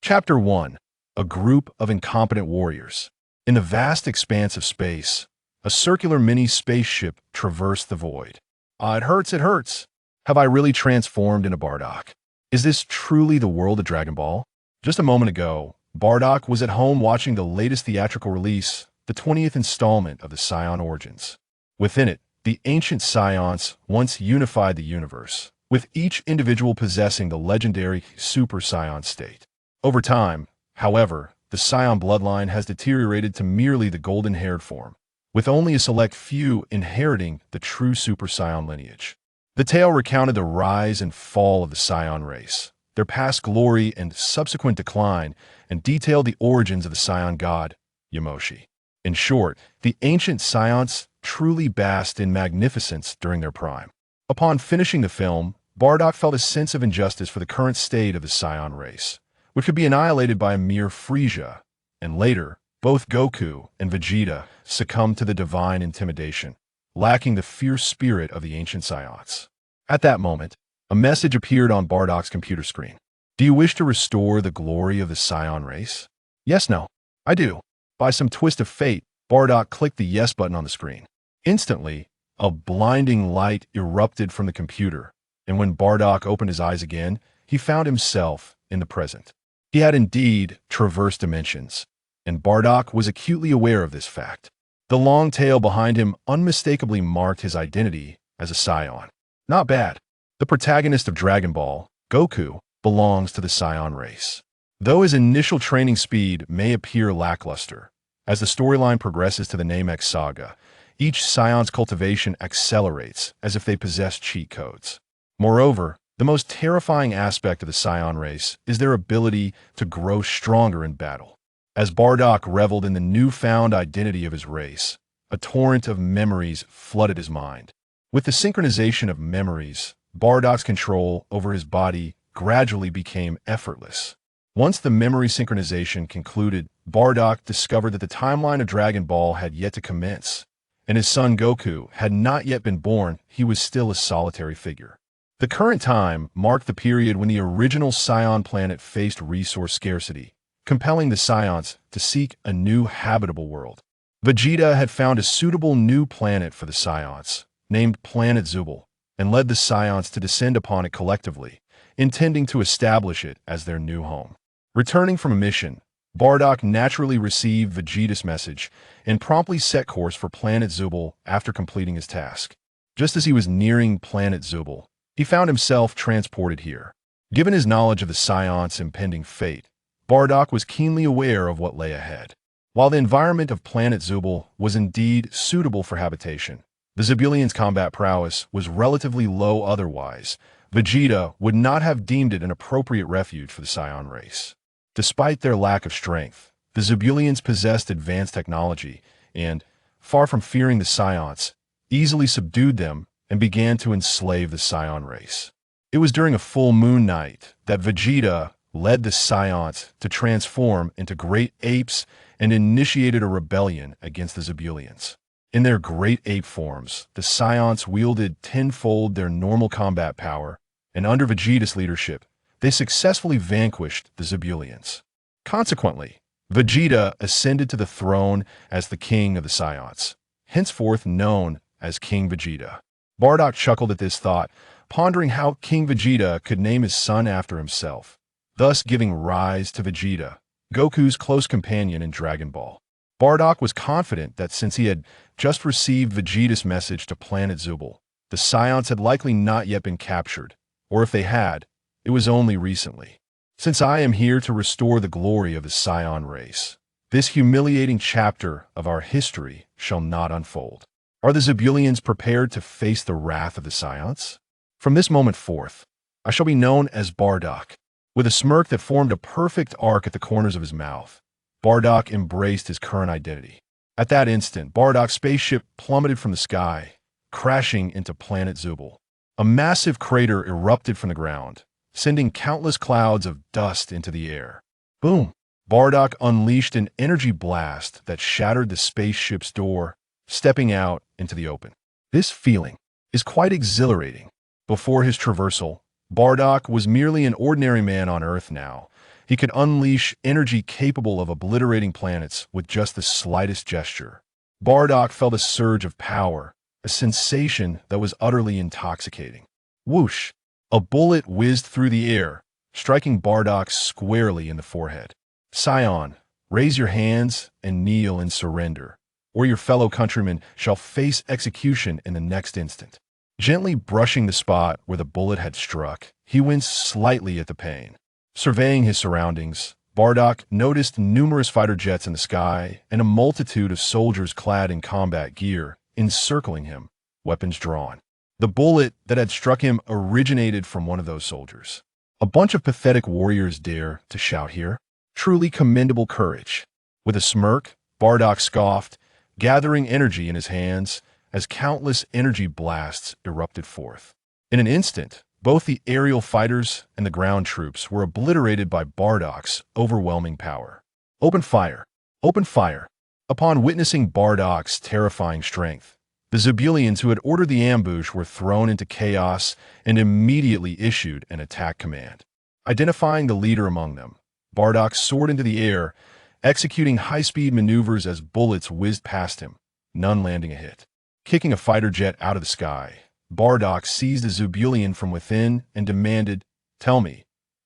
Chapter 1. A group of incompetent warriors. In the vast expanse of space, a circular mini-spaceship traversed the void. It hurts, it hurts. Have I really transformed into Bardock? Is this truly the world of Dragon Ball? Just a moment ago, Bardock was at home watching the latest theatrical release, the 20th installment of the Saiyan Origins. Within it, the ancient Saiyans once unified the universe, with each individual possessing the legendary Super Saiyan state. Over time, however, the Saiyan bloodline has deteriorated to merely the golden-haired form, with only a select few inheriting the true Super Saiyan lineage. The tale recounted the rise and fall of the Saiyan race, their past glory and subsequent decline, and detailed the origins of the Saiyan god, Yamoshi. In short, the ancient Saiyans truly basked in magnificence during their prime. Upon finishing the film, Bardock felt a sense of injustice for the current state of the Saiyan race, which could be annihilated by a mere Frieza, and later, both Goku and Vegeta succumbed to the divine intimidation, lacking the fierce spirit of the ancient Saiyans. At that moment, a message appeared on Bardock's computer screen. Do you wish to restore the glory of the Saiyan race? Yes, no. I do. By some twist of fate, Bardock clicked the yes button on the screen. Instantly, a blinding light erupted from the computer, and when Bardock opened his eyes again, he found himself in the present. He had indeed traversed dimensions, and Bardock was acutely aware of this fact. The long tail behind him unmistakably marked his identity as a Saiyan. Not bad. The protagonist of Dragon Ball, Goku, belongs to the Saiyan race. Though his initial training speed may appear lackluster, as the storyline progresses to the Namek saga, each Saiyan's cultivation accelerates as if they possess cheat codes. Moreover, the most terrifying aspect of the Saiyan race is their ability to grow stronger in battle. As Bardock reveled in the newfound identity of his race, a torrent of memories flooded his mind. With the synchronization of memories, Bardock's control over his body gradually became effortless. Once the memory synchronization concluded, Bardock discovered that the timeline of Dragon Ball had yet to commence, and his son Goku had not yet been born. He was still a solitary figure. The current time marked the period when the original Saiyan planet faced resource scarcity, compelling the Saiyans to seek a new habitable world. Vegeta had found a suitable new planet for the Saiyans, named Planet Zubil, and led the Saiyans to descend upon it collectively, intending to establish it as their new home. Returning from a mission, Bardock naturally received Vegeta's message and promptly set course for Planet Zubil after completing his task. Just as he was nearing Planet Zubil, he found himself transported here. Given his knowledge of the Saiyans' impending fate, Bardock was keenly aware of what lay ahead. While the environment of Planet Zubil was indeed suitable for habitation, the Zibulians' combat prowess was relatively low otherwise. Vegeta would not have deemed it an appropriate refuge for the Saiyan race. Despite their lack of strength, the Zibulians possessed advanced technology and, far from fearing the Saiyans, easily subdued them and began to enslave the Saiyan race. It was during a full moon night that Vegeta led the Saiyans to transform into great apes and initiated a rebellion against the Zibulians. In their great ape forms, the Saiyans wielded tenfold their normal combat power, and under Vegeta's leadership, they successfully vanquished the Zibulians. Consequently, Vegeta ascended to the throne as the king of the Saiyans, henceforth known as King Vegeta. Bardock chuckled at this thought, pondering how King Vegeta could name his son after himself, thus giving rise to Vegeta, Goku's close companion in Dragon Ball. Bardock was confident that since he had just received Vegeta's message to Planet Zubil, the Saiyans had likely not yet been captured, or if they had, it was only recently. Since I am here to restore the glory of the Saiyan race, this humiliating chapter of our history shall not unfold. Are the Zibulians prepared to face the wrath of the Saiyans? From this moment forth, I shall be known as Bardock. With a smirk that formed a perfect arc at the corners of his mouth, Bardock embraced his current identity. At that instant, Bardock's spaceship plummeted from the sky, crashing into Planet Zubil. A massive crater erupted from the ground, sending countless clouds of dust into the air. Boom! Bardock unleashed an energy blast that shattered the spaceship's door, stepping out into the open. This feeling is quite exhilarating. Before his traversal, Bardock was merely an ordinary man on Earth now, He could unleash energy capable of obliterating planets with just the slightest gesture. Bardock felt a surge of power, a sensation that was utterly intoxicating. Whoosh! A bullet whizzed through the air, striking Bardock squarely in the forehead. Scion, raise your hands and kneel in surrender, or your fellow countrymen shall face execution in the next instant. Gently brushing the spot where the bullet had struck, he winced slightly at the pain. Surveying his surroundings, Bardock noticed numerous fighter jets in the sky and a multitude of soldiers clad in combat gear encircling him, weapons drawn. The bullet that had struck him originated from one of those soldiers. A bunch of pathetic warriors dare to shout here. Truly commendable courage. With a smirk, Bardock scoffed, gathering energy in his hands as countless energy blasts erupted forth. In an instant, both the aerial fighters and the ground troops were obliterated by Bardock's overwhelming power. Open fire! Open fire! Upon witnessing Bardock's terrifying strength, the Zubilians who had ordered the ambush were thrown into chaos and immediately issued an attack command. Identifying the leader among them, Bardock soared into the air, executing high-speed maneuvers as bullets whizzed past him, none landing a hit. Kicking a fighter jet out of the sky, Bardock seized a Zubilian from within and demanded, "Tell me,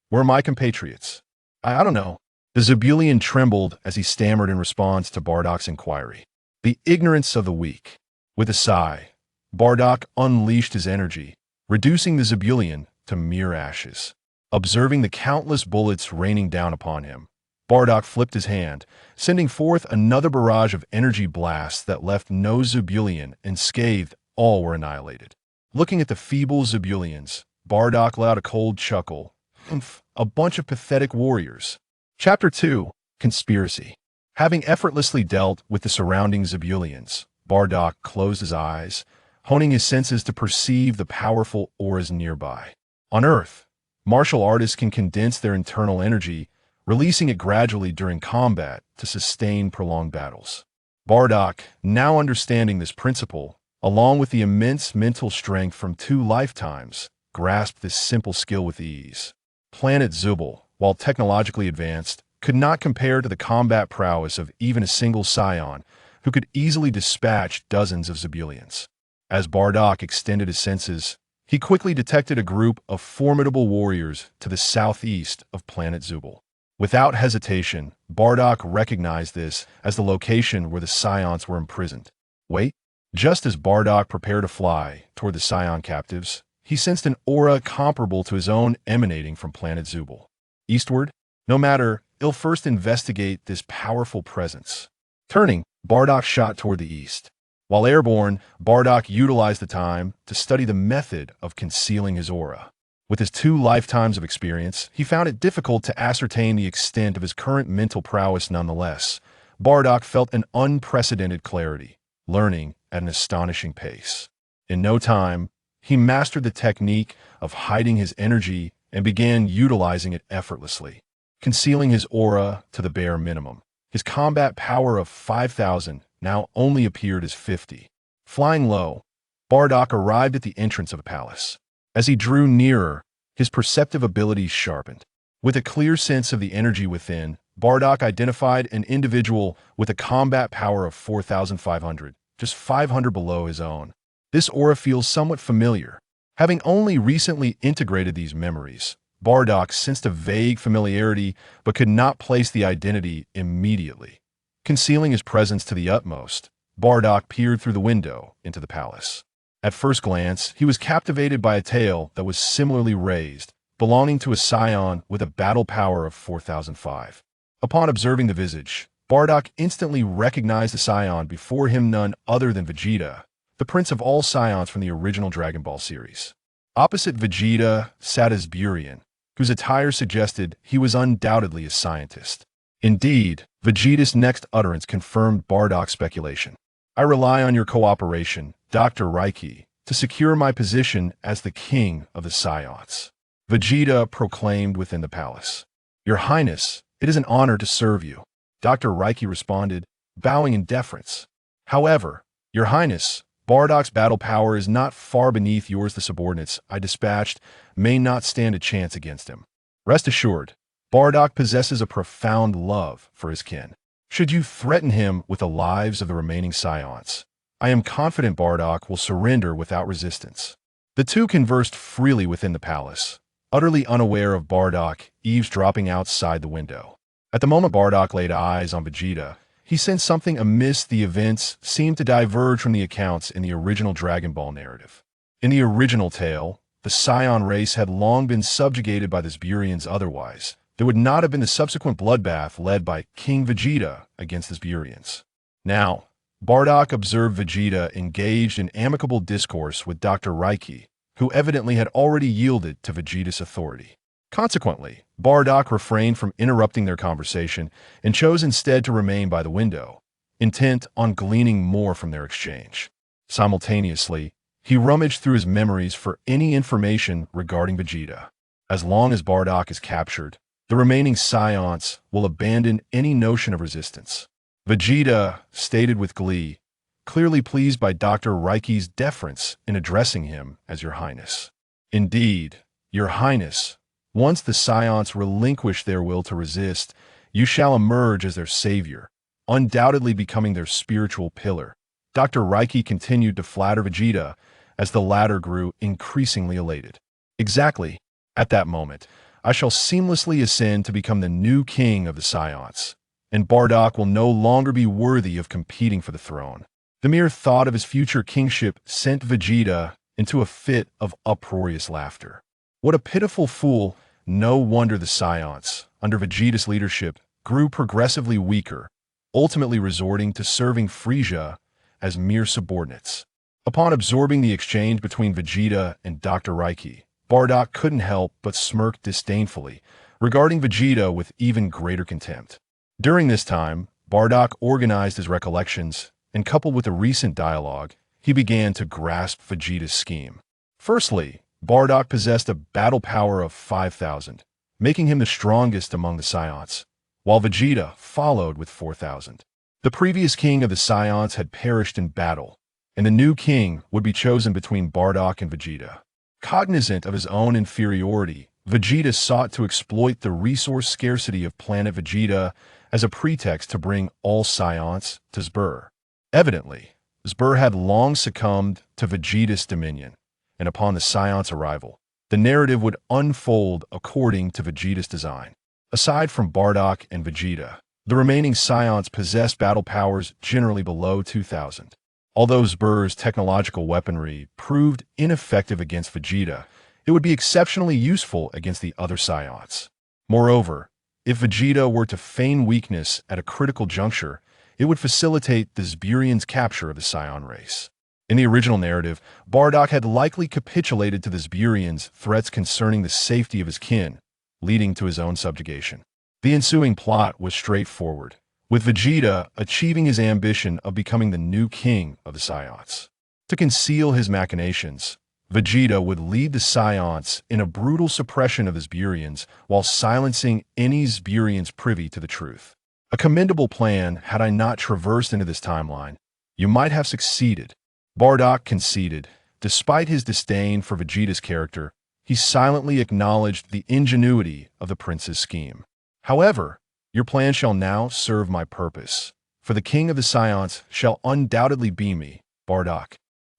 where are my compatriots?" I don't know." The Zubilian trembled as he stammered in response to Bardock's inquiry. The ignorance of the weak. With a sigh, Bardock unleashed his energy, reducing the Zubilian to mere ashes. Observing the countless bullets raining down upon him, Bardock flipped his hand, sending forth another barrage of energy blasts that left no Zubilian unscathed. All were annihilated. Looking at the feeble Zubilians, Bardock let out a cold chuckle. Humph, a bunch of pathetic warriors. Chapter 2, Conspiracy. Having effortlessly dealt with the surrounding Zubilians, Bardock closed his eyes, honing his senses to perceive the powerful auras nearby. On Earth, martial artists can condense their internal energy, releasing it gradually during combat to sustain prolonged battles. Bardock, now understanding this principle, along with the immense mental strength from 2 lifetimes, grasped this simple skill with ease. Planet Zubil, while technologically advanced, could not compare to the combat prowess of even a single Saiyan, who could easily dispatch dozens of Zubilians. As Bardock extended his senses, he quickly detected a group of formidable warriors to the southeast of planet Zubil. Without hesitation, Bardock recognized this as the location where the Saiyans were imprisoned. Wait, just as Bardock prepared to fly toward the Saiyan captives, he sensed an aura comparable to his own emanating from planet Zubil. Eastward? No matter, he'll first investigate this powerful presence. Turning, Bardock shot toward the east. While airborne, Bardock utilized the time to study the method of concealing his aura. With his 2 lifetimes of experience, he found it difficult to ascertain the extent of his current mental prowess nonetheless. Bardock felt an unprecedented clarity, learning at an astonishing pace. In no time, he mastered the technique of hiding his energy and began utilizing it effortlessly, concealing his aura to the bare minimum. His combat power of 5,000 now only appeared as 50. Flying low, Bardock arrived at the entrance of a palace. As he drew nearer, his perceptive abilities sharpened. With a clear sense of the energy within, Bardock identified an individual with a combat power of 4,500, just 500 below his own. This aura feels somewhat familiar. Having only recently integrated these memories, Bardock sensed a vague familiarity but could not place the identity immediately. Concealing his presence to the utmost, Bardock peered through the window into the palace. At first glance, he was captivated by a tail that was similarly raised, belonging to a Saiyan with a battle power of 4,005. Upon observing the visage, Bardock instantly recognized the Saiyan before him, none other than Vegeta, the prince of all Saiyans from the original Dragon Ball series. Opposite Vegeta sat Asburian, whose attire suggested he was undoubtedly a scientist. Indeed, Vegeta's next utterance confirmed Bardock's speculation. "I rely on your cooperation, Dr. Raiki, to secure my position as the king of the Saiyans," Vegeta proclaimed within the palace. "Your Highness, it is an honor to serve you," Dr. Raiki responded, bowing in deference. "However, Your Highness, Bardock's battle power is not far beneath yours. The subordinates I dispatched may not stand a chance against him." "Rest assured, Bardock possesses a profound love for his kin. Should you threaten him with the lives of the remaining Saiyans, I am confident Bardock will surrender without resistance. The two conversed freely within the palace, utterly unaware of Bardock eavesdropping outside the window. At the moment Bardock laid eyes on Vegeta, he sensed something amiss. The events seemed to diverge from the accounts in the original Dragon Ball narrative. In the original tale, the Saiyan race had long been subjugated by the Ziburians. Otherwise, there would not have been the subsequent bloodbath led by King Vegeta against the Ziburians. Now, Bardock observed Vegeta engaged in amicable discourse with Dr. Raiki, who evidently had already yielded to Vegeta's authority. Consequently, Bardock refrained from interrupting their conversation and chose instead to remain by the window, intent on gleaning more from their exchange. Simultaneously, he rummaged through his memories for any information regarding Vegeta. As long as Bardock is captured, the remaining Saiyans will abandon any notion of resistance. Vegeta stated with glee, clearly pleased by Dr. Raiki's deference in addressing him as Your Highness. Indeed, Your Highness, once the Saiyans relinquish their will to resist, you shall emerge as their savior, undoubtedly becoming their spiritual pillar. Dr. Raiki continued to flatter Vegeta as the latter grew increasingly elated. Exactly, at that moment, I shall seamlessly ascend to become the new king of the Saiyans, and Bardock will no longer be worthy of competing for the throne. The mere thought of his future kingship sent Vegeta into a fit of uproarious laughter. What a pitiful fool! No wonder the Saiyans, under Vegeta's leadership, grew progressively weaker, ultimately resorting to serving Frieza as mere subordinates. Upon absorbing the exchange between Vegeta and Dr. Raiki, Bardock couldn't help but smirk disdainfully, regarding Vegeta with even greater contempt. During this time, Bardock organized his recollections, and coupled with the recent dialogue, he began to grasp Vegeta's scheme. Firstly, Bardock possessed a battle power of 5,000, making him the strongest among the Saiyans, while Vegeta followed with 4,000. The previous king of the Saiyans had perished in battle, and the new king would be chosen between Bardock and Vegeta. Cognizant of his own inferiority, Vegeta sought to exploit the resource scarcity of planet Vegeta as a pretext to bring all Saiyans to Zibul. Evidently, Zibul had long succumbed to Vegeta's dominion, and upon the Saiyans' arrival, the narrative would unfold according to Vegeta's design. Aside from Bardock and Vegeta, the remaining Saiyans possessed battle powers generally below 2,000. Although Zibul's technological weaponry proved ineffective against Vegeta, it would be exceptionally useful against the other Saiyans. Moreover, if Vegeta were to feign weakness at a critical juncture, it would facilitate the Ziburians' capture of the Saiyan race. In the original narrative, Bardock had likely capitulated to the Ziburians' threats concerning the safety of his kin, leading to his own subjugation. The ensuing plot was straightforward, with Vegeta achieving his ambition of becoming the new king of the Saiyans. To conceal his machinations, Vegeta would lead the Saiyans in a brutal suppression of the Ziburians while silencing any Ziburians privy to the truth. A commendable plan. Had I not traversed into this timeline, you might have succeeded. Bardock conceded. Despite his disdain for Vegeta's character, he silently acknowledged the ingenuity of the prince's scheme. However, your plan shall now serve my purpose, for the king of the Saiyans shall undoubtedly be me, Bardock.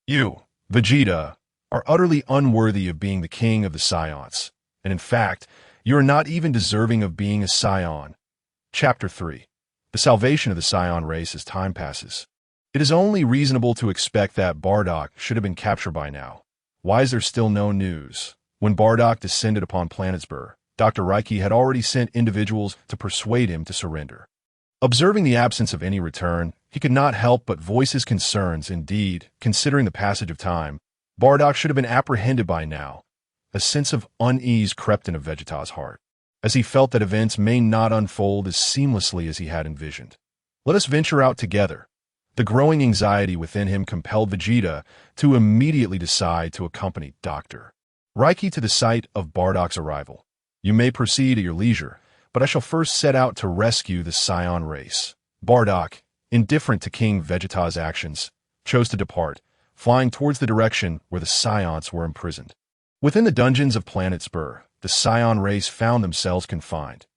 You, Vegeta, are utterly unworthy of being the king of the Saiyans, and in fact, you are not even deserving of being a Saiyan. Chapter 3. The Salvation of the Saiyan Race as Time Passes. It is only reasonable to expect that Bardock should have been captured by now. Why is there still no news? When Bardock descended upon planet Zibul, Dr. Raiki had already sent individuals to persuade him to surrender. Observing the absence of any return, he could not help but voice his concerns. Indeed, considering the passage of time, Bardock should have been apprehended by now. A sense of unease crept into Vegeta's heart, as he felt that events may not unfold as seamlessly as he had envisioned. Let us venture out together. The growing anxiety within him compelled Vegeta to immediately decide to accompany Dr. Raiki to the site of Bardock's arrival. You may proceed at your leisure, but I shall first set out to rescue the Saiyan race. Bardock, indifferent to King Vegeta's actions, chose to depart, flying towards the direction where the Saiyans were imprisoned. Within the dungeons of planet Zibul, the Saiyan race found themselves confined,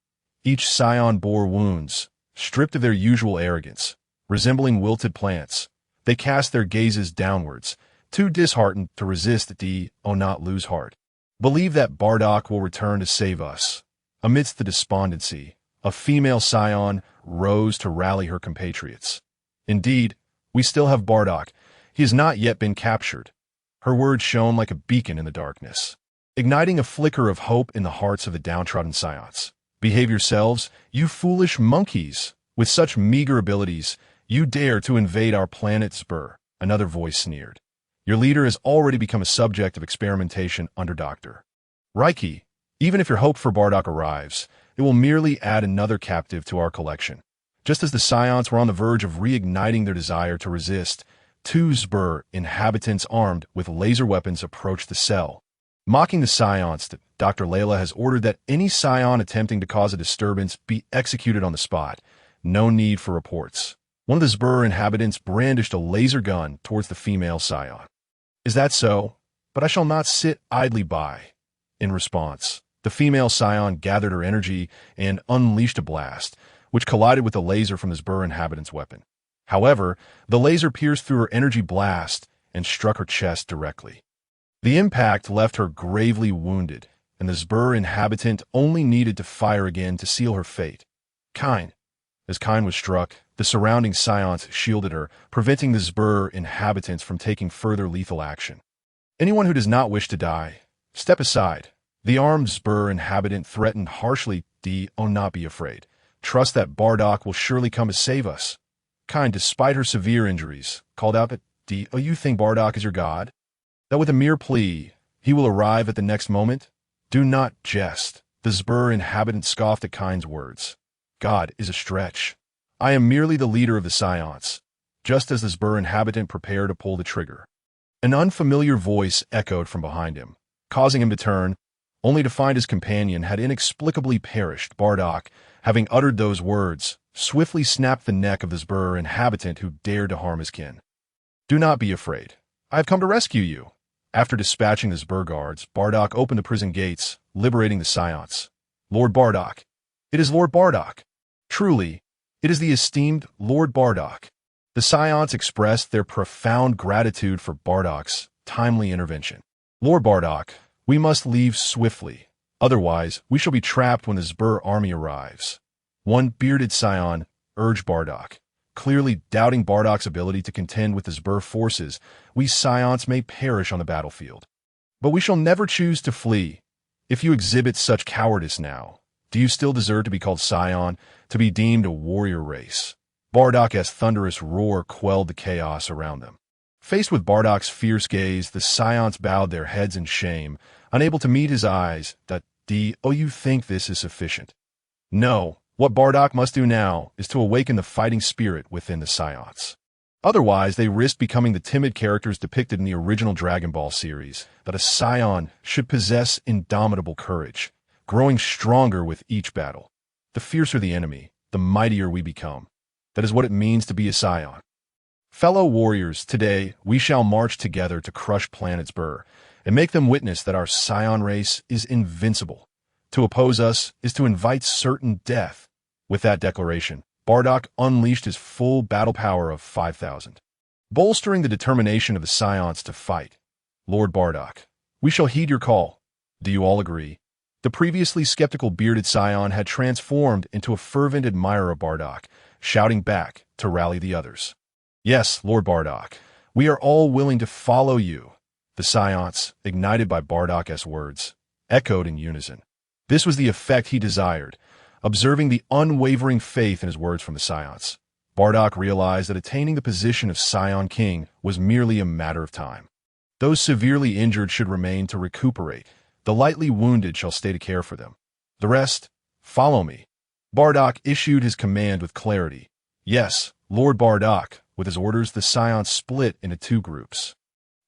Each scion bore wounds, stripped of their usual arrogance. Resembling wilted plants, they cast their gazes downwards, too disheartened to resist the not lose heart. Believe that Bardock will return to save us. Amidst the despondency, a female scion rose to rally her compatriots. Indeed, we still have Bardock. He has not yet been captured. Her words shone like a beacon in the darkness, igniting a flicker of hope in the hearts of the downtrodden scions. Behave yourselves, you foolish monkeys. With such meager abilities, you dare to invade our planet Spur, another voice sneered. Your leader has already become a subject of experimentation under Dr. Reiki. Even if your hope for Bardock arrives, it will merely add another captive to our collection. Just as the scions were on the verge of reigniting their desire to resist, two Zbur inhabitants armed with laser weapons approached the cell. Mocking the scions, Dr. Layla has ordered that any scion attempting to cause a disturbance be executed on the spot. No need for reports. One of the Zbur inhabitants brandished a laser gun towards the female scion. Is that so? But I shall not sit idly by. In response, the female scion gathered her energy and unleashed a blast, which collided with the laser from the Zbur inhabitant's weapon. However, the laser pierced through her energy blast and struck her chest directly. The impact left her gravely wounded, and the Zbur inhabitant only needed to fire again to seal her fate. Karin. As Karin was struck, the surrounding scions shielded her, preventing the Zbur inhabitants from taking further lethal action. Anyone who does not wish to die, step aside. The armed Zbur inhabitant threatened harshly, not be afraid. Trust that Bardock will surely come to save us. Karin, despite her severe injuries, called out that, you think Bardock is your god? That with a mere plea, he will arrive at the next moment? Do not jest. The Zbur inhabitant scoffed at Karin's words. God is a stretch. I am merely the leader of the scions. Just as the Zbur inhabitant prepared to pull the trigger, an unfamiliar voice echoed from behind him, causing him to turn, only to find his companion had inexplicably perished. Bardock, having uttered those words, swiftly snapped the neck of the Zbur inhabitant who dared to harm his kin. Do not be afraid. I have come to rescue you. After dispatching the Zbur guards, Bardock opened the prison gates, liberating the scions. Lord Bardock. It is Lord Bardock. Truly, it is the esteemed Lord Bardock. The scions expressed their profound gratitude for Bardock's timely intervention. Lord Bardock, we must leave swiftly. Otherwise, we shall be trapped when the Zbur army arrives. One bearded scion urged Bardock, clearly doubting Bardock's ability to contend with the Zbur forces. We scions may perish on the battlefield, but we shall never choose to flee. If you exhibit such cowardice now, do you still deserve to be called scion, to be deemed a warrior race? Bardock's thunderous roar quelled the chaos around them. Faced with Bardock's fierce gaze, the scions bowed their heads in shame, unable to meet his eyes. You think this is sufficient? No. What Bardock must do now is to awaken the fighting spirit within the scions. Otherwise, they risk becoming the timid characters depicted in the original Dragon Ball series, that a scion should possess indomitable courage, growing stronger with each battle. The fiercer the enemy, the mightier we become. That is what it means to be a scion. Fellow warriors, today we shall march together to crush planet Zbur and make them witness that our scion race is invincible. To oppose us is to invite certain death. With that declaration, Bardock unleashed his full battle power of 5,000, bolstering the determination of the scions to fight. Lord Bardock, we shall heed your call. Do you all agree? The previously skeptical bearded scion had transformed into a fervent admirer of Bardock, shouting back to rally the others. Yes, Lord Bardock, we are all willing to follow you. The scions, ignited by Bardock's words, echoed in unison. This was the effect he desired. Observing the unwavering faith in his words from the scions, Bardock realized that attaining the position of Scion King was merely a matter of time. Those severely injured should remain to recuperate. The lightly wounded shall stay to care for them. The rest, follow me. Bardock issued his command with clarity. Yes, Lord Bardock. With his orders, the scions split into two groups.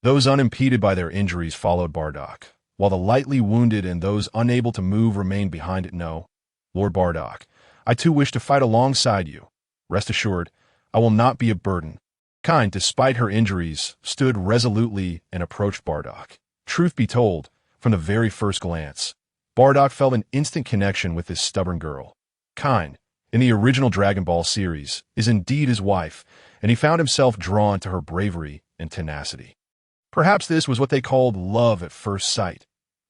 Those unimpeded by their injuries followed Bardock, while the lightly wounded and those unable to move remained behind it. No, Lord Bardock, I too wish to fight alongside you. Rest assured, I will not be a burden. Karin, despite her injuries, stood resolutely and approached Bardock. Truth be told, from the very first glance, Bardock felt an instant connection with this stubborn girl. Karin, in the original Dragon Ball series, is indeed his wife, and he found himself drawn to her bravery and tenacity. Perhaps this was what they called love at first sight.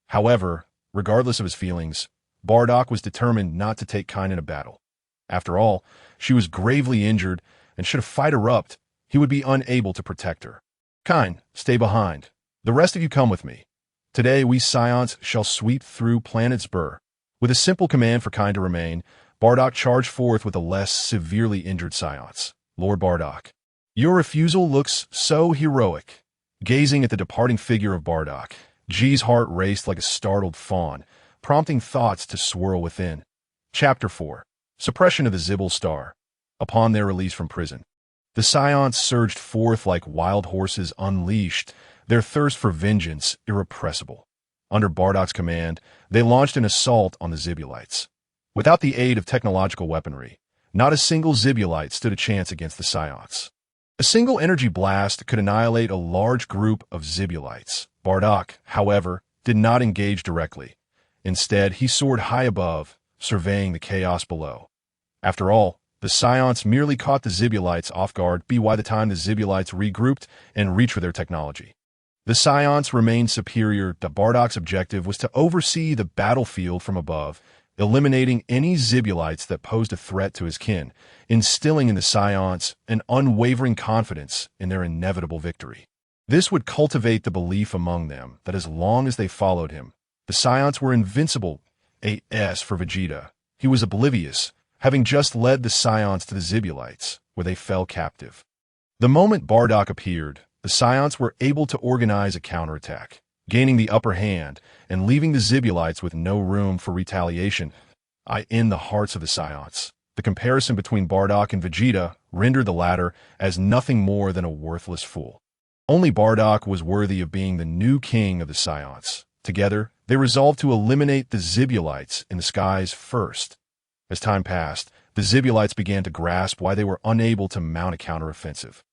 However, regardless of his feelings, Bardock was determined not to take Karin in a battle. After all, she was gravely injured, and should a fight erupt, he would be unable to protect her. Karin, stay behind. The rest of you come with me. Today we Saiyans shall sweep through planet Zibul. With a simple command for Karin to remain, Bardock charged forth with the less severely injured Saiyans. Lord Bardock, your refusal looks so heroic. Gazing at the departing figure of Bardock, G's heart raced like a startled fawn, prompting thoughts to swirl within. Chapter 4. Suppression of the Zibul Star. Upon their release from prison, the Saiyans surged forth like wild horses unleashed, their thirst for vengeance irrepressible. Under Bardock's command, they launched an assault on the Zibulites. Without the aid of technological weaponry, not a single Zibulite stood a chance against the Saiyans. A single energy blast could annihilate a large group of Zibulites. Bardock, however, did not engage directly. Instead, he soared high above, surveying the chaos below. After all, the Saiyans merely caught the Zibulites off guard by the time the Zibulites regrouped and reached for their technology. The Saiyans remained superior. Bardock's objective was to oversee the battlefield from above, eliminating any Zibulites that posed a threat to his kin, instilling in the Saiyans an unwavering confidence in their inevitable victory. This would cultivate the belief among them that as long as they followed him, the Saiyans were invincible. As for Vegeta, he was oblivious, having just led the Saiyans to the Zibulites, where they fell captive. The moment Bardock appeared, the Saiyans were able to organize a counterattack, gaining the upper hand and leaving the Zibulites with no room for retaliation. In the hearts of the Saiyans, the comparison between Bardock and Vegeta rendered the latter as nothing more than a worthless fool. Only Bardock was worthy of being the new king of the Saiyans. Together, they resolved to eliminate the Zibulites in the skies first. As time passed, the Zibulites began to grasp why they were unable to mount a counteroffensive.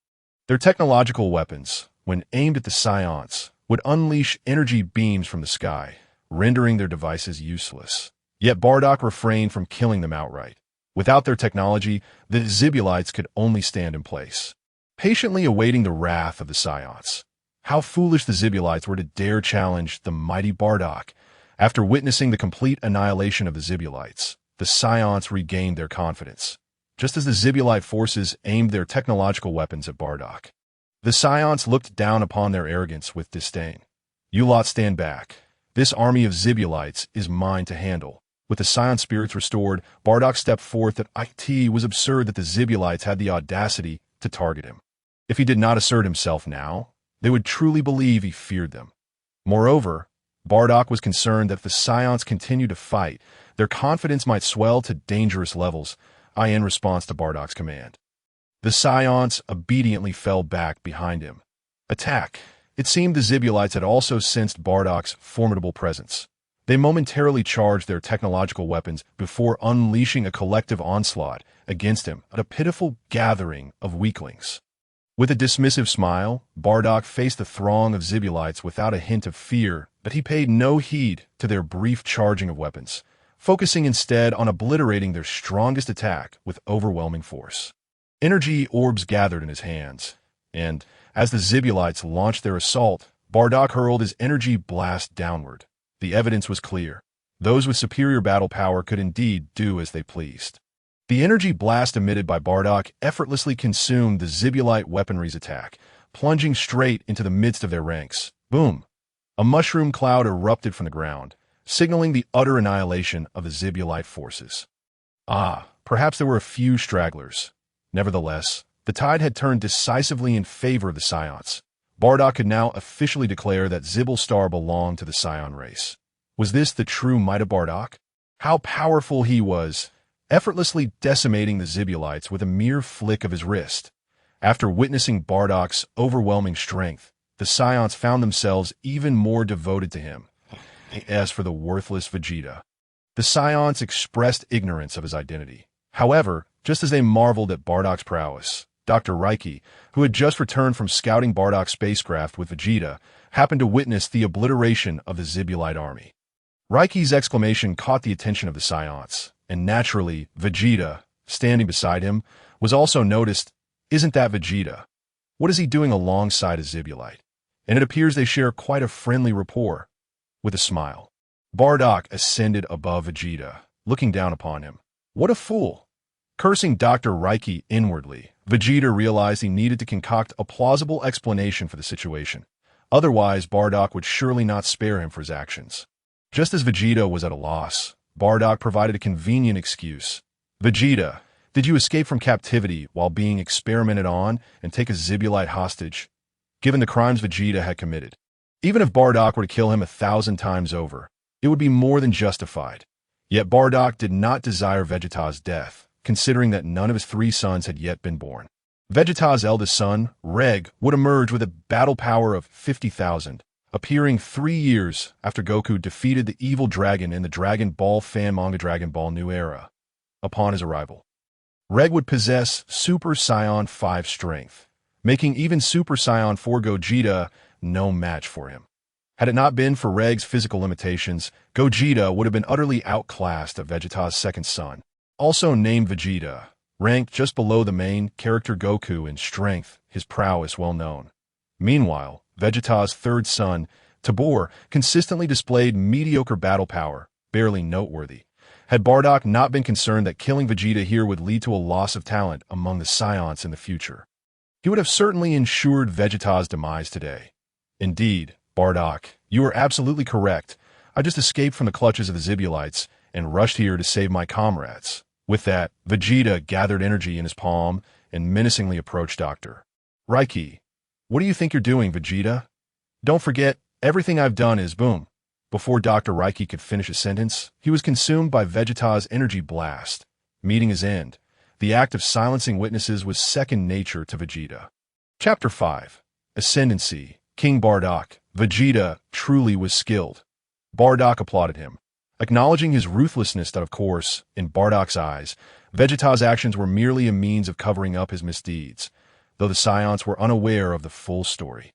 Their technological weapons, when aimed at the Saiyans, would unleash energy beams from the sky, rendering their devices useless. Yet Bardock refrained from killing them outright. Without their technology, the Zibulites could only stand in place, patiently awaiting the wrath of the Saiyans. How foolish the Zibulites were to dare challenge the mighty Bardock. After witnessing the complete annihilation of the Zibulites, the Saiyans regained their confidence, just as the Zibulite forces aimed their technological weapons at Bardock. The Saiyans looked down upon their arrogance with disdain. You lot stand back. This army of Zibulites is mine to handle. With the Saiyan spirits restored, Bardock stepped forth that it was absurd that the Zibulites had the audacity to target him. If he did not assert himself now, they would truly believe he feared them. Moreover, Bardock was concerned that if the Saiyans continued to fight, their confidence might swell to dangerous levels, in response to Bardock's command. The Saiyans obediently fell back behind him. Attack! It seemed the Zibulites had also sensed Bardock's formidable presence. They momentarily charged their technological weapons before unleashing a collective onslaught against him, a pitiful gathering of weaklings. With a dismissive smile, Bardock faced the throng of Zibulites without a hint of fear, but he paid no heed to their brief charging of weapons, focusing instead on obliterating their strongest attack with overwhelming force. Energy orbs gathered in his hands, and, as the Zibulites launched their assault, Bardock hurled his energy blast downward. The evidence was clear. Those with superior battle power could indeed do as they pleased. The energy blast emitted by Bardock effortlessly consumed the Zibulite weaponry's attack, plunging straight into the midst of their ranks. Boom! A mushroom cloud erupted from the ground, signaling the utter annihilation of the Zibulite forces. Perhaps there were a few stragglers. Nevertheless, the tide had turned decisively in favor of the Saiyans. Bardock could now officially declare that Zibul Star belonged to the Saiyan race. Was this the true might of Bardock? How powerful he was, effortlessly decimating the Zibulites with a mere flick of his wrist. After witnessing Bardock's overwhelming strength, the Saiyans found themselves even more devoted to him. As for the worthless Vegeta, the Saiyans expressed ignorance of his identity. However, just as they marveled at Bardock's prowess, Dr. Reiki, who had just returned from scouting Bardock's spacecraft with Vegeta, happened to witness the obliteration of the Zibulite army. Reiki's exclamation caught the attention of the Saiyans. and naturally, Vegeta, standing beside him, was also noticed. Isn't that Vegeta? What is he doing alongside a Zibulite? And it appears they share quite a friendly rapport. With a smile, Bardock ascended above Vegeta, looking down upon him. What a fool! Cursing Dr. Reiki inwardly, Vegeta realized he needed to concoct a plausible explanation for the situation. Otherwise, Bardock would surely not spare him for his actions. Just as Vegeta was at a loss, Bardock provided a convenient excuse. Vegeta, did you escape from captivity while being experimented on and take a Zibulite hostage? Given the crimes Vegeta had committed, even if Bardock were to kill him 1,000 times over, it would be more than justified. Yet Bardock did not desire Vegeta's death, considering that none of his 3 sons had yet been born. Vegeta's eldest son, Reg, would emerge with a battle power of 50,000, appearing 3 years after Goku defeated the evil dragon in the Dragon Ball fan manga Dragon Ball New Era. Upon his arrival, Reg would possess Super Saiyan 5 strength, making even Super Saiyan 4 Gogeta no match for him. Had it not been for Reg's physical limitations, Gogeta would have been utterly outclassed at Vegeta's second son, also named Vegeta, ranked just below the main character Goku in strength, his prowess well known. Meanwhile, Vegeta's third son, Tabor, consistently displayed mediocre battle power, barely noteworthy. Had Bardock not been concerned that killing Vegeta here would lead to a loss of talent among the Saiyans in the future, he would have certainly ensured Vegeta's demise today. Indeed, Bardock, you are absolutely correct. I just escaped from the clutches of the Zibulites and rushed here to save my comrades. With that, Vegeta gathered energy in his palm and menacingly approached Dr. Reiki. What do you think you're doing, Vegeta? Don't forget, everything I've done is boom. Before Dr. Reiki could finish a sentence, he was consumed by Vegeta's energy blast. Meeting his end, the act of silencing witnesses was second nature to Vegeta. Chapter 5. Ascendancy. King Bardock. Vegeta truly was skilled. Bardock applauded him, acknowledging his ruthlessness that, of course, in Bardock's eyes, Vegeta's actions were merely a means of covering up his misdeeds, though the Saiyans were unaware of the full story.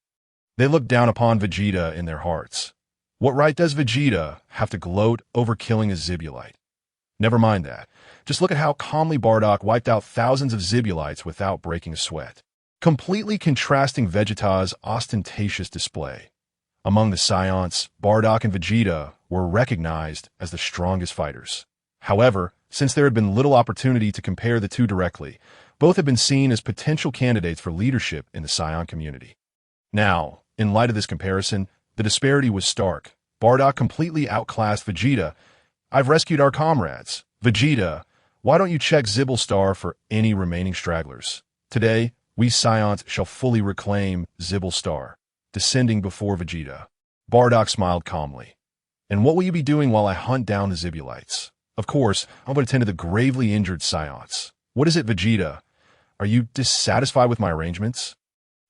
They looked down upon Vegeta in their hearts. What right does Vegeta have to gloat over killing a Zibulite? Never mind that. Just look at how calmly Bardock wiped out thousands of Zibulites without breaking a sweat, completely contrasting Vegeta's ostentatious display. Among the Saiyans, Bardock and Vegeta were recognized as the strongest fighters. However, since there had been little opportunity to compare the two directly, both had been seen as potential candidates for leadership in the Saiyan community. Now, in light of this comparison, the disparity was stark. Bardock completely outclassed Vegeta. I've rescued our comrades. Vegeta, why don't you check Zibul Star for any remaining stragglers? Today, we Saiyans shall fully reclaim Zibul Star. Descending before Vegeta, Bardock smiled calmly. And what will you be doing while I hunt down the Zibulites? Of course, I'm going to tend to the gravely injured Saiyans. What is it, Vegeta? Are you dissatisfied with my arrangements?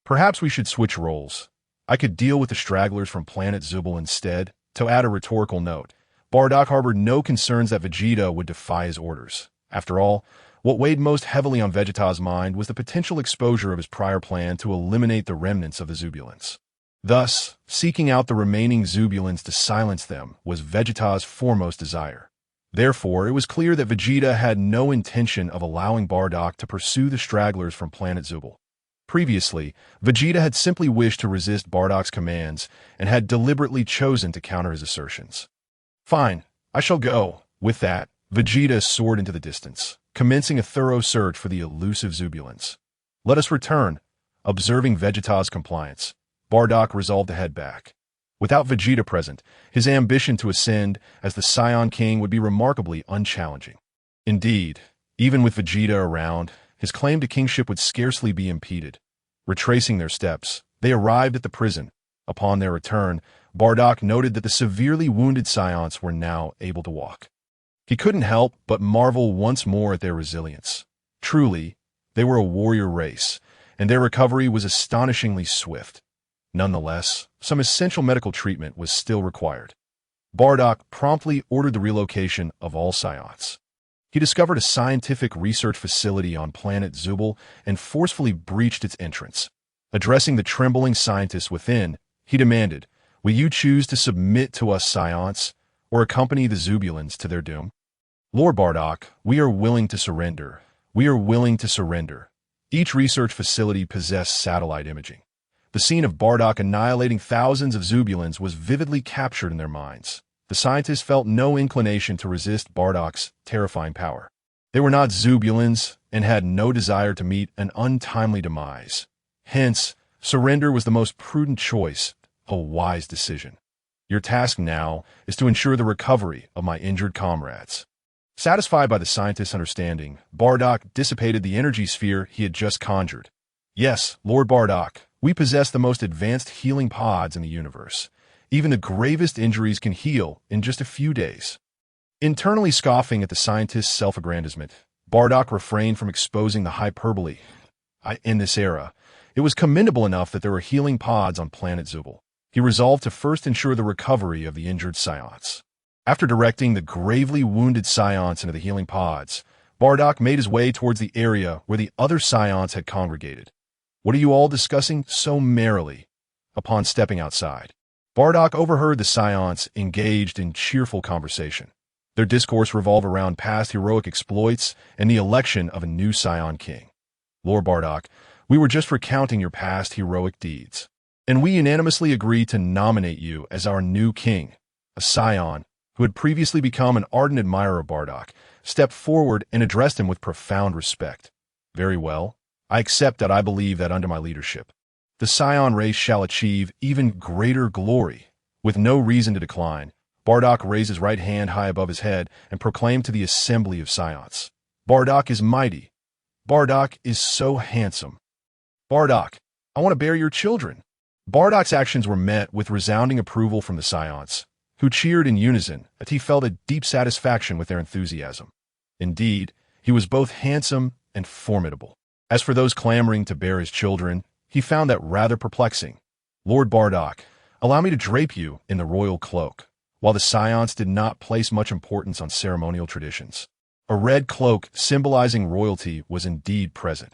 Perhaps we should switch roles. I could deal with the stragglers from planet Zubil instead. To add a rhetorical note, Bardock harbored no concerns that Vegeta would defy his orders. After all, what weighed most heavily on Vegeta's mind was the potential exposure of his prior plan to eliminate the remnants of the Zubulans. Thus, seeking out the remaining Zubulans to silence them was Vegeta's foremost desire. Therefore, it was clear that Vegeta had no intention of allowing Bardock to pursue the stragglers from planet Zubil. Previously, Vegeta had simply wished to resist Bardock's commands and had deliberately chosen to counter his assertions. Fine, I shall go. With that, Vegeta soared into the distance, commencing a thorough search for the elusive Zubulans. Let us return. Observing Vegeta's compliance, Bardock resolved to head back. Without Vegeta present, his ambition to ascend as the Saiyan King would be remarkably unchallenging. Indeed, even with Vegeta around, his claim to kingship would scarcely be impeded. Retracing their steps, they arrived at the prison. Upon their return, Bardock noted that the severely wounded Saiyans were now able to walk. He couldn't help but marvel once more at their resilience. Truly, they were a warrior race, and their recovery was astonishingly swift. Nonetheless, some essential medical treatment was still required. Bardock promptly ordered the relocation of all Saiyans. He discovered a scientific research facility on planet Zubil and forcefully breached its entrance. Addressing the trembling scientists within, he demanded, "Will you choose to submit to us Saiyans, or accompany the Zubulans to their doom?" Lord Bardock, we are willing to surrender. We are willing to surrender. Each research facility possessed satellite imaging. The scene of Bardock annihilating thousands of Zubulans was vividly captured in their minds. The scientists felt no inclination to resist Bardock's terrifying power. They were not Zubulans and had no desire to meet an untimely demise. Hence, surrender was the most prudent choice, a wise decision. Your task now is to ensure the recovery of my injured comrades. Satisfied by the scientist's understanding, Bardock dissipated the energy sphere he had just conjured. Yes, Lord Bardock, we possess the most advanced healing pods in the universe. Even the gravest injuries can heal in just a few days. Internally scoffing at the scientist's self-aggrandizement, Bardock refrained from exposing the hyperbole. In this era, it was commendable enough that there were healing pods on planet Zubil. He resolved to first ensure the recovery of the injured Saiyans. After directing the gravely wounded Saiyans into the healing pods, Bardock made his way towards the area where the other Saiyans had congregated. What are you all discussing so merrily? Upon stepping outside, Bardock overheard the Saiyans engaged in cheerful conversation. Their discourse revolved around past heroic exploits and the election of a new Saiyan king. Lord Bardock, we were just recounting your past heroic deeds, and we unanimously agreed to nominate you as our new king. A Saiyan, who had previously become an ardent admirer of Bardock, stepped forward and addressed him with profound respect. Very well. I accept that. I believe that under my leadership, the Saiyan race shall achieve even greater glory. With no reason to decline, Bardock raised his right hand high above his head and proclaimed to the assembly of Saiyans, Bardock is mighty. Bardock is so handsome. Bardock, I want to bear your children. Bardock's actions were met with resounding approval from the Saiyans, who cheered in unison as he felt a deep satisfaction with their enthusiasm. Indeed, he was both handsome and formidable. As for those clamoring to bear his children, he found that rather perplexing. Lord Bardock, allow me to drape you in the royal cloak. While the Saiyans did not place much importance on ceremonial traditions, a red cloak symbolizing royalty was indeed present.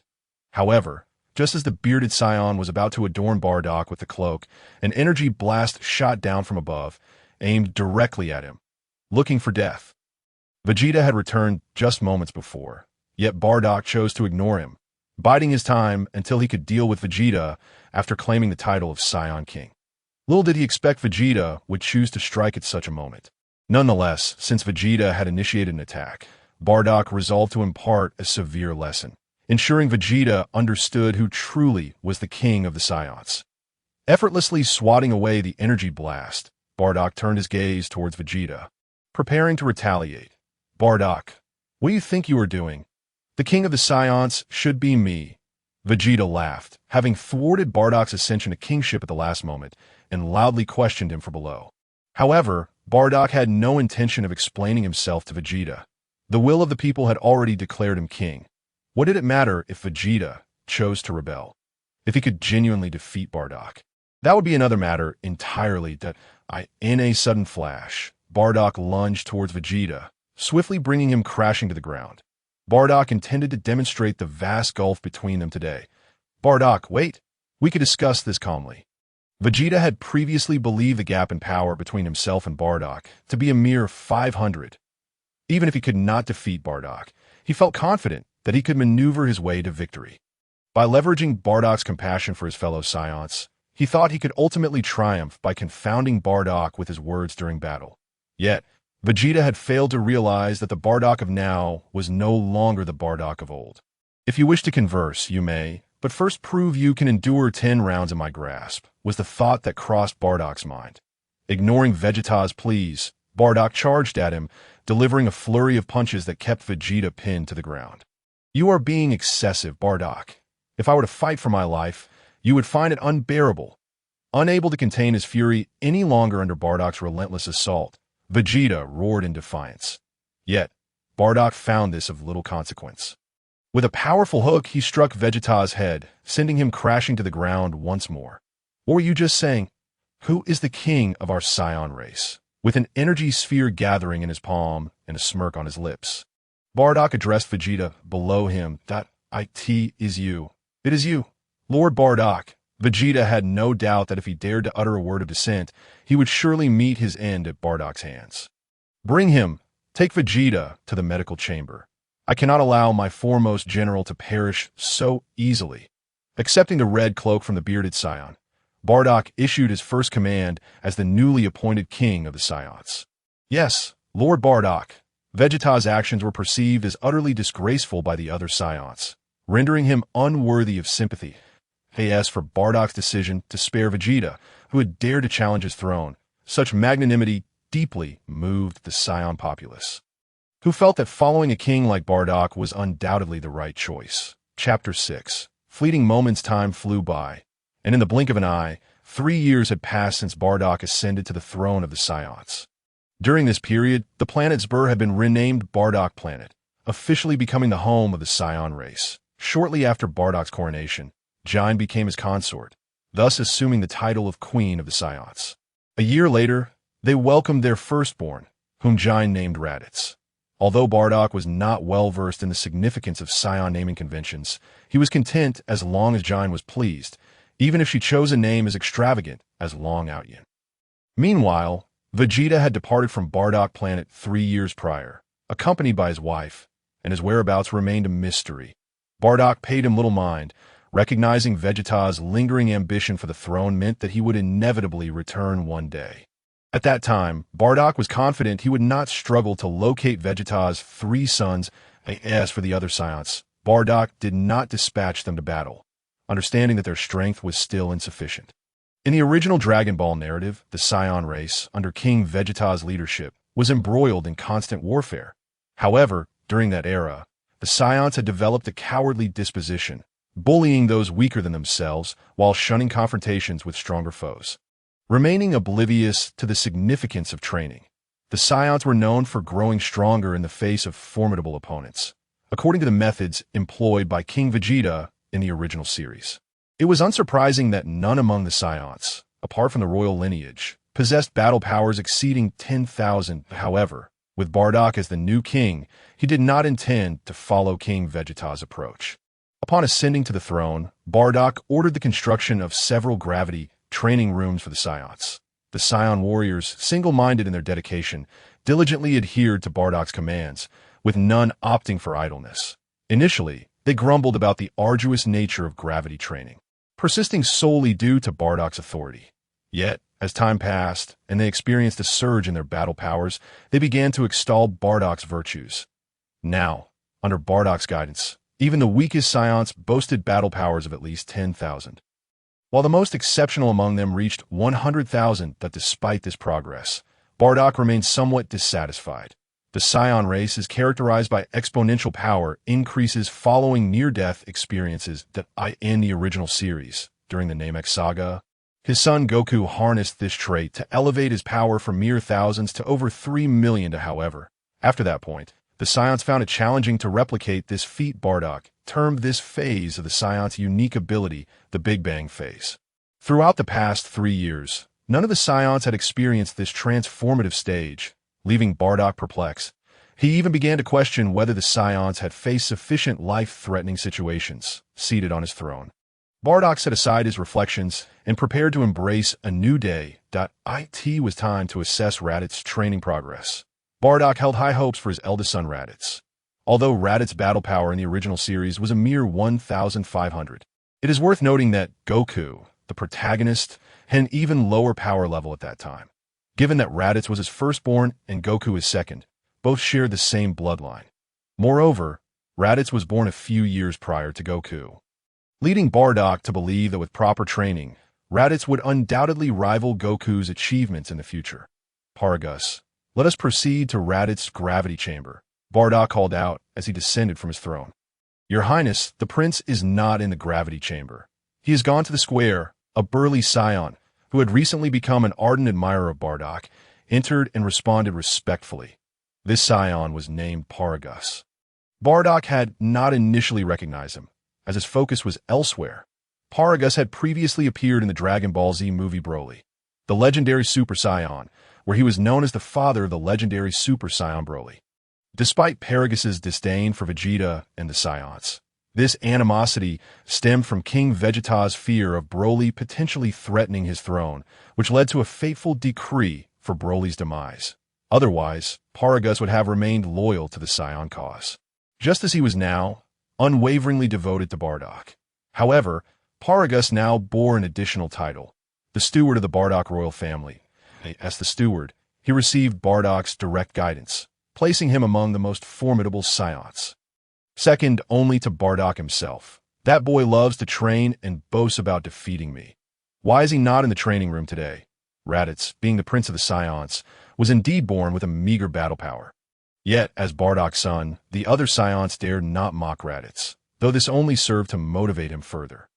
However, just as the bearded Saiyan was about to adorn Bardock with the cloak, an energy blast shot down from above, aimed directly at him, looking for death. Vegeta had returned just moments before, yet Bardock chose to ignore him, biding his time until he could deal with Vegeta after claiming the title of Saiyan King. Little did he expect Vegeta would choose to strike at such a moment. Nonetheless, since Vegeta had initiated an attack, Bardock resolved to impart a severe lesson, ensuring Vegeta understood who truly was the king of the Saiyans. Effortlessly swatting away the energy blast, Bardock turned his gaze towards Vegeta, preparing to retaliate. Bardock, what do you think you are doing? The king of the Saiyans should be me. Vegeta laughed, having thwarted Bardock's ascension to kingship at the last moment, and loudly questioned him from below. However, Bardock had no intention of explaining himself to Vegeta. The will of the people had already declared him king. What did it matter if Vegeta chose to rebel? If he could genuinely defeat Bardock, that would be another matter entirely. In a sudden flash, Bardock lunged towards Vegeta, swiftly bringing him crashing to the ground. Bardock intended to demonstrate the vast gulf between them today. Bardock, wait. We could discuss this calmly. Vegeta had previously believed the gap in power between himself and Bardock to be a mere 500. Even if he could not defeat Bardock, he felt confident that he could maneuver his way to victory. By leveraging Bardock's compassion for his fellow Saiyans, he thought he could ultimately triumph by confounding Bardock with his words during battle. Yet, Vegeta had failed to realize that the Bardock of now was no longer the Bardock of old. If you wish to converse, you may, but first prove you can endure 10 rounds in my grasp, was the thought that crossed Bardock's mind. Ignoring Vegeta's pleas, Bardock charged at him, delivering a flurry of punches that kept Vegeta pinned to the ground. You are being excessive, Bardock. If I were to fight for my life, you would find it unbearable. Unable to contain his fury any longer under Bardock's relentless assault, Vegeta roared in defiance. Yet, Bardock found this of little consequence. With a powerful hook, he struck Vegeta's head, sending him crashing to the ground once more. What were you just saying? Who is the king of our Saiyan race? With an energy sphere gathering in his palm and a smirk on his lips, Bardock addressed Vegeta below him. It is you. It is you. Lord Bardock. Vegeta had no doubt that if he dared to utter a word of dissent, he would surely meet his end at Bardock's hands. Bring him. Take Vegeta to the medical chamber. I cannot allow my foremost general to perish so easily. Accepting the red cloak from the bearded Saiyan, Bardock issued his first command as the newly appointed king of the Saiyans. Yes, Lord Bardock, Vegeta's actions were perceived as utterly disgraceful by the other Saiyans, rendering him unworthy of sympathy. As for Bardock's decision to spare Vegeta, who had dared to challenge his throne, such magnanimity deeply moved the Saiyan populace, who felt that following a king like Bardock was undoubtedly the right choice. Chapter 6. Fleeting moments time flew by, and in the blink of an eye, 3 years had passed since Bardock ascended to the throne of the Saiyans. During this period, the planet Zbur had been renamed Bardock Planet, officially becoming the home of the Saiyan race. Shortly after Bardock's coronation, Jine became his consort, thus assuming the title of Queen of the Saiyans. A year later, they welcomed their firstborn, whom Jine named Raditz. Although Bardock was not well-versed in the significance of Saiyan naming conventions, he was content as long as Jine was pleased, even if she chose a name as extravagant as Long Outyin. Meanwhile, Vegeta had departed from Bardock Planet 3 years prior, accompanied by his wife, and his whereabouts remained a mystery. Bardock paid him little mind, recognizing Vegeta's lingering ambition for the throne meant that he would inevitably return one day. At that time, Bardock was confident he would not struggle to locate Vegeta's 3 sons. As for the other Saiyans, Bardock did not dispatch them to battle, understanding that their strength was still insufficient. In the original Dragon Ball narrative, the Saiyan race, under King Vegeta's leadership, was embroiled in constant warfare. However, during that era, the Saiyans had developed a cowardly disposition, bullying those weaker than themselves while shunning confrontations with stronger foes. Remaining oblivious to the significance of training, the Saiyans were known for growing stronger in the face of formidable opponents, according to the methods employed by King Vegeta in the original series. It was unsurprising that none among the Saiyans, apart from the royal lineage, possessed battle powers exceeding 10,000. However, with Bardock as the new king, he did not intend to follow King Vegeta's approach. Upon ascending to the throne, Bardock ordered the construction of several gravity training rooms for the Saiyans. The Saiyan warriors, single-minded in their dedication, diligently adhered to Bardock's commands, with none opting for idleness. Initially, they grumbled about the arduous nature of gravity training, persisting solely due to Bardock's authority. Yet, as time passed, and they experienced a surge in their battle powers, they began to extol Bardock's virtues. Now, under Bardock's guidance, even the weakest Saiyans boasted battle powers of at least 10,000. While the most exceptional among them reached 100,000, that despite this progress, Bardock remained somewhat dissatisfied. The Saiyan race is characterized by exponential power increases following near-death experiences that in the original series. During the Namek saga, his son Goku harnessed this trait to elevate his power from mere thousands to over 3 million. However, after that point, the Saiyans found it challenging to replicate this feat. Bardock termed this phase of the Saiyans' unique ability the Big Bang phase. Throughout the past 3 years, none of the Saiyans had experienced this transformative stage, leaving Bardock perplexed. He even began to question whether the Saiyans had faced sufficient life-threatening situations, seated on his throne. Bardock set aside his reflections and prepared to embrace a new day. It was time to assess Raditz's training progress. Bardock held high hopes for his eldest son Raditz. Although Raditz's battle power in the original series was a mere 1,500, it is worth noting that Goku, the protagonist, had an even lower power level at that time. Given that Raditz was his firstborn and Goku his second, both shared the same bloodline. Moreover, Raditz was born a few years prior to Goku, leading Bardock to believe that with proper training, Raditz would undoubtedly rival Goku's achievements in the future. Paragus, let us proceed to Raditz's gravity chamber, Bardock called out as he descended from his throne. Your Highness, the prince is not in the gravity chamber. He has gone to the square. A burly Saiyan, who had recently become an ardent admirer of Bardock, entered and responded respectfully. This Saiyan was named Paragus. Bardock had not initially recognized him, as his focus was elsewhere. Paragus had previously appeared in the Dragon Ball Z movie Broly, the legendary Super Saiyan, where he was known as the father of the legendary Super Saiyan Broly. Despite Paragus's disdain for Vegeta and the Saiyans, this animosity stemmed from King Vegeta's fear of Broly potentially threatening his throne, which led to a fateful decree for Broly's demise. Otherwise, Paragus would have remained loyal to the Saiyan cause, just as he was now, unwaveringly devoted to Bardock. However, Paragus now bore an additional title, the steward of the Bardock royal family. As the steward, he received Bardock's direct guidance, placing him among the most formidable Saiyans. Second only to Bardock himself. That boy loves to train and boasts about defeating me. Why is he not in the training room today? Raditz, being the prince of the Saiyans, was indeed born with a meager battle power. Yet, as Bardock's son, the other Saiyans dared not mock Raditz, though this only served to motivate him further.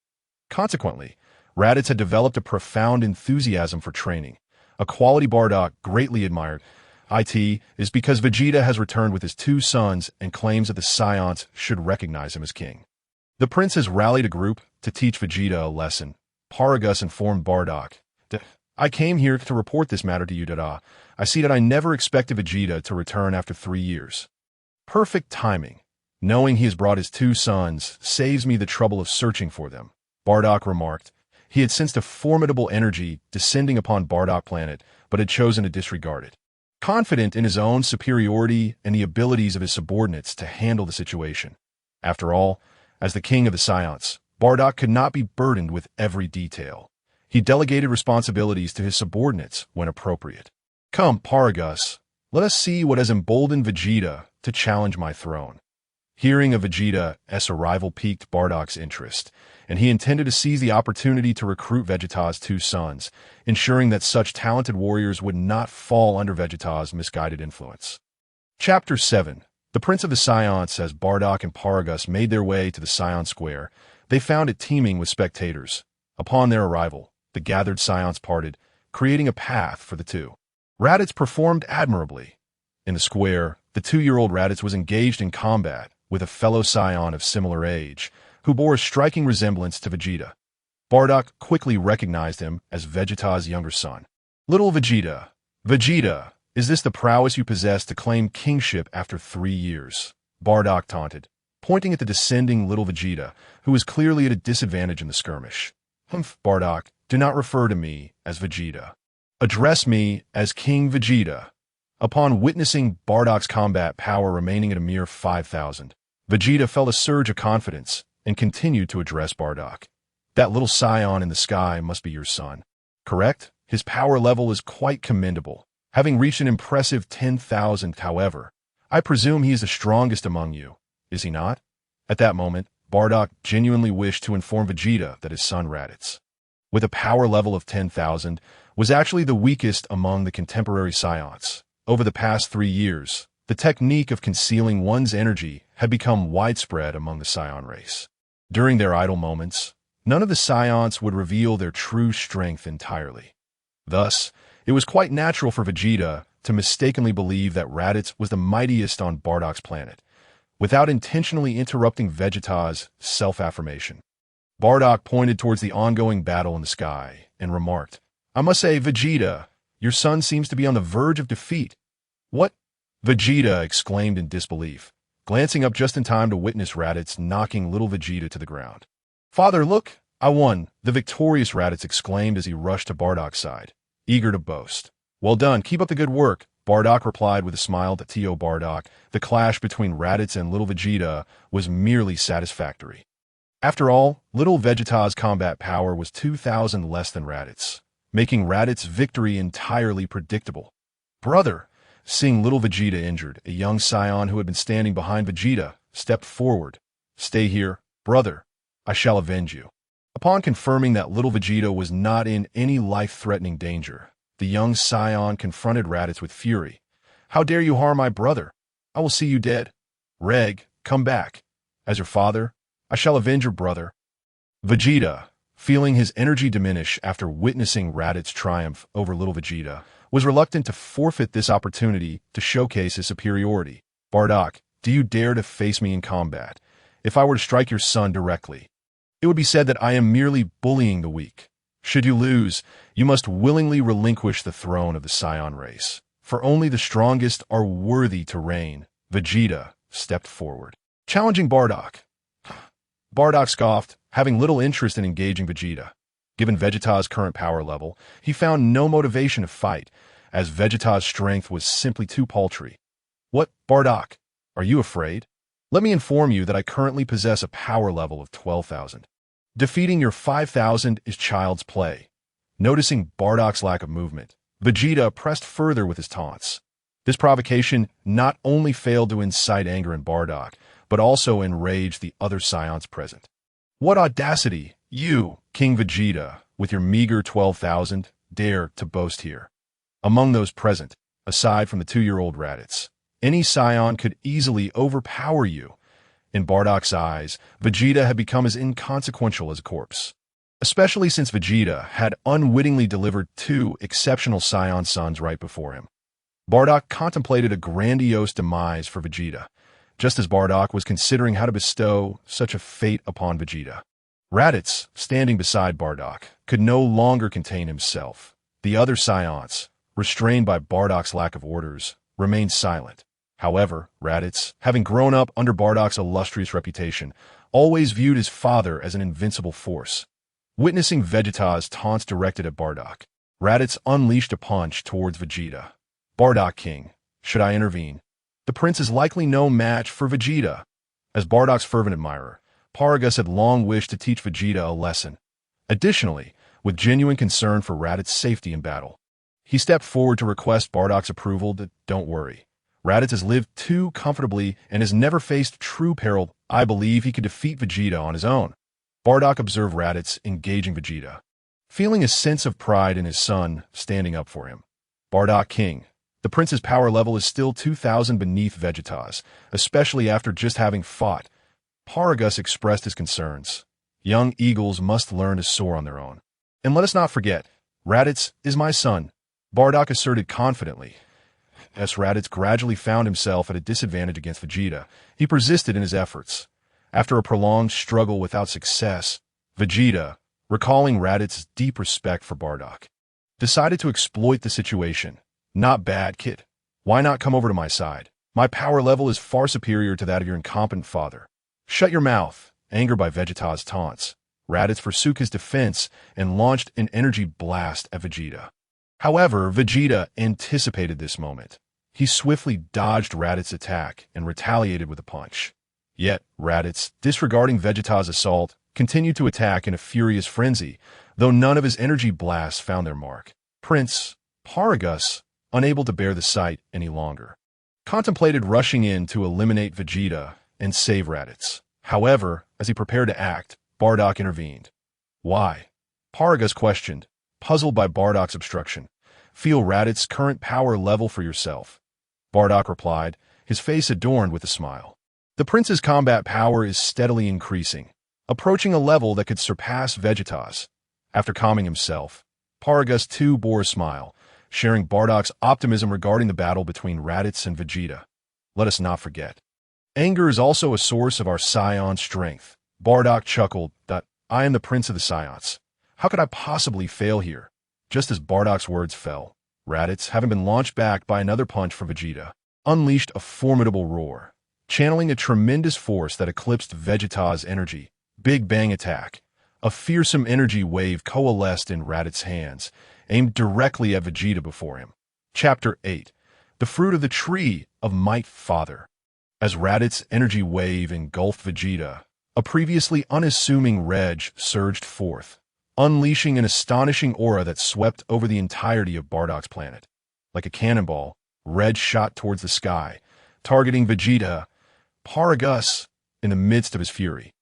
Consequently, Raditz had developed a profound enthusiasm for training, a quality Bardock greatly admired. It is because Vegeta has returned with his two sons and claims that the Saiyans should recognize him as king. The prince has rallied a group to teach Vegeta a lesson. Paragus informed Bardock. I came here to report this matter to you, Dada. I see that I never expected Vegeta to return after 3 years. Perfect timing. Knowing he has brought his two sons saves me the trouble of searching for them, Bardock remarked. He had sensed a formidable energy descending upon Bardock planet, but had chosen to disregard it. Confident in his own superiority and the abilities of his subordinates to handle the situation. After all, as the king of the Saiyans, Bardock could not be burdened with every detail. He delegated responsibilities to his subordinates when appropriate. Come, Paragus, let us see what has emboldened Vegeta to challenge my throne. Hearing of Vegeta's arrival piqued Bardock's interest, and he intended to seize the opportunity to recruit Vegeta's two sons, ensuring that such talented warriors would not fall under Vegeta's misguided influence. Chapter 7. The Prince of the Saiyans. As Bardock and Paragus made their way to the Saiyan Square, they found it teeming with spectators. Upon their arrival, the gathered Saiyans parted, creating a path for the two. Raditz performed admirably. In the square, the 2-year-old Raditz was engaged in combat with a fellow Saiyan of similar age, who bore a striking resemblance to Vegeta. Bardock quickly recognized him as Vegeta's younger son. Little Vegeta. Vegeta, is this the prowess you possess to claim kingship after 3 years? Bardock taunted, pointing at the descending little Vegeta, who was clearly at a disadvantage in the skirmish. Humph, Bardock, do not refer to me as Vegeta. Address me as King Vegeta. Upon witnessing Bardock's combat power remaining at a mere 5,000, Vegeta felt a surge of confidence and continued to address Bardock. That little Saiyan in the sky must be your son. Correct? His power level is quite commendable, having reached an impressive 10,000, however. I presume he is the strongest among you, is he not? At that moment, Bardock genuinely wished to inform Vegeta that his son Raditz, with a power level of 10,000, was actually the weakest among the contemporary Saiyans. Over the past 3 years, the technique of concealing one's energy had become widespread among the Saiyan race. During their idle moments, none of the Saiyans would reveal their true strength entirely. Thus, it was quite natural for Vegeta to mistakenly believe that Raditz was the mightiest on Bardock's planet, without intentionally interrupting Vegeta's self-affirmation. Bardock pointed towards the ongoing battle in the sky and remarked, I must say, Vegeta, your son seems to be on the verge of defeat. What? Vegeta exclaimed in disbelief, glancing up just in time to witness Raditz knocking little Vegeta to the ground. Father, look, I won, the victorious Raditz exclaimed as he rushed to Bardock's side, eager to boast. Well done, keep up the good work, Bardock replied with a smile to T.O. Bardock. The clash between Raditz and little Vegeta was merely satisfactory. After all, little Vegeta's combat power was 2,000 less than Raditz, making Raditz's victory entirely predictable. Brother, seeing little Vegeta injured, a young Saiyan who had been standing behind Vegeta stepped forward. Stay here, brother. I shall avenge you. Upon confirming that little Vegeta was not in any life-threatening danger, the young Saiyan confronted Raditz with fury. How dare you harm my brother? I will see you dead. Reg, come back. As your father, I shall avenge your brother. Vegeta, feeling his energy diminish after witnessing Raditz's triumph over little Vegeta, was reluctant to forfeit this opportunity to showcase his superiority. Bardock, do you dare to face me in combat? If I were to strike your son directly, it would be said that I am merely bullying the weak. Should you lose, you must willingly relinquish the throne of the Saiyan race, for only the strongest are worthy to reign. Vegeta stepped forward, challenging Bardock. Bardock scoffed, having little interest in engaging Vegeta. Given Vegeta's current power level, he found no motivation to fight, as Vegeta's strength was simply too paltry. "What, Bardock? Are you afraid? Let me inform you that I currently possess a power level of 12,000. Defeating your 5,000 is child's play." Noticing Bardock's lack of movement, Vegeta pressed further with his taunts. This provocation not only failed to incite anger in Bardock, but also enraged the other Saiyans present. "What audacity, you, King Vegeta, with your meager 12,000, dare to boast here?" Among those present, aside from the 2-year-old Raditz, any Saiyan could easily overpower you. In Bardock's eyes, Vegeta had become as inconsequential as a corpse. Especially since Vegeta had unwittingly delivered 2 exceptional Saiyan sons right before him. Bardock contemplated a grandiose demise for Vegeta, just as Bardock was considering how to bestow such a fate upon Vegeta. Raditz, standing beside Bardock, could no longer contain himself. The other Saiyans, restrained by Bardock's lack of orders, remained silent. However, Raditz, having grown up under Bardock's illustrious reputation, always viewed his father as an invincible force. Witnessing Vegeta's taunts directed at Bardock, Raditz unleashed a punch towards Vegeta. "Bardock King, should I intervene? The prince is likely no match for Vegeta." As Bardock's fervent admirer, Paragus had long wished to teach Vegeta a lesson. Additionally, with genuine concern for Raditz's safety in battle, he stepped forward to request Bardock's approval that, "Don't worry. Raditz has lived too comfortably and has never faced true peril. I believe he could defeat Vegeta on his own." Bardock observed Raditz engaging Vegeta, feeling a sense of pride in his son standing up for him. "Bardock King, the prince's power level is still 2,000 beneath Vegeta's, especially after just having fought." Paragus expressed his concerns. "Young eagles must learn to soar on their own. And let us not forget, Raditz is my son," Bardock asserted confidently. As Raditz gradually found himself at a disadvantage against Vegeta, he persisted in his efforts. After a prolonged struggle without success, Vegeta, recalling Raditz's deep respect for Bardock, decided to exploit the situation. "Not bad, kid. Why not come over to my side? My power level is far superior to that of your incompetent father." "Shut your mouth." Angered by Vegeta's taunts, Raditz forsook his defense and launched an energy blast at Vegeta. However, Vegeta anticipated this moment. He swiftly dodged Raditz's attack and retaliated with a punch. Yet, Raditz, disregarding Vegeta's assault, continued to attack in a furious frenzy, though none of his energy blasts found their mark. Prince Paragus, unable to bear the sight any longer, contemplated rushing in to eliminate Vegeta and save Raditz. However, as he prepared to act, Bardock intervened. "Why?" Paragus questioned, puzzled by Bardock's obstruction. "Feel Raditz's current power level for yourself." Bardock replied, his face adorned with a smile. "The prince's combat power is steadily increasing, approaching a level that could surpass Vegeta's." After calming himself, Paragus too bore a smile, sharing Bardock's optimism regarding the battle between Raditz and Vegeta. "Let us not forget, anger is also a source of our Saiyan strength." Bardock chuckled, "I am the prince of the Saiyans. How could I possibly fail here?" Just as Bardock's words fell, Raditz, having been launched back by another punch from Vegeta, unleashed a formidable roar. Channeling a tremendous force that eclipsed Vegeta's energy, Big Bang Attack, a fearsome energy wave coalesced in Raditz's hands, aimed directly at Vegeta before him. Chapter 8. The Fruit of the Tree of Might Father. As Raditz's energy wave engulfed Vegeta, a previously unassuming Reg surged forth, unleashing an astonishing aura that swept over the entirety of Bardock's planet. Like a cannonball, Reg shot towards the sky, targeting Vegeta. Paragus, in the midst of his fury.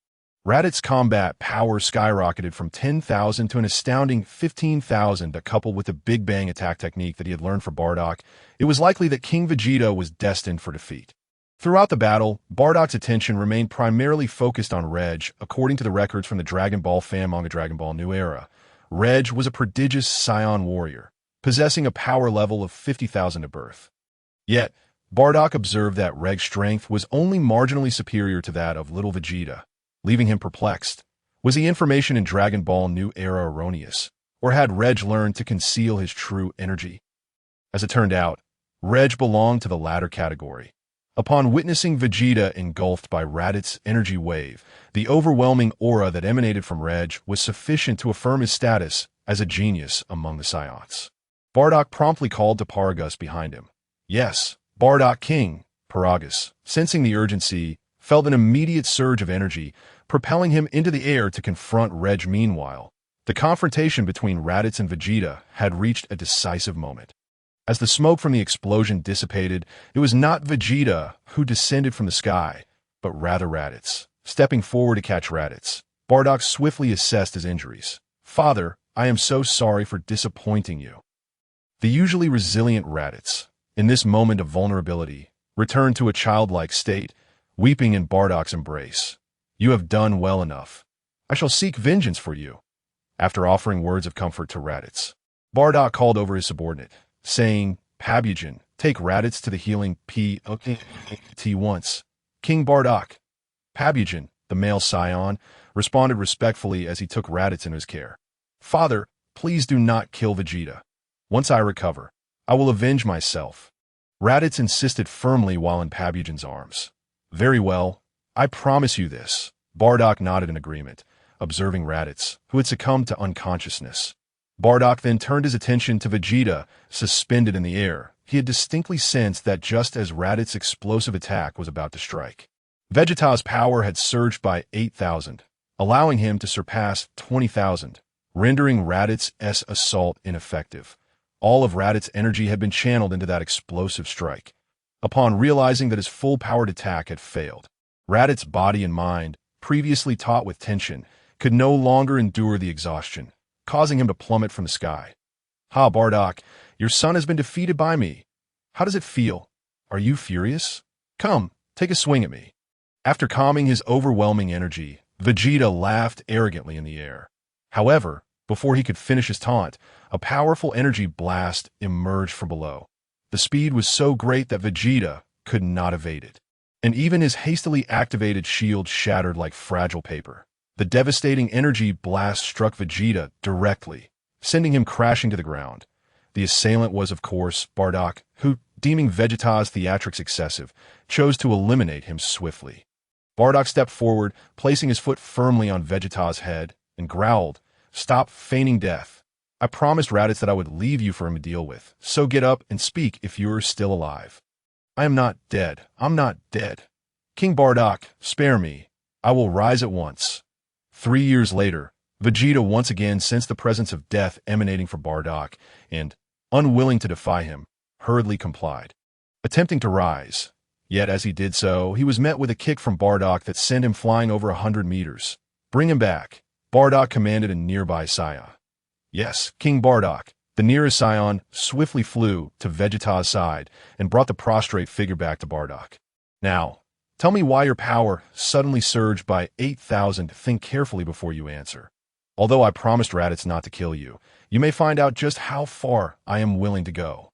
Raditz's combat power skyrocketed from 10,000 to an astounding 15,000, coupled with the Big Bang attack technique that he had learned from Bardock. It was likely that King Vegeta was destined for defeat. Throughout the battle, Bardock's attention remained primarily focused on Reg. According to the records from the Dragon Ball fan manga Dragon Ball New Era, Reg was a prodigious Saiyan warrior, possessing a power level of 50,000 at birth. Yet, Bardock observed that Reg's strength was only marginally superior to that of little Vegeta, leaving him perplexed. Was the information in Dragon Ball New Era erroneous, or had Reg learned to conceal his true energy? As it turned out, Reg belonged to the latter category. Upon witnessing Vegeta engulfed by Raditz's energy wave, the overwhelming aura that emanated from Reg was sufficient to affirm his status as a genius among the Saiyans. Bardock promptly called to Paragus behind him. Yes, Bardock King. Paragus, sensing the urgency, felt an immediate surge of energy, propelling him into the air to confront Reg. Meanwhile, the confrontation between Raditz and Vegeta had reached a decisive moment. As the smoke from the explosion dissipated, it was not Vegeta who descended from the sky, but rather Raditz. Stepping forward to catch Raditz, Bardock swiftly assessed his injuries. "Father, I am so sorry for disappointing you." The usually resilient Raditz, in this moment of vulnerability, returned to a childlike state, weeping in Bardock's embrace. "You have done well enough. I shall seek vengeance for you." After offering words of comfort to Raditz, Bardock called over his subordinate, saying, "Pabujan, take Raditz to the healing P.O.T. once." King Bardock. Pabujan, the male scion, responded respectfully as he took Raditz into his care. "Father, please do not kill Vegeta. Once I recover, I will avenge myself." Raditz insisted firmly while in Pabujan's arms. "Very well, I promise you this." Bardock nodded in agreement, observing Raditz, who had succumbed to unconsciousness. Bardock then turned his attention to Vegeta, suspended in the air. He had distinctly sensed that just as Raditz's explosive attack was about to strike, Vegeta's power had surged by 8,000, allowing him to surpass 20,000, rendering Raditz's assault ineffective. All of Raditz's energy had been channeled into that explosive strike. Upon realizing that his full-powered attack had failed, Raditz's body and mind, previously taut with tension, could no longer endure the exhaustion, causing him to plummet from the sky. "Ha, Bardock, your son has been defeated by me. How does it feel? Are you furious? Come, take a swing at me." After calming his overwhelming energy, Vegeta laughed arrogantly in the air. However, before he could finish his taunt, a powerful energy blast emerged from below. The speed was so great that Vegeta could not evade it, and even his hastily activated shield shattered like fragile paper. The devastating energy blast struck Vegeta directly, sending him crashing to the ground. The assailant was, of course, Bardock, who, deeming Vegeta's theatrics excessive, chose to eliminate him swiftly. Bardock stepped forward, placing his foot firmly on Vegeta's head, and growled, "Stop feigning death. I promised Raditz that I would leave you for him to deal with, so get up and speak if you are still alive." "I am not dead. I'm not dead. King Bardock, spare me. I will rise at once." 3 years later, Vegeta once again sensed the presence of death emanating from Bardock, and, unwilling to defy him, hurriedly complied, attempting to rise. Yet as he did so, he was met with a kick from Bardock that sent him flying over 100 meters. "Bring him back," Bardock commanded a nearby Saiyan. "Yes, King Bardock." The nearest Saiyan swiftly flew to Vegeta's side and brought the prostrate figure back to Bardock. "Now, tell me why your power suddenly surged by 8,000. Think carefully before you answer. Although I promised Raditz not to kill you, you may find out just how far I am willing to go."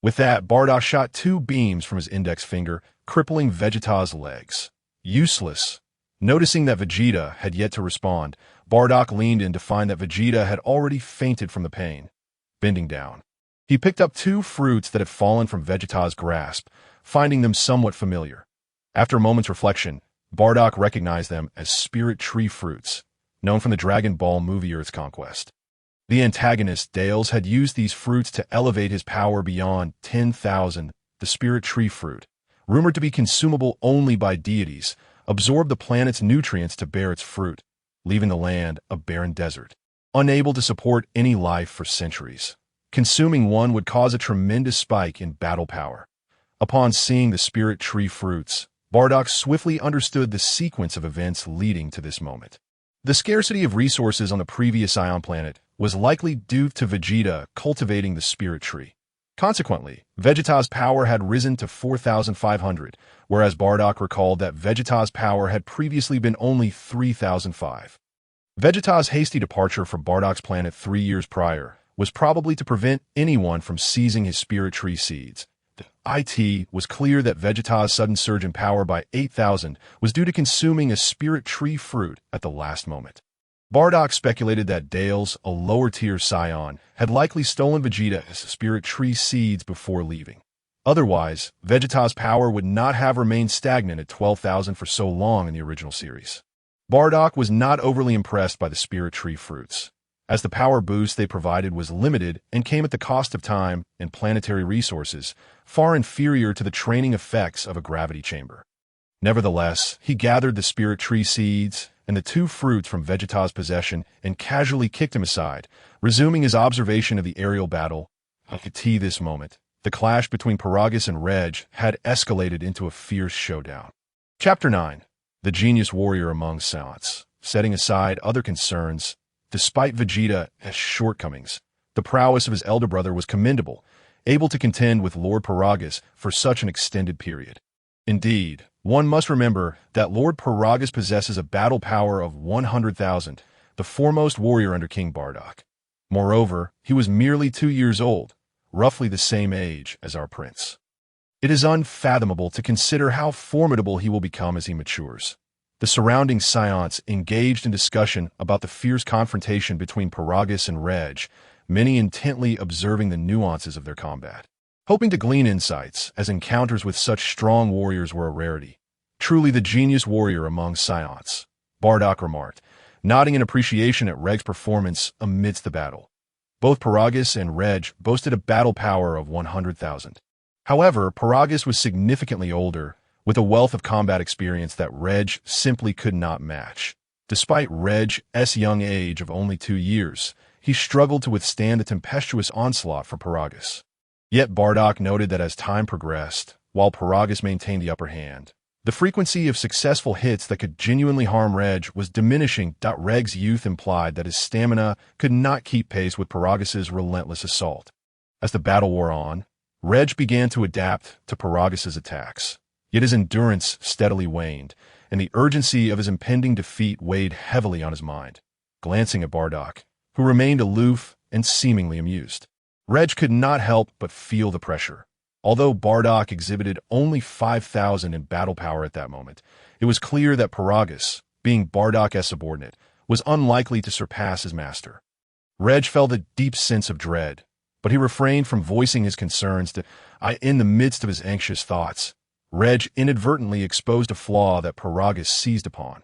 With that, Bardock shot 2 beams from his index finger, crippling Vegeta's legs. Useless. Noticing that Vegeta had yet to respond, Bardock leaned in to find that Vegeta had already fainted from the pain. Bending down, he picked up 2 fruits that had fallen from Vegeta's grasp, finding them somewhat familiar. After a moment's reflection, Bardock recognized them as spirit tree fruits, known from the Dragon Ball movie Earth's Conquest. The antagonist, Dales, had used these fruits to elevate his power beyond 10,000. The spirit tree fruit, rumored to be consumable only by deities, absorbed the planet's nutrients to bear its fruit, leaving the land a barren desert, unable to support any life for centuries. Consuming one would cause a tremendous spike in battle power. Upon seeing the spirit tree fruits, Bardock swiftly understood the sequence of events leading to this moment. The scarcity of resources on the previous Ion planet was likely due to Vegeta cultivating the spirit tree. Consequently, Vegeta's power had risen to 4,500, whereas Bardock recalled that Vegeta's power had previously been only 3,005. Vegeta's hasty departure from Bardock's planet 3 years prior was probably to prevent anyone from seizing his spirit tree seeds. It was clear that Vegeta's sudden surge in power by 8,000 was due to consuming a spirit tree fruit at the last moment. Bardock speculated that Dales, a lower-tier Scion, had likely stolen Vegeta's spirit tree seeds before leaving. Otherwise, Vegeta's power would not have remained stagnant at 12,000 for so long in the original series. Bardock was not overly impressed by the spirit tree fruits. as the power boost they provided was limited and came at the cost of time and planetary resources, far inferior to the training effects of a gravity chamber. Nevertheless, he gathered the spirit tree seeds and the 2 fruits from Vegeta's possession and casually kicked him aside, resuming his observation of the aerial battle. At this moment, the clash between Paragus and Reg had escalated into a fierce showdown. Chapter 9. The Genius Warrior Among Saiyans. Setting aside other concerns, despite Vegeta's shortcomings, the prowess of his elder brother was commendable, able to contend with Lord Paragus for such an extended period. Indeed, one must remember that Lord Paragus possesses a battle power of 100,000, the foremost warrior under King Bardock. Moreover, he was merely 2 years old, roughly the same age as our prince. It is unfathomable to consider how formidable he will become as he matures. The surrounding Saiyans engaged in discussion about the fierce confrontation between Paragus and Reg, many intently observing the nuances of their combat, hoping to glean insights, as encounters with such strong warriors were a rarity. Truly the genius warrior among Saiyans, Bardock remarked, nodding in appreciation at Reg's performance amidst the battle. Both Paragus and Reg boasted a battle power of 100,000. However, Paragus was significantly older, with a wealth of combat experience that Reg simply could not match. Despite Reg's young age of only 2 years, he struggled to withstand the tempestuous onslaught from Paragus. Yet Bardock noted that as time progressed, while Paragus maintained the upper hand, the frequency of successful hits that could genuinely harm Reg was diminishing. Reg's youth implied that his stamina could not keep pace with Paragus's relentless assault. As the battle wore on, Reg began to adapt to Paragus's attacks. Yet his endurance steadily waned, and the urgency of his impending defeat weighed heavily on his mind. Glancing at Bardock, who remained aloof and seemingly amused, Reg could not help but feel the pressure. Although Bardock exhibited only 5,000 in battle power at that moment, it was clear that Paragus, being Bardock's subordinate, was unlikely to surpass his master. Reg felt a deep sense of dread, but he refrained from voicing his concerns in the midst of his anxious thoughts. Reg inadvertently exposed a flaw that Paragus seized upon,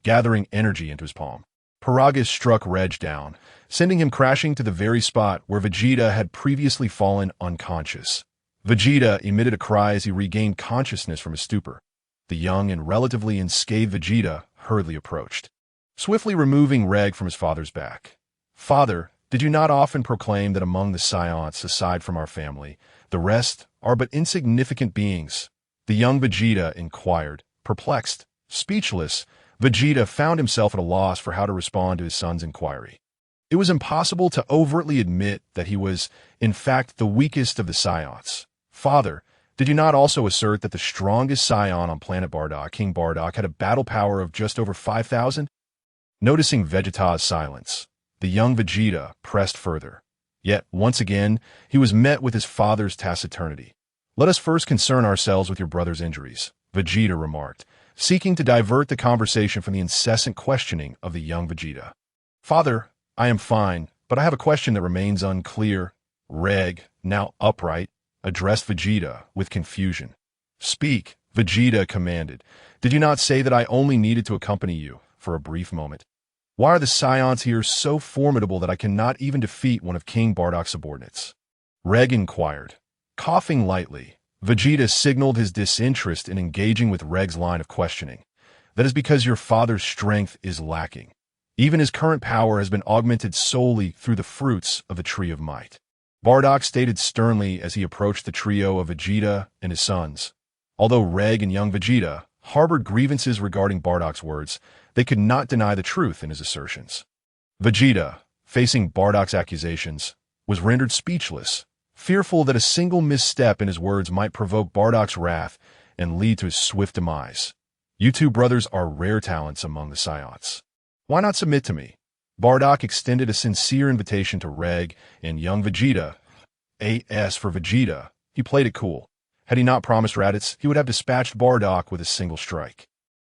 gathering energy into his palm. Paragus struck Reg down, sending him crashing to the very spot where Vegeta had previously fallen unconscious. Vegeta emitted a cry as he regained consciousness from his stupor. The young and relatively unscathed Vegeta hurriedly approached, swiftly removing Reg from his father's back. "Father, did you not often proclaim that among the Saiyans, aside from our family, the rest are but insignificant beings?" The young Vegeta inquired. Perplexed, speechless, Vegeta found himself at a loss for how to respond to his son's inquiry. It was impossible to overtly admit that he was, in fact, the weakest of the Saiyans. "Father, did you not also assert that the strongest Saiyan on planet Bardock, King Bardock, had a battle power of just over 5,000? Noticing Vegeta's silence, the young Vegeta pressed further. Yet, once again, he was met with his father's taciturnity. "Let us first concern ourselves with your brother's injuries," Vegeta remarked, seeking to divert the conversation from the incessant questioning of the young Vegeta. "Father, I am fine, but I have a question that remains unclear." Reg, now upright, addressed Vegeta with confusion. "Speak," Vegeta commanded. "Did you not say that I only needed to accompany you for a brief moment? Why are the Saiyans here so formidable that I cannot even defeat one of King Bardock's subordinates?" Reg inquired. Coughing lightly, Vegeta signaled his disinterest in engaging with Reg's line of questioning. "That is because your father's strength is lacking. Even his current power has been augmented solely through the fruits of the Tree of Might," Bardock stated sternly as he approached the trio of Vegeta and his sons. Although Reg and young Vegeta harbored grievances regarding Bardock's words, they could not deny the truth in his assertions. Vegeta, facing Bardock's accusations, was rendered speechless, fearful that a single misstep in his words might provoke Bardock's wrath and lead to his swift demise. "You two brothers are rare talents among the Saiyans. Why not submit to me?" Bardock extended a sincere invitation to Reg and young Vegeta. As for Vegeta, he played it cool. Had he not promised Raditz, he would have dispatched Bardock with a single strike.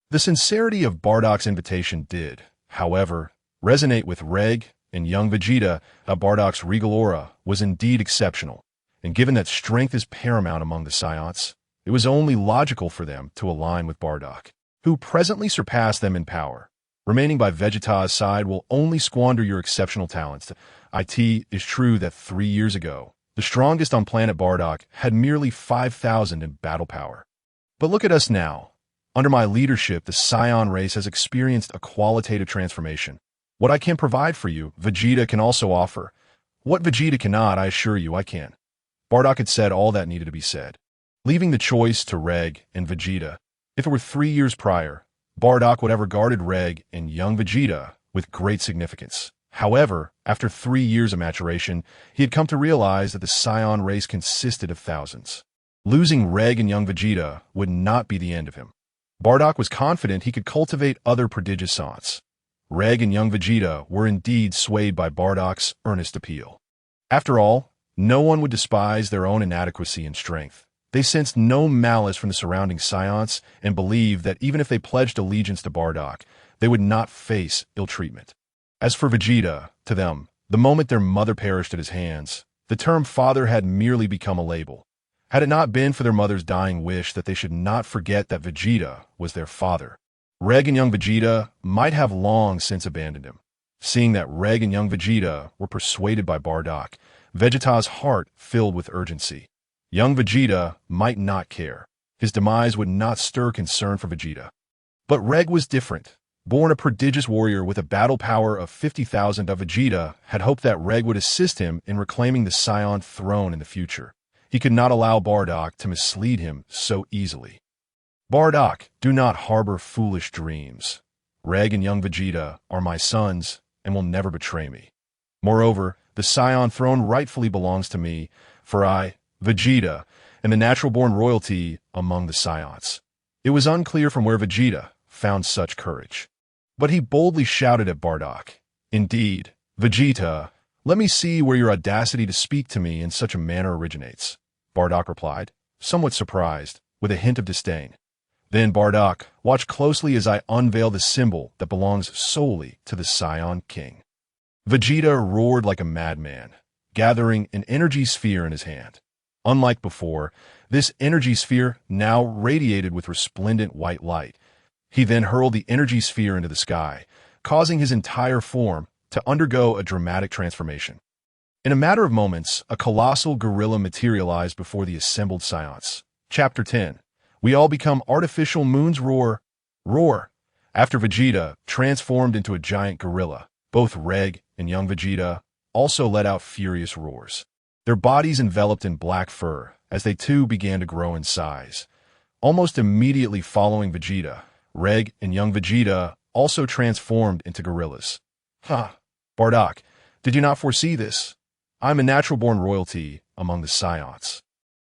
The sincerity of Bardock's invitation did, however, resonate with Reg and young Vegeta. Bardock's regal aura was indeed exceptional, and given that strength is paramount among the Saiyans, it was only logical for them to align with Bardock, who presently surpassed them in power. Remaining by Vegeta's side will only squander your exceptional talents. It is true that 3 years ago, the strongest on planet Bardock had merely 5,000 in battle power. But look at us now. Under my leadership, the Saiyan race has experienced a qualitative transformation. What I can provide for you, Vegeta can also offer. What Vegeta cannot, I assure you, I can. Bardock had said all that needed to be said, leaving the choice to Reg and Vegeta. If it were 3 years prior, Bardock would have regarded Reg and young Vegeta with great significance. However, after 3 years of maturation, he had come to realize that the Saiyan race consisted of thousands. Losing Reg and young Vegeta would not be the end of him. Bardock was confident he could cultivate other prodigious Saiyans. Reg and young Vegeta were indeed swayed by Bardock's earnest appeal. After all, no one would despise their own inadequacy and strength. They sensed no malice from the surrounding Saiyans and believed that even if they pledged allegiance to Bardock, they would not face ill treatment. As for Vegeta, to them, the moment their mother perished at his hands, the term father had merely become a label. Had it not been for their mother's dying wish that they should not forget that Vegeta was their father, Reg and young Vegeta might have long since abandoned him. Seeing that Reg and young Vegeta were persuaded by Bardock, Vegeta's heart filled with urgency. Young Vegeta might not care. His demise would not stir concern for Vegeta. But Reg was different. Born a prodigious warrior with a battle power of 50,000, Vegeta had hoped that Reg would assist him in reclaiming the Saiyan throne in the future. He could not allow Bardock to mislead him so easily. Bardock, do not harbor foolish dreams. Reg and young Vegeta are my sons and will never betray me. Moreover, the Saiyan throne rightfully belongs to me, for I, Vegeta, am the natural-born royalty among the Saiyans. It was unclear from where Vegeta found such courage. But he boldly shouted at Bardock, "Indeed, Vegeta, let me see where your audacity to speak to me in such a manner originates." Bardock replied, somewhat surprised, with a hint of disdain. "Then, Bardock, watch closely as I unveil the symbol that belongs solely to the Saiyan King." Vegeta roared like a madman, gathering an energy sphere in his hand. Unlike before, this energy sphere now radiated with resplendent white light. He then hurled the energy sphere into the sky, causing his entire form to undergo a dramatic transformation. In a matter of moments, a colossal gorilla materialized before the assembled Saiyans. Chapter 10. We all become artificial moons. Roar. Roar. After Vegeta transformed into a giant gorilla, both Reg and young Vegeta also let out furious roars. Their bodies enveloped in black fur as they too began to grow in size. Almost immediately following Vegeta, Reg and young Vegeta also transformed into gorillas. "Ha! Bardock, did you not foresee this? I'm a natural-born royalty among the Saiyans.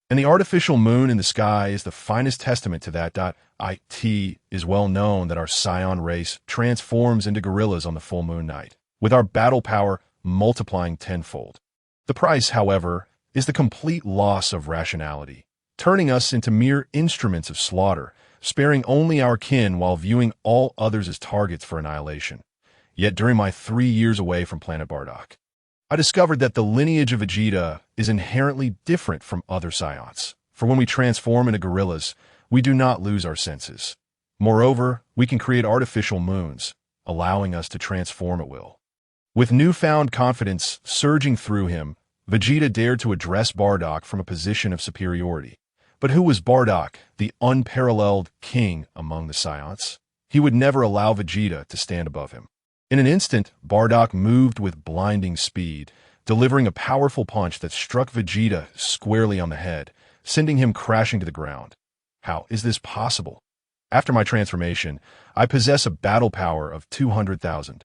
And the artificial moon in the sky is the finest testament to that. It is well known that our Saiyan race transforms into gorillas on the full moon night, with our battle power multiplying tenfold. The price, however, is the complete loss of rationality, turning us into mere instruments of slaughter, sparing only our kin while viewing all others as targets for annihilation. Yet during my 3 years away from planet Bardock, I discovered that the lineage of Vegeta is inherently different from other Saiyans, for when we transform into gorillas, we do not lose our senses. Moreover, we can create artificial moons, allowing us to transform at will." With newfound confidence surging through him, Vegeta dared to address Bardock from a position of superiority. But who was Bardock, the unparalleled king among the Saiyans? He would never allow Vegeta to stand above him. In an instant, Bardock moved with blinding speed, delivering a powerful punch that struck Vegeta squarely on the head, sending him crashing to the ground. How is this possible? After my transformation, I possess a battle power of 200,000.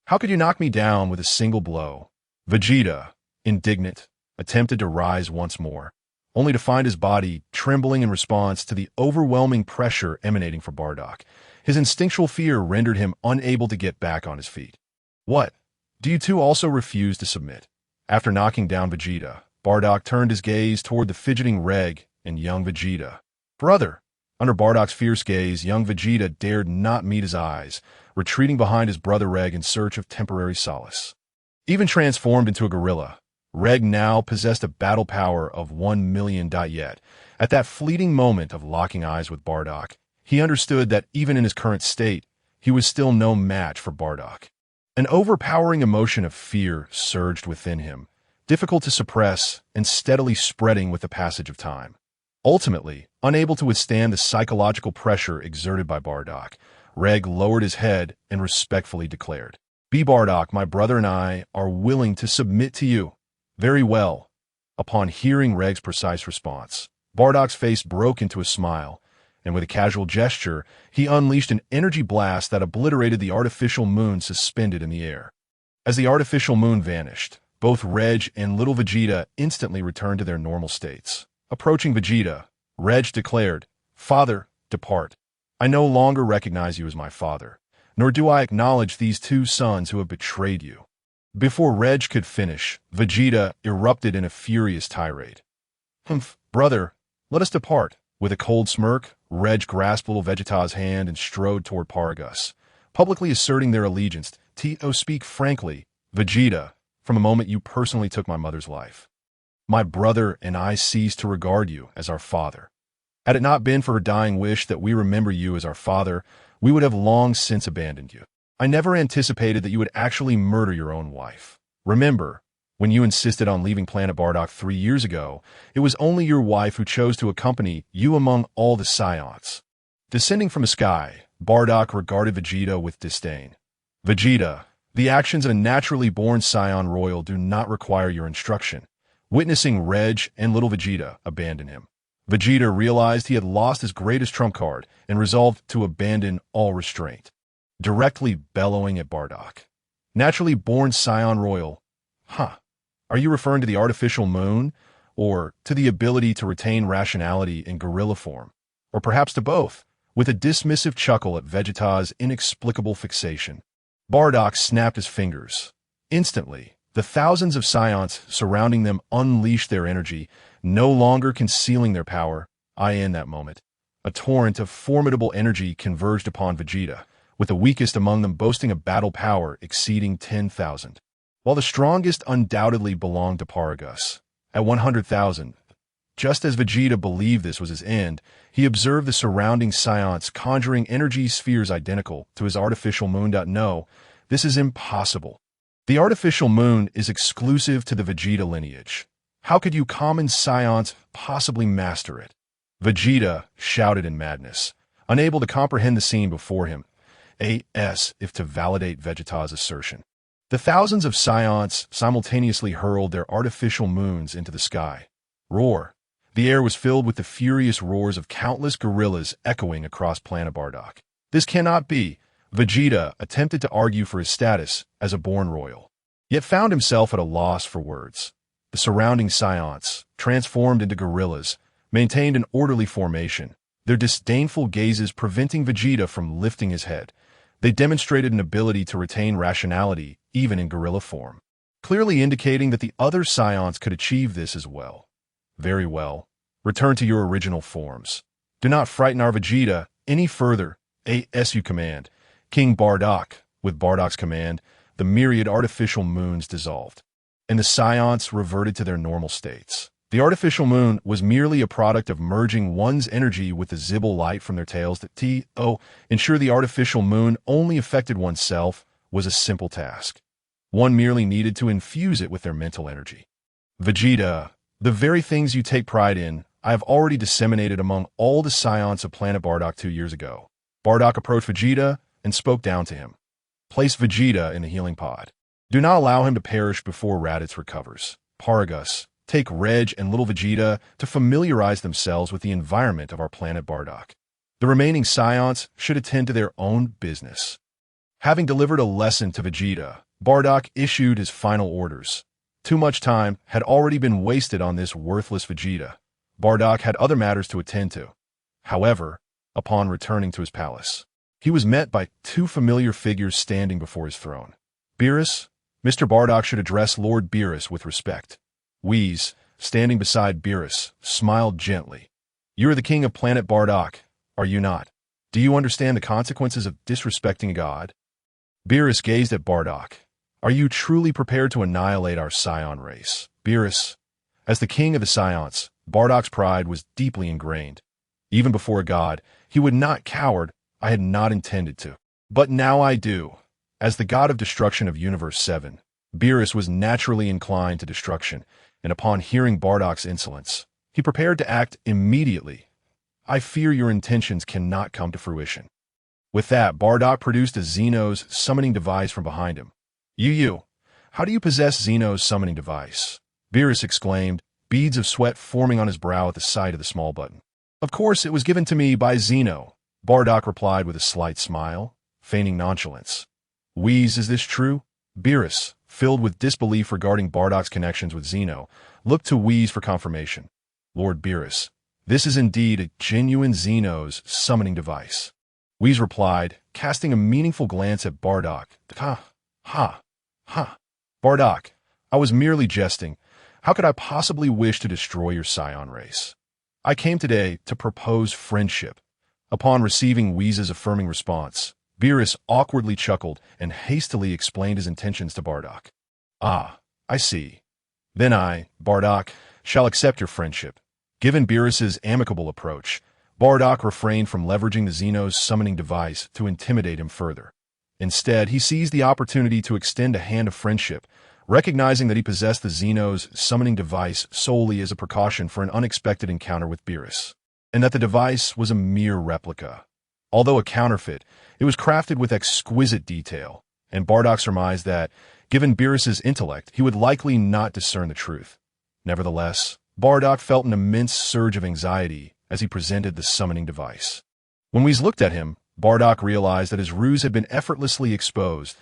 How could you knock me down with a single blow? Vegeta, indignant, attempted to rise once more, only to find his body trembling in response to the overwhelming pressure emanating from Bardock. His instinctual fear rendered him unable to get back on his feet. "What? Do you two also refuse to submit?" After knocking down Vegeta, Bardock turned his gaze toward the fidgeting Reg and young Vegeta. "Brother!" Under Bardock's fierce gaze, young Vegeta dared not meet his eyes, retreating behind his brother Reg in search of temporary solace. Even transformed into a gorilla, Reg now possessed a battle power of 1,000,000. Yet, at that fleeting moment of locking eyes with Bardock, he understood that even in his current state, he was still no match for Bardock. An overpowering emotion of fear surged within him, difficult to suppress and steadily spreading with the passage of time. Ultimately, unable to withstand the psychological pressure exerted by Bardock, Reg lowered his head and respectfully declared, "Be Bardock, my brother and I are willing to submit to you." "Very well." Upon hearing Reg's precise response, Bardock's face broke into a smile, and with a casual gesture, he unleashed an energy blast that obliterated the artificial moon suspended in the air. As the artificial moon vanished, both Reg and little Vegeta instantly returned to their normal states. Approaching Vegeta, Reg declared, "Father, depart. I no longer recognize you as my father, nor do I acknowledge these two sons who have betrayed you." Before Reg could finish, Vegeta erupted in a furious tirade. "Humph, brother, let us depart." With a cold smirk, Reg grasped little Vegeta's hand and strode toward Paragus, publicly asserting their allegiance. Speak frankly, Vegeta, from the moment you personally took my mother's life. My brother and I ceased to regard you as our father. Had it not been for her dying wish that we remember you as our father, we would have long since abandoned you. I never anticipated that you would actually murder your own wife. Remember, when you insisted on leaving planet Bardock 3 years ago, it was only your wife who chose to accompany you among all the Saiyans. Descending from the sky, Bardock regarded Vegeta with disdain. Vegeta, the actions of a naturally born Saiyan royal do not require your instruction. Witnessing Reg and little Vegeta abandon him, Vegeta realized he had lost his greatest trump card and resolved to abandon all restraint. Directly bellowing at Bardock, "Naturally born Saiyan royal? Huh. Are you referring to the artificial moon, or to the ability to retain rationality in gorilla form? Or perhaps to both?" With a dismissive chuckle at Vegeta's inexplicable fixation, Bardock snapped his fingers. Instantly, the thousands of Saiyans surrounding them unleashed their energy, no longer concealing their power. In that moment, a torrent of formidable energy converged upon Vegeta, with the weakest among them boasting a battle power exceeding 10,000. While the strongest undoubtedly belonged to Paragus, at 100,000. Just as Vegeta believed this was his end, he observed the surrounding Saiyans conjuring energy spheres identical to his artificial moon. No, this is impossible. The artificial moon is exclusive to the Vegeta lineage. How could you common Saiyans possibly master it? Vegeta shouted in madness, unable to comprehend the scene before him, if to validate Vegeta's assertion. The thousands of Saiyans simultaneously hurled their artificial moons into the sky. Roar. The air was filled with the furious roars of countless gorillas echoing across planet Bardock. This cannot be. Vegeta attempted to argue for his status as a born royal, yet found himself at a loss for words. The surrounding Saiyans, transformed into gorillas, maintained an orderly formation, their disdainful gazes preventing Vegeta from lifting his head. They demonstrated an ability to retain rationality even in gorilla form, clearly indicating that the other Saiyans could achieve this as well. Very well. Return to your original forms. Do not frighten our Vegeta any further. You command. King Bardock. With Bardock's command, the myriad artificial moons dissolved, and the Saiyans reverted to their normal states. The artificial moon was merely a product of merging one's energy with the Zibul light from their tails. Ensure the artificial moon only affected oneself was a simple task. One merely needed to infuse it with their mental energy. Vegeta, the very things you take pride in, I have already disseminated among all the Saiyans of planet Bardock 2 years ago. Bardock approached Vegeta and spoke down to him. Place Vegeta in the healing pod. Do not allow him to perish before Raditz recovers. Paragus, take Reg and little Vegeta to familiarize themselves with the environment of our planet Bardock. The remaining Saiyans should attend to their own business. Having delivered a lesson to Vegeta, Bardock issued his final orders. Too much time had already been wasted on this worthless Vegeta. Bardock had other matters to attend to. However, upon returning to his palace, he was met by 2 familiar figures standing before his throne. Beerus, Mr. Bardock should address Lord Beerus with respect. Whis, standing beside Beerus, smiled gently. You are the king of planet Bardock, are you not? Do you understand the consequences of disrespecting a god? Beerus gazed at Bardock. Are you truly prepared to annihilate our Saiyan race? Beerus, as the king of the Saiyans, Bardock's pride was deeply ingrained. Even before a god, he would not coward. I had not intended to. But now I do. As the god of destruction of Universe 7, Beerus was naturally inclined to destruction, and upon hearing Bardock's insolence, he prepared to act immediately. I fear your intentions cannot come to fruition. With that, Bardock produced a Xeno's summoning device from behind him. You, how do you possess Xeno's summoning device? Beerus exclaimed, beads of sweat forming on his brow at the sight of the small button. Of course, it was given to me by Xeno, Bardock replied with a slight smile, feigning nonchalance. Wheeze, is this true? Beerus, filled with disbelief regarding Bardock's connections with Xeno, looked to Wheeze for confirmation. Lord Beerus, this is indeed a genuine Xeno's summoning device. Wheeze replied, casting a meaningful glance at Bardock. Ha. Bardock, I was merely jesting. How could I possibly wish to destroy your Saiyan race? I came today to propose friendship. Upon receiving Wheeze's affirming response, Beerus awkwardly chuckled and hastily explained his intentions to Bardock. Ah, I see. Then I, Bardock, shall accept your friendship. Given Beerus's amicable approach, Bardock refrained from leveraging the Xeno's summoning device to intimidate him further. Instead, he seized the opportunity to extend a hand of friendship, recognizing that he possessed the Xeno's summoning device solely as a precaution for an unexpected encounter with Beerus, and that the device was a mere replica. Although a counterfeit, it was crafted with exquisite detail, and Bardock surmised that, given Beerus's intellect, he would likely not discern the truth. Nevertheless, Bardock felt an immense surge of anxiety as he presented the summoning device. When Wheeze looked at him, Bardock realized that his ruse had been effortlessly exposed.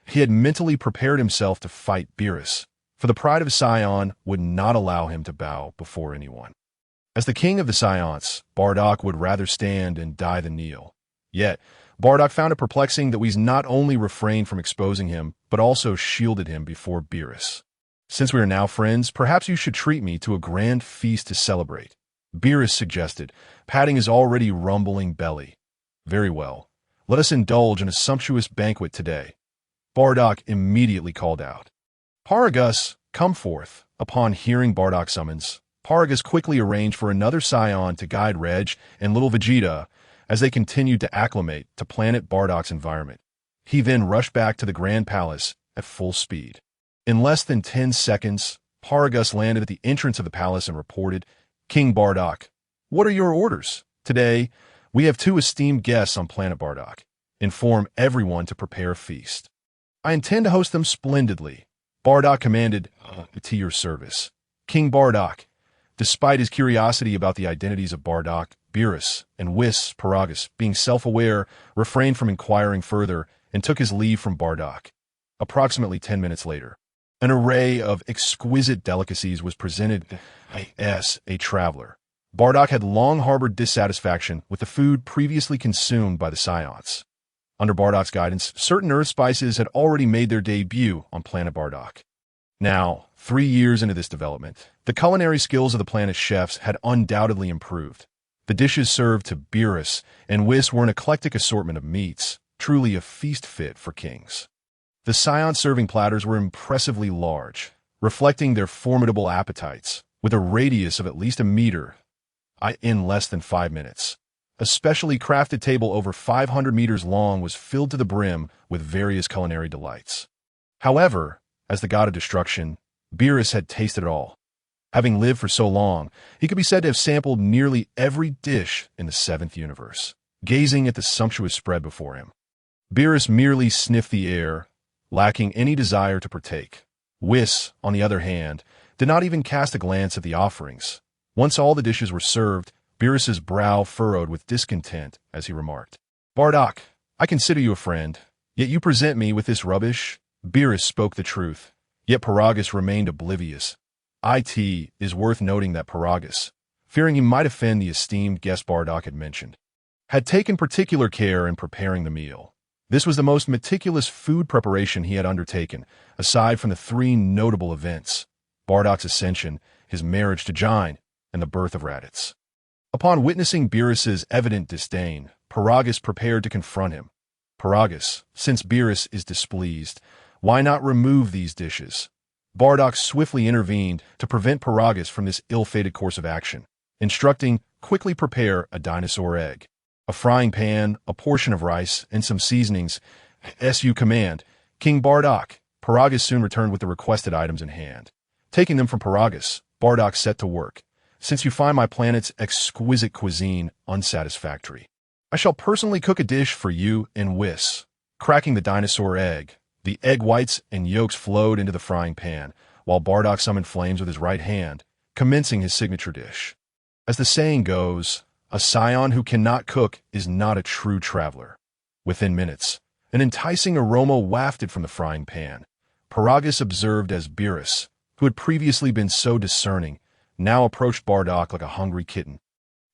He had mentally prepared himself to fight Beerus, for the pride of Saiyan would not allow him to bow before anyone. As the king of the Saiyans, Bardock would rather stand and die than kneel. Yet, Bardock found it perplexing that Wheeze not only refrained from exposing him, but also shielded him before Beerus. Since we are now friends, perhaps you should treat me to a grand feast to celebrate, Beerus suggested, patting his already rumbling belly. Very well. Let us indulge in a sumptuous banquet today. Bardock immediately called out. Paragus, come forth. Upon hearing Bardock's summons, Paragus quickly arranged for another Saiyan to guide Reg and little Vegeta as they continued to acclimate to planet Bardock's environment. He then rushed back to the Grand Palace at full speed. In less than 10 seconds, Paragus landed at the entrance of the palace and reported, King Bardock, what are your orders? Today, we have 2 esteemed guests on planet Bardock. Inform everyone to prepare a feast. I intend to host them splendidly. Bardock commanded, to your service. King Bardock, despite his curiosity about the identities of Bardock, Beerus, and Whis, Paragus, being self-aware, refrained from inquiring further and took his leave from Bardock. Approximately 10 minutes later, an array of exquisite delicacies was presented as a traveler. Bardock had long harbored dissatisfaction with the food previously consumed by the Saiyans. Under Bardock's guidance, certain earth spices had already made their debut on planet Bardock. Now, 3 years into this development, the culinary skills of the planet's chefs had undoubtedly improved. The dishes served to Beerus and Whis were an eclectic assortment of meats, truly a feast fit for kings. The Saiyan serving platters were impressively large, reflecting their formidable appetites, with a radius of at least a meter in less than 5 minutes. A specially crafted table over 500 meters long was filled to the brim with various culinary delights. However, as the god of destruction, Beerus had tasted it all. Having lived for so long, he could be said to have sampled nearly every dish in the 7th universe, gazing at the sumptuous spread before him. Beerus merely sniffed the air, lacking any desire to partake. Whis, on the other hand, did not even cast a glance at the offerings. Once all the dishes were served, Beerus's brow furrowed with discontent as he remarked, Bardock, I consider you a friend, yet you present me with this rubbish. Beerus spoke the truth, yet Paragus remained oblivious. It is worth noting that Paragus, fearing he might offend the esteemed guest Bardock had mentioned, had taken particular care in preparing the meal. This was the most meticulous food preparation he had undertaken, aside from the 3 notable events, Bardock's ascension, his marriage to Jine, and the birth of Raditz. Upon witnessing Beerus's evident disdain, Paragus prepared to confront him. Paragus, since Beerus is displeased, why not remove these dishes? Bardock swiftly intervened to prevent Paragus from this ill-fated course of action, instructing, quickly prepare a dinosaur egg. A frying pan, a portion of rice, and some seasonings. As you command. King Bardock. Paragus soon returned with the requested items in hand. Taking them from Paragus, Bardock set to work. Since you find my planet's exquisite cuisine unsatisfactory, I shall personally cook a dish for you and Whis. Cracking the dinosaur egg, the egg whites and yolks flowed into the frying pan, while Bardock summoned flames with his right hand, commencing his signature dish. As the saying goes, a Saiyan who cannot cook is not a true traveler. Within minutes, an enticing aroma wafted from the frying pan. Paragus observed as Beerus, who had previously been so discerning, now approached Bardock like a hungry kitten.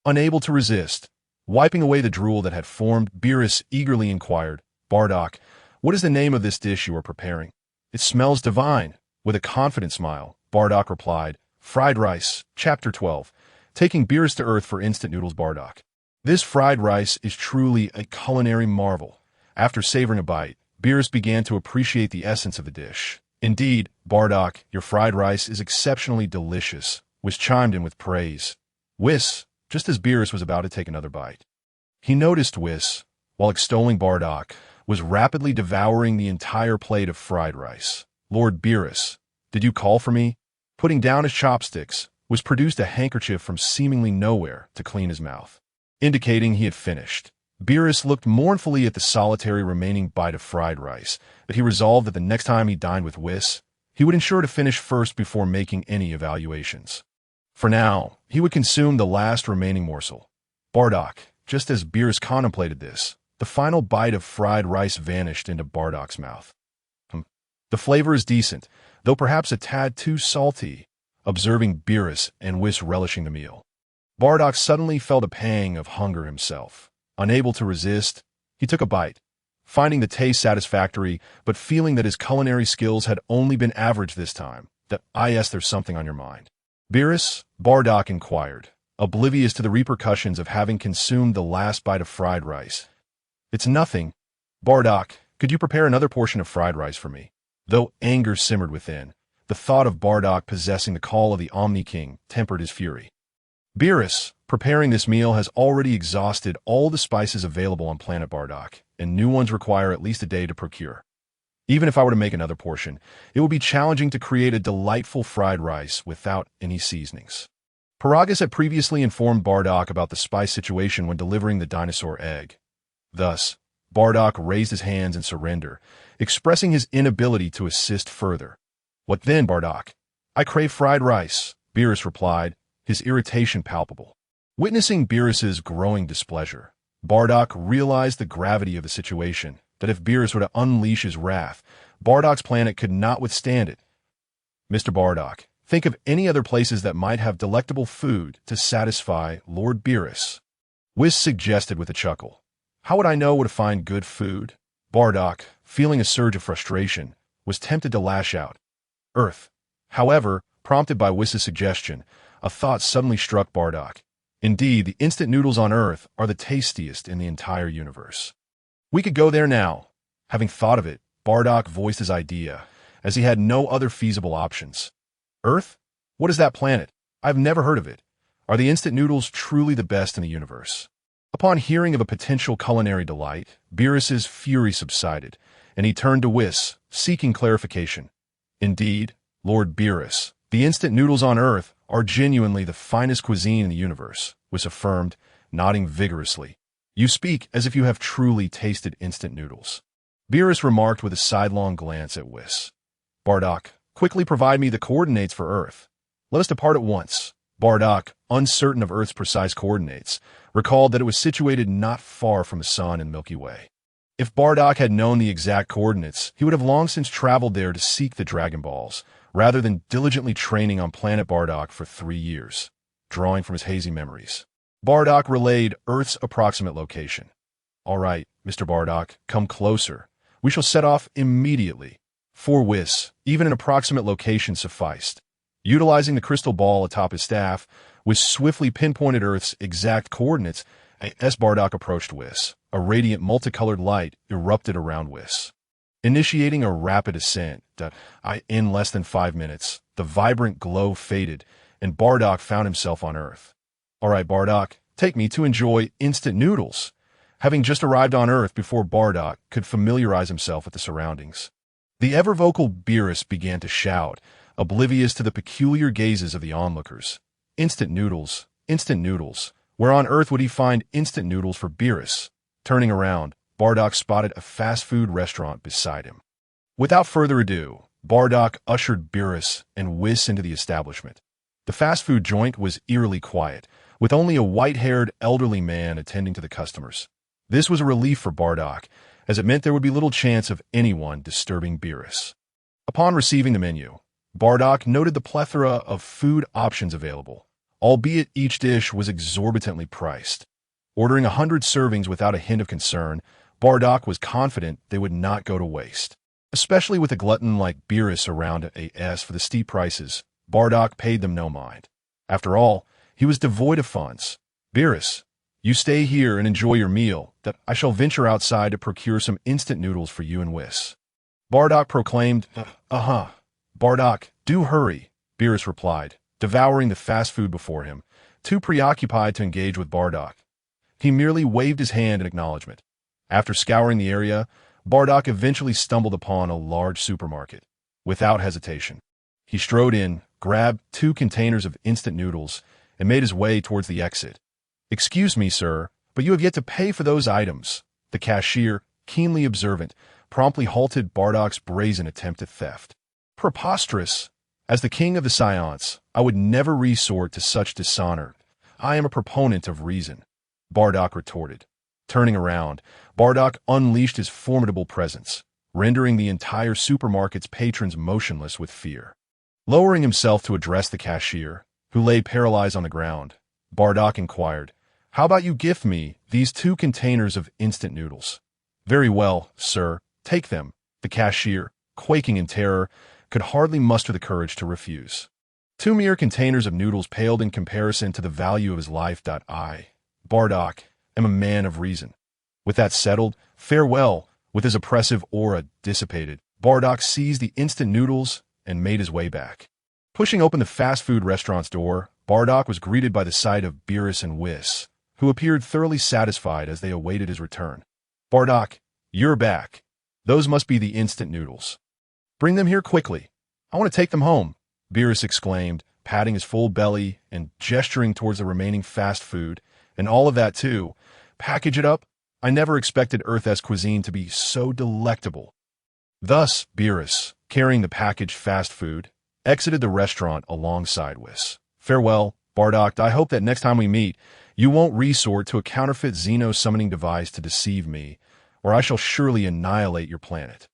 Unable to resist, wiping away the drool that had formed, Beerus eagerly inquired, Bardock, what is the name of this dish you are preparing? It smells divine. With a confident smile, Bardock replied, Fried rice, Chapter 12, taking Beerus to Earth for instant noodles. Bardock. This fried rice is truly a culinary marvel. After savoring a bite, Beerus began to appreciate the essence of the dish. Indeed, Bardock, your fried rice is exceptionally delicious, Whis chimed in with praise. Whis, just as Beerus was about to take another bite. He noticed Whis, while extolling Bardock, was rapidly devouring the entire plate of fried rice. Lord Beerus, did you call for me? Putting down his chopsticks, Whis produced a handkerchief from seemingly nowhere to clean his mouth, indicating he had finished. Beerus looked mournfully at the solitary remaining bite of fried rice, but he resolved that the next time he dined with Whis, he would ensure to finish first before making any evaluations. For now, he would consume the last remaining morsel. Bardock, just as Beerus contemplated this, the final bite of fried rice vanished into Bardock's mouth. The flavor is decent, though perhaps a tad too salty, observing Beerus and Whis relishing the meal. Bardock suddenly felt a pang of hunger himself. Unable to resist, he took a bite, finding the taste satisfactory, but feeling that his culinary skills had only been average this time. There's something on your mind. Beerus, Bardock inquired, oblivious to the repercussions of having consumed the last bite of fried rice. It's nothing. Bardock, could you prepare another portion of fried rice for me? Though anger simmered within, the thought of Bardock possessing the call of the Omni King tempered his fury. Beerus, preparing this meal has already exhausted all the spices available on planet Bardock, and new ones require at least a day to procure. Even if I were to make another portion, it would be challenging to create a delightful fried rice without any seasonings. Paragus had previously informed Bardock about the spice situation when delivering the dinosaur egg. Thus, Bardock raised his hands in surrender, expressing his inability to assist further. What then, Bardock? I crave fried rice, Beerus replied, his irritation palpable. Witnessing Beerus's growing displeasure, Bardock realized the gravity of the situation, that if Beerus were to unleash his wrath, Bardock's planet could not withstand it. Mr. Bardock, think of any other places that might have delectable food to satisfy Lord Beerus. Whis suggested with a chuckle. How would I know where to find good food? Bardock, feeling a surge of frustration, was tempted to lash out. Earth. However, prompted by Whis' suggestion, a thought suddenly struck Bardock. Indeed, the instant noodles on Earth are the tastiest in the entire universe. We could go there now. Having thought of it, Bardock voiced his idea, as he had no other feasible options. Earth? What is that planet? I've never heard of it. Are the instant noodles truly the best in the universe? Upon hearing of a potential culinary delight, Beerus's fury subsided, and he turned to Whis, seeking clarification. Indeed, Lord Beerus, the instant noodles on Earth are genuinely the finest cuisine in the universe, Whis affirmed, nodding vigorously. You speak as if you have truly tasted instant noodles. Beerus remarked with a sidelong glance at Whis. Bardock, quickly provide me the coordinates for Earth. Let us depart at once. Bardock, uncertain of Earth's precise coordinates, recalled that it was situated not far from the Sun and Milky Way. If Bardock had known the exact coordinates, he would have long since traveled there to seek the Dragon Balls, rather than diligently training on planet Bardock for 3 years, drawing from his hazy memories. Bardock relayed Earth's approximate location. All right, Mr. Bardock, come closer. We shall set off immediately. For Whis, even an approximate location sufficed. Utilizing the crystal ball atop his staff, Whis swiftly pinpointed Earth's exact coordinates. As Bardock approached Whis, a radiant multicolored light erupted around Whis, initiating a rapid ascent. In less than 5 minutes, the vibrant glow faded, and Bardock found himself on Earth. All right, Bardock, take me to enjoy instant noodles. having just arrived on Earth before Bardock could familiarize himself with the surroundings. The ever-vocal Beerus began to shout, oblivious to the peculiar gazes of the onlookers. Instant noodles, instant noodles. Where on earth would he find instant noodles for Beerus? Turning around, Bardock spotted a fast food restaurant beside him. Without further ado, Bardock ushered Beerus and Whis into the establishment. The fast food joint was eerily quiet, with only a white-haired elderly man attending to the customers. This was a relief for Bardock, as it meant there would be little chance of anyone disturbing Beerus. Upon receiving the menu, Bardock noted the plethora of food options available, albeit each dish was exorbitantly priced. Ordering 100 servings without a hint of concern, Bardock was confident they would not go to waste. Especially with a glutton like Beerus around AS for the steep prices, Bardock paid them no mind. After all, he was devoid of funds. Beerus, you stay here and enjoy your meal, that I shall venture outside to procure some instant noodles for you and Whis. Bardock proclaimed, Bardock, do hurry, Beerus replied, devouring the fast food before him, too preoccupied to engage with Bardock. He merely waved his hand in acknowledgement. After scouring the area, Bardock eventually stumbled upon a large supermarket. Without hesitation, he strode in, grabbed 2 containers of instant noodles, and made his way towards the exit. "Excuse me, sir, but you have yet to pay for those items." The cashier, keenly observant, promptly halted Bardock's brazen attempt at theft. "Preposterous! As the king of the Saiyans, I would never resort to such dishonor. I am a proponent of reason," Bardock retorted. Turning around, Bardock unleashed his formidable presence, rendering the entire supermarket's patrons motionless with fear. Lowering himself to address the cashier, who lay paralyzed on the ground, Bardock inquired, "How about you gift me these 2 containers of instant noodles?" "Very well, sir, take them." The cashier, quaking in terror, could hardly muster the courage to refuse. 2 mere containers of noodles paled in comparison to the value of his life. I, Bardock, am a man of reason. With that settled, farewell. With his oppressive aura dissipated, Bardock seized the instant noodles and made his way back. Pushing open the fast food restaurant's door, Bardock was greeted by the sight of Beerus and Whis, who appeared thoroughly satisfied as they awaited his return. "Bardock, you're back. Those must be the instant noodles. Bring them here quickly. I want to take them home," Beerus exclaimed, patting his full belly and gesturing towards the remaining fast food. "And all of that, too. Package it up. I never expected Earth-esque cuisine to be so delectable." Thus, Beerus, carrying the packaged fast food, exited the restaurant alongside Whis. "Farewell, Bardock. I hope that next time we meet, you won't resort to a counterfeit Xeno-summoning device to deceive me, or I shall surely annihilate your planet."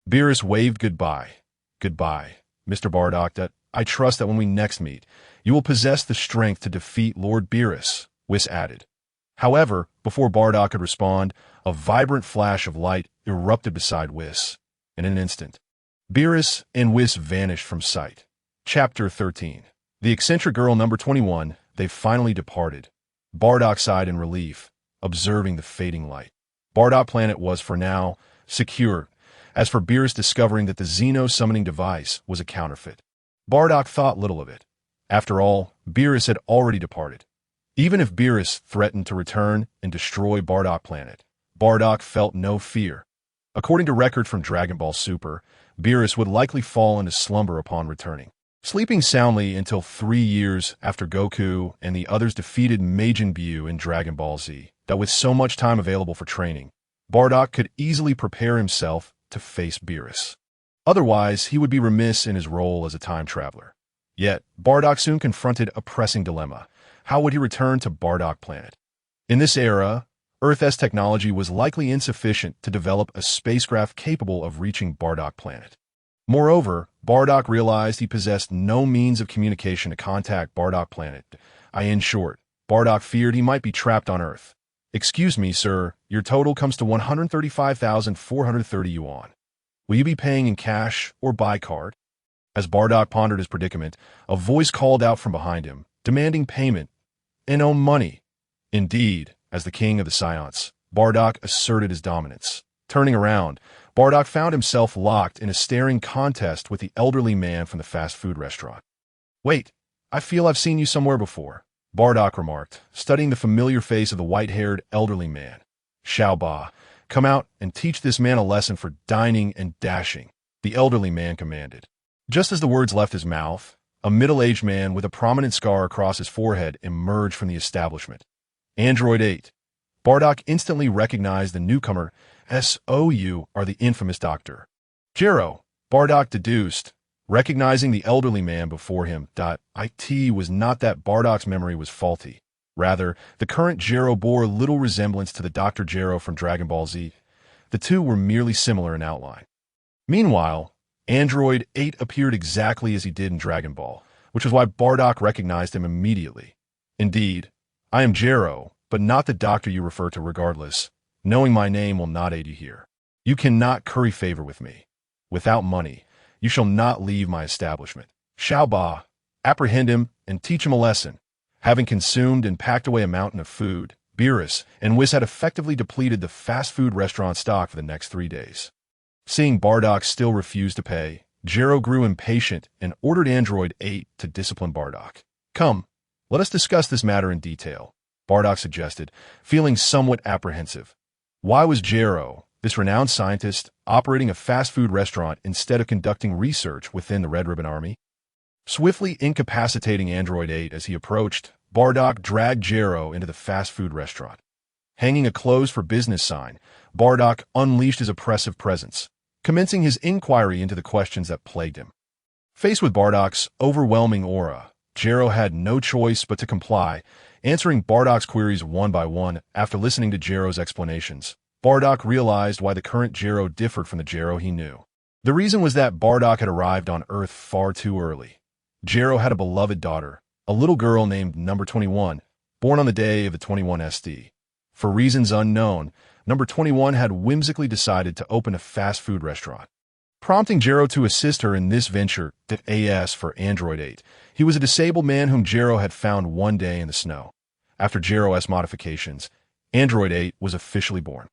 Beerus waved goodbye. "Goodbye, Mr. Bardock. That I trust that when we next meet, you will possess the strength to defeat Lord Beerus," Whis added. However, before Bardock could respond, a vibrant flash of light erupted beside Whis. In an instant, Beerus and Whis vanished from sight. Chapter 13. The eccentric girl number 21, they finally departed. Bardock sighed in relief, observing the fading light. Bardock Planet was, for now, secure. As for Beerus discovering that the Xeno-summoning device was a counterfeit, Bardock thought little of it. After all, Beerus had already departed. Even if Beerus threatened to return and destroy Bardock Planet, Bardock felt no fear. According to record from Dragon Ball Super, Beerus would likely fall into slumber upon returning, sleeping soundly until 3 years after Goku and the others defeated Majin Buu in Dragon Ball Z. That with so much time available for training, Bardock could easily prepare himself to face Beerus. Otherwise, he would be remiss in his role as a time traveler. Yet, Bardock soon confronted a pressing dilemma. How would he return to Bardock Planet? In this era, Earth-esque technology was likely insufficient to develop a spacecraft capable of reaching Bardock Planet. Moreover, Bardock realized he possessed no means of communication to contact Bardock Planet. In short, Bardock feared he might be trapped on Earth. "Excuse me, sir, your total comes to 135,430 yuan. Will you be paying in cash or by card?" As Bardock pondered his predicament, a voice called out from behind him, demanding payment in own money. Indeed, as the king of the Saiyans, Bardock asserted his dominance. Turning around, Bardock found himself locked in a staring contest with the elderly man from the fast food restaurant. "Wait, I feel I've seen you somewhere before," Bardock remarked, studying the familiar face of the white-haired elderly man. Xiaoba, come out and teach this man a lesson for dining and dashing, the elderly man commanded. Just as the words left his mouth, a middle-aged man with a prominent scar across his forehead emerged from the establishment. Android 8. Bardock instantly recognized the newcomer as "You are the infamous Dr. Gero," Bardock deduced, recognizing the elderly man before him. It was not that Bardock's memory was faulty. Rather, the current Gero bore little resemblance to the Dr. Gero from Dragon Ball Z. The two were merely similar in outline. Meanwhile, Android 8 appeared exactly as he did in Dragon Ball, which was why Bardock recognized him immediately. Indeed, I am Gero, but not the doctor you refer to regardless. Knowing my name will not aid you here. You cannot curry favor with me. Without money, you shall not leave my establishment. Xiaoba, apprehend him and teach him a lesson. Having consumed and packed away a mountain of food, Beerus and Whis had effectively depleted the fast food restaurant stock for the next 3 days. Seeing Bardock still refuse to pay, Gero grew impatient and ordered Android 8 to discipline Bardock. Come, let us discuss this matter in detail, Bardock suggested, feeling somewhat apprehensive. Why was Gero, this renowned scientist, operating a fast food restaurant instead of conducting research within the Red Ribbon Army? Swiftly incapacitating Android 8 as he approached, Bardock dragged Gero into the fast food restaurant. Hanging a closed for business sign, Bardock unleashed his oppressive presence, commencing his inquiry into the questions that plagued him. Faced with Bardock's overwhelming aura, Gero had no choice but to comply, answering Bardock's queries one by one. After listening to Gero's explanations, Bardock realized why the current Gero differed from the Gero he knew. The reason was that Bardock had arrived on Earth far too early. Gero had a beloved daughter, a little girl named Number 21, born on the day of the 21 SD. For reasons unknown, Number 21 had whimsically decided to open a fast food restaurant. Prompting Gero to assist her in this venture, AS for Android 8. He was a disabled man whom Gero had found one day in the snow. After Gero's modifications, Android 8 was officially born.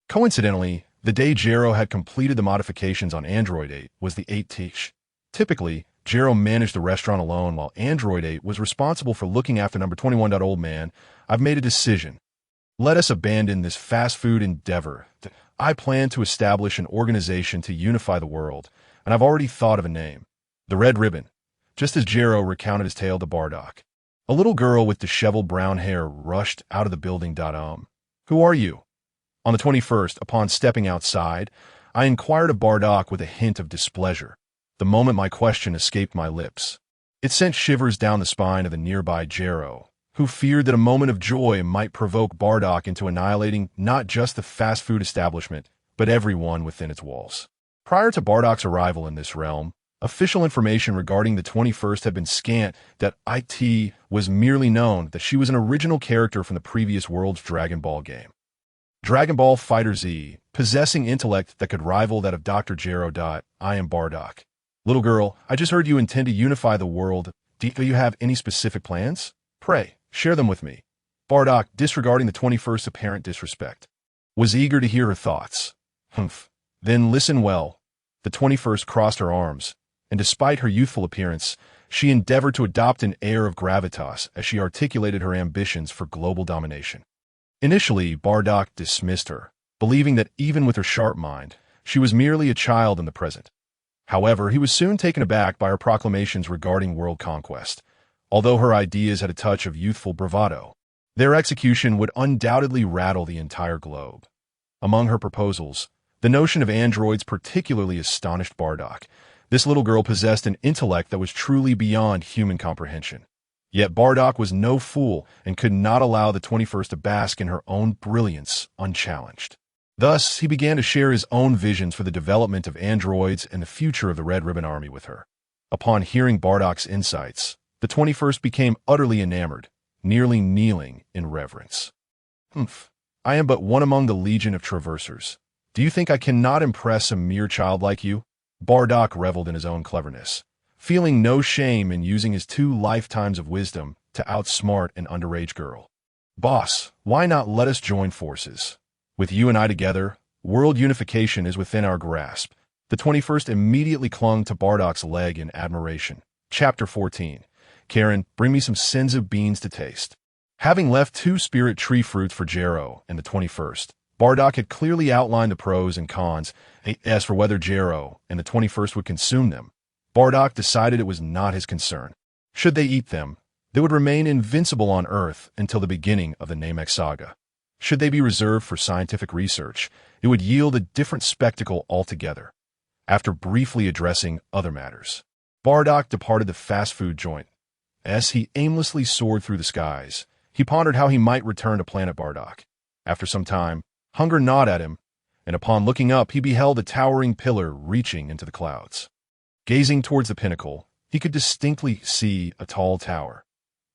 Coincidentally, the day Gero had completed the modifications on Android 8 was the 18th. Typically, Gero managed the restaurant alone while Android 8 was responsible for looking after Number 21. Old man, I've made a decision. Let us abandon this fast food endeavor. I plan to establish an organization to unify the world, and I've already thought of a name. The Red Ribbon. Just as Gero recounted his tale to Bardock, a little girl with disheveled brown hair rushed out of the building. Who are you? On the 21st, upon stepping outside, I inquired of Bardock with a hint of displeasure. The moment my question escaped my lips, it sent shivers down the spine of the nearby Gero, who feared that a moment of joy might provoke Bardock into annihilating not just the fast food establishment, but everyone within its walls. Prior to Bardock's arrival in this realm, official information regarding the 21st had been scant. That it was merely known that she was an original character from the previous world's Dragon Ball game. Dragon Ball FighterZ, possessing intellect that could rival that of Dr. Gero. I am Bardock. Little girl, I just heard you intend to unify the world. Do you have any specific plans? Pray, share them with me. Bardock, disregarding the 21st's apparent disrespect, was eager to hear her thoughts. Humph. Then listen well. The 21st crossed her arms, and despite her youthful appearance, she endeavored to adopt an air of gravitas as she articulated her ambitions for global domination. Initially, Bardock dismissed her, believing that even with her sharp mind, she was merely a child in the present. However, he was soon taken aback by her proclamations regarding world conquest. Although her ideas had a touch of youthful bravado, their execution would undoubtedly rattle the entire globe. Among her proposals, the notion of androids particularly astonished Bardock. This little girl possessed an intellect that was truly beyond human comprehension. Yet Bardock was no fool and could not allow the 21st to bask in her own brilliance unchallenged. Thus, he began to share his own visions for the development of androids and the future of the Red Ribbon Army with her. Upon hearing Bardock's insights, the 21st became utterly enamored, nearly kneeling in reverence. Humph, I am but one among the legion of traversers. Do you think I cannot impress a mere child like you? Bardock reveled in his own cleverness, feeling no shame in using his 2 lifetimes of wisdom to outsmart an underage girl. Boss, why not let us join forces? With you and I together, world unification is within our grasp. The 21st immediately clung to Bardock's leg in admiration. Chapter 14. Karin, bring me some Senzu beans to taste. Having left 2 spirit tree fruits for Gero and the 21st, Bardock had clearly outlined the pros and cons. As for whether Jero and the 21st would consume them, Bardock decided it was not his concern. Should they eat them, they would remain invincible on Earth until the beginning of the Namek saga. Should they be reserved for scientific research, it would yield a different spectacle altogether. After briefly addressing other matters, Bardock departed the fast food joint. As he aimlessly soared through the skies, he pondered how he might return to planet Bardock. After some time, hunger gnawed at him, and upon looking up, he beheld a towering pillar reaching into the clouds. Gazing towards the pinnacle, he could distinctly see a tall tower.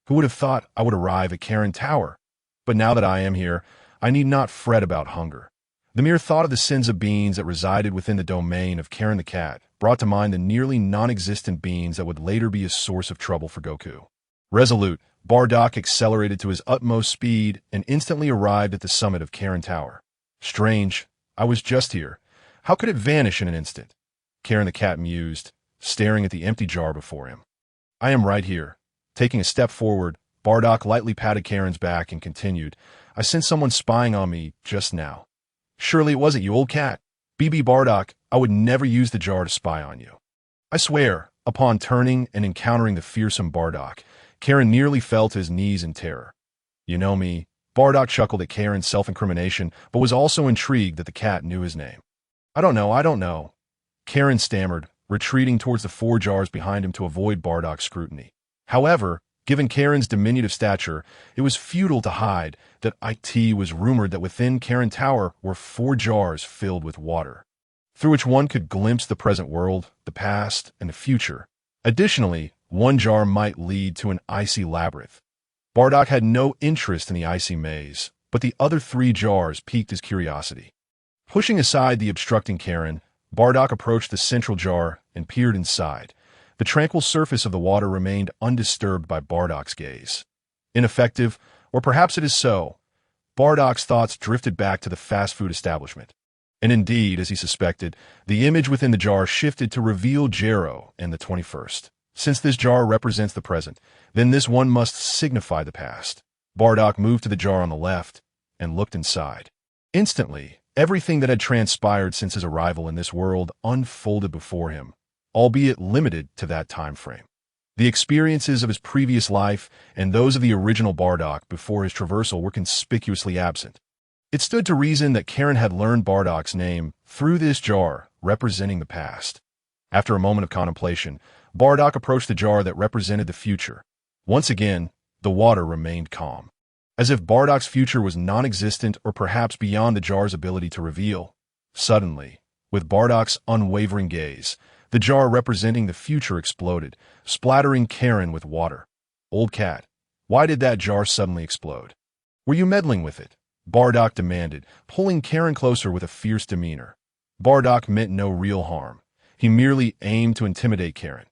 Who would have thought I would arrive at Karin Tower? But now that I am here, I need not fret about hunger. The mere thought of the Senzu beings that resided within the domain of Karin the cat brought to mind the nearly non-existent beings that would later be a source of trouble for Goku. Resolute, Bardock accelerated to his utmost speed and instantly arrived at the summit of Karin Tower. Strange, I was just here. How could it vanish in an instant? Karin the cat mused, staring at the empty jar before him. I am right here. Taking a step forward, Bardock lightly patted Karin's back and continued, I sensed someone spying on me just now. Surely it wasn't you, old cat. BB Bardock, I would never use the jar to spy on you. I swear, upon turning and encountering the fearsome Bardock, Karin nearly fell to his knees in terror. You know me, Bardock chuckled at Karin's self-incrimination, but was also intrigued that the cat knew his name. I don't know. Karin stammered, retreating towards the 4 jars behind him to avoid Bardock's scrutiny. However, given Karin's diminutive stature, it was futile to hide that it was rumored that within Karin Tower were 4 jars filled with water, through which one could glimpse the present world, the past, and the future. Additionally, 1 jar might lead to an icy labyrinth. Bardock had no interest in the icy maze, but the other 3 jars piqued his curiosity. Pushing aside the obstructing Karin, Bardock approached the central jar and peered inside. The tranquil surface of the water remained undisturbed by Bardock's gaze. Ineffective, or perhaps it is so, Bardock's thoughts drifted back to the fast food establishment. And indeed, as he suspected, the image within the jar shifted to reveal Jero and the 21st. Since this jar represents the present, then this one must signify the past. Bardock moved to the jar on the left and looked inside. Instantly, everything that had transpired since his arrival in this world unfolded before him, albeit limited to that time frame. The experiences of his previous life and those of the original Bardock before his traversal were conspicuously absent. It stood to reason that Karin had learned Bardock's name through this jar representing the past. After a moment of contemplation, Bardock approached the jar that represented the future. Once again, the water remained calm, as if Bardock's future was non-existent or perhaps beyond the jar's ability to reveal. Suddenly, with Bardock's unwavering gaze, the jar representing the future exploded, splattering Karin with water. Old cat, why did that jar suddenly explode? Were you meddling with it? Bardock demanded, pulling Karin closer with a fierce demeanor. Bardock meant no real harm. He merely aimed to intimidate Karin.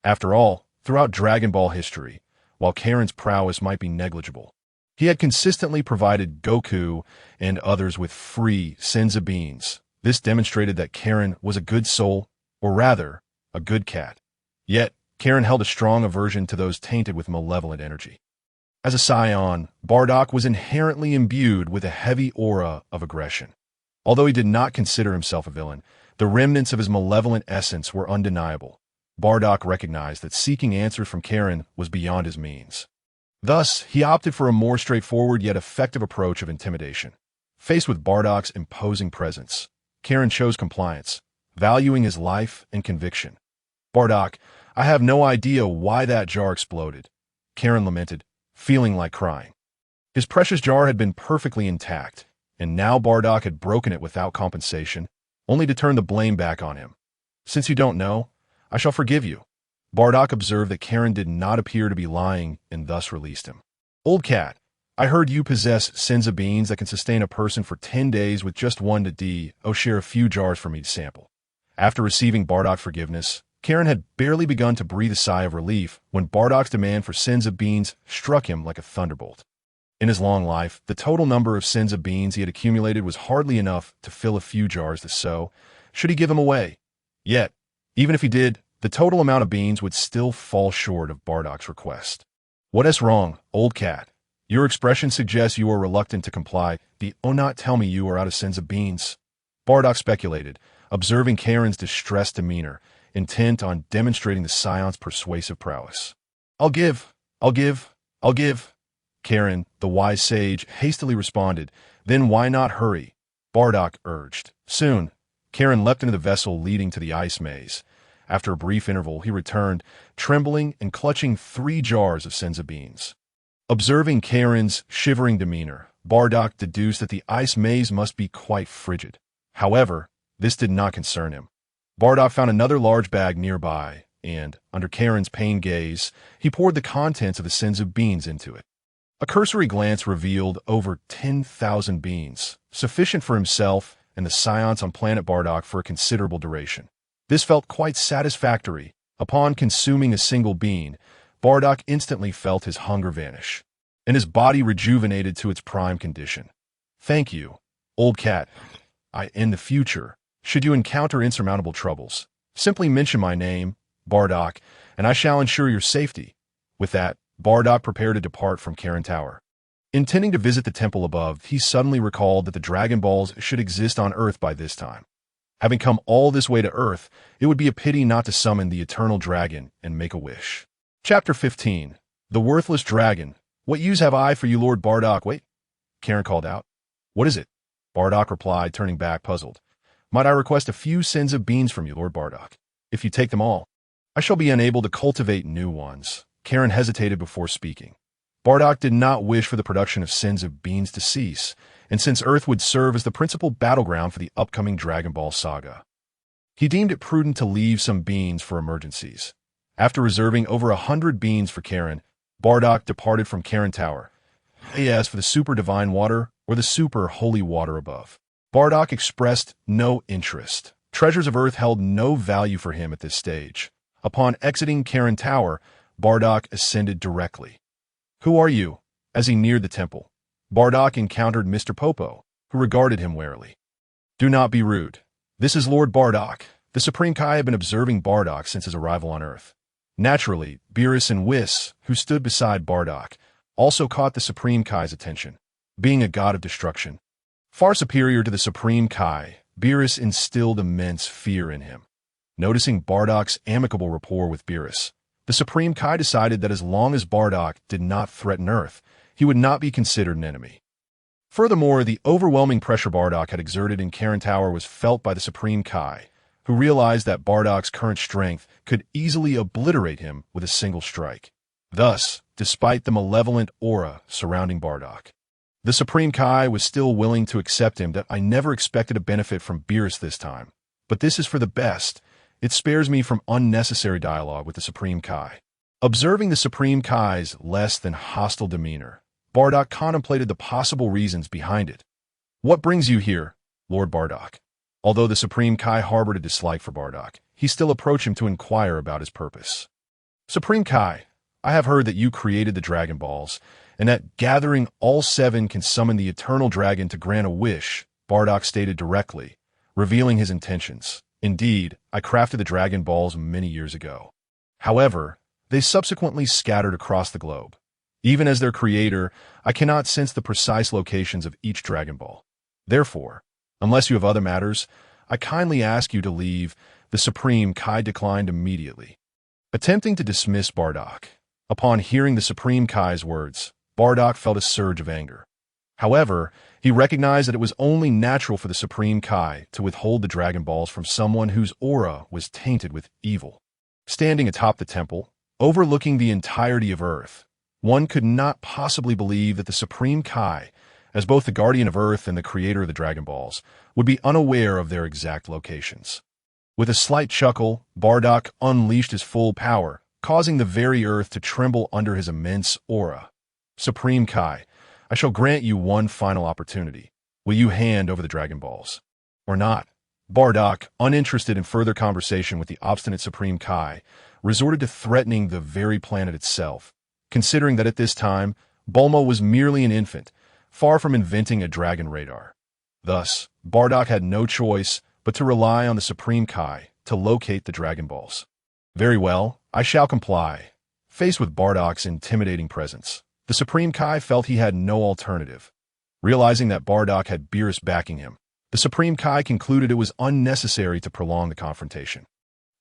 After all, throughout Dragon Ball history, while Karin's prowess might be negligible, he had consistently provided Goku and others with free Senzu beans. This demonstrated that Karin was a good soul, or rather, a good cat. Yet, Karin held a strong aversion to those tainted with malevolent energy. As a Saiyan, Bardock was inherently imbued with a heavy aura of aggression. Although he did not consider himself a villain, the remnants of his malevolent essence were undeniable. Bardock recognized that seeking answers from Karin was beyond his means. Thus, he opted for a more straightforward yet effective approach of intimidation. Faced with Bardock's imposing presence, Karin chose compliance, valuing his life and conviction. Bardock, I have no idea why that jar exploded, Karin lamented, feeling like crying. His precious jar had been perfectly intact, and now Bardock had broken it without compensation, only to turn the blame back on him. Since you don't know, I shall forgive you. Bardock observed that Karin did not appear to be lying and thus released him. Old cat, I heard you possess Senzu beans that can sustain a person for 10 days with just 1 to D. Oh, share a few jars for me to sample. After receiving Bardock's forgiveness, Karin had barely begun to breathe a sigh of relief when Bardock's demand for Senzu beans struck him like a thunderbolt. In his long life, the total number of Senzu beans he had accumulated was hardly enough to fill a few jars so should he give them away? Yet, even if he did, the total amount of beans would still fall short of Bardock's request. What is wrong, old cat? Your expression suggests you are reluctant to comply. Do not tell me you are out of Senzu beans. Bardock speculated, observing Karin's distressed demeanor, intent on demonstrating the Scion's persuasive prowess. I'll give. Karin, the wise sage, hastily responded. Then why not hurry? Bardock urged. Soon. Karin leapt into the vessel leading to the ice maze. After a brief interval, he returned, trembling and clutching 3 jars of Senzu beans. Observing Karin's shivering demeanor, Bardock deduced that the ice maze must be quite frigid. However, this did not concern him. Bardock found another large bag nearby, and, under Karin's pained gaze, he poured the contents of the Senzu beans into it. A cursory glance revealed over 10,000 beans, sufficient for himself and the Scions on planet Bardock for a considerable duration. This felt quite satisfactory. Upon consuming a single bean, Bardock instantly felt his hunger vanish, and his body rejuvenated to its prime condition. Thank you, old cat. In the future, should you encounter insurmountable troubles, simply mention my name, Bardock, and I shall ensure your safety. With that, Bardock prepared to depart from Karin Tower. Intending to visit the temple above, he suddenly recalled that the Dragon Balls should exist on Earth by this time. Having come all this way to Earth, it would be a pity not to summon the Eternal Dragon and make a wish. Chapter 15. The Worthless Dragon. What use have I for you, Lord Bardock? Wait, Karin called out. What is it? Bardock replied, turning back, puzzled. Might I request a few Senzu beans from you, Lord Bardock? If you take them all, I shall be unable to cultivate new ones. Karin hesitated before speaking. Bardock did not wish for the production of Senzu beans to cease, and since Earth would serve as the principal battleground for the upcoming Dragon Ball saga, he deemed it prudent to leave some beans for emergencies. After reserving over 100 beans for Karin, Bardock departed from Karin Tower. He asked for the super divine water or the super holy water above. Bardock expressed no interest. Treasures of Earth held no value for him at this stage. Upon exiting Karin Tower, Bardock ascended directly. Who are you? As he neared the temple, Bardock encountered Mr. Popo, who regarded him warily. Do not be rude. This is Lord Bardock. The Supreme Kai had been observing Bardock since his arrival on Earth. Naturally, Beerus and Whis, who stood beside Bardock, also caught the Supreme Kai's attention. Being a god of destruction, far superior to the Supreme Kai, Beerus instilled immense fear in him. Noticing Bardock's amicable rapport with Beerus, the Supreme Kai decided that as long as Bardock did not threaten Earth, he would not be considered an enemy. Furthermore, the overwhelming pressure Bardock had exerted in Karin Tower was felt by the Supreme Kai, who realized that Bardock's current strength could easily obliterate him with a single strike. Thus, despite the malevolent aura surrounding Bardock, the Supreme Kai was still willing to accept him. That I never expected a benefit from Beerus this time, but this is for the best. It spares me from unnecessary dialogue with the Supreme Kai. Observing the Supreme Kai's less than hostile demeanor, Bardock contemplated the possible reasons behind it. What brings you here, Lord Bardock? Although the Supreme Kai harbored a dislike for Bardock, he still approached him to inquire about his purpose. Supreme Kai, I have heard that you created the Dragon Balls, and that gathering all 7 can summon the Eternal Dragon to grant a wish, Bardock stated directly, revealing his intentions. Indeed, I crafted the Dragon Balls many years ago. However, they subsequently scattered across the globe. Even as their creator, I cannot sense the precise locations of each Dragon Ball. Therefore, unless you have other matters, I kindly ask you to leave. The Supreme Kai declined immediately, attempting to dismiss Bardock. Upon hearing the Supreme Kai's words, Bardock felt a surge of anger. However, he recognized that it was only natural for the Supreme Kai to withhold the Dragon Balls from someone whose aura was tainted with evil. Standing atop the temple, overlooking the entirety of Earth, one could not possibly believe that the Supreme Kai, as both the guardian of Earth and the creator of the Dragon Balls, would be unaware of their exact locations. With a slight chuckle, Bardock unleashed his full power, causing the very Earth to tremble under his immense aura. Supreme Kai, I shall grant you one final opportunity. Will you hand over the Dragon Balls? Or not? Bardock, uninterested in further conversation with the obstinate Supreme Kai, resorted to threatening the very planet itself, considering that at this time, Bulma was merely an infant, far from inventing a dragon radar. Thus, Bardock had no choice but to rely on the Supreme Kai to locate the Dragon Balls. Very well, I shall comply. Faced with Bardock's intimidating presence, The Supreme Kai felt he had no alternative. Realizing that Bardock had Beerus backing him, the Supreme Kai concluded it was unnecessary to prolong the confrontation.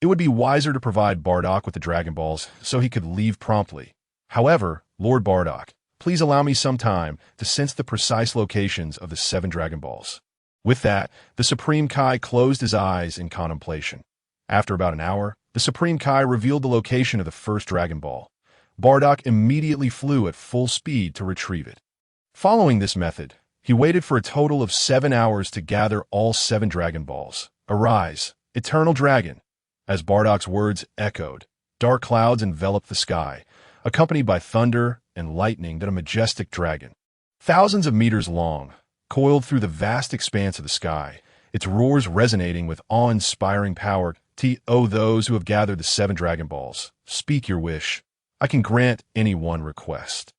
It would be wiser to provide Bardock with the Dragon Balls so he could leave promptly. However, Lord Bardock, please allow me some time to sense the precise locations of the 7 Dragon Balls. With that, the Supreme Kai closed his eyes in contemplation. After about an hour, the Supreme Kai revealed the location of the first Dragon Ball. Bardock immediately flew at full speed to retrieve it. Following this method, he waited for a total of 7 hours to gather all 7 Dragon Balls. Arise, Eternal Dragon! As Bardock's words echoed, dark clouds enveloped the sky, accompanied by thunder and lightning that a majestic dragon, thousands of meters long, coiled through the vast expanse of the sky, its roars resonating with awe-inspiring power. Those who have gathered the 7 Dragon Balls, speak your wish. I can grant any one request.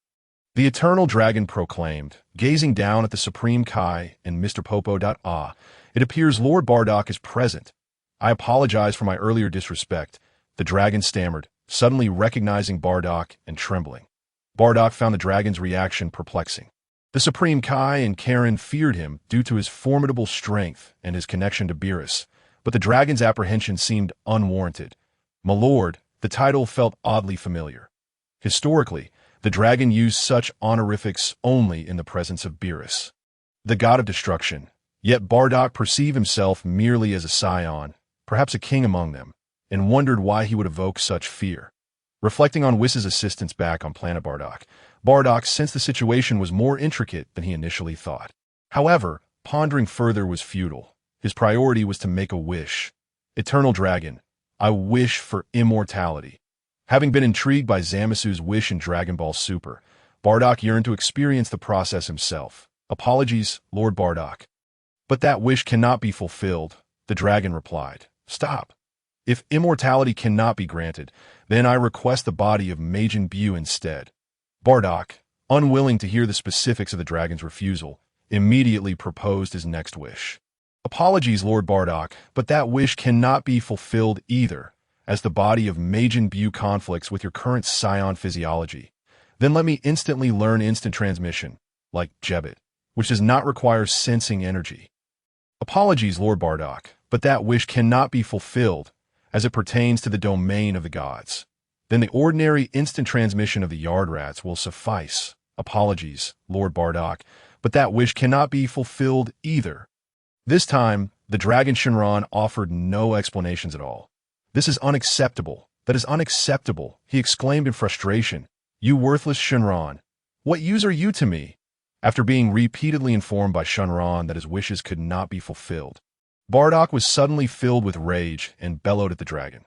The Eternal Dragon proclaimed, gazing down at the Supreme Kai and Mr. Popo. It appears Lord Bardock is present. I apologize for my earlier disrespect, the dragon stammered, suddenly recognizing Bardock and trembling. Bardock found the dragon's reaction perplexing. The Supreme Kai and Karin feared him due to his formidable strength and his connection to Beerus, but the dragon's apprehension seemed unwarranted. My lord, the title felt oddly familiar. Historically, the dragon used such honorifics only in the presence of Beerus, the god of destruction. Yet Bardock perceived himself merely as a scion, perhaps a king among them, and wondered why he would evoke such fear. Reflecting on Whiss's assistance back on planet Bardock, Bardock sensed the situation was more intricate than he initially thought. However, pondering further was futile. His priority was to make a wish. Eternal Dragon, I wish for immortality. Having been intrigued by Zamasu's wish in Dragon Ball Super, Bardock yearned to experience the process himself. Apologies, Lord Bardock. But that wish cannot be fulfilled, the dragon replied. Stop. If immortality cannot be granted, then I request the body of Majin Buu instead. Bardock, unwilling to hear the specifics of the dragon's refusal, immediately proposed his next wish. Apologies, Lord Bardock, but that wish cannot be fulfilled either, as the body of Majin Buu conflicts with your current Saiyan physiology. Then let me instantly learn instant transmission, like Jebit, which does not require sensing energy. Apologies, Lord Bardock, but that wish cannot be fulfilled, as it pertains to the domain of the gods. Then the ordinary instant transmission of the Yard Rats will suffice. Apologies, Lord Bardock, but that wish cannot be fulfilled either. This time, the dragon Shenron offered no explanations at all. This is unacceptable. That is unacceptable, he exclaimed in frustration. You worthless Shenron. What use are you to me? After being repeatedly informed by Shenron that his wishes could not be fulfilled, Bardock was suddenly filled with rage and bellowed at the dragon.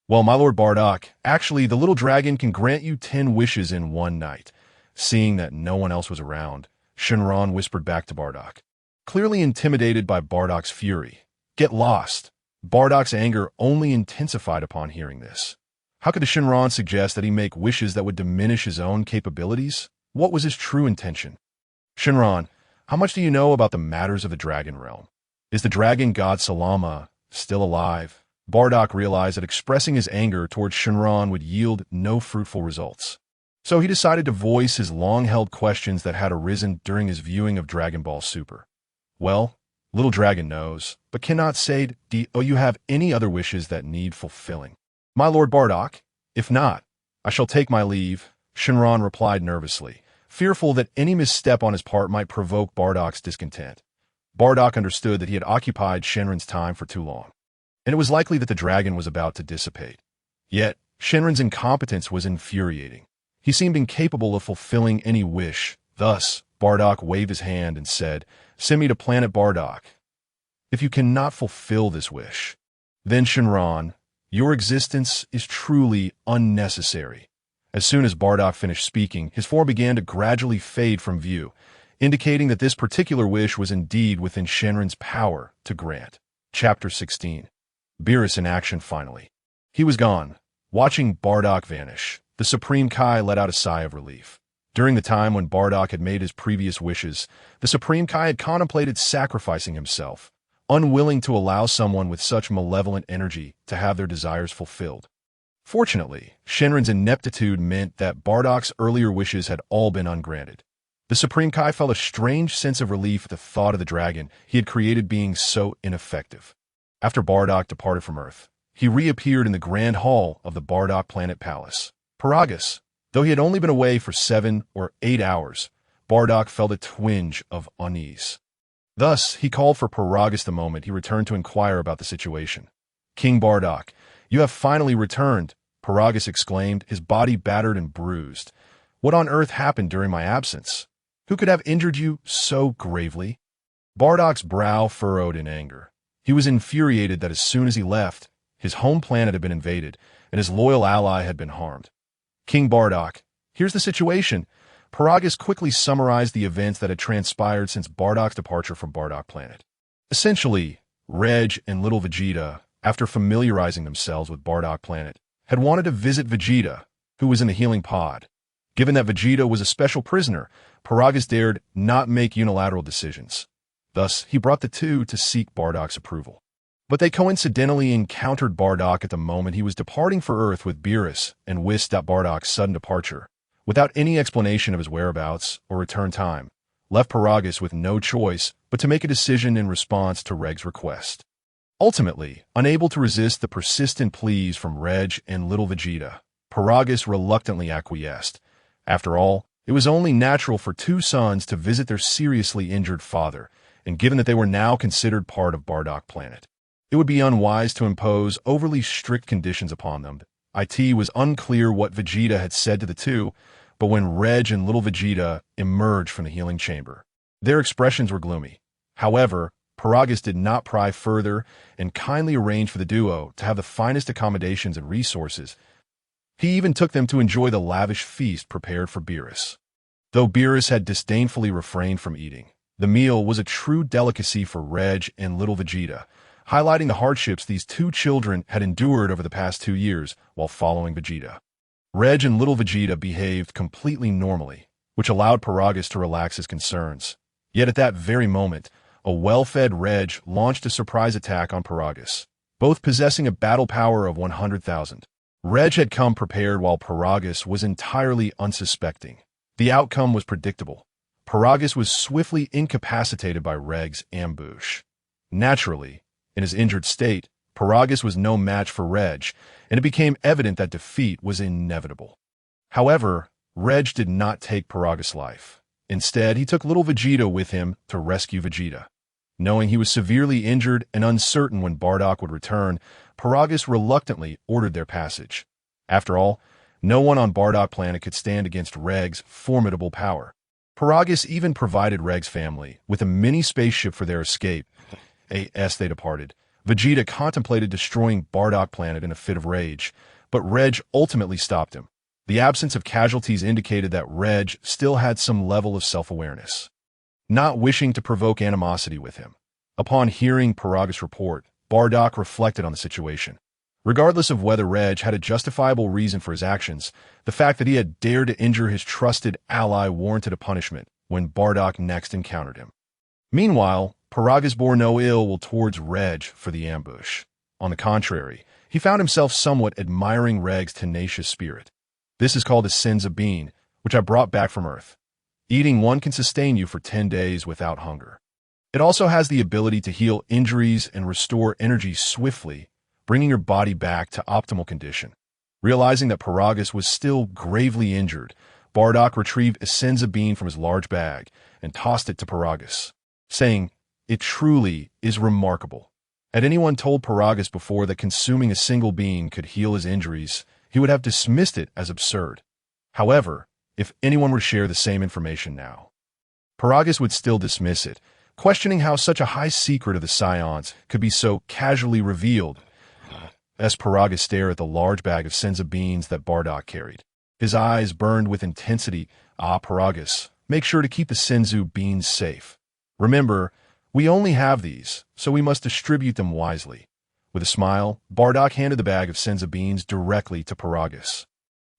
Well, my lord Bardock, actually the little dragon can grant you 10 wishes in one night. Seeing that no one else was around, Shenron whispered back to Bardock. Clearly intimidated by Bardock's fury. Get lost. Bardock's anger only intensified upon hearing this. How could the Shenron suggest that he make wishes that would diminish his own capabilities? What was his true intention? Shenron, how much do you know about the matters of the dragon realm? Is the dragon god Salama still alive? Bardock realized that expressing his anger towards Shenron would yield no fruitful results. So he decided to voice his long-held questions that had arisen during his viewing of Dragon Ball Super. Well, little dragon knows, but cannot say, do you have any other wishes that need fulfilling? My lord Bardock, if not, I shall take my leave, Shenron replied nervously, fearful that any misstep on his part might provoke Bardock's discontent. Bardock understood that he had occupied Shenron's time for too long, and it was likely that the dragon was about to dissipate. Yet, Shenron's incompetence was infuriating. He seemed incapable of fulfilling any wish. Thus, Bardock waved his hand and said, Send me to planet Bardock. If you cannot fulfill this wish, then Shenron, your existence is truly unnecessary. As soon as Bardock finished speaking, his form began to gradually fade from view, indicating that this particular wish was indeed within Shenron's power to grant. Chapter 16. Beerus in action finally. He was gone. Watching Bardock vanish, the Supreme Kai let out a sigh of relief. During the time when Bardock had made his previous wishes, the Supreme Kai had contemplated sacrificing himself, unwilling to allow someone with such malevolent energy to have their desires fulfilled. Fortunately, Shenron's ineptitude meant that Bardock's earlier wishes had all been ungranted. The Supreme Kai felt a strange sense of relief at the thought of the dragon he had created being so ineffective. After Bardock departed from Earth, he reappeared in the Grand Hall of the Bardock Planet Palace. Paragus, though he had only been away for 7 or 8 hours, Bardock felt a twinge of unease. Thus, he called for Paragus the moment he returned to inquire about the situation. "King Bardock, you have finally returned," Paragus exclaimed, his body battered and bruised. "What on earth happened during my absence? Who could have injured you so gravely?" Bardock's brow furrowed in anger. He was infuriated that as soon as he left, his home planet had been invaded, and his loyal ally had been harmed. "King Bardock, here's the situation." Paragus quickly summarized the events that had transpired since Bardock's departure from Bardock Planet. Essentially, Reg and little Vegeta, after familiarizing themselves with Bardock Planet, had wanted to visit Vegeta, who was in the healing pod. Given that Vegeta was a special prisoner, Paragus dared not make unilateral decisions. Thus, he brought the two to seek Bardock's approval. But they coincidentally encountered Bardock at the moment he was departing for Earth with Beerus and whisked out Bardock's sudden departure, without any explanation of his whereabouts or return time, left Paragus with no choice but to make a decision in response to Reg's request. Ultimately, unable to resist the persistent pleas from Reg and little Vegeta, Paragus reluctantly acquiesced. After all, it was only natural for two sons to visit their seriously injured father, and given that they were now considered part of Bardock Planet, it would be unwise to impose overly strict conditions upon them. It was unclear what Vegeta had said to the two, but when Reg and little Vegeta emerged from the healing chamber, their expressions were gloomy. However, Paragus did not pry further and kindly arranged for the duo to have the finest accommodations and resources. He even took them to enjoy the lavish feast prepared for Beerus. Though Beerus had disdainfully refrained from eating, the meal was a true delicacy for Reg and little Vegeta, highlighting the hardships these two children had endured over the past 2 years while following Vegeta. Reg and little Vegeta behaved completely normally, which allowed Paragus to relax his concerns. Yet at that very moment, a well-fed Reg launched a surprise attack on Paragus, both possessing a battle power of 100,000. Reg had come prepared while Paragus was entirely unsuspecting. The outcome was predictable. Paragus was swiftly incapacitated by Reg's ambush. Naturally, in his injured state, Paragus was no match for Reg, and it became evident that defeat was inevitable. However, Reg did not take Paragus' life. Instead, he took little Vegeta with him to rescue Vegeta. Knowing he was severely injured and uncertain when Bardock would return, Paragus reluctantly ordered their passage. After all, no one on Bardock Planet could stand against Reg's formidable power. Paragus even provided Reg's family with a mini spaceship for their escape. As they departed, Vegeta contemplated destroying Bardock Planet in a fit of rage, but Reg ultimately stopped him. The absence of casualties indicated that Reg still had some level of self-awareness. Not wishing to provoke animosity with him, upon hearing Paragus' report, Bardock reflected on the situation. Regardless of whether Reg had a justifiable reason for his actions, the fact that he had dared to injure his trusted ally warranted a punishment when Bardock next encountered him. Meanwhile, Paragus bore no ill will towards Reg for the ambush. On the contrary, he found himself somewhat admiring Reg's tenacious spirit. "This is called a Senzu bean, which I brought back from Earth. Eating one can sustain you for 10 days without hunger. It also has the ability to heal injuries and restore energy swiftly, bringing your body back to optimal condition." Realizing that Paragus was still gravely injured, Bardock retrieved a Senzu bean from his large bag and tossed it to Paragus, saying, "It truly is remarkable." Had anyone told Paragus before that consuming a single bean could heal his injuries, he would have dismissed it as absurd. However, if anyone were to share the same information now, Paragus would still dismiss it, questioning how such a high secret of the Saiyans could be so casually revealed. As Paragus stared at the large bag of Senzu beans that Bardock carried, his eyes burned with intensity. Paragus, make sure to keep the Senzu beans safe. Remember, we only have these, so we must distribute them wisely." With a smile, Bardock handed the bag of Senzu beans directly to Paragus.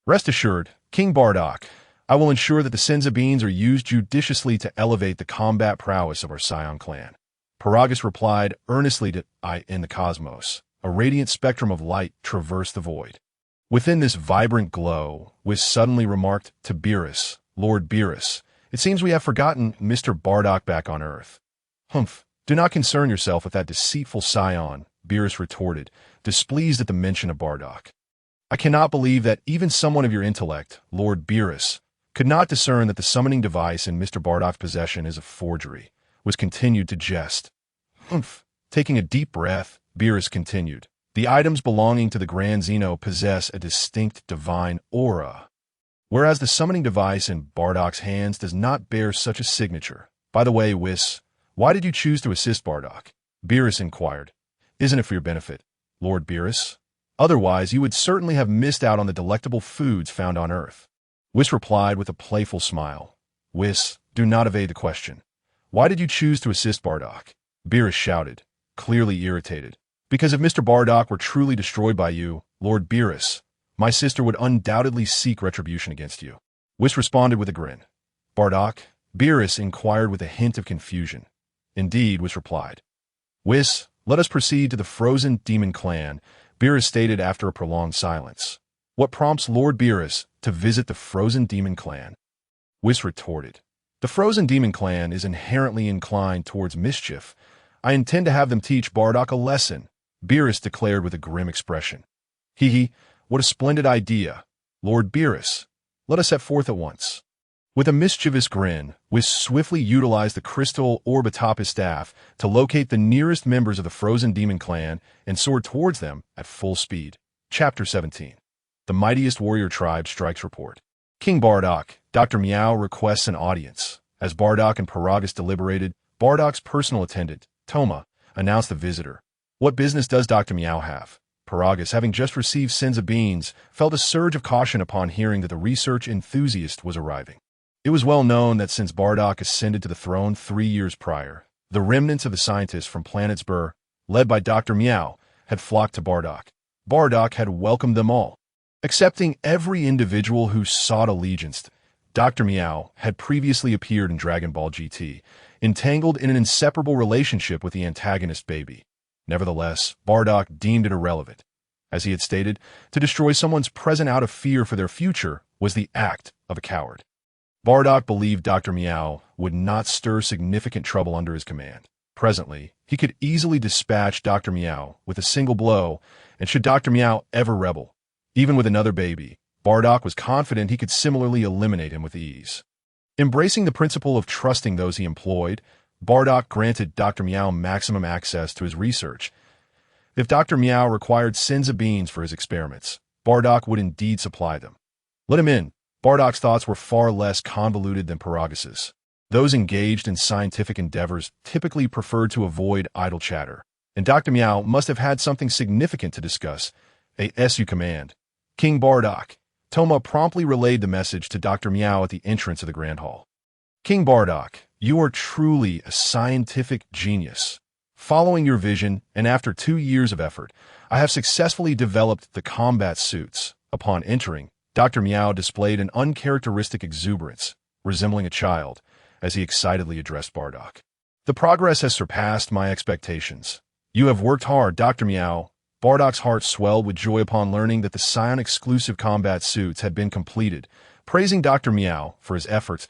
"Rest assured, King Bardock, I will ensure that the Senzu beans are used judiciously to elevate the combat prowess of our Saiyan clan." Paragus replied earnestly to in the cosmos. A radiant spectrum of light traversed the void. Within this vibrant glow, Whis suddenly remarked to Beerus, Lord Beerus, "It seems we have forgotten Mr. Bardock back on Earth." "Humph, do not concern yourself with that deceitful scion," Beerus retorted, displeased at the mention of Bardock. "I cannot believe that even someone of your intellect, Lord Beerus, could not discern that the summoning device in Mr. Bardock's possession is a forgery," Whis continued to jest. "Humph." Taking a deep breath, Beerus continued, "The items belonging to the Grand Zeno possess a distinct divine aura, whereas the summoning device in Bardock's hands does not bear such a signature. By the way, Whis, why did you choose to assist Bardock?" Beerus inquired. "Isn't it for your benefit, Lord Beerus? Otherwise, you would certainly have missed out on the delectable foods found on Earth." Whis replied with a playful smile. "Whis, do not evade the question. Why did you choose to assist Bardock?" Beerus shouted, clearly irritated. "Because if Mr. Bardock were truly destroyed by you, Lord Beerus, my sister would undoubtedly seek retribution against you." Whis responded with a grin. "Bardock?" Beerus inquired with a hint of confusion. "Indeed," Whis replied. "Whis, let us proceed to the Frozen Demon Clan," Beerus stated after a prolonged silence. "What prompts Lord Beerus to visit the Frozen Demon Clan?" Whis retorted. "The Frozen Demon Clan is inherently inclined towards mischief. I intend to have them teach Bardock a lesson," Beerus declared with a grim expression. "Hee, what a splendid idea. Lord Beerus, let us set forth at once." With a mischievous grin, Whis swiftly utilized the crystal orb atop his staff to locate the nearest members of the Frozen Demon Clan and soared towards them at full speed. Chapter 17. The Mightiest Warrior Tribe Strikes Report. King Bardock, Dr. Meow requests an audience. As Bardock and Paragus deliberated, Bardock's personal attendant, Toma, announced the visitor. "What business does Dr. Meow have?" Paragus, having just received Senzu beans, felt a surge of caution upon hearing that the research enthusiast was arriving. It was well known that since Bardock ascended to the throne 3 years prior, the remnants of the scientists from planets Bur, led by Dr. Meow, had flocked to Bardock. Bardock had welcomed them all. Accepting every individual who sought allegiance, Dr. Meow had previously appeared in Dragon Ball GT, entangled in an inseparable relationship with the antagonist Baby. Nevertheless, Bardock deemed it irrelevant. As he had stated, to destroy someone's present out of fear for their future was the act of a coward. Bardock believed Dr. Meow would not stir significant trouble under his command. Presently, he could easily dispatch Dr. Meow with a single blow, and should Dr. Meow ever rebel, even with another baby, Bardock was confident he could similarly eliminate him with ease. Embracing the principle of trusting those he employed, Bardock granted Dr. Meow maximum access to his research. If Dr. Meow required Senzu beans for his experiments, Bardock would indeed supply them. Let him in. Bardock's thoughts were far less convoluted than Paragus's. Those engaged in scientific endeavors typically preferred to avoid idle chatter, and Dr. Meow must have had something significant to discuss. "As you command, King Bardock." Toma promptly relayed the message to Dr. Meow at the entrance of the Grand Hall. "King Bardock, you are truly a scientific genius. Following your vision, and after 2 years of effort, I have successfully developed the combat suits." Upon entering, Dr. Meow displayed an uncharacteristic exuberance, resembling a child, as he excitedly addressed Bardock. "The progress has surpassed my expectations. You have worked hard, Dr. Meow." Bardock's heart swelled with joy upon learning that the Scion-exclusive combat suits had been completed, praising Dr. Meow for his efforts,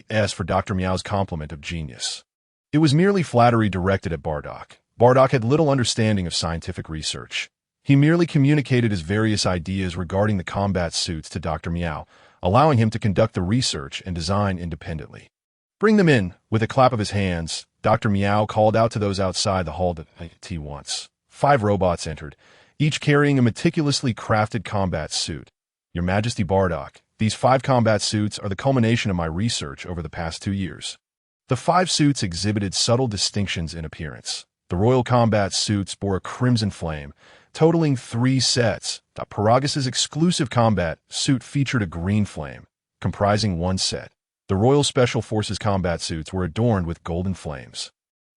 as for Dr. Meow's compliment of genius. It was merely flattery directed at Bardock. Bardock had little understanding of scientific research. He merely communicated his various ideas regarding the combat suits to Dr. Meow, allowing him to conduct the research and design independently. "Bring them in." With a clap of his hands, Dr. Meow called out to those outside the hall to once. 5 robots entered, each carrying a meticulously crafted combat suit. "Your Majesty Bardock, these 5 combat suits are the culmination of my research over the past 2 years." The 5 suits exhibited subtle distinctions in appearance. The royal combat suits bore a crimson flame, totaling 3 sets. Paragus's exclusive combat suit featured a green flame, comprising 1 set. The Royal Special Forces combat suits were adorned with golden flames.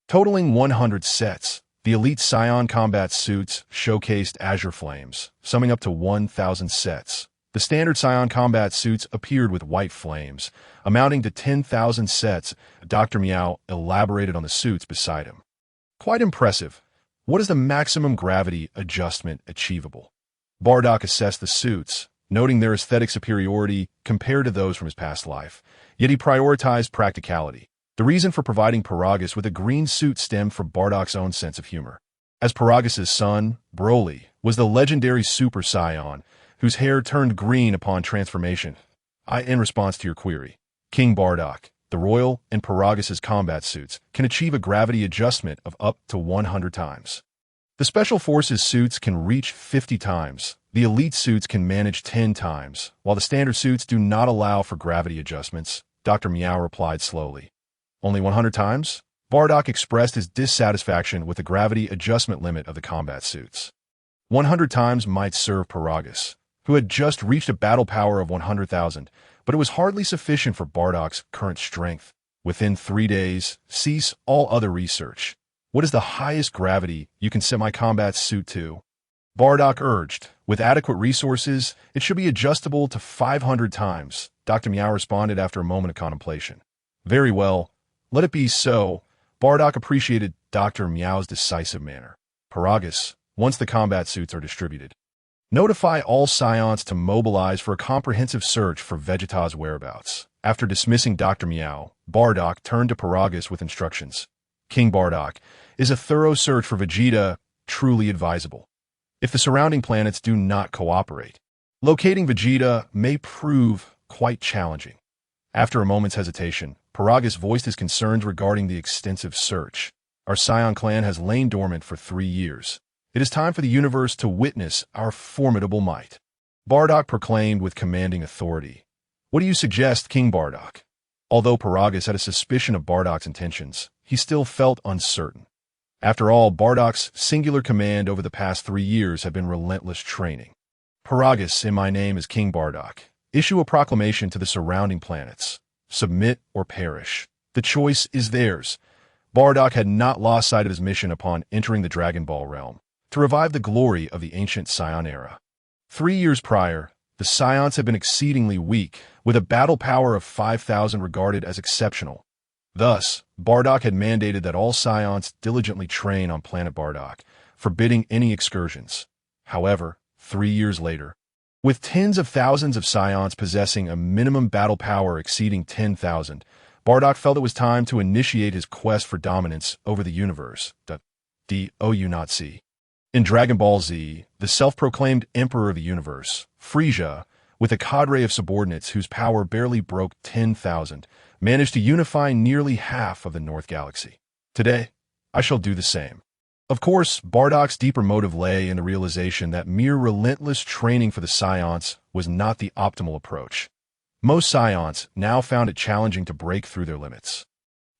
Totaling 100 sets, the Elite Scion combat suits showcased azure flames, summing up to 1,000 sets. The standard Scion combat suits appeared with white flames, amounting to 10,000 sets. Dr. Meow elaborated on the suits beside him. "Quite impressive. What is the maximum gravity adjustment achievable?" Bardock assessed the suits, noting their aesthetic superiority compared to those from his past life, yet he prioritized practicality. The reason for providing Paragus with a green suit stemmed from Bardock's own sense of humor. As Paragus' son, Broly, was the legendary Super Saiyan, whose hair turned green upon transformation. In response to your query, King Bardock, the royal and Paragus' combat suits can achieve a gravity adjustment of up to 100 times. The Special Forces suits can reach 50 times, the Elite suits can manage 10 times, while the standard suits do not allow for gravity adjustments, Dr. Meow replied slowly. Only 100 times? Bardock expressed his dissatisfaction with the gravity adjustment limit of the combat suits. 100 times might serve Paragus, who had just reached a battle power of 100,000, but it was hardly sufficient for Bardock's current strength. Within 3 days, cease all other research. What is the highest gravity you can set my combat suit to? Bardock urged. With adequate resources, it should be adjustable to 500 times, Dr. Meow responded after a moment of contemplation. Very well, let it be so. Bardock appreciated Dr. Meow's decisive manner. Paragus, once the combat suits are distributed, notify all Saiyans to mobilize for a comprehensive search for Vegeta's whereabouts. After dismissing Dr. Meow, Bardock turned to Paragus with instructions. King Bardock, is a thorough search for Vegeta truly advisable? If the surrounding planets do not cooperate, locating Vegeta may prove quite challenging. After a moment's hesitation, Paragus voiced his concerns regarding the extensive search. Our Saiyan clan has lain dormant for 3 years. It is time for the universe to witness our formidable might. Bardock proclaimed with commanding authority. What do you suggest, King Bardock? Although Paragus had a suspicion of Bardock's intentions, he still felt uncertain. After all, Bardock's singular command over the past 3 years had been relentless training. Paragus, in my name as King Bardock, issue a proclamation to the surrounding planets. Submit or perish. The choice is theirs. Bardock had not lost sight of his mission upon entering the Dragon Ball realm, to revive the glory of the ancient Saiyan era. 3 years prior, the Saiyans had been exceedingly weak, with a battle power of 5,000 regarded as exceptional. Thus, Bardock had mandated that all Saiyans diligently train on planet Bardock, forbidding any excursions. However, 3 years later, with tens of thousands of Saiyans possessing a minimum battle power exceeding 10,000, Bardock felt it was time to initiate his quest for dominance over the universe. In Dragon Ball Z, the self-proclaimed Emperor of the Universe, Frieza, with a cadre of subordinates whose power barely broke 10,000, managed to unify nearly half of the North Galaxy. Today, I shall do the same. Of course, Bardock's deeper motive lay in the realization that mere relentless training for the Saiyans was not the optimal approach. Most Saiyans now found it challenging to break through their limits.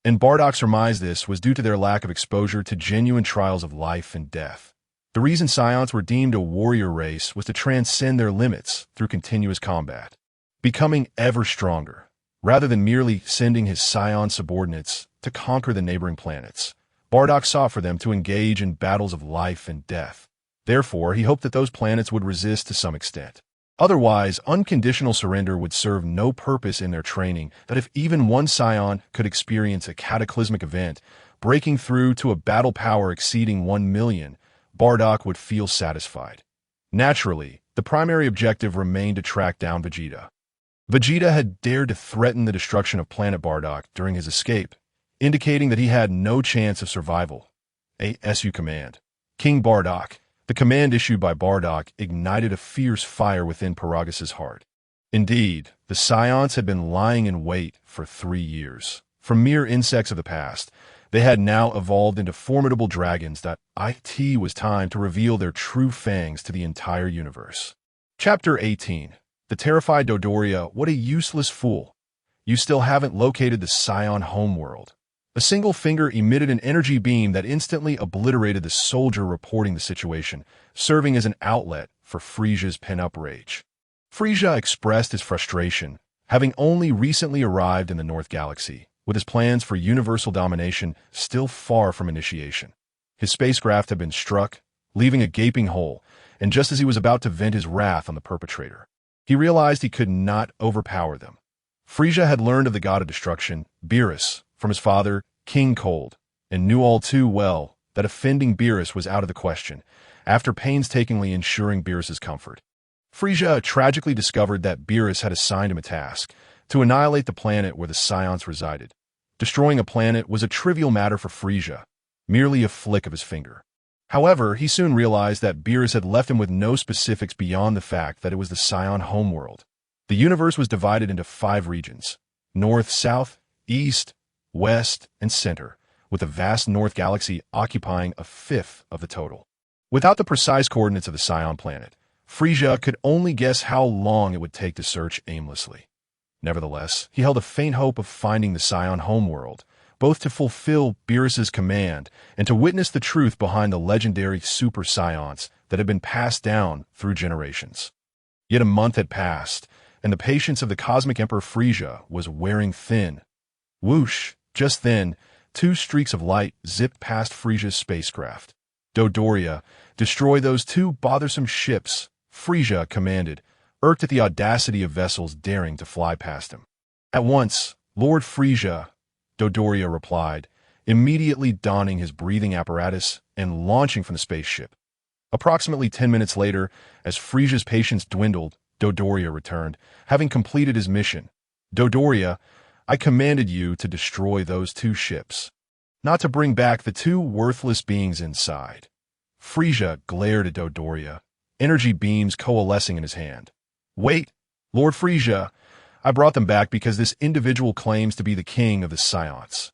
And Bardock surmised this was due to their lack of exposure to genuine trials of life and death. The reason Saiyans were deemed a warrior race was to transcend their limits through continuous combat, becoming ever stronger, rather than merely sending his Saiyan subordinates to conquer the neighboring planets. Bardock sought for them to engage in battles of life and death. Therefore, he hoped that those planets would resist to some extent. Otherwise, unconditional surrender would serve no purpose in their training, that if even one Saiyan could experience a cataclysmic event, breaking through to a battle power exceeding 1 million, Bardock would feel satisfied. Naturally, the primary objective remained to track down Vegeta. Vegeta had dared to threaten the destruction of planet Bardock during his escape, indicating that he had no chance of survival. ASU command. King Bardock. The command issued by Bardock ignited a fierce fire within Paragus' heart. Indeed, the Saiyans had been lying in wait for 3 years. From mere insects of the past, they had now evolved into formidable dragons that it was time to reveal their true fangs to the entire universe. Chapter 18. The terrified Dodoria, what a useless fool. You still haven't located the Saiyan homeworld. A single finger emitted an energy beam that instantly obliterated the soldier reporting the situation, serving as an outlet for Frieza's pent-up rage. Frieza expressed his frustration, having only recently arrived in the North Galaxy, with his plans for universal domination still far from initiation. His spacecraft had been struck, leaving a gaping hole, and just as he was about to vent his wrath on the perpetrator, he realized he could not overpower them. Frieza had learned of the god of destruction, Beerus, from his father, King Cold, and knew all too well that offending Beerus was out of the question, after painstakingly ensuring Beerus's comfort. Frieza tragically discovered that Beerus had assigned him a task to annihilate the planet where the Saiyans resided. Destroying a planet was a trivial matter for Frieza, merely a flick of his finger. However, he soon realized that Beerus had left him with no specifics beyond the fact that it was the Saiyan homeworld. The universe was divided into 5 regions: North, South, East, West, and Center, with the vast North Galaxy occupying a fifth of the total. Without the precise coordinates of the Saiyan planet, Frieza could only guess how long it would take to search aimlessly. Nevertheless, he held a faint hope of finding the Saiyan homeworld, both to fulfill Beerus's command and to witness the truth behind the legendary Super Saiyans that had been passed down through generations. Yet a month had passed, and the patience of the Cosmic Emperor Frieza was wearing thin. Whoosh! Just then, 2 streaks of light zipped past Frieza's spacecraft. Dodoria, destroy those 2 bothersome ships, Frieza commanded, irked at the audacity of vessels daring to fly past him. At once, Lord Frieza, Dodoria replied, immediately donning his breathing apparatus and launching from the spaceship. Approximately 10 minutes later, as Frieza's patience dwindled, Dodoria returned, having completed his mission. Dodoria, I commanded you to destroy those 2 ships, not to bring back the 2 worthless beings inside. Frieza glared at Dodoria, energy beams coalescing in his hand. Wait, Lord Frieza, I brought them back because this individual claims to be the king of the Saiyans.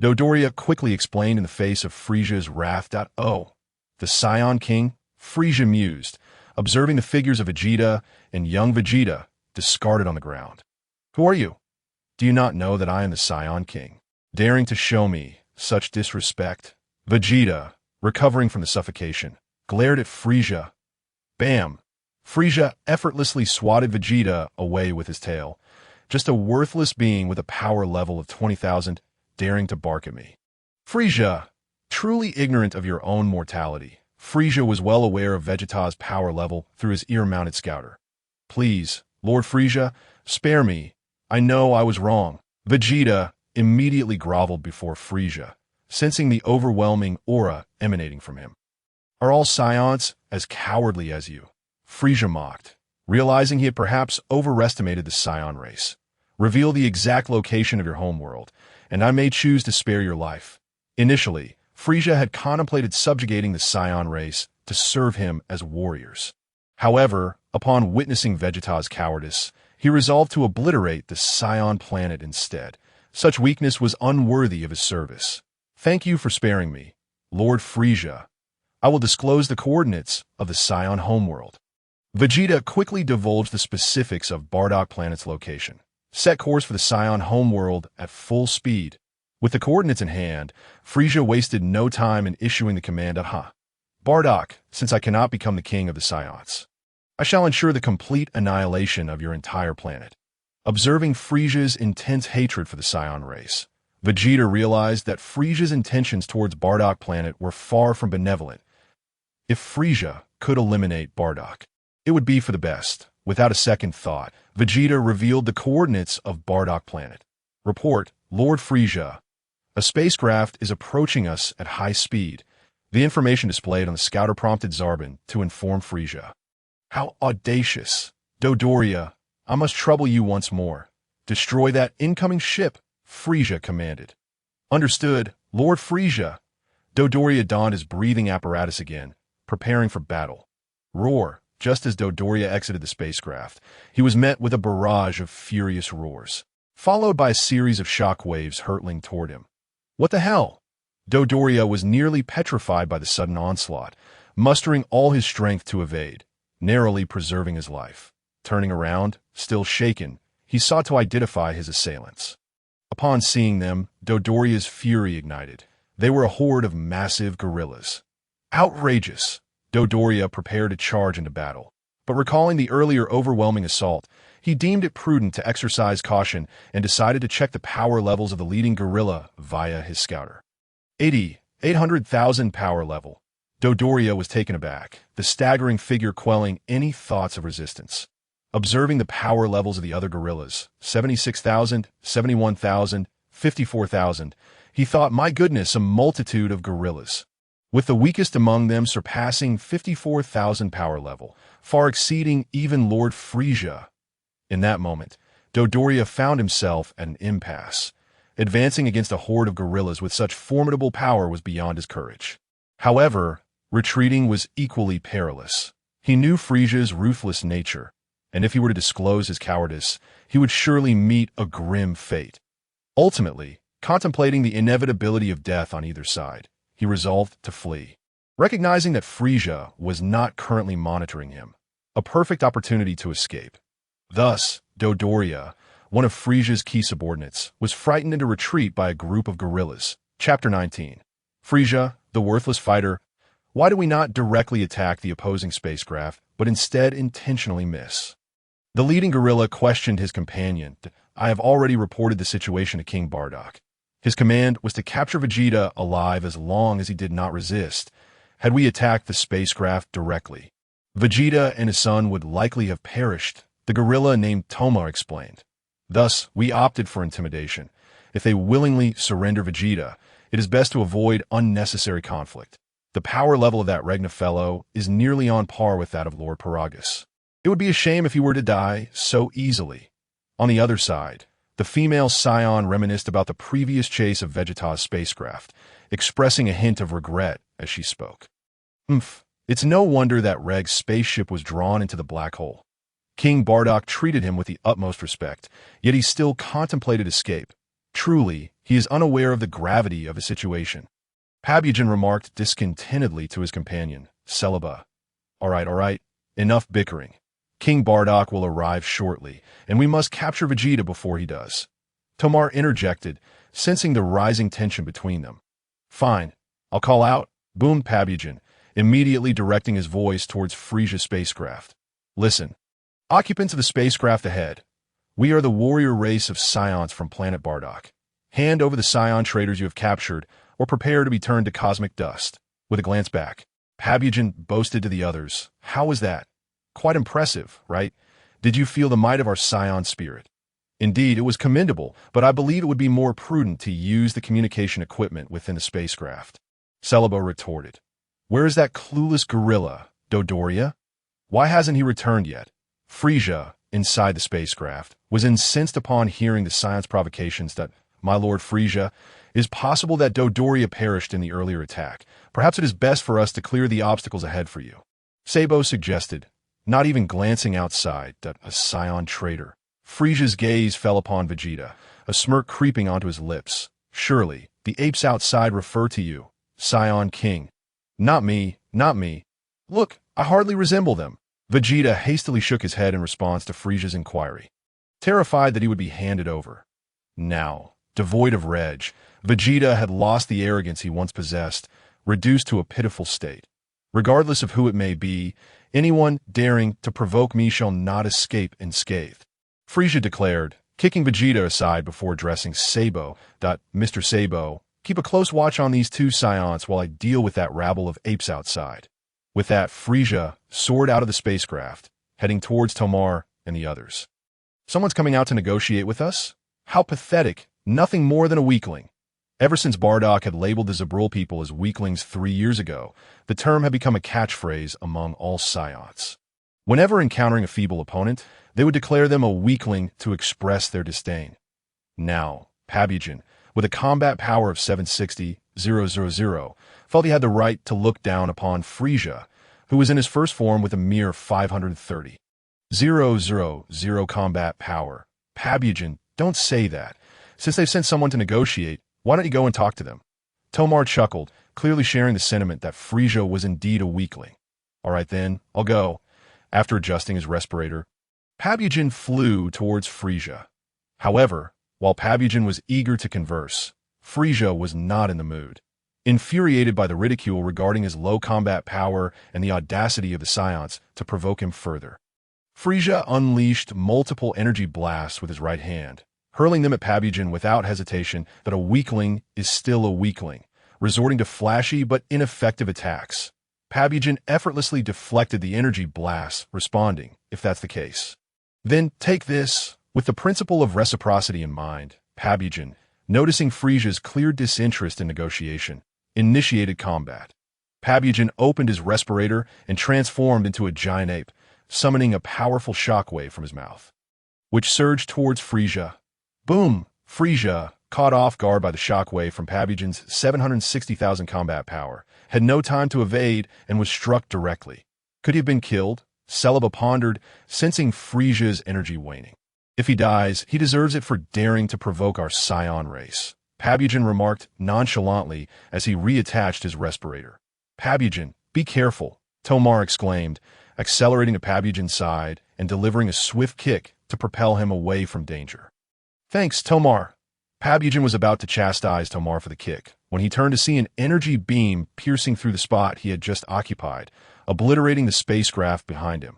Dodoria quickly explained in the face of Frieza's wrath. Oh, the Saiyan king? Frieza mused, observing the figures of Vegeta and young Vegeta discarded on the ground. Who are you? Do you not know that I am the Saiyan king? Daring to show me such disrespect? Vegeta, recovering from the suffocation, glared at Frieza. Bam! Frieza effortlessly swatted Vegeta away with his tail. Just a worthless being with a power level of 20,000, daring to bark at me. Frieza, truly ignorant of your own mortality, Frieza was well aware of Vegeta's power level through his ear-mounted scouter. Please, Lord Frieza, spare me. I know I was wrong. Vegeta immediately groveled before Frieza, sensing the overwhelming aura emanating from him. Are all Saiyans as cowardly as you? Frieza mocked, realizing he had perhaps overestimated the Saiyan race. Reveal the exact location of your homeworld, and I may choose to spare your life. Initially, Frieza had contemplated subjugating the Saiyan race to serve him as warriors. However, upon witnessing Vegeta's cowardice, he resolved to obliterate the Saiyan planet instead. Such weakness was unworthy of his service. Thank you for sparing me, Lord Frieza. I will disclose the coordinates of the Saiyan homeworld. Vegeta quickly divulged the specifics of Bardock planet's location. Set course for the Saiyan homeworld at full speed. With the coordinates in hand, Frieza wasted no time in issuing the command Bardock, since I cannot become the king of the Saiyans, I shall ensure the complete annihilation of your entire planet. Observing Frieza's intense hatred for the Saiyan race, Vegeta realized that Frieza's intentions towards Bardock planet were far from benevolent. If Frieza could eliminate Bardock, it would be for the best. Without a second thought, Vegeta revealed the coordinates of Bardock planet. Report, Lord Frieza. A spacecraft is approaching us at high speed. The information displayed on the scouter prompted Zarbin to inform Frieza. How audacious! Dodoria, I must trouble you once more. Destroy that incoming ship, Frieza commanded. Understood, Lord Frieza. Dodoria donned his breathing apparatus again, preparing for battle. Roar! Just as Dodoria exited the spacecraft, he was met with a barrage of furious roars, followed by a series of shock waves hurtling toward him. What the hell? Dodoria was nearly petrified by the sudden onslaught, mustering all his strength to evade, narrowly preserving his life. Turning around, still shaken, he sought to identify his assailants. Upon seeing them, Dodoria's fury ignited. They were a horde of massive gorillas. Outrageous! Dodoria prepared to charge into battle, but recalling the earlier overwhelming assault, he deemed it prudent to exercise caution and decided to check the power levels of the leading gorilla via his scouter. 800,000 power level. Dodoria was taken aback, the staggering figure quelling any thoughts of resistance. Observing the power levels of the other gorillas, 76,000, 71,000, 54,000, he thought, my goodness, a multitude of gorillas. with the weakest among them surpassing 54,000 power level, far exceeding even Lord Frieza. In that moment, Dodoria found himself at an impasse. Advancing against a horde of gorillas with such formidable power was beyond his courage. However, retreating was equally perilous. He knew Frieza's ruthless nature, and if he were to disclose his cowardice, he would surely meet a grim fate. Ultimately, contemplating the inevitability of death on either side, he resolved to flee. Recognizing that Frieza was not currently monitoring him, a perfect opportunity to escape. Thus, Dodoria, one of Frieza's key subordinates, was frightened into retreat by a group of gorillas. Chapter 19. Frieza, the worthless fighter. Why do we not directly attack the opposing spacecraft, but instead intentionally miss? The leading gorilla questioned his companion. I have already reported the situation to King Bardock. His command was to capture Vegeta alive as long as he did not resist. Had we attacked the spacecraft directly, Vegeta and his son would likely have perished, the gorilla named Tomar explained. Thus, we opted for intimidation. If they willingly surrender Vegeta, it is best to avoid unnecessary conflict. The power level of that Regna fellow is nearly on par with that of Lord Paragus. It would be a shame if he were to die so easily. On the other side, the female Saiyan reminisced about the previous chase of Vegeta's spacecraft, expressing a hint of regret as she spoke. It's no wonder that Reg's spaceship was drawn into the black hole. King Bardock treated him with the utmost respect, yet he still contemplated escape. Truly, he is unaware of the gravity of his situation. Pabugen remarked discontentedly to his companion, Celebi. All right, enough bickering. King Bardock will arrive shortly, and we must capture Vegeta before he does. Tomar interjected, sensing the rising tension between them. Fine, I'll call out, boomed Pabugen, immediately directing his voice towards Frieza's spacecraft. Listen. Occupants of the spacecraft ahead, we are the warrior race of Saiyans from planet Bardock. Hand over the Saiyan traders you have captured, or prepare to be turned to cosmic dust. With a glance back, Pabugen boasted to the others, how was that? Quite impressive, right? Did you feel the might of our Saiyan spirit? Indeed, it was commendable, but I believe it would be more prudent to use the communication equipment within the spacecraft. Celebi retorted. Where is that clueless gorilla, Dodoria? Why hasn't he returned yet? Frieza, inside the spacecraft, was incensed upon hearing the Saiyan's provocations that, my Lord Frieza, it is possible that Dodoria perished in the earlier attack. Perhaps it is best for us to clear the obstacles ahead for you. Sabo suggested, not even glancing outside, that a Saiyan traitor. Frieza's gaze fell upon Vegeta, a smirk creeping onto his lips. Surely, the apes outside refer to you, Saiyan King. Not me. Look, I hardly resemble them. Vegeta hastily shook his head in response to Frieza's inquiry, terrified that he would be handed over. Now, devoid of reg, Vegeta had lost the arrogance he once possessed, reduced to a pitiful state. Regardless of who it may be, anyone daring to provoke me shall not escape unscathed. Frieza declared, kicking Vegeta aside before addressing Sabo. Mr. Sabo, keep a close watch on these two Saiyans while I deal with that rabble of apes outside. With that, Frieza soared out of the spacecraft, heading towards Tomar and the others. Someone's coming out to negotiate with us? How pathetic, nothing more than a weakling. Ever since Bardock had labeled the Zubil people as weaklings 3 years ago, the term had become a catchphrase among all Saiyans. Whenever encountering a feeble opponent, they would declare them a weakling to express their disdain. Now, Pabugen, with a combat power of 760,000, felt he had the right to look down upon Frieza, who was in his first form with a mere 530,000 combat power. Pabugen, don't say that. Since they've sent someone to negotiate, why don't you go and talk to them? Tomar chuckled, clearly sharing the sentiment that Frieza was indeed a weakling. All right then, I'll go. After adjusting his respirator, Pabugen flew towards Frieza. However, while Pabugen was eager to converse, Frieza was not in the mood. Infuriated by the ridicule regarding his low combat power and the audacity of the Saiyans to provoke him further, Frieza unleashed multiple energy blasts with his right hand, hurling them at Pabugen without hesitation. That a weakling is still a weakling, resorting to flashy but ineffective attacks. Pabugen effortlessly deflected the energy blasts, responding, if that's the case. Then take this. With the principle of reciprocity in mind, Pabugen, noticing Frieza's clear disinterest in negotiation, initiated combat. Pabugen opened his respirator and transformed into a giant ape, summoning a powerful shockwave from his mouth, which surged towards Frieza. Boom! Frieza, caught off guard by the shockwave from Pabugen's 760,000 combat power, had no time to evade and was struck directly. Could he have been killed? Celebi pondered, sensing Frieza's energy waning. If he dies, he deserves it for daring to provoke our Saiyan race, Pabugen remarked nonchalantly as he reattached his respirator. Pabugen, be careful, Tomar exclaimed, accelerating to Pabugen's side and delivering a swift kick to propel him away from danger. Thanks, Tomar. Pabugen was about to chastise Tomar for the kick when he turned to see an energy beam piercing through the spot he had just occupied, obliterating the spacecraft behind him.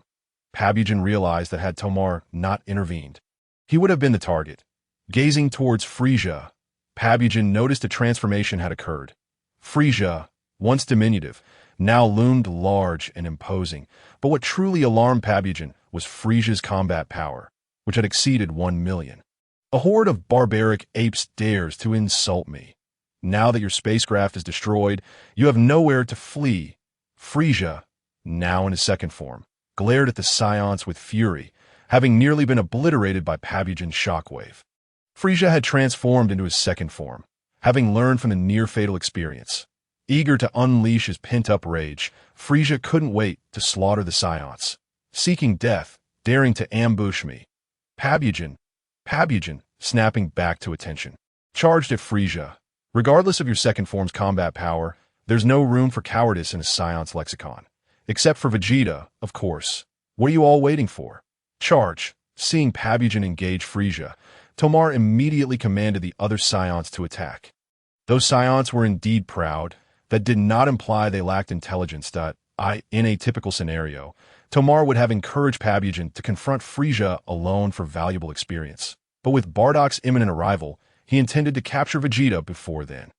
Pabugen realized that had Tomar not intervened, he would have been the target. Gazing towards Frieza, Pabugen noticed a transformation had occurred. Frieza, once diminutive, now loomed large and imposing, but what truly alarmed Pabugen was Frieza's combat power, which had exceeded 1 million. A horde of barbaric apes dares to insult me. Now that your spacecraft is destroyed, you have nowhere to flee. Frieza, now in his second form, glared at the Saiyans with fury, having nearly been obliterated by Pabugen's shockwave. Frieza had transformed into his second form, having learned from the near-fatal experience. Eager to unleash his pent-up rage, Frieza couldn't wait to slaughter the Saiyans, seeking death, daring to ambush me. Pabugen, snapping back to attention, charged at Frieza. Regardless of your second form's combat power, there's no room for cowardice in a Saiyan's lexicon. Except for Vegeta, of course. What are you all waiting for? Charge. Seeing Pabugen engage Frieza, Tomar immediately commanded the other Saiyans to attack. Those Saiyans were indeed proud. That did not imply they lacked intelligence. In a typical scenario, Tomar would have encouraged Pabugen to confront Frieza alone for valuable experience. But with Bardock's imminent arrival, he intended to capture Vegeta before then.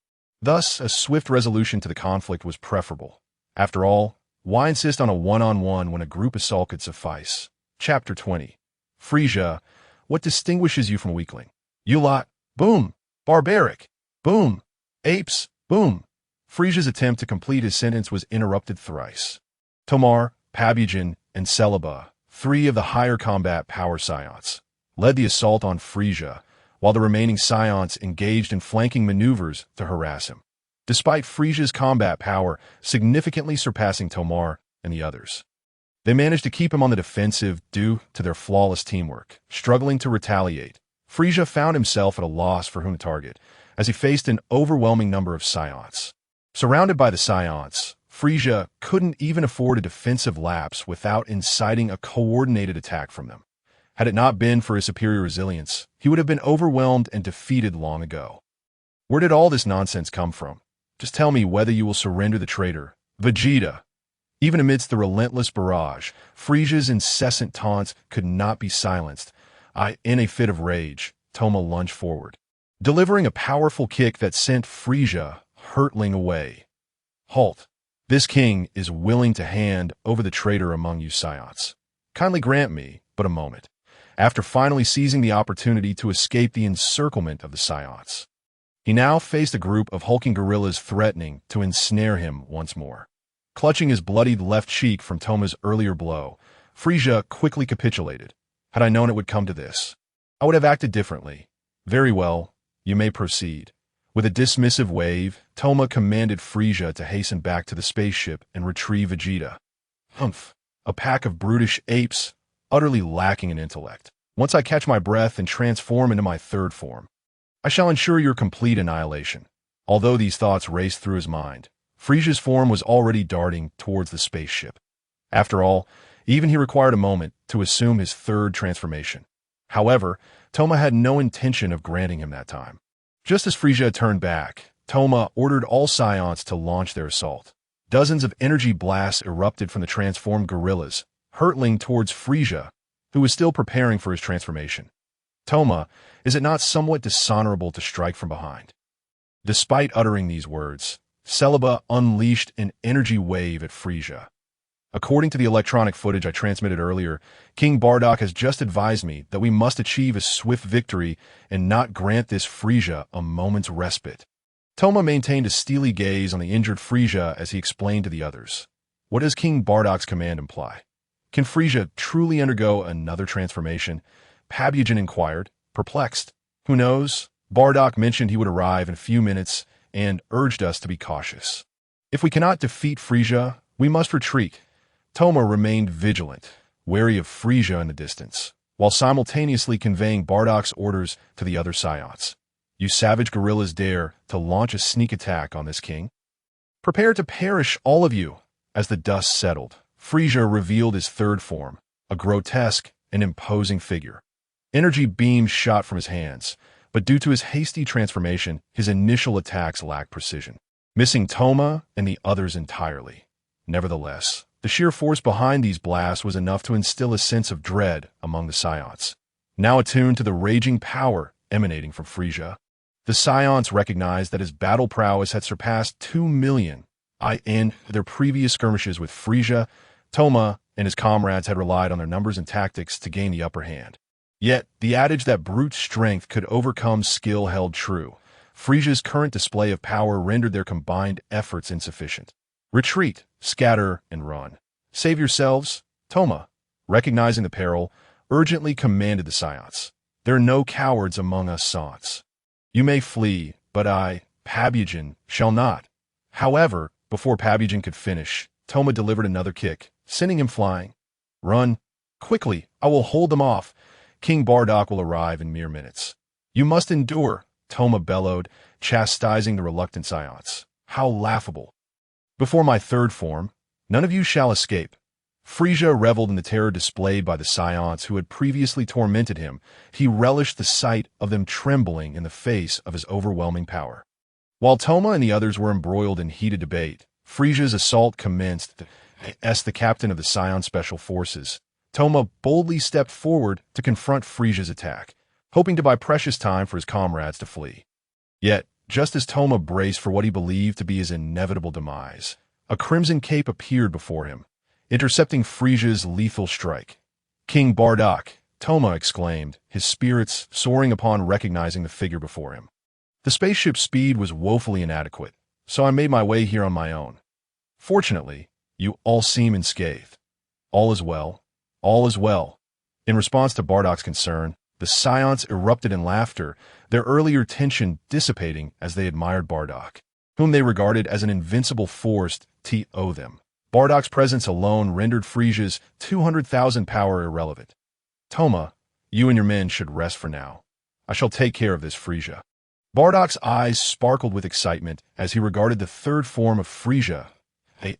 Thus, a swift resolution to the conflict was preferable. After all, why insist on a one-on-one when a group assault could suffice? Chapter 20. Frieza, what distinguishes you from a weakling? You lot, boom, barbaric, boom, apes, boom. Frieza's attempt to complete his sentence was interrupted thrice. Tomar, Pabugen, and Celebi, 3 of the higher combat power Saiyans, led the assault on Frieza, while the remaining Saiyans engaged in flanking maneuvers to harass him, despite Frieza's combat power significantly surpassing Tomar and the others. They managed to keep him on the defensive due to their flawless teamwork. Struggling to retaliate, Frieza found himself at a loss for whom to target, as he faced an overwhelming number of Saiyans. Surrounded by the Saiyans, Frieza couldn't even afford a defensive lapse without inciting a coordinated attack from them. Had it not been for his superior resilience, he would have been overwhelmed and defeated long ago. Where did all this nonsense come from? Just tell me whether you will surrender the traitor, Vegeta. Even amidst the relentless barrage, Frieza's incessant taunts could not be silenced. In a fit of rage, Toma lunged forward, delivering a powerful kick that sent Frieza hurtling away. Halt. This king is willing to hand over the traitor among you Saiyans. Kindly grant me but a moment, after finally seizing the opportunity to escape the encirclement of the Saiyans. He now faced a group of hulking gorillas threatening to ensnare him once more. Clutching his bloodied left cheek from Toma's earlier blow, Frieza quickly capitulated. Had I known it would come to this, I would have acted differently. Very well, you may proceed. With a dismissive wave, Toma commanded Frieza to hasten back to the spaceship and retrieve Vegeta. Humph, a pack of brutish apes, utterly lacking in intellect. Once I catch my breath and transform into my third form, I shall ensure your complete annihilation. Although these thoughts raced through his mind, Frieza's form was already darting towards the spaceship. After all, even he required a moment to assume his third transformation. However, Toma had no intention of granting him that time. Just as Frieza turned back, Toma ordered all Saiyans to launch their assault. Dozens of energy blasts erupted from the transformed gorillas, hurtling towards Frieza, who was still preparing for his transformation. Toma, is it not somewhat dishonorable to strike from behind? Despite uttering these words, Celebi unleashed an energy wave at Frieza. According to the electronic footage I transmitted earlier, King Bardock has just advised me that we must achieve a swift victory and not grant this Frieza a moment's respite. Toma maintained a steely gaze on the injured Frieza as he explained to the others. What does King Bardock's command imply? Can Frieza truly undergo another transformation? Pabugen inquired, perplexed. Who knows? Bardock mentioned he would arrive in a few minutes and urged us to be cautious. If we cannot defeat Frieza, we must retreat. Toma remained vigilant, wary of Frieza in the distance, while simultaneously conveying Bardock's orders to the other Saiyans. You savage gorillas dare to launch a sneak attack on this king? Prepare to perish, all of you. As the dust settled, Frieza revealed his third form, a grotesque and imposing figure. Energy beams shot from his hands, but due to his hasty transformation, his initial attacks lacked precision, missing Toma and the others entirely. Nevertheless, the sheer force behind these blasts was enough to instill a sense of dread among the Saiyans. Now attuned to the raging power emanating from Frieza, the Saiyans recognized that his battle prowess had surpassed 2 million. In their previous skirmishes with Frieza, Toma and his comrades had relied on their numbers and tactics to gain the upper hand. Yet, the adage that brute strength could overcome skill held true. Frieza's current display of power rendered their combined efforts insufficient. Retreat, scatter, and run. Save yourselves, Toma, recognizing the peril, urgently commanded the Saiyans. There are no cowards among us Saiyans. You may flee, but I, Pabugen, shall not. However, before Pabugen could finish, Toma delivered another kick, sending him flying. Run. Quickly, I will hold them off. King Bardock will arrive in mere minutes. You must endure, Toma bellowed, chastising the reluctant Saiyans. How laughable. Before my third form, none of you shall escape. Frieza reveled in the terror displayed by the Saiyans who had previously tormented him. He relished the sight of them trembling in the face of his overwhelming power. While Toma and the others were embroiled in heated debate, Frieza's assault commenced. As the captain of the Saiyan Special Forces, Toma boldly stepped forward to confront Frieza's attack, hoping to buy precious time for his comrades to flee. Yet, just as Toma braced for what he believed to be his inevitable demise, a crimson cape appeared before him, intercepting Frieza's lethal strike. King Bardock, Toma exclaimed, his spirits soaring upon recognizing the figure before him. The spaceship's speed was woefully inadequate, so I made my way here on my own. Fortunately, you all seem unscathed. All is well. All is well. In response to Bardock's concern, the Saiyans erupted in laughter, their earlier tension dissipating as they admired Bardock, whom they regarded as an invincible force to owe them. Bardock's presence alone rendered Frieza's 200,000 power irrelevant. Toma, you and your men should rest for now. I shall take care of this Frieza. Bardock's eyes sparkled with excitement as he regarded the third form of Frieza.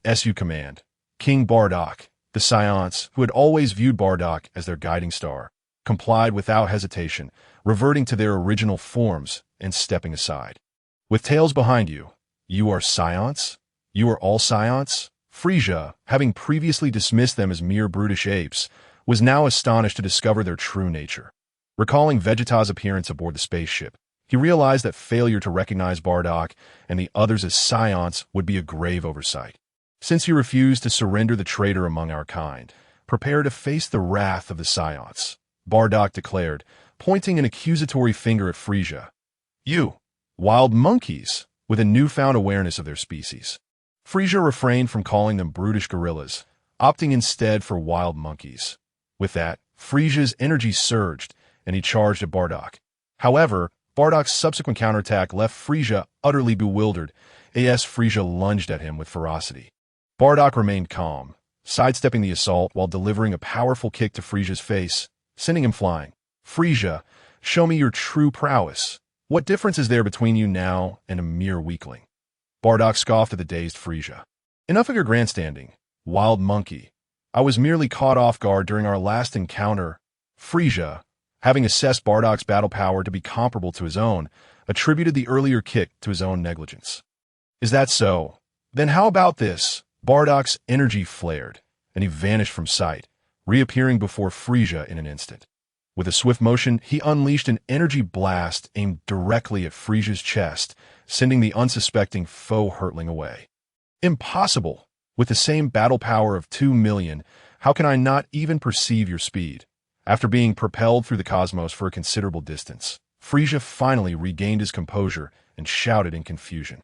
SU command. King Bardock, the Saiyans, who had always viewed Bardock as their guiding star, complied without hesitation, reverting to their original forms and stepping aside. With tails behind you, you are Saiyans? You are all Saiyans? Frieza, having previously dismissed them as mere brutish apes, was now astonished to discover their true nature. Recalling Vegeta's appearance aboard the spaceship, he realized that failure to recognize Bardock and the others as Saiyans would be a grave oversight. Since you refuse to surrender the traitor among our kind, prepare to face the wrath of the Saiyans, Bardock declared, pointing an accusatory finger at Frieza. You, wild monkeys, with a newfound awareness of their species. Frieza refrained from calling them brutish gorillas, opting instead for wild monkeys. With that, Frieza's energy surged, and he charged at Bardock. However, Bardock's subsequent counterattack left Frieza utterly bewildered. Frieza lunged at him with ferocity. Bardock remained calm, sidestepping the assault while delivering a powerful kick to Frieza's face, sending him flying. Frieza, show me your true prowess. What difference is there between you now and a mere weakling? Bardock scoffed at the dazed Frieza. Enough of your grandstanding, wild monkey. I was merely caught off guard during our last encounter. Frieza, having assessed Bardock's battle power to be comparable to his own, attributed the earlier kick to his own negligence. Is that so? Then how about this? Bardock's energy flared, and he vanished from sight, reappearing before Frieza in an instant. With a swift motion, he unleashed an energy blast aimed directly at Frieza's chest, sending the unsuspecting foe hurtling away. Impossible! With the same battle power of 2 million, how can I not even perceive your speed? After being propelled through the cosmos for a considerable distance, Frieza finally regained his composure and shouted in confusion.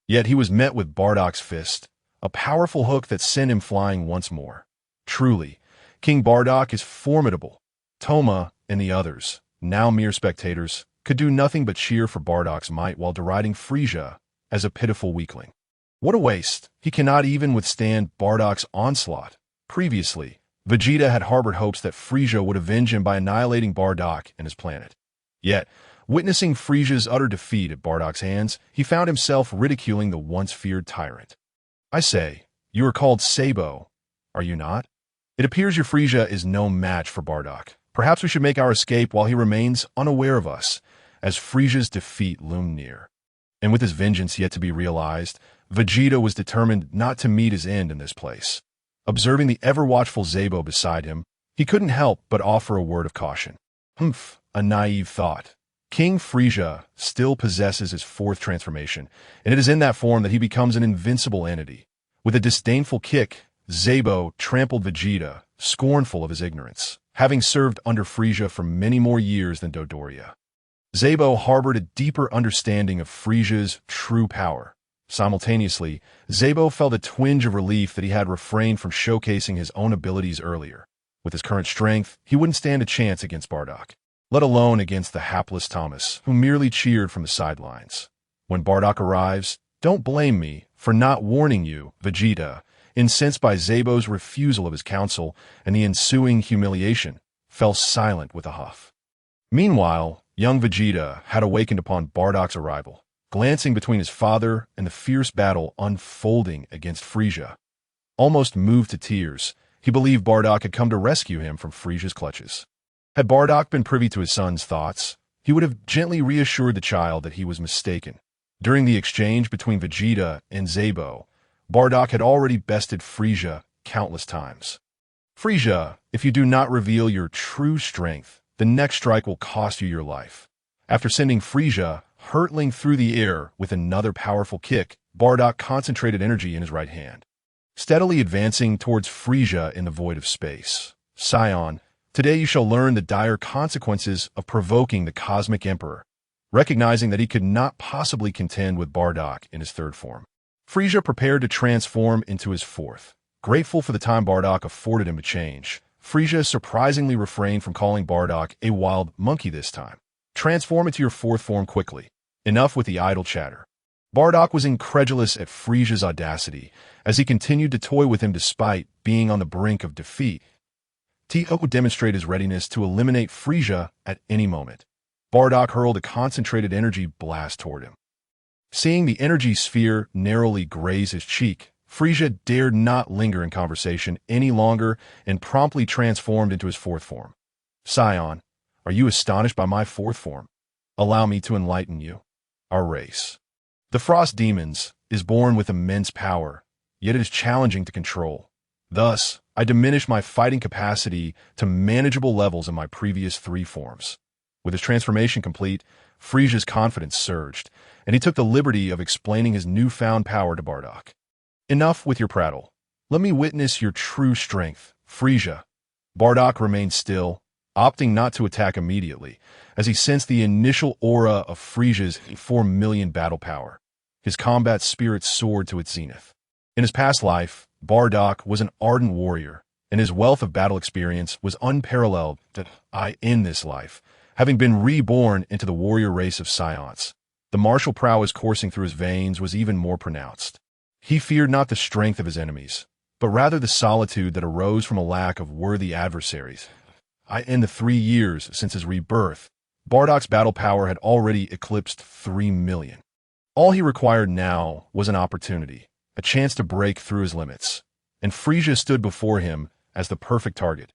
Yet he was met with Bardock's fist, a powerful hook that sent him flying once more. Truly, King Bardock is formidable. Toma and the others, now mere spectators, could do nothing but cheer for Bardock's might while deriding Frieza as a pitiful weakling. What a waste! He cannot even withstand Bardock's onslaught. Previously, Vegeta had harbored hopes that Frieza would avenge him by annihilating Bardock and his planet. Yet, witnessing Frieza's utter defeat at Bardock's hands, he found himself ridiculing the once feared tyrant. I say, you are called Sabo, are you not? It appears your Frieza is no match for Bardock. Perhaps we should make our escape while he remains unaware of us, as Frieza's defeat loomed near. And with his vengeance yet to be realized, Vegeta was determined not to meet his end in this place. Observing the ever-watchful Sabo beside him, he couldn't help but offer a word of caution. Humph, a naive thought. King Frieza still possesses his fourth transformation, and it is in that form that he becomes an invincible entity. With a disdainful kick, Sabo trampled Vegeta, scornful of his ignorance, having served under Frieza for many more years than Dodoria. Sabo harbored a deeper understanding of Frieza's true power. Simultaneously, Sabo felt a twinge of relief that he had refrained from showcasing his own abilities earlier. With his current strength, he wouldn't stand a chance against Bardock, let alone against the hapless Thomas, who merely cheered from the sidelines. When Bardock arrives, don't blame me for not warning you, Vegeta. Incensed by Sabo's refusal of his counsel and the ensuing humiliation, fell silent with a huff. Meanwhile, young Vegeta had awakened upon Bardock's arrival, glancing between his father and the fierce battle unfolding against Frieza. Almost moved to tears, he believed Bardock had come to rescue him from Frieza's clutches. Had Bardock been privy to his son's thoughts, he would have gently reassured the child that he was mistaken. During the exchange between Vegeta and Sabo, Bardock had already bested Frieza countless times. Frieza, if you do not reveal your true strength, the next strike will cost you your life. After sending Frieza hurtling through the air with another powerful kick, Bardock concentrated energy in his right hand, steadily advancing towards Frieza in the void of space. Saiyan, today you shall learn the dire consequences of provoking the Cosmic Emperor. Recognizing that he could not possibly contend with Bardock in his third form, Frieza prepared to transform into his fourth. Grateful for the time Bardock afforded him to change, Frieza surprisingly refrained from calling Bardock a wild monkey this time. Transform into your fourth form quickly. Enough with the idle chatter. Bardock was incredulous at Frieza's audacity, as he continued to toy with him despite being on the brink of defeat. Tio would demonstrate his readiness to eliminate Frieza at any moment. Bardock hurled a concentrated energy blast toward him. Seeing the energy sphere narrowly graze his cheek, Frieza dared not linger in conversation any longer and promptly transformed into his fourth form. Saiyan, are you astonished by my fourth form? Allow me to enlighten you. Our race, the Frost Demons, is born with immense power, yet it is challenging to control. Thus, I diminish my fighting capacity to manageable levels in my previous three forms. With his transformation complete, Frieza's confidence surged, and he took the liberty of explaining his newfound power to Bardock. Enough with your prattle. Let me witness your true strength, Frieza. Bardock remained still, opting not to attack immediately, as he sensed the initial aura of Frieza's 4 million battle power. His combat spirit soared to its zenith. In his past life, Bardock was an ardent warrior, and his wealth of battle experience was unparalleled in this life, having been reborn into the warrior race of Saiyans. The martial prowess coursing through his veins was even more pronounced. He feared not the strength of his enemies, but rather the solitude that arose from a lack of worthy adversaries. In the 3 years since his rebirth, Bardock's battle power had already eclipsed 3 million. All he required now was an opportunity, a chance to break through his limits, and Frieza stood before him as the perfect target.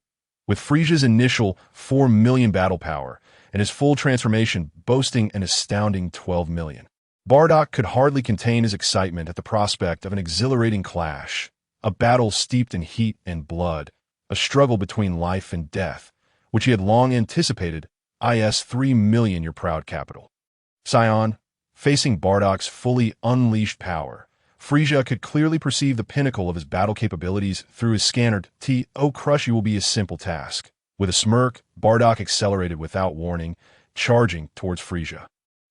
With Frieza's initial 4 million battle power and his full transformation boasting an astounding 12 million, Bardock could hardly contain his excitement at the prospect of an exhilarating clash, a battle steeped in heat and blood, a struggle between life and death, which he had long anticipated. 3 million your proud capital. Saiyan, facing Bardock's fully unleashed power, Frieza could clearly perceive the pinnacle of his battle capabilities through his scanner. Crush you will be a simple task. With a smirk, Bardock accelerated without warning, charging towards Frieza.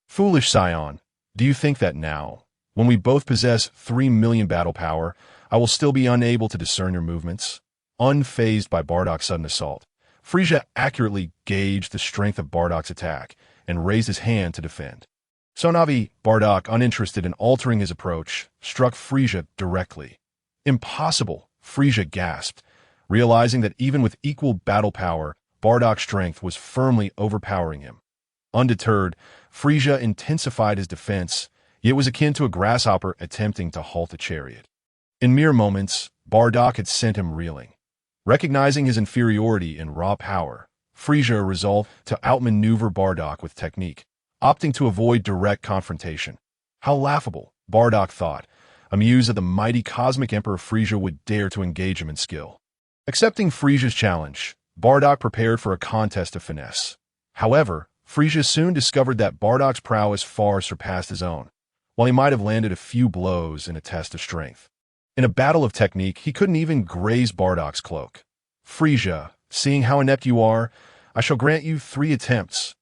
Foolish Saiyan, do you think that now, when we both possess 3 million battle power, I will still be unable to discern your movements? Unfazed by Bardock's sudden assault, Frieza accurately gauged the strength of Bardock's attack and raised his hand to defend. So Navi, Bardock, uninterested in altering his approach, struck Frieza directly. Impossible, Frieza gasped, realizing that even with equal battle power, Bardock's strength was firmly overpowering him. Undeterred, Frieza intensified his defense, yet was akin to a grasshopper attempting to halt a chariot. In mere moments, Bardock had sent him reeling. Recognizing his inferiority in raw power, Frieza resolved to outmaneuver Bardock with technique, opting to avoid direct confrontation. How laughable, Bardock thought, amused that the mighty cosmic Emperor Frieza would dare to engage him in skill. Accepting Frieza's challenge, Bardock prepared for a contest of finesse. However, Frieza soon discovered that Bardock's prowess far surpassed his own, while he might have landed a few blows in a test of strength. In a battle of technique, he couldn't even graze Bardock's cloak. Frieza, seeing how inept you are, I shall grant you 3 attempts.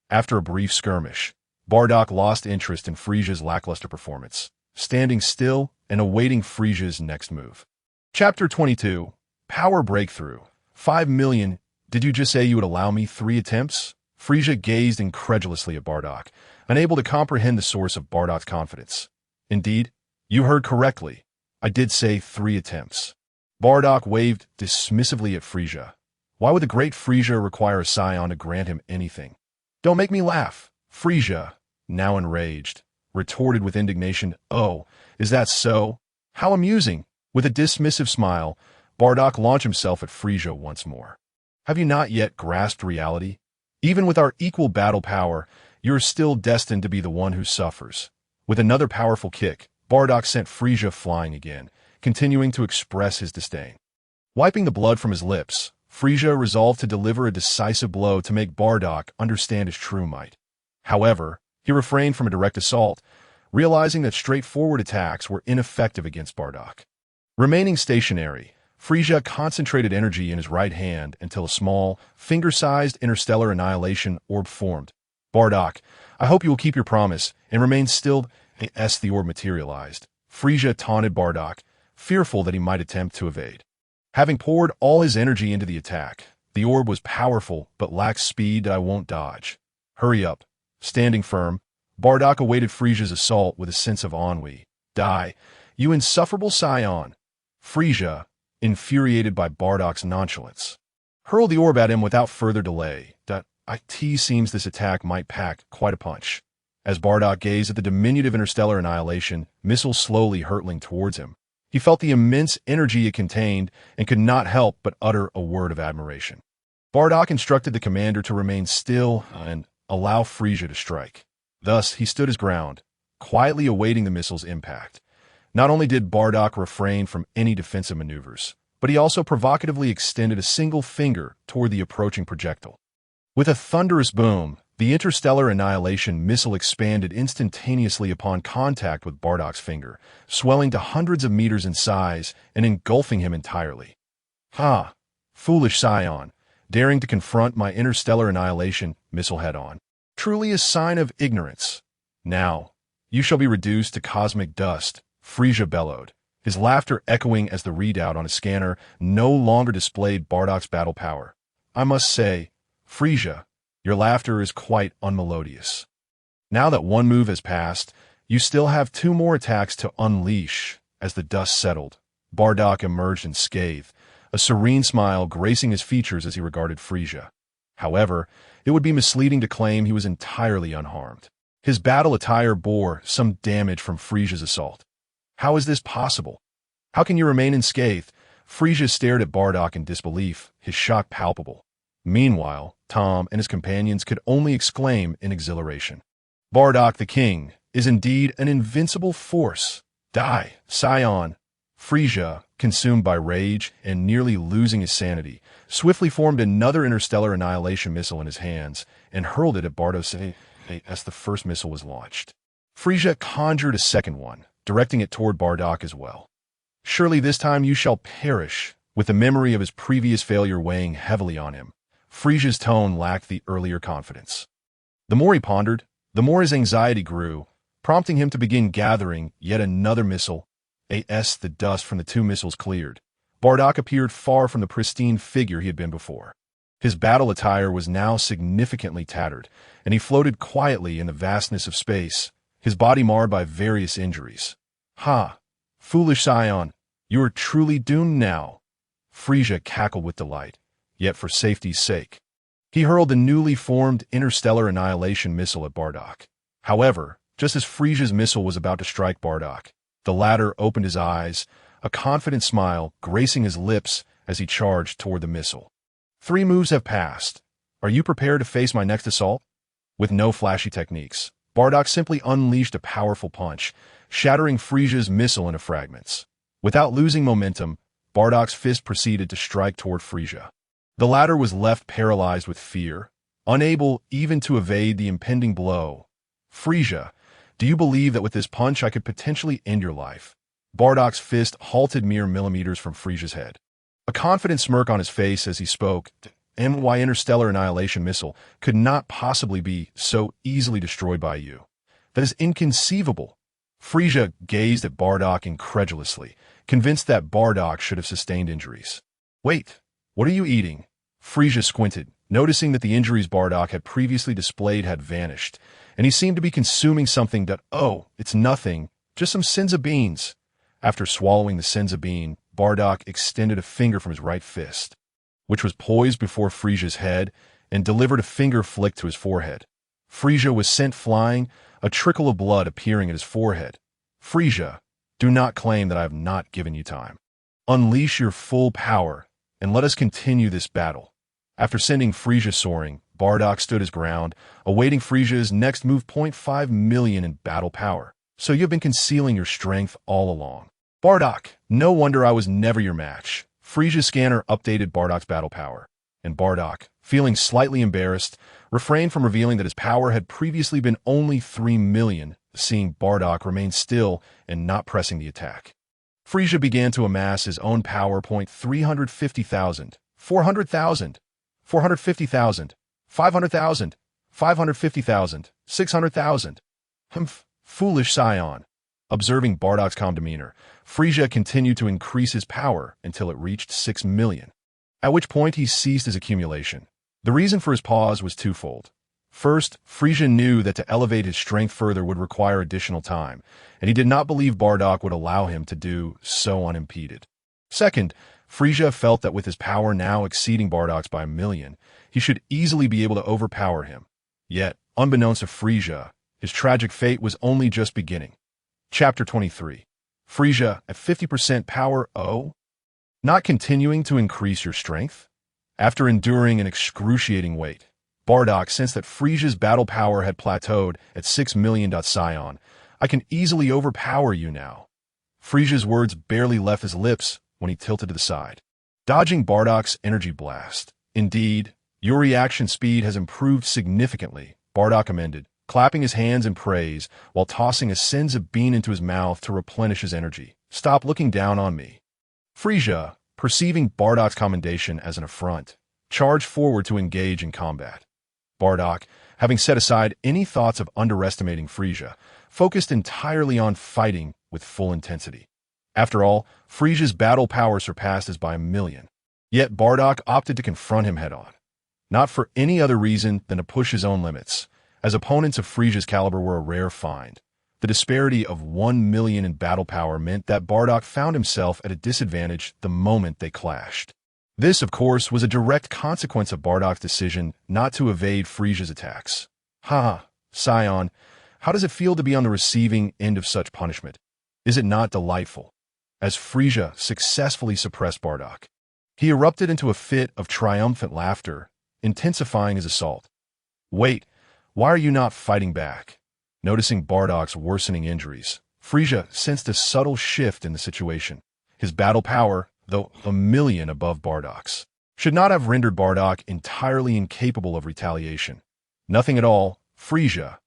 After a brief skirmish, Bardock lost interest in Frieza's lackluster performance, standing still and awaiting Frieza's next move. Chapter 22. Power Breakthrough. 5 million. Did you just say you would allow me 3 attempts? Frieza gazed incredulously at Bardock, unable to comprehend the source of Bardock's confidence. Indeed, you heard correctly. I did say 3 attempts. Bardock waved dismissively at Frieza. Why would the great Frieza require a Saiyan to grant him anything? Don't make me laugh. Frieza, now enraged, retorted with indignation. Oh, is that so? How amusing. With a dismissive smile, Bardock launched himself at Frieza once more. Have you not yet grasped reality? Even with our equal battle power, you are still destined to be the one who suffers. With another powerful kick, Bardock sent Frieza flying again, continuing to express his disdain. Wiping the blood from his lips, Frieza resolved to deliver a decisive blow to make Bardock understand his true might. However, he refrained from a direct assault, realizing that straightforward attacks were ineffective against Bardock. Remaining stationary, Frieza concentrated energy in his right hand until a small, finger-sized interstellar annihilation orb formed. Bardock, I hope you will keep your promise and remain still as the orb materialized. Frieza taunted Bardock, fearful that he might attempt to evade. Having poured all his energy into the attack, the orb was powerful but lacked speed that I won't dodge. Hurry up. Standing firm, Bardock awaited Frieza's assault with a sense of ennui. Die, you insufferable Saiyan. Frieza, infuriated by Bardock's nonchalance, hurled the orb at him without further delay. It seems this attack might pack quite a punch. As Bardock gazed at the diminutive interstellar annihilation missile slowly hurtling towards him, he felt the immense energy it contained and could not help but utter a word of admiration. Bardock instructed the commander to remain still and allow Frieza to strike. Thus, he stood his ground, quietly awaiting the missile's impact. Not only did Bardock refrain from any defensive maneuvers, but he also provocatively extended a single finger toward the approaching projectile. With a thunderous boom, the interstellar annihilation missile expanded instantaneously upon contact with Bardock's finger, swelling to hundreds of meters in size and engulfing him entirely. Ha! Foolish Saiyan, daring to confront my interstellar annihilation missile head-on. Truly a sign of ignorance. Now, you shall be reduced to cosmic dust, Frieza bellowed, his laughter echoing as the readout on his scanner no longer displayed Bardock's battle power. I must say, Frieza, your laughter is quite unmelodious. Now that one move has passed, you still have 2 more attacks to unleash. As the dust settled, Bardock emerged unscathed, a serene smile gracing his features as he regarded Frieza. However, it would be misleading to claim he was entirely unharmed. His battle attire bore some damage from Frieza's assault. How is this possible? How can you remain unscathed? Frieza stared at Bardock in disbelief, his shock palpable. Meanwhile, Tom and his companions could only exclaim in exhilaration. Bardock the King is indeed an invincible force. Die, Saiyan. Frieza, consumed by rage and nearly losing his sanity, swiftly formed another interstellar annihilation missile in his hands and hurled it at Bardock as the first missile was launched. Frieza conjured a second one, directing it toward Bardock as well. Surely this time you shall perish. With the memory of his previous failure weighing heavily on him, Frieza's tone lacked the earlier confidence. The more he pondered, the more his anxiety grew, prompting him to begin gathering yet another missile. As the dust from the two missiles cleared, Bardock appeared far from the pristine figure he had been before. His battle attire was now significantly tattered, and he floated quietly in the vastness of space, his body marred by various injuries. "Ha! Foolish Saiyan, you are truly doomed now." Frieza cackled with delight, yet for safety's sake. He hurled the newly formed interstellar annihilation missile at Bardock. However, just as Frieza's missile was about to strike Bardock, the latter opened his eyes, a confident smile gracing his lips as he charged toward the missile. "3 moves have passed. Are you prepared to face my next assault?" With no flashy techniques, Bardock simply unleashed a powerful punch, shattering Frieza's missile into fragments. Without losing momentum, Bardock's fist proceeded to strike toward Frieza. The latter was left paralyzed with fear, unable even to evade the impending blow. "Frieza, do you believe that with this punch I could potentially end your life?" Bardock's fist halted mere millimeters from Frieza's head. A confident smirk on his face as he spoke, "My interstellar annihilation missile could not possibly be so easily destroyed by you. That is inconceivable." Frieza gazed at Bardock incredulously, convinced that Bardock should have sustained injuries. "Wait, what are you eating?" Frieza squinted, noticing that the injuries Bardock had previously displayed had vanished, and he seemed to be consuming something that, "Oh, it's nothing, just some Senzu beans." After swallowing the Senzu bean, Bardock extended a finger from his right fist, which was poised before Frieza's head, and delivered a finger flick to his forehead. Frieza was sent flying, a trickle of blood appearing at his forehead. "Frieza, do not claim that I have not given you time. Unleash your full power, and let us continue this battle." After sending Frieza soaring, Bardock stood his ground, awaiting Frieza's next move. 0.5 million in battle power. "So you have been concealing your strength all along. Bardock, no wonder I was never your match." Frieza's scanner updated Bardock's battle power, and Bardock, feeling slightly embarrassed, refrained from revealing that his power had previously been only 3 million, seeing Bardock remain still and not pressing the attack. Frieza began to amass his own power. 350,000, 400,000, 450,000, 500,000, 550,000, 600,000. "Humph, foolish Saiyan." Observing Bardock's calm demeanor, Frieza continued to increase his power until it reached 6 million, at which point he ceased his accumulation. The reason for his pause was twofold. First, Frieza knew that to elevate his strength further would require additional time, and he did not believe Bardock would allow him to do so unimpeded. Second, Frieza felt that with his power now exceeding Bardock's by 1 million, he should easily be able to overpower him. Yet, unbeknownst to Frieza, his tragic fate was only just beginning. Chapter 23. Frieza at 50% power. Oh? Not continuing to increase your strength? After enduring an excruciating wait, Bardock sensed that Frieza's battle power had plateaued at 6 million. "Saiyan, I can easily overpower you now." Frieza's words barely left his lips when he tilted to the side, dodging Bardock's energy blast. "Indeed, your reaction speed has improved significantly," Bardock amended, clapping his hands in praise while tossing a Senzu bean into his mouth to replenish his energy. "Stop looking down on me." Frieza, perceiving Bardock's commendation as an affront, charged forward to engage in combat. Bardock, having set aside any thoughts of underestimating Frieza, focused entirely on fighting with full intensity. After all, Frieza's battle power surpassed his by 1 million. Yet Bardock opted to confront him head-on, not for any other reason than to push his own limits, as opponents of Frieza's caliber were a rare find. The disparity of 1 million in battle power meant that Bardock found himself at a disadvantage the moment they clashed. This, of course, was a direct consequence of Bardock's decision not to evade Frieza's attacks. "Ha, Saiyan, how does it feel to be on the receiving end of such punishment? Is it not delightful?" As Frieza successfully suppressed Bardock, he erupted into a fit of triumphant laughter, intensifying his assault. "Wait, why are you not fighting back?" Noticing Bardock's worsening injuries, Frieza sensed a subtle shift in the situation. His battle power, though 1 million above Bardock's, should not have rendered Bardock entirely incapable of retaliation. "Nothing at all, Frieza.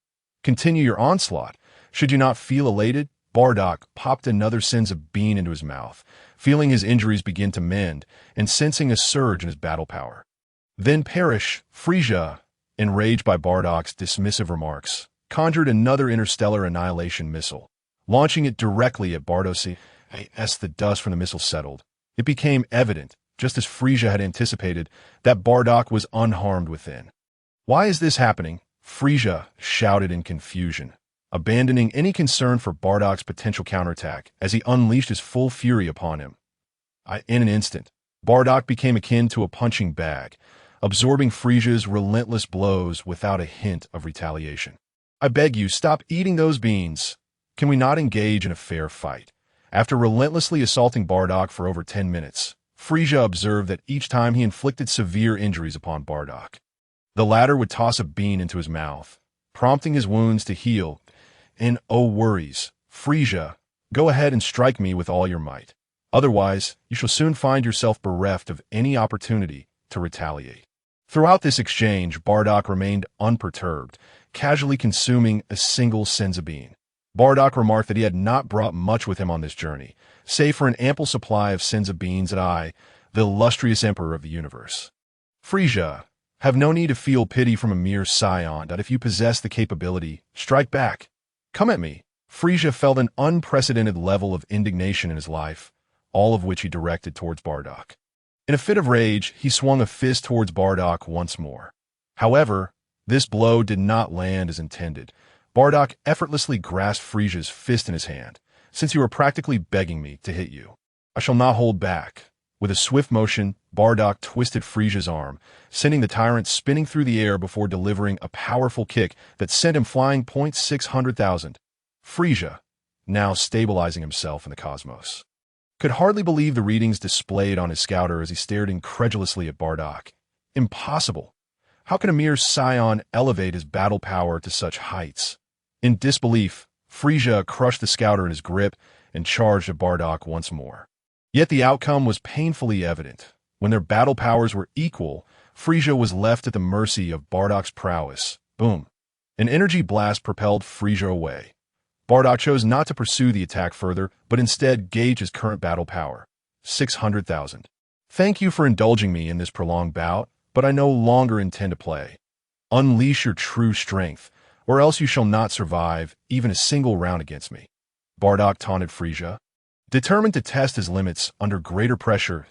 Continue your onslaught. Should you not feel elated?" Bardock popped another Senzu bean into his mouth, feeling his injuries begin to mend and sensing a surge in his battle power. "Then perish, Frieza. enraged by Bardock's dismissive remarks, conjured another interstellar annihilation missile, launching it directly at Bardock. As the dust from the missile settled, it became evident, just as Frieza had anticipated, that Bardock was unharmed within. "Why is this happening?" Frieza shouted in confusion, abandoning any concern for Bardock's potential counterattack as he unleashed his full fury upon him. In an instant, Bardock became akin to a punching bag, absorbing Frieza's relentless blows without a hint of retaliation. "I beg you, stop eating those beans. Can we not engage in a fair fight?" After relentlessly assaulting Bardock for over 10 minutes, Frieza observed that each time he inflicted severe injuries upon Bardock, the latter would toss a bean into his mouth, prompting his wounds to heal. "And oh worries, Frieza, go ahead and strike me with all your might. Otherwise, you shall soon find yourself bereft of any opportunity to retaliate." Throughout this exchange, Bardock remained unperturbed, casually consuming a single Senzu bean. Bardock remarked that he had not brought much with him on this journey, save for an ample supply of Senzu beans the illustrious emperor of the universe. "Frieza, have no need to feel pity from a mere Saiyan. If you possess the capability, strike back. Come at me." Frieza felt an unprecedented level of indignation in his life, all of which he directed towards Bardock. In a fit of rage, he swung a fist towards Bardock once more. However, this blow did not land as intended. Bardock effortlessly grasped Frieza's fist in his hand. "Since you are practically begging me to hit you, I shall not hold back." With a swift motion, Bardock twisted Frieza's arm, sending the tyrant spinning through the air before delivering a powerful kick that sent him flying 600,000. Frieza, now stabilizing himself in the cosmos, could hardly believe the readings displayed on his scouter as he stared incredulously at Bardock. Impossible! How can a mere Saiyan elevate his battle power to such heights? In disbelief, Frieza crushed the scouter in his grip and charged at Bardock once more. Yet the outcome was painfully evident. When their battle powers were equal, Frieza was left at the mercy of Bardock's prowess. Boom! An energy blast propelled Frieza away. Bardock chose not to pursue the attack further, but instead gauge his current battle power. 600,000. "Thank you for indulging me in this prolonged bout, but I no longer intend to play. Unleash your true strength, or else you shall not survive even a single round against me." Bardock taunted Frieza. Determined to test his limits under greater pressure,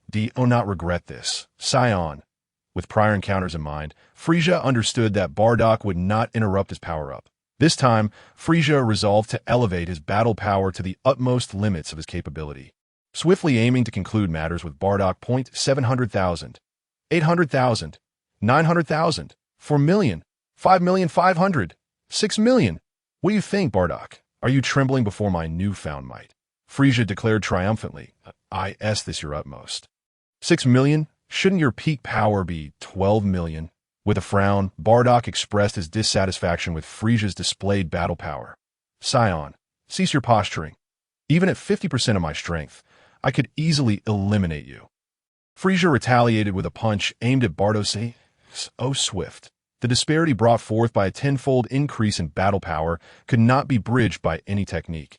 do not regret this, Saiyan. With prior encounters in mind, Frieza understood that Bardock would not interrupt his power-up. This time, Frieza resolved to elevate his battle power to the utmost limits of his capability, swiftly aiming to conclude matters with Bardock. 700,000, 800,000, 900,000, 4,000,000, 5,500,000, 6,000,000. "What do you think, Bardock? Are you trembling before my newfound might?" Frieza declared triumphantly. "Is this your utmost? 6,000,000? Shouldn't your peak power be 12,000,000? With a frown, Bardock expressed his dissatisfaction with Frieza's displayed battle power. "Saiyan, cease your posturing. Even at 50% of my strength, I could easily eliminate you." Frieza retaliated with a punch aimed at Bardock. So swift, the disparity brought forth by a tenfold increase in battle power could not be bridged by any technique.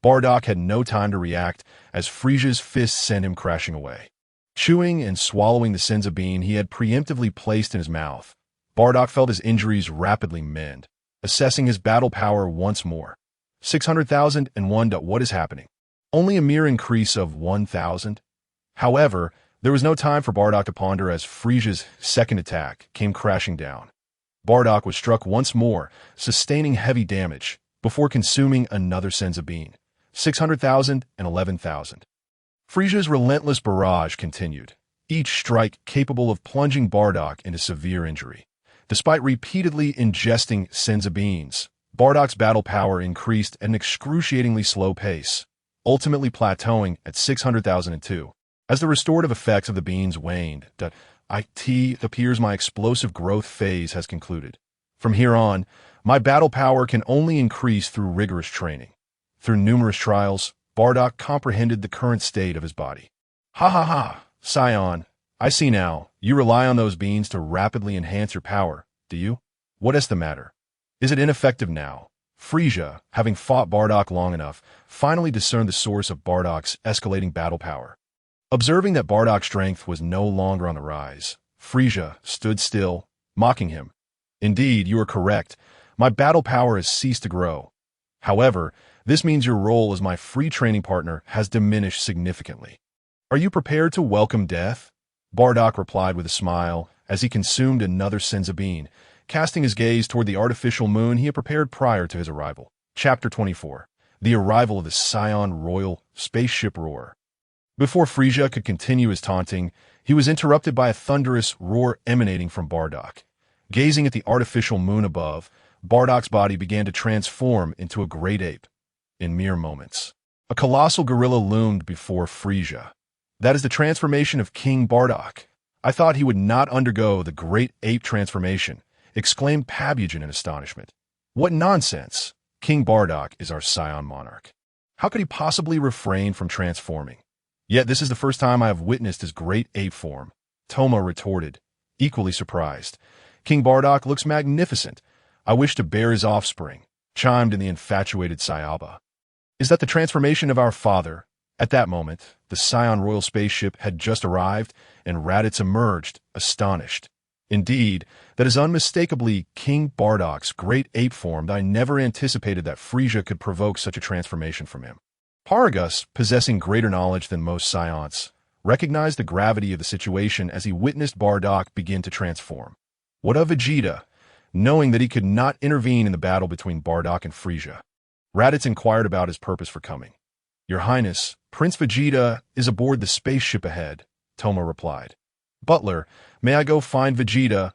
Bardock had no time to react as Frieza's fist sent him crashing away. Chewing and swallowing the Senzu bean he had preemptively placed in his mouth, Bardock felt his injuries rapidly mend, assessing his battle power once more. 600,001. What is happening? Only a mere increase of 1,000? However, there was no time for Bardock to ponder as Frieza's second attack came crashing down. Bardock was struck once more, sustaining heavy damage, before consuming another Senzu bean. 600,000 and 11,000. Frieza's relentless barrage continued, each strike capable of plunging Bardock into severe injury. Despite repeatedly ingesting Senzu beans, Bardock's battle power increased at an excruciatingly slow pace, ultimately plateauing at 600,002. As the restorative effects of the beans waned, it appears my explosive growth phase has concluded. From here on, my battle power can only increase through rigorous training. Through numerous trials, Bardock comprehended the current state of his body. Ha ha ha, Saiyan, I see now. You rely on those beans to rapidly enhance your power, do you? What is the matter? Is it ineffective now? Frieza, having fought Bardock long enough, finally discerned the source of Bardock's escalating battle power. Observing that Bardock's strength was no longer on the rise, Frieza stood still, mocking him. Indeed, you are correct. My battle power has ceased to grow. However, this means your role as my free training partner has diminished significantly. Are you prepared to welcome death? Bardock replied with a smile as he consumed another Senzu bean, casting his gaze toward the artificial moon he had prepared prior to his arrival. Chapter 24. The Arrival of the Saiyan Royal Spaceship Roar. Before Frieza could continue his taunting, he was interrupted by a thunderous roar emanating from Bardock. Gazing at the artificial moon above, Bardock's body began to transform into a great ape. In mere moments, a colossal gorilla loomed before Frieza. That is the transformation of King Bardock. I thought he would not undergo the great ape transformation, exclaimed Pabugen in astonishment. What nonsense! King Bardock is our Saiyan monarch. How could he possibly refrain from transforming? Yet this is the first time I have witnessed his great ape form, Toma retorted, equally surprised. King Bardock looks magnificent. I wish to bear his offspring, chimed in the infatuated Sayaba. Is that the transformation of our father? At that moment, the Saiyan royal spaceship had just arrived, and Raditz emerged, astonished. Indeed, that is unmistakably King Bardock's great ape form. I never anticipated that Frieza could provoke such a transformation from him. Paragus, possessing greater knowledge than most Saiyans, recognized the gravity of the situation as he witnessed Bardock begin to transform. What of Vegeta? Knowing that he could not intervene in the battle between Bardock and Frieza, Raditz inquired about his purpose for coming. Your Highness, Prince Vegeta is aboard the spaceship ahead, Toma replied. Butler, may I go find Vegeta?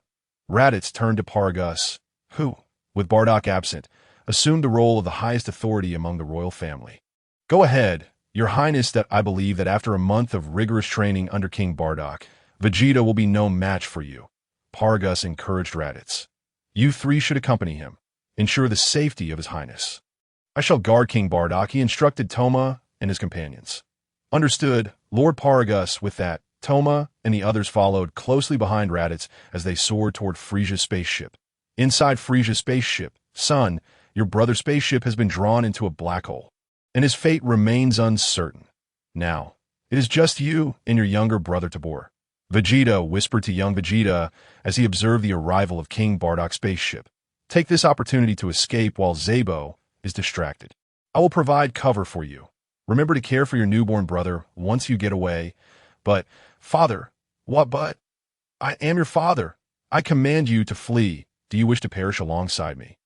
Raditz turned to Paragus, who, with Bardock absent, assumed the role of the highest authority among the royal family. Go ahead, Your Highness, that I believe that after a month of rigorous training under King Bardock, Vegeta will be no match for you. Paragus encouraged Raditz. You three should accompany him. Ensure the safety of His Highness. I shall guard King Bardock, he instructed Toma and his companions. Understood, Lord Paragus. With that, Toma and the others followed closely behind Raditz as they soared toward Frieza's spaceship. Inside Frieza's spaceship, son, your brother's spaceship has been drawn into a black hole, and his fate remains uncertain. Now, it is just you and your younger brother Tabor. Vegeta whispered to young Vegeta as he observed the arrival of King Bardock's spaceship. Take this opportunity to escape while Zabo is distracted. I will provide cover for you. Remember to care for your newborn brother once you get away. But, father, what but? I am your father. I command you to flee. Do you wish to perish alongside me?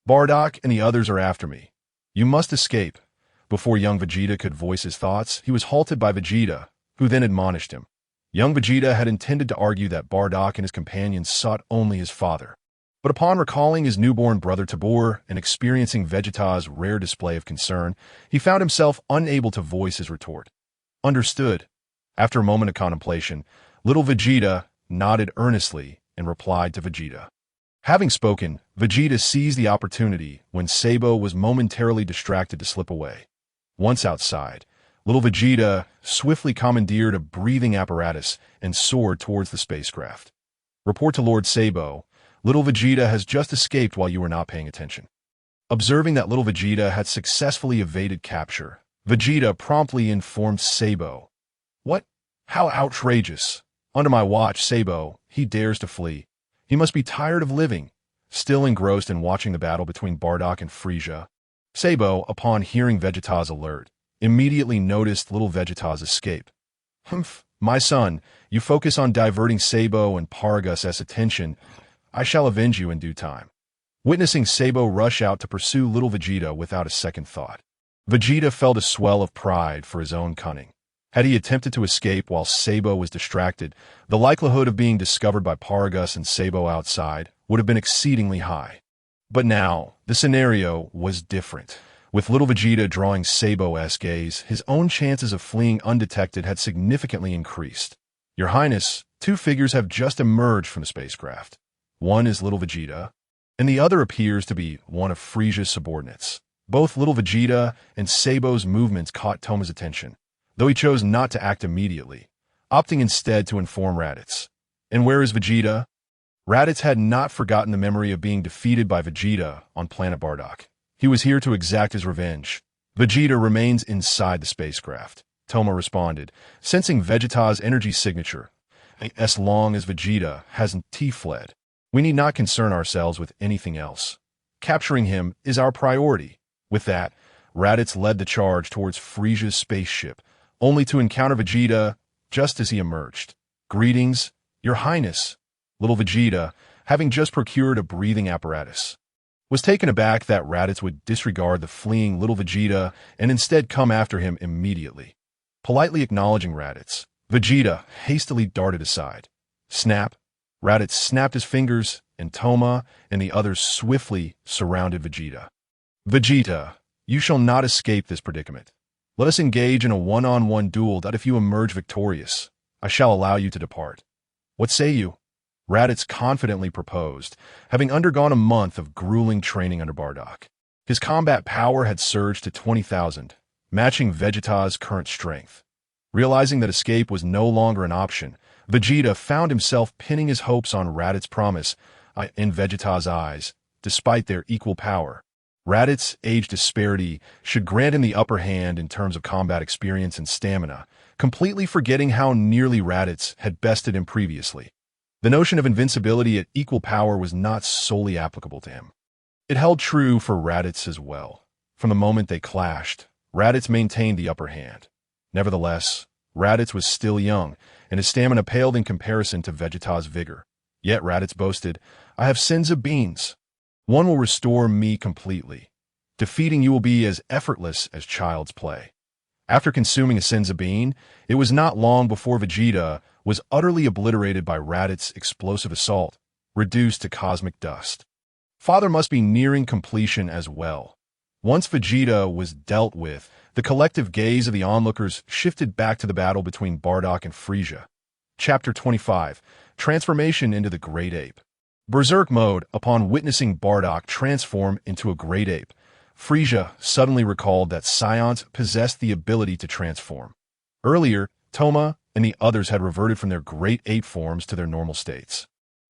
Bardock and the others are after me. You must escape. Before young Vegeta could voice his thoughts, he was halted by Vegeta, who then admonished him. Young Vegeta had intended to argue that Bardock and his companions sought only his father. But upon recalling his newborn brother Tabor and experiencing Vegeta's rare display of concern, he found himself unable to voice his retort. Understood. After a moment of contemplation, little Vegeta nodded earnestly and replied to Vegeta. Having spoken, Vegeta seized the opportunity when Sabo was momentarily distracted to slip away. Once outside, little Vegeta swiftly commandeered a breathing apparatus and soared towards the spacecraft. Report to Lord Sabo. Little Vegeta has just escaped while you were not paying attention. Observing that little Vegeta had successfully evaded capture, Vegeta promptly informed Sabo. What? How outrageous! Under my watch, Sabo, he dares to flee. He must be tired of living. Still engrossed in watching the battle between Bardock and Frieza, Sabo, upon hearing Vegeta's alert, immediately noticed little Vegeta's escape. Humph, my son, you focus on diverting Sabo and Paragus' attention. I shall avenge you in due time. Witnessing Sabo rush out to pursue little Vegeta without a second thought, Vegeta felt a swell of pride for his own cunning. Had he attempted to escape while Sabo was distracted, the likelihood of being discovered by Paragus and Sabo outside would have been exceedingly high. But now, the scenario was different. With little Vegeta drawing Sabo-esque gaze, his own chances of fleeing undetected had significantly increased. Your Highness, two figures have just emerged from the spacecraft. One is little Vegeta, and the other appears to be one of Frieza's subordinates. Both little Vegeta and Sabo's movements caught Toma's attention, though he chose not to act immediately, opting instead to inform Raditz. And where is Vegeta? Raditz had not forgotten the memory of being defeated by Vegeta on planet Bardock. He was here to exact his revenge. Vegeta remains inside the spacecraft, Toma responded, sensing Vegeta's energy signature. As long as Vegeta hasn't fled. We need not concern ourselves with anything else. Capturing him is our priority. With that, Raditz led the charge towards Frieza's spaceship, only to encounter Vegeta just as he emerged. "Greetings, Your Highness." Little Vegeta, having just procured a breathing apparatus, was taken aback that Raditz would disregard the fleeing little Vegeta and instead come after him immediately. Politely acknowledging Raditz, Vegeta hastily darted aside. Snap! Raditz snapped his fingers, and Toma and the others swiftly surrounded Vegeta. "Vegeta, you shall not escape this predicament. Let us engage in a one-on-one duel that if you emerge victorious, I shall allow you to depart. What say you?" Raditz confidently proposed, having undergone a month of grueling training under Bardock. His combat power had surged to 20,000, matching Vegeta's current strength. Realizing that escape was no longer an option, Vegeta found himself pinning his hopes on Raditz's promise in Vegeta's eyes, despite their equal power. Raditz's age disparity should grant him the upper hand in terms of combat experience and stamina, completely forgetting how nearly Raditz had bested him previously. The notion of invincibility at equal power was not solely applicable to him. It held true for Raditz as well. From the moment they clashed, Raditz maintained the upper hand. Nevertheless, Raditz was still young, and his stamina paled in comparison to Vegeta's vigor. Yet Raditz boasted, "I have Senzu beans. One will restore me completely. Defeating you will be as effortless as child's play." After consuming a Senzu bean, it was not long before Vegeta was utterly obliterated by Raditz's explosive assault, reduced to cosmic dust. Father must be nearing completion as well. Once Vegeta was dealt with, the collective gaze of the onlookers shifted back to the battle between Bardock and Frieza. Chapter 25, Transformation into the Great Ape. Berserk mode. Upon witnessing Bardock transform into a great ape, Frieza suddenly recalled that Saiyans possessed the ability to transform. Earlier, Toma and the others had reverted from their great ape forms to their normal states.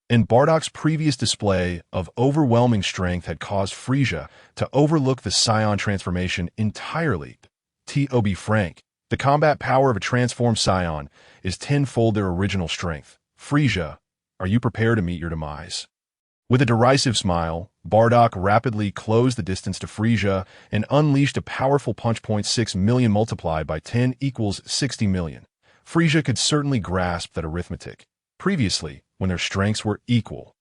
And Bardock's previous display of overwhelming strength had caused Frieza to overlook the Saiyan transformation entirely. To be frank, the combat power of a transformed Saiyan is tenfold their original strength. Frieza, are you prepared to meet your demise? With a derisive smile, Bardock rapidly closed the distance to Frieza and unleashed a powerful punch. 6 million multiplied by 10 equals 60 million. Frieza could certainly grasp that arithmetic. Previously, when their strengths were equal,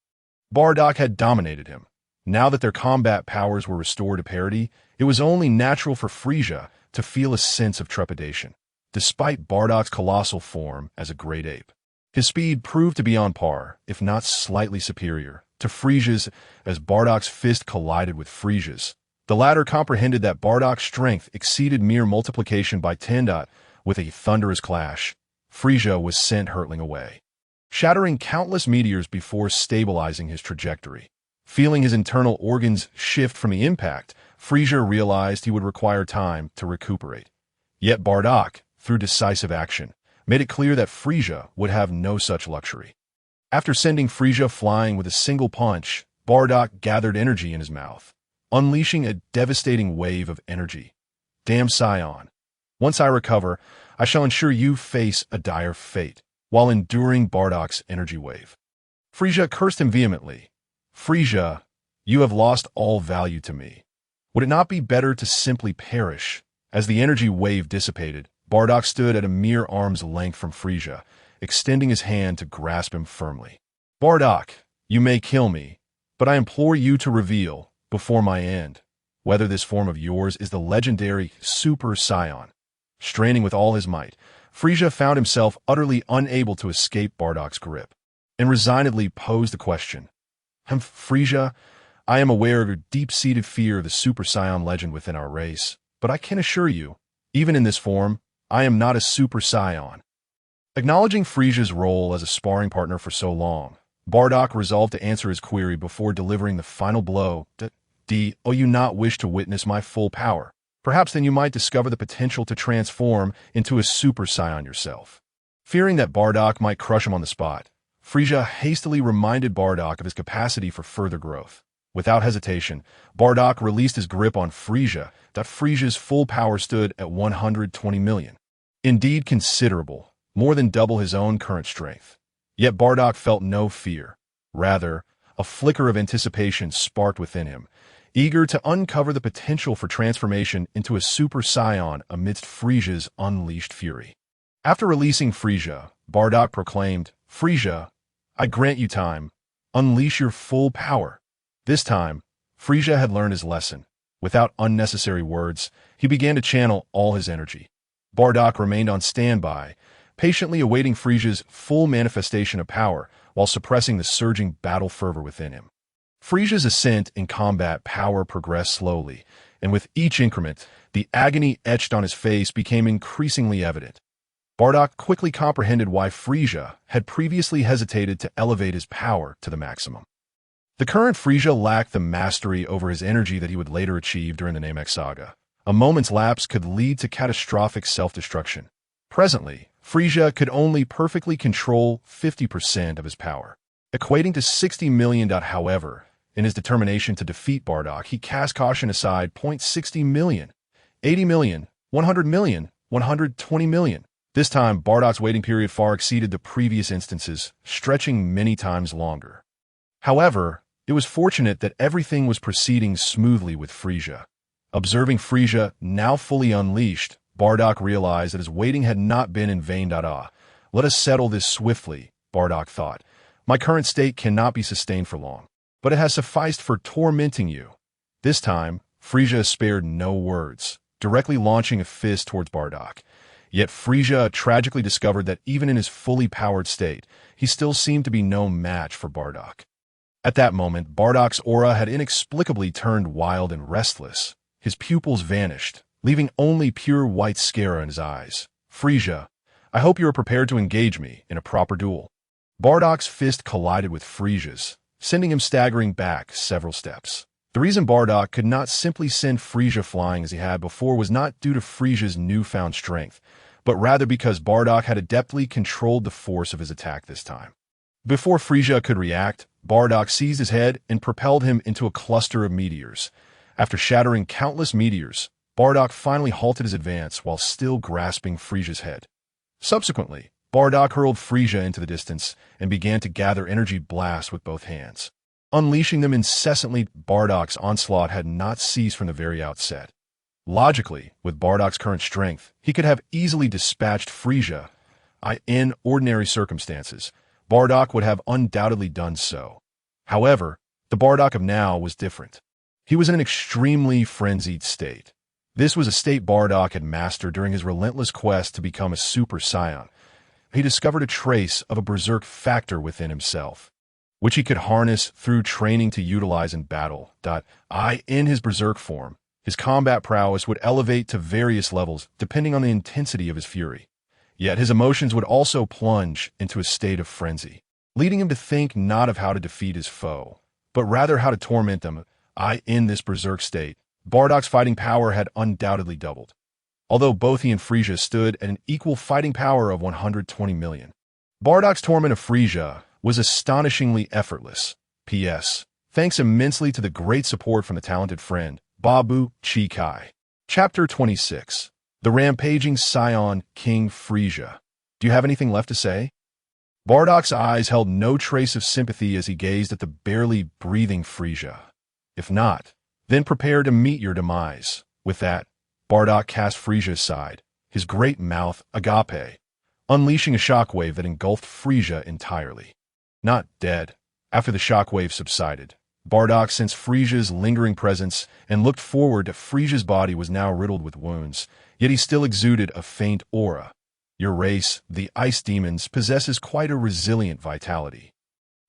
Bardock had dominated him. Now that their combat powers were restored to parity, it was only natural for Frieza to feel a sense of trepidation. Despite Bardock's colossal form as a great ape, his speed proved to be on par, if not slightly superior, to Frieza's as Bardock's fist collided with Frieza's. The latter comprehended that Bardock's strength exceeded mere multiplication by 10. With a thunderous clash, Frieza was sent hurtling away, shattering countless meteors before stabilizing his trajectory. Feeling his internal organs shift from the impact, Frieza realized he would require time to recuperate. Yet Bardock, through decisive action, made it clear that Frieza would have no such luxury. After sending Frieza flying with a single punch, Bardock gathered energy in his mouth, unleashing a devastating wave of energy. "Damn Saiyan. Once I recover, I shall ensure you face a dire fate," while enduring Bardock's energy wave. Frieza cursed him vehemently. "Frieza, you have lost all value to me. Would it not be better to simply perish?" As the energy wave dissipated, Bardock stood at a mere arm's length from Frieza, extending his hand to grasp him firmly. "Bardock, you may kill me, but I implore you to reveal, before my end, whether this form of yours is the legendary Super Saiyan." Straining with all his might, Frieza found himself utterly unable to escape Bardock's grip, and resignedly posed the question. "Frieza, I am aware of your deep-seated fear of the Super Saiyan legend within our race, but I can assure you, even in this form, I am not a Super Saiyan." Acknowledging Frieza's role as a sparring partner for so long, Bardock resolved to answer his query before delivering the final blow. "Do you not wish to witness my full power? Perhaps then you might discover the potential to transform into a Super Saiyan yourself." Fearing that Bardock might crush him on the spot, Frieza hastily reminded Bardock of his capacity for further growth. Without hesitation, Bardock released his grip on Frieza. Frieza's full power stood at 120 million. Indeed considerable, more than double his own current strength. Yet Bardock felt no fear, rather, A flicker of anticipation sparked within him, eager to uncover the potential for transformation into a Super Saiyan amidst Frieza's unleashed fury. After releasing Frieza, Bardock proclaimed, "Frieza, I grant you time. Unleash your full power." This time, Frieza had learned his lesson. Without unnecessary words, he began to channel all his energy. Bardock remained on standby, patiently awaiting Frieza's full manifestation of power while suppressing the surging battle fervor within him. Frieza's ascent in combat power progressed slowly, and with each increment, the agony etched on his face became increasingly evident. Bardock quickly comprehended why Frieza had previously hesitated to elevate his power to the maximum. The current Frieza lacked the mastery over his energy that he would later achieve during the Namek saga. A moment's lapse could lead to catastrophic self-destruction. Presently, Frieza could only perfectly control 50% of his power, equating to 60 million. However, in his determination to defeat Bardock, he cast caution aside. 60 million, 80 million, 100 million, 120 million. This time, Bardock's waiting period far exceeded the previous instances, stretching many times longer. However, it was fortunate that everything was proceeding smoothly with Frieza. Observing Frieza now fully unleashed, Bardock realized that his waiting had not been in vain. Let us settle this swiftly, Bardock thought. My current state cannot be sustained for long, but it has sufficed for tormenting you. This time, Frieza spared no words, directly launching a fist towards Bardock. Yet Frieza tragically discovered that even in his fully powered state, he still seemed to be no match for Bardock. At that moment, Bardock's aura had inexplicably turned wild and restless. His pupils vanished, leaving only pure white scare in his eyes. "Frieza, I hope you are prepared to engage me in a proper duel." Bardock's fist collided with Frieza's, sending him staggering back several steps. The reason Bardock could not simply send Frieza flying as he had before was not due to Frieza's newfound strength, but rather because Bardock had adeptly controlled the force of his attack this time. Before Frieza could react, Bardock seized his head and propelled him into a cluster of meteors. After shattering countless meteors, Bardock finally halted his advance while still grasping Frieza's head. Subsequently, Bardock hurled Frieza into the distance and began to gather energy blasts with both hands. Unleashing them incessantly, Bardock's onslaught had not ceased from the very outset. Logically, with Bardock's current strength, he could have easily dispatched Frieza. In ordinary circumstances, Bardock would have undoubtedly done so. However, the Bardock of now was different. He was in an extremely frenzied state. This was a state Bardock had mastered during his relentless quest to become a Super Saiyan. He discovered a trace of a berserk factor within himself, which he could harness through training to utilize in battle. In his berserk form, his combat prowess would elevate to various levels depending on the intensity of his fury. Yet his emotions would also plunge into a state of frenzy, leading him to think not of how to defeat his foe, but rather how to torment them. In this berserk state, Bardock's fighting power had undoubtedly doubled, although both he and Frieza stood at an equal fighting power of 120 million. Bardock's torment of Frieza was astonishingly effortless. P.S. Thanks immensely to the great support from the talented friend, Babu Chikai. Chapter 26. The Rampaging Saiyan King Frieza. Do you have anything left to say? Bardock's eyes held no trace of sympathy as he gazed at the barely breathing Frieza. If not, then prepare to meet your demise. With that, Bardock cast Frieza aside, his great mouth agape, unleashing a shockwave that engulfed Frieza entirely. Not dead. After the shockwave subsided, Bardock sensed Frieza's lingering presence and looked forward to Frieza's body was now riddled with wounds, yet he still exuded a faint aura. Your race, the Ice Demons, possesses quite a resilient vitality.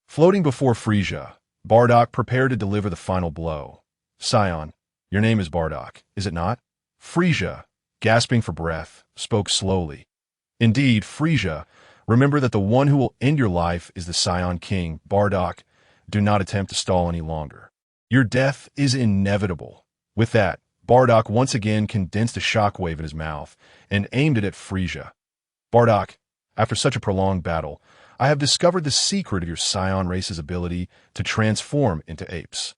Floating before Frieza, Bardock prepared to deliver the final blow. Saiyan, your name is Bardock, is it not? Frieza, gasping for breath, spoke slowly. Indeed, Frieza, remember that the one who will end your life is the Saiyan King. Bardock, do not attempt to stall any longer. Your death is inevitable. With that, Bardock once again condensed a shockwave in his mouth and aimed it at Frieza. Bardock, after such a prolonged battle, I have discovered the secret of your Saiyan race's ability to transform into apes.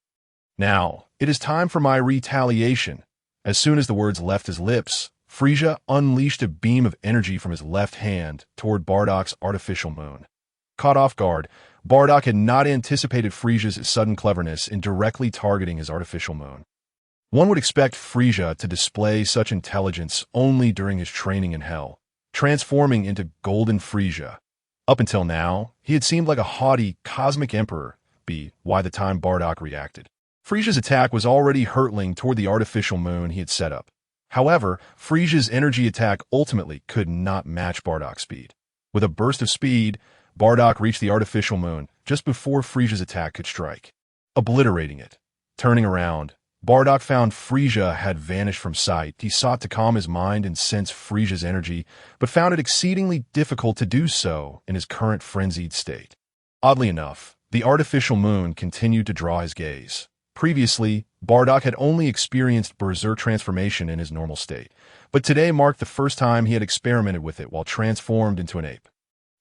Now, it is time for my retaliation. As soon as the words left his lips, Frieza unleashed a beam of energy from his left hand toward Bardock's artificial moon. Caught off guard, Bardock had not anticipated Frieza's sudden cleverness in directly targeting his artificial moon. One would expect Frieza to display such intelligence only during his training in Hell, transforming into Golden Frieza. Up until now, he had seemed like a haughty, cosmic emperor, by the time Bardock reacted. Frieza's attack was already hurtling toward the artificial moon he had set up. However, Frieza's energy attack ultimately could not match Bardock's speed. With a burst of speed, Bardock reached the artificial moon just before Frieza's attack could strike, obliterating it. Turning around, Bardock found Frieza had vanished from sight. He sought to calm his mind and sense Frieza's energy, but found it exceedingly difficult to do so in his current frenzied state. Oddly enough, the artificial moon continued to draw his gaze. Previously, Bardock had only experienced Berserk transformation in his normal state, but today marked the first time he had experimented with it while transformed into an ape.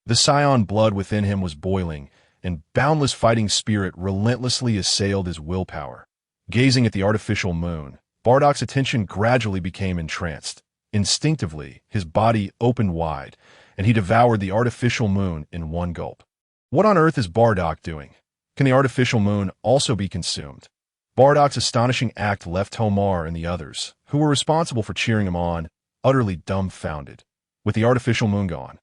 The Saiyan blood within him was boiling, and boundless fighting spirit relentlessly assailed his willpower. Gazing at the artificial moon, Bardock's attention gradually became entranced. Instinctively, his body opened wide, and he devoured the artificial moon in one gulp. What on earth is Bardock doing? Can the artificial moon also be consumed? Bardock's astonishing act left Tomar and the others, who were responsible for cheering him on, utterly dumbfounded. With the artificial moon gone,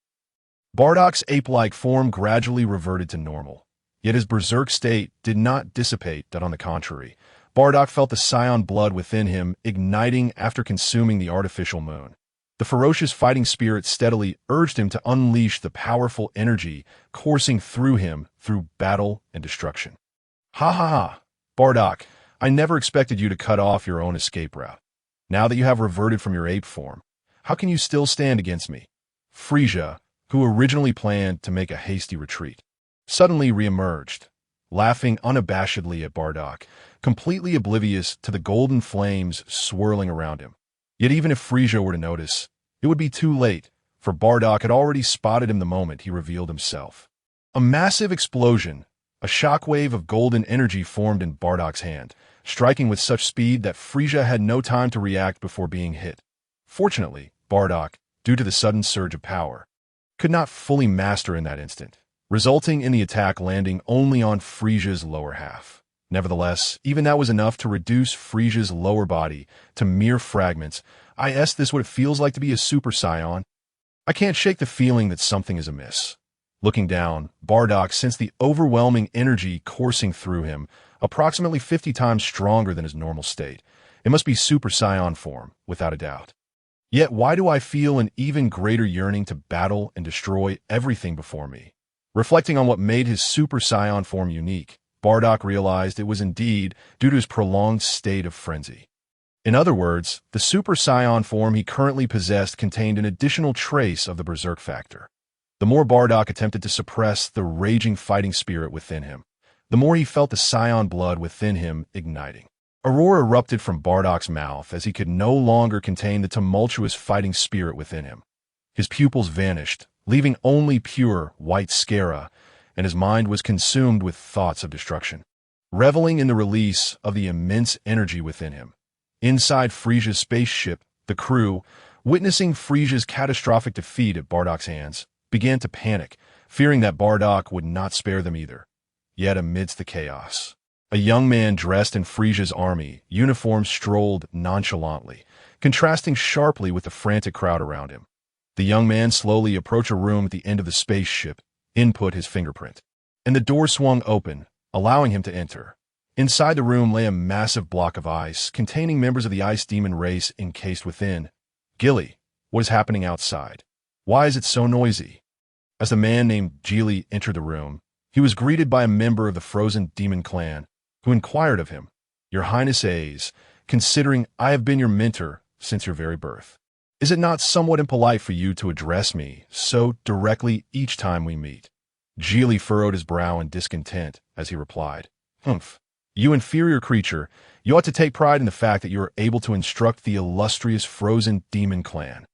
Bardock's ape-like form gradually reverted to normal. Yet his berserk state did not dissipate, that on the contrary, Bardock felt the Saiyan blood within him igniting after consuming the artificial moon. The ferocious fighting spirit steadily urged him to unleash the powerful energy coursing through him through battle and destruction. Ha ha ha, Bardock, I never expected you to cut off your own escape route. Now that you have reverted from your ape form, how can you still stand against me? Frieza, who originally planned to make a hasty retreat, suddenly reemerged, laughing unabashedly at Bardock, completely oblivious to the golden flames swirling around him. Yet even if Frieza were to notice, it would be too late, for Bardock had already spotted him the moment he revealed himself. A massive explosion, a shockwave of golden energy formed in Bardock's hand, striking with such speed that Frieza had no time to react before being hit. Fortunately, Bardock, due to the sudden surge of power, could not fully master in that instant, resulting in the attack landing only on Frieza's lower half. Nevertheless, even that was enough to reduce Frieza's lower body to mere fragments. Is this what it feels like to be a Super Saiyan? I can't shake the feeling that something is amiss. Looking down, Bardock sensed the overwhelming energy coursing through him, approximately 50 times stronger than his normal state. It must be Super Saiyan form, without a doubt. Yet why do I feel an even greater yearning to battle and destroy everything before me? Reflecting on what made his Super Saiyan form unique, Bardock realized it was indeed due to his prolonged state of frenzy. In other words, the Super Saiyan form he currently possessed contained an additional trace of the Berserk factor. The more Bardock attempted to suppress the raging fighting spirit within him, the more he felt the Saiyan blood within him igniting. A roar erupted from Bardock's mouth as he could no longer contain the tumultuous fighting spirit within him. His pupils vanished, leaving only pure white sclera, and his mind was consumed with thoughts of destruction, reveling in the release of the immense energy within him. Inside Frieza's spaceship, the crew, witnessing Frieza's catastrophic defeat at Bardock's hands, began to panic, fearing that Bardock would not spare them either. Yet amidst the chaos, a young man dressed in Frieza's army uniform strolled nonchalantly, contrasting sharply with the frantic crowd around him. The young man slowly approached a room at the end of the spaceship, input his fingerprint, and the door swung open, allowing him to enter. Inside the room lay a massive block of ice, containing members of the ice demon race encased within. Gilly, what is happening outside? Why is it so noisy? As the man named Geely entered the room, he was greeted by a member of the frozen demon clan, who inquired of him, Your Highness A's, considering I have been your mentor since your very birth, is it not somewhat impolite for you to address me so directly each time we meet? Geely furrowed his brow in discontent as he replied, Humph, you inferior creature, you ought to take pride in the fact that you are able to instruct the illustrious frozen demon clan.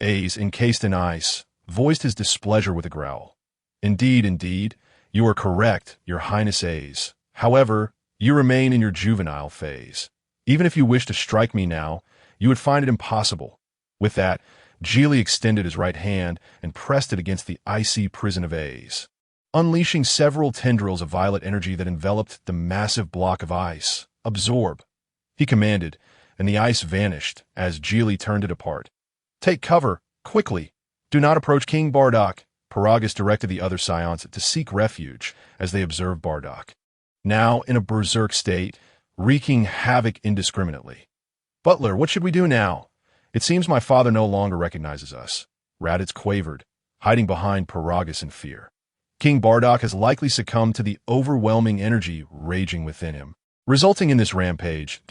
A's, encased in ice, voiced his displeasure with a growl. Indeed, you are correct, Your Highness A's. However, you remain in your juvenile phase. Even if you wish to strike me now, you would find it impossible. With that, Geely extended his right hand and pressed it against the icy prison of A's. unleashing several tendrils of violet energy that enveloped the massive block of ice. Absorb, he commanded, and the ice vanished as Geely turned it apart. Take cover, quickly. Do not approach King Bardock. Paragus directed the other Saiyans to seek refuge as they observed Bardock, now in a berserk state, wreaking havoc indiscriminately. Butler, what should we do now? It seems my father no longer recognizes us. Raditz quavered, hiding behind Paragus in fear. King Bardock has likely succumbed to the overwhelming energy raging within him, resulting in this rampage.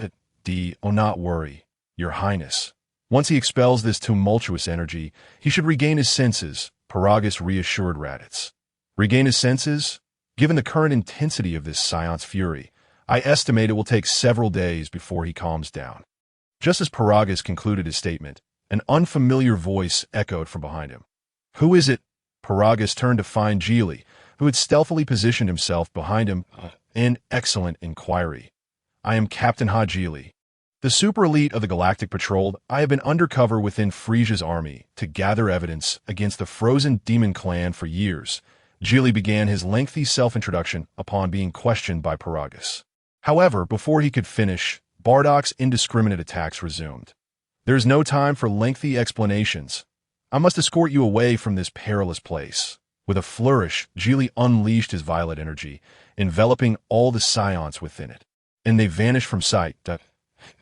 Oh, not worry, Your Highness. Once he expels this tumultuous energy, he should regain his senses, Paragus reassured Raditz. Regain his senses? Given the current intensity of this Saiyan's fury, I estimate it will take several days before he calms down. Just as Paragus concluded his statement, an unfamiliar voice echoed from behind him. Who is it? Paragus turned to find Geely, who had stealthily positioned himself behind him. An excellent inquiry. I am Captain Geely, the super elite of the Galactic Patrol. I have been undercover within Frieza's army to gather evidence against the Frozen Demon Clan for years. Geely began his lengthy self-introduction upon being questioned by Paragus. However, before he could finish, Bardock's indiscriminate attacks resumed. There is no time for lengthy explanations. I must escort you away from this perilous place. With a flourish, Geely unleashed his violet energy, enveloping all the Saiyans within it, and they vanished from sight.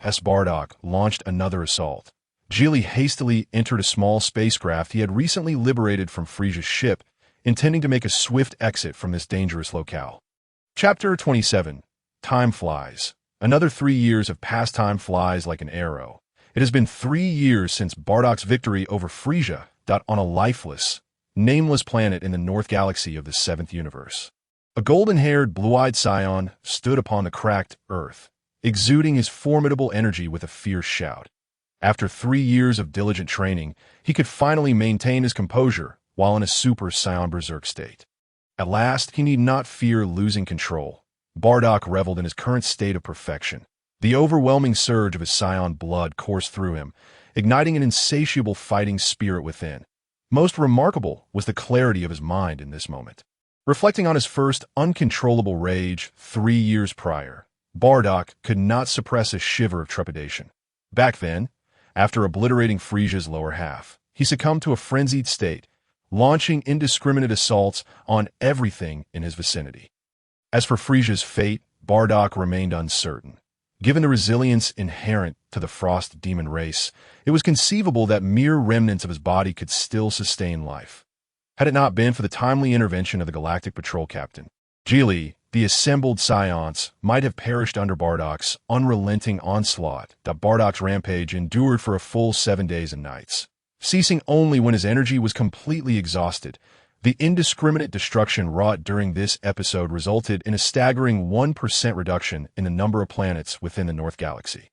As Bardock launched another assault, Geely hastily entered a small spacecraft he had recently liberated from Frieza's ship, intending to make a swift exit from this dangerous locale. Chapter 27. Time flies. Another 3 years of past time flies like an arrow. It has been 3 years since Bardock's victory over Frieza on a lifeless, nameless planet in the North Galaxy of the 7th universe. A golden-haired, blue-eyed Saiyan stood upon the cracked Earth, exuding his formidable energy with a fierce shout. After 3 years of diligent training, he could finally maintain his composure while in a Super Saiyan berserk state. At last, he need not fear losing control. Bardock reveled in his current state of perfection. The overwhelming surge of his Saiyan blood coursed through him, igniting an insatiable fighting spirit within. Most remarkable was the clarity of his mind in this moment. Reflecting on his first uncontrollable rage 3 years prior, Bardock could not suppress a shiver of trepidation. Back then, after obliterating Frieza's lower half, he succumbed to a frenzied state, launching indiscriminate assaults on everything in his vicinity. As for Frieza's fate, Bardock remained uncertain. Given the resilience inherent to the Frost Demon race, it was conceivable that mere remnants of his body could still sustain life. Had it not been for the timely intervention of the Galactic Patrol Captain, Geely, the assembled Saiyans might have perished under Bardock's unrelenting onslaught. Bardock's rampage endured for a full 7 days and nights, ceasing only when his energy was completely exhausted. The indiscriminate destruction wrought during this episode resulted in a staggering 1% reduction in the number of planets within the North Galaxy.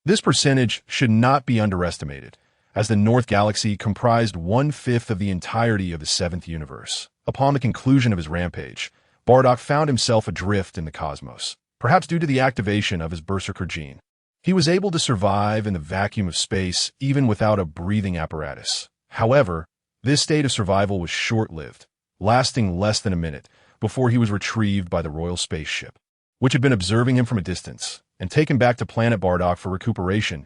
This percentage should not be underestimated, as the North Galaxy comprised 1/5 of the entirety of the 7th universe. Upon the conclusion of his rampage, Bardock found himself adrift in the cosmos, perhaps due to the activation of his Berserker gene. He was able to survive in the vacuum of space even without a breathing apparatus. However, this state of survival was short-lived, lasting less than a minute before he was retrieved by the royal spaceship, which had been observing him from a distance, and taken back to planet Bardock for recuperation.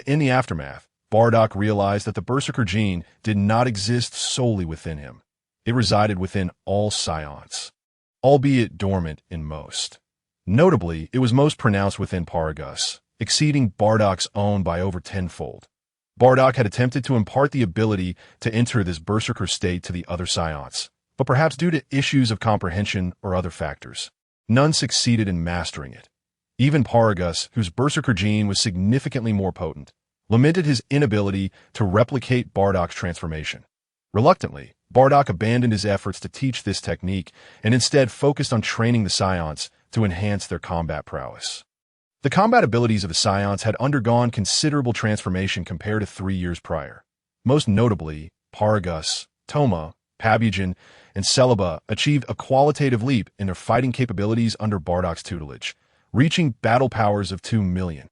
In the aftermath, Bardock realized that the Berserker gene did not exist solely within him. It resided within all Saiyans, albeit dormant in most. Notably, it was most pronounced within Paragus, exceeding Bardock's own by over tenfold. Bardock had attempted to impart the ability to enter this Berserker state to the other Saiyans, but perhaps due to issues of comprehension or other factors, none succeeded in mastering it. Even Paragus, whose Berserker gene was significantly more potent, lamented his inability to replicate Bardock's transformation. Reluctantly, Bardock abandoned his efforts to teach this technique and instead focused on training the Saiyans to enhance their combat prowess. The combat abilities of the Saiyans had undergone considerable transformation compared to 3 years prior. Most notably, Paragus, Toma, Pabugen, and Celebi achieved a qualitative leap in their fighting capabilities under Bardock's tutelage, reaching battle powers of 2 million,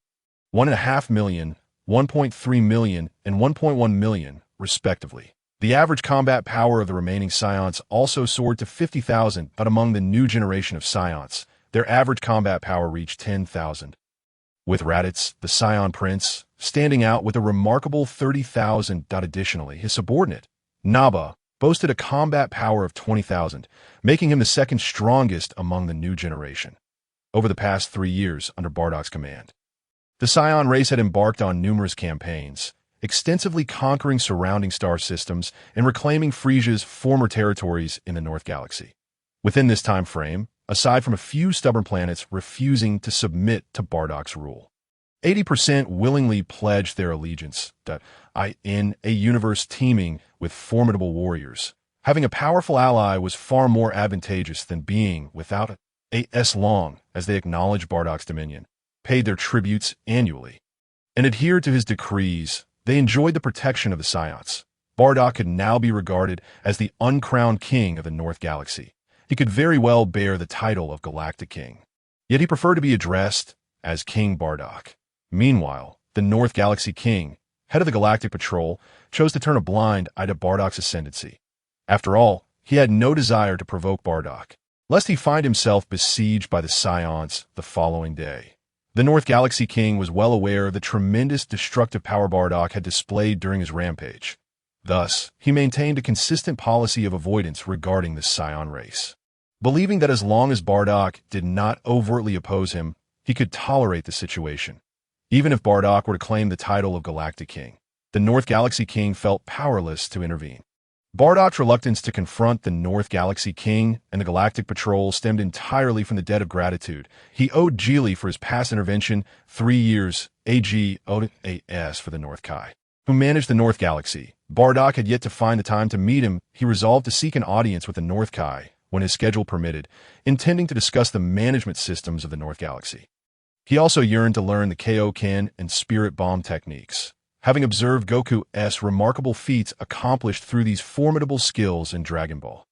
1.5 million, 1.3 million, and 1.1 million, respectively. The average combat power of the remaining Saiyans also soared to 50,000, but among the new generation of Saiyans, their average combat power reached 10,000. With Raditz, the Saiyan Prince, standing out with a remarkable 30,000. Additionally, his subordinate, Naba, boasted a combat power of 20,000, making him the second strongest among the new generation. Over the past 3 years under Bardock's command, the Saiyan race had embarked on numerous campaigns, extensively conquering surrounding star systems and reclaiming Frieza's former territories in the North Galaxy. Within this time frame, aside from a few stubborn planets refusing to submit to Bardock's rule, 80% willingly pledged their allegiance in a universe teeming with formidable warriors. Having a powerful ally was far more advantageous than being without it. As long as they acknowledged Bardock's dominion, paid their tributes annually, and adhered to his decrees, they enjoyed the protection of the Saiyans. Bardock could now be regarded as the uncrowned king of the North Galaxy. He could very well bear the title of Galactic King. Yet he preferred to be addressed as King Bardock. Meanwhile, the North Galaxy King, head of the Galactic Patrol, chose to turn a blind eye to Bardock's ascendancy. After all, he had no desire to provoke Bardock, lest he find himself besieged by the Saiyans the following day. The North Galaxy King was well aware of the tremendous destructive power Bardock had displayed during his rampage. Thus, he maintained a consistent policy of avoidance regarding the Saiyan race, believing that as long as Bardock did not overtly oppose him, he could tolerate the situation. Even if Bardock were to claim the title of Galactic King, the North Galaxy King felt powerless to intervene. Bardock's reluctance to confront the North Galaxy King and the Galactic Patrol stemmed entirely from the debt of gratitude he owed Geely for his past intervention 3 years AS for the North Kai, who managed the North Galaxy. Bardock had yet to find the time to meet him. He resolved to seek an audience with the North Kai when his schedule permitted, intending to discuss the management systems of the North Galaxy. He also yearned to learn the Kaioken and Spirit Bomb techniques, having observed Goku's remarkable feats accomplished through these formidable skills in Dragon Ball.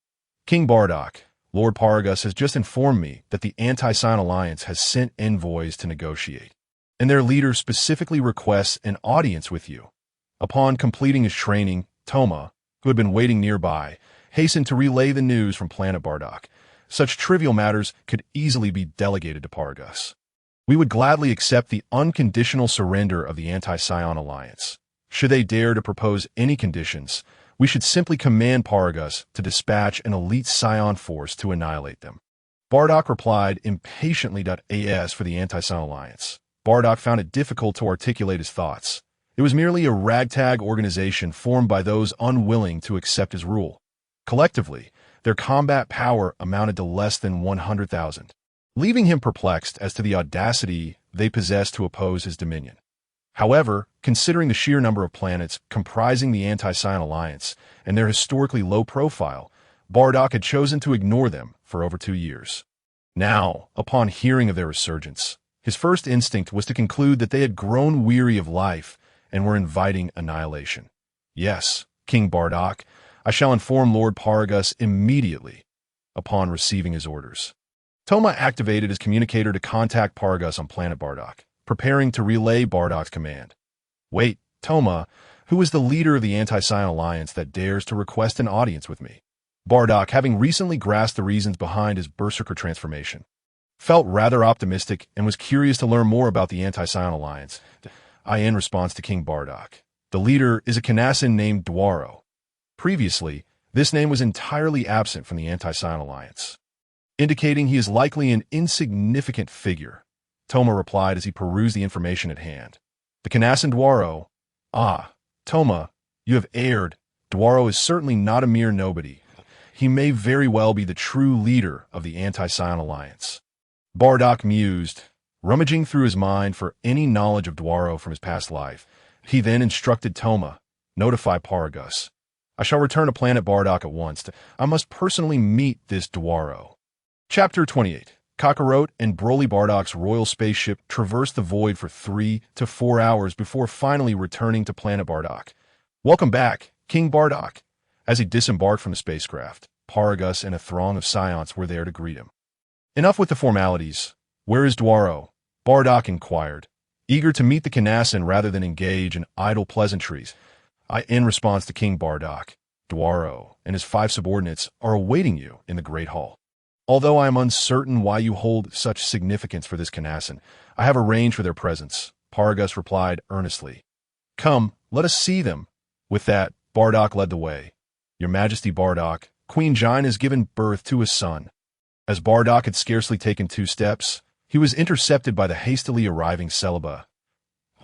King Bardock, Lord Paragus has just informed me that the Anti-Saiyan Alliance has sent envoys to negotiate, and their leader specifically requests an audience with you. Upon completing his training, Toma, who had been waiting nearby, hastened to relay the news from planet Bardock. Such trivial matters could easily be delegated to Paragus. We would gladly accept the unconditional surrender of the Anti-Saiyan Alliance. Should they dare to propose any conditions, we should simply command Paragus to dispatch an elite Saiyan force to annihilate them. Bardock replied impatiently. As for the Anti-Saiyan Alliance, Bardock found it difficult to articulate his thoughts. It was merely a ragtag organization formed by those unwilling to accept his rule. Collectively, their combat power amounted to less than 100,000. Leaving him perplexed as to the audacity they possessed to oppose his dominion. However, considering the sheer number of planets comprising the Anti-Saiyan Alliance and their historically low profile, Bardock had chosen to ignore them for over 2 years. Now, upon hearing of their resurgence, his first instinct was to conclude that they had grown weary of life and were inviting annihilation. Yes, King Bardock, I shall inform Lord Paragus immediately upon receiving his orders. Toma activated his communicator to contact Paragus on planet Bardock, preparing to relay Bardock's command. Wait, Toma, who is the leader of the Anti-Saiyan Alliance that dares to request an audience with me? Bardock, having recently grasped the reasons behind his berserker transformation, felt rather optimistic and was curious to learn more about the Anti-Saiyan Alliance. In response to King Bardock, the leader is a Kanassan named Dwaro. Previously, this name was entirely absent from the Anti-Saiyan Alliance, indicating he is likely an insignificant figure. Toma replied as he perused the information at hand. The Kanassan Dwaro. Toma, you have erred. Dwaro is certainly not a mere nobody. He may very well be the true leader of the Anti-Saiyan Alliance. Bardock mused, rummaging through his mind for any knowledge of Dwaro from his past life. He then instructed Toma, notify Paragus. I shall return to planet Bardock at once. I must personally meet this Dwaro. Chapter 28. Kakarot and Broly Bardock's royal spaceship traversed the void for 3 to 4 hours before finally returning to planet Bardock. Welcome back, King Bardock. As he disembarked from the spacecraft, Paragus and a throng of Saiyans were there to greet him. Enough with the formalities. Where is Dwaro? Bardock inquired, eager to meet the Kanassan rather than engage in idle pleasantries. In response to King Bardock, Duaro, and his 5 subordinates are awaiting you in the Great Hall. Although I am uncertain why you hold such significance for this Canasson, I have arranged for their presence, Paragus replied earnestly. Come, let us see them. With that, Bardock led the way. Your Majesty Bardock, Queen Jine has given birth to a son. As Bardock had scarcely taken 2 steps, he was intercepted by the hastily arriving Celebi.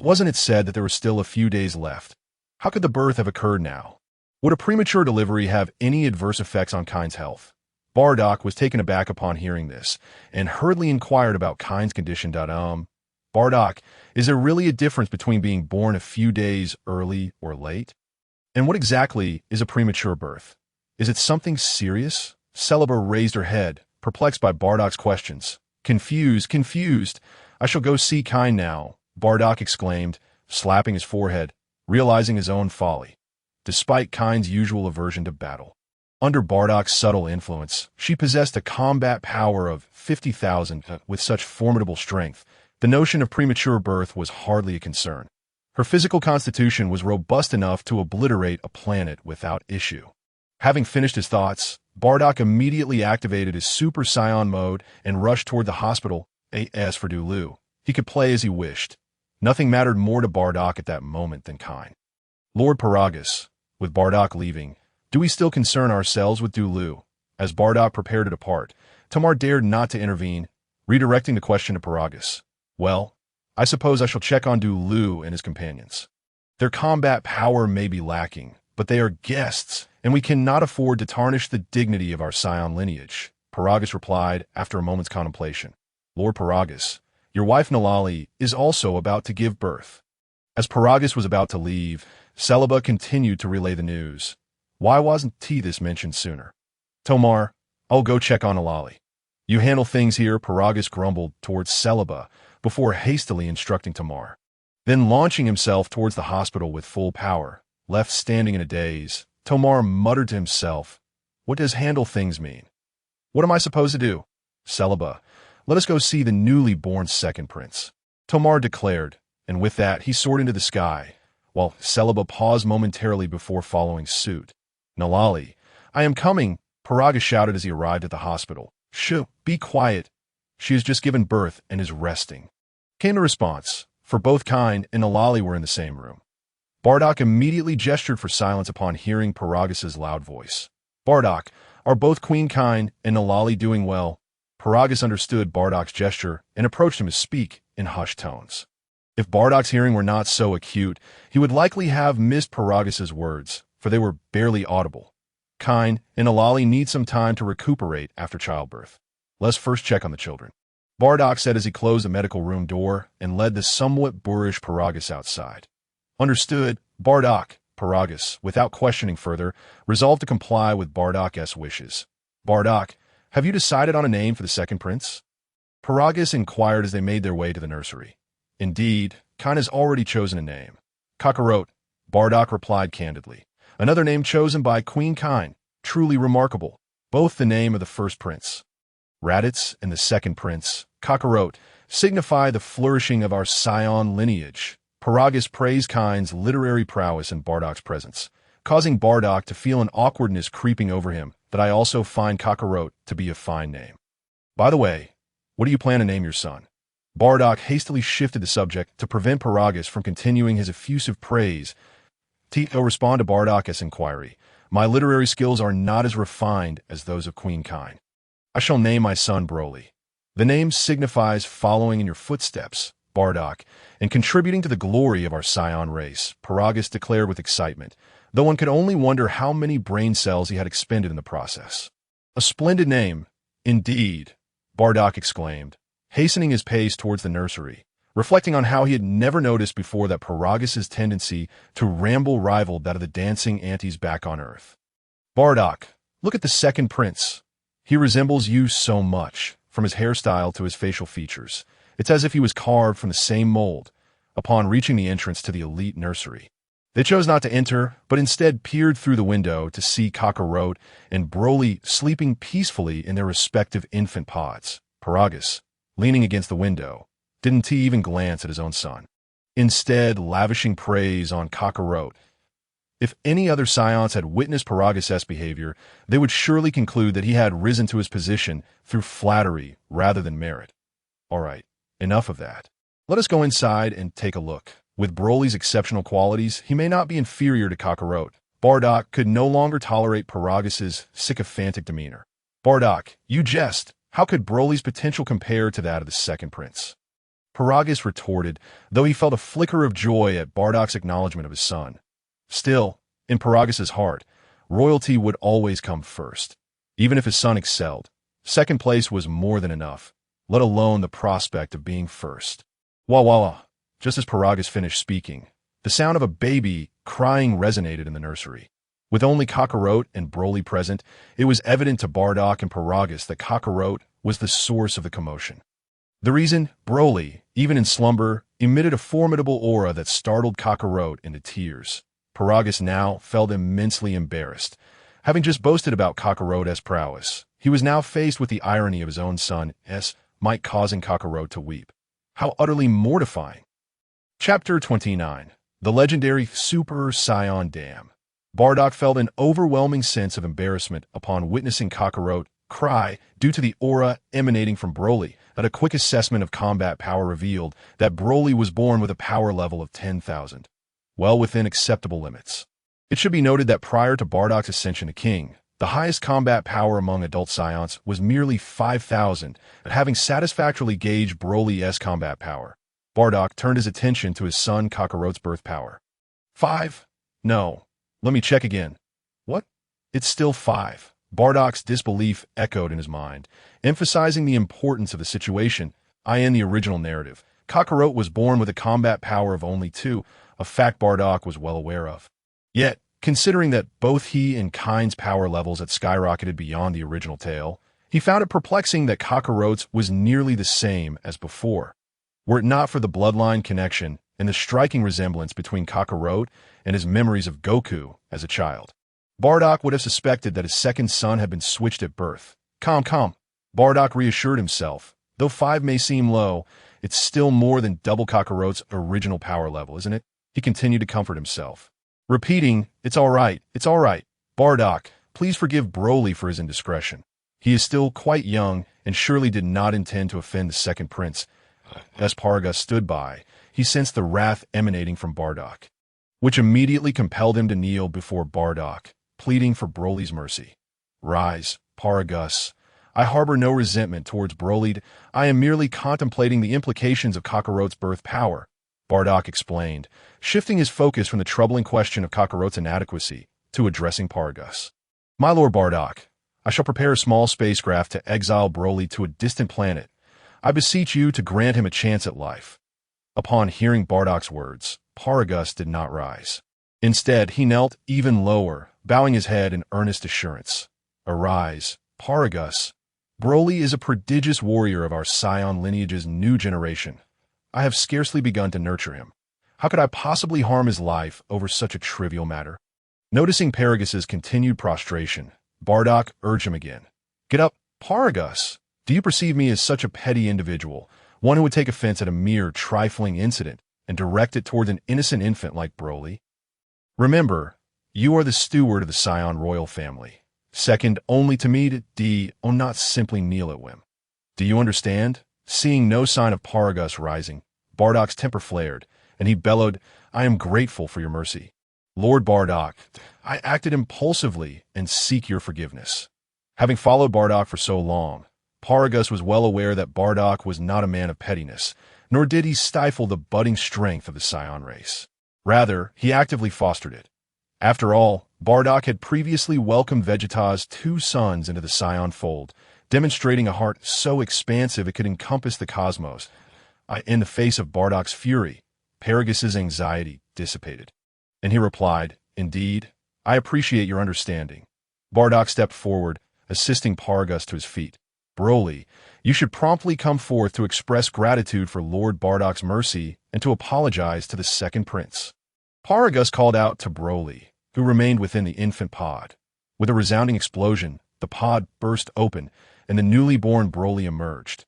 Wasn't it said that there were still a few days left? How could the birth have occurred now? Would a premature delivery have any adverse effects on Kain's health? Bardock was taken aback upon hearing this, and hurriedly inquired about Kain's condition. Bardock, is there really a difference between being born a few days early or late? And what exactly is a premature birth? Is it something serious? Celebi raised her head, perplexed by Bardock's questions. Confused. I shall go see Kain now, Bardock exclaimed, slapping his forehead, realizing his own folly. Despite Kain's usual aversion to battle, under Bardock's subtle influence, she possessed a combat power of 50,000. With such formidable strength, the notion of premature birth was hardly a concern. Her physical constitution was robust enough to obliterate a planet without issue. Having finished his thoughts, Bardock immediately activated his Super Saiyan mode and rushed toward the hospital. As for Dulu, he could play as he wished. Nothing mattered more to Bardock at that moment than Kain. Lord Paragus, with Bardock leaving, do we still concern ourselves with Dulu? As Bardock prepared to depart, Tamar dared not to intervene, redirecting the question to Paragus. Well, I suppose I shall check on Dulu and his companions. Their combat power may be lacking, but they are guests, and we cannot afford to tarnish the dignity of our Saiyan lineage, Paragus replied after a moment's contemplation. Lord Paragus, your wife Nalali is also about to give birth. As Paragus was about to leave, Celebi continued to relay the news. Why wasn't this mentioned sooner? Tomar, I'll go check on Nalali. You handle things here, Paragus grumbled towards Celebi before hastily instructing Tamar. Then launching himself towards the hospital with full power, left standing in a daze, Tomar muttered to himself, what does handle things mean? What am I supposed to do? Celebi, let us go see the newly born second prince, Tomar declared, and with that he soared into the sky, while Celebi paused momentarily before following suit. Nalali, I am coming, Paragus shouted as he arrived at the hospital. Shh, be quiet. She has just given birth and is resting. Came the response, for both Kain and Nalali were in the same room. Bardock immediately gestured for silence upon hearing Paragus's loud voice. Bardock, are both Queen Kain and Nalali doing well? Paragus understood Bardock's gesture and approached him to speak in hushed tones. If Bardock's hearing were not so acute, he would likely have missed Paragus's words, for they were barely audible. Kain and Nalali need some time to recuperate after childbirth. Let's first check on the children, Bardock said as he closed the medical room door and led the somewhat boorish Paragus outside. Understood, Bardock, Paragus, without questioning further, resolved to comply with Bardock's wishes. Bardock, have you decided on a name for the second prince? Paragus inquired as they made their way to the nursery. Indeed, Kain has already chosen a name. Kakarot, Bardock replied candidly. Another name chosen by Queen Kain, truly remarkable, both the name of the first prince, Raditz, and the second prince, Kakarot, signify the flourishing of our Saiyan lineage. Paragus praised Kain's literary prowess in Bardock's presence, causing Bardock to feel an awkwardness creeping over him that I also find Kakarot to be a fine name. By the way, what do you plan to name your son? Bardock hastily shifted the subject to prevent Paragus from continuing his effusive praise. Tito respond to Bardock's inquiry. My literary skills are not as refined as those of Queen Kain. I shall name my son Broly. The name signifies following in your footsteps, Bardock, and contributing to the glory of our Saiyan race, Paragus declared with excitement, though one could only wonder how many brain cells he had expended in the process. A splendid name, indeed, Bardock exclaimed, hastening his pace towards the nursery, reflecting on how he had never noticed before that Paragus's tendency to ramble rivaled that of the dancing antis back on Earth. Bardock, look at the second prince. He resembles you so much, from his hairstyle to his facial features. It's as if he was carved from the same mold. Upon reaching the entrance to the elite nursery, they chose not to enter, but instead peered through the window to see Kakarot and Broly sleeping peacefully in their respective infant pods. Paragus, leaning against the window, didn't even glance at his own son, instead lavishing praise on Kakarot. If any other Scions had witnessed Paragus' behavior, they would surely conclude that he had risen to his position through flattery rather than merit. All right, enough of that. Let us go inside and take a look. With Broly's exceptional qualities, he may not be inferior to Kakarot. Bardock could no longer tolerate Paragus' sycophantic demeanor. Bardock, you jest. How could Broly's potential compare to that of the second prince? Paragus retorted, though he felt a flicker of joy at Bardock's acknowledgement of his son. Still, in Paragus' heart, royalty would always come first. Even if his son excelled, second place was more than enough, let alone the prospect of being first. Wah wah wah. Just as Paragus finished speaking, the sound of a baby crying resonated in the nursery. With only Kakarot and Broly present, it was evident to Bardock and Paragus that Kakarot was the source of the commotion. The reason, Broly, even in slumber, emitted a formidable aura that startled Kakarot into tears. Paragus now felt immensely embarrassed. Having just boasted about Kakarot's prowess, he was now faced with the irony of his own son's might causing Kakarot to weep. How utterly mortifying! Chapter 29. The Legendary Super Saiyan Dam. Bardock felt an overwhelming sense of embarrassment upon witnessing Kakarot cry due to the aura emanating from Broly, but a quick assessment of combat power revealed that Broly was born with a power level of 10,000, well within acceptable limits. It should be noted that prior to Bardock's ascension to king, the highest combat power among adult Scions was merely 5,000, but having satisfactorily gauged Broly's combat power, Bardock turned his attention to his son Kakarot's birth power. 5? No. Let me check again. What? It's still 5. Bardock's disbelief echoed in his mind, emphasizing the importance of the situation. In the original narrative, Kakarot was born with a combat power of only 2, a fact Bardock was well aware of. Yet, considering that both he and Kain's power levels had skyrocketed beyond the original tale, he found it perplexing that Kakarot's was nearly the same as before. Were it not for the bloodline connection and the striking resemblance between Kakarot and his memories of Goku as a child, Bardock would have suspected that his second son had been switched at birth. Calm. Bardock reassured himself. Though 5 may seem low, it's still more than double Kakarot's original power level, isn't it? He continued to comfort himself, repeating, it's all right. Bardock, please forgive Broly for his indiscretion. He is still quite young and surely did not intend to offend the second prince. As Paragus stood by, he sensed the wrath emanating from Bardock, which immediately compelled him to kneel before Bardock, pleading for Broly's mercy. Rise, Paragus. I harbor no resentment towards Broly. I am merely contemplating the implications of Kakarot's birth power, Bardock explained, shifting his focus from the troubling question of Kakarot's inadequacy to addressing Paragus. My lord Bardock, I shall prepare a small spacecraft to exile Broly to a distant planet. I beseech you to grant him a chance at life. Upon hearing Bardock's words, Paragus did not rise. Instead, he knelt even lower, bowing his head in earnest assurance. Arise, Paragus. Broly is a prodigious warrior of our Saiyan lineage's new generation. I have scarcely begun to nurture him. How could I possibly harm his life over such a trivial matter? Noticing Paragus's continued prostration, Bardock urged him again. Get up, Paragus. Do you perceive me as such a petty individual, one who would take offense at a mere trifling incident and direct it towards an innocent infant like Broly? Remember, you are the steward of the Saiyan royal family, second only to me to not simply kneel at whim. Do you understand? Seeing no sign of Paragus rising, Bardock's temper flared, and he bellowed, I am grateful for your mercy. Lord Bardock, I acted impulsively and seek your forgiveness. Having followed Bardock for so long, Paragus was well aware that Bardock was not a man of pettiness, nor did he stifle the budding strength of the Saiyan race. Rather, he actively fostered it. After all, Bardock had previously welcomed Vegeta's 2 sons into the Saiyan fold, demonstrating a heart so expansive it could encompass the cosmos. In the face of Bardock's fury, Paragus's anxiety dissipated, and he replied, Indeed, I appreciate your understanding. Bardock stepped forward, assisting Paragus to his feet. Broly, you should promptly come forth to express gratitude for Lord Bardock's mercy and to apologize to the second prince. Paragus called out to Broly, who remained within the infant pod. With a resounding explosion, the pod burst open, and the newly born Broly emerged.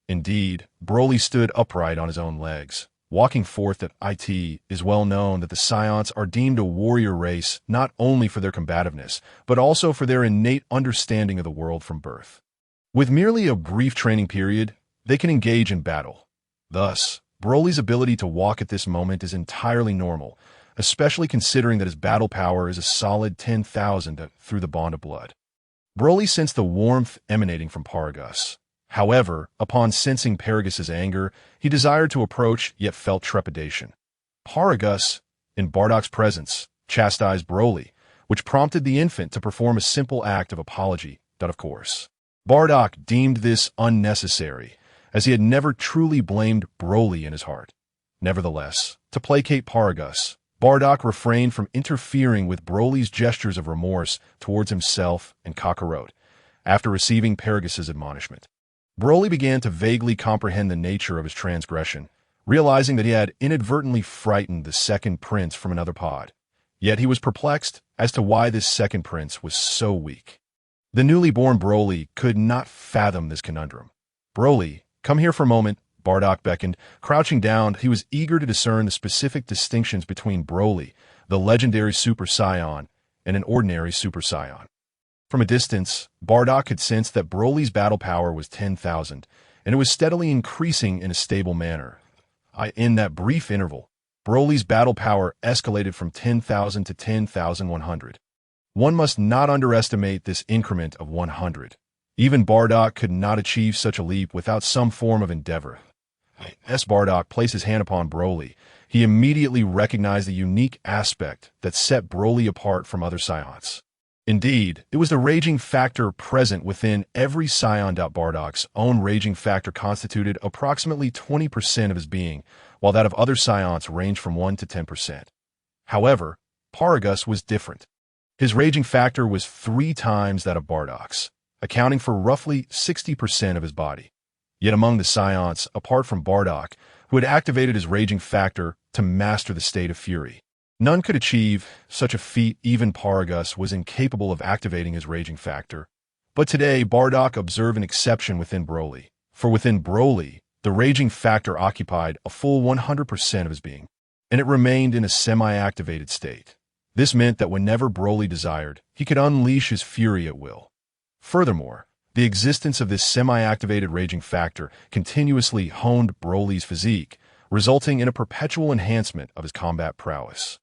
Indeed, Broly stood upright on his own legs, walking forth that it is well known that the Saiyans are deemed a warrior race not only for their combativeness, but also for their innate understanding of the world from birth. With merely a brief training period, they can engage in battle. Thus, Broly's ability to walk at this moment is entirely normal, especially considering that his battle power is a solid 10,000 through the bond of blood. Broly sensed the warmth emanating from Paragus. However, upon sensing Paragus's anger, he desired to approach yet felt trepidation. Paragus, in Bardock's presence, chastised Broly, which prompted the infant to perform a simple act of apology, of course. Bardock deemed this unnecessary, as he had never truly blamed Broly in his heart. Nevertheless, to placate Paragus, Bardock refrained from interfering with Broly's gestures of remorse towards himself and Kakarot, after receiving Paragus's admonishment. Broly began to vaguely comprehend the nature of his transgression, realizing that he had inadvertently frightened the second prince from another pod. Yet he was perplexed as to why this second prince was so weak. The newly born Broly could not fathom this conundrum. "Broly, come here for a moment," Bardock beckoned. Crouching down, he was eager to discern the specific distinctions between Broly, the legendary Super Saiyan, and an ordinary Super Saiyan. From a distance, Bardock could sense that Broly's battle power was 10,000, and it was steadily increasing in a stable manner. In that brief interval, Broly's battle power escalated from 10,000 to 10,100. One must not underestimate this increment of 100. Even Bardock could not achieve such a leap without some form of endeavor. As Bardock placed his hand upon Broly, he immediately recognized the unique aspect that set Broly apart from other Saiyans. Indeed, it was the raging factor present within every Saiyan. Bardock's own raging factor constituted approximately 20% of his being, while that of other Saiyans ranged from 1 to 10%. However, Paragus was different. His raging factor was 3 times that of Bardock's, accounting for roughly 60% of his body. Yet among the Saiyans, apart from Bardock, who had activated his raging factor to master the state of fury, none could achieve such a feat. Even Paragus was incapable of activating his raging factor. But today, Bardock observed an exception within Broly. For within Broly, the raging factor occupied a full 100% of his being, and it remained in a semi-activated state. This meant that whenever Broly desired, he could unleash his fury at will. Furthermore, the existence of this semi-activated raging factor continuously honed Broly's physique, resulting in a perpetual enhancement of his combat prowess.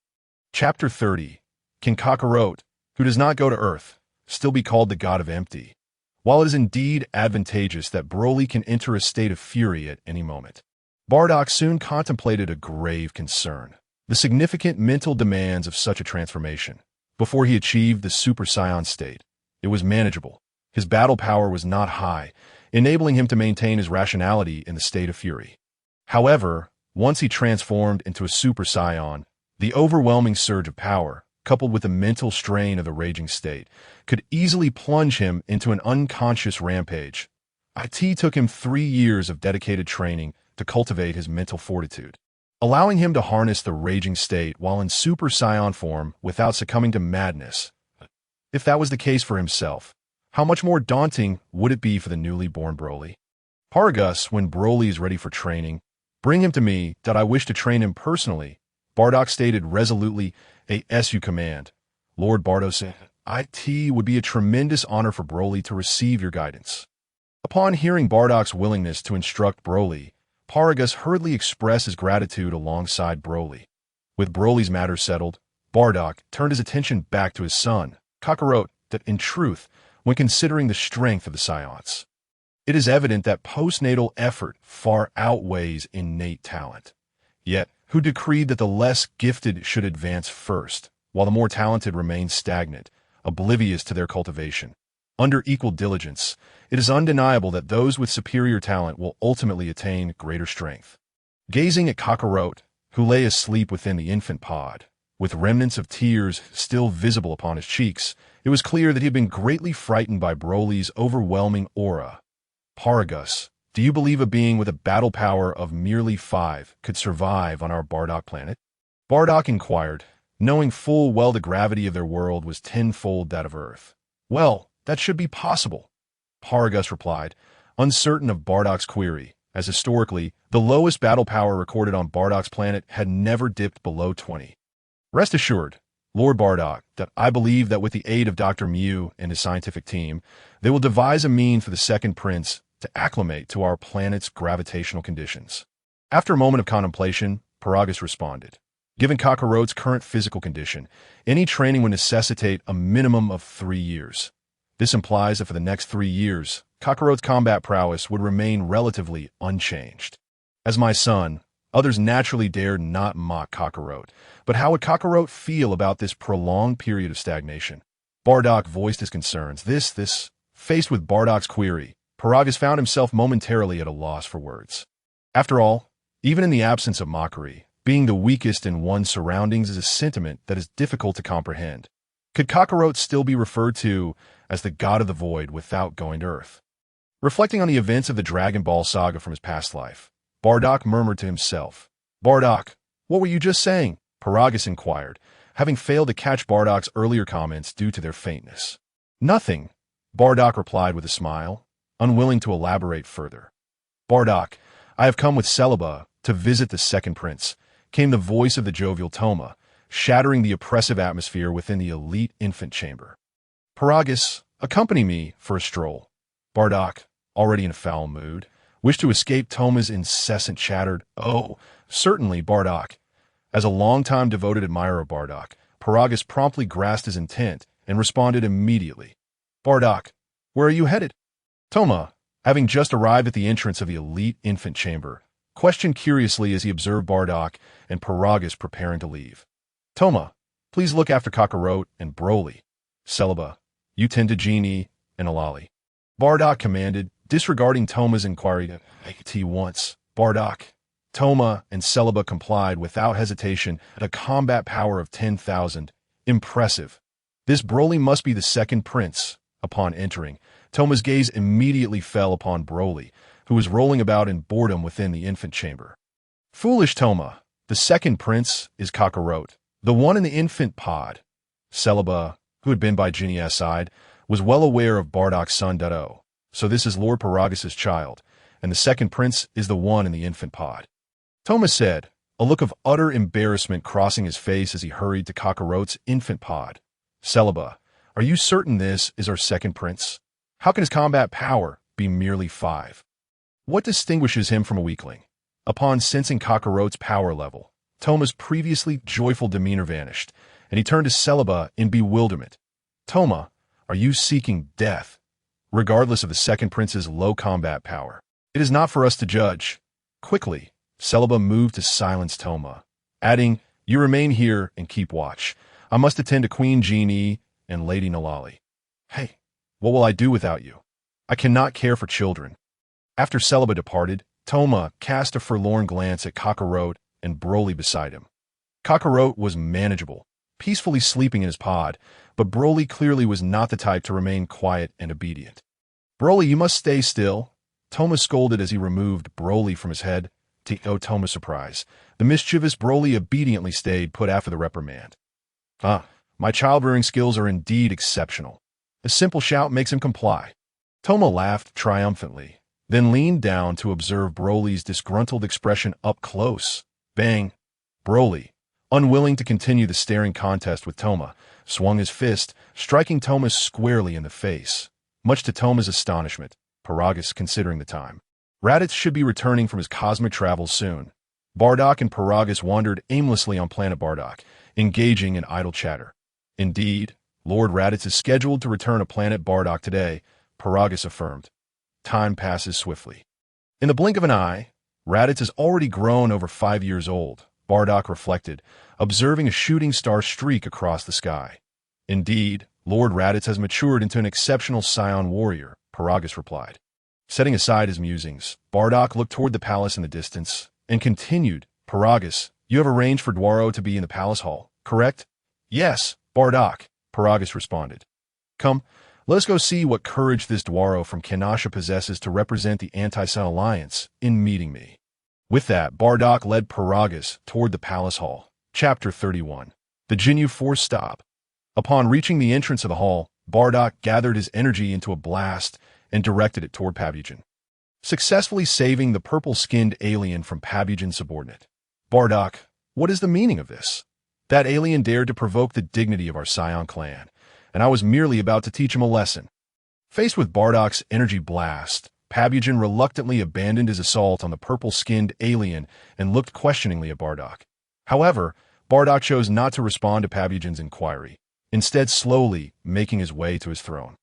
Chapter 30. Can Kakarot, who does not go to Earth, still be called the God of Empty? While it is indeed advantageous that Broly can enter a state of fury at any moment, Bardock soon contemplated a grave concern: the significant mental demands of such a transformation. Before he achieved the Super Saiyan state, it was manageable. His battle power was not high, enabling him to maintain his rationality in the state of fury. However, once he transformed into a Super Saiyan, the overwhelming surge of power, coupled with the mental strain of the raging state, could easily plunge him into an unconscious rampage. It took him 3 years of dedicated training to cultivate his mental fortitude, allowing him to harness the raging state while in Super Saiyan form without succumbing to madness. If that was the case for himself, how much more daunting would it be for the newly born Broly? "Paragus, when Broly is ready for training, bring him to me, that I wish to train him personally," Bardock stated resolutely. "As you command, Lord Bardock said. It would be a tremendous honor for Broly to receive your guidance." Upon hearing Bardock's willingness to instruct Broly, Paragus hurriedly expressed his gratitude alongside Broly. With Broly's matter settled, Bardock turned his attention back to his son, Kakarot, that in truth, when considering the strength of the Saiyans, it is evident that postnatal effort far outweighs innate talent. Yet, who decreed that the less gifted should advance first, while the more talented remain stagnant, oblivious to their cultivation? Under equal diligence, it is undeniable that those with superior talent will ultimately attain greater strength. Gazing at Kakarot, who lay asleep within the infant pod, with remnants of tears still visible upon his cheeks, it was clear that he had been greatly frightened by Broly's overwhelming aura. "Paragus, do you believe a being with a battle power of merely 5 could survive on our Bardock planet?" Bardock inquired, knowing full well the gravity of their world was tenfold that of Earth. "Well, that should be possible," Paragus replied, uncertain of Bardock's query, as historically, the lowest battle power recorded on Bardock's planet had never dipped below 20. Rest assured, Lord Bardock, that I believe that with the aid of Dr. Mew and his scientific team, they will devise a mean for the second prince to acclimate to our planet's gravitational conditions. After a moment of contemplation, Paragus responded. Given Kakarot's current physical condition, any training would necessitate a minimum of 3 years. This implies that for the next 3 years, Kakarot's combat prowess would remain relatively unchanged. As my son, others naturally dared not mock Kakarot, but how would Kakarot feel about this prolonged period of stagnation? Bardock voiced his concerns. Faced with Bardock's query, Paragus found himself momentarily at a loss for words. After all, even in the absence of mockery, being the weakest in one's surroundings is a sentiment that is difficult to comprehend. Could Kakarot still be referred to as the god of the void without going to Earth? Reflecting on the events of the Dragon Ball saga from his past life, Bardock murmured to himself. Bardock, what were you just saying? Paragus inquired, having failed to catch Bardock's earlier comments due to their faintness. Nothing, Bardock replied with a smile, unwilling to elaborate further. Bardock, I have come with Celebi to visit the second prince, came the voice of the jovial Toma, shattering the oppressive atmosphere within the elite infant chamber. Paragus, accompany me for a stroll. Bardock, already in a foul mood, wished to escape Toma's incessant chatter. Oh, certainly, Bardock. As a long-time devoted admirer of Bardock, Paragus promptly grasped his intent and responded immediately. Bardock, where are you headed? Toma, having just arrived at the entrance of the elite infant chamber, questioned curiously as he observed Bardock and Paragus preparing to leave. Toma, please look after Kakarot and Broly. Celebi, you tend to Genie and Alali. Bardock commanded, disregarding Toma's inquiry. Once, Bardock, Toma, and Celebi complied without hesitation at a combat power of 10,000. Impressive. This Broly must be the second prince. Upon entering, Toma's gaze immediately fell upon Broly, who was rolling about in boredom within the infant chamber. Foolish Toma, the second prince is Kakarot, the one in the infant pod. Celebi, who had been by Genie's side, was well aware of Bardock's son Dodo, so this is Lord Paragus' child, and the second prince is the one in the infant pod. Toma said, a look of utter embarrassment crossing his face as he hurried to Kakarot's infant pod. Celebi, are you certain this is our second prince? How can his combat power be merely 5? What distinguishes him from a weakling? Upon sensing Kakarot's power level, Toma's previously joyful demeanor vanished, and he turned to Celebi in bewilderment. Toma, are you seeking death? Regardless of the second prince's low combat power, it is not for us to judge. Quickly, Celebi moved to silence Toma, adding, you remain here and keep watch. I must attend to Queen Genie and Lady Nalali. Hey, what will I do without you? I cannot care for children. After Celebi departed, Toma cast a forlorn glance at Kakarot and Broly beside him. Kakarot was manageable, peacefully sleeping in his pod, but Broly clearly was not the type to remain quiet and obedient. Broly, you must stay still, Toma scolded as he removed Broly from his head. To Toma's surprise, the mischievous Broly obediently stayed put after the reprimand. My child-rearing skills are indeed exceptional. A simple shout makes him comply. Toma laughed triumphantly, then leaned down to observe Broly's disgruntled expression up close. Bang! Broly, unwilling to continue the staring contest with Toma, swung his fist, striking Toma squarely in the face. Much to Toma's astonishment, Paragus considering the time. Raditz should be returning from his cosmic travels soon. Bardock and Paragus wandered aimlessly on planet Bardock, engaging in idle chatter. Indeed, Lord Raditz is scheduled to return to planet Bardock today, Paragus affirmed. Time passes swiftly. In the blink of an eye, Raditz has already grown over 5 years old, Bardock reflected, observing a shooting star streak across the sky. Indeed, Lord Raditz has matured into an exceptional Saiyan warrior, Paragus replied. Setting aside his musings, Bardock looked toward the palace in the distance and continued, Paragus, you have arranged for Dwaro to be in the palace hall, correct? Yes, Bardock, Paragus responded. Come, let us go see what courage this Dwaro from Kanasha possesses to represent the Anti-Sun Alliance in meeting me. With that, Bardock led Paragus toward the palace hall. Chapter 31. The Ginyu Force Stop. Upon reaching the entrance of the hall, Bardock gathered his energy into a blast and directed it toward Pabujan. successfully saving the purple-skinned alien from Pabugen's subordinate. Bardock, what is the meaning of this? That alien dared to provoke the dignity of our Saiyan clan, and I was merely about to teach him a lesson. Faced with Bardock's energy blast, Pabugen reluctantly abandoned his assault on the purple-skinned alien and looked questioningly at Bardock. However, Bardock chose not to respond to Pabugen's inquiry, instead slowly making his way to his throne.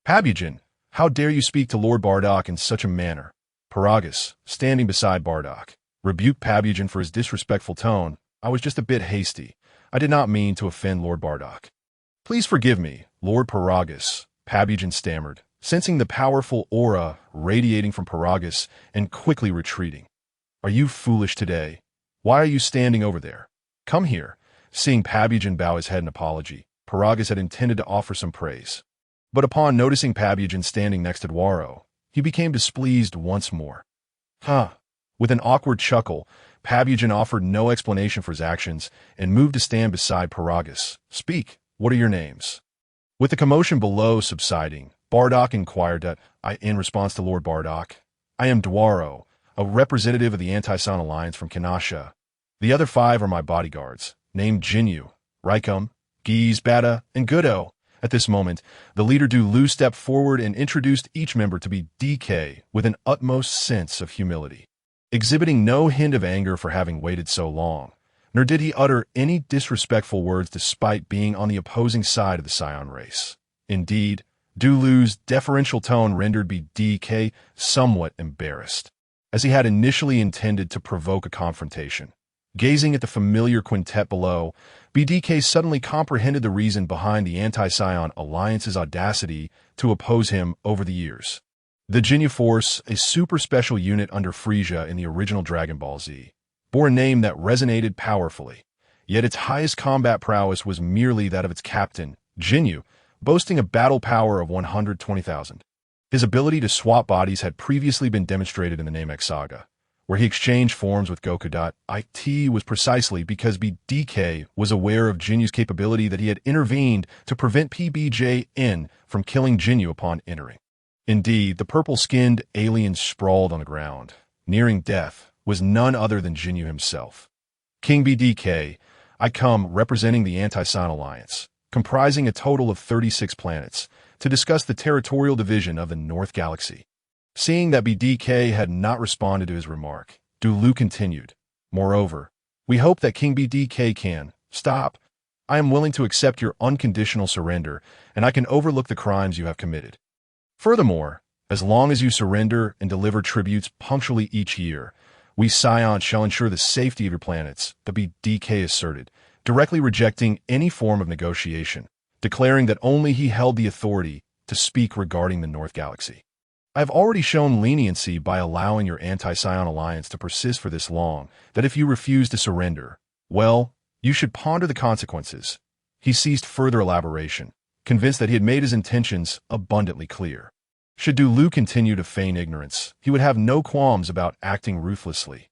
Pabugen, how dare you speak to Lord Bardock in such a manner? Paragus, standing beside Bardock, rebuked Pabugen for his disrespectful tone. I was just a bit hasty. I did not mean to offend Lord Bardock. Please forgive me, Lord Paragus, Pabugen stammered, sensing the powerful aura radiating from Paragus and quickly retreating. Are you foolish today? Why are you standing over there? Come here. Seeing Pabugen bow his head in apology, Paragus had intended to offer some praise. But upon noticing Pabugen standing next to Dwaro, he became displeased once more. With an awkward chuckle, Pabugen offered no explanation for his actions and moved to stand beside Paragus. Speak, what are your names? With the commotion below subsiding, Bardock inquired in response to Lord Bardock. I am Dwaro, a representative of the Anti-Saiyan Alliance from Kinasha. The other 5 are my bodyguards, named Jinyu, Raikum, Giz, Bata, and Gudo. At this moment, the leader Dulu stepped forward and introduced each member to be DK with an utmost sense of humility. Exhibiting no hint of anger for having waited so long, nor did he utter any disrespectful words despite being on the opposing side of the Saiyan race. Indeed, Dulu's deferential tone rendered BDK somewhat embarrassed, as he had initially intended to provoke a confrontation. Gazing at the familiar quintet below, BDK suddenly comprehended the reason behind the Anti-Saiyan Alliance's audacity to oppose him over the years. The Jinyu Force, a super special unit under Frieza in the original Dragon Ball Z, bore a name that resonated powerfully, yet its highest combat prowess was merely that of its captain, Jinyu, boasting a battle power of 120,000. His ability to swap bodies had previously been demonstrated in the Namek saga, where he exchanged forms with Goku. It was precisely because BDK was aware of Jinyu's capability that he had intervened to prevent PBJN from killing Jinyu upon entering. Indeed, the purple-skinned alien sprawled on the ground, nearing death, was none other than Jinyu himself. King BDK, I come representing the Anti-Saiyan Alliance, comprising a total of 36 planets, to discuss the territorial division of the North Galaxy. Seeing that BDK had not responded to his remark, Dulu continued. Moreover, we hope that King BDK can stop. I am willing to accept your unconditional surrender, and I can overlook the crimes you have committed. Furthermore, as long as you surrender and deliver tributes punctually each year, we Saiyans shall ensure the safety of your planets, the BDK asserted, directly rejecting any form of negotiation, declaring that only he held the authority to speak regarding the North Galaxy. I have already shown leniency by allowing your Anti-Saiyan Alliance to persist for this long, that if you refuse to surrender, well, you should ponder the consequences. He ceased further elaboration, convinced that he had made his intentions abundantly clear. Should Dulu continue to feign ignorance, he would have no qualms about acting ruthlessly.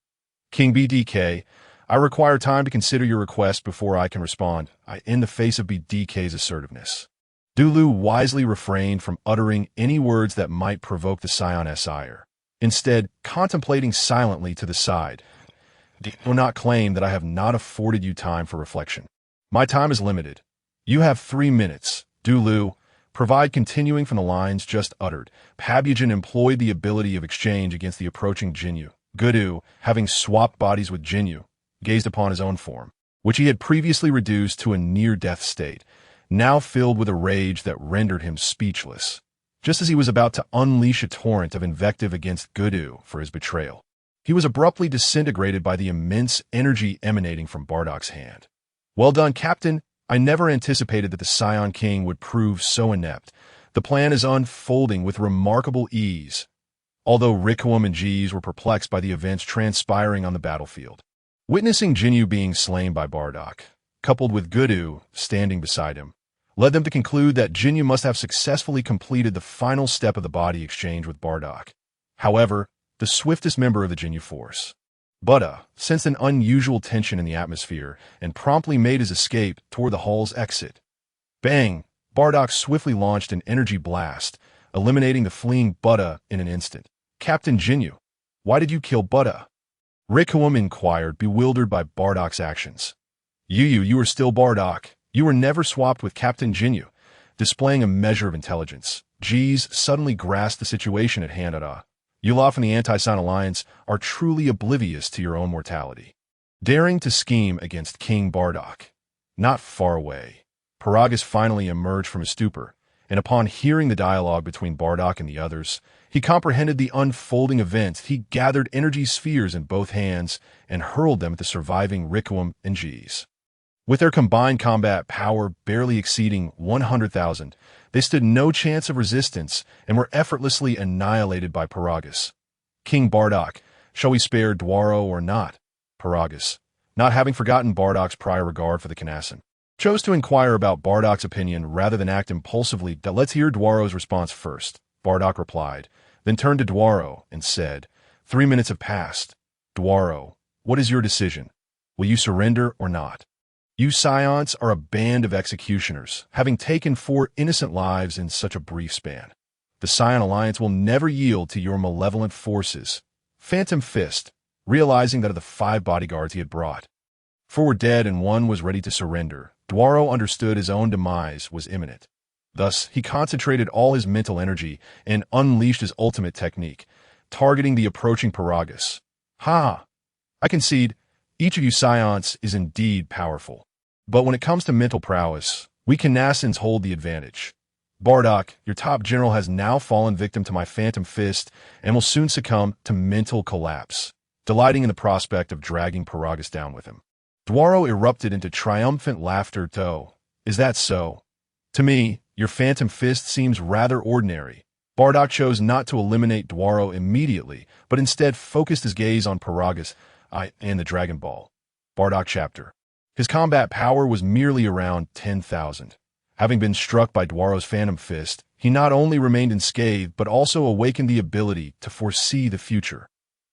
King BDK, I require time to consider your request before I can respond, in the face of BDK's assertiveness. Dulu wisely refrained from uttering any words that might provoke the Saiyan's ire, instead contemplating silently to the side. Do not claim that I have not afforded you time for reflection. My time is limited. You have 3 minutes. Dulu, provide continuing from the lines just uttered. Pabugen employed the ability of exchange against the approaching Jinyu. Gudu, having swapped bodies with Jinyu, gazed upon his own form, which he had previously reduced to a near-death state, now filled with a rage that rendered him speechless, just as he was about to unleash a torrent of invective against Gudu for his betrayal. He was abruptly disintegrated by the immense energy emanating from Bardock's hand. Well done, Captain. I never anticipated that the Saiyan King would prove so inept. The plan is unfolding with remarkable ease, although Rikuum and Giz were perplexed by the events transpiring on the battlefield. Witnessing Jinyu being slain by Bardock, coupled with Gudu standing beside him, led them to conclude that Jinyu must have successfully completed the final step of the body exchange with Bardock. However, the swiftest member of the Jinyu force, Bata, sensed an unusual tension in the atmosphere and promptly made his escape toward the hall's exit. Bang! Bardock swiftly launched an energy blast, eliminating the fleeing Bata in an instant. Captain Jinyu, why did you kill Buddha? Requiem inquired, bewildered by Bardock's actions. You are still Bardock. You were never swapped with Captain Jinyu. Displaying a measure of intelligence, Jeez suddenly grasped the situation at hand. Yulaf and the Anti-Saiyan Alliance are truly oblivious to your own mortality. Daring to scheme against King Bardock. Not far away, Paragus finally emerged from his stupor, and upon hearing the dialogue between Bardock and the others, he comprehended the unfolding events. He gathered energy spheres in both hands and hurled them at the surviving Requiem and Jeez. With their combined combat power barely exceeding 100,000, they stood no chance of resistance and were effortlessly annihilated by Paragus. King Bardock, shall we spare Dwaro or not? Paragus, not having forgotten Bardock's prior regard for the Kanasan, chose to inquire about Bardock's opinion rather than act impulsively. Let's hear Dwaro's response first, Bardock replied, then turned to Dwaro and said, 3 minutes have passed. Dwaro, what is your decision? Will you surrender or not? You Saiyans are a band of executioners, having taken 4 innocent lives in such a brief span. The Saiyan Alliance will never yield to your malevolent forces. Phantom Fist, realizing that of the 5 bodyguards he had brought, 4 were dead and 1 was ready to surrender, Dwaro understood his own demise was imminent. Thus, he concentrated all his mental energy and unleashed his ultimate technique, targeting the approaching Paragus. Ha! I concede, each of you Saiyans is indeed powerful. But when it comes to mental prowess, we Kanasans hold the advantage. Bardock, your top general has now fallen victim to my Phantom Fist and will soon succumb to mental collapse, delighting in the prospect of dragging Paragus down with him. Dwaro erupted into triumphant laughter. Is that so? To me, your Phantom Fist seems rather ordinary. Bardock chose not to eliminate Dwaro immediately, but instead focused his gaze on Paragus and the Dragon Ball. Bardock chapter. His combat power was merely around 10,000. Having been struck by Dwaro's Phantom Fist, he not only remained unscathed but also awakened the ability to foresee the future.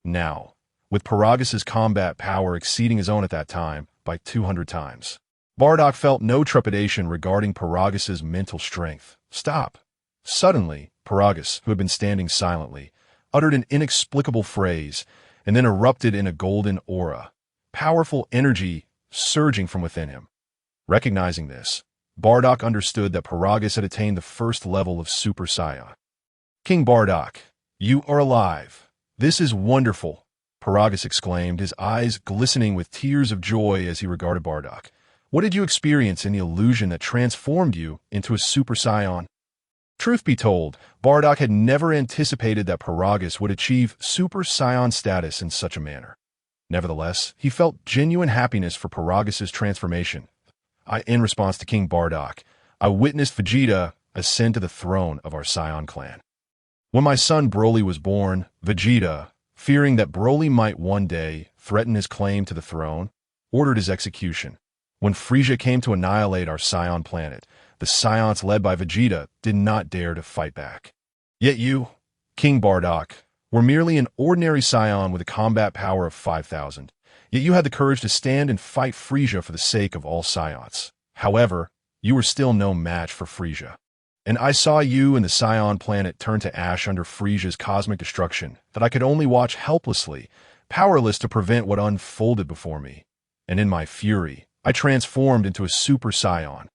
Now, with Paragus's combat power exceeding his own at that time by 200 times, Bardock felt no trepidation regarding Paragus's mental strength. Stop! Suddenly, Paragus, who had been standing silently, uttered an inexplicable phrase and then erupted in a golden aura, powerful energy surging from within him. Recognizing this, Bardock understood that Paragus had attained the first level of Super Saiyan. King Bardock, you are alive. This is wonderful, Paragus exclaimed, his eyes glistening with tears of joy as he regarded Bardock. What did you experience in the illusion that transformed you into a Super Saiyan? Truth be told, Bardock had never anticipated that Paragus would achieve Super Saiyan status in such a manner. Nevertheless, he felt genuine happiness for Paragus's transformation. In response to King Bardock, I witnessed Vegeta ascend to the throne of our Saiyan clan. When my son Broly was born, Vegeta, fearing that Broly might one day threaten his claim to the throne, ordered his execution. When Frieza came to annihilate our Saiyan planet, the Saiyans led by Vegeta did not dare to fight back. Yet you, King Bardock, were merely an ordinary Saiyan with a combat power of 5,000. Yet you had the courage to stand and fight Frieza for the sake of all Saiyans. However, you were still no match for Frieza. And I saw you and the Saiyan planet turn to ash under Frieza's cosmic destruction that I could only watch helplessly, powerless to prevent what unfolded before me. And in my fury, I transformed into a Super Saiyan.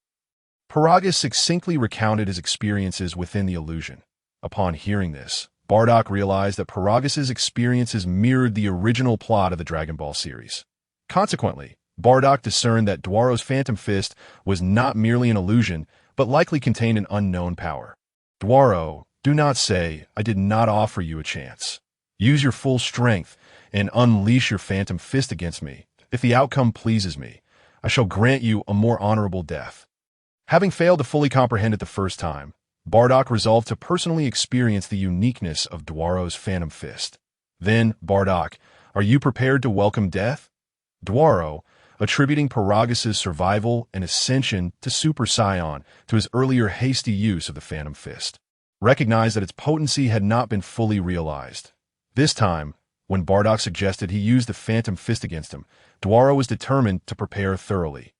Paragus succinctly recounted his experiences within the illusion. Upon hearing this, Bardock realized that Paragus's experiences mirrored the original plot of the Dragon Ball series. Consequently, Bardock discerned that Dwaro's Phantom Fist was not merely an illusion, but likely contained an unknown power. Dwaro, do not say, I did not offer you a chance. Use your full strength and unleash your Phantom Fist against me. If the outcome pleases me, I shall grant you a more honorable death. Having failed to fully comprehend it the first time, Bardock resolved to personally experience the uniqueness of Dwaro's Phantom Fist. Then, Bardock, are you prepared to welcome death? Dwaro, attributing Paragus's survival and ascension to Super Saiyan to his earlier hasty use of the Phantom Fist, recognized that its potency had not been fully realized. This time, when Bardock suggested he use the Phantom Fist against him, Dwaro was determined to prepare thoroughly.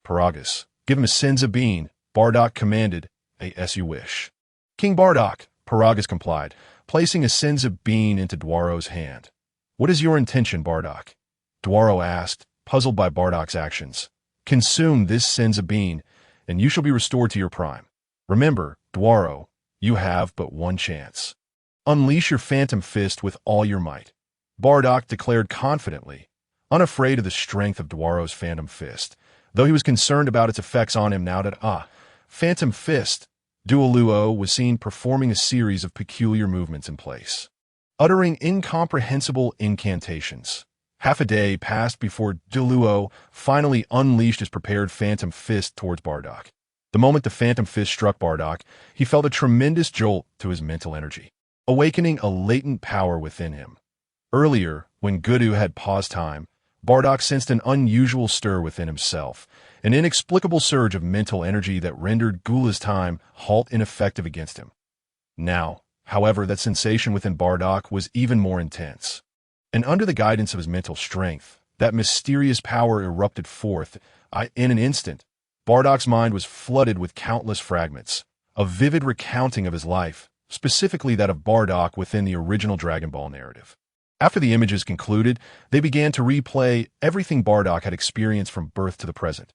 Paragus, give him a Senzu bean, Bardock commanded, as you wish. King Bardock, Paragus complied, placing a Senzu bean into Dwaro's hand. "What is your intention, Bardock?" Dwaro asked, puzzled by Bardock's actions. "Consume this Senzu bean, and you shall be restored to your prime. Remember, Dwaro, you have but one chance. Unleash your Phantom Fist with all your might," Bardock declared confidently, unafraid of the strength of Dwaro's Phantom Fist, though he was concerned about its effects on him now that, Phantom Fist, Dualuo was seen performing a series of peculiar movements in place, uttering incomprehensible incantations. Half a day passed before Dualuo finally unleashed his prepared Phantom Fist towards Bardock. The moment the Phantom Fist struck Bardock, he felt a tremendous jolt to his mental energy, awakening a latent power within him. Earlier, when Gudu had paused time, Bardock sensed an unusual stir within himself, an inexplicable surge of mental energy that rendered Gula's time halt ineffective against him. Now, however, that sensation within Bardock was even more intense, and under the guidance of his mental strength, that mysterious power erupted forth. In an instant, Bardock's mind was flooded with countless fragments, a vivid recounting of his life, specifically that of Bardock within the original Dragon Ball narrative. After the images concluded, they began to replay everything Bardock had experienced from birth to the present.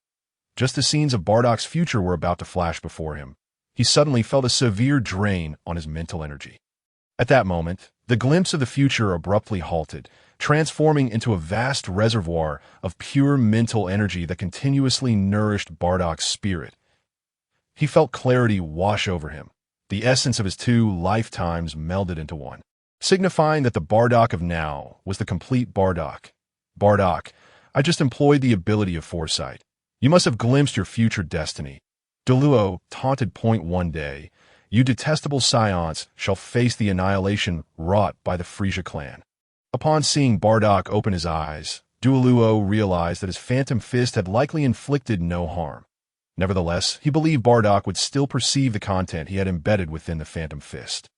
Just as scenes of Bardock's future were about to flash before him, he suddenly felt a severe drain on his mental energy. At that moment, the glimpse of the future abruptly halted, transforming into a vast reservoir of pure mental energy that continuously nourished Bardock's spirit. He felt clarity wash over him. The essence of his two lifetimes melded into one, signifying that the Bardock of now was the complete Bardock. "Bardock, I just employed the ability of foresight. You must have glimpsed your future destiny." Dualuo taunted point one day, "You detestable Saiyans shall face the annihilation wrought by the Frieza clan." Upon seeing Bardock open his eyes, Dualuo realized that his Phantom Fist had likely inflicted no harm. Nevertheless, he believed Bardock would still perceive the content he had embedded within the Phantom Fist.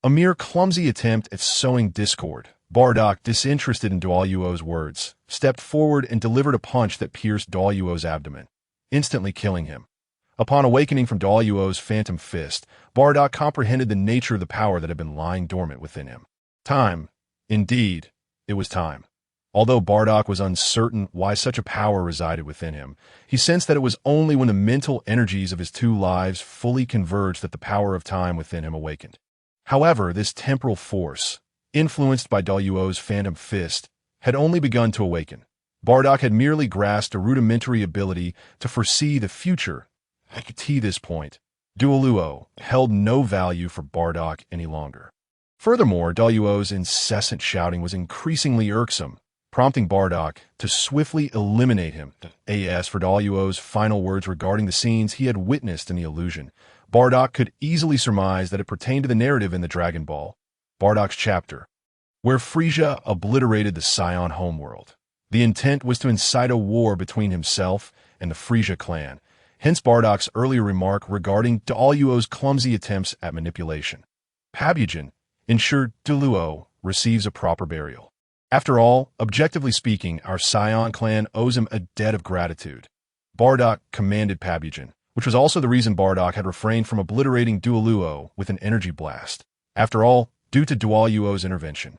A mere clumsy attempt at sowing discord, Bardock, disinterested in Dualuo's words, stepped forward and delivered a punch that pierced Dualuo's abdomen, instantly killing him. Upon awakening from Dualuo's Phantom Fist, Bardock comprehended the nature of the power that had been lying dormant within him. Time. Indeed, it was time. Although Bardock was uncertain why such a power resided within him, he sensed that it was only when the mental energies of his two lives fully converged that the power of time within him awakened. However, this temporal force, influenced by Dualuo's Phantom Fist, had only begun to awaken. Bardock had merely grasped a rudimentary ability to foresee the future. At this point, Dualuo held no value for Bardock any longer. Furthermore, Dualuo's incessant shouting was increasingly irksome, prompting Bardock to swiftly eliminate him. As for Dualuo's final words regarding the scenes he had witnessed in the illusion, Bardock could easily surmise that it pertained to the narrative in the Dragon Ball, Bardock's chapter, where Frieza obliterated the Saiyan homeworld. The intent was to incite a war between himself and the Frieza clan, hence Bardock's earlier remark regarding Dualuo's clumsy attempts at manipulation. Pabugen ensured Dualuo receives a proper burial. After all, objectively speaking, our Saiyan clan owes him a debt of gratitude. Bardock commanded Pabugen, which was also the reason Bardock had refrained from obliterating Dualuo with an energy blast. After all, due to Dualuo's intervention,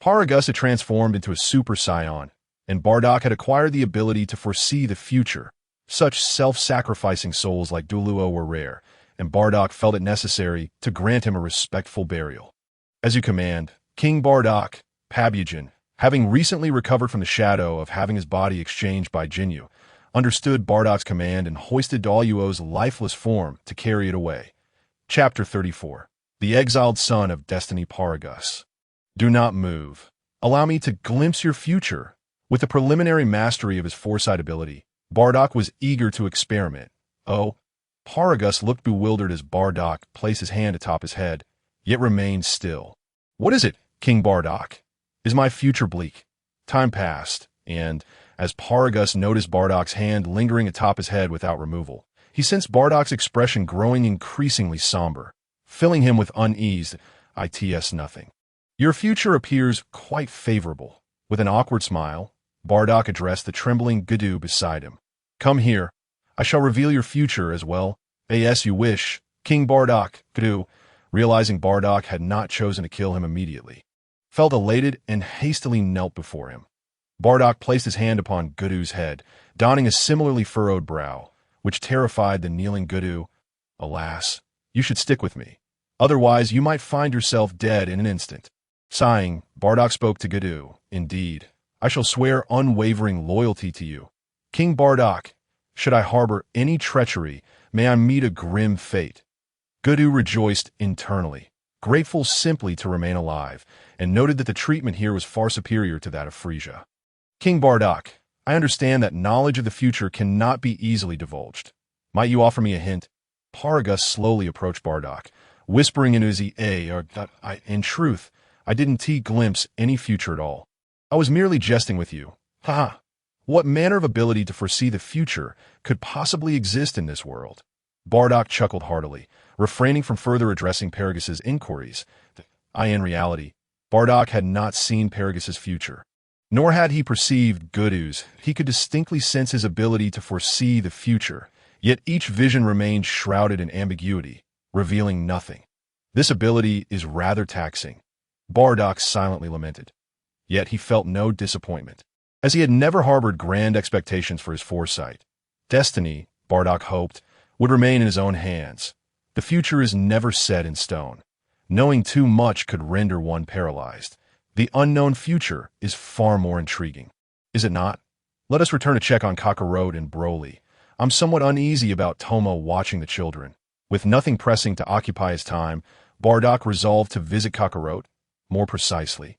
Paragus had transformed into a Super Saiyan, and Bardock had acquired the ability to foresee the future. Such self-sacrificing souls like Dualuo were rare, and Bardock felt it necessary to grant him a respectful burial. "As you command, King Bardock." Pabugen, having recently recovered from the shadow of having his body exchanged by Jinyu, understood Bardock's command and hoisted Dualuo's lifeless form to carry it away. Chapter 34. The Exiled Son of Destiny Paragus. "Do not move. Allow me to glimpse your future." With the preliminary mastery of his foresight ability, Bardock was eager to experiment. Paragus looked bewildered as Bardock placed his hand atop his head, yet remained still. "What is it, King Bardock? Is my future bleak?" Time passed, and, as Paragus noticed Bardock's hand lingering atop his head without removal, he sensed Bardock's expression growing increasingly somber, filling him with unease. "It's nothing. Your future appears quite favorable." With an awkward smile, Bardock addressed the trembling Gudu beside him. "Come here. I shall reveal your future as well, as you wish, King Bardock." Gudu, realizing Bardock had not chosen to kill him immediately, felt elated and hastily knelt before him. Bardock placed his hand upon Gudu's head, donning a similarly furrowed brow, which terrified the kneeling Gudu. Alas, you should stick with me. Otherwise, you might find yourself dead in an instant. Sighing, Bardock spoke to Gudu. Indeed, I shall swear unwavering loyalty to you. King Bardock, should I harbor any treachery, may I meet a grim fate. Gudu rejoiced internally, grateful simply to remain alive, and noted that the treatment here was far superior to that of Frieza. King Bardock, I understand that knowledge of the future cannot be easily divulged. Might you offer me a hint? Paragus slowly approached Bardock, whispering into his ear, in truth, I didn't glimpse any future at all. I was merely jesting with you. Ha! What manner of ability to foresee the future could possibly exist in this world? Bardock chuckled heartily, refraining from further addressing Paragus's inquiries. In reality, Bardock had not seen Paragus's future, nor had he perceived Gudu's. He could distinctly sense his ability to foresee the future, yet each vision remained shrouded in ambiguity, revealing nothing. This ability is rather taxing, Bardock silently lamented. Yet he felt no disappointment, as he had never harbored grand expectations for his foresight. Destiny, Bardock hoped, would remain in his own hands. The future is never set in stone. Knowing too much could render one paralyzed. The unknown future is far more intriguing. Is it not? Let us return to check on Kakarot and Broly. I'm somewhat uneasy about Tomo watching the children. With nothing pressing to occupy his time, Bardock resolved to visit Kakarot, more precisely,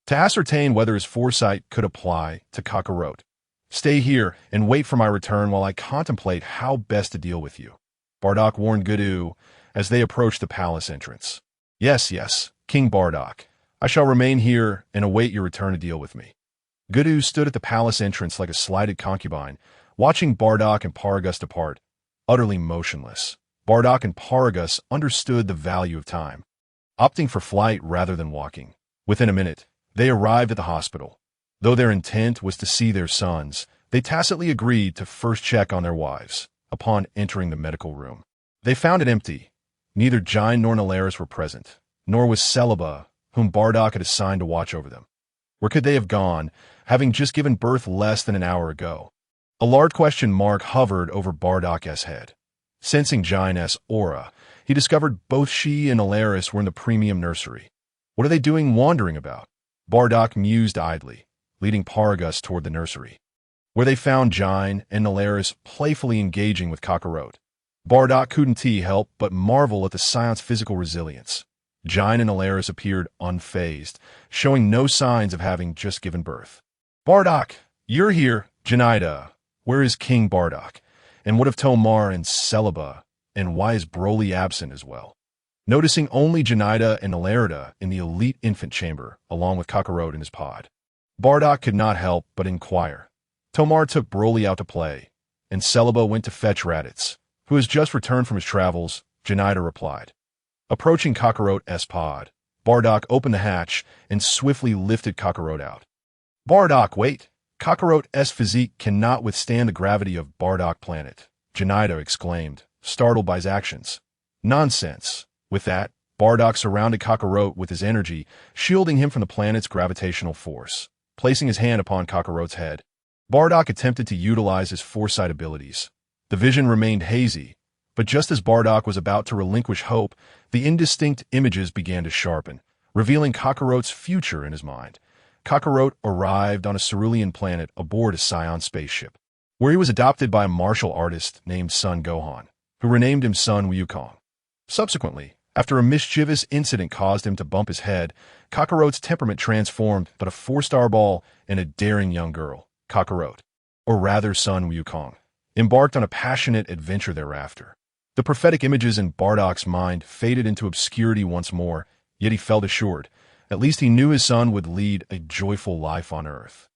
to ascertain whether his foresight could apply to Kakarot. Stay here and wait for my return while I contemplate how best to deal with you, Bardock warned Gudu as they approached the palace entrance. Yes, King Bardock. I shall remain here and await your return to deal with me. Gudu stood at the palace entrance like a slighted concubine, watching Bardock and Paragus depart, utterly motionless. Bardock and Paragus understood the value of time, opting for flight rather than walking. Within a minute, they arrived at the hospital. Though their intent was to see their sons, they tacitly agreed to first check on their wives. Upon entering the medical room, they found it empty. Neither Jine nor Nalaris were present, nor was Celebi, whom Bardock had assigned to watch over them. Where could they have gone, having just given birth less than an hour ago? A large question mark hovered over Bardock's head. Sensing Jine's aura, he discovered both she and Nalaris were in the premium nursery. What are they doing wandering about? Bardock mused idly, leading Paragus toward the nursery, where they found Jine and Nalaris playfully engaging with Kakarot. Bardock couldn't help but marvel at the Saiyan's physical resilience. Jine and Nalaris appeared unfazed, showing no signs of having just given birth. Bardock, you're here, Janida. Where is King Bardock? And what of Tomar and Celebi? And why is Broly absent as well? Noticing only Janida and Nalerida in the elite infant chamber, along with Kakarot in his pod, Bardock could not help but inquire. Tomar took Broly out to play, and Celebi went to fetch Raditz, who has just returned from his travels, Janida replied. Approaching Kakarot's pod, Bardock opened the hatch and swiftly lifted Kakarot out. Bardock, wait! Kakarot's physique cannot withstand the gravity of Bardock planet, Janida exclaimed, startled by his actions. Nonsense. With that, Bardock surrounded Kakarot with his energy, shielding him from the planet's gravitational force. Placing his hand upon Kakarot's head, Bardock attempted to utilize his foresight abilities. The vision remained hazy, but just as Bardock was about to relinquish hope, the indistinct images began to sharpen, revealing Kakarot's future in his mind. Kakarot arrived on a cerulean planet aboard a Saiyan spaceship, where he was adopted by a martial artist named Son Gohan, who renamed him Son Wukong. Subsequently, after a mischievous incident caused him to bump his head, Kakarot's temperament transformed but a 4-star ball and a daring young girl, Kakarot, or rather Son Wukong, embarked on a passionate adventure thereafter. The prophetic images in Bardock's mind faded into obscurity once more, yet he felt assured. At least he knew his son would lead a joyful life on Earth.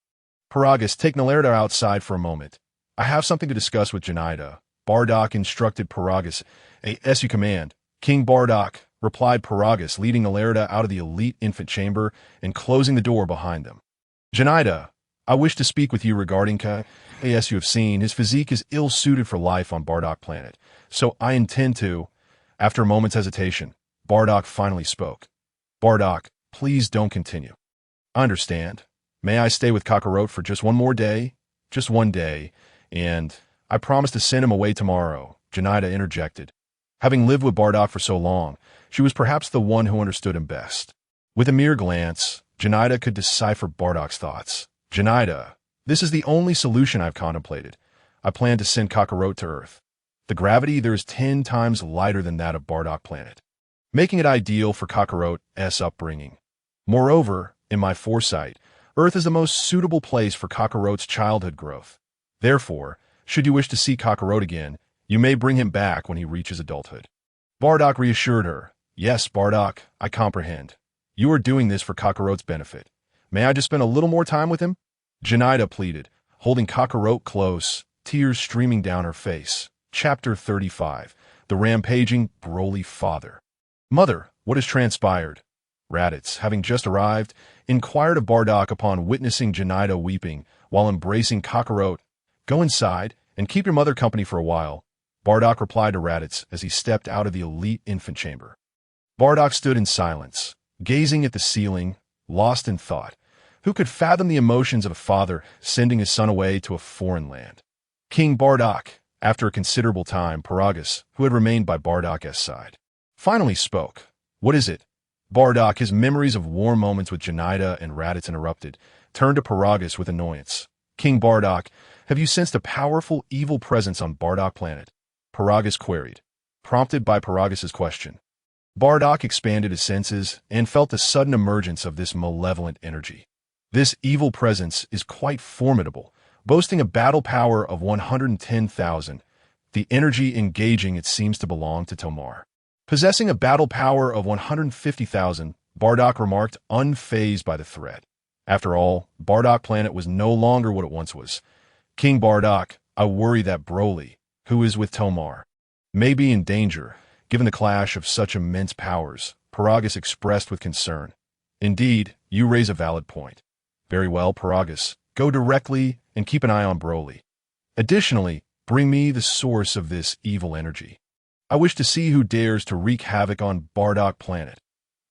Paragus, take Nalerida outside for a moment. I have something to discuss with Janida. Bardock instructed Paragus. As you command. King Bardock, replied Paragus, leading Nalerida out of the elite infant chamber and closing the door behind them. Janida, I wish to speak with you regarding as you have seen, his physique is ill-suited for life on Bardock planet, so I intend to. After a moment's hesitation, Bardock finally spoke. Bardock, please don't continue. I understand. May I stay with Kakarot for just one more day? Just one day. And I promise to send him away tomorrow, Janida interjected. Having lived with Bardock for so long, she was perhaps the one who understood him best. With a mere glance, Janida could decipher Bardock's thoughts. Janida, this is the only solution I've contemplated. I plan to send Kakarot to Earth. The gravity there is 10 times lighter than that of Bardock planet, making it ideal for Kakarot's upbringing. Moreover, in my foresight, Earth is the most suitable place for Kakarot's childhood growth. Therefore, should you wish to see Kakarot again, you may bring him back when he reaches adulthood. Bardock reassured her. Yes, Bardock, I comprehend. You are doing this for Kakarot's benefit. May I just spend a little more time with him? Janida pleaded, holding Kakarot close, tears streaming down her face. Chapter 35. The Rampaging Broly Father. Mother, what has transpired? Raditz, having just arrived, inquired of Bardock upon witnessing Janida weeping while embracing Kakarot. Go inside and keep your mother company for a while, Bardock replied to Raditz as he stepped out of the elite infant chamber. Bardock stood in silence, gazing at the ceiling, lost in thought. Who could fathom the emotions of a father sending his son away to a foreign land? King Bardock, after a considerable time, Paragus, who had remained by Bardock's side, finally spoke. What is it? Bardock, his memories of warm moments with Janida and Raditz interrupted, turned to Paragus with annoyance. King Bardock, have you sensed a powerful evil presence on Bardock planet? Paragus queried, prompted by Paragus's question. Bardock expanded his senses and felt the sudden emergence of this malevolent energy. This evil presence is quite formidable, boasting a battle power of 110,000. The energy engaging it seems to belong to Tomar. Possessing a battle power of 150,000, Bardock remarked, unfazed by the threat. After all, Bardock planet was no longer what it once was. King Bardock, I worry that Broly, who is with Tomar, may be in danger, given the clash of such immense powers, Paragus expressed with concern. Indeed, you raise a valid point. Very well, Paragus, go directly and keep an eye on Broly. Additionally, bring me the source of this evil energy. I wish to see who dares to wreak havoc on Bardock planet.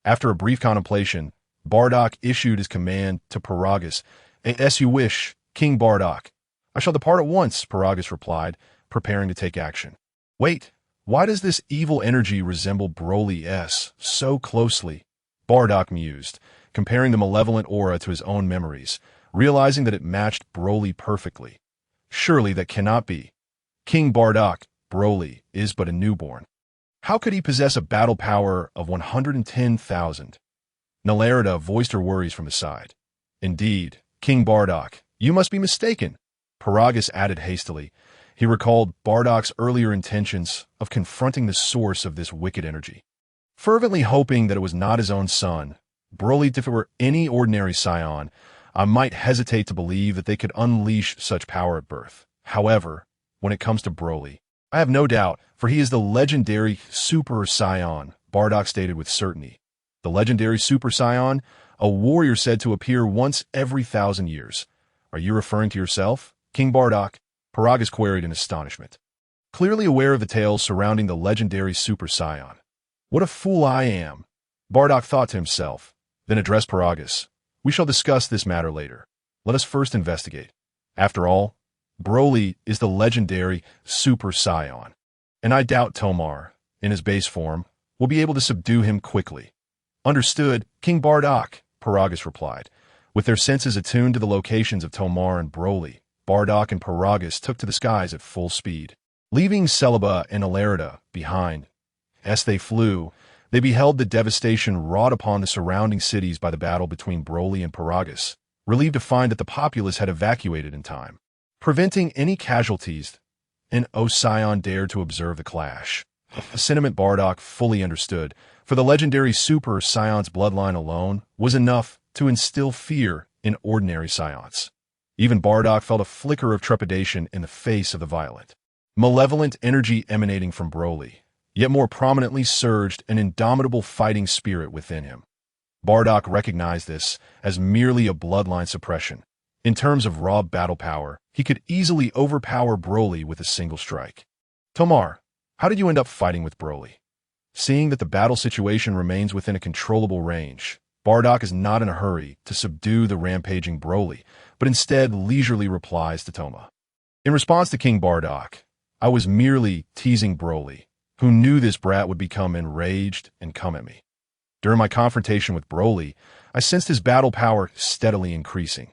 After a brief contemplation, Bardock issued his command to Paragus. As you wish, King Bardock. I shall depart at once, Paragus replied, preparing to take action. Wait, why does this evil energy resemble Broly's so closely? Bardock mused, comparing the malevolent aura to his own memories, realizing that it matched Broly perfectly. Surely that cannot be. King Bardock, Broly, is but a newborn. How could he possess a battle power of 110,000? Nalerida voiced her worries from the side. Indeed, King Bardock, you must be mistaken, Paragus added hastily. He recalled Bardock's earlier intentions of confronting the source of this wicked energy. Fervently hoping that it was not his own son, Broly, if it were any ordinary Saiyan, I might hesitate to believe that they could unleash such power at birth. However, when it comes to Broly, I have no doubt, for he is the legendary Super Saiyan, Bardock stated with certainty. The legendary Super Saiyan, a warrior said to appear once every 1,000 years. Are you referring to yourself, King Bardock? Paragus queried in astonishment. Clearly aware of the tales surrounding the legendary Super Saiyan. What a fool I am, Bardock thought to himself, then addressed Paragus. We shall discuss this matter later. Let us first investigate. After all, Broly is the legendary Super Saiyan, and I doubt Tomar, in his base form, will be able to subdue him quickly. Understood, King Bardock, Paragus replied. With their senses attuned to the locations of Tomar and Broly, Bardock and Paragus took to the skies at full speed, leaving Celebi and Nalerida behind. As they flew, they beheld the devastation wrought upon the surrounding cities by the battle between Broly and Paragus, relieved to find that the populace had evacuated in time, preventing any casualties, and Saiyan dared to observe the clash. A sentiment Bardock fully understood, for the legendary Super Saiyan's bloodline alone was enough to instill fear in ordinary Saiyans. Even Bardock felt a flicker of trepidation in the face of the violent, malevolent energy emanating from Broly, yet more prominently surged an indomitable fighting spirit within him. Bardock recognized this as merely a bloodline suppression. In terms of raw battle power, he could easily overpower Broly with a single strike. Tomar, how did you end up fighting with Broly? Seeing that the battle situation remains within a controllable range, Bardock is not in a hurry to subdue the rampaging Broly, but instead leisurely replies to Toma. In response to King Bardock, I was merely teasing Broly, who knew this brat would become enraged and come at me. During my confrontation with Broly, I sensed his battle power steadily increasing.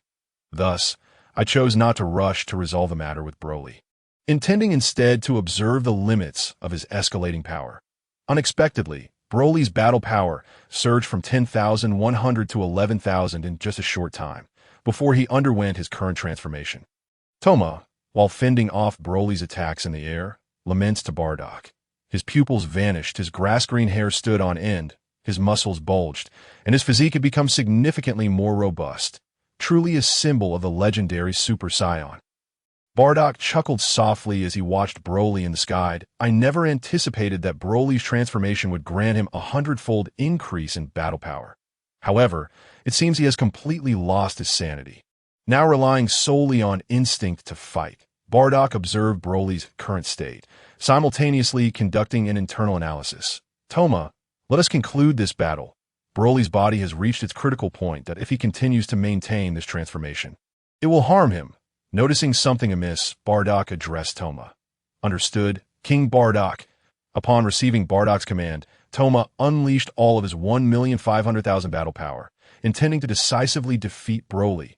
Thus, I chose not to rush to resolve the matter with Broly, intending instead to observe the limits of his escalating power. Unexpectedly, Broly's battle power surged from 10,100 to 11,000 in just a short time, before he underwent his current transformation. Toma, while fending off Broly's attacks in the air, laments to Bardock. His pupils vanished, his grass-green hair stood on end, his muscles bulged, and his physique had become significantly more robust, truly a symbol of the legendary Super Saiyan. Bardock chuckled softly as he watched Broly in the sky. I never anticipated that Broly's transformation would grant him 100-fold increase in battle power. However, it seems he has completely lost his sanity. Now relying solely on instinct to fight, Bardock observed Broly's current state, simultaneously conducting an internal analysis. Toma, let us conclude this battle. Broly's body has reached its critical point that if he continues to maintain this transformation, it will harm him. Noticing something amiss, Bardock addressed Toma. Understood, King Bardock. Upon receiving Bardock's command, Toma unleashed all of his 1,500,000 battle power, intending to decisively defeat Broly.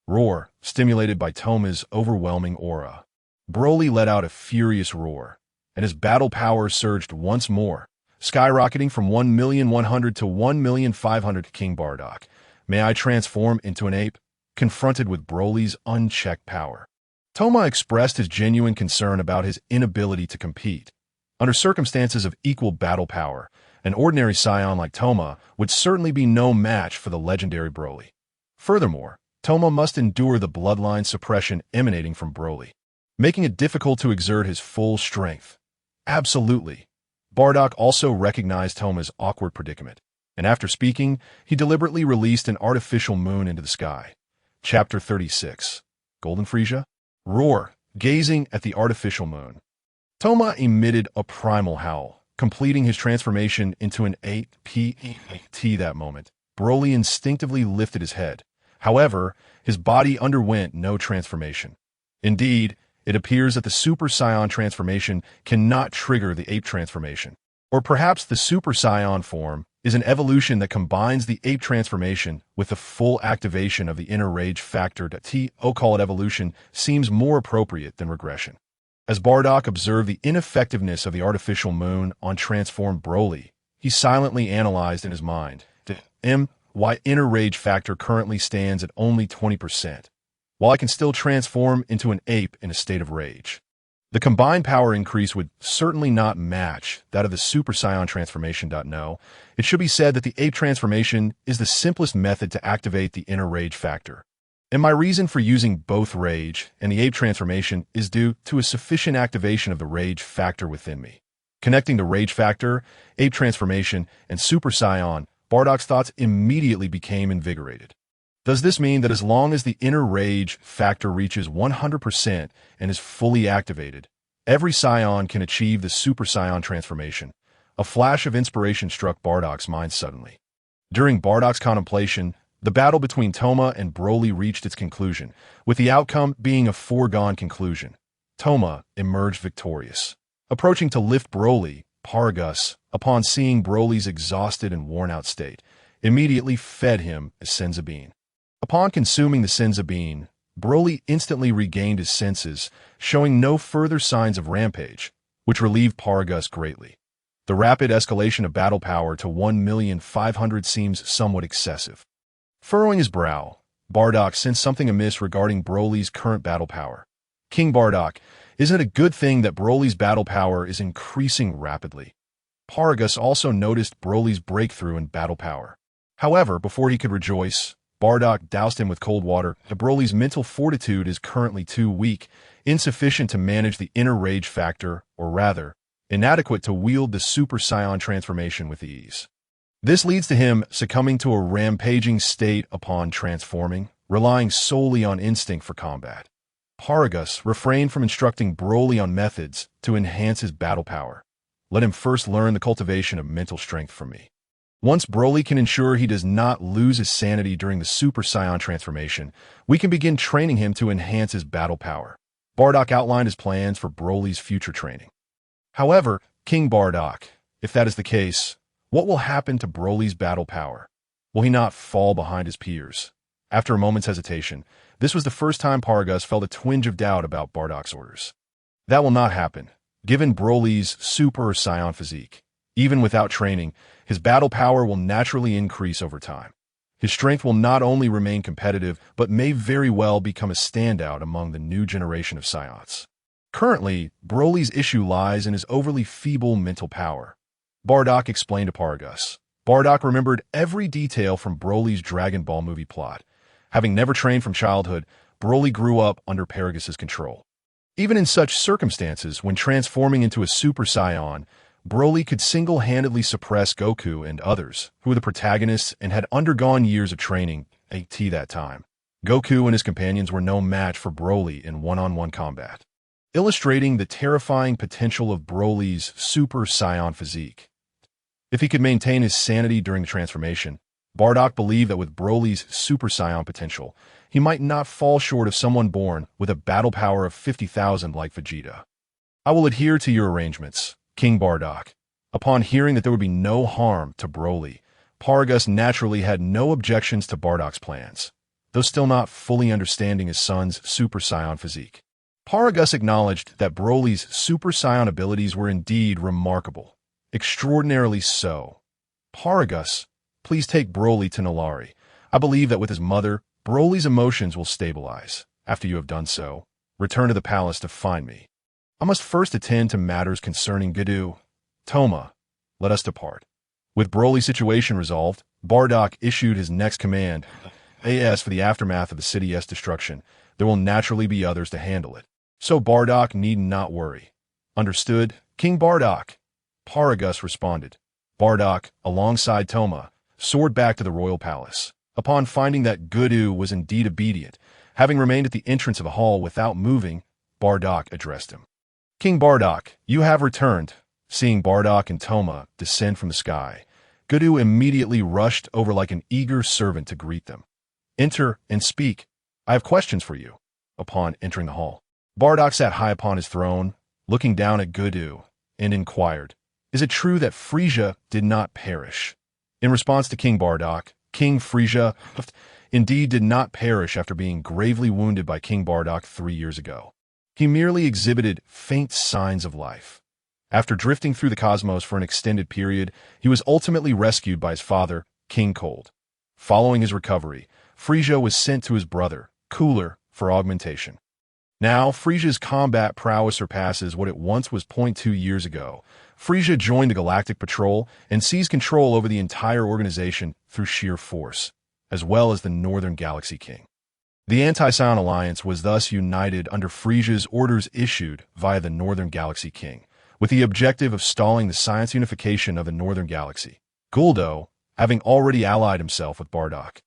Roar, stimulated by Toma's overwhelming aura. Broly let out a furious roar, and his battle power surged once more, skyrocketing from 1,100,000 to 1,500,000. King Bardock, may I transform into an ape? Confronted with Broly's unchecked power, Toma expressed his genuine concern about his inability to compete. Under circumstances of equal battle power, an ordinary Saiyan like Toma would certainly be no match for the legendary Broly. Furthermore, Toma must endure the bloodline suppression emanating from Broly, making it difficult to exert his full strength. Absolutely. Bardock also recognized Toma's awkward predicament, and after speaking, he deliberately released an artificial moon into the sky. Chapter 36. Golden Frieza? Roar, gazing at the artificial moon. Toma emitted a primal howl, completing his transformation into an 8-PET that moment. Broly instinctively lifted his head. However, his body underwent no transformation. Indeed, it appears that the Super Saiyan transformation cannot trigger the ape transformation. Or perhaps the Super Saiyan form is an evolution that combines the ape transformation with the full activation of the inner rage factor. Call it evolution seems more appropriate than regression. As Bardock observed the ineffectiveness of the artificial moon on transformed Broly, he silently analyzed in his mind why inner rage factor currently stands at only 20%, while I can still transform into an ape in a state of rage. The combined power increase would certainly not match that of the Super Saiyan transformation. No, it should be said that the ape transformation is the simplest method to activate the inner rage factor. And my reason for using both rage and the ape transformation is due to a sufficient activation of the rage factor within me. Connecting the rage factor, ape transformation, and Super Saiyan, Bardock's thoughts immediately became invigorated. Does this mean that as long as the inner rage factor reaches 100% and is fully activated, every Saiyan can achieve the Super Saiyan transformation? A flash of inspiration struck Bardock's mind suddenly. During Bardock's contemplation, the battle between Toma and Broly reached its conclusion, with the outcome being a foregone conclusion. Toma emerged victorious. Approaching to lift Broly, Paragus, upon seeing Broly's exhausted and worn-out state, immediately fed him a Senzu bean. Upon consuming the Senzu bean, Broly instantly regained his senses, showing no further signs of rampage, which relieved Paragus greatly. The rapid escalation of battle power to 1,500,000 seems somewhat excessive. Furrowing his brow, Bardock sensed something amiss regarding Broly's current battle power. King Bardock, isn't it a good thing that Broly's battle power is increasing rapidly? Paragus also noticed Broly's breakthrough in battle power. However, before he could rejoice, Bardock doused him with cold water. Broly's mental fortitude is currently too weak, insufficient to manage the inner rage factor, or rather, inadequate to wield the Super Saiyan transformation with ease. This leads to him succumbing to a rampaging state upon transforming, relying solely on instinct for combat. Paragus refrained from instructing Broly on methods to enhance his battle power. Let him first learn the cultivation of mental strength from me. Once Broly can ensure he does not lose his sanity during the Super Saiyan transformation, we can begin training him to enhance his battle power. Bardock outlined his plans for Broly's future training. However, King Bardock, if that is the case, what will happen to Broly's battle power? Will he not fall behind his peers? After a moment's hesitation, this was the first time Paragus felt a twinge of doubt about Bardock's orders. That will not happen, given Broly's Super Saiyan physique. Even without training, his battle power will naturally increase over time. His strength will not only remain competitive, but may very well become a standout among the new generation of Saiyans. Currently, Broly's issue lies in his overly feeble mental power. Bardock explained to Paragus. Bardock remembered every detail from Broly's Dragon Ball movie plot. Having never trained from childhood, Broly grew up under Paragus's control. Even in such circumstances, when transforming into a Super Saiyan, Broly could single-handedly suppress Goku and others, who were the protagonists and had undergone years of training at that time. Goku and his companions were no match for Broly in one-on-one combat, illustrating the terrifying potential of Broly's Super Saiyan physique. If he could maintain his sanity during the transformation, Bardock believed that with Broly's Super Saiyan potential, he might not fall short of someone born with a battle power of 50,000 like Vegeta. I will adhere to your arrangements, King Bardock. Upon hearing that there would be no harm to Broly, Paragus naturally had no objections to Bardock's plans, though still not fully understanding his son's Super Saiyan physique. Paragus acknowledged that Broly's Super Saiyan abilities were indeed remarkable, extraordinarily so. Paragus, please take Broly to Nalari. I believe that with his mother, Broly's emotions will stabilize. After you have done so, return to the palace to find me. I must first attend to matters concerning Gudu. Toma, let us depart. With Broly's situation resolved, Bardock issued his next command. As for the aftermath of the city's destruction, there will naturally be others to handle it. So Bardock need not worry. Understood, King Bardock? Paragus responded. Bardock, alongside Toma, soared back to the royal palace. Upon finding that Gudu was indeed obedient, having remained at the entrance of the hall without moving, Bardock addressed him. King Bardock, you have returned. Seeing Bardock and Toma descend from the sky, Gudu immediately rushed over like an eager servant to greet them. Enter and speak. I have questions for you. Upon entering the hall, Bardock sat high upon his throne, looking down at Gudu, and inquired, Is it true that Frieza did not perish? In response to King Bardock, King Frieza indeed did not perish after being gravely wounded by King Bardock 3 years ago. He merely exhibited faint signs of life. After drifting through the cosmos for an extended period, he was ultimately rescued by his father, King Cold. Following his recovery, Frieza was sent to his brother, Cooler, for augmentation. Now, Frieza's combat prowess surpasses what it once was 0.2 years ago. Frieza joined the Galactic Patrol and seized control over the entire organization through sheer force, as well as the Northern Galaxy King. The Anti-Saiyan Alliance was thus united under Frieza's orders issued via the Northern Galaxy King, with the objective of stalling the science unification of the Northern Galaxy. Guldo, having already allied himself with Bardock,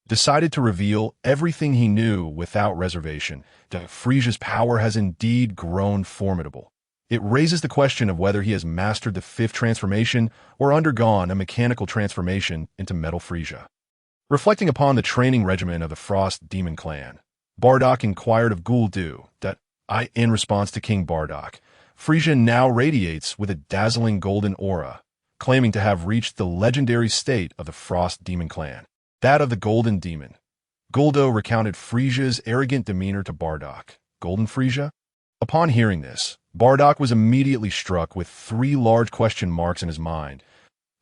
decided to reveal everything he knew without reservation. That Frieza's power has indeed grown formidable. It raises the question of whether he has mastered the 5th transformation or undergone a mechanical transformation into Metal Frieza. Reflecting upon the training regimen of the Frost Demon Clan, Bardock inquired of Guldo that, in response to King Bardock, Frieza now radiates with a dazzling golden aura, claiming to have reached the legendary state of the Frost Demon Clan, that of the Golden Demon. Guldo recounted Frieza's arrogant demeanor to Bardock. Golden Frieza? Upon hearing this, Bardock was immediately struck with 3 large question marks in his mind.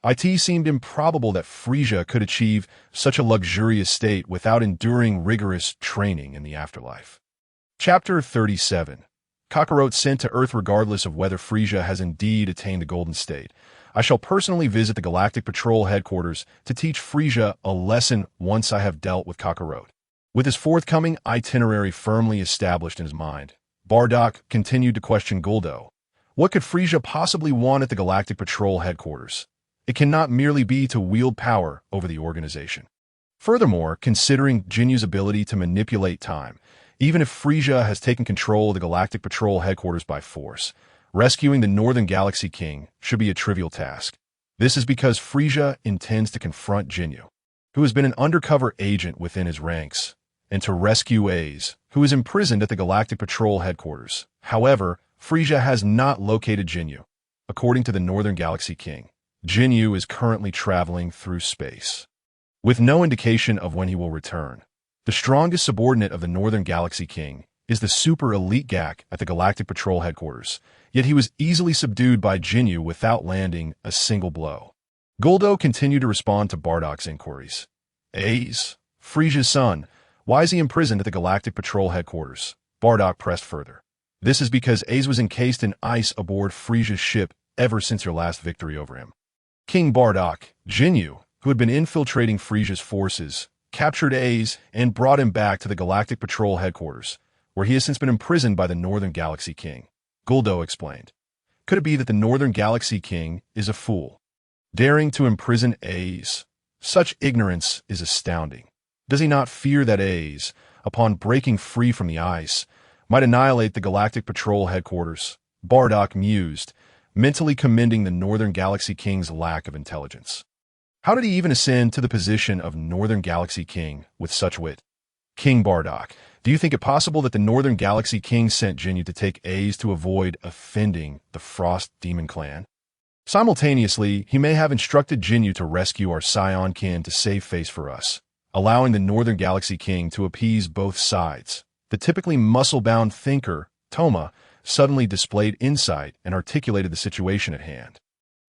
It seemed improbable that Frieza could achieve such a luxurious state without enduring rigorous training in the afterlife. Chapter 37. Kakarot sent to Earth regardless of whether Frieza has indeed attained the Golden State. I shall personally visit the Galactic Patrol headquarters to teach Frieza a lesson once I have dealt with Kakarot. With his forthcoming itinerary firmly established in his mind, Bardock continued to question Guldo. What could Frieza possibly want at the Galactic Patrol headquarters? It cannot merely be to wield power over the organization. Furthermore, considering Jinyu's ability to manipulate time, even if Frieza has taken control of the Galactic Patrol headquarters by force, rescuing the Northern Galaxy King should be a trivial task. This is because Frieza intends to confront Jinyu, who has been an undercover agent within his ranks, and to rescue Ace, who is imprisoned at the Galactic Patrol headquarters. However, Frieza has not located Jinyu. According to the Northern Galaxy King, Jinyu is currently traveling through space, with no indication of when he will return. The strongest subordinate of the Northern Galaxy King is the super elite Gak at the Galactic Patrol headquarters, yet he was easily subdued by Jinyu without landing a single blow. Guldo continued to respond to Bardock's inquiries. Ace, Frieza's son, why is he imprisoned at the Galactic Patrol headquarters? Bardock pressed further. This is because Ace was encased in ice aboard Frieza's ship ever since your last victory over him. King Bardock, Jinyu, who had been infiltrating Frieza's forces, captured Ace and brought him back to the Galactic Patrol headquarters, where he has since been imprisoned by the Northern Galaxy King. Guldo explained. Could it be that the Northern Galaxy King is a fool, daring to imprison Ace? Such ignorance is astounding. Does he not fear that Ace, upon breaking free from the ice, might annihilate the Galactic Patrol headquarters? Bardock mused, mentally commending the Northern Galaxy King's lack of intelligence. How did he even ascend to the position of Northern Galaxy King with such wit? King Bardock, do you think it possible that the Northern Galaxy King sent Jinyu to take Ace to avoid offending the Frost Demon Clan? Simultaneously, he may have instructed Jinyu to rescue our Saiyan kin to save face for us, allowing the Northern Galaxy King to appease both sides. The typically muscle-bound thinker, Toma, suddenly displayed insight and articulated the situation at hand.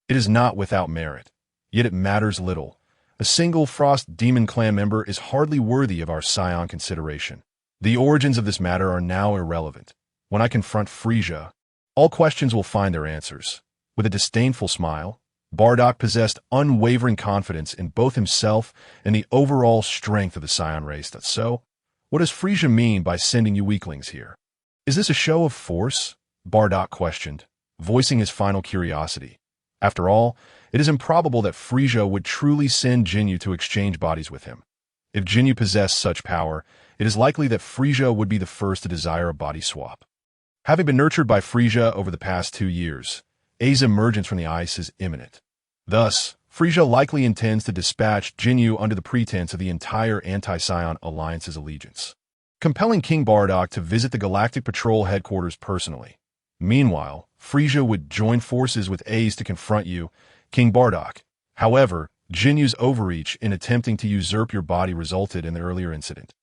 It is not without merit, yet it matters little. A single Frost Demon Clan member is hardly worthy of our Saiyan consideration. The origins of this matter are now irrelevant. When I confront Frieza, all questions will find their answers. With a disdainful smile, Bardock possessed unwavering confidence in both himself and the overall strength of the Saiyan race. So, what does Frieza mean by sending you weaklings here? Is this a show of force? Bardock questioned, voicing his final curiosity. After all, it is improbable that Frieza would truly send Jinyu to exchange bodies with him. If Jinyu possessed such power, it is likely that Frieza would be the first to desire a body swap. Having been nurtured by Frieza over the past 2 years, Ace's emergence from the ice is imminent. Thus, Frieza likely intends to dispatch Jinyu under the pretense of the entire Anti-Saiyan Alliance's allegiance, compelling King Bardock to visit the Galactic Patrol headquarters personally. Meanwhile, Frieza would join forces with Ace to confront you, King Bardock. However, Jinyu's overreach in attempting to usurp your body resulted in the earlier incident.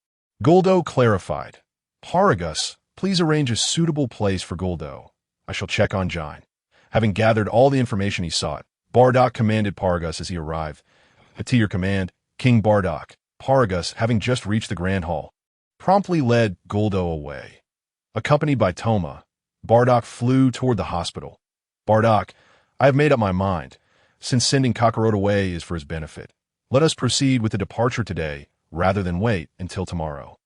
Guldo clarified. Paragus, please arrange a suitable place for Guldo. I shall check on Jine. Having gathered all the information he sought, Bardock commanded Paragus as he arrived. To your command, King Bardock. Paragus, having just reached the Grand Hall, promptly led Guldo away. Accompanied by Toma, Bardock flew toward the hospital. Bardock, I have made up my mind. Since sending Kakarot away is for his benefit, let us proceed with the departure today, rather than wait until tomorrow.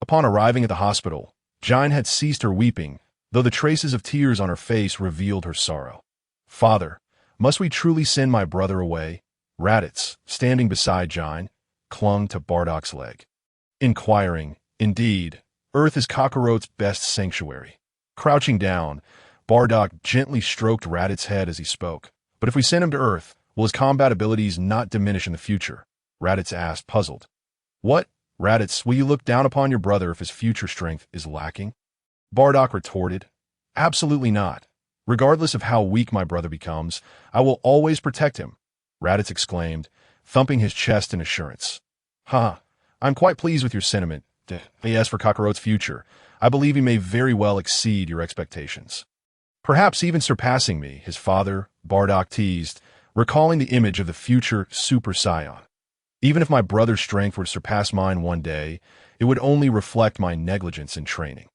Upon arriving at the hospital, Jine had ceased her weeping, though the traces of tears on her face revealed her sorrow. Father, must we truly send my brother away? Raditz, standing beside Jine, clung to Bardock's leg, inquiring, indeed, Earth is Kakarot's best sanctuary. Crouching down, Bardock gently stroked Raditz's head as he spoke. But if we send him to Earth, will his combat abilities not diminish in the future? Raditz asked, puzzled. What? Raditz, will you look down upon your brother if his future strength is lacking? Bardock retorted. Absolutely not. Regardless of how weak my brother becomes, I will always protect him, Raditz exclaimed, thumping his chest in assurance. I'm quite pleased with your sentiment. As for Kakarot's future, I believe he may very well exceed your expectations. Perhaps even surpassing me, his father, Bardock teased, recalling the image of the future Super Saiyan. Even if my brother's strength were to surpass mine one day, it would only reflect my negligence in training.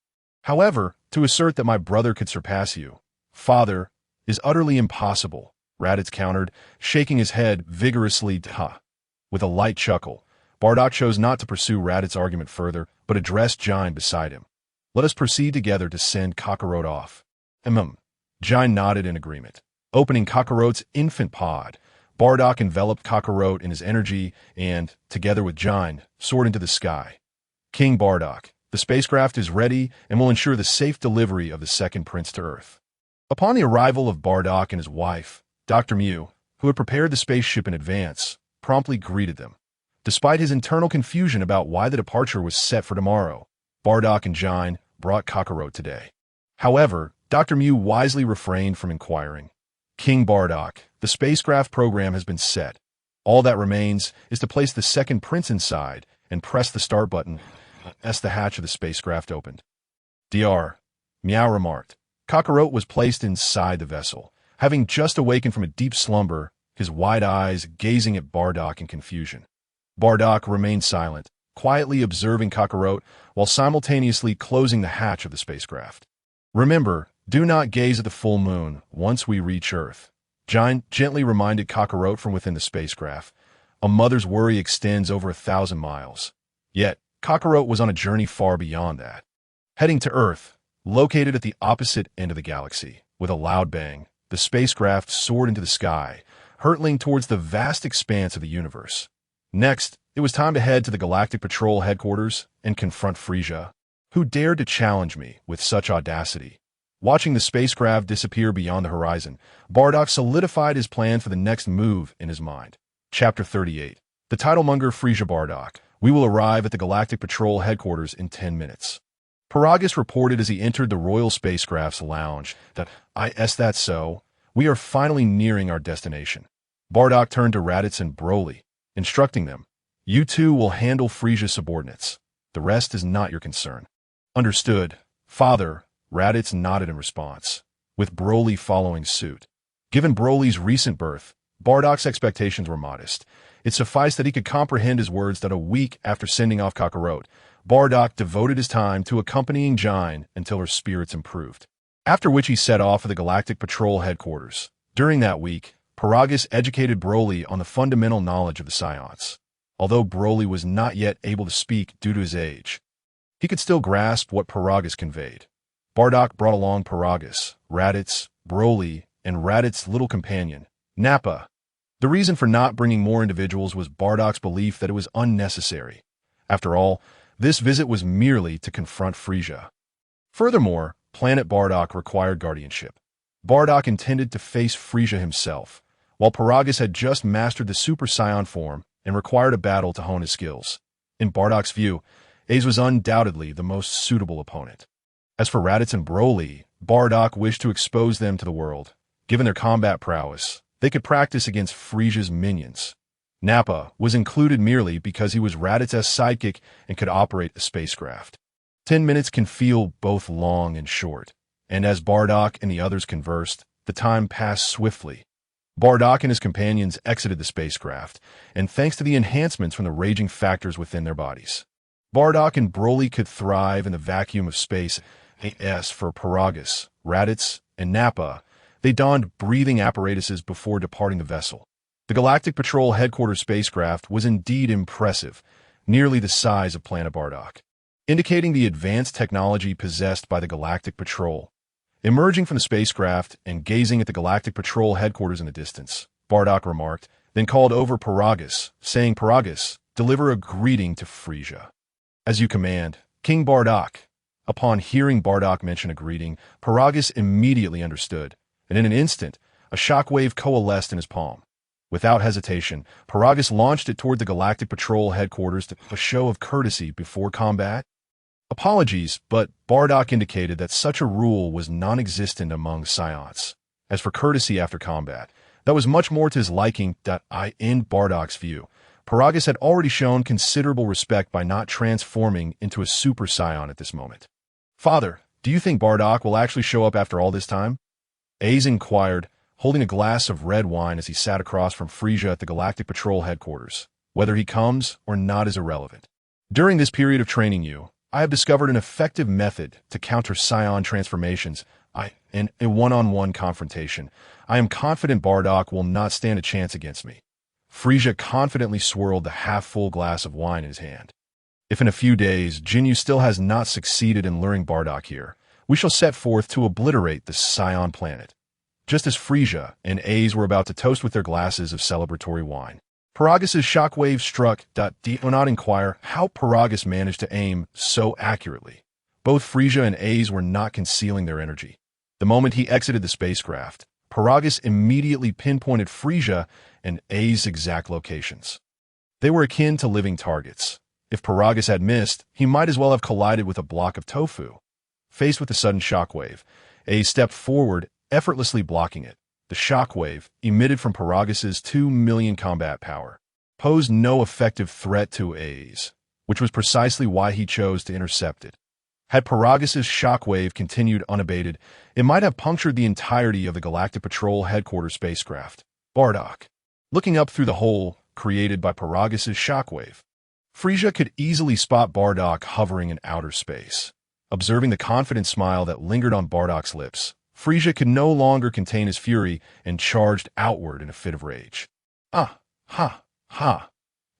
However, to assert that my brother could surpass you, father, is utterly impossible, Raditz countered, shaking his head vigorously. With a light chuckle, Bardock chose not to pursue Raditz's argument further, but addressed Jine beside him. Let us proceed together to send Kakarot off. Jine nodded in agreement. Opening Kakarot's infant pod, Bardock enveloped Kakarot in his energy and, together with Jine, soared into the sky. King Bardock, the spacecraft is ready and will ensure the safe delivery of the second prince to Earth. Upon the arrival of Bardock and his wife, Dr. Mew, who had prepared the spaceship in advance, promptly greeted them. Despite his internal confusion about why the departure was set for tomorrow, Bardock and Jine brought Kakarot today. However, Dr. Mew wisely refrained from inquiring. King Bardock, the spacecraft program has been set. All that remains is to place the second prince inside and press the start button as the hatch of the spacecraft opened. Dr. Meow remarked. Kakarot was placed inside the vessel, having just awakened from a deep slumber, his wide eyes gazing at Bardock in confusion. Bardock remained silent, quietly observing Kakarot while simultaneously closing the hatch of the spacecraft. Remember, do not gaze at the full moon once we reach Earth. Jine gently reminded Kakarot from within the spacecraft. A mother's worry extends over 1,000 miles. Yet, Kakarot was on a journey far beyond that. Heading to Earth, located at the opposite end of the galaxy, with a loud bang, the spacecraft soared into the sky, hurtling towards the vast expanse of the universe. Next, it was time to head to the Galactic Patrol headquarters and confront Frieza, who dared to challenge me with such audacity. Watching the spacecraft disappear beyond the horizon, Bardock solidified his plan for the next move in his mind. Chapter 38. The Titlemonger Frieza Bardock. We will arrive at the Galactic Patrol headquarters in 10 minutes. Paragus reported as he entered the Royal Spacecraft's lounge that, that's so. We are finally nearing our destination. Bardock turned to Raditz and Broly, instructing them, you two will handle Frieza's subordinates. The rest is not your concern. Understood, Father. Raditz nodded in response, with Broly following suit. Given Broly's recent birth, Bardock's expectations were modest. It sufficed that he could comprehend his words that a week after sending off Kakarot, Bardock devoted his time to accompanying Jine until her spirits improved. After which he set off for the Galactic Patrol headquarters. During that week, Paragus educated Broly on the fundamental knowledge of the Saiyans. Although Broly was not yet able to speak due to his age, he could still grasp what Paragus conveyed. Bardock brought along Paragus, Raditz, Broly, and Raditz's little companion, Nappa. The reason for not bringing more individuals was Bardock's belief that it was unnecessary. After all, this visit was merely to confront Frieza. Furthermore, Planet Bardock required guardianship. Bardock intended to face Frieza himself, while Paragus had just mastered the Super Saiyan form and required a battle to hone his skills. In Bardock's view, Ace was undoubtedly the most suitable opponent. As for Raditz and Broly, Bardock wished to expose them to the world. Given their combat prowess, they could practice against Frieza's minions. Nappa was included merely because he was Raditz's sidekick and could operate a spacecraft. 10 minutes can feel both long and short, and as Bardock and the others conversed, the time passed swiftly. Bardock and his companions exited the spacecraft, and thanks to the enhancements from the raging factors within their bodies, Bardock and Broly could thrive in the vacuum of space. As for Paragus, Raditz, and Nappa, they donned breathing apparatuses before departing the vessel. The Galactic Patrol headquarters spacecraft was indeed impressive, nearly the size of Planet Bardock, indicating the advanced technology possessed by the Galactic Patrol. Emerging from the spacecraft and gazing at the Galactic Patrol headquarters in the distance, Bardock remarked, then called over Paragus, saying, Paragus, deliver a greeting to Frieza. As you command, King Bardock. Upon hearing Bardock mention a greeting, Paragus immediately understood, and in an instant, a shockwave coalesced in his palm. Without hesitation, Paragus launched it toward the Galactic Patrol headquarters to a show of courtesy before combat. Apologies, but Bardock indicated that such a rule was non-existent among Saiyans. As for courtesy after combat, that was much more to his liking. In Bardock's view, Paragus had already shown considerable respect by not transforming into a Super Saiyan at this moment. Father, do you think Bardock will actually show up after all this time? Ace inquired, holding a glass of red wine as he sat across from Frieza at the Galactic Patrol headquarters. Whether he comes or not is irrelevant. During this period of training you, I have discovered an effective method to counter Saiyan transformations. In a one-on-one confrontation, I am confident Bardock will not stand a chance against me. Frieza confidently swirled the half-full glass of wine in his hand. If in a few days Jinyu still has not succeeded in luring Bardock here, we shall set forth to obliterate the Saiyan planet. Just as Frieza and Ace were about to toast with their glasses of celebratory wine, Paragus's shockwave struck. Do not inquire how Paragus managed to aim so accurately. Both Frieza and Ace were not concealing their energy. The moment he exited the spacecraft, Paragus immediately pinpointed Frieza and A's exact locations. They were akin to living targets. If Paragus had missed, he might as well have collided with a block of tofu. Faced with the sudden shockwave, A stepped forward, effortlessly blocking it. The shockwave, emitted from Paragus's 2 million combat power, posed no effective threat to A's, which was precisely why he chose to intercept it. Had Paragus's shockwave continued unabated, it might have punctured the entirety of the Galactic Patrol headquarters spacecraft, Bardock. Looking up through the hole created by Paragus's shockwave, Frieza could easily spot Bardock hovering in outer space. Observing the confident smile that lingered on Bardock's lips, Frieza could no longer contain his fury and charged outward in a fit of rage. Ah, ha, ha.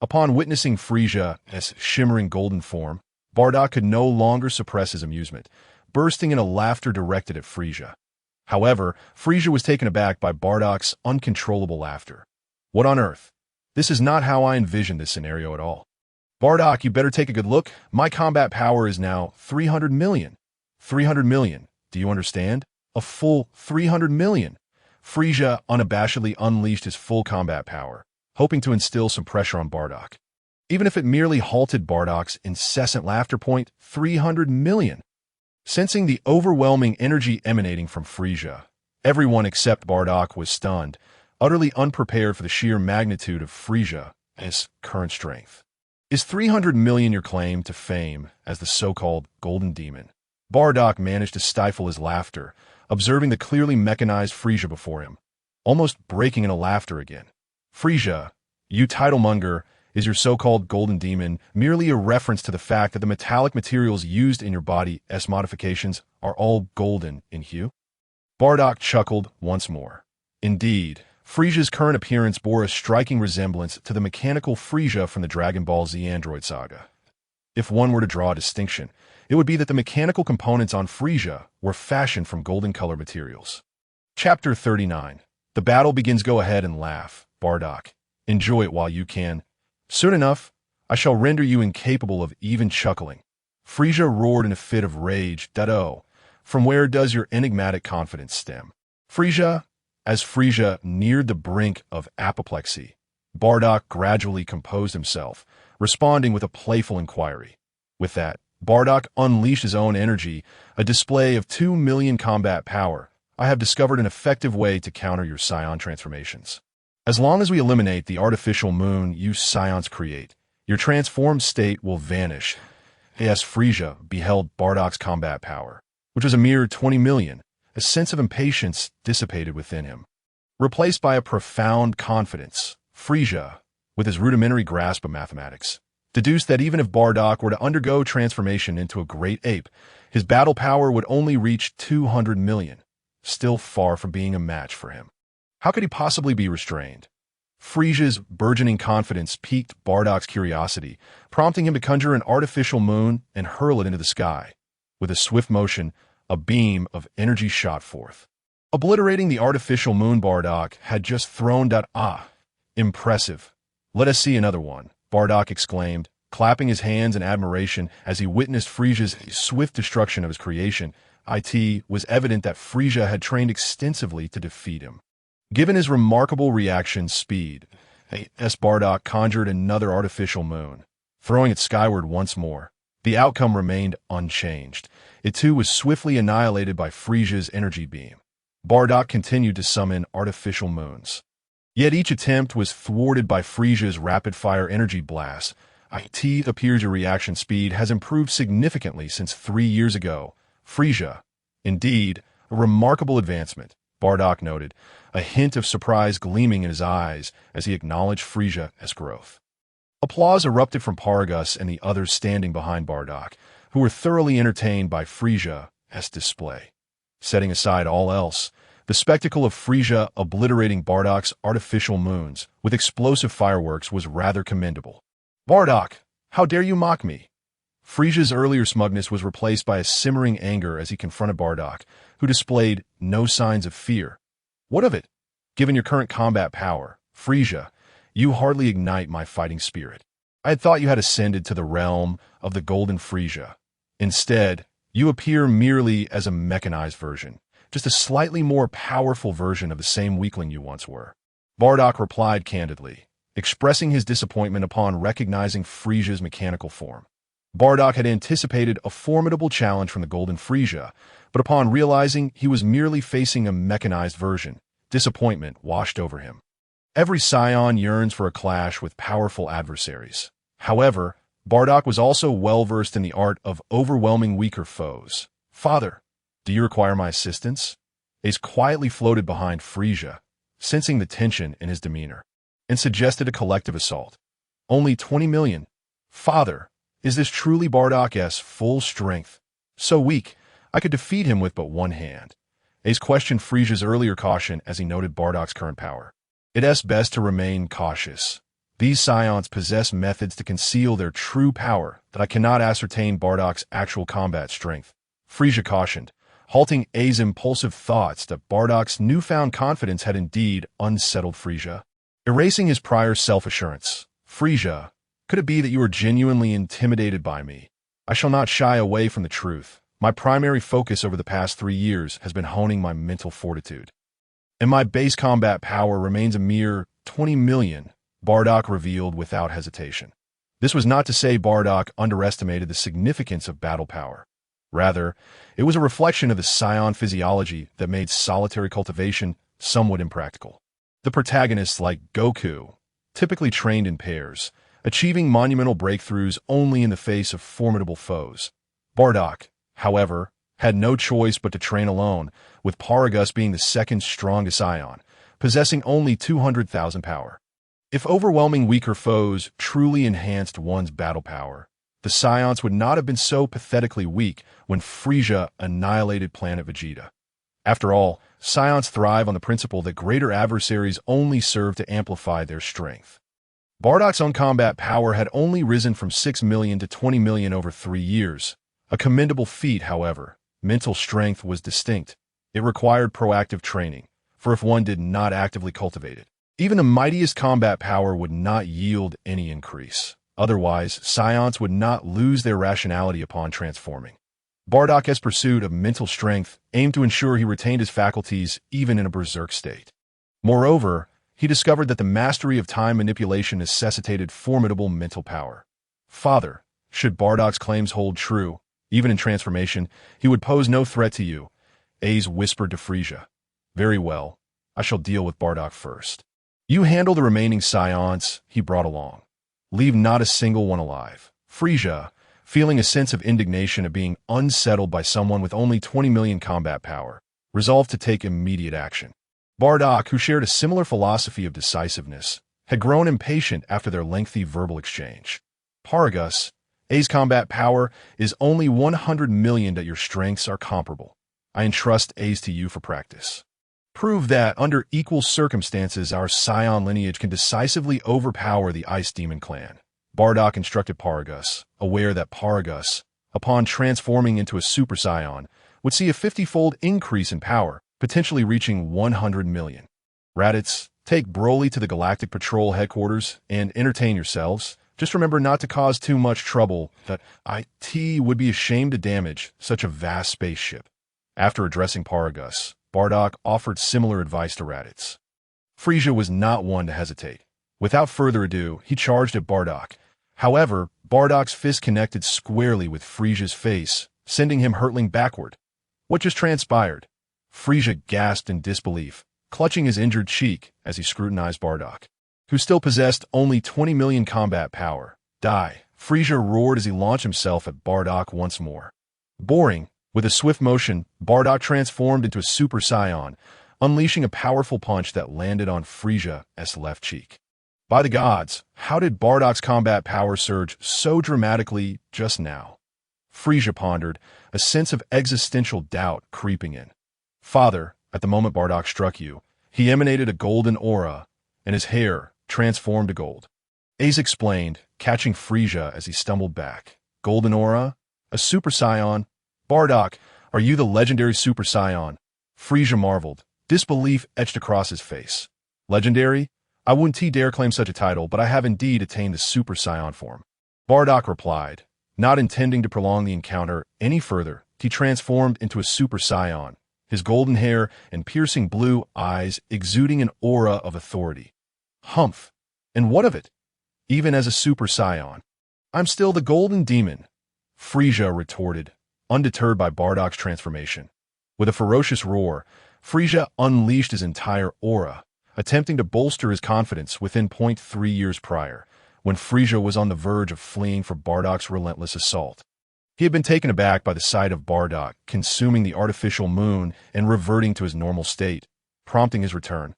Upon witnessing Frieza's shimmering golden form, Bardock could no longer suppress his amusement, bursting in a laughter directed at Frieza. However, Frieza was taken aback by Bardock's uncontrollable laughter. What on earth? This is not how I envisioned this scenario at all. Bardock, you better take a good look. My combat power is now 300 million. 300 million. Do you understand? A full 300 million. Frieza unabashedly unleashed his full combat power, hoping to instill some pressure on Bardock. Even if it merely halted Bardock's incessant laughter point, 300 million. Sensing the overwhelming energy emanating from Frieza, everyone except Bardock was stunned, utterly unprepared for the sheer magnitude of Frieza's current strength. Is 300 million your claim to fame as the so-called Golden Demon? Bardock managed to stifle his laughter, observing the clearly mechanized Frieza before him, almost breaking into laughter again. Frieza, you titlemonger, is your so-called Golden Demon merely a reference to the fact that the metallic materials used in your body's modifications are all golden in hue? Bardock chuckled once more. Indeed, Frieza's current appearance bore a striking resemblance to the mechanical Frieza from the Dragon Ball Z Android saga. If one were to draw a distinction, it would be that the mechanical components on Frieza were fashioned from golden-colored materials. Chapter 39. The battle begins. Go ahead and laugh, Bardock. Enjoy it while you can. Soon enough, I shall render you incapable of even chuckling. Frieza roared in a fit of rage. Oh, from where does your enigmatic confidence stem? Frieza, as Frieza neared the brink of apoplexy, Bardock gradually composed himself, responding with a playful inquiry. With that, Bardock unleashed his own energy, a display of 2 million combat power. I have discovered an effective way to counter your Saiyan transformations. As long as we eliminate the artificial moon you Saiyans create, your transformed state will vanish. As Frieza beheld Bardock's combat power, which was a mere 20 million, a sense of impatience dissipated within him. Replaced by a profound confidence, Frieza, with his rudimentary grasp of mathematics, deduced that even if Bardock were to undergo transformation into a great ape, his battle power would only reach 200 million, still far from being a match for him. How could he possibly be restrained? Frieza's burgeoning confidence piqued Bardock's curiosity, prompting him to conjure an artificial moon and hurl it into the sky. With a swift motion, a beam of energy shot forth. Obliterating the artificial moon Bardock had just thrown that. Impressive. Let us see another one, Bardock exclaimed, clapping his hands in admiration as he witnessed Frieza's swift destruction of his creation. It was evident that Frieza had trained extensively to defeat him. Given his remarkable reaction speed, Bardock conjured another artificial moon, throwing it skyward once more. The outcome remained unchanged. It too was swiftly annihilated by Frieza's energy beam. Bardock continued to summon artificial moons. Yet each attempt was thwarted by Frieza's rapid-fire energy blasts. It appears your reaction speed has improved significantly since 3 years ago. Frieza. Indeed, a remarkable advancement, Bardock noted, a hint of surprise gleaming in his eyes as he acknowledged Frieza's growth. Applause erupted from Paragus and the others standing behind Bardock, who were thoroughly entertained by Frieza's display. Setting aside all else, the spectacle of Frieza obliterating Bardock's artificial moons with explosive fireworks was rather commendable. Bardock, how dare you mock me? Frieza's earlier smugness was replaced by a simmering anger as he confronted Bardock, who displayed no signs of fear. What of it? Given your current combat power, Frieza, you hardly ignite my fighting spirit. I had thought you had ascended to the realm of the Golden Frieza. Instead, you appear merely as a mechanized version, just a slightly more powerful version of the same weakling you once were. Bardock replied candidly, expressing his disappointment upon recognizing Frieza's mechanical form. Bardock had anticipated a formidable challenge from the Golden Frieza, but upon realizing he was merely facing a mechanized version, disappointment washed over him. Every Saiyan yearns for a clash with powerful adversaries. However, Bardock was also well-versed in the art of overwhelming weaker foes. "Father, do you require my assistance?" Ace quietly floated behind Frieza, sensing the tension in his demeanor, and suggested a collective assault. "Only 20 million. Father, is this truly Bardock's full strength? So weak, I could defeat him with but one hand." Ace questioned Frieza's earlier caution as he noted Bardock's current power. "It's best to remain cautious. These Saiyans possess methods to conceal their true power that I cannot ascertain Bardock's actual combat strength," Frieza cautioned, halting A's impulsive thoughts that Bardock's newfound confidence had indeed unsettled Frieza. Erasing his prior self-assurance, "Frieza, could it be that you are genuinely intimidated by me? I shall not shy away from the truth. My primary focus over the past 3 years has been honing my mental fortitude. And my base combat power remains a mere 20 million, Bardock revealed without hesitation. This was not to say Bardock underestimated the significance of battle power. Rather, it was a reflection of the Saiyan physiology that made solitary cultivation somewhat impractical. The protagonists like Goku, typically trained in pairs, achieving monumental breakthroughs only in the face of formidable foes. Bardock, however, had no choice but to train alone, with Paragus being the second strongest Saiyan, possessing only 200,000 power. If overwhelming weaker foes truly enhanced one's battle power, the Saiyans would not have been so pathetically weak when Frieza annihilated planet Vegeta. After all, Saiyans thrive on the principle that greater adversaries only serve to amplify their strength. Bardock's own combat power had only risen from 6 million to 20 million over 3 years. A commendable feat, however. Mental strength was distinct. It required proactive training, for if one did not actively cultivate it, even the mightiest combat power would not yield any increase. Otherwise, Saiyans would not lose their rationality upon transforming. Bardock's pursuit of mental strength aimed to ensure he retained his faculties even in a berserk state. Moreover, he discovered that the mastery of time manipulation necessitated formidable mental power. "Father, should Bardock's claims hold true, even in transformation, he would pose no threat to you," Ace whispered to Frieza. "Very well, I shall deal with Bardock first. You handle the remaining Saiyans he brought along. Leave not a single one alive." Frieza, feeling a sense of indignation at being unsettled by someone with only 20 million combat power, resolved to take immediate action. Bardock, who shared a similar philosophy of decisiveness, had grown impatient after their lengthy verbal exchange. "Paragus, A's combat power is only 100 million that your strengths are comparable. I entrust A's to you for practice. Prove that, under equal circumstances, our Saiyan lineage can decisively overpower the Ice Demon clan," Bardock instructed Paragus, aware that Paragus, upon transforming into a Super Saiyan, would see a 50-fold increase in power, potentially reaching 100 million. "Raditz, take Broly to the Galactic Patrol headquarters and entertain yourselves. Just remember not to cause too much trouble, that IT would be ashamed to damage such a vast spaceship." After addressing Paragus, Bardock offered similar advice to Raditz. Frieza was not one to hesitate. Without further ado, he charged at Bardock. However, Bardock's fist connected squarely with Frieza's face, sending him hurtling backward. "What just transpired?" Frieza gasped in disbelief, clutching his injured cheek as he scrutinized Bardock, who still possessed only 20 million combat power. "Die!" Frieza roared as he launched himself at Bardock once more. Boring, with a swift motion, Bardock transformed into a Super Saiyan, unleashing a powerful punch that landed on Frieza's left cheek. By the gods, how did Bardock's combat power surge so dramatically just now? Frieza pondered, a sense of existential doubt creeping in. "Father, at the moment Bardock struck you, he emanated a golden aura, and his hair transformed to gold." Ace explained, catching Frieza as he stumbled back. "Golden aura? A Super Saiyan? Bardock, are you the legendary Super Saiyan?" Frieza marveled, disbelief etched across his face. "Legendary? I wouldn't dare claim such a title, but I have indeed attained the Super Saiyan form." Bardock replied, not intending to prolong the encounter any further. He transformed into a Super Saiyan, his golden hair and piercing blue eyes exuding an aura of authority. Humph! And what of it? Even as a Super Saiyan, I'm still the golden demon, Frieza retorted, undeterred by Bardock's transformation. With a ferocious roar, Frieza unleashed his entire aura, attempting to bolster his confidence within 3 years prior, when Frieza was on the verge of fleeing for Bardock's relentless assault. He had been taken aback by the sight of Bardock consuming the artificial moon and reverting to his normal state, prompting his return.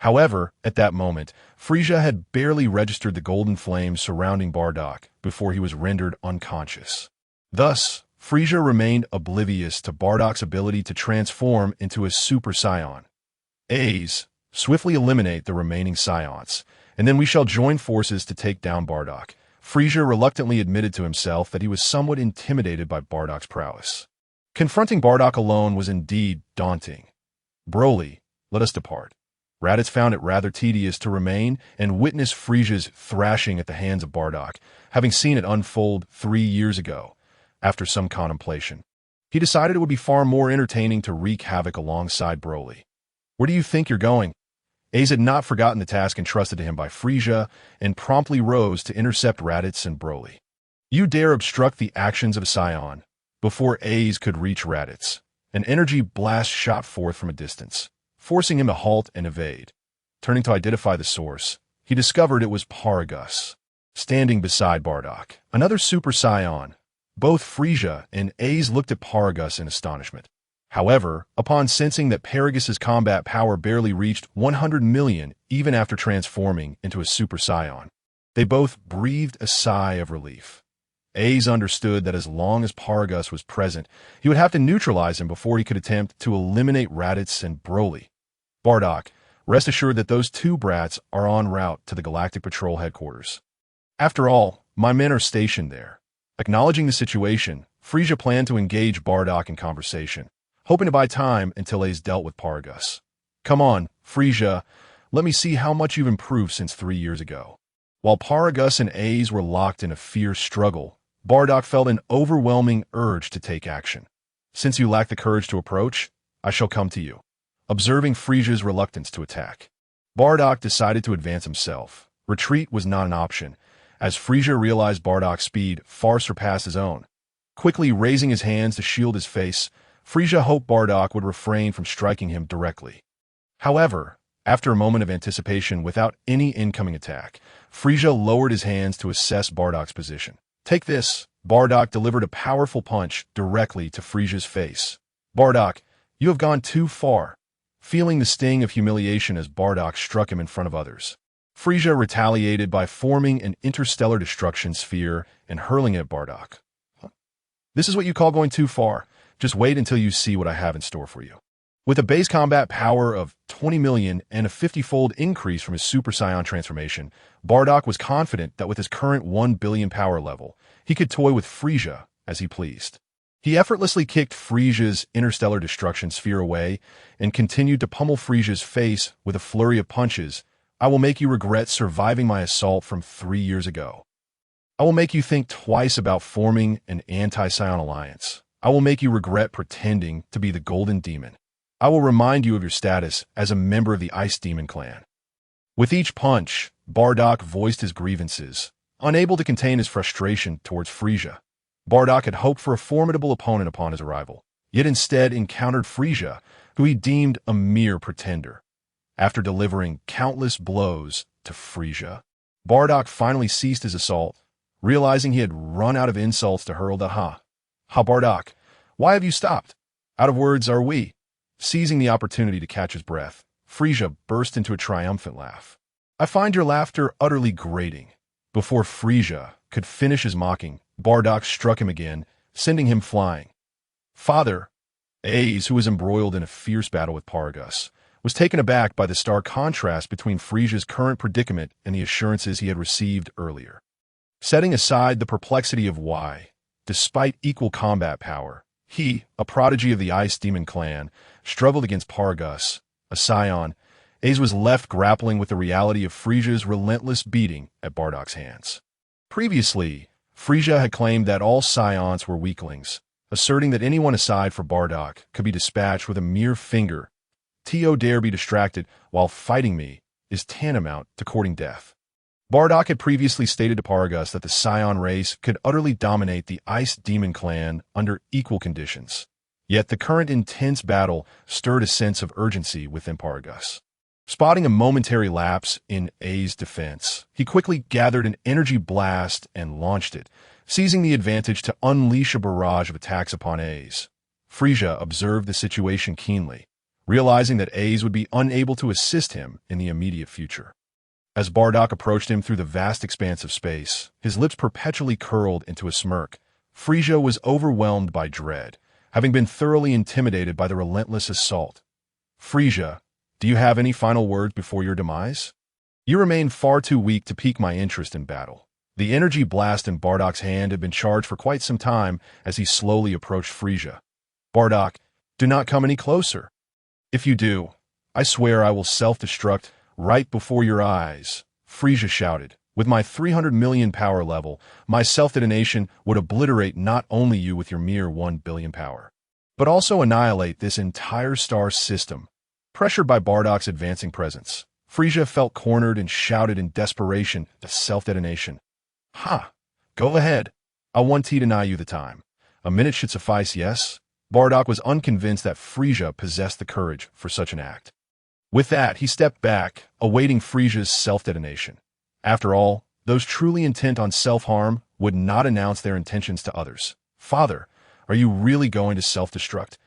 However, at that moment, Frieza had barely registered the golden flames surrounding Bardock before he was rendered unconscious. Thus, Frieza remained oblivious to Bardock's ability to transform into a Super Saiyan. A's, swiftly eliminate the remaining Saiyans, and then we shall join forces to take down Bardock. Frieza reluctantly admitted to himself that he was somewhat intimidated by Bardock's prowess. Confronting Bardock alone was indeed daunting. Broly, let us depart. Raditz found it rather tedious to remain and witness Frieza's thrashing at the hands of Bardock, having seen it unfold 3 years ago. After some contemplation, he decided it would be far more entertaining to wreak havoc alongside Broly. Where do you think you're going? Ace had not forgotten the task entrusted to him by Frieza and promptly rose to intercept Raditz and Broly. You dare obstruct the actions of a Saiyan. Before Ace could reach Raditz, an energy blast shot forth from a distance, forcing him to halt and evade. Turning to identify the source, he discovered it was Paragus, standing beside Bardock, another Super Saiyan. Both Frieza and Ace looked at Paragus in astonishment. However, upon sensing that Paragus's combat power barely reached 100 million even after transforming into a Super Saiyan, they both breathed a sigh of relief. Ace understood that as long as Paragus was present, he would have to neutralize him before he could attempt to eliminate Raditz and Broly. Bardock, rest assured that those two brats are en route to the Galactic Patrol headquarters. After all, my men are stationed there. Acknowledging the situation, Frieza planned to engage Bardock in conversation, hoping to buy time until Ace dealt with Paragus. Come on, Frieza, let me see how much you've improved since 3 years ago. While Paragus and Ace were locked in a fierce struggle, Bardock felt an overwhelming urge to take action. Since you lack the courage to approach, I shall come to you. Observing Frieza's reluctance to attack, Bardock decided to advance himself. Retreat was not an option, as Frieza realized Bardock's speed far surpassed his own. Quickly raising his hands to shield his face, Frieza hoped Bardock would refrain from striking him directly. However, after a moment of anticipation without any incoming attack, Frieza lowered his hands to assess Bardock's position. Take this! Bardock delivered a powerful punch directly to Frieza's face. Bardock, you have gone too far. Feeling the sting of humiliation as Bardock struck him in front of others, Frieza retaliated by forming an interstellar destruction sphere and hurling it at Bardock. This is what you call going too far. Just wait until you see what I have in store for you. With a base combat power of 20 million and a 50-fold increase from his Super Saiyan transformation, Bardock was confident that with his current 1 billion power level, he could toy with Frieza as he pleased. He effortlessly kicked Frieza's interstellar destruction sphere away and continued to pummel Frieza's face with a flurry of punches. I will make you regret surviving my assault from 3 years ago. I will make you think twice about forming an anti-Saiyan alliance. I will make you regret pretending to be the Golden Demon. I will remind you of your status as a member of the Ice Demon clan. With each punch, Bardock voiced his grievances, unable to contain his frustration towards Frieza. Bardock had hoped for a formidable opponent upon his arrival, yet instead encountered Frieza, who he deemed a mere pretender. After delivering countless blows to Frieza, Bardock finally ceased his assault, realizing he had run out of insults to hurl at Ha, Bardock, why have you stopped? Out of words are we. Seizing the opportunity to catch his breath, Frieza burst into a triumphant laugh. I find your laughter utterly grating. Before Frieza could finish his mocking, Bardock struck him again, sending him flying. Father, Ace, who was embroiled in a fierce battle with Paragus, was taken aback by the stark contrast between Frieza's current predicament and the assurances he had received earlier. Setting aside the perplexity of why, despite equal combat power, he, a prodigy of the Ice Demon clan, struggled against Paragus, a Saiyan, Ace was left grappling with the reality of Frieza's relentless beating at Bardock's hands. Previously, Frieza had claimed that all Saiyans were weaklings, asserting that anyone aside from Bardock could be dispatched with a mere finger. "To dare be distracted while fighting me is tantamount to courting death." Bardock had previously stated to Paragus that the Saiyan race could utterly dominate the Ice Demon clan under equal conditions. Yet the current intense battle stirred a sense of urgency within Paragus. Spotting a momentary lapse in A's defense, he quickly gathered an energy blast and launched it, seizing the advantage to unleash a barrage of attacks upon A's. Frieza observed the situation keenly, realizing that A's would be unable to assist him in the immediate future. As Bardock approached him through the vast expanse of space, his lips perpetually curled into a smirk. Frieza was overwhelmed by dread, having been thoroughly intimidated by the relentless assault. "Frieza, do you have any final words before your demise? You remain far too weak to pique my interest in battle." The energy blast in Bardock's hand had been charged for quite some time as he slowly approached Frieza. "Bardock, do not come any closer. If you do, I swear I will self-destruct right before your eyes," Frieza shouted. "With my 300 million power level, my self-detonation would obliterate not only you with your mere 1 billion power, but also annihilate this entire star system." Pressured by Bardock's advancing presence, Frieza felt cornered and shouted in desperation, "The self-detonation. Ha! Go ahead. I won't deny you the time. A minute should suffice, yes?" Bardock was unconvinced that Frieza possessed the courage for such an act. With that, he stepped back, awaiting Frieza's self-detonation. After all, those truly intent on self-harm would not announce their intentions to others. "Father, are you really going to self-destruct?"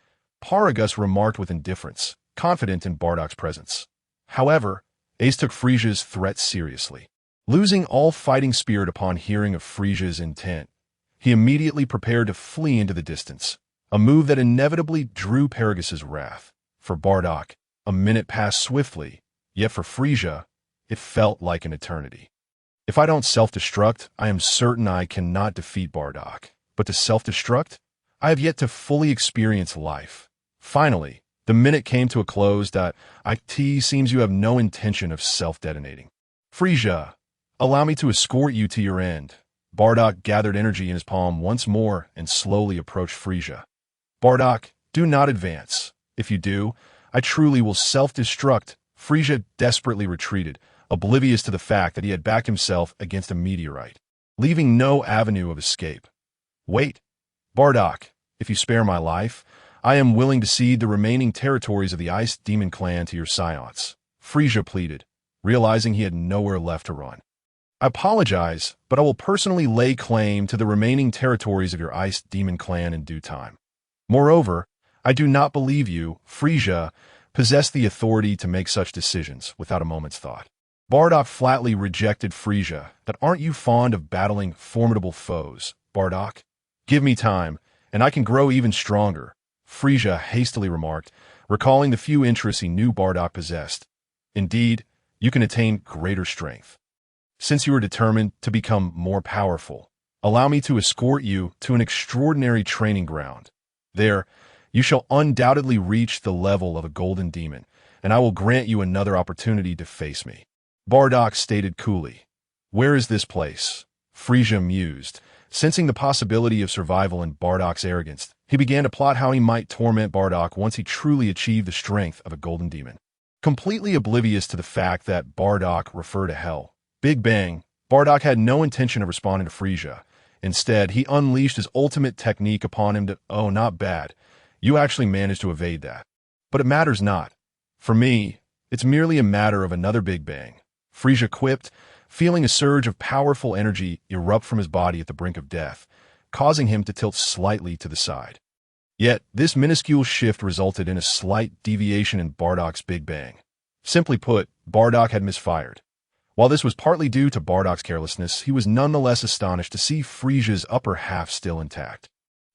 Paragus remarked with indifference, confident in Bardock's presence. However, Ace took Frieza's threat seriously. Losing all fighting spirit upon hearing of Frieza's intent, he immediately prepared to flee into the distance, a move that inevitably drew Paragus's wrath. For Bardock, a minute passed swiftly, yet for Frieza, it felt like an eternity. "If I don't self-destruct, I am certain I cannot defeat Bardock. But to self-destruct? I have yet to fully experience life." Finally, the minute came to a close. "It seems you have no intention of self-detonating. Frieza, allow me to escort you to your end." Bardock gathered energy in his palm once more and slowly approached Frieza. "Bardock, do not advance. If you do, I truly will self-destruct." Frieza desperately retreated, oblivious to the fact that he had backed himself against a meteorite, leaving no avenue of escape. "Wait, Bardock, if you spare my life, I am willing to cede the remaining territories of the Ice Demon clan to your Saiyans," Frieza pleaded, realizing he had nowhere left to run. "I apologize, but I will personally lay claim to the remaining territories of your Ice Demon clan in due time. Moreover, I do not believe you, Frieza, possess the authority to make such decisions without a moment's thought." Bardock flatly rejected Frieza. "That aren't you fond of battling formidable foes, Bardock? Give me time, and I can grow even stronger," Frieza hastily remarked, recalling the few interests he knew Bardock possessed. "Indeed, you can attain greater strength. Since you are determined to become more powerful, allow me to escort you to an extraordinary training ground. There, you shall undoubtedly reach the level of a golden demon, and I will grant you another opportunity to face me," Bardock stated coolly. "Where is this place?" Frieza mused. Sensing the possibility of survival in Bardock's arrogance, he began to plot how he might torment Bardock once he truly achieved the strength of a golden demon. Completely oblivious to the fact that Bardock referred to hell, Big Bang, Bardock had no intention of responding to Frieza. Instead, he unleashed his ultimate technique upon him. "Oh, not bad. You actually managed to evade that. But it matters not. For me, it's merely a matter of another Big Bang," Frieza quipped, feeling a surge of powerful energy erupt from his body at the brink of death, causing him to tilt slightly to the side. Yet, this minuscule shift resulted in a slight deviation in Bardock's Big Bang. Simply put, Bardock had misfired. While this was partly due to Bardock's carelessness, he was nonetheless astonished to see Frieza's upper half still intact.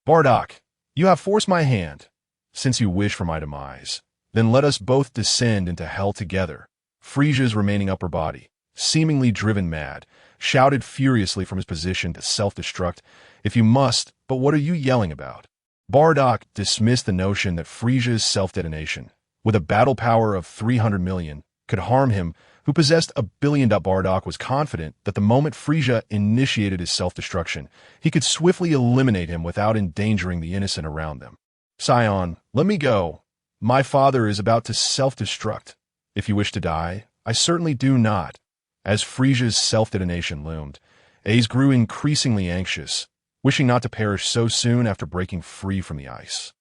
"Bardock, you have forced my hand. Since you wish for my demise, then let us both descend into hell together." Frieza's remaining upper body, seemingly driven mad, shouted furiously from his position to self-destruct. "If you must, but what are you yelling about?" Bardock dismissed the notion that Frieza's self-detonation, with a battle power of 300 million, could harm him, who possessed a billion. Bardock was confident that the moment Frieza initiated his self-destruction, he could swiftly eliminate him without endangering the innocent around them. Saiyan, let me go. My father is about to self-destruct. If you wish to die, I certainly do not. As Frieza's self-detonation loomed, Ace grew increasingly anxious, wishing not to perish so soon after breaking free from the ice.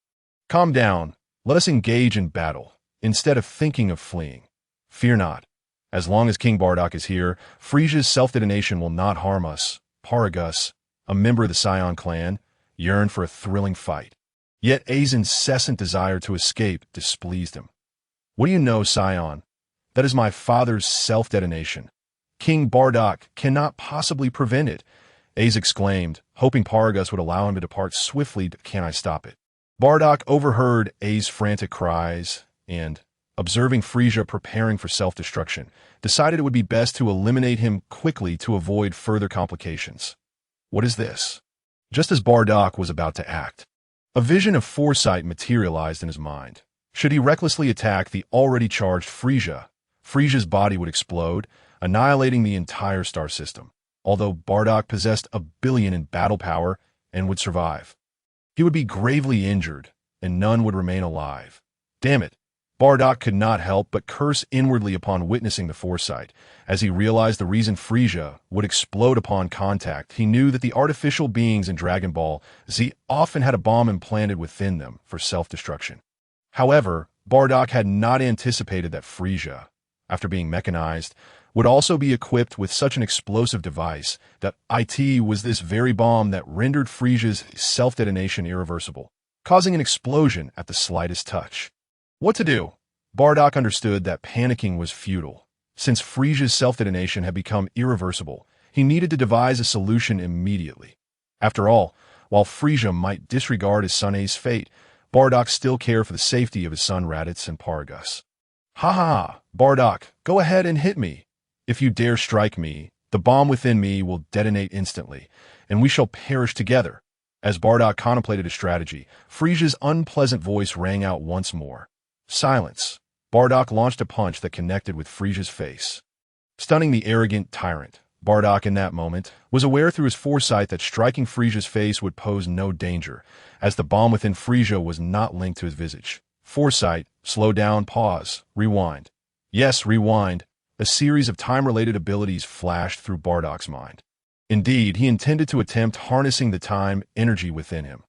Calm down. Let us engage in battle, instead of thinking of fleeing. Fear not. As long as King Bardock is here, Frieza's self-detonation will not harm us. Paragus, a member of the Saiyan clan, yearned for a thrilling fight. Yet A's incessant desire to escape displeased him. What do you know, Saiyan? That is my father's self-detonation. King Bardock cannot possibly prevent it, Ace exclaimed, hoping Paragus would allow him to depart swiftly. Can I stop it? Bardock overheard A's frantic cries and, observing Frieza preparing for self-destruction, decided it would be best to eliminate him quickly to avoid further complications. What is this? Just as Bardock was about to act, a vision of foresight materialized in his mind. Should he recklessly attack the already charged Frieza, Frieza's body would explode, annihilating the entire star system, although Bardock possessed a billion in battle power and would survive. He would be gravely injured, and none would remain alive. Damn it! Bardock could not help but curse inwardly upon witnessing the foresight. As he realized the reason Frieza would explode upon contact, he knew that the artificial beings in Dragon Ball Z often had a bomb implanted within them for self-destruction. However, Bardock had not anticipated that Frieza, after being mechanized, would also be equipped with such an explosive device. That it was this very bomb that rendered Frieza's self-detonation irreversible, causing an explosion at the slightest touch. What to do? Bardock understood that panicking was futile. Since Frieza's self-detonation had become irreversible, he needed to devise a solution immediately. After all, while Frieza might disregard his son A's fate, Bardock still cared for the safety of his son Raditz and Paragus. Ha ha! Bardock, go ahead and hit me. If you dare strike me, the bomb within me will detonate instantly, and we shall perish together. As Bardock contemplated his strategy, Frieza's unpleasant voice rang out once more. Silence. Bardock launched a punch that connected with Frieza's face, stunning the arrogant tyrant. Bardock, in that moment, was aware through his foresight that striking Frieza's face would pose no danger, as the bomb within Frieza was not linked to his visage. Foresight, slow down, pause, rewind. Yes, rewind. A series of time-related abilities flashed through Bardock's mind. Indeed, he intended to attempt harnessing the time energy within him.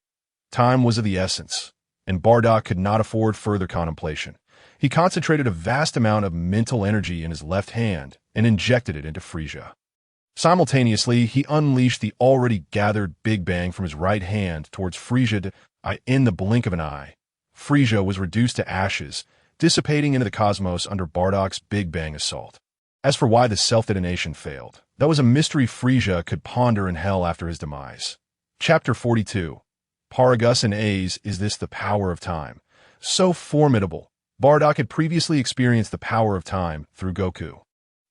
Time was of the essence, and Bardock could not afford further contemplation. He concentrated a vast amount of mental energy in his left hand and injected it into Frieza. Simultaneously, he unleashed the already gathered Big Bang from his right hand towards Frieza. In the blink of an eye, Frieza was reduced to ashes, dissipating into the cosmos under Bardock's Big Bang assault. As for why the self-detonation failed, that was a mystery Frieza could ponder in hell after his demise. Chapter 42. Paragus and A's. Is this the power of time? So formidable. Bardock had previously experienced the power of time through Goku.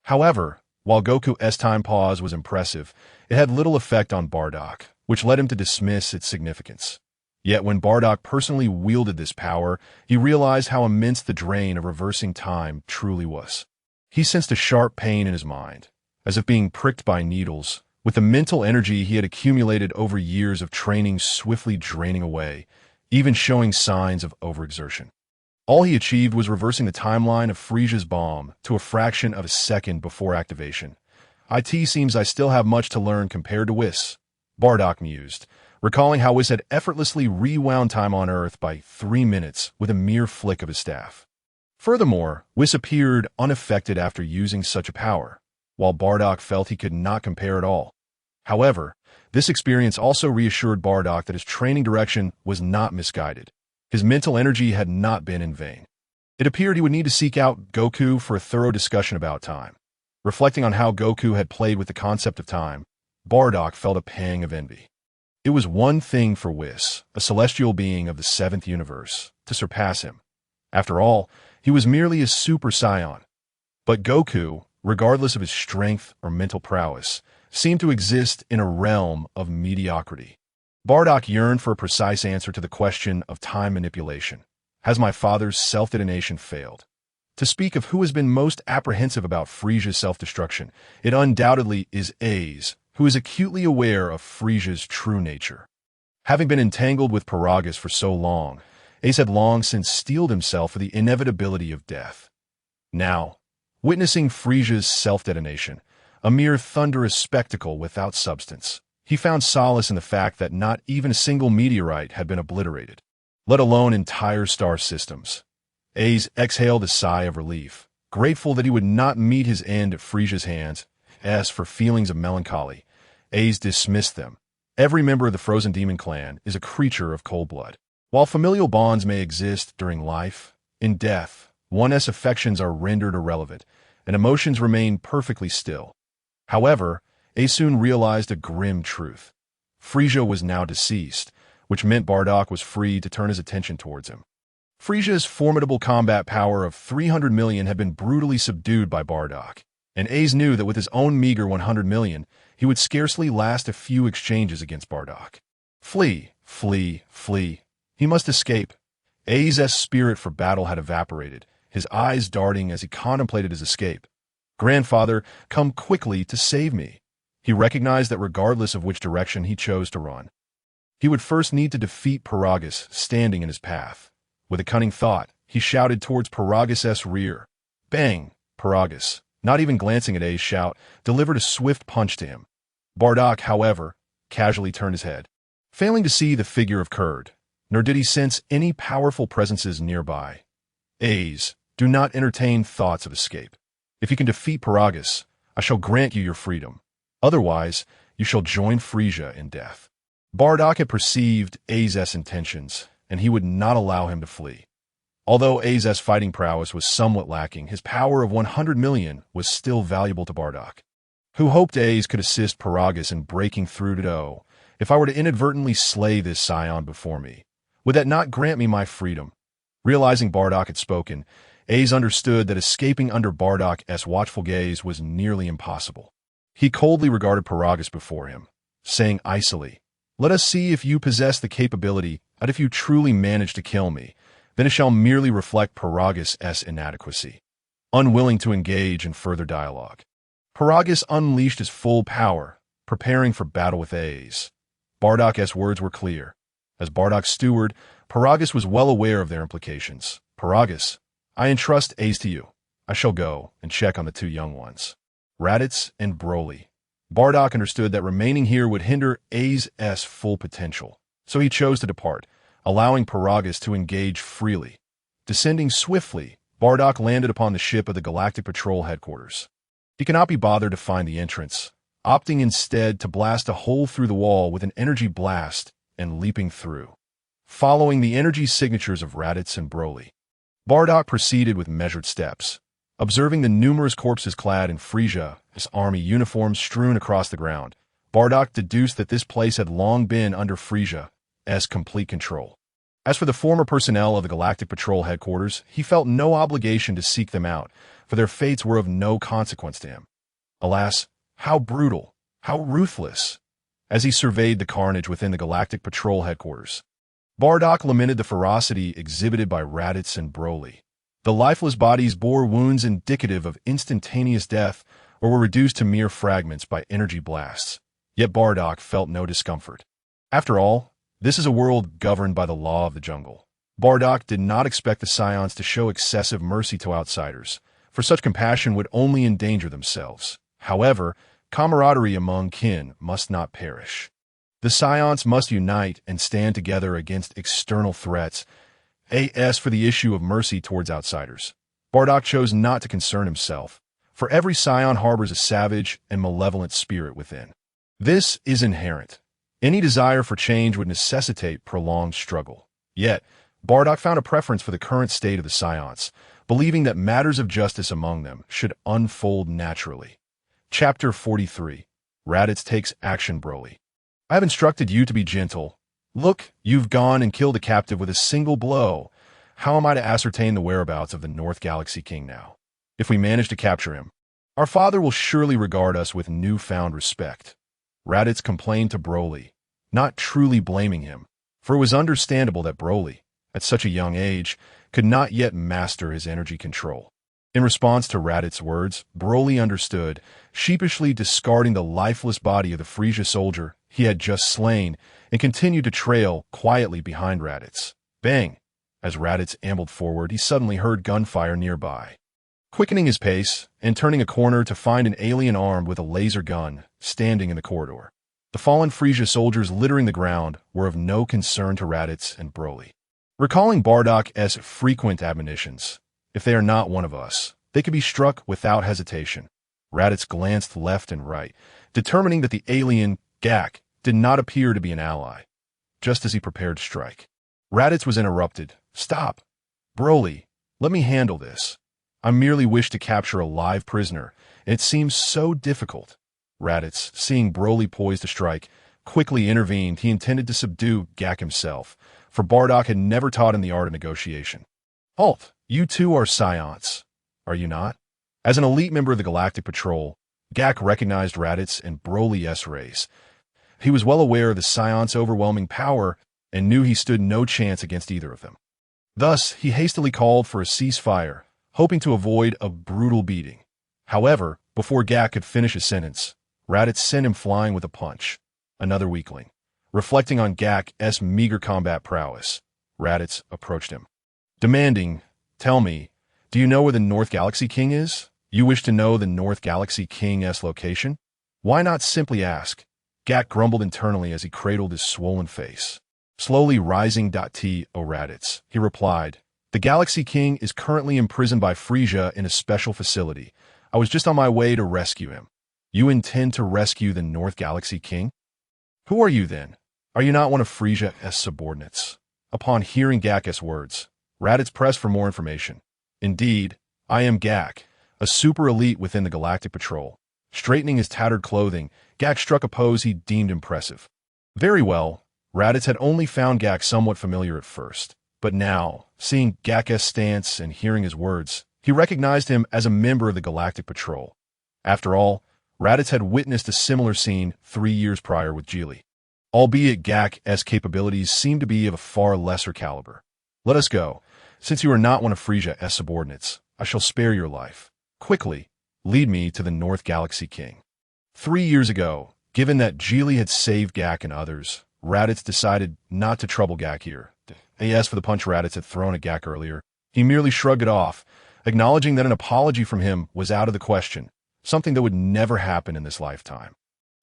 However, while Goku's time pause was impressive, it had little effect on Bardock, which led him to dismiss its significance. Yet when Bardock personally wielded this power, he realized how immense the drain of reversing time truly was. He sensed a sharp pain in his mind, as if being pricked by needles, with the mental energy he had accumulated over years of training swiftly draining away, even showing signs of overexertion. All he achieved was reversing the timeline of Frieza's bomb to a fraction of a second before activation. It seems I still have much to learn compared to Whis, Bardock mused, recalling how Whis had effortlessly rewound time on Earth by 3 minutes with a mere flick of his staff. Furthermore, Whis appeared unaffected after using such a power, while Bardock felt he could not compare at all. However, this experience also reassured Bardock that his training direction was not misguided. His mental energy had not been in vain. It appeared he would need to seek out Goku for a thorough discussion about time. Reflecting on how Goku had played with the concept of time, Bardock felt a pang of envy. It was one thing for Whis, a celestial being of the 7th universe, to surpass him. After all, he was merely a Super Saiyan. But Goku, regardless of his strength or mental prowess, seemed to exist in a realm of mediocrity. Bardock yearned for a precise answer to the question of time manipulation. Has my father's self-detonation failed? To speak of who has been most apprehensive about Frieza's self-destruction, it undoubtedly is Ace, who is acutely aware of Frieza's true nature. Having been entangled with Paragus for so long, Ace had long since steeled himself for the inevitability of death. Now, witnessing Frieza's self-detonation, a mere thunderous spectacle without substance, he found solace in the fact that not even a single meteorite had been obliterated, let alone entire star systems. Ace exhaled a sigh of relief, grateful that he would not meet his end at Frieza's hands. As for feelings of melancholy, Ace dismissed them. Every member of the Frozen Demon clan is a creature of cold blood. While familial bonds may exist during life, in death, one's affections are rendered irrelevant, and emotions remain perfectly still. However, Ace soon realized a grim truth. Frieza was now deceased, which meant Bardock was free to turn his attention towards him. Frieza's formidable combat power of 300 million had been brutally subdued by Bardock, and Ace knew that with his own meager 100 million, he would scarcely last a few exchanges against Bardock. Flee, flee, flee. He must escape. Ace's spirit for battle had evaporated, his eyes darting as he contemplated his escape. Grandfather, come quickly to save me. He recognized that regardless of which direction he chose to run, he would first need to defeat Paragus standing in his path. With a cunning thought, he shouted towards Paragus's rear. Bang! Paragus, not even glancing at Ace's shout, delivered a swift punch to him. Bardock, however, casually turned his head, failing to see the figure of Kurd, nor did he sense any powerful presences nearby. Ace, do not entertain thoughts of escape. If you can defeat Paragus, I shall grant you your freedom. Otherwise, you shall join Frieza in death. Bardock had perceived Ace's intentions, and he would not allow him to flee. Although Ace's fighting prowess was somewhat lacking, his power of 100 million was still valuable to Bardock, who hoped Ace could assist Paragus in breaking through to Do. If I were to inadvertently slay this scion before me, would that not grant me my freedom? Realizing Bardock had spoken, Ace understood that escaping under Bardock's watchful gaze was nearly impossible. He coldly regarded Paragus before him, saying icily, "Let us see if you possess the capability, and if you truly manage to kill me, then it shall merely reflect Paragus's inadequacy." Unwilling to engage in further dialogue, Paragus unleashed his full power, preparing for battle with Ace. Bardock's words were clear. As Bardock's steward, Paragus was well aware of their implications. Paragus, I entrust Ace to you. I shall go and check on the two young ones, Raditz and Broly. Bardock understood that remaining here would hinder Ace's full potential, so he chose to depart, allowing Paragus to engage freely. Descending swiftly, Bardock landed upon the ship of the Galactic Patrol headquarters. He cannot be bothered to find the entrance, opting instead to blast a hole through the wall with an energy blast and leaping through. Following the energy signatures of Raditz and Broly, Bardock proceeded with measured steps. Observing the numerous corpses clad in Frieza's army uniforms strewn across the ground, Bardock deduced that this place had long been under Frieza's complete control. As for the former personnel of the Galactic Patrol headquarters, he felt no obligation to seek them out, for their fates were of no consequence to him. Alas, how brutal, how ruthless! As he surveyed the carnage within the Galactic Patrol headquarters, Bardock lamented the ferocity exhibited by Raditz and Broly. The lifeless bodies bore wounds indicative of instantaneous death or were reduced to mere fragments by energy blasts. Yet Bardock felt no discomfort. After all, this is a world governed by the law of the jungle. Bardock did not expect the Saiyans to show excessive mercy to outsiders, for such compassion would only endanger themselves. However, camaraderie among kin must not perish. The Saiyans must unite and stand together against external threats. As for the issue of mercy towards outsiders, Bardock chose not to concern himself, for every Saiyan harbors a savage and malevolent spirit within. This is inherent. Any desire for change would necessitate prolonged struggle. Yet, Bardock found a preference for the current state of the Saiyans, believing that matters of justice among them should unfold naturally. Chapter 43. Raditz takes action. Broly, I have instructed you to be gentle. Look, you've gone and killed a captive with a single blow. How am I to ascertain the whereabouts of the North Galaxy King now? If we manage to capture him, our father will surely regard us with newfound respect. Raditz complained to Broly, not truly blaming him, for it was understandable that Broly, at such a young age, could not yet master his energy control. In response to Raditz's words, Broly understood, sheepishly discarding the lifeless body of the Frieza soldier he had just slain, and continued to trail quietly behind Raditz. Bang! As Raditz ambled forward, he suddenly heard gunfire nearby. Quickening his pace and turning a corner to find an alien armed with a laser gun standing in the corridor. The fallen Frieza soldiers littering the ground were of no concern to Raditz and Broly. Recalling Bardock's frequent admonitions, if they are not one of us, they could be struck without hesitation. Raditz glanced left and right, determining that the alien, Gak, did not appear to be an ally. Just as he prepared to strike, Raditz was interrupted. Stop! Broly, let me handle this. I merely wish to capture a live prisoner, and it seems so difficult. Raditz, seeing Broly poised to strike, quickly intervened. He intended to subdue Gak himself, for Bardock had never taught him the art of negotiation. Halt! You two are Saiyans, are you not? As an elite member of the Galactic Patrol, Gak recognized Raditz and Broly's race. He was well aware of the Saiyans' overwhelming power and knew he stood no chance against either of them. Thus, he hastily called for a ceasefire, hoping to avoid a brutal beating. However, before Gak could finish his sentence, Raditz sent him flying with a punch. Another weakling. Reflecting on Gak's meager combat prowess, Raditz approached him, demanding, "Tell me, do you know where the North Galaxy King is? You wish to know the North Galaxy King's location? Why not simply ask?" Gak grumbled internally as he cradled his swollen face. Slowly rising, Raditz, he replied, "The Galaxy King is currently imprisoned by Frieza in a special facility. I was just on my way to rescue him." "You intend to rescue the North Galaxy King? Who are you then? Are you not one of Frieza's subordinates?" Upon hearing Gak's words, Raditz pressed for more information. "Indeed, I am Gak, a super elite within the Galactic Patrol." Straightening his tattered clothing, Gak struck a pose he deemed impressive. Very well, Raditz had only found Gak somewhat familiar at first, but now, seeing Gak's stance and hearing his words, he recognized him as a member of the Galactic Patrol. After all, Raditz had witnessed a similar scene 3 years prior with Geely. Albeit Gak's capabilities seemed to be of a far lesser caliber. "Let us go. Since you are not one of Frieza's subordinates, I shall spare your life. Quickly, lead me to the North Galaxy King." 3 years ago, given that Geely had saved Gak and others, Raditz decided not to trouble Gak here. As for the punch Raditz had thrown at Gak earlier, he merely shrugged it off, acknowledging that an apology from him was out of the question, something that would never happen in this lifetime.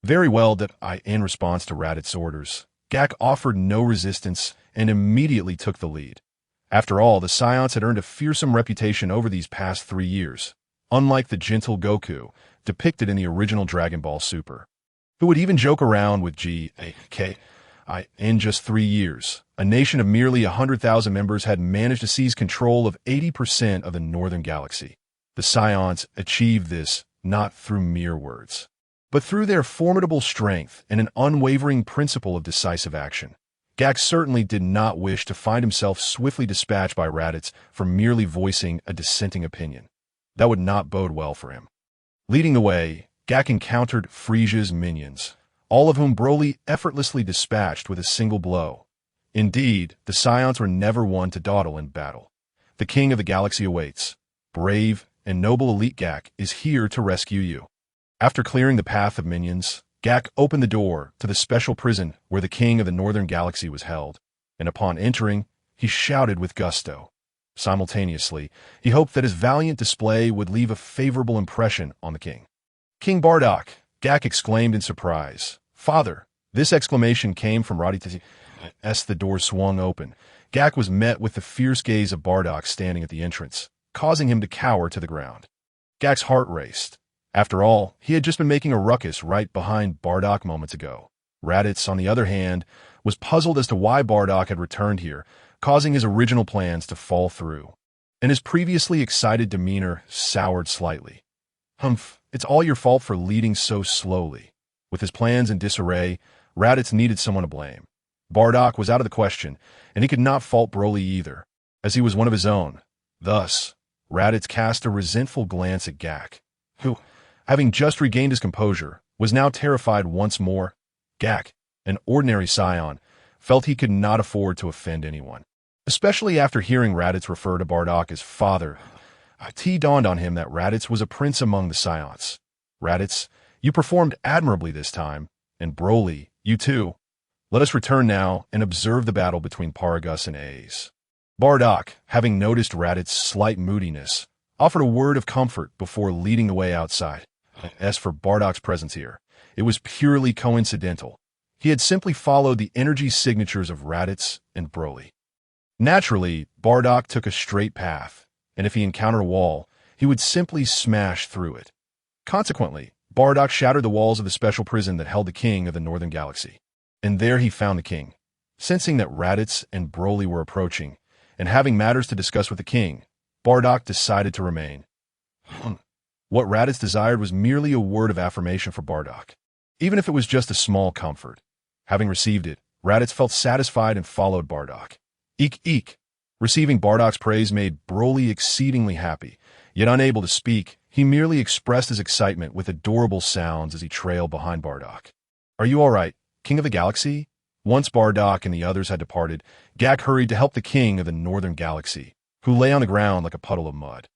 Very well, in response to Raditz's orders, Gak offered no resistance and immediately took the lead. After all, the Saiyans had earned a fearsome reputation over these past 3 years, unlike the gentle Goku depicted in the original Dragon Ball Super, who would even joke around with G.A.K. In just 3 years, a nation of merely 100,000 members had managed to seize control of 80% of the northern galaxy. The Saiyans achieved this not through mere words, but through their formidable strength and an unwavering principle of decisive action. Gak certainly did not wish to find himself swiftly dispatched by Raditz for merely voicing a dissenting opinion. That would not bode well for him. Leading the way, Gak encountered Frieza's minions, all of whom Broly effortlessly dispatched with a single blow. Indeed, the Saiyans were never one to dawdle in battle. The King of the Galaxy awaits. Brave and noble elite Gak is here to rescue you. After clearing the path of minions, Gak opened the door to the special prison where the King of the Northern Galaxy was held, and upon entering, he shouted with gusto. Simultaneously, he hoped that his valiant display would leave a favorable impression on the king. "King Bardock!" Gak exclaimed in surprise. "Father!" This exclamation came from Raditz. As the door swung open, Gak was met with the fierce gaze of Bardock standing at the entrance, causing him to cower to the ground. Gak's heart raced. After all, he had just been making a ruckus right behind Bardock moments ago. Raditz, on the other hand, was puzzled as to why Bardock had returned here, causing his original plans to fall through. And his previously excited demeanor soured slightly. "Humph, it's all your fault for leading so slowly." With his plans in disarray, Raditz needed someone to blame. Bardock was out of the question, and he could not fault Broly either, as he was one of his own. Thus, Raditz cast a resentful glance at Gak, who, having just regained his composure, was now terrified once more. Gak, an ordinary Saiyan, felt he could not afford to offend anyone, especially after hearing Raditz refer to Bardock as father. It dawned on him that Raditz was a prince among the Saiyans. Raditz, you performed admirably this time, and Broly, you too. Let us return now and observe the battle between Paragus and A's. Bardock, having noticed Raditz's slight moodiness, offered a word of comfort before leading the way outside. As for Bardock's presence here, it was purely coincidental. He had simply followed the energy signatures of Raditz and Broly. Naturally, Bardock took a straight path, and if he encountered a wall, he would simply smash through it. Consequently, Bardock shattered the walls of the special prison that held the king of the Northern Galaxy. And there he found the king. Sensing that Raditz and Broly were approaching, and having matters to discuss with the king, Bardock decided to remain. What Raditz desired was merely a word of affirmation for Bardock, even if it was just a small comfort. Having received it, Raditz felt satisfied and followed Bardock. Eek eek. Receiving Bardock's praise made Broly exceedingly happy. Yet unable to speak, he merely expressed his excitement with adorable sounds as he trailed behind Bardock. Are you all right, King of the Galaxy? Once Bardock and the others had departed, Gak hurried to help the king of the Northern Galaxy, who lay on the ground like a puddle of mud.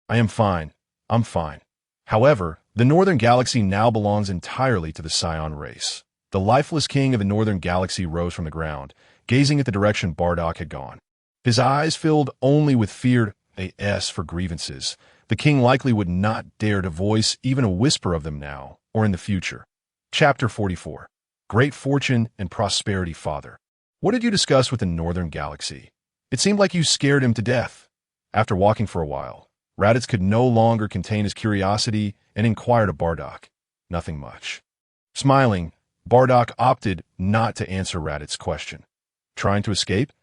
I am fine. I'm fine. However, the Northern Galaxy now belongs entirely to the Saiyan race. The lifeless king of the Northern Galaxy rose from the ground, gazing at the direction Bardock had gone. His eyes filled only with fear for grievances. The king likely would not dare to voice even a whisper of them now or in the future. Chapter 44. Great Fortune and Prosperity Father. What did you discuss with the Northern Galaxy? It seemed like you scared him to death. After walking for a while, Raditz could no longer contain his curiosity and inquired of Bardock. Nothing much. Smiling, Bardock opted not to answer Raditz's question. Trying to escape?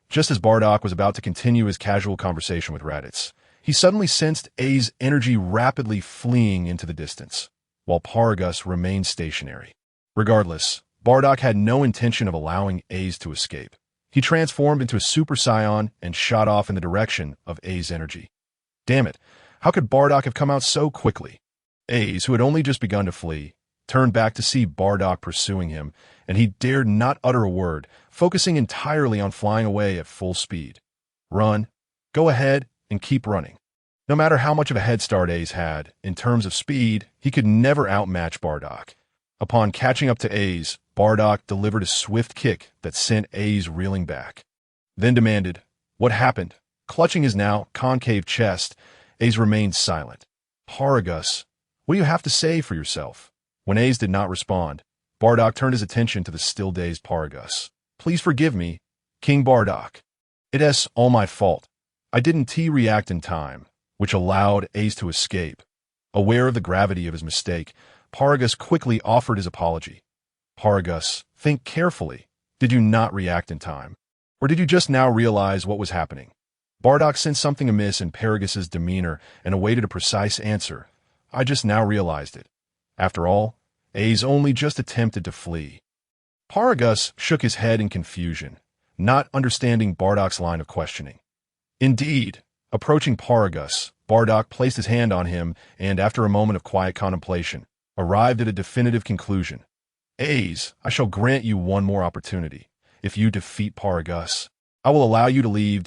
Just as Bardock was about to continue his casual conversation with Raditz, he suddenly sensed A's energy rapidly fleeing into the distance, while Paragus remained stationary. Regardless, Bardock had no intention of allowing A's to escape. He transformed into a Super Saiyan and shot off in the direction of A's energy. Damn it, how could Bardock have come out so quickly? A's, who had only just begun to flee, turned back to see Bardock pursuing him, and he dared not utter a word, focusing entirely on flying away at full speed. Run, go ahead, and keep running. No matter how much of a head start A's had, in terms of speed, he could never outmatch Bardock. Upon catching up to A's, Bardock delivered a swift kick that sent A's reeling back. Then demanded, "What happened?" Clutching his now concave chest, A's remained silent. Paragus, what do you have to say for yourself? When A's did not respond, Bardock turned his attention to the still-dazed Paragus. Please forgive me, King Bardock. It's all my fault. I didn't react in time, which allowed A's to escape. Aware of the gravity of his mistake, Paragus quickly offered his apology. Paragus, think carefully. Did you not react in time? Or did you just now realize what was happening? Bardock sensed something amiss in Paragus's demeanor and awaited a precise answer. I just now realized it. After all, A's only just attempted to flee. Paragus shook his head in confusion, not understanding Bardock's line of questioning. Indeed, approaching Paragus, Bardock placed his hand on him and, after a moment of quiet contemplation, arrived at a definitive conclusion. A's, I shall grant you one more opportunity. If you defeat Paragus, I will allow you to leave.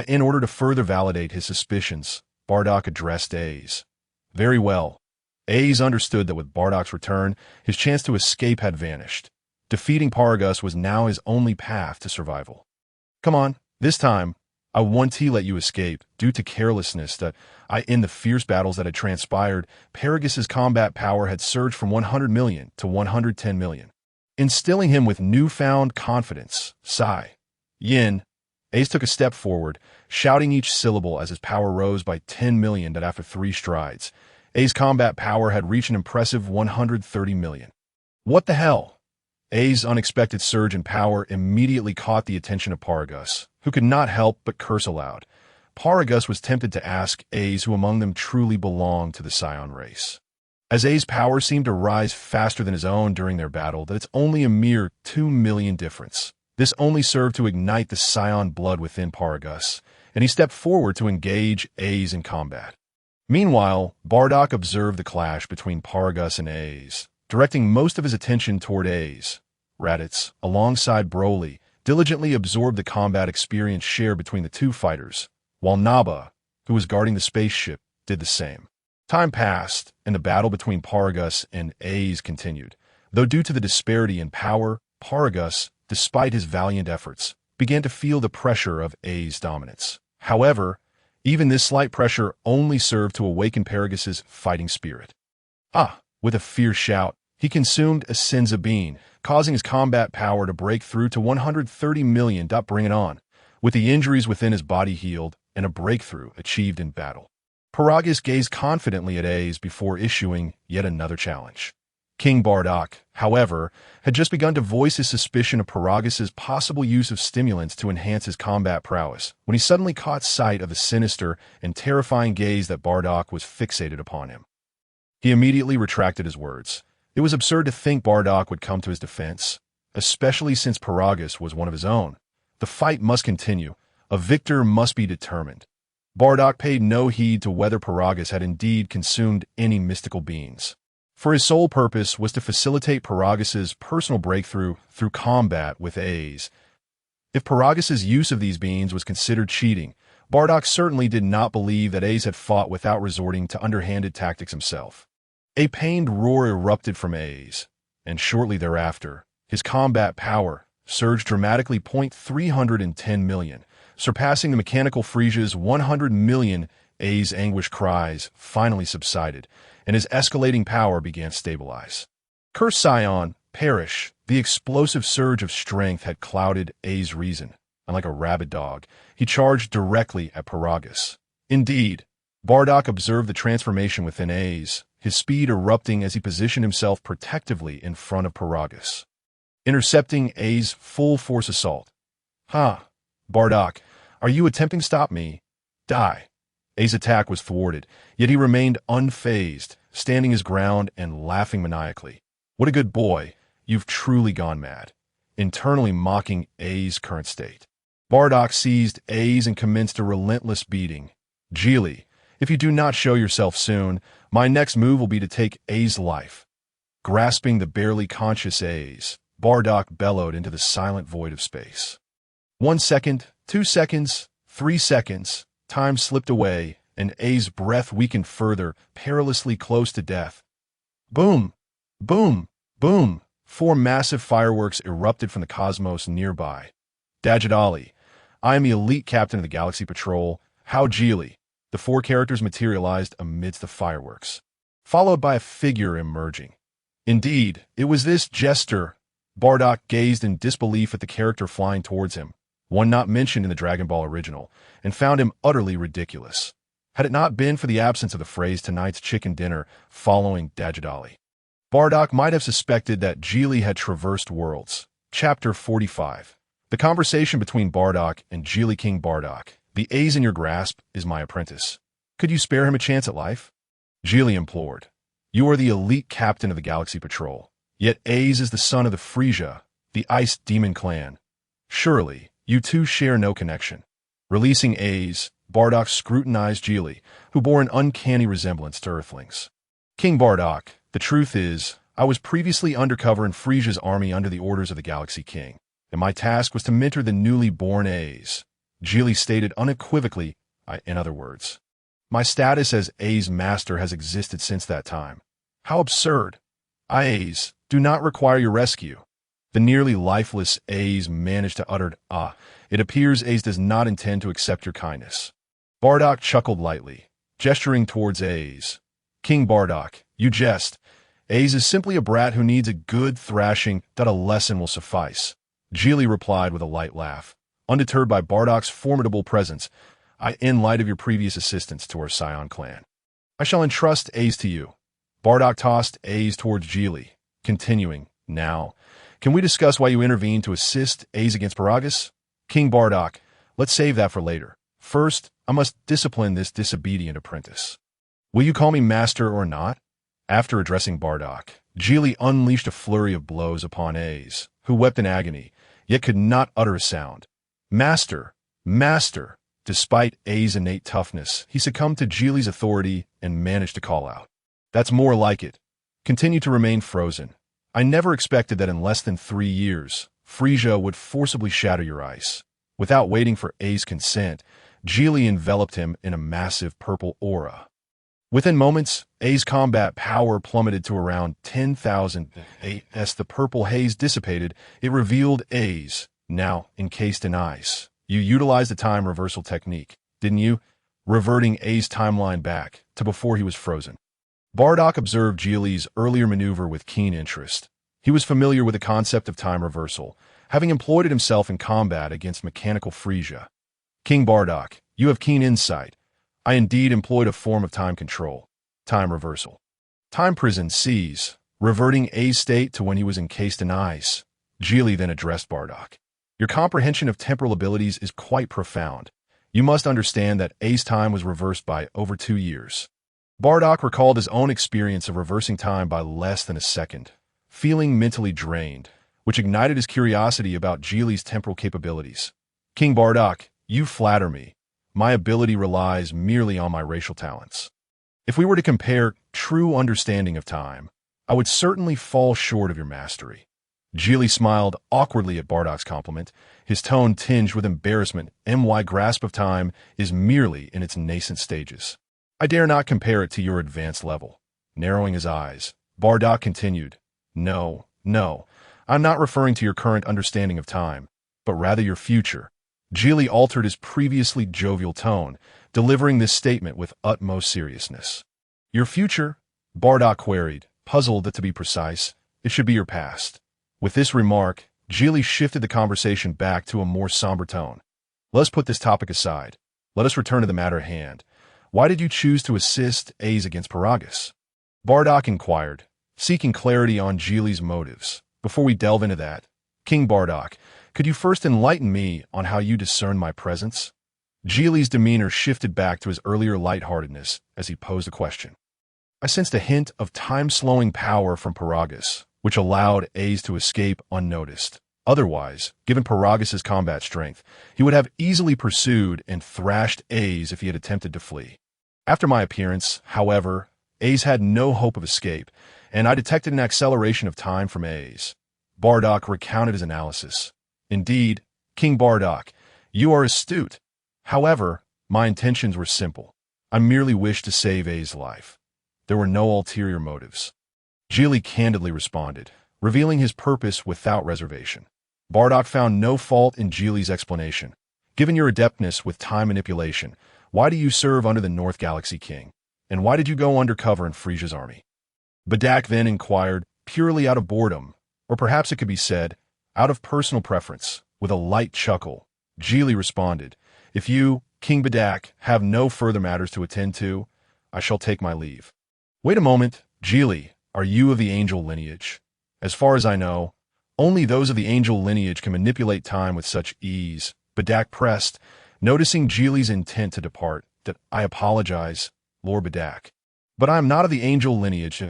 In order to further validate his suspicions, Bardock addressed A's. Very well. A's understood that with Bardock's return, his chance to escape had vanished. Defeating Paragus was now his only path to survival. Come on, this time, I won't let you escape due to carelessness in the fierce battles that had transpired, Paragus's combat power had surged from 100 million to 110 million, instilling him with newfound confidence. Sigh. Yin. Ace took a step forward, shouting each syllable as his power rose by 10 million that after 3 strides, A's combat power had reached an impressive 130 million. What the hell? A's unexpected surge in power immediately caught the attention of Paragus, who could not help but curse aloud. Paragus was tempted to ask A's who among them truly belonged to the Saiyan race. As A's power seemed to rise faster than his own during their battle, that it's only a mere 2 million difference. This only served to ignite the Saiyan blood within Paragus, and he stepped forward to engage A's in combat. Meanwhile, Bardock observed the clash between Paragus and A's, directing most of his attention toward A's. Raditz, alongside Broly, diligently absorbed the combat experience shared between the two fighters, while Naba, who was guarding the spaceship, did the same. Time passed, and the battle between Paragus and Ace continued. Though due to the disparity in power, Paragus, despite his valiant efforts, began to feel the pressure of Ace's dominance. However, even this slight pressure only served to awaken Paragus's fighting spirit. With a fierce shout, he consumed a Senzu bean, causing his combat power to break through to 130 million. Bring it on. With the injuries within his body healed and a breakthrough achieved in battle, Paragus gazed confidently at Ace before issuing yet another challenge. King Bardock, however, had just begun to voice his suspicion of Paragus's possible use of stimulants to enhance his combat prowess when he suddenly caught sight of the sinister and terrifying gaze that Bardock was fixated upon him. He immediately retracted his words. It was absurd to think Bardock would come to his defense, especially since Paragus was one of his own. The fight must continue. A victor must be determined. Bardock paid no heed to whether Paragus had indeed consumed any mystical beings, for his sole purpose was to facilitate Paragus's personal breakthrough through combat with Ace. If Paragus's use of these beings was considered cheating, Bardock certainly did not believe that Ace had fought without resorting to underhanded tactics himself. A pained roar erupted from Ace, and shortly thereafter, his combat power surged dramatically 310 million, surpassing the mechanical Frieza's 100 million. Ace's anguished cries finally subsided, and his escalating power began to stabilize. Curse Saiyan, perish! The explosive surge of strength had clouded Ace's reason, and like a rabid dog, he charged directly at Paragus. Indeed, Bardock observed the transformation within Ace, his speed erupting as he positioned himself protectively in front of Paragus, intercepting Ace's full-force assault. Bardock, are you attempting to stop me? Die! Ace's attack was thwarted, yet he remained unfazed, standing his ground and laughing maniacally. What a good boy, you've truly gone mad, internally mocking Ace's current state. Bardock seized Ace and commenced a relentless beating. Geely, if you do not show yourself soon, my next move will be to take Ace's life. Grasping the barely conscious Ace, Bardock bellowed into the silent void of space. 1 second, 2 seconds, 3 seconds, time slipped away, and Ace's breath weakened further, perilously close to death. Boom! Boom! Boom! 4 massive fireworks erupted from the cosmos nearby. Dajidali, I am the elite captain of the Galaxy Patrol. How Geely! The 4 characters materialized amidst the fireworks, followed by a figure emerging. Indeed, it was this jester. Bardock gazed in disbelief at the character flying towards him, one not mentioned in the Dragon Ball original, and found him utterly ridiculous. Had it not been for the absence of the phrase tonight's chicken dinner following Dajidali, Bardock might have suspected that Geely had traversed worlds. Chapter 45. The conversation between Bardock and Geely. King Bardock, the Ace in your grasp is my apprentice. Could you spare him a chance at life? Geely implored. You are the elite captain of the Galaxy Patrol, yet Ace is the son of the Frieza, the Ice Demon clan. Surely, you two share no connection. Releasing Ace, Bardock scrutinized Geely, who bore an uncanny resemblance to Earthlings. King Bardock, the truth is, I was previously undercover in Frieza's army under the orders of the Galaxy King, and my task was to mentor the newly born Ace. Geely stated unequivocally, in other words. My status as Ace's master has existed since that time. How absurd. Ace, do not require your rescue. The nearly lifeless Ace managed to utter, It appears Ace does not intend to accept your kindness. Bardock chuckled lightly, gesturing towards Ace. King Bardock, you jest. Ace is simply a brat who needs a good thrashing. That a lesson will suffice. Geely replied with a light laugh, undeterred by Bardock's formidable presence. In light of your previous assistance to our Saiyan clan, I shall entrust Ace to you. Bardock tossed Ace towards Geely, continuing, Now, can we discuss why you intervened to assist Ace against Paragus? King Bardock, let's save that for later. First, I must discipline this disobedient apprentice. Will you call me master or not? After addressing Bardock, Geely unleashed a flurry of blows upon Ace, who wept in agony, yet could not utter a sound. Master! Master! Despite Ace's innate toughness, he succumbed to Geely's authority and managed to call out. That's more like it. Continue to remain frozen. I never expected that in less than 3 years, Frieza would forcibly shatter your ice. Without waiting for Ace's consent, Geely enveloped him in a massive purple aura. Within moments, A's combat power plummeted to around 10,000. As the purple haze dissipated, it revealed A's, now encased in ice. You utilized the time reversal technique, didn't you? Reverting A's timeline back to before he was frozen. Bardock observed Geely's earlier maneuver with keen interest. He was familiar with the concept of time reversal, having employed it himself in combat against mechanical Frieza. King Bardock, you have keen insight. I indeed employed a form of time control, time reversal. Time prison sees, reverting A's state to when he was encased in ice. Geely then addressed Bardock. Your comprehension of temporal abilities is quite profound. You must understand that A's time was reversed by over 2 years. Bardock recalled his own experience of reversing time by less than a second, feeling mentally drained, which ignited his curiosity about Geely's temporal capabilities. King Bardock, you flatter me. My ability relies merely on my racial talents. If we were to compare true understanding of time, I would certainly fall short of your mastery. Geely smiled awkwardly at Bardock's compliment, his tone tinged with embarrassment. My grasp of time is merely in its nascent stages. I dare not compare it to your advanced level. Narrowing his eyes, Bardock continued, No, I'm not referring to your current understanding of time, but rather your future. Geely altered his previously jovial tone, delivering this statement with utmost seriousness. Your future? Bardock queried, puzzled that to be precise, it should be your past. With this remark, Geely shifted the conversation back to a more somber tone. Let's put this topic aside. Let us return to the matter at hand. Why did you choose to assist A's against Paragus? Bardock inquired, seeking clarity on Geely's motives. Before we delve into that, King Bardock, could you first enlighten me on how you discern my presence? Geely's demeanor shifted back to his earlier lightheartedness as he posed a question. I sensed a hint of time-slowing power from Paragus, which allowed A's to escape unnoticed. Otherwise, given Paragus's combat strength, he would have easily pursued and thrashed A's if he had attempted to flee. After my appearance, however, A's had no hope of escape, and I detected an acceleration of time from A's. Bardock recounted his analysis. Indeed, King Bardock, you are astute. However, my intentions were simple. I merely wished to save A's life. There were no ulterior motives. Geely candidly responded, revealing his purpose without reservation. Bardock found no fault in Geely's explanation. Given your adeptness with time manipulation, why do you serve under the North Galaxy King? And why did you go undercover in Frieza's army? Bardock then inquired, purely out of boredom, or perhaps it could be said, out of personal preference. With a light chuckle, Geely responded, If you, King Bardock, have no further matters to attend to, I shall take my leave. Wait a moment, Geely, are you of the angel lineage? As far as I know, only those of the angel lineage can manipulate time with such ease. Bardock pressed, noticing Geely's intent to depart, that I apologize, Lord Bardock. But I am not of the angel lineage.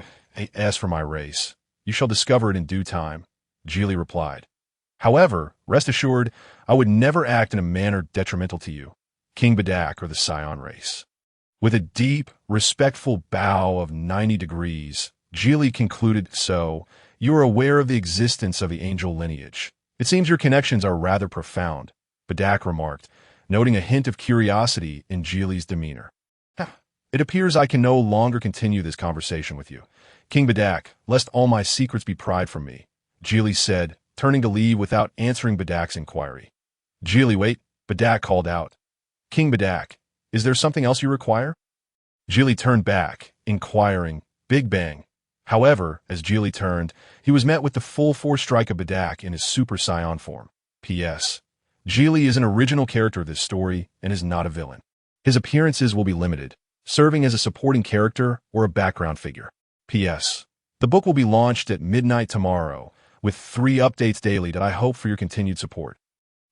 As for my race, you shall discover it in due time, Geely replied. However, rest assured, I would never act in a manner detrimental to you, King Bardock or the Saiyan race. With a deep, respectful bow of 90 degrees, Geely concluded, So, you are aware of the existence of the angel lineage. It seems your connections are rather profound, Bardock remarked, noting a hint of curiosity in Geely's demeanor. It appears I can no longer continue this conversation with you, King Bardock, lest all my secrets be pried from me, Geely said, turning to leave without answering Bardock's inquiry. Geely, wait, Bardock called out. King Bardock, is there something else you require? Geely turned back, inquiring, Big Bang. However, as Geely turned, he was met with the full force strike of Bardock in his Super Saiyan form. P.S. Geely is an original character of this story and is not a villain. His appearances will be limited, serving as a supporting character or a background figure. P.S. The book will be launched at midnight tomorrow, with 3 updates daily that I hope for your continued support.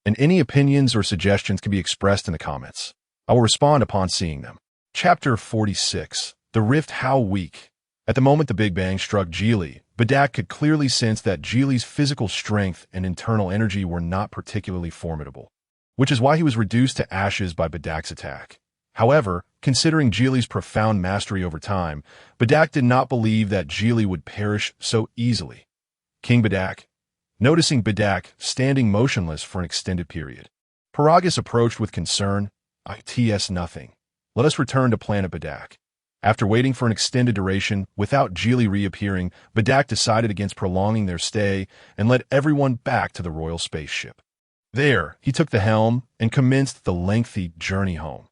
And any opinions or suggestions can be expressed in the comments. I will respond upon seeing them. Chapter 46. The Rift How Weak. At the moment the Big Bang struck Geely, Bardock could clearly sense that Geely's physical strength and internal energy were not particularly formidable, which is why he was reduced to ashes by Bardock's attack. However, considering Geely's profound mastery over time, Bardock did not believe that Geely would perish so easily. King Bardock, noticing Bardock standing motionless for an extended period, Paragus approached with concern, ITS nothing. Let us return to planet Bardock. After waiting for an extended duration without Geely reappearing, Bardock decided against prolonging their stay and led everyone back to the royal spaceship. There, he took the helm and commenced the lengthy journey home.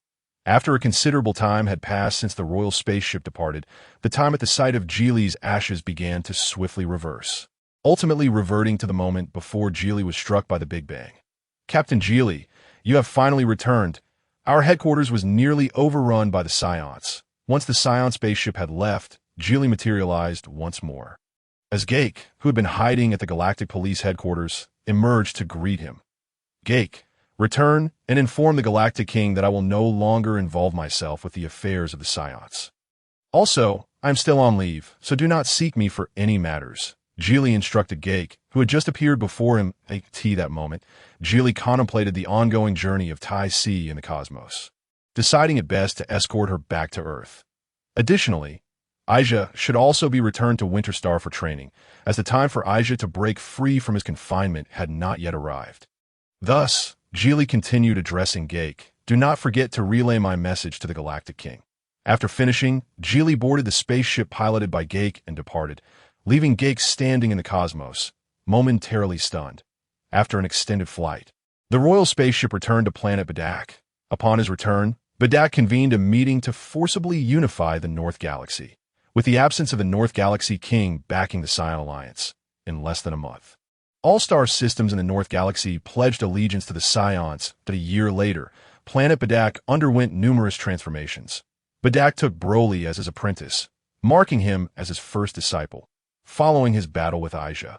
After a considerable time had passed since the royal spaceship departed, the time at the site of Geely's ashes began to swiftly reverse, ultimately reverting to the moment before Geely was struck by the Big Bang. Captain Geely, you have finally returned. Our headquarters was nearly overrun by the Saiyans. Once the Saiyan spaceship had left, Geely materialized once more. As Gake, who had been hiding at the Galactic Police headquarters, emerged to greet him. Gake, return and inform the Galactic King that I will no longer involve myself with the affairs of the Saiyans. Also, I am still on leave, so do not seek me for any matters. Geely instructed Gake, who had just appeared before him at that moment. Geely contemplated the ongoing journey of Tai Si in the cosmos, deciding it best to escort her back to Earth. Additionally, Aisha should also be returned to Winterstar for training, as the time for Aisha to break free from his confinement had not yet arrived. Thus, Geely continued addressing Gake, do not forget to relay my message to the Galactic King. After finishing, Geely boarded the spaceship piloted by Gake and departed, leaving Gake standing in the cosmos, momentarily stunned. After an extended flight, the royal spaceship returned to planet Bardock. Upon his return, Bardock convened a meeting to forcibly unify the North Galaxy, with the absence of the North Galaxy King backing the Saiyan Alliance, in less than a month. All-star systems in the North Galaxy pledged allegiance to the Saiyans, but a year later, planet Bardock underwent numerous transformations. Bardock took Broly as his apprentice, marking him as his first disciple, following his battle with Aisha.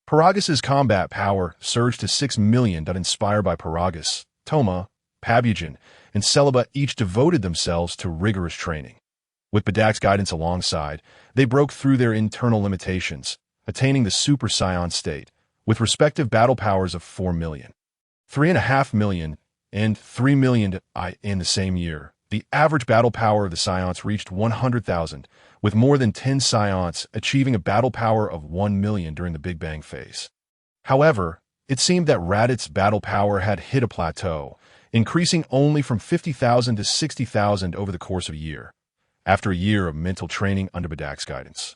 Paragus' combat power surged to 6 million, inspired by Paragus, Toma, Pabugen, and Celebi each devoted themselves to rigorous training. With Bardock's guidance alongside, they broke through their internal limitations, attaining the Super Saiyan state, with respective battle powers of 4 million, 3.5 million, and 3 million in the same year. The average battle power of the Saiyans reached 100,000, with more than 10 Saiyans achieving a battle power of 1 million during the Big Bang phase. However, it seemed that Raditz's battle power had hit a plateau, increasing only from 50,000 to 60,000 over the course of a year, after a year of mental training under Bardock's guidance.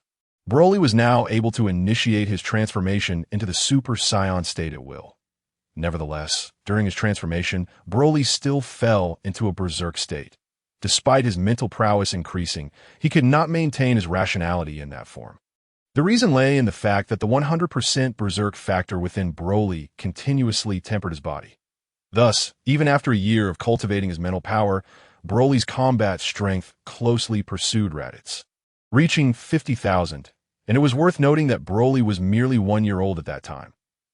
Broly was now able to initiate his transformation into the Super Saiyan state at will. Nevertheless, during his transformation, Broly still fell into a berserk state. Despite his mental prowess increasing, he could not maintain his rationality in that form. The reason lay in the fact that the 100% berserk factor within Broly continuously tempered his body. Thus, even after a year of cultivating his mental power, Broly's combat strength closely pursued Raditz, reaching 50,000, and it was worth noting that Broly was merely 1 year old at that time.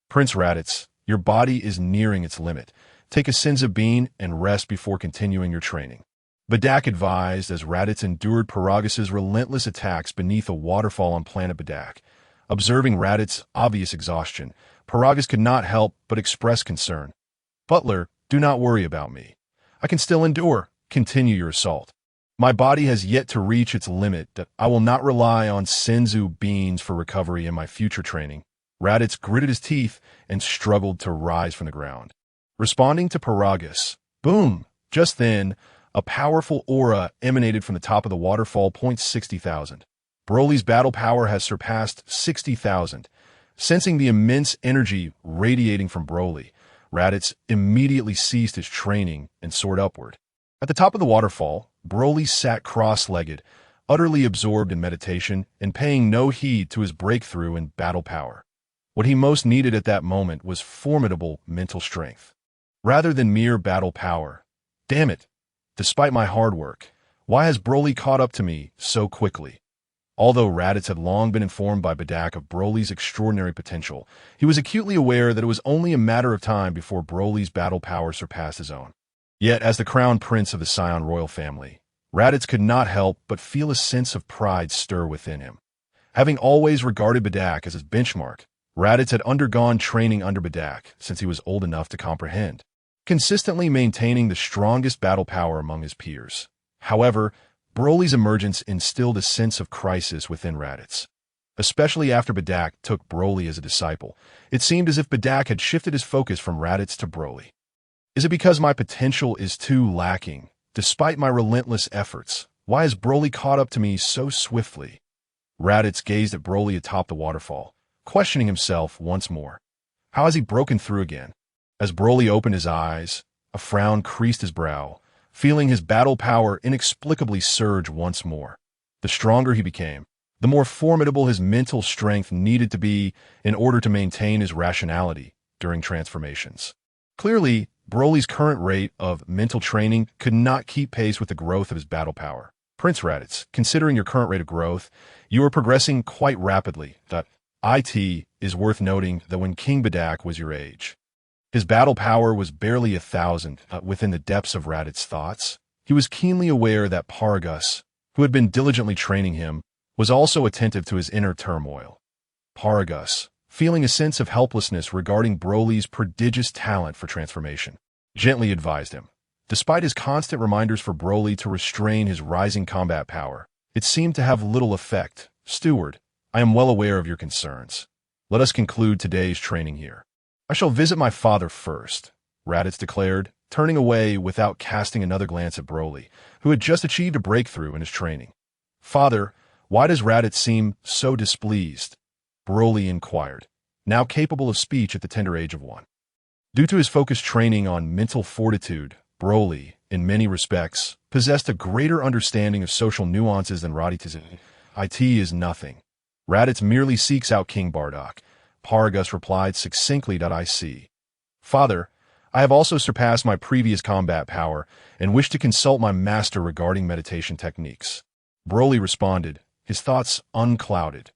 Prince Raditz, your body is nearing its limit. Take a Senzu bean and rest before continuing your training. Bardock advised as Raditz endured Paragus' relentless attacks beneath a waterfall on planet Bardock. Observing Raditz's obvious exhaustion, Paragus could not help but express concern. Butler, do not worry about me. I can still endure. Continue your assault. My body has yet to reach its limit. I will not rely on Senzu beans for recovery in my future training. Raditz gritted his teeth and struggled to rise from the ground. Responding to Paragus, boom! Just then, a powerful aura emanated from the top of the waterfall. 60,000. Broly's battle power has surpassed 60,000. Sensing the immense energy radiating from Broly, Raditz immediately ceased his training and soared upward. At the top of the waterfall, Broly sat cross-legged, utterly absorbed in meditation and paying no heed to his breakthrough in battle power. What he most needed at that moment was formidable mental strength, rather than mere battle power. Damn it! Despite my hard work, why has Broly caught up to me so quickly? Although Raditz had long been informed by Bardock of Broly's extraordinary potential, he was acutely aware that it was only a matter of time before Broly's battle power surpassed his own. Yet, as the crown prince of the Saiyan royal family, Raditz could not help but feel a sense of pride stir within him. Having always regarded Bardock as his benchmark, Raditz had undergone training under Bardock since he was old enough to comprehend, consistently maintaining the strongest battle power among his peers. However, Broly's emergence instilled a sense of crisis within Raditz. Especially after Bardock took Broly as a disciple, it seemed as if Bardock had shifted his focus from Raditz to Broly. Is it because my potential is too lacking? Despite my relentless efforts, why has Broly caught up to me so swiftly? Raditz gazed at Broly atop the waterfall, questioning himself once more. How has he broken through again? As Broly opened his eyes, a frown creased his brow, feeling his battle power inexplicably surge once more. The stronger he became, the more formidable his mental strength needed to be in order to maintain his rationality during transformations. Clearly, Broly's current rate of mental training could not keep pace with the growth of his battle power. Prince Raditz, considering your current rate of growth, you are progressing quite rapidly. It is worth noting that when King Bardock was your age, his battle power was barely 1,000. Within the depths of Raditz's thoughts, he was keenly aware that Paragus, who had been diligently training him, was also attentive to his inner turmoil. Paragus, feeling a sense of helplessness regarding Broly's prodigious talent for transformation, gently advised him. Despite his constant reminders for Broly to restrain his rising combat power, it seemed to have little effect. Steward, I am well aware of your concerns. Let us conclude today's training here. I shall visit my father first, Raditz declared, turning away without casting another glance at Broly, who had just achieved a breakthrough in his training. Father, why does Raditz seem so displeased? Broly inquired, now capable of speech at the tender age of 1. Due to his focused training on mental fortitude, Broly, in many respects, possessed a greater understanding of social nuances than Raditz. It is nothing. Raditz merely seeks out King Bardock. Paragus replied succinctly. I see. Father, I have also surpassed my previous combat power and wish to consult my master regarding meditation techniques. Broly responded, his thoughts unclouded.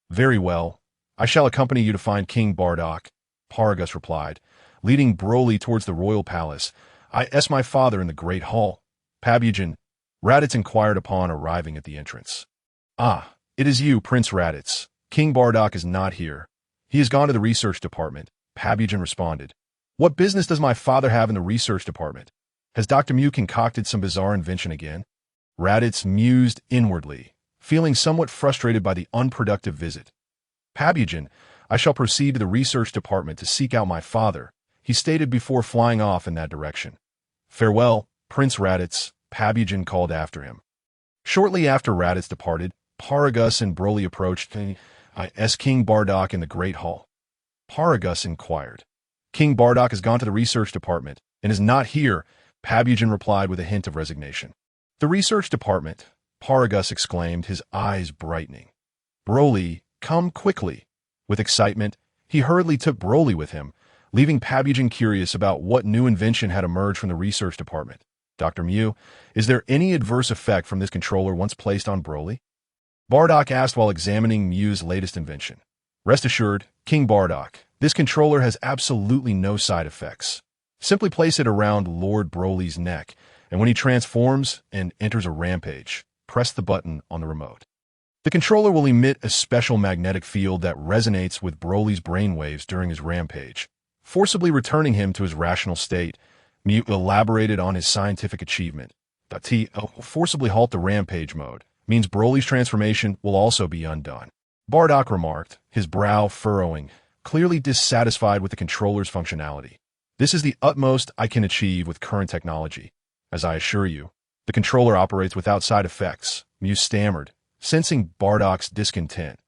Very well. I shall accompany you to find King Bardock, Paragus replied, leading Broly towards the royal palace. I asked my father in the great hall. Pabujan, Raditz inquired upon arriving at the entrance. Ah, it is you, Prince Raditz. King Bardock is not here. He has gone to the research department, Pabujan responded. What business does my father have in the research department? Has Dr. Mew concocted some bizarre invention again? Raditz mused inwardly, feeling somewhat frustrated by the unproductive visit. Pabujan, I shall proceed to the research department to seek out my father, he stated before flying off in that direction. Farewell, Prince Raditz, Pabujan called after him. Shortly after Raditz departed, Paragus and Broly approached King Bardock in the Great Hall. Paragus inquired. King Bardock has gone to the research department and is not here, Pabujan replied with a hint of resignation. The research department, Paragus exclaimed, his eyes brightening. Broly, come quickly. With excitement, he hurriedly took Broly with him, leaving Pabujan curious about what new invention had emerged from the research department. Dr. Mew, is there any adverse effect from this controller once placed on Broly? Bardock asked while examining Mew's latest invention. Rest assured, King Bardock, this controller has absolutely no side effects. Simply place it around Lord Broly's neck, and when he transforms and enters a rampage, press the button on the remote. The controller will emit a special magnetic field that resonates with Broly's brainwaves during his rampage, forcibly returning him to his rational state. Mew elaborated on his scientific achievement. To forcibly halt the rampage mode means Broly's transformation will also be undone. Bardock remarked, his brow furrowing, clearly dissatisfied with the controller's functionality. This is the utmost I can achieve with current technology. As I assure you, the controller operates without side effects, Mew stammered, sensing Bardock's discontent.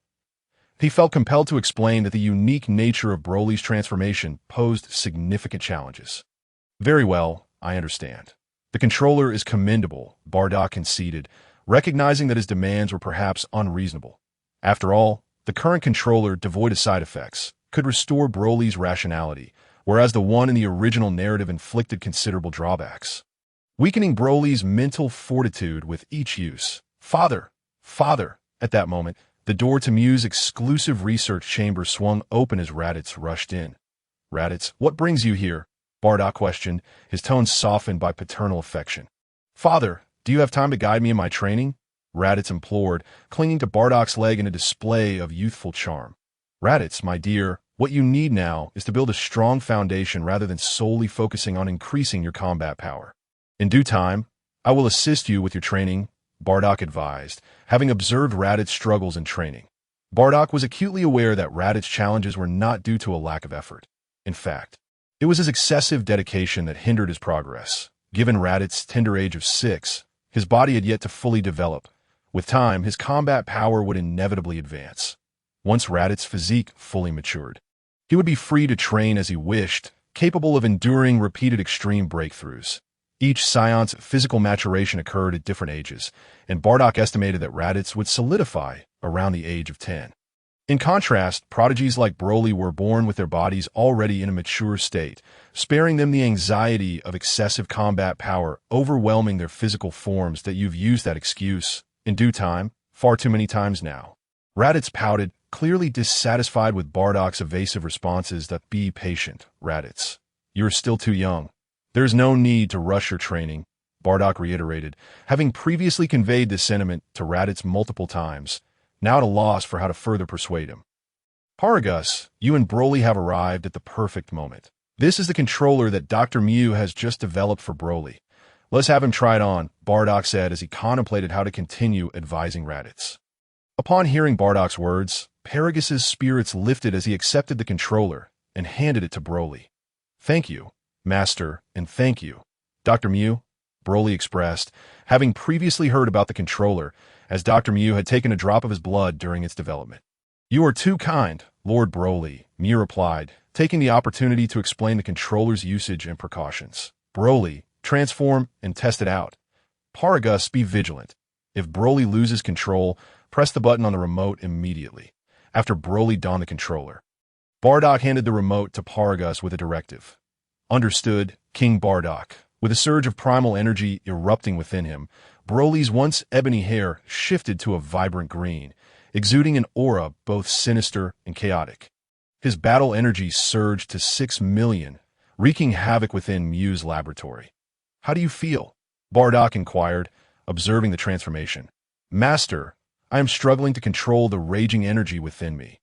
He felt compelled to explain that the unique nature of Broly's transformation posed significant challenges. Very well, I understand. The controller is commendable, Bardock conceded, recognizing that his demands were perhaps unreasonable. After all, the current controller, devoid of side effects, could restore Broly's rationality, whereas the one in the original narrative inflicted considerable drawbacks, weakening Broly's mental fortitude with each use. Father! At that moment, the door to Mew's exclusive research chamber swung open as Raditz rushed in. Raditz, what brings you here? Bardock questioned, his tone softened by paternal affection. Father, do you have time to guide me in my training? Raditz implored, clinging to Bardock's leg in a display of youthful charm. Raditz, my dear, what you need now is to build a strong foundation rather than solely focusing on increasing your combat power. In due time, I will assist you with your training, Bardock advised, having observed Raditz's struggles in training. Bardock was acutely aware that Raditz's challenges were not due to a lack of effort. In fact, It was his excessive dedication that hindered his progress. Given Raditz's tender age of 6, his body had yet to fully develop. With time, his combat power would inevitably advance. Once Raditz's physique fully matured, he would be free to train as he wished, capable of enduring repeated extreme breakthroughs. Each Saiyant's physical maturation occurred at different ages, and Bardock estimated that Raditz would solidify around the age of 10. In contrast, prodigies like Broly were born with their bodies already in a mature state, sparing them the anxiety of excessive combat power overwhelming their physical forms. That you've used that excuse, in due time, far too many times now. Raditz pouted, clearly dissatisfied with Bardock's evasive responses. That be patient, Raditz. You're still too young. There's no need to rush your training, Bardock reiterated, having previously conveyed this sentiment to Raditz multiple times, now at a loss for how to further persuade him. Paragus, you and Broly have arrived at the perfect moment. This is the controller that Dr. Mew has just developed for Broly. Let's have him try it on, Bardock said as he contemplated how to continue advising Raditz. Upon hearing Bardock's words, Paragus's spirits lifted as he accepted the controller and handed it to Broly. Thank you, Master, and thank you, Dr. Mew, Broly expressed, having previously heard about the controller, as Dr. Mew had taken a drop of his blood during its development. You are too kind, Lord Broly, Mew replied, taking the opportunity to explain the controller's usage and precautions. Broly, transform and test it out. Paragus, be vigilant. If Broly loses control, press the button on the remote immediately. After Broly donned the controller, Bardock handed the remote to Paragus with a directive. Understood, King Bardock. With a surge of primal energy erupting within him, Broly's once ebony hair shifted to a vibrant green, exuding an aura both sinister and chaotic. His battle energy surged to 6 million, wreaking havoc within Mew's laboratory. How do you feel? Bardock inquired, observing the transformation. Master, I am struggling to control the raging energy within me.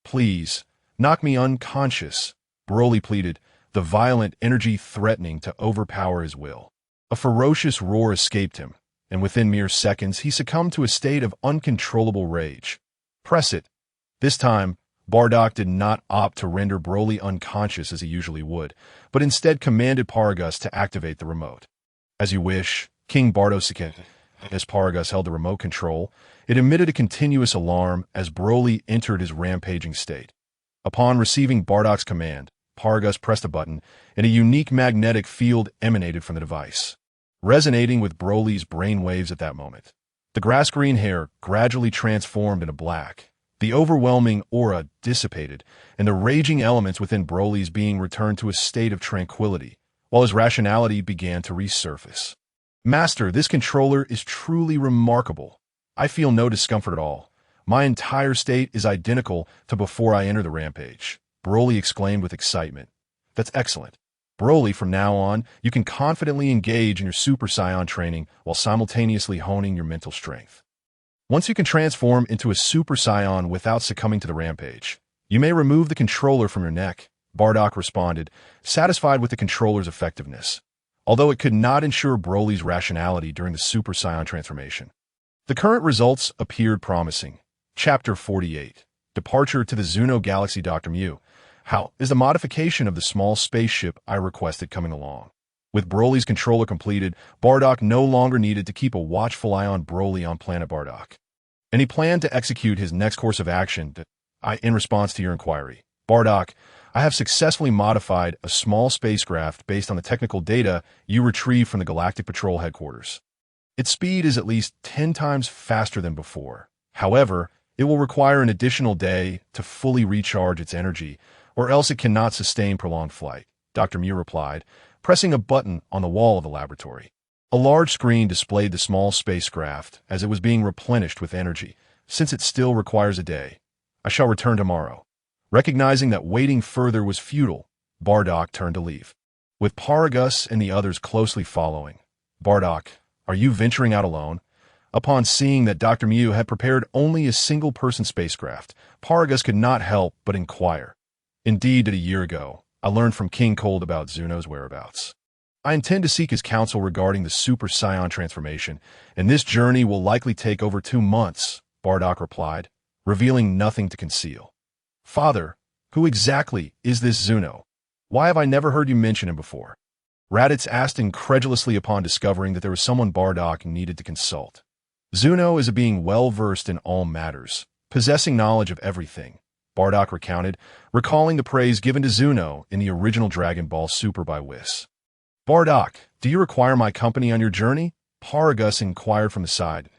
Please, knock me unconscious, Broly pleaded, the violent energy threatening to overpower his will. A ferocious roar escaped him, and within mere seconds he succumbed to a state of uncontrollable rage. Press it. This time, Bardock did not opt to render Broly unconscious as he usually would, but instead commanded Paragus to activate the remote. As you wish, King Bardock. As Paragus held the remote control, it emitted a continuous alarm as Broly entered his rampaging state. Upon receiving Bardock's command, Paragus pressed a button, and a unique magnetic field emanated from the device, resonating with Broly's brainwaves at that moment. The grass-green hair gradually transformed into black. The overwhelming aura dissipated, and the raging elements within Broly's being returned to a state of tranquility, while his rationality began to resurface. Master, this controller is truly remarkable. I feel no discomfort at all. My entire state is identical to before I enter the rampage, Broly exclaimed with excitement. That's excellent. Broly, from now on, you can confidently engage in your Super Saiyan training while simultaneously honing your mental strength. Once you can transform into a Super Saiyan without succumbing to the rampage, you may remove the controller from your neck, Bardock responded, satisfied with the controller's effectiveness, although it could not ensure Broly's rationality during the Super Saiyan transformation. The current results appeared promising. Chapter 48. Departure to the Zuno Galaxy. Dr. Mew. How is the modification of the small spaceship I requested coming along? With Broly's controller completed, Bardock no longer needed to keep a watchful eye on Broly on planet Bardock, and he planned to execute his next course of action. In response to your inquiry, Bardock, I have successfully modified a small spacecraft based on the technical data you retrieved from the Galactic Patrol headquarters. Its speed is at least 10 times faster than before. However, it will require an additional day to fully recharge its energy, or else it cannot sustain prolonged flight, Dr. Mew replied, pressing a button on the wall of the laboratory. A large screen displayed the small spacecraft as it was being replenished with energy. Since it still requires a day, I shall return tomorrow. Recognizing that waiting further was futile, Bardock turned to leave, with Paragus and the others closely following. Bardock, are you venturing out alone? Upon seeing that Dr. Mew had prepared only a single-person spacecraft, Paragus could not help but inquire. Indeed, a year ago, I learned from King Cold about Zuno's whereabouts. I intend to seek his counsel regarding the Super Saiyan transformation, and this journey will likely take over 2 months, Bardock replied, revealing nothing to conceal. Father, who exactly is this Zuno? Why have I never heard you mention him before? Raditz asked incredulously upon discovering that there was someone Bardock needed to consult. Zuno is a being well-versed in all matters, possessing knowledge of everything, Bardock recounted, recalling the praise given to Zuno in the original Dragon Ball Super by Whis. Bardock, do you require my company on your journey? Paragus inquired from the side.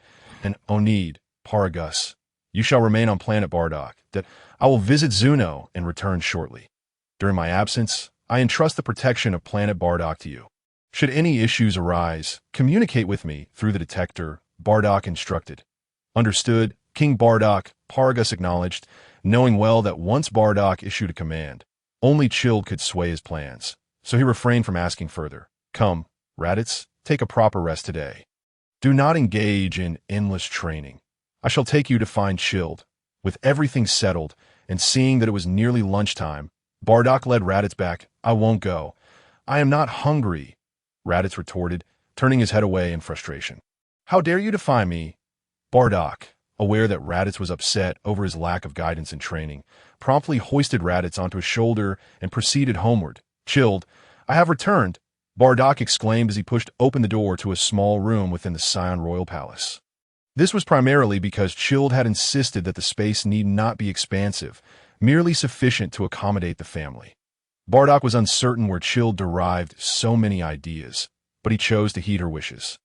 And oh need, Paragus, you shall remain on planet Bardock, that I will visit Zuno and return shortly. During my absence, I entrust the protection of planet Bardock to you. Should any issues arise, communicate with me through the detector, Bardock instructed. Understood, King Bardock, Paragus acknowledged, knowing well that once Bardock issued a command, only Chilled could sway his plans, so he refrained from asking further. Come, Raditz, take a proper rest today. Do not engage in endless training. I shall take you to find Chilled. With everything settled, and seeing that it was nearly lunchtime, Bardock led Raditz back. I won't go. I am not hungry, Raditz retorted, turning his head away in frustration. How dare you defy me? Bardock, aware that Raditz was upset over his lack of guidance and training, promptly hoisted Raditz onto his shoulder and proceeded homeward. Chilled, I have returned, Bardock exclaimed as he pushed open the door to a small room within the Saiyan Royal Palace. This was primarily because Chilled had insisted that the space need not be expansive, merely sufficient to accommodate the family. Bardock was uncertain where Chilled derived so many ideas, but he chose to heed her wishes.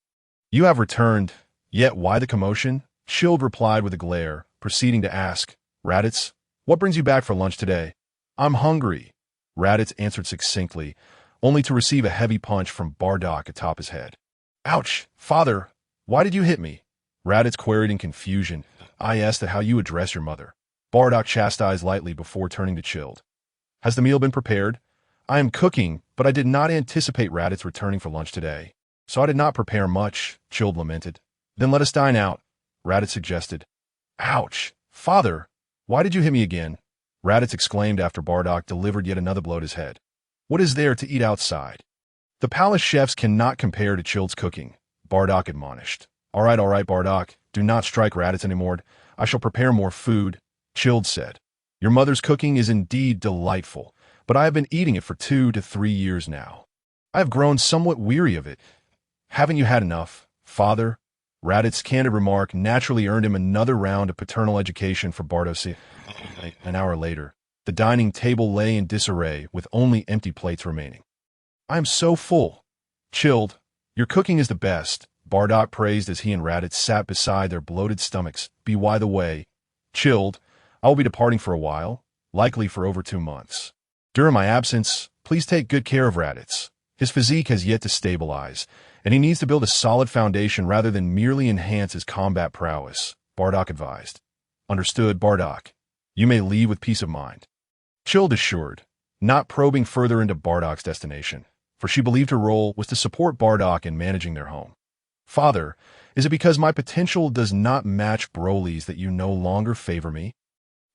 You have returned, yet why the commotion? Chilled replied with a glare, proceeding to ask, Raditz, what brings you back for lunch today? I'm hungry, Raditz answered succinctly, only to receive a heavy punch from Bardock atop his head. Ouch, father, why did you hit me? Raditz queried in confusion. I asked that how you address your mother. Bardock chastised lightly before turning to Chilled. Has the meal been prepared? I am cooking, but I did not anticipate Raditz returning for lunch today, so I did not prepare much, Chilled lamented. Then let us dine out, Raditz suggested. Ouch, father, why did you hit me again? Raditz exclaimed after Bardock delivered yet another blow to his head. What is there to eat outside? The palace chefs cannot compare to Chilled's cooking, Bardock admonished. All right, Bardock, do not strike Raditz anymore. I shall prepare more food, Chilled said. Your mother's cooking is indeed delightful, but I have been eating it for 2 to 3 years now. I have grown somewhat weary of it. Haven't you had enough, father? Raditz's candid remark naturally earned him another round of paternal education for Bardock. An hour later, the dining table lay in disarray with only empty plates remaining. I am so full. Chilled, your cooking is the best, Bardock praised as he and Raditz sat beside their bloated stomachs. By the way, Chilled, I will be departing for a while, likely for over 2 months. During my absence, please take good care of Raditz. His physique has yet to stabilize, and he needs to build a solid foundation rather than merely enhance his combat prowess, Bardock advised. Understood, Bardock. You may leave with peace of mind. Chilled assured, not probing further into Bardock's destination, for she believed her role was to support Bardock in managing their home. Father, is it because my potential does not match Broly's that you no longer favor me?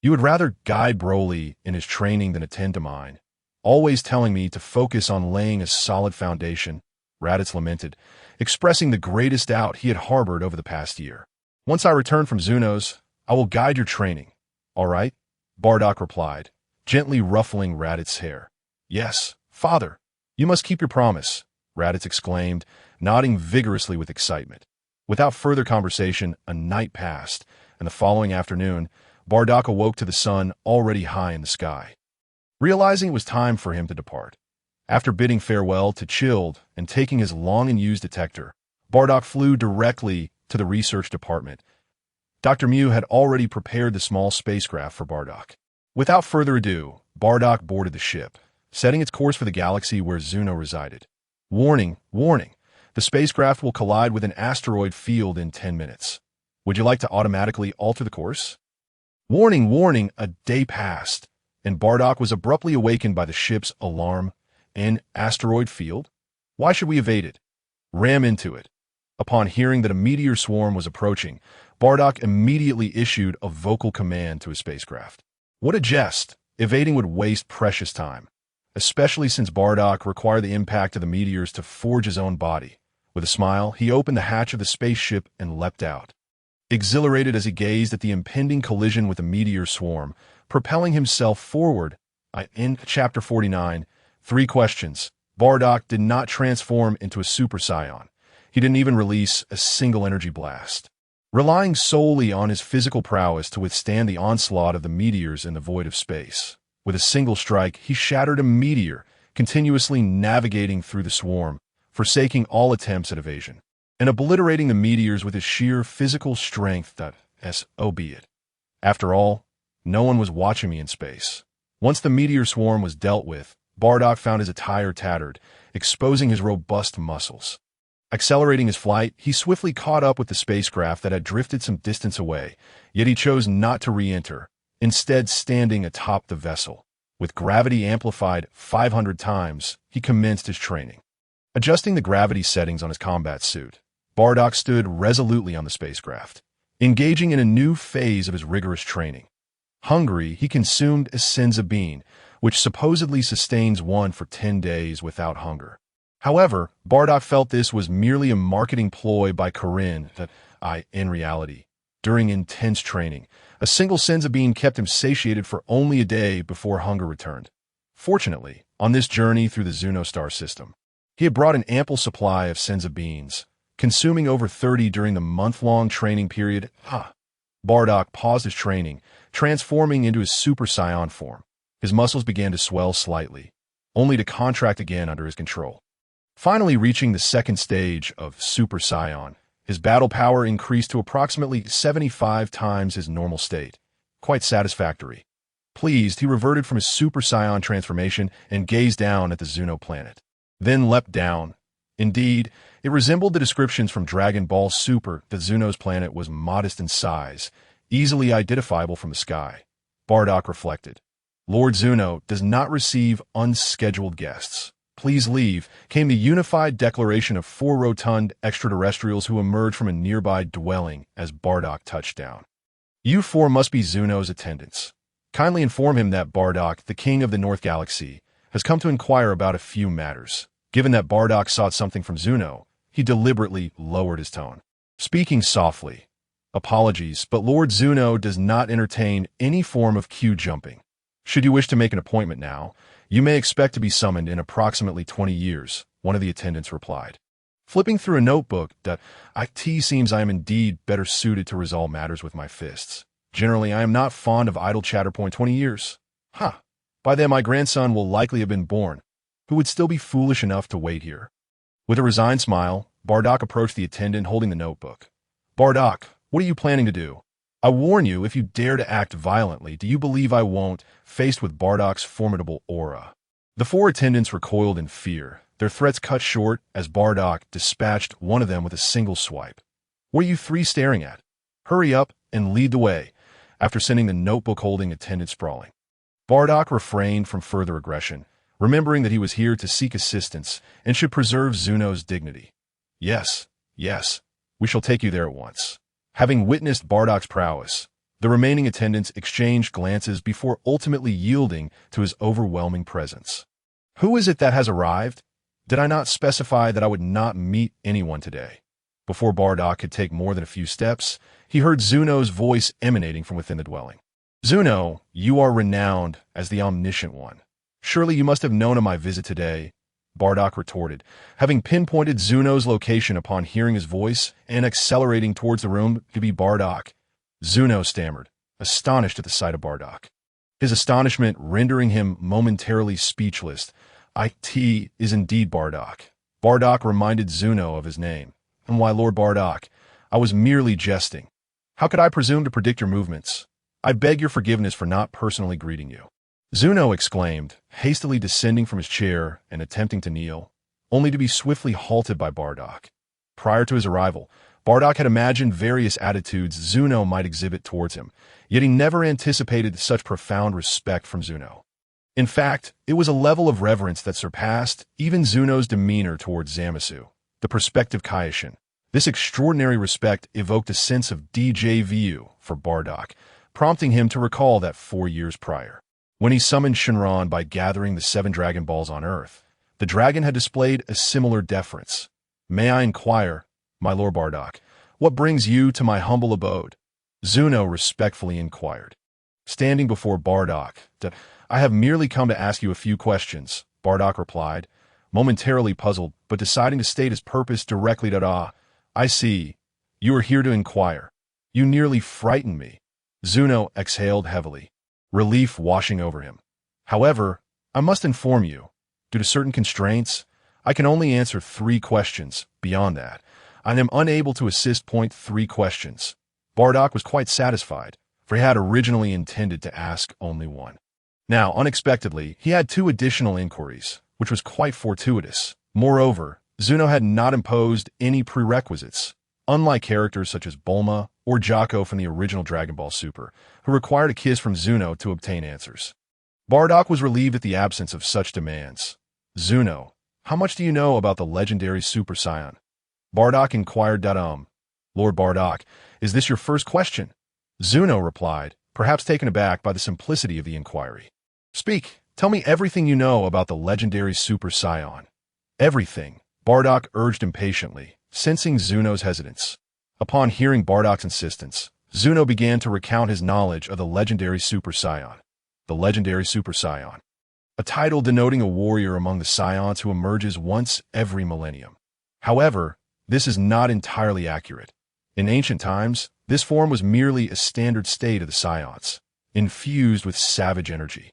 You would rather guide Broly in his training than attend to mine, always telling me to focus on laying a solid foundation, Raditz lamented, expressing the greatest doubt he had harbored over the past year. Once I return from Zuno's, I will guide your training. All right? Bardock replied, gently ruffling Raditz's hair. Yes, father. You must keep your promise, Raditz exclaimed, nodding vigorously with excitement. Without further conversation, a night passed, and the following afternoon, Bardock awoke to the sun already high in the sky. Realizing it was time for him to depart, after bidding farewell to Chilled and taking his long-and-used detector, Bardock flew directly to the research department. Dr. Mew had already prepared the small spacecraft for Bardock. Without further ado, Bardock boarded the ship, setting its course for the galaxy where Zuno resided. Warning, warning, the spacecraft will collide with an asteroid field in 10 minutes. Would you like to automatically alter the course? Warning, warning, a day passed, and Bardock was abruptly awakened by the ship's alarm. An asteroid field? Why should we evade it? Ram into it. Upon hearing that a meteor swarm was approaching, Bardock immediately issued a vocal command to his spacecraft. What a jest! Evading would waste precious time, especially since Bardock required the impact of the meteors to forge his own body. With a smile, he opened the hatch of the spaceship and leapt out. Exhilarated as he gazed at the impending collision with the meteor swarm, propelling himself forward, in Chapter 49, 3 questions. Bardock did not transform into a Super Saiyan. He didn't even release a single energy blast. Relying solely on his physical prowess to withstand the onslaught of the meteors in the void of space. With a single strike, he shattered a meteor, continuously navigating through the swarm, forsaking all attempts at evasion, and obliterating the meteors with his sheer physical strength. So be it. After all, no one was watching me in space. Once the meteor swarm was dealt with, Bardock found his attire tattered, exposing his robust muscles. Accelerating his flight, he swiftly caught up with the spacecraft that had drifted some distance away, yet he chose not to re-enter, instead standing atop the vessel. With gravity amplified 500 times, he commenced his training. Adjusting the gravity settings on his combat suit, Bardock stood resolutely on the spacecraft, engaging in a new phase of his rigorous training. Hungry, he consumed a Senzu bean, which supposedly sustains one for 10 days without hunger. However, Bardock felt this was merely a marketing ploy by Karin. In reality, during intense training, a single Senzu bean kept him satiated for only a day before hunger returned. Fortunately, on this journey through the Zuno star system, he had brought an ample supply of Senzu beans, consuming over 30 during the month-long training period. Bardock paused his training, transforming into his Super Saiyan form. His muscles began to swell slightly, only to contract again under his control. Finally reaching the second stage of Super Saiyan, his battle power increased to approximately 75 times his normal state. Quite satisfactory. Pleased, he reverted from his Super Saiyan transformation and gazed down at the Zuno planet. Then leapt down. Indeed, it resembled the descriptions from Dragon Ball Super that Zuno's planet was modest in size, easily identifiable from the sky. Bardock reflected. Lord Zuno does not receive unscheduled guests. Please leave, came the unified declaration of 4 rotund extraterrestrials who emerged from a nearby dwelling as Bardock touched down. You 4 must be Zuno's attendants. Kindly inform him that Bardock, the king of the North Galaxy, has come to inquire about a few matters. Given that Bardock sought something from Zuno, he deliberately lowered his tone, speaking softly. Apologies, but Lord Zuno does not entertain any form of queue jumping. Should you wish to make an appointment now, you may expect to be summoned in approximately 20 years, one of the attendants replied. Flipping through a notebook, it seems I am indeed better suited to resolve matters with my fists. Generally, I am not fond of idle chatter. 20 years. By then my grandson will likely have been born, who would still be foolish enough to wait here. With a resigned smile, Bardock approached the attendant holding the notebook. Bardock, what are you planning to do? I warn you, if you dare to act violently, do you believe I won't, faced with Bardock's formidable aura? The 4 attendants recoiled in fear, their threats cut short as Bardock dispatched one of them with a single swipe. What are you 3 staring at? Hurry up and lead the way, after sending the notebook-holding attendant sprawling. Bardock refrained from further aggression, remembering that he was here to seek assistance and should preserve Zuno's dignity. Yes, we shall take you there at once. Having witnessed Bardock's prowess, the remaining attendants exchanged glances before ultimately yielding to his overwhelming presence. Who is it that has arrived? Did I not specify that I would not meet anyone today? Before Bardock could take more than a few steps, he heard Zuno's voice emanating from within the dwelling. Zuno, you are renowned as the Omniscient One. Surely you must have known of my visit today, Bardock retorted, having pinpointed Zuno's location upon hearing his voice and accelerating towards the room to be Bardock. Zuno stammered, astonished at the sight of Bardock. His astonishment rendering him momentarily speechless. It is indeed Bardock. Bardock reminded Zuno of his name. And why, Lord Bardock, I was merely jesting. How could I presume to predict your movements? I beg your forgiveness for not personally greeting you. Zuno exclaimed, hastily descending from his chair and attempting to kneel, only to be swiftly halted by Bardock. Prior to his arrival, Bardock had imagined various attitudes Zuno might exhibit towards him, yet he never anticipated such profound respect from Zuno. In fact, it was a level of reverence that surpassed even Zuno's demeanor towards Zamasu, the prospective Kaioshin. This extraordinary respect evoked a sense of déjà vu for Bardock, prompting him to recall that 4 years prior, when he summoned Shinron by gathering the 7 Dragon Balls on Earth, the dragon had displayed a similar deference. May I inquire, my Lord Bardock, what brings you to my humble abode? Zuno respectfully inquired. Standing before Bardock, I have merely come to ask you a few questions, Bardock replied, momentarily puzzled, but deciding to state his purpose directly. I see. You are here to inquire. You nearly frightened me. Zuno exhaled heavily, relief washing over him. However, I must inform you, due to certain constraints, I can only answer 3 questions. Beyond that, I am unable to assist. 3 questions. Bardock was quite satisfied, for he had originally intended to ask only 1. Now, unexpectedly, he had 2 additional inquiries, which was quite fortuitous. Moreover, Zuno had not imposed any prerequisites, unlike characters such as Bulma or Jocko from the original Dragon Ball Super, who required a kiss from Zuno to obtain answers. Bardock was relieved at the absence of such demands. Zuno, how much do you know about the legendary Super Saiyan? Bardock inquired. Lord Bardock, is this your first question? Zuno replied, perhaps taken aback by the simplicity of the inquiry. Speak, tell me everything you know about the legendary Super Saiyan. Everything, Bardock urged impatiently, sensing Zuno's hesitance. Upon hearing Bardock's insistence, Zuno began to recount his knowledge of the legendary Super Saiyan. The legendary Super Saiyan, a title denoting a warrior among the Saiyans who emerges once every millennium. However, this is not entirely accurate. In ancient times, this form was merely a standard state of the Saiyans, infused with savage energy.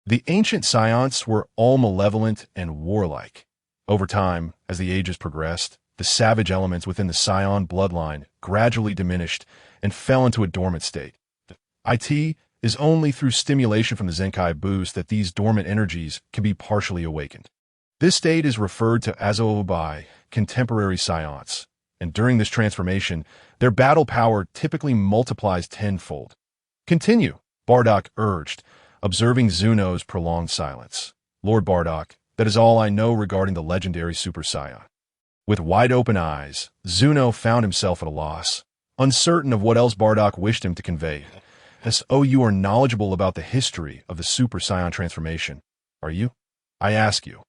The ancient Saiyans were all malevolent and warlike. Over time, as the ages progressed, the savage elements within the Saiyan bloodline gradually diminished and fell into a dormant state. It is only through stimulation from the Zenkai boost that these dormant energies can be partially awakened. This state is referred to as by contemporary Saiyans, and during this transformation, their battle power typically multiplies tenfold. Continue, Bardock urged, observing Zuno's prolonged silence. Lord Bardock, that is all I know regarding the legendary Super Saiyan. With wide-open eyes, Zuno found himself at a loss, uncertain of what else Bardock wished him to convey. You are knowledgeable about the history of the Super Saiyan transformation, are you? I ask you,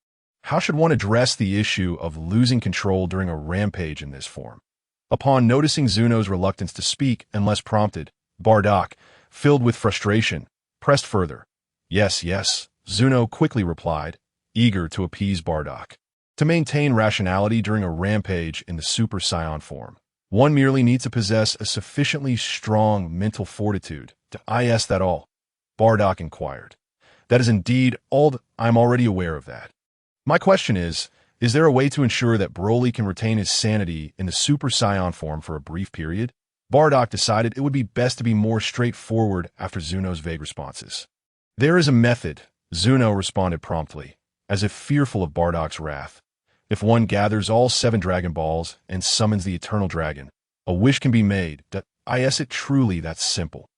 how should one address the issue of losing control during a rampage in this form? Upon noticing Zuno's reluctance to speak unless prompted, Bardock, filled with frustration, pressed further. Yes, Zuno quickly replied, eager to appease Bardock. To maintain rationality during a rampage in the Super Saiyan form, one merely needs to possess a sufficiently strong mental fortitude to that all? Bardock inquired. That is indeed all. I'm already aware of that. My question is there a way to ensure that Broly can retain his sanity in the Super Saiyan form for a brief period? Bardock decided it would be best to be more straightforward after Zuno's vague responses. There is a method, Zuno responded promptly, as if fearful of Bardock's wrath. If one gathers all 7 Dragon Balls and summons the Eternal Dragon, a wish can be made. It truly that simple.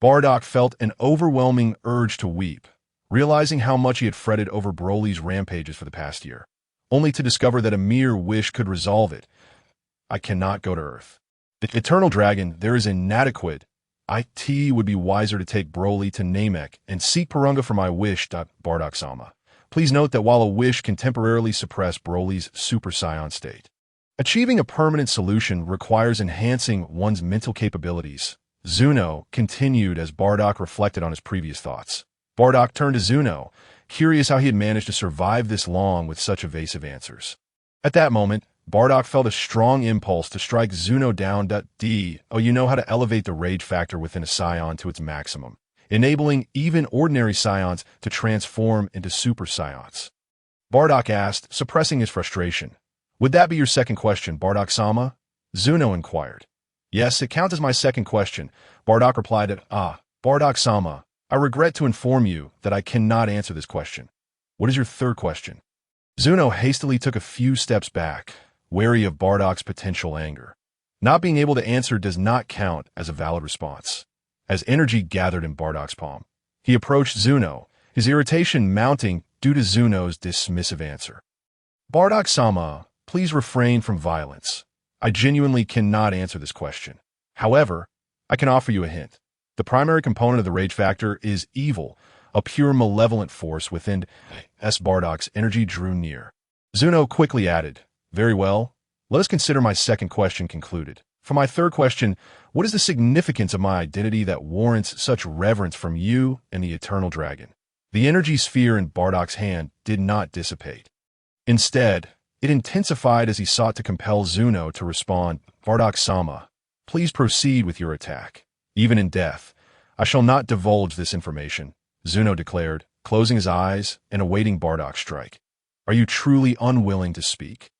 Bardock felt an overwhelming urge to weep, realizing how much he had fretted over Broly's rampages for the past year, only to discover that a mere wish could resolve it. I cannot go to Earth. The Eternal Dragon, there is inadequate. It would be wiser to take Broly to Namek and seek Purunga for my wish. Bardock-sama. Please note that while a wish can temporarily suppress Broly's Super Saiyan state, achieving a permanent solution requires enhancing one's mental capabilities. Zuno continued as Bardock reflected on his previous thoughts. Bardock turned to Zuno, curious how he had managed to survive this long with such evasive answers. At that moment, Bardock felt a strong impulse to strike Zuno down. You know how to elevate the rage factor within a Saiyan to its maximum, enabling even ordinary Saiyans to transform into Super Saiyans. Bardock asked, suppressing his frustration. Would that be your second question, Bardock-sama? Zuno inquired. Yes, it counts as my second question, Bardock replied. Bardock-sama, I regret to inform you that I cannot answer this question. What is your third question? Zuno hastily took a few steps back, wary of Bardock's potential anger. Not being able to answer does not count as a valid response. As energy gathered in Bardock's palm, he approached Zuno, his irritation mounting due to Zuno's dismissive answer. Bardock-sama, please refrain from violence. I genuinely cannot answer this question. However, I can offer you a hint. The primary component of the rage factor is evil, a pure malevolent force within Bardock's energy drew near. Zuno quickly added, very well, let us consider my second question concluded. For my third question, what is the significance of my identity that warrants such reverence from you and the Eternal Dragon? The energy sphere in Bardock's hand did not dissipate. Instead, it intensified as he sought to compel Zuno to respond. Bardock-sama, please proceed with your attack. Even in death, I shall not divulge this information, Zuno declared, closing his eyes and awaiting Bardock's strike. Are you truly unwilling to speak?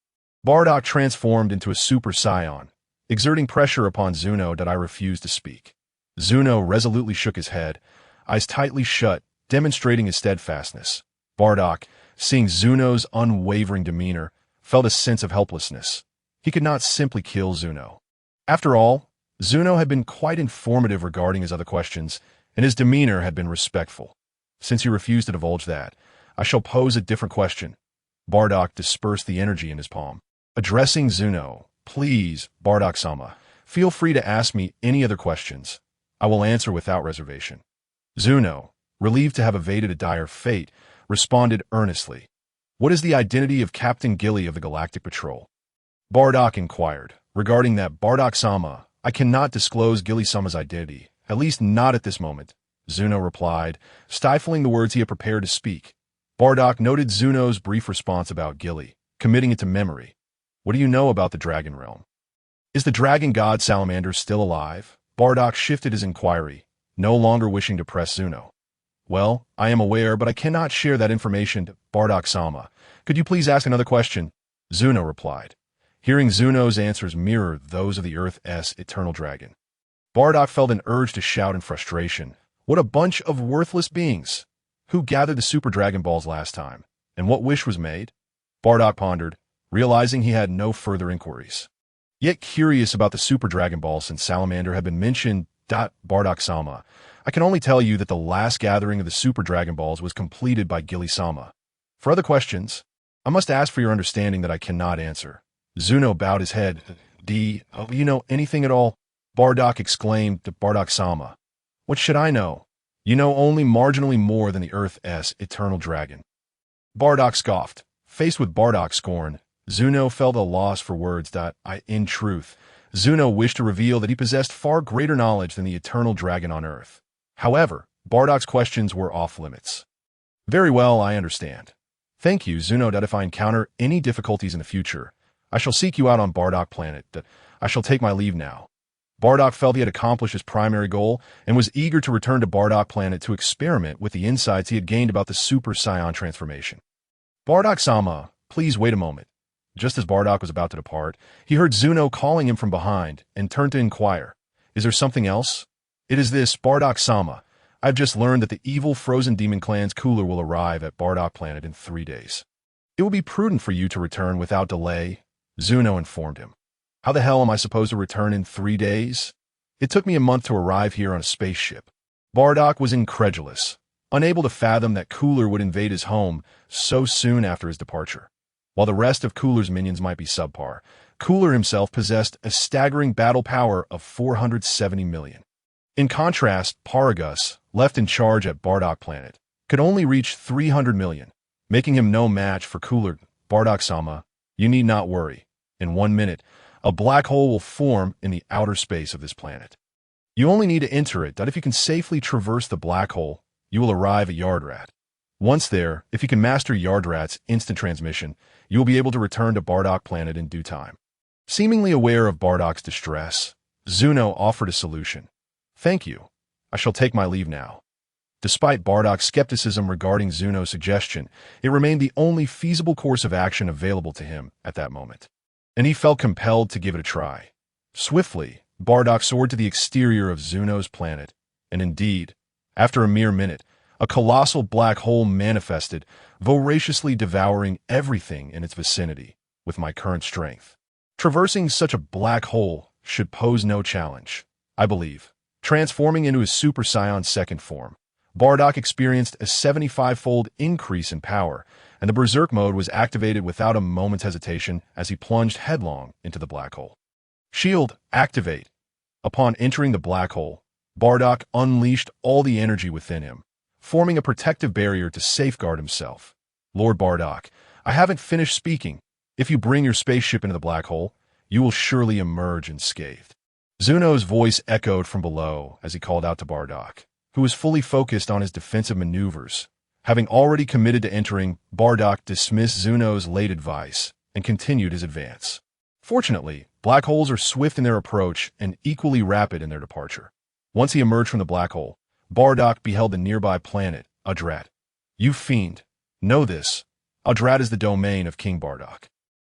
Bardock transformed into a Super Saiyan, exerting pressure upon Zuno that I refused to speak. Zuno resolutely shook his head, eyes tightly shut, demonstrating his steadfastness. Bardock, seeing Zuno's unwavering demeanor, felt a sense of helplessness. He could not simply kill Zuno. After all, Zuno had been quite informative regarding his other questions, and his demeanor had been respectful. Since he refused to divulge that, I shall pose a different question. Bardock dispersed the energy in his palm. Addressing Zuno, please, Bardock-sama, feel free to ask me any other questions. I will answer without reservation. Zuno, relieved to have evaded a dire fate, responded earnestly. What is the identity of Captain Gilly of the Galactic Patrol? Bardock inquired. Regarding that, Bardock-sama, I cannot disclose Gilly-sama's identity, at least not at this moment, Zuno replied, stifling the words he had prepared to speak. Bardock noted Zuno's brief response about Gilly, committing it to memory. What do you know about the Dragon Realm? Is the Dragon God Salamander still alive? Bardock shifted his inquiry, no longer wishing to press Zuno. Well, I am aware, but I cannot share that information to Bardock-sama. Could you please ask another question? Zuno replied. Hearing Zuno's answers mirrored those of the Earth's eternal dragon. Bardock felt an urge to shout in frustration. What a bunch of worthless beings! Who gathered the Super Dragon Balls last time? And what wish was made? Bardock pondered, realizing he had no further inquiries. Yet curious about the Super Dragon Ball since Salamander had been mentioned. Bardock-sama, I can only tell you that the last gathering of the Super Dragon Balls was completed by Gilly-sama. For other questions, I must ask for your understanding that I cannot answer. Zuno bowed his head. You know anything at all? Bardock exclaimed to Bardock-sama. What should I know? You know only marginally more than the Earth's eternal dragon. Bardock scoffed. Faced with Bardock's scorn, Zuno felt a loss for words. In truth, Zuno wished to reveal that he possessed far greater knowledge than the eternal dragon on Earth. However, Bardock's questions were off limits. Very well, I understand. Thank you, Zuno, that if I encounter any difficulties in the future, I shall seek you out on Bardock Planet. That I shall take my leave now. Bardock felt he had accomplished his primary goal and was eager to return to Bardock Planet to experiment with the insights he had gained about the Super Saiyan transformation. Bardock-sama, please wait a moment. Just as Bardock was about to depart, he heard Zuno calling him from behind and turned to inquire, Is there something else? It is this, Bardock-sama. I've just learned that the evil Frozen Demon Clan's cooler will arrive at Bardock Planet in 3 days. It will be prudent for you to return without delay, Zuno informed him. How the hell am I supposed to return in 3 days? It took me a month to arrive here on a spaceship. Bardock was incredulous, unable to fathom that Cooler would invade his home so soon after his departure. While the rest of Cooler's minions might be subpar, Cooler himself possessed a staggering battle power of 470 million. In contrast, Paragus, left in charge at Bardock Planet, could only reach 300 million, making him no match for Cooler. Bardock-sama, you need not worry. In 1 minute, a black hole will form in the outer space of this planet. You only need to enter it. That if you can safely traverse the black hole, you will arrive at Yardrat. Once there, if you can master Yardrat's instant transmission, you will be able to return to Bardock Planet in due time. Seemingly aware of Bardock's distress, Zuno offered a solution. Thank you. I shall take my leave now. Despite Bardock's skepticism regarding Zuno's suggestion, it remained the only feasible course of action available to him at that moment, and he felt compelled to give it a try. Swiftly, Bardock soared to the exterior of Zuno's planet, and indeed, after a mere minute, a colossal black hole manifested, voraciously devouring everything in its vicinity with my current strength. Traversing such a black hole should pose no challenge, I believe. Transforming into his Super Saiyan second form, Bardock experienced a 75-fold increase in power, and the Berserk mode was activated without a moment's hesitation as he plunged headlong into the black hole. Shield, activate. Upon entering the black hole, Bardock unleashed all the energy within him, forming a protective barrier to safeguard himself. Lord Bardock, I haven't finished speaking. If you bring your spaceship into the black hole, you will surely emerge unscathed. Zuno's voice echoed from below as he called out to Bardock, who was fully focused on his defensive maneuvers. Having already committed to entering, Bardock dismissed Zuno's late advice and continued his advance. Fortunately, black holes are swift in their approach and equally rapid in their departure. Once he emerged from the black hole, Bardock beheld the nearby planet, Adrat. You fiend, know this. Adrat is the domain of King Bardock.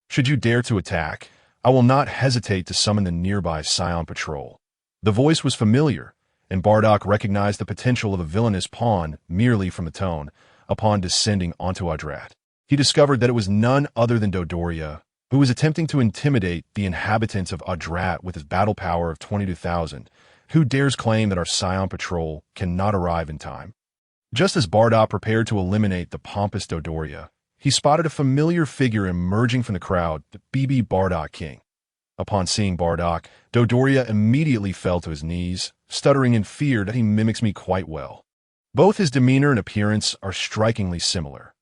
Should you dare to attack, I will not hesitate to summon the nearby Scion Patrol. The voice was familiar, and Bardock recognized the potential of a villainous pawn merely from the tone upon descending onto Adrat. He discovered that it was none other than Dodoria, who was attempting to intimidate the inhabitants of Adrat with his battle power of 22,000. Who dares claim that our Scion Patrol cannot arrive in time? Just as Bardock prepared to eliminate the pompous Dodoria, he spotted a familiar figure emerging from the crowd, the BB Bardock King. Upon seeing Bardock, Dodoria immediately fell to his knees, stuttering in fear that he mimics me quite well. Both his demeanor and appearance are strikingly similar.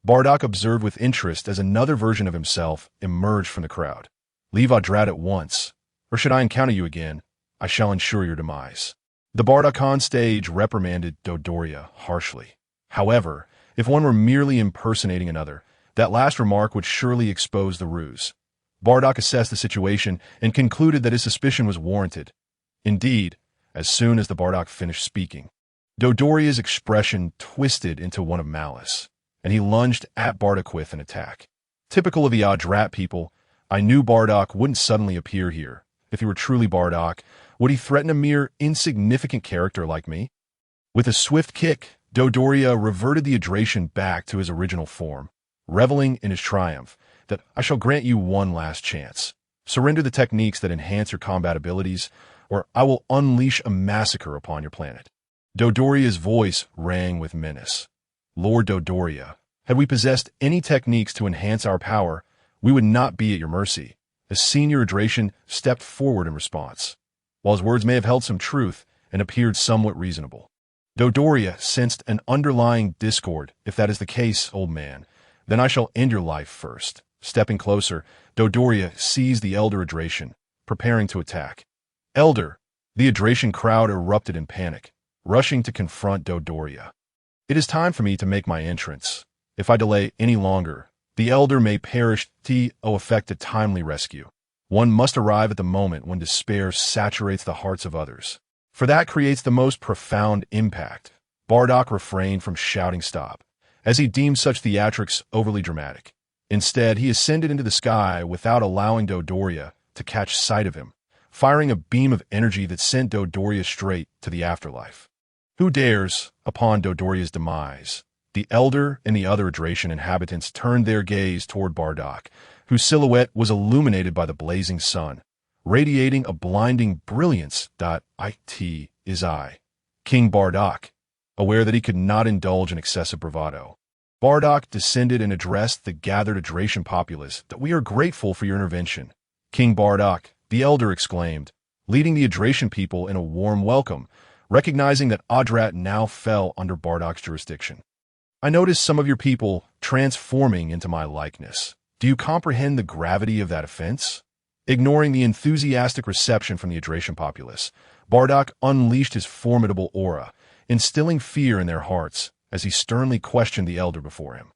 Bardock observed with interest as another version of himself emerged from the crowd. Leave Adrat at once, or should I encounter you again, I shall ensure your demise. The Bardock on stage reprimanded Dodoria harshly. However, if one were merely impersonating another, that last remark would surely expose the ruse. Bardock assessed the situation and concluded that his suspicion was warranted. Indeed, as soon as the Bardock finished speaking, Dodoria's expression twisted into one of malice, and he lunged at Bardock with an attack. Typical of the Adrat people, I knew Bardock wouldn't suddenly appear here. If he were truly Bardock, would he threaten a mere insignificant character like me? With a swift kick, Dodoria reverted the Adration back to his original form, reveling in his triumph that I shall grant you one last chance. Surrender the techniques that enhance your combat abilities, or I will unleash a massacre upon your planet. Dodoria's voice rang with menace. Lord Dodoria, had we possessed any techniques to enhance our power, we would not be at your mercy. The senior Adration stepped forward in response. While his words may have held some truth and appeared somewhat reasonable, Dodoria sensed an underlying discord. If that is the case, old man, then I shall end your life first. Stepping closer, Dodoria seized the Elder Adration, preparing to attack. Elder! The Adration crowd erupted in panic, rushing to confront Dodoria. It is time for me to make my entrance. If I delay any longer, the Elder may perish. Effect a timely rescue. One must arrive at the moment when despair saturates the hearts of others, for that creates the most profound impact. Bardock refrained from shouting stop, as he deemed such theatrics overly dramatic. Instead, he ascended into the sky without allowing Dodoria to catch sight of him, firing a beam of energy that sent Dodoria straight to the afterlife. Who dares? Upon Dodoria's demise, the Elder and the other Adration inhabitants turned their gaze toward Bardock, whose silhouette was illuminated by the blazing sun, radiating a blinding brilliance. It is I, King Bardock. Aware that he could not indulge in excessive bravado, Bardock descended and addressed the gathered Adration populace that we are grateful for your intervention. King Bardock, the Elder exclaimed, leading the Adration people in a warm welcome, recognizing that Adrat now fell under Bardock's jurisdiction. I noticed some of your people transforming into my likeness. Do you comprehend the gravity of that offense? Ignoring the enthusiastic reception from the Adration populace, Bardock unleashed his formidable aura, instilling fear in their hearts as he sternly questioned the Elder before him.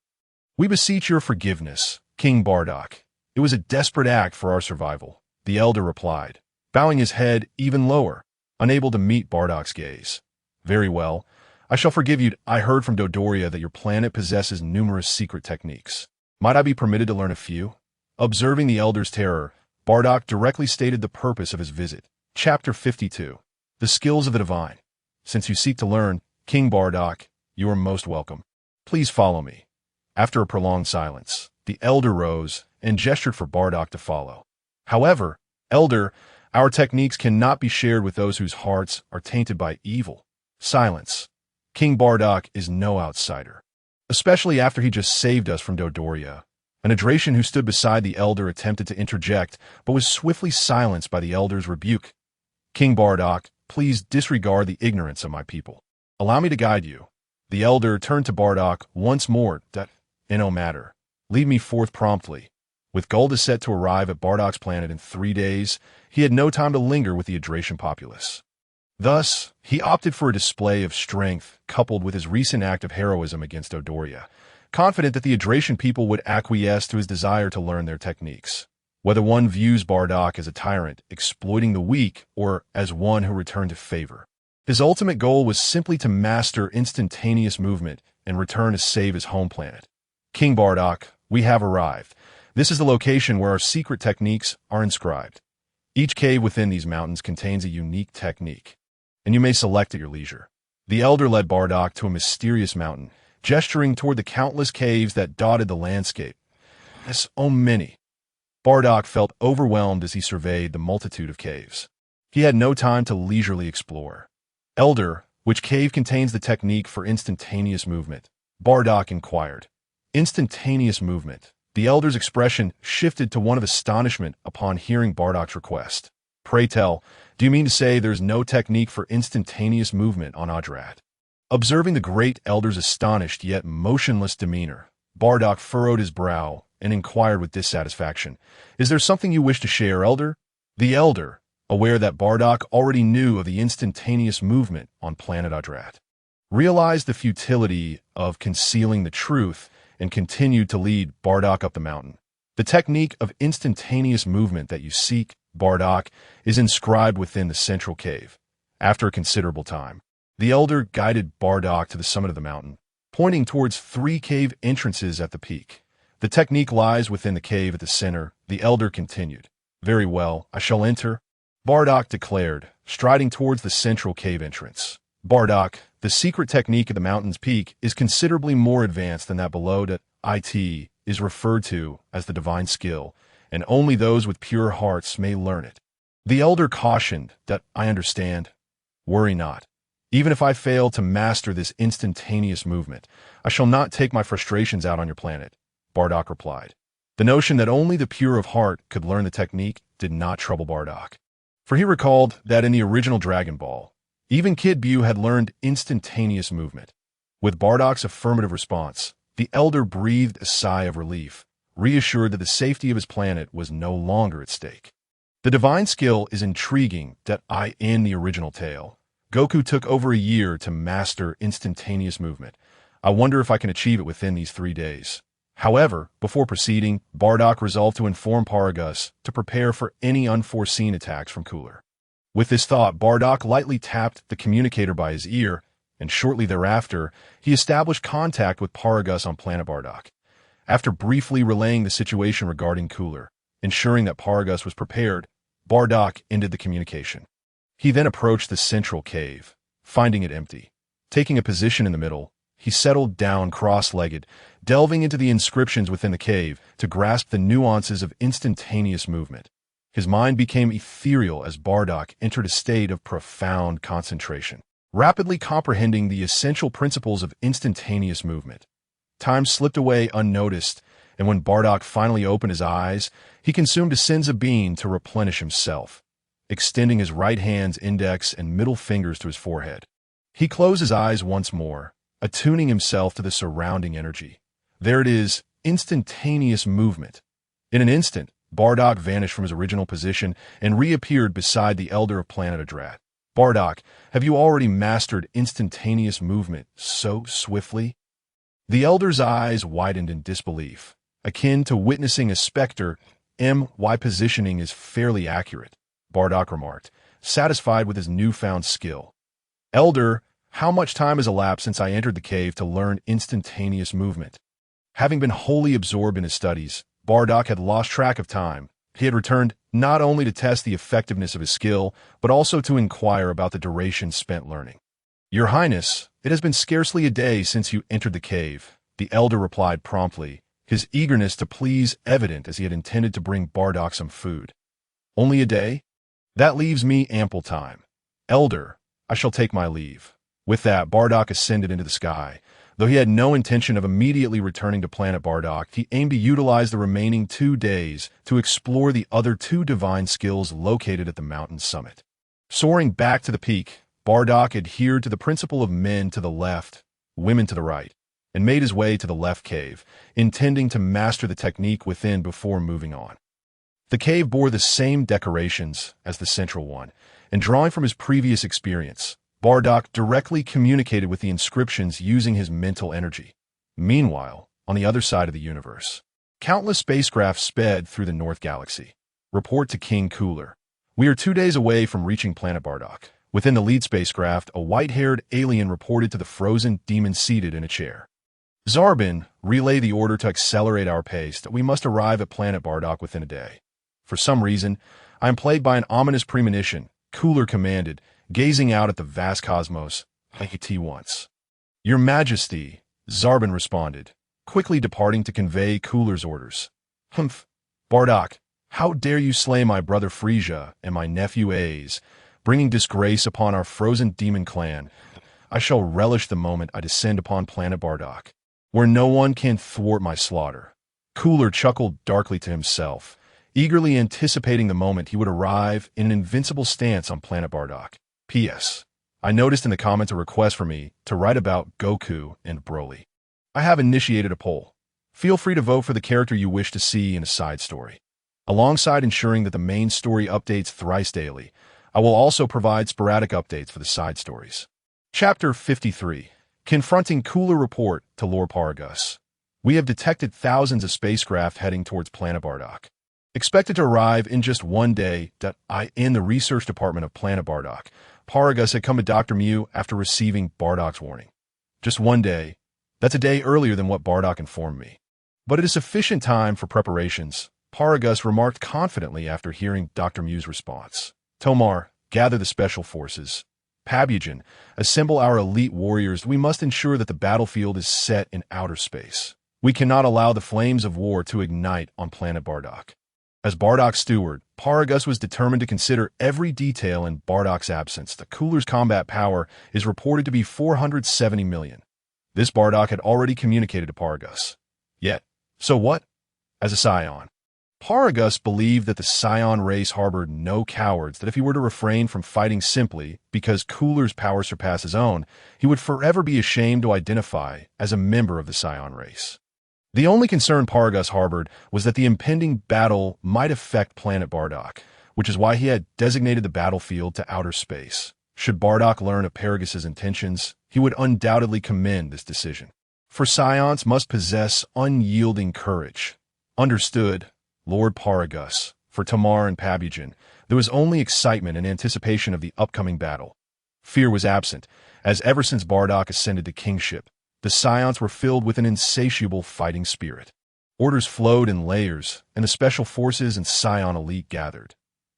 We beseech your forgiveness, King Bardock. It was a desperate act for our survival, the Elder replied, bowing his head even lower, unable to meet Bardock's gaze. Very well, I shall forgive you. I heard from Dodoria that your planet possesses numerous secret techniques. Might I be permitted to learn a few? Observing the Elder's terror, Bardock directly stated the purpose of his visit. Chapter 52. The Skills of the Divine. Since you seek to learn, King Bardock, you are most welcome. Please follow me. After a prolonged silence, the Elder rose and gestured for Bardock to follow. However, Elder, our techniques cannot be shared with those whose hearts are tainted by evil. Silence. King Bardock is no outsider, especially after he just saved us from Dodoria. An Adration who stood beside the Elder attempted to interject, but was swiftly silenced by the Elder's rebuke. King Bardock, please disregard the ignorance of my people. Allow me to guide you. The Elder turned to Bardock once more. No matter. Lead me forth promptly. With Golda set to arrive at Bardock's planet in 3 days, he had no time to linger with the Adration populace. Thus, he opted for a display of strength coupled with his recent act of heroism against Dodoria, confident that the Adrasian people would acquiesce to his desire to learn their techniques. Whether one views Bardock as a tyrant, exploiting the weak, or as one who returned to favor, his ultimate goal was simply to master instantaneous movement and return to save his home planet. King Bardock, we have arrived. This is the location where our secret techniques are inscribed. Each cave within these mountains contains a unique technique, and you may select at your leisure. The Elder led Bardock to a mysterious mountain, gesturing toward the countless caves that dotted the landscape. So many. Bardock felt overwhelmed as he surveyed the multitude of caves. He had no time to leisurely explore. Elder, which cave contains the technique for instantaneous movement? Bardock inquired. Instantaneous movement. The Elder's expression shifted to one of astonishment upon hearing Bardock's request. Pray tell, do you mean to say there's no technique for instantaneous movement on Adrat? Observing the great Elder's astonished yet motionless demeanor, Bardock furrowed his brow and inquired with dissatisfaction, "Is there something you wish to share, Elder?" The Elder, aware that Bardock already knew of the instantaneous movement on planet Adrat, realized the futility of concealing the truth and continued to lead Bardock up the mountain. The technique of instantaneous movement that you seek, Bardock, is inscribed within the central cave. After a considerable time, the Elder guided Bardock to the summit of the mountain, pointing towards 3 cave entrances at the peak. The technique lies within the cave at the center, the Elder continued. Very well, I shall enter, Bardock declared, striding towards the central cave entrance. Bardock, the secret technique at the mountain's peak is considerably more advanced than that below. That it is referred to as the divine skill, and only those with pure hearts may learn it. The Elder cautioned that I understand. Worry not. Even if I fail to master this instantaneous movement, I shall not take my frustrations out on your planet, Bardock replied. The notion that only the pure of heart could learn the technique did not trouble Bardock, for he recalled that in the original Dragon Ball, even Kid Buu had learned instantaneous movement. With Bardock's affirmative response, the Elder breathed a sigh of relief, reassured that the safety of his planet was no longer at stake. The divine skill is intriguing that in the original tale, Goku took over a year to master instantaneous movement. I wonder if I can achieve it within these 3 days. However, before proceeding, Bardock resolved to inform Paragus to prepare for any unforeseen attacks from Cooler. With this thought, Bardock lightly tapped the communicator by his ear, and shortly thereafter, he established contact with Paragus on planet Bardock. After briefly relaying the situation regarding Cooler, ensuring that Paragus was prepared, Bardock ended the communication. He then approached the central cave, finding it empty. Taking a position in the middle, he settled down cross-legged, delving into the inscriptions within the cave to grasp the nuances of instantaneous movement. His mind became ethereal as Bardock entered a state of profound concentration, rapidly comprehending the essential principles of instantaneous movement. Time slipped away unnoticed, and when Bardock finally opened his eyes, he consumed a Senzu bean to replenish himself, extending his right hand's index and middle fingers to his forehead. He closed his eyes once more, attuning himself to the surrounding energy. There it is, instantaneous movement. In an instant, Bardock vanished from his original position and reappeared beside the Elder of Planet Adrat. Bardock, have you already mastered instantaneous movement so swiftly? The Elder's eyes widened in disbelief, akin to witnessing a specter. My positioning is fairly accurate, Bardock remarked, satisfied with his newfound skill. Elder, how much time has elapsed since I entered the cave to learn instantaneous movement? Having been wholly absorbed in his studies, Bardock had lost track of time. He had returned not only to test the effectiveness of his skill, but also to inquire about the duration spent learning. Your Highness, it has been scarcely a day since you entered the cave, the Elder replied promptly, his eagerness to please evident as he had intended to bring Bardock some food. Only a day? That leaves me ample time. Elder, I shall take my leave. With that, Bardock ascended into the sky. Though he had no intention of immediately returning to planet Bardock, he aimed to utilize the remaining 2 days to explore the other 2 divine skills located at the mountain's summit. Soaring back to the peak, Bardock adhered to the principle of men to the left, women to the right, and made his way to the left cave, intending to master the technique within before moving on. The cave bore the same decorations as the central one, and drawing from his previous experience, Bardock directly communicated with the inscriptions using his mental energy. Meanwhile, on the other side of the universe, countless spacecraft sped through the North Galaxy. Report to King Cooler. We are 2 days away from reaching planet Bardock. Within the lead spacecraft, a white-haired alien reported to the frozen demon seated in a chair. Zarbin, relay the order to accelerate our pace that we must arrive at planet Bardock within a day. For some reason, I am plagued by an ominous premonition, Cooler commanded, gazing out at the vast cosmos. T once. Your Majesty, Zarbin responded, quickly departing to convey Cooler's orders. Humph. Bardock, how dare you slay my brother Frieza and my nephew Aze, bringing disgrace upon our frozen demon clan. I shall relish the moment I descend upon planet Bardock, where no one can thwart my slaughter. Cooler chuckled darkly to himself, eagerly anticipating the moment he would arrive in an invincible stance on planet Bardock. P.S. I noticed in the comments a request for me to write about Goku and Broly. I have initiated a poll. Feel free to vote for the character you wish to see in a side story. Alongside ensuring that the main story updates thrice daily, I will also provide sporadic updates for the side stories. Chapter 53. Confronting Cooler Report to Lord Paragus. We have detected thousands of spacecraft heading towards planet Bardock. Expected to arrive in just 1 day, in the research department of planet Bardock, Paragus had come to Dr. Mew after receiving Bardock's warning. Just 1 day. That's a day earlier than what Bardock informed me. But it is sufficient time for preparations, Paragus remarked confidently after hearing Dr. Mew's response. Tomar, gather the special forces. Pabujan, assemble our elite warriors. We must ensure that the battlefield is set in outer space. We cannot allow the flames of war to ignite on planet Bardock. As Bardock's steward, Paragus was determined to consider every detail in Bardock's absence. The Cooler's combat power is reported to be 470 million. This Bardock had already communicated to Paragus. Yet, so what? As a Saiyan, Paragus believed that the Saiyan race harbored no cowards, that if he were to refrain from fighting simply because Cooler's power surpassed his own, he would forever be ashamed to identify as a member of the Saiyan race. The only concern Paragus harbored was that the impending battle might affect planet Bardock, which is why he had designated the battlefield to outer space. Should Bardock learn of Paragus's intentions, he would undoubtedly commend this decision. For Saiyans must possess unyielding courage. Understood, Lord Paragus. For Tamar and Pabujan, there was only excitement and anticipation of the upcoming battle. Fear was absent, as ever since Bardock ascended to kingship, the Saiyans were filled with an insatiable fighting spirit. Orders flowed in layers, and the Special Forces and Saiyan elite gathered.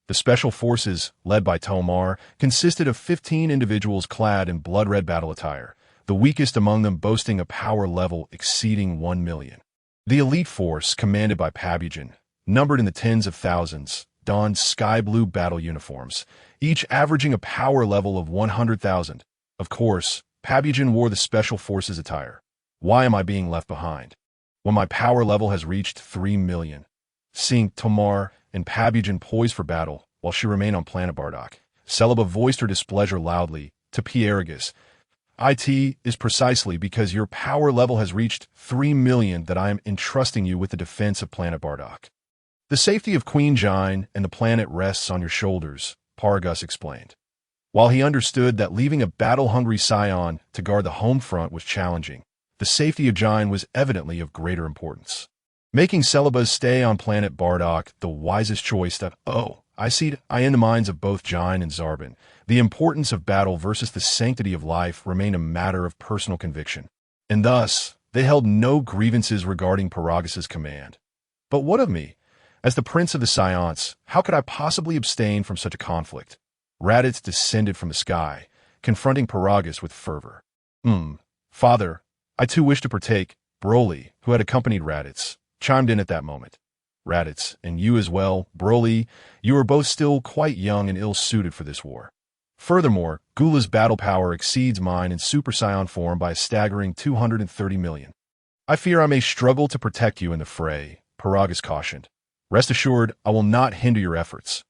The Special Forces, led by Tomar, consisted of 15 individuals clad in blood-red battle attire, the weakest among them boasting a power level exceeding 1 million. The elite force, commanded by Pabujan, numbered in the tens of thousands, donned sky-blue battle uniforms, each averaging a power level of 100,000. Of course, Pabujan wore the Special Forces attire. Why am I being left behind? When my power level has reached 3 million. Seeing Tomar and Pabujan poised for battle while she remained on planet Bardock, Celebi voiced her displeasure loudly to Paragus. It is precisely because your power level has reached 3 million that I am entrusting you with the defense of planet Bardock. The safety of Queen Jine and the planet rests on your shoulders, Paragus explained. While he understood that leaving a battle-hungry Saiyan to guard the home front was challenging, the safety of Jine was evidently of greater importance. Making Celebi's stay on planet Bardock the wisest choice in the minds of both Jine and Zarbin, the importance of battle versus the sanctity of life remained a matter of personal conviction, and thus they held no grievances regarding Paragus's command. But what of me? As the prince of the Saiyans, how could I possibly abstain from such a conflict? Raditz descended from the sky, confronting Paragus with fervor. Father, I too wish to partake. Broly, who had accompanied Raditz, chimed in at that moment. Raditz, and you as well, Broly, you are both still quite young and ill-suited for this war. Furthermore, Gula's battle power exceeds mine in Super Saiyan form by a staggering 230 million. I fear I may struggle to protect you in the fray, Paragus cautioned. Rest assured, I will not hinder your efforts.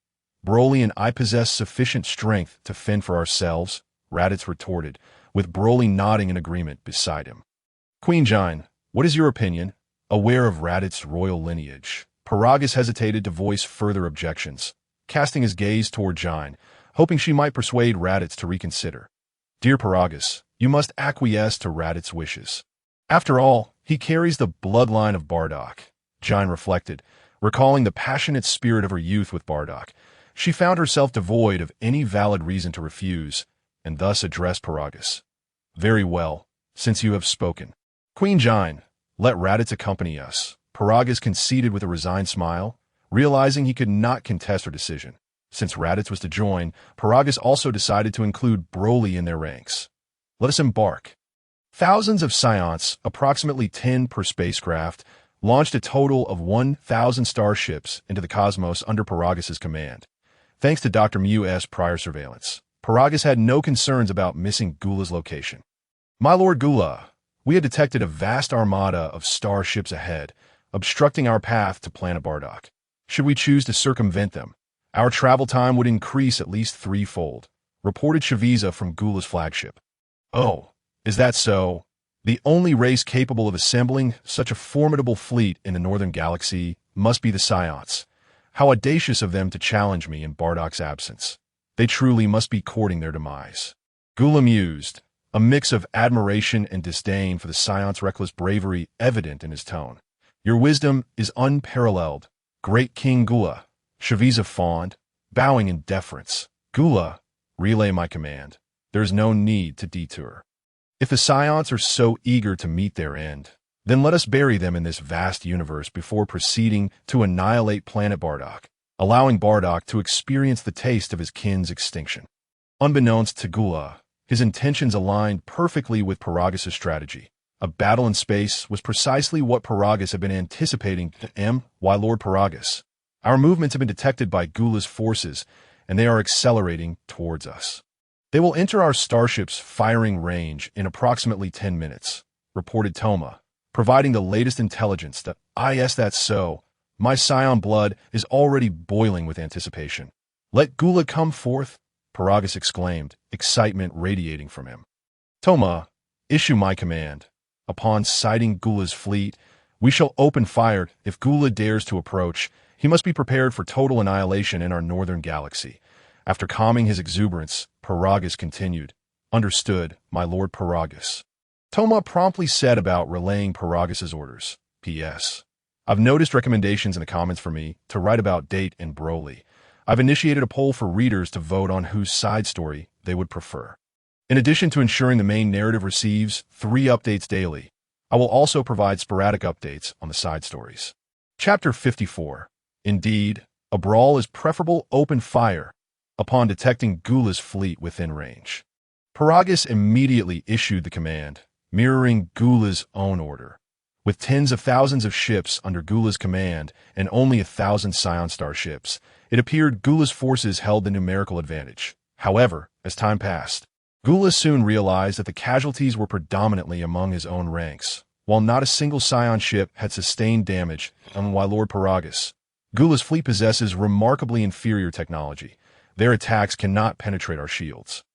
Broly and I possess sufficient strength to fend for ourselves, Raditz retorted, with Broly nodding in agreement beside him. Queen Jine, what is your opinion? Aware of Raditz's royal lineage, Paragus hesitated to voice further objections. Casting his gaze toward Jine, hoping she might persuade Raditz to reconsider. Dear Paragus, you must acquiesce to Raditz's wishes. After all, he carries the bloodline of Bardock. Jine reflected, recalling the passionate spirit of her youth with Bardock. She found herself devoid of any valid reason to refuse, and thus addressed Paragus. Very well, since you have spoken. Queen Jine, let Raditz accompany us. Paragus conceded with a resigned smile, realizing he could not contest her decision. Since Raditz was to join, Paragus also decided to include Broly in their ranks. Let us embark. Thousands of Saiyans, approximately 10 per spacecraft, launched a total of 1,000 starships into the cosmos under Paragus' command. Thanks to Dr. Mu's prior surveillance, Paragus had no concerns about missing Gula's location. My Lord Gula, we had detected a vast armada of starships ahead, obstructing our path to planet Bardock. Should we choose to circumvent them, our travel time would increase at least threefold, reported Shaviza from Gula's flagship. Oh, is that so? The only race capable of assembling such a formidable fleet in the northern galaxy must be the Saiyans. How audacious of them to challenge me in Bardock's absence. They truly must be courting their demise. Gula mused, a mix of admiration and disdain for the Saiyans' reckless bravery evident in his tone. Your wisdom is unparalleled, great King Gula. Shaviza fawned, bowing in deference. Gula, relay my command. There is no need to detour. If the Saiyans are so eager to meet their end, then let us bury them in this vast universe before proceeding to annihilate planet Bardock, allowing Bardock to experience the taste of his kin's extinction. Unbeknownst to Gula, his intentions aligned perfectly with Paragus' strategy. A battle in space was precisely what Paragus had been anticipating. Why, Lord Paragus, our movements have been detected by Gula's forces, and they are accelerating towards us. They will enter our starship's firing range in approximately 10 minutes, reported Toma, providing the latest intelligence that, yes, that's so. My Saiyan blood is already boiling with anticipation. Let Gula come forth, Paragus exclaimed, excitement radiating from him. Toma, issue my command. Upon sighting Gula's fleet, we shall open fire. If Gula dares to approach, he must be prepared for total annihilation in our northern galaxy. After calming his exuberance, Paragus continued, Understood, my Lord Paragus. Toma promptly set about relaying Paragus' orders. P.S. I've noticed recommendations in the comments for me to write about Date and Broly. I've initiated a poll for readers to vote on whose side story they would prefer. In addition to ensuring the main narrative receives 3 updates daily, I will also provide sporadic updates on the side stories. Chapter 54. Indeed, a brawl is preferable. Open fire. Upon detecting Gula's fleet within range, Paragus immediately issued the command, mirroring Gula's own order. With tens of thousands of ships under Gula's command and only 1,000 Saiyan starships, it appeared Gula's forces held the numerical advantage. However, as time passed, Gula soon realized that the casualties were predominantly among his own ranks, while not a single Saiyan ship had sustained damage. Why, Lord Paragus, Gula's fleet possesses remarkably inferior technology. Their attacks cannot penetrate our shields.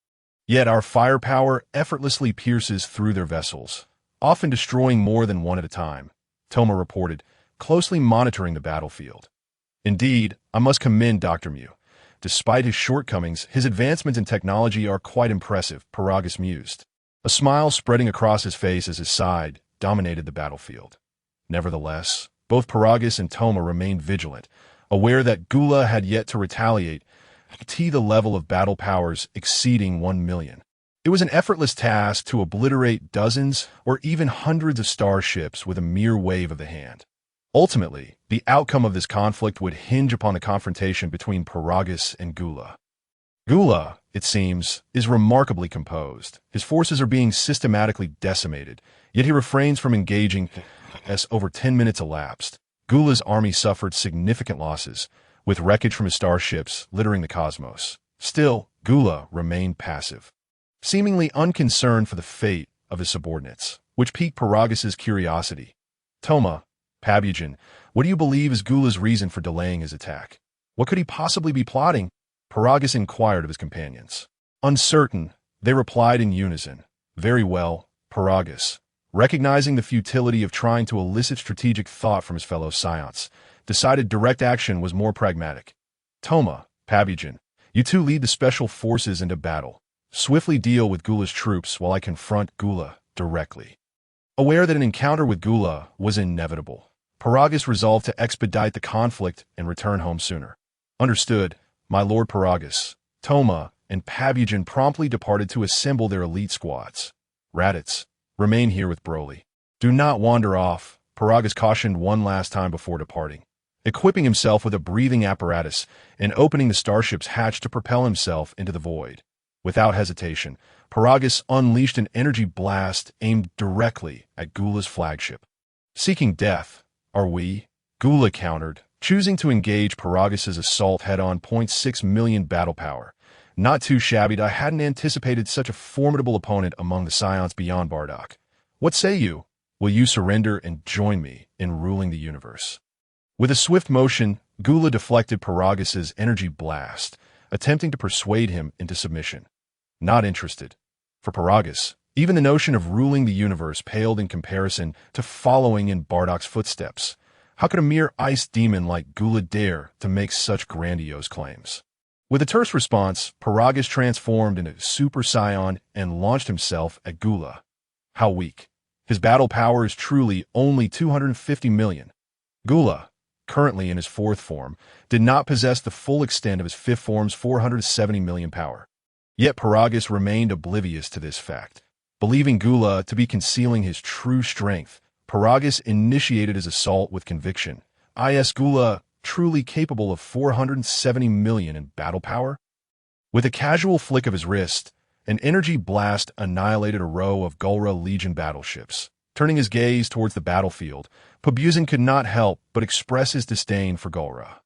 Yet our firepower effortlessly pierces through their vessels, often destroying more than one at a time, Toma reported, closely monitoring the battlefield. Indeed, I must commend Dr. Mu. Despite his shortcomings, his advancements in technology are quite impressive, Paragus mused. A smile spreading across his face as his side dominated the battlefield. Nevertheless, both Paragus and Toma remained vigilant, aware that Gula had yet to retaliate to the level of battle powers exceeding 1 million. It was an effortless task to obliterate dozens or even hundreds of starships with a mere wave of the hand. Ultimately, the outcome of this conflict would hinge upon the confrontation between Paragus and Gula. Gula, it seems, is remarkably composed. His forces are being systematically decimated, yet he refrains from engaging as over 10 minutes elapsed. Gula's army suffered significant losses, with wreckage from his starships littering the cosmos. Still, Gula remained passive, seemingly unconcerned for the fate of his subordinates, which piqued Paragus' curiosity. Toma, Pabujan, what do you believe is Gula's reason for delaying his attack? What could he possibly be plotting? Paragus inquired of his companions. Uncertain, they replied in unison. Very well, Paragus, recognizing the futility of trying to elicit strategic thought from his fellow Saiyans, decided direct action was more pragmatic. Toma, Pabujan, You two lead the special forces into battle. Swiftly deal with Gula's troops while I confront Gula directly. Aware that an encounter with Gula was inevitable, Paragus resolved to expedite the conflict and return home sooner. Understood, my Lord Paragus. Toma and Pabujan promptly departed to assemble their elite squads. Raditz, remain here with Broly. Do not wander off, Paragus cautioned one last time before departing. Equipping himself with a breathing apparatus and opening the starship's hatch to propel himself into the void. Without hesitation, Paragus unleashed an energy blast aimed directly at Gula's flagship. Seeking death, are we? Gula countered, choosing to engage Paragus's assault head-on. 0.6 million battle power. Not too shabby. I hadn't anticipated such a formidable opponent among the Saiyans beyond Bardock. What say you? Will you surrender and join me in ruling the universe? With a swift motion, Gula deflected Paragus's energy blast, attempting to persuade him into submission. Not interested. For Paragus, even the notion of ruling the universe paled in comparison to following in Bardock's footsteps. How could a mere ice demon like Gula dare to make such grandiose claims? With a terse response, Paragus transformed into Super Saiyan and launched himself at Gula. How weak. His battle power is truly only 250 million. Gula, currently in his fourth form, did not possess the full extent of his fifth form's 470 million power. Yet Paragus remained oblivious to this fact. Believing Gula to be concealing his true strength, Paragus initiated his assault with conviction. Is Gula truly capable of 470 million in battle power? With a casual flick of his wrist, an energy blast annihilated a row of Gulra Legion battleships. Turning his gaze towards the battlefield, Pabuzen could not help but express his disdain for Gulra.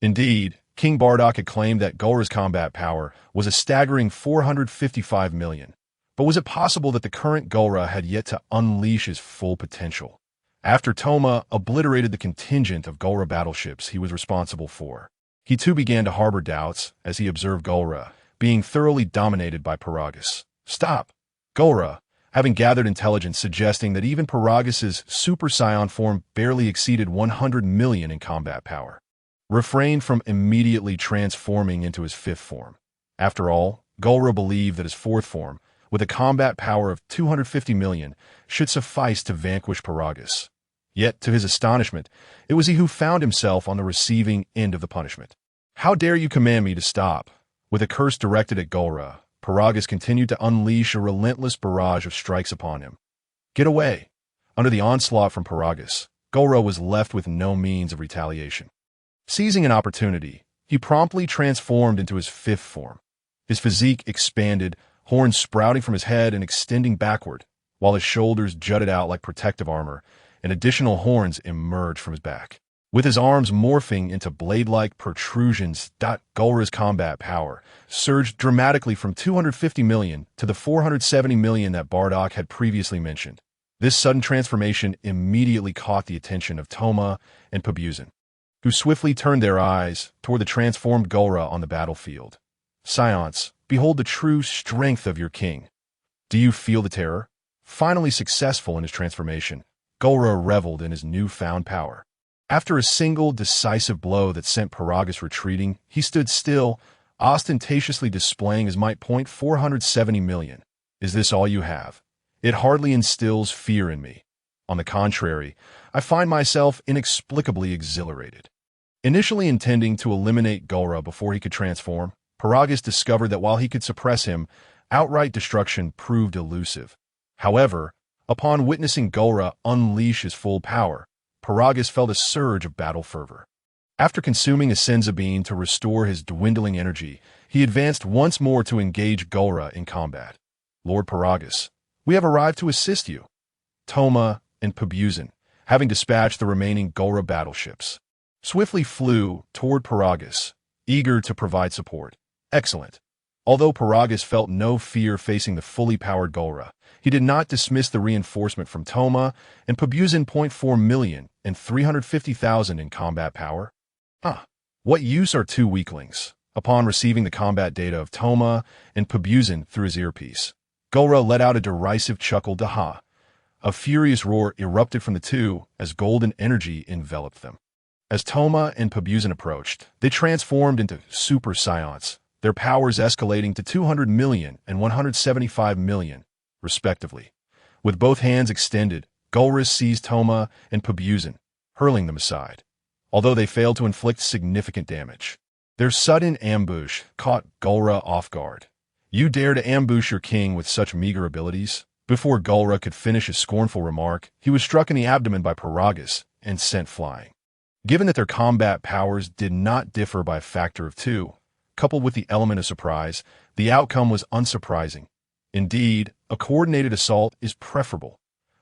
Indeed, King Bardock had claimed that Gulra's combat power was a staggering 455 million. But was it possible that the current Gulra had yet to unleash his full potential? After Toma obliterated the contingent of Gulra battleships he was responsible for, he too began to harbor doubts as he observed Gulra being thoroughly dominated by Paragus. Stop! Gulra, having gathered intelligence suggesting that even Paragus's Super Saiyan form barely exceeded 100 million in combat power, refrained from immediately transforming into his fifth form. After all, Gulra believed that his fourth form, with a combat power of 250 million, should suffice to vanquish Paragus. Yet, to his astonishment, it was he who found himself on the receiving end of the punishment. How dare you command me to stop? With a curse directed at Gulra, Paragus continued to unleash a relentless barrage of strikes upon him. Get away! Under the onslaught from Paragus, Gulra was left with no means of retaliation. Seizing an opportunity, he promptly transformed into his fifth form. His physique expanded, horns sprouting from his head and extending backward, while his shoulders jutted out like protective armor, and additional horns emerged from his back. With his arms morphing into blade-like protrusions, Gulra's combat power surged dramatically from 250 million to the 470 million that Bardock had previously mentioned. This sudden transformation immediately caught the attention of Toma and Pabuzen, who swiftly turned their eyes toward the transformed Gulra on the battlefield. Saiyans, behold the true strength of your king. Do you feel the terror? Finally successful in his transformation, Gulra reveled in his newfound power. After a single decisive blow that sent Paragus retreating, he stood still, ostentatiously displaying his might. 470 million. Is this all you have? It hardly instills fear in me. On the contrary, I find myself inexplicably exhilarated. Initially intending to eliminate Gulra before he could transform, Paragus discovered that while he could suppress him, outright destruction proved elusive. However, upon witnessing Gulra unleash his full power, Paragus felt a surge of battle fervor. After consuming a Senzu bean to restore his dwindling energy, he advanced once more to engage Gulra in combat. Lord Paragus, we have arrived to assist you. Toma and Pabuzen, having dispatched the remaining Gulra battleships, swiftly flew toward Paragus, eager to provide support. Excellent. Although Paragus felt no fear facing the fully powered Gulra, he did not dismiss the reinforcement from Toma and Pabuzen. 0.4 million and 350,000 in combat power. What use are two weaklings? Upon receiving the combat data of Toma and Pabuzen through his earpiece, Gulra let out a derisive chuckle. A furious roar erupted from the two as golden energy enveloped them. As Toma and Pabuzen approached, they transformed into Super Saiyans, their powers escalating to 200 million and 175 million, respectively. With both hands extended, Gulris seized Toma and Pabuzin, hurling them aside, although they failed to inflict significant damage. Their sudden ambush caught Gulra off guard. "You dare to ambush your king with such meager abilities?" Before Gulra could finish his scornful remark, he was struck in the abdomen by Paragus and sent flying. Given that their combat powers did not differ by a factor of 2, coupled with the element of surprise, the outcome was unsurprising. Indeed, a coordinated assault is preferable,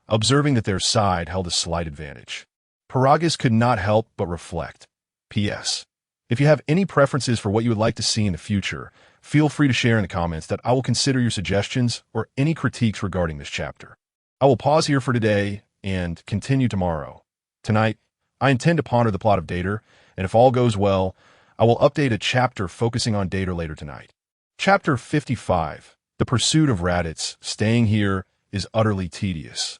observing that their side held a slight advantage. Paragus could not help but reflect. P.S. If you have any preferences for what you would like to see in the future, feel free to share in the comments that I will consider your suggestions or any critiques regarding this chapter. I will pause here for today and continue tomorrow. Tonight, I intend to ponder the plot of Dater, and if all goes well, I will update a chapter focusing on Dater later tonight. Chapter 55, The Pursuit of Raditz. Staying here is utterly tedious.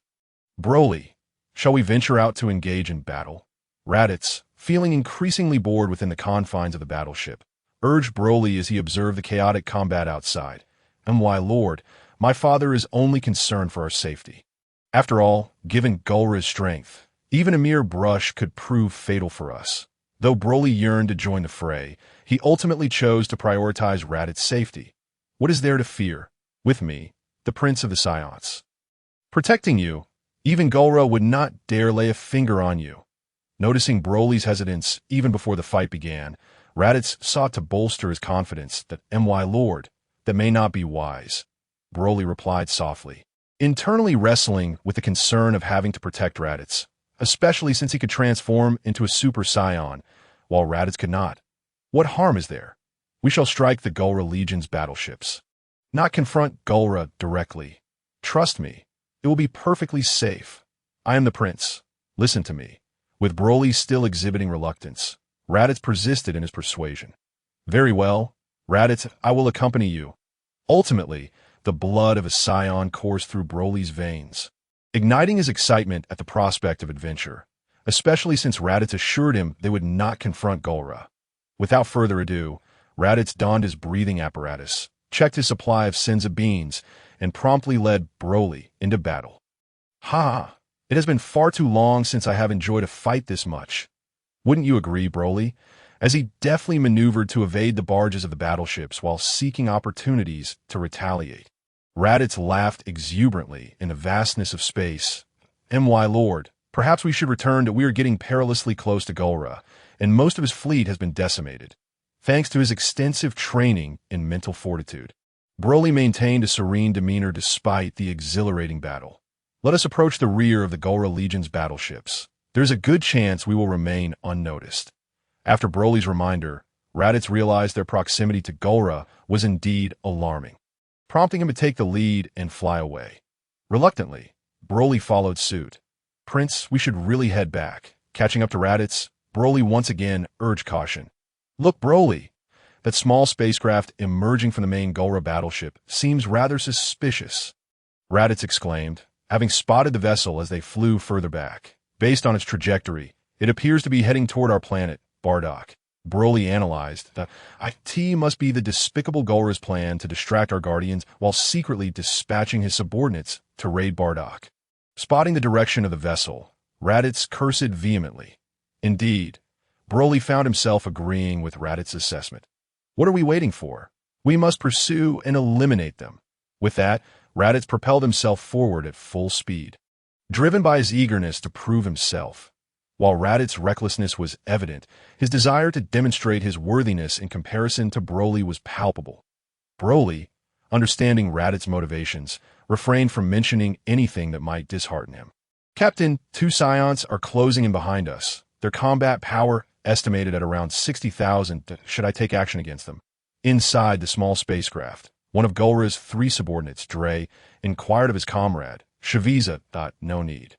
Broly, shall we venture out to engage in battle? Raditz, feeling increasingly bored within the confines of the battleship, urged Broly as he observed the chaotic combat outside. "My lord, my father is only concerned for our safety. After all, given Gulra's strength, even a mere brush could prove fatal for us." Though Broly yearned to join the fray, he ultimately chose to prioritize Raditz's safety. "What is there to fear? With me, the Prince of the Saiyans. Protecting you, even Gulra would not dare lay a finger on you." Noticing Broly's hesitance even before the fight began, Raditz sought to bolster his confidence that "My lord, that may not be wise." Broly replied softly, internally wrestling with the concern of having to protect Raditz, especially since he could transform into a Super Saiyan, while Raditz could not. "What harm is there? We shall strike the Gulra Legion's battleships. Not confront Gulra directly. Trust me, it will be perfectly safe. I am the prince. Listen to me." With Broly still exhibiting reluctance, Raditz persisted in his persuasion. "Very well, Raditz, I will accompany you." Ultimately, the blood of a Saiyan coursed through Broly's veins, igniting his excitement at the prospect of adventure, especially since Raditz assured him they would not confront Gulra. Without further ado, Raditz donned his breathing apparatus, checked his supply of Senzu beans, and promptly led Broly into battle. "Ha! It has been far too long since I have enjoyed a fight this much. Wouldn't you agree, Broly?" As he deftly maneuvered to evade the barges of the battleships while seeking opportunities to retaliate. Raditz laughed exuberantly in the vastness of space. "My lord, perhaps we should return to we are getting perilously close to Gulra, and most of his fleet has been decimated, thanks to his extensive training in mental fortitude." Broly maintained a serene demeanor despite the exhilarating battle. "Let us approach the rear of the Gulra Legion's battleships. There's a good chance we will remain unnoticed." After Broly's reminder, Raditz realized their proximity to Gulra was indeed alarming, prompting him to take the lead and fly away. Reluctantly, Broly followed suit. "Prince, we should really head back." Catching up to Raditz, Broly once again urged caution. "Look, Broly, that small spacecraft emerging from the main Gulra battleship seems rather suspicious," Raditz exclaimed, having spotted the vessel as they flew further back. "Based on its trajectory, it appears to be heading toward our planet, Bardock." Broly analyzed that it must be the despicable Gulra's plan to distract our guardians while secretly dispatching his subordinates to raid Bardock. Spotting the direction of the vessel, Raditz cursed vehemently. Indeed, Broly found himself agreeing with Raditz's assessment. "What are we waiting for? We must pursue and eliminate them." With that, Raditz propelled himself forward at full speed, driven by his eagerness to prove himself. While Raditz's recklessness was evident, his desire to demonstrate his worthiness in comparison to Broly was palpable. Broly, understanding Raditz's motivations, refrained from mentioning anything that might dishearten him. "Captain, 2 Saiyans are closing in behind us. Their combat power estimated at around 60,000. Should I take action against them?" Inside the small spacecraft, one of Gulra's 3 subordinates, Dre, inquired of his comrade, Shaviza. "No need.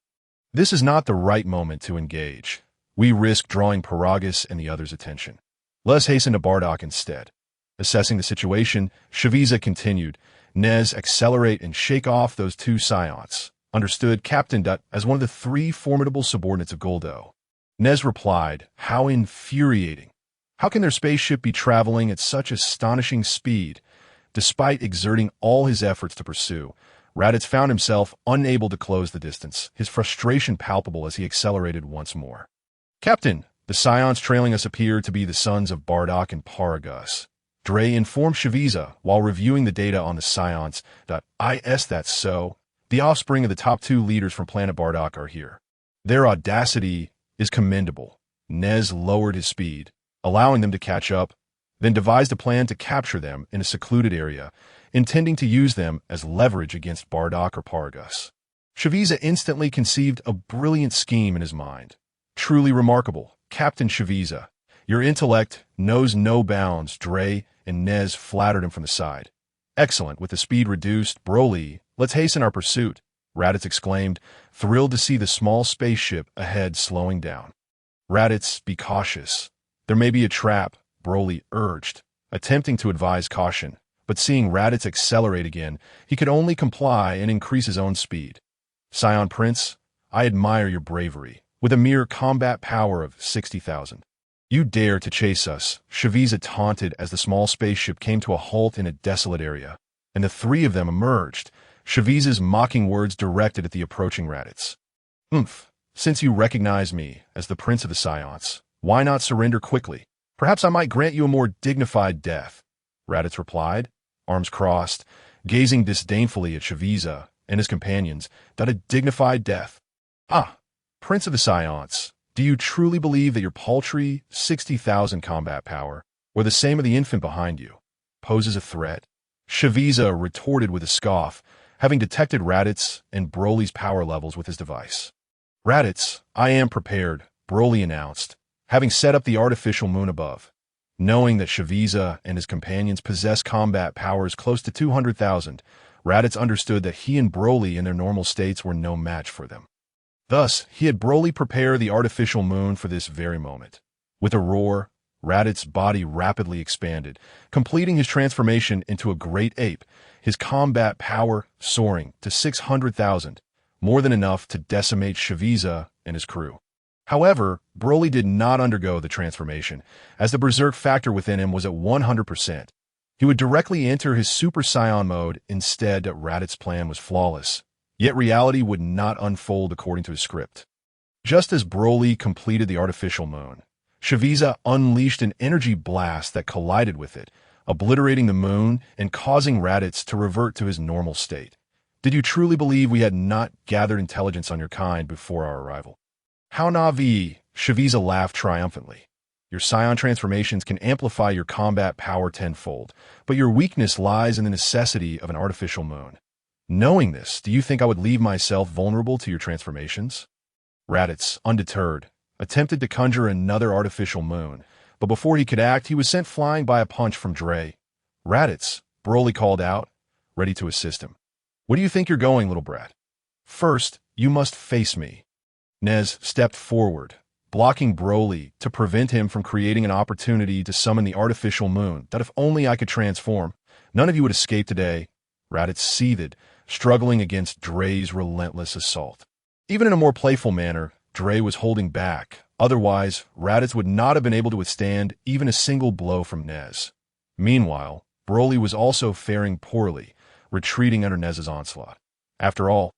This is not the right moment to engage. We risk drawing Paragus and the others' attention. Let us hasten to Bardock instead." Assessing the situation, Shaviza continued, "Nez, accelerate and shake off those 2 Saiyans." "Understood, Captain." As one of the 3 formidable subordinates of Goldo, Nez replied, "How infuriating. How can their spaceship be traveling at such astonishing speed? Despite exerting all his efforts to pursue, Raditz found himself unable to close the distance, his frustration palpable as he accelerated once more. Captain, the Saiyans trailing us appear to be the sons of Bardock and Paragus. Dre informed Shaviza while reviewing the data on the Saiyans. That's so. The offspring of the top 2 leaders from planet Bardock are here. Their audacity is commendable. Nez lowered his speed, allowing them to catch up, then devised a plan to capture them in a secluded area, intending to use them as leverage against Bardock or Paragus. Shaviza instantly conceived a brilliant scheme in his mind. Truly remarkable, Captain Shaviza. Your intellect knows no bounds, Dre and Nez flattered him from the side. Excellent, with the speed reduced, Broly, let's hasten our pursuit, Raditz exclaimed, thrilled to see the small spaceship ahead slowing down. Raditz, be cautious. There may be a trap, Broly urged, attempting to advise caution, but seeing Raditz accelerate again, he could only comply and increase his own speed. Saiyan Prince, I admire your bravery, with a mere combat power of 60,000. You dare to chase us, Shaviza taunted as the small spaceship came to a halt in a desolate area, and the 3 of them emerged, Shaviza's mocking words directed at the approaching Raditz. Since you recognize me as the Prince of the Saiyans, why not surrender quickly? Perhaps I might grant you a more dignified death, Raditz replied, arms crossed, gazing disdainfully at Shaviza and his companions. That a dignified death. Prince of the Saiyans, do you truly believe that your paltry 60,000 combat power, or the same of the infant behind you, poses a threat? Shaviza retorted with a scoff, having detected Raditz and Broly's power levels with his device. Raditz, I am prepared, Broly announced, having set up the artificial moon above. Knowing that Shaviza and his companions possess combat powers close to 200,000, Raditz understood that he and Broly in their normal states were no match for them. Thus, he had Broly prepare the artificial moon for this very moment. With a roar, Raditz's body rapidly expanded, completing his transformation into a great ape, his combat power soaring to 600,000, more than enough to decimate Shaviza and his crew. However, Broly did not undergo the transformation, as the berserk factor within him was at 100%. He would directly enter his Super Saiyan mode instead. Raditz's plan was flawless, yet reality would not unfold according to his script. Just as Broly completed the artificial moon, Shaviza unleashed an energy blast that collided with it, obliterating the moon and causing Raditz to revert to his normal state. Did you truly believe we had not gathered intelligence on your kind before our arrival? How Navi, Shaviza laughed triumphantly. Your Saiyan transformations can amplify your combat power tenfold, but your weakness lies in the necessity of an artificial moon. Knowing this, do you think I would leave myself vulnerable to your transformations? Raditz, undeterred, attempted to conjure another artificial moon, but before he could act, he was sent flying by a punch from Dre. Raditz, Broly called out, ready to assist him. Where do you think you're going, little brat? First, you must face me. Nez stepped forward, blocking Broly to prevent him from creating an opportunity to summon the artificial moon that if only I could transform, none of you would escape today. Raditz seethed, struggling against Dre's relentless assault. Even in a more playful manner, Dre was holding back. Otherwise, Raditz would not have been able to withstand even a single blow from Nez. Meanwhile, Broly was also faring poorly, retreating under Nez's onslaught. After all,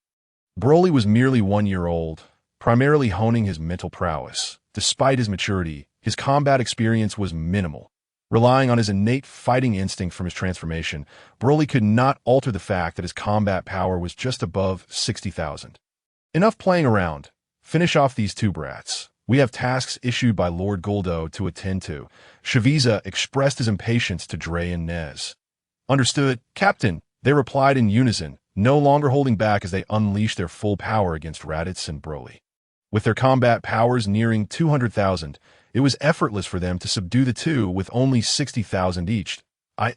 Broly was merely 1 year old, primarily honing his mental prowess. Despite his maturity, his combat experience was minimal. Relying on his innate fighting instinct from his transformation, Broly could not alter the fact that his combat power was just above 60,000. Enough playing around. Finish off these 2 brats. We have tasks issued by Lord Guldo to attend to. Shaviza expressed his impatience to Dre and Nez. Understood, Captain, they replied in unison, no longer holding back as they unleashed their full power against Raditz and Broly. With their combat powers nearing 200,000, it was effortless for them to subdue the 2 with only 60,000 each.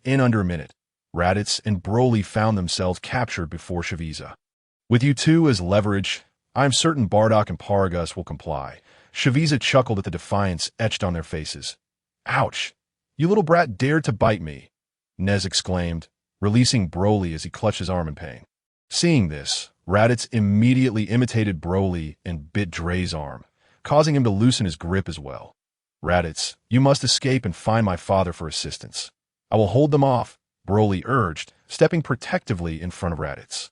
In under a minute, Raditz and Broly found themselves captured before Shaviza. With you 2 as leverage, I am certain Bardock and Paragus will comply. Shaviza chuckled at the defiance etched on their faces. Ouch! You little brat dared to bite me, Nez exclaimed, releasing Broly as he clutched his arm in pain. Seeing this, Raditz immediately imitated Broly and bit Dre's arm, causing him to loosen his grip as well. Raditz, you must escape and find my father for assistance. I will hold them off, Broly urged, stepping protectively in front of Raditz.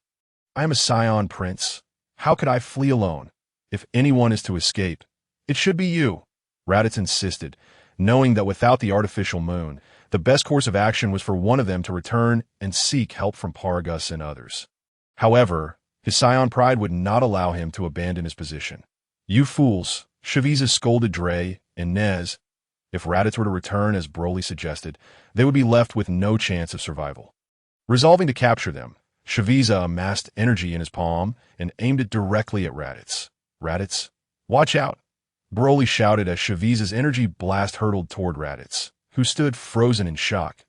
I am a Saiyan prince. How could I flee alone? If anyone is to escape, it should be you, Raditz insisted, knowing that without the artificial moon, the best course of action was for one of them to return and seek help from Paragus and others. However, his Saiyan pride would not allow him to abandon his position. You fools, Shaviza scolded Dre and Nez. If Raditz were to return as Broly suggested, they would be left with no chance of survival. Resolving to capture them, Shaviza amassed energy in his palm and aimed it directly at Raditz. Raditz, watch out! Broly shouted as Shaviza's energy blast hurtled toward Raditz, who stood frozen in shock.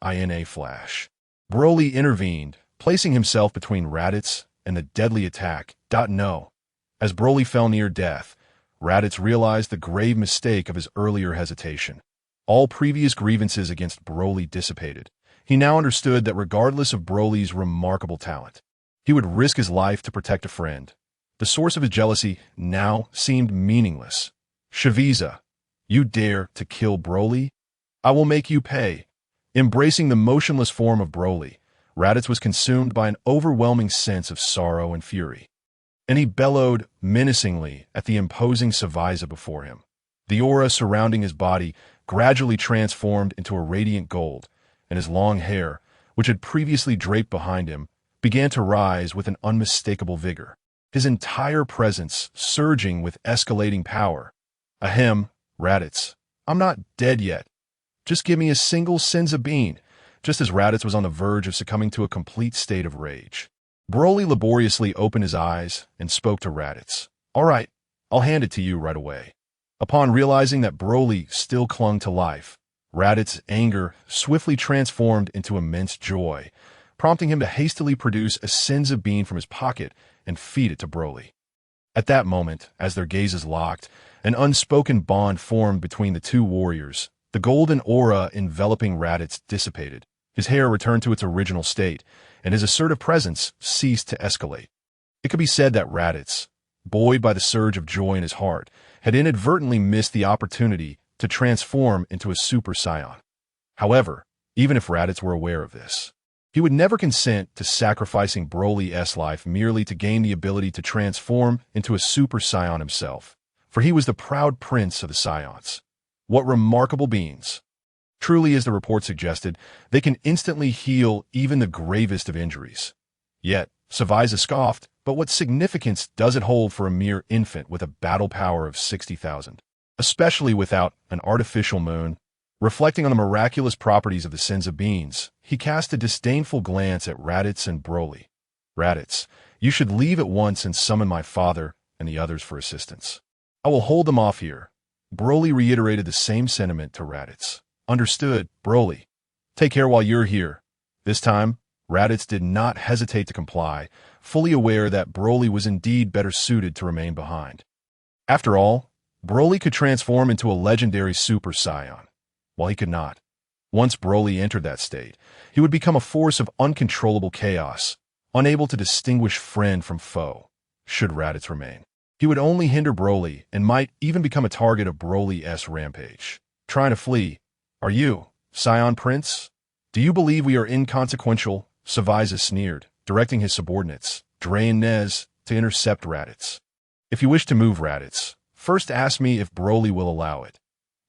INA flash. Broly intervened, placing himself between Raditz and the deadly attack. No. As Broly fell near death, Raditz realized the grave mistake of his earlier hesitation. All previous grievances against Broly dissipated. He now understood that regardless of Broly's remarkable talent, he would risk his life to protect a friend. The source of his jealousy now seemed meaningless. Shaviza, you dare to kill Broly? I will make you pay. Embracing the motionless form of Broly, Raditz was consumed by an overwhelming sense of sorrow and fury. And he bellowed menacingly at the imposing Shaviza before him. The aura surrounding his body gradually transformed into a radiant gold, and his long hair, which had previously draped behind him, began to rise with an unmistakable vigor, his entire presence surging with escalating power. Ahem, Raditz, I'm not dead yet. Just give me a single Senzu bean, just as Raditz was on the verge of succumbing to a complete state of rage. Broly laboriously opened his eyes and spoke to Raditz. All right, I'll hand it to you right away. Upon realizing that Broly still clung to life, Raditz's anger swiftly transformed into immense joy, prompting him to hastily produce a Senzu bean from his pocket and feed it to Broly. At that moment, as their gazes locked, an unspoken bond formed between the two warriors. The golden aura enveloping Raditz dissipated. His hair returned to its original state, and his assertive presence ceased to escalate. It could be said that Raditz, buoyed by the surge of joy in his heart, had inadvertently missed the opportunity to transform into a Super Saiyan. However, even if Raditz were aware of this, he would never consent to sacrificing Broly's life merely to gain the ability to transform into a Super Saiyan himself, for he was the proud prince of the Saiyans. What remarkable beings! Truly, as the report suggested, they can instantly heal even the gravest of injuries. Yet, Shaviza scoffed, but what significance does it hold for a mere infant with a battle power of 60,000? Especially without an artificial moon. Reflecting on the miraculous properties of the Senzu beans, he cast a disdainful glance at Raditz and Broly. Raditz, you should leave at once and summon my father and the others for assistance. I will hold them off here. Broly reiterated the same sentiment to Raditz. Understood, Broly. Take care while you're here. This time, Raditz did not hesitate to comply, fully aware that Broly was indeed better suited to remain behind. After all, Broly could transform into a legendary Super Saiyan, while he could not. Once Broly entered that state, he would become a force of uncontrollable chaos, unable to distinguish friend from foe, should Raditz remain. He would only hinder Broly and might even become a target of Broly's rampage. Trying to flee. Are you, Saiyan Prince? Do you believe we are inconsequential? Shaviza sneered, directing his subordinates, Dre and Nez, to intercept Raditz. If you wish to move Raditz, first ask me if Broly will allow it.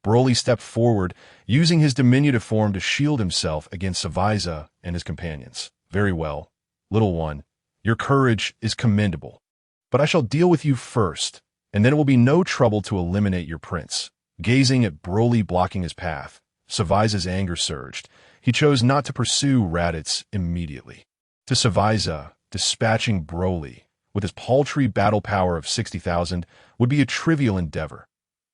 Broly stepped forward, using his diminutive form to shield himself against Shaviza and his companions. Very well, little one, your courage is commendable. But I shall deal with you first, and then it will be no trouble to eliminate your prince. Gazing at Broly blocking his path, Shaviza's anger surged. He chose not to pursue Raditz immediately. To Shaviza, dispatching Broly, with his paltry battle power of 60,000, would be a trivial endeavor.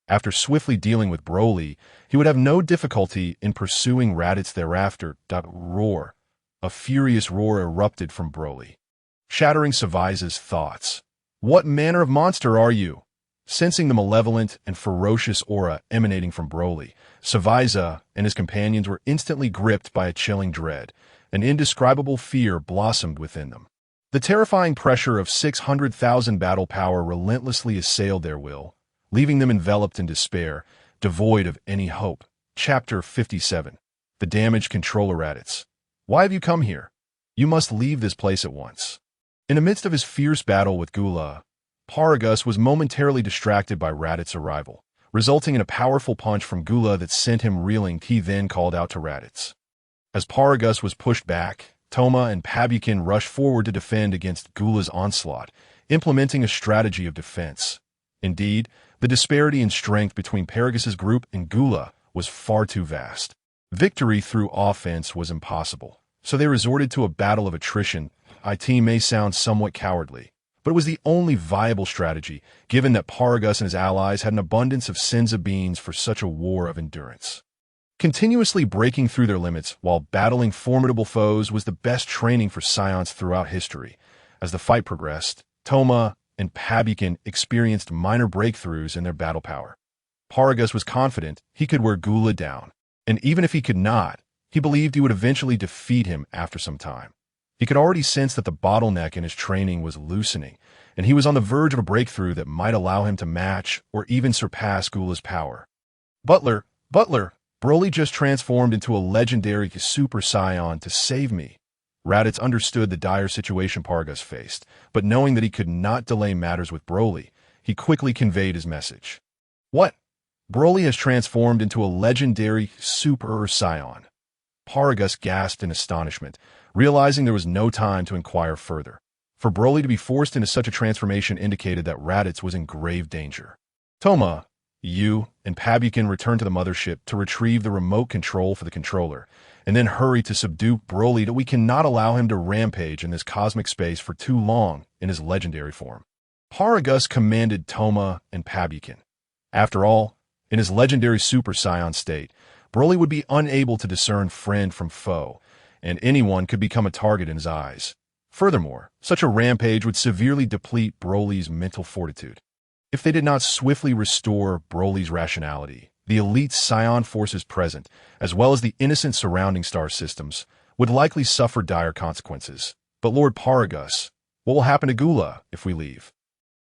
After swiftly dealing with Broly, he would have no difficulty in pursuing Raditz thereafter. Roar. A furious roar erupted from Broly, shattering Shaviza's thoughts. What manner of monster are you? Sensing the malevolent and ferocious aura emanating from Broly, Shaviza and his companions were instantly gripped by a chilling dread. An indescribable fear blossomed within them. The terrifying pressure of 600,000 battle power relentlessly assailed their will, leaving them enveloped in despair, devoid of any hope. Chapter 57. The Damaged Controller Raditz. Why have you come here? You must leave this place at once. In the midst of his fierce battle with Gula, Paragus was momentarily distracted by Raditz's arrival, resulting in a powerful punch from Gula that sent him reeling. He then called out to Raditz. As Paragus was pushed back, Toma and Pabukin rushed forward to defend against Gula's onslaught, implementing a strategy of defense. Indeed, the disparity in strength between Paragus's group and Gula was far too vast. Victory through offense was impossible, so they resorted to a battle of attrition. It may sound somewhat cowardly, but it was the only viable strategy, given that Paragus and his allies had an abundance of Senzu beans for such a war of endurance. Continuously breaking through their limits while battling formidable foes was the best training for Saiyans throughout history. As the fight progressed, Toma and Pabukin experienced minor breakthroughs in their battle power. Paragus was confident he could wear Gula down, and even if he could not, he believed he would eventually defeat him after some time. He could already sense that the bottleneck in his training was loosening, and he was on the verge of a breakthrough that might allow him to match or even surpass Gula's power. Butler! Broly just transformed into a legendary Super Saiyan to save me. Raditz understood the dire situation Paragus faced, but knowing that he could not delay matters with Broly, he quickly conveyed his message. What? Broly has transformed into a legendary Super Saiyan. Paragus gasped in astonishment, realizing there was no time to inquire further. For Broly to be forced into such a transformation indicated that Raditz was in grave danger. Toma, you and Pabukin returned to the mothership to retrieve the remote control for the controller, and then hurry to subdue Broly that we cannot allow him to rampage in this cosmic space for too long in his legendary form. Paragus commanded Toma and Pabukin. After all, in his legendary Super Saiyan state, Broly would be unable to discern friend from foe, and anyone could become a target in his eyes. Furthermore, such a rampage would severely deplete Broly's mental fortitude. If they did not swiftly restore Broly's rationality, the elite Saiyan forces present, as well as the innocent surrounding star systems, would likely suffer dire consequences. But Lord Paragus, what will happen to Gula if we leave?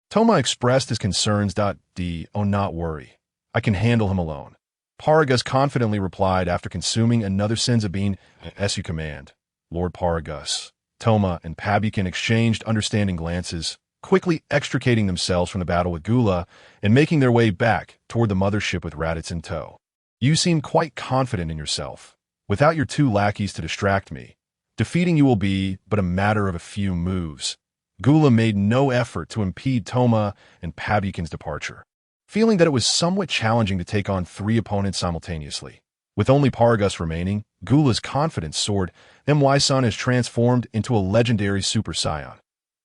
Toma expressed his concerns. Oh, not worry. I can handle him alone. Paragus confidently replied after consuming another Senzu bean. As you command, Lord Paragus. Toma and Pabukin exchanged understanding glances, quickly extricating themselves from the battle with Gula and making their way back toward the mothership with Raditz in tow. You seem quite confident in yourself. Without your two lackeys to distract me, defeating you will be but a matter of a few moves. Gula made no effort to impede Toma and Pabukin's departure, feeling that it was somewhat challenging to take on three opponents simultaneously. With only Paragus remaining, Gula's confidence soared. My-son has transformed into a legendary Super Saiyan.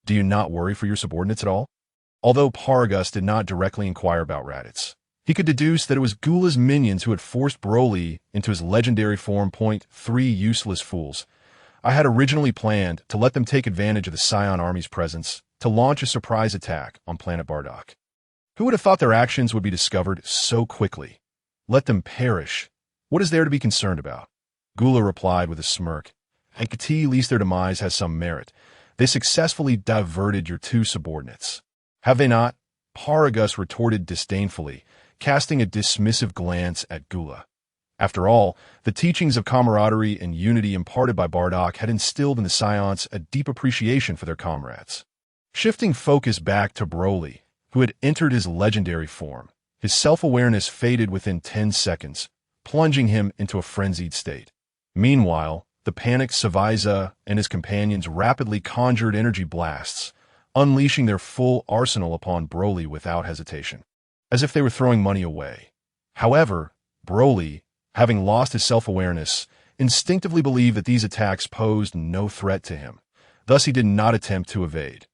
Do you not worry for your subordinates at all? Although Paragus did not directly inquire about Raditz, he could deduce that it was Gula's minions who had forced Broly into his legendary form. 3 useless fools. I had originally planned to let them take advantage of the Saiyan army's presence to launch a surprise attack on planet Bardock. Who would have thought their actions would be discovered so quickly? Let them perish. What is there to be concerned about? Gula replied with a smirk. At least their demise has some merit. They successfully diverted your two subordinates. Have they not? Paragus retorted disdainfully, casting a dismissive glance at Gula. After all, the teachings of camaraderie and unity imparted by Bardock had instilled in the Saiyans a deep appreciation for their comrades. Shifting focus back to Broly, who had entered his legendary form, his self-awareness faded within 10 seconds, plunging him into a frenzied state. Meanwhile, the panicked Savaiza and his companions rapidly conjured energy blasts, unleashing their full arsenal upon Broly without hesitation, as if they were throwing money away. However, Broly, having lost his self-awareness, instinctively believed that these attacks posed no threat to him. Thus he did not attempt to evade.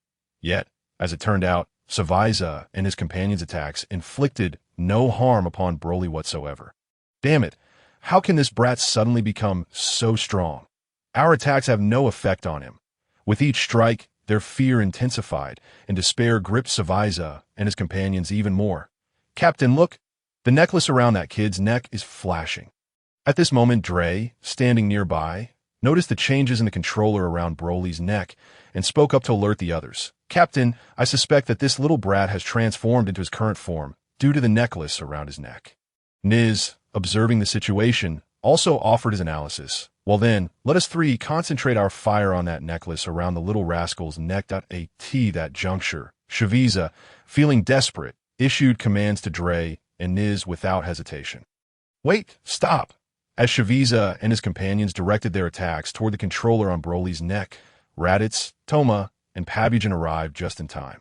Yet, as it turned out, Savaiza and his companions' attacks inflicted no harm upon Broly whatsoever. Damn it! How can this brat suddenly become so strong? Our attacks have no effect on him. With each strike, their fear intensified, and despair gripped Savaiza and his companions even more. Captain, look! The necklace around that kid's neck is flashing. At this moment, Dre, standing nearby, noticed the changes in the controller around Broly's neck and spoke up to alert the others. Captain, I suspect that this little brat has transformed into his current form due to the necklace around his neck. Niz, observing the situation, also offered his analysis. Well then, let us three concentrate our fire on that necklace around the little rascal's neck. At that juncture, Shaviza, feeling desperate, issued commands to Dre and Niz without hesitation. Wait, stop! As Shaviza and his companions directed their attacks toward the controller on Broly's neck, Raditz, Toma, and Pabugen arrived just in time.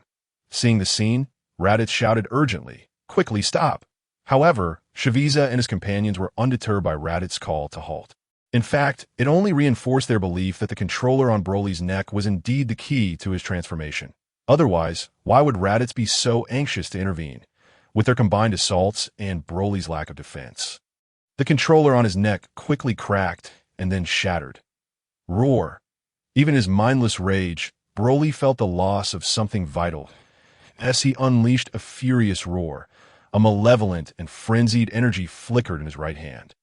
Seeing the scene, Raditz shouted urgently, "Quickly stop!" However, Shaviza and his companions were undeterred by Raditz's call to halt. In fact, it only reinforced their belief that the controller on Broly's neck was indeed the key to his transformation. Otherwise, why would Raditz be so anxious to intervene, with their combined assaults and Broly's lack of defense? The controller on his neck quickly cracked and then shattered. Roar! Even in his mindless rage, Broly felt the loss of something vital. As he unleashed a furious roar, a malevolent and frenzied energy flickered in his right hand.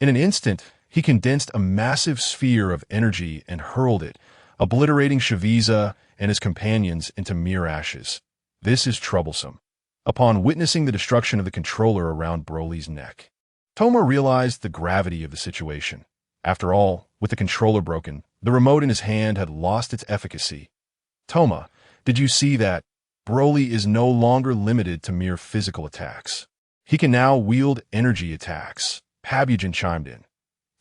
In an instant, he condensed a massive sphere of energy and hurled it, obliterating Shaviza and his companions into mere ashes. This is troublesome. Upon witnessing the destruction of the controller around Broly's neck, Toma realized the gravity of the situation. After all, with the controller broken, the remote in his hand had lost its efficacy. Toma, did you see that? Broly is no longer limited to mere physical attacks. He can now wield energy attacks. Pabugen chimed in.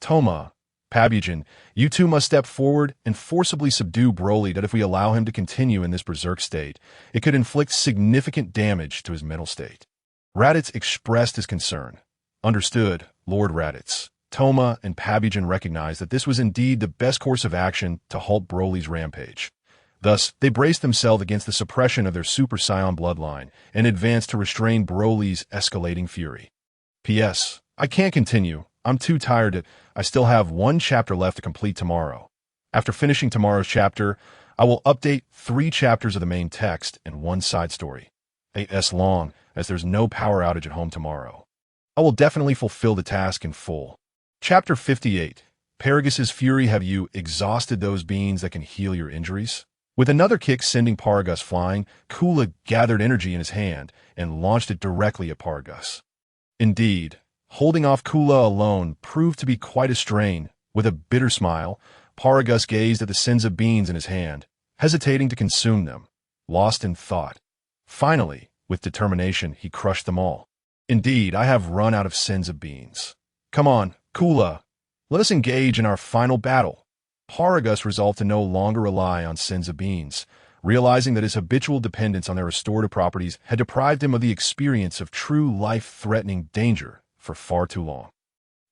Toma, Pabugen, you two must step forward and forcibly subdue Broly. That if we allow him to continue in this berserk state, it could inflict significant damage to his mental state. Raditz expressed his concern. Understood, Lord Raditz. Toma and Pabugen recognized that this was indeed the best course of action to halt Broly's rampage. Thus, they braced themselves against the suppression of their Super Saiyan bloodline and advanced to restrain Broly's escalating fury. P.S. I can't continue. I'm too tired. I still have one chapter left to complete tomorrow. After finishing tomorrow's chapter, I will update 3 chapters of the main text and 1 side story. 8s long, as there's no power outage at home tomorrow. I will definitely fulfill the task in full. Chapter 58. Paragus' Fury. Have you exhausted those beans that can heal your injuries? With another kick sending Paragus flying, Kula gathered energy in his hand and launched it directly at Paragus. Indeed, holding off Kula alone proved to be quite a strain. With a bitter smile, Paragus gazed at the Senzu beans in his hand, hesitating to consume them, lost in thought. Finally, with determination, he crushed them all. Indeed, I have run out of Senzu beans. Come on, Kula, let us engage in our final battle. Paragus resolved to no longer rely on Senzu beans, realizing that his habitual dependence on their restorative properties had deprived him of the experience of true life-threatening danger for far too long.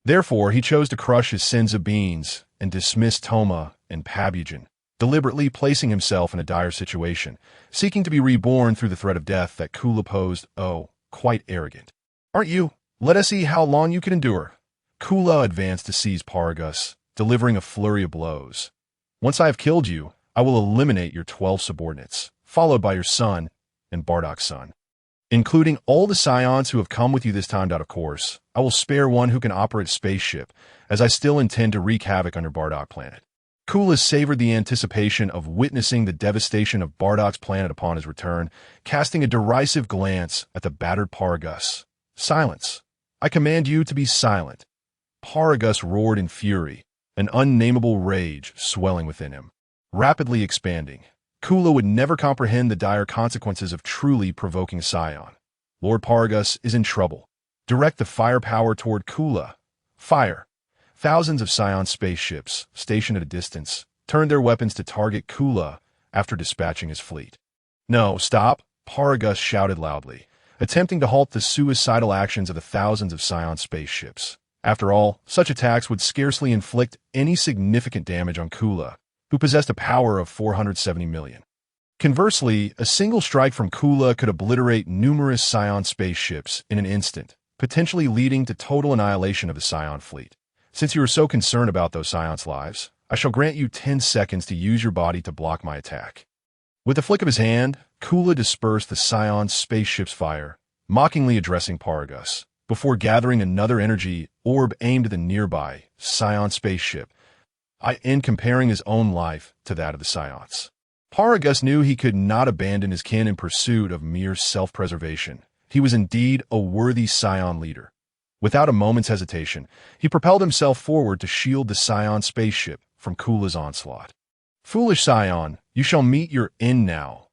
Therefore, he chose to crush his Senzu beans and dismiss Toma and Pabugen, deliberately placing himself in a dire situation, seeking to be reborn through the threat of death that Kula posed. Oh, quite arrogant. Aren't you? Let us see how long you can endure. Kula advanced to seize Paragus, delivering a flurry of blows. Once I have killed you, I will eliminate your 12 subordinates, followed by your son and Bardock's son, including all the Saiyans who have come with you this time. Of course, I will spare one who can operate a spaceship, as I still intend to wreak havoc on your Bardock planet. Kula savored the anticipation of witnessing the devastation of Bardock's planet upon his return, casting a derisive glance at the battered Paragus. Silence. I command you to be silent. Paragus roared in fury, an unnameable rage swelling within him, rapidly expanding. Kula would never comprehend the dire consequences of truly provoking Saiyan. Lord Paragus is in trouble. Direct the firepower toward Kula. Fire. Thousands of Saiyan spaceships, stationed at a distance, turned their weapons to target Kula after dispatching his fleet. No, stop, Paragus shouted loudly, attempting to halt the suicidal actions of the thousands of Saiyan spaceships. After all, such attacks would scarcely inflict any significant damage on Kula, who possessed a power of 470 million. Conversely, a single strike from Kula could obliterate numerous Saiyan spaceships in an instant, potentially leading to total annihilation of the Saiyan fleet. Since you are so concerned about those Saiyans' lives, I shall grant you 10 seconds to use your body to block my attack. With a flick of his hand, Kula dispersed the Saiyan spaceship's fire, mockingly addressing Paragus, before gathering another energy orb aimed at the nearby Saiyan spaceship, and comparing his own life to that of the Saiyans. Paragus knew he could not abandon his kin in pursuit of mere self-preservation. He was indeed a worthy Saiyan leader. Without a moment's hesitation, he propelled himself forward to shield the Saiyan spaceship from Kula's onslaught. "Foolish Saiyan, you shall meet your end now."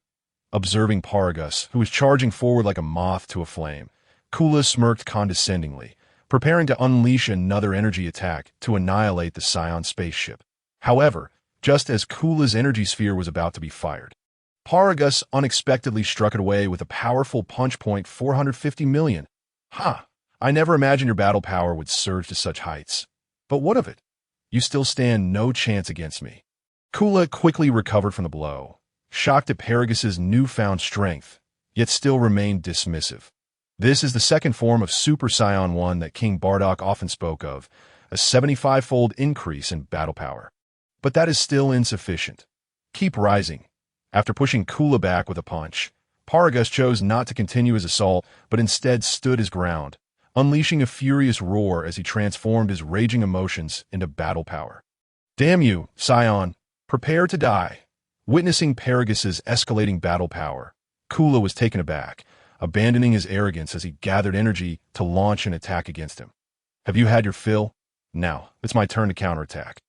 Observing Paragus, who was charging forward like a moth to a flame, Kula smirked condescendingly, preparing to unleash another energy attack to annihilate the Saiyan spaceship. However, just as Kula's energy sphere was about to be fired, Paragus unexpectedly struck it away with a powerful punch point 450 million. "Ha! I never imagined your battle power would surge to such heights. But what of it? You still stand no chance against me." Kula quickly recovered from the blow, shocked at Paragus's newfound strength, yet still remained dismissive. This is the second form of Super Saiyan 1 that King Bardock often spoke of, a 75-fold increase in battle power. But that is still insufficient. "Keep rising." After pushing Kula back with a punch, Paragus chose not to continue his assault, but instead stood his ground, unleashing a furious roar as he transformed his raging emotions into battle power. "Damn you, Saiyan! Prepare to die." Witnessing Paragus's escalating battle power, Kula was taken aback, abandoning his arrogance as he gathered energy to launch an attack against him. "Have you had your fill? Now, it's my turn to counterattack."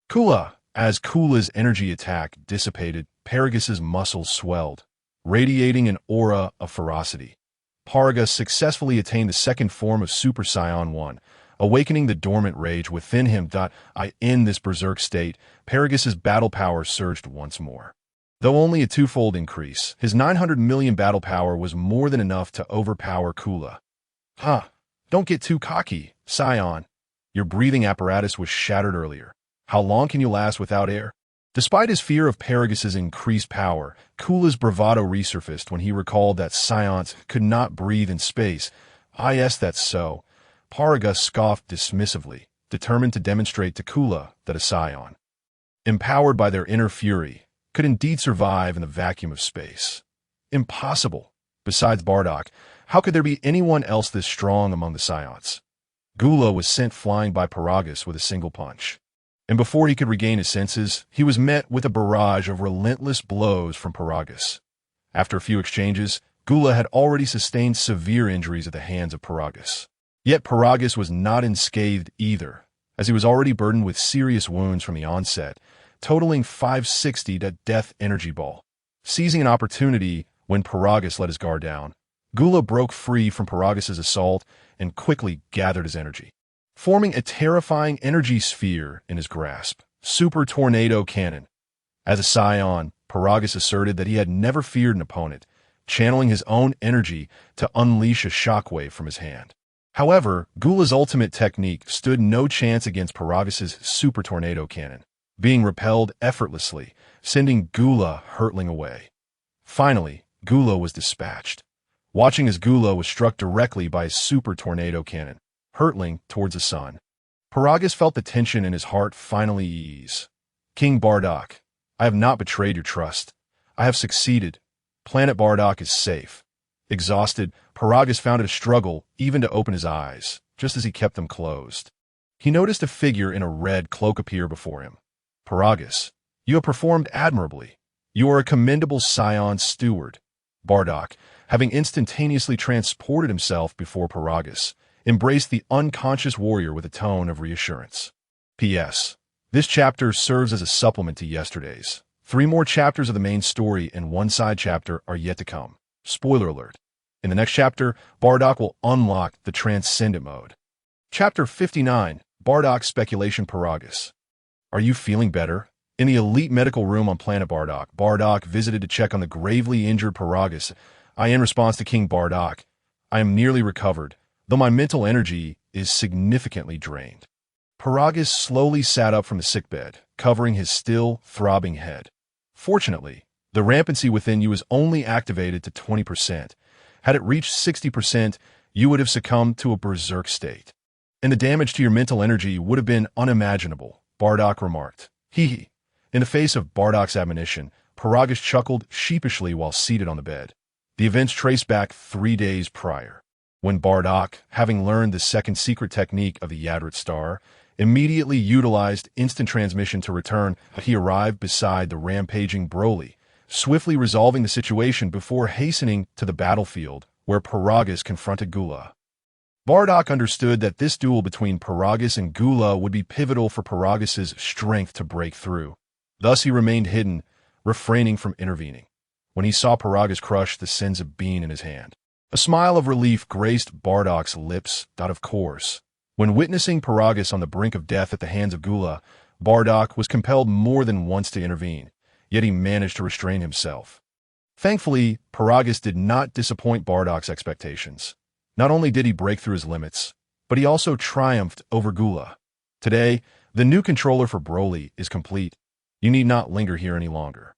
"Kula!" As Kula's energy attack dissipated, Paragus's muscles swelled, radiating an aura of ferocity. Paragus successfully attained the second form of Super Saiyan 1, awakening the dormant rage within him. In this berserk state, Paragus's battle power surged once more. Though only a twofold increase, his 900 million battle power was more than enough to overpower Kula. Don't get too cocky, Saiyan. Your breathing apparatus was shattered earlier. How long can you last without air?" Despite his fear of Paragus's increased power, Kula's bravado resurfaced when he recalled that Saiyans could not breathe in space. Yes, that's so. Paragus scoffed dismissively, determined to demonstrate to Kula that a Saiyan, empowered by their inner fury, could indeed survive in the vacuum of space. Impossible. Besides Bardock, how could there be anyone else this strong among the Saiyans? Gula was sent flying by Paragus with a single punch. And before he could regain his senses, he was met with a barrage of relentless blows from Paragus. After a few exchanges, Gula had already sustained severe injuries at the hands of Paragus. Yet Paragus was not unscathed either, as he was already burdened with serious wounds from the onset, totaling 560 to death energy ball. Seizing an opportunity when Paragus let his guard down, Gula broke free from Paragus's assault and quickly gathered his energy, forming a terrifying energy sphere in his grasp. Super Tornado Cannon. As a Saiyan, Paragus asserted that he had never feared an opponent, channeling his own energy to unleash a shockwave from his hand. However, Gula's ultimate technique stood no chance against Paragus's Super Tornado Cannon, being repelled effortlessly, sending Gula hurtling away. Finally, Gula was dispatched, watching as Gula was struck directly by his Super Tornado Cannon, hurtling towards the sun. Paragus felt the tension in his heart finally ease. "King Bardock, I have not betrayed your trust. I have succeeded. Planet Bardock is safe." Exhausted, Paragus found it a struggle even to open his eyes, just as he kept them closed. He noticed a figure in a red cloak appear before him. "Paragus, you have performed admirably. You are a commendable Saiyan steward." Bardock, having instantaneously transported himself before Paragus, embraced the unconscious warrior with a tone of reassurance. P.S. This chapter serves as a supplement to yesterday's. 3 more chapters of the main story and 1 side chapter are yet to come. Spoiler alert. In the next chapter, Bardock will unlock the Transcendent mode. Chapter 59, Bardock Speculation Paragus. Are you feeling better? In the elite medical room on planet Bardock, Bardock visited to check on the gravely injured Paragus. In response to King Bardock, "I am nearly recovered, though my mental energy is significantly drained." Paragus slowly sat up from the sickbed, covering his still throbbing head. "Fortunately, the rampancy within you is only activated to 20%. Had it reached 60%, you would have succumbed to a berserk state. And the damage to your mental energy would have been unimaginable," Bardock remarked. Hee. In the face of Bardock's admonition, Paragus chuckled sheepishly while seated on the bed. The events traced back 3 days prior, when Bardock, having learned the second secret technique of the Yadrit star, immediately utilized instant transmission to return. He arrived beside the rampaging Broly, swiftly resolving the situation before hastening to the battlefield, where Paragus confronted Gula. Bardock understood that this duel between Paragus and Gula would be pivotal for Paragus' strength to break through. Thus he remained hidden, refraining from intervening. When he saw Paragus crush the Senzu bean in his hand, a smile of relief graced Bardock's lips. Of course, when witnessing Paragus on the brink of death at the hands of Gula, Bardock was compelled more than once to intervene, yet he managed to restrain himself. Thankfully, Paragus did not disappoint Bardock's expectations. Not only did he break through his limits, but he also triumphed over Gula. Today, the new controller for Broly is complete. You need not linger here any longer.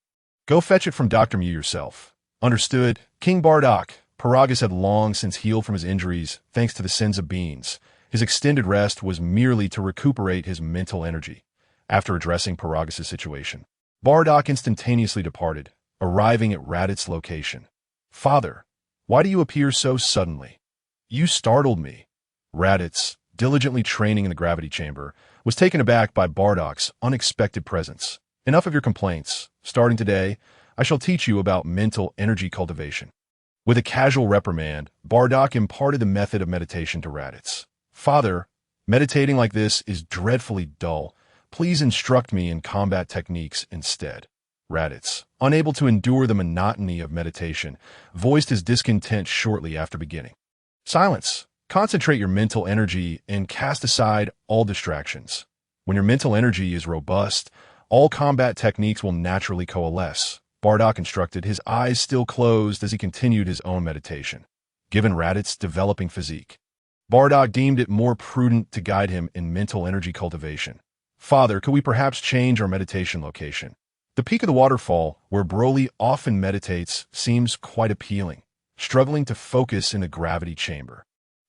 Go fetch it from Dr. Mew yourself. Understood, King Bardock. Paragus had long since healed from his injuries thanks to the Senzu beans. His extended rest was merely to recuperate his mental energy. After addressing Paragus' situation, Bardock instantaneously departed, arriving at Raditz's location. Father, why do you appear so suddenly? You startled me. Raditz, diligently training in the gravity chamber, was taken aback by Bardock's unexpected presence. Enough of your complaints. Starting today, I shall teach you about mental energy cultivation. With a casual reprimand, Bardock imparted the method of meditation to Raditz. Father, meditating like this is dreadfully dull. Please instruct me in combat techniques instead. Raditz, unable to endure the monotony of meditation, voiced his discontent shortly after beginning. Silence. Concentrate your mental energy and cast aside all distractions. When your mental energy is robust, all combat techniques will naturally coalesce. Bardock instructed, his eyes still closed as he continued his own meditation. Given Raditz's developing physique, Bardock deemed it more prudent to guide him in mental energy cultivation. Father, could we perhaps change our meditation location? The peak of the waterfall, where Broly often meditates, seems quite appealing. Struggling to focus in the gravity chamber,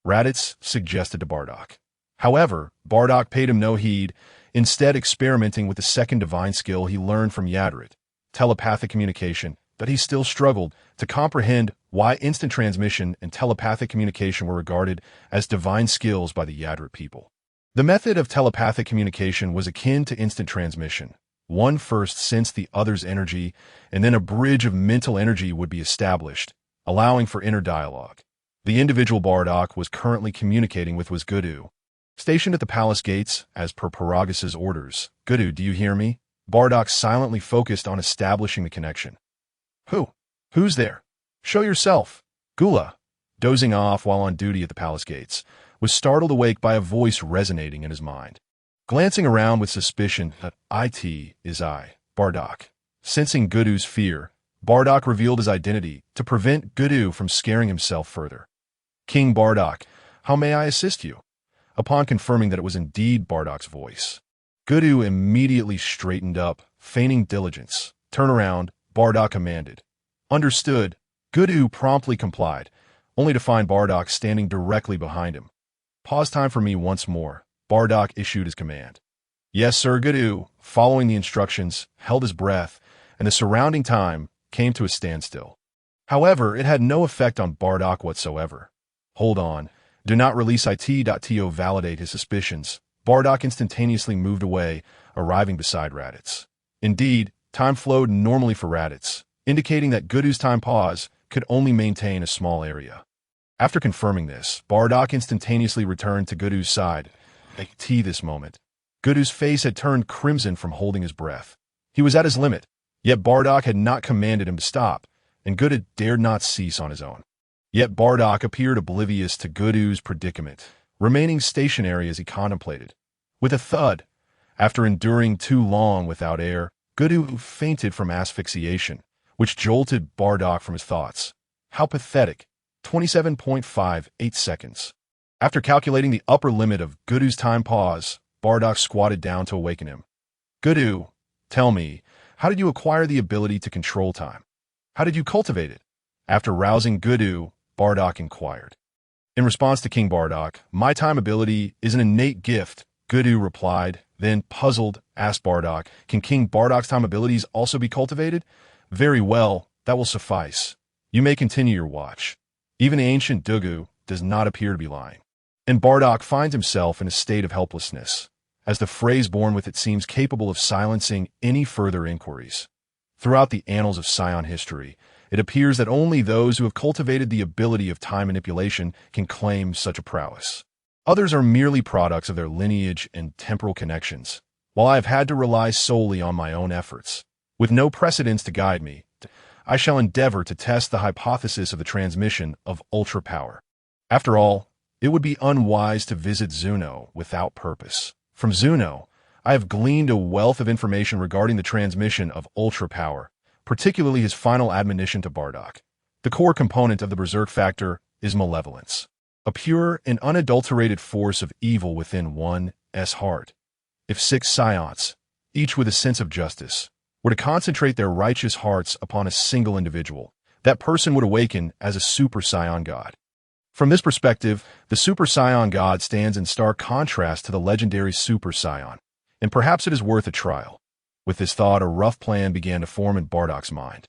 Raditz suggested to Bardock. However, Bardock paid him no heed, instead experimenting with the second divine skill he learned from Yadrit, telepathic communication, that he still struggled to comprehend why instant transmission and telepathic communication were regarded as divine skills by the Yadrit people. The method of telepathic communication was akin to instant transmission. One first sensed the other's energy, and then a bridge of mental energy would be established, allowing for inner dialogue. The individual Bardock was currently communicating with was Gudu. Stationed at the palace gates, as per Paragus' orders. Gudu, do you hear me? Bardock silently focused on establishing the connection. Who's there? Show yourself. Gula, dozing off while on duty at the palace gates, was startled awake by a voice resonating in his mind. Glancing around with suspicion, "It is I, Bardock." Sensing Gudu's fear, Bardock revealed his identity to prevent Gudu from scaring himself further. King Bardock, how may I assist you? Upon confirming that it was indeed Bardock's voice, Gudu immediately straightened up, feigning diligence. Turn around, Bardock commanded. Understood. Gudu promptly complied, only to find Bardock standing directly behind him. Pause time for me once more. Bardock issued his command. Yes, sir. Gudu, following the instructions, held his breath, and the surrounding time came to a standstill. However, it had no effect on Bardock whatsoever. Hold on. Do not release it.to validate his suspicions. Bardock instantaneously moved away, arriving beside Raditz. Indeed, time flowed normally for Raditz, indicating that Gudu's time pause could only maintain a small area. After confirming this, Bardock instantaneously returned to Gudu's side. This moment, Gudu's face had turned crimson from holding his breath. He was at his limit, yet Bardock had not commanded him to stop, and Gudu dared not cease on his own. Yet Bardock appeared oblivious to Gudu's predicament, remaining stationary as he contemplated. With a thud, after enduring too long without air, Gudu fainted from asphyxiation, which jolted Bardock from his thoughts. How pathetic. 27.58 seconds. After calculating the upper limit of Gudu's time pause, Bardock squatted down to awaken him. Gudu, tell me, how did you acquire the ability to control time? How did you cultivate it? After rousing Gudu, Bardock inquired. In response to King Bardock, my time ability is an innate gift, Gudu replied, then, puzzled, asked Bardock, can King Bardock's time abilities also be cultivated? Very well, that will suffice. You may continue your watch. Even the ancient Dugu does not appear to be lying. And Bardock finds himself in a state of helplessness, as the phrase born with it seems capable of silencing any further inquiries. Throughout the annals of Saiyan history, It appears that only those who have cultivated the ability of time manipulation can claim such a prowess. Others are merely products of their lineage and temporal connections, while I have had to rely solely on my own efforts. With no precedents to guide me, I shall endeavor to test the hypothesis of the transmission of ultra power. After all, it would be unwise to visit Zuno without purpose. From Zuno, I have gleaned a wealth of information regarding the transmission of ultra power, particularly his final admonition to Bardock. The core component of the Berserk factor is malevolence, a pure and unadulterated force of evil within one's heart. If 6 Saiyans, each with a sense of justice, were to concentrate their righteous hearts upon a single individual, that person would awaken as a Super Saiyan God. From this perspective, the Super Saiyan God stands in stark contrast to the legendary Super Saiyan, and perhaps it is worth a trial. With this thought, a rough plan began to form in Bardock's mind,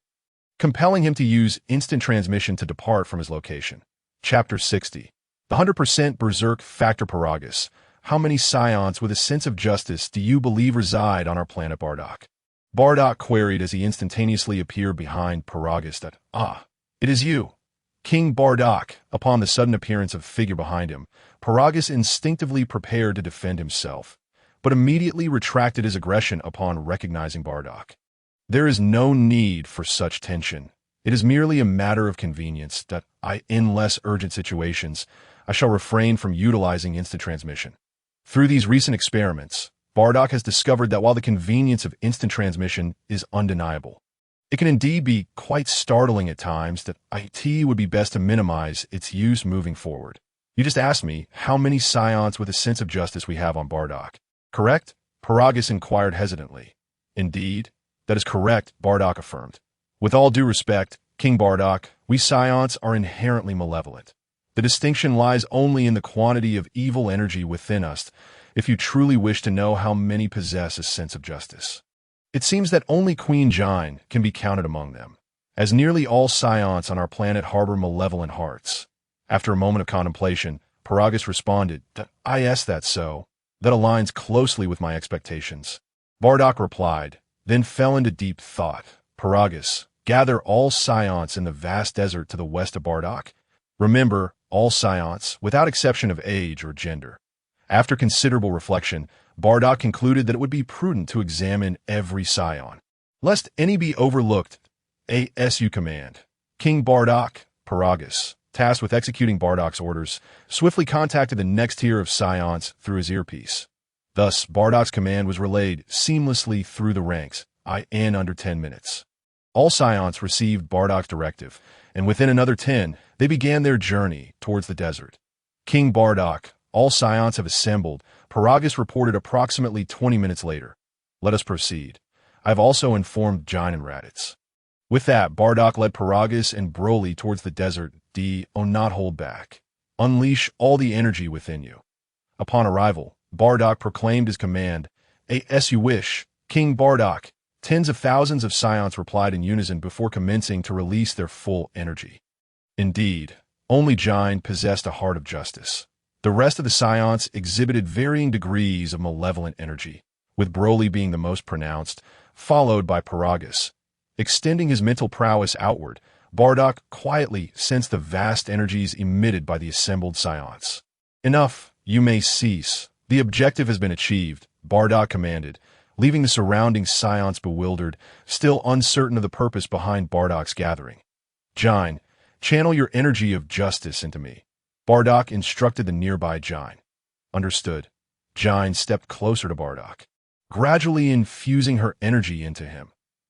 compelling him to use instant transmission to depart from his location. Chapter 60. The 100% Berserk Factor Paragus. How many Saiyans with a sense of justice do you believe reside on our planet Bardock? Bardock queried as he instantaneously appeared behind Paragus. It is you, King Bardock. Upon the sudden appearance of a figure behind him, Paragus instinctively prepared to defend himself, but immediately retracted his aggression upon recognizing Bardock. There is no need for such tension. It is merely a matter of convenience that in less urgent situations, I shall refrain from utilizing instant transmission. Through these recent experiments, Bardock has discovered that while the convenience of instant transmission is undeniable, it can indeed be quite startling at times that it would be best to minimize its use moving forward. You just asked me how many Saiyans with a sense of justice we have on Bardock. Correct? Paragus inquired hesitantly. Indeed, that is correct, Bardock affirmed. With all due respect, King Bardock, we Saiyans are inherently malevolent. The distinction lies only in the quantity of evil energy within us, if you truly wish to know how many possess a sense of justice. It seems that only Queen Jine can be counted among them, as nearly all Saiyans on our planet harbor malevolent hearts. After a moment of contemplation, Paragus responded, Yes, that's so. That aligns closely with my expectations. Bardock replied, then fell into deep thought. Paragus, gather all Saiyans in the vast desert to the west of Bardock. Remember, all Saiyans, without exception of age or gender. After considerable reflection, Bardock concluded that it would be prudent to examine every Saiyan, lest any be overlooked. ASU command. King Bardock, Paragus, tasked with executing Bardock's orders, swiftly contacted the next tier of Saiyans through his earpiece. Thus, Bardock's command was relayed seamlessly through the ranks, in under 10 minutes. All Saiyans received Bardock's directive, and within another 10, they began their journey towards the desert. King Bardock, all Saiyans have assembled, Paragus reported approximately 20 minutes later. Let us proceed. I have also informed Jine and Raditz. With that, Bardock led Paragus and Broly towards the desert. Not hold back. Unleash all the energy within you. Upon arrival, Bardock proclaimed his command. As you wish, King Bardock. Tens of thousands of Saiyans replied in unison before commencing to release their full energy. Indeed, only Jine possessed a heart of justice. The rest of the Saiyans exhibited varying degrees of malevolent energy, with Broly being the most pronounced, followed by Paragus. Extending his mental prowess outward, Bardock quietly sensed the vast energies emitted by the assembled Saiyans. Enough, you may cease. The objective has been achieved, Bardock commanded, leaving the surrounding Saiyans bewildered, still uncertain of the purpose behind Bardock's gathering. Jine, channel your energy of justice into me. Bardock instructed the nearby Jine. Understood. Jine stepped closer to Bardock, gradually infusing her energy into him.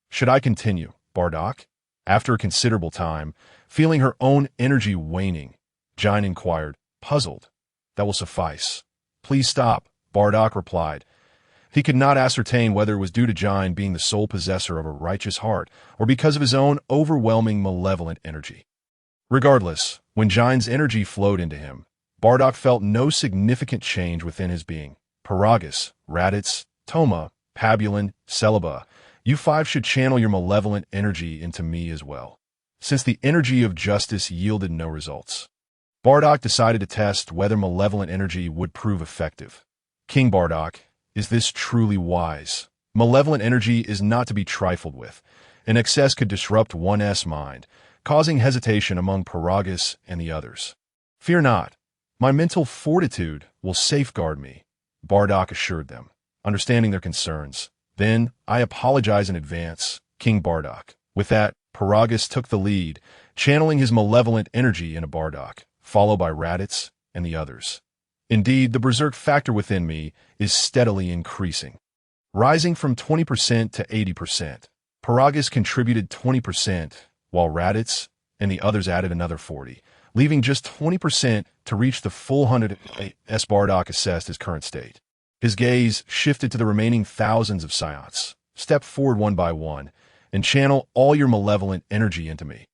Should I continue, Bardock? After a considerable time, feeling her own energy waning, Jine inquired, puzzled. That will suffice. Please stop, Bardock replied. He could not ascertain whether it was due to Jine being the sole possessor of a righteous heart or because of his own overwhelming malevolent energy. Regardless, when Jine's energy flowed into him, Bardock felt no significant change within his being. Paragus, Raditz, Toma, Pabulin, Celebi, you 5 should channel your malevolent energy into me as well, since the energy of justice yielded no results. Bardock decided to test whether malevolent energy would prove effective. King Bardock, is this truly wise? Malevolent energy is not to be trifled with. An excess could disrupt one's mind, causing hesitation among Paragus and the others. "Fear not. My mental fortitude will safeguard me," Bardock assured them, understanding their concerns. "Then I apologize in advance, King Bardock." With that, Paragus took the lead, channeling his malevolent energy into Bardock, followed by Raditz and the others. Indeed, the berserk factor within me is steadily increasing. Rising from 20% to 80%, Paragus contributed 20%, while Raditz and the others added another 40%, leaving just 20% to reach the full 100 as Bardock assessed his current state. His gaze shifted to the remaining thousands of Saiyans. "Step forward one by one, and channel all your malevolent energy into me."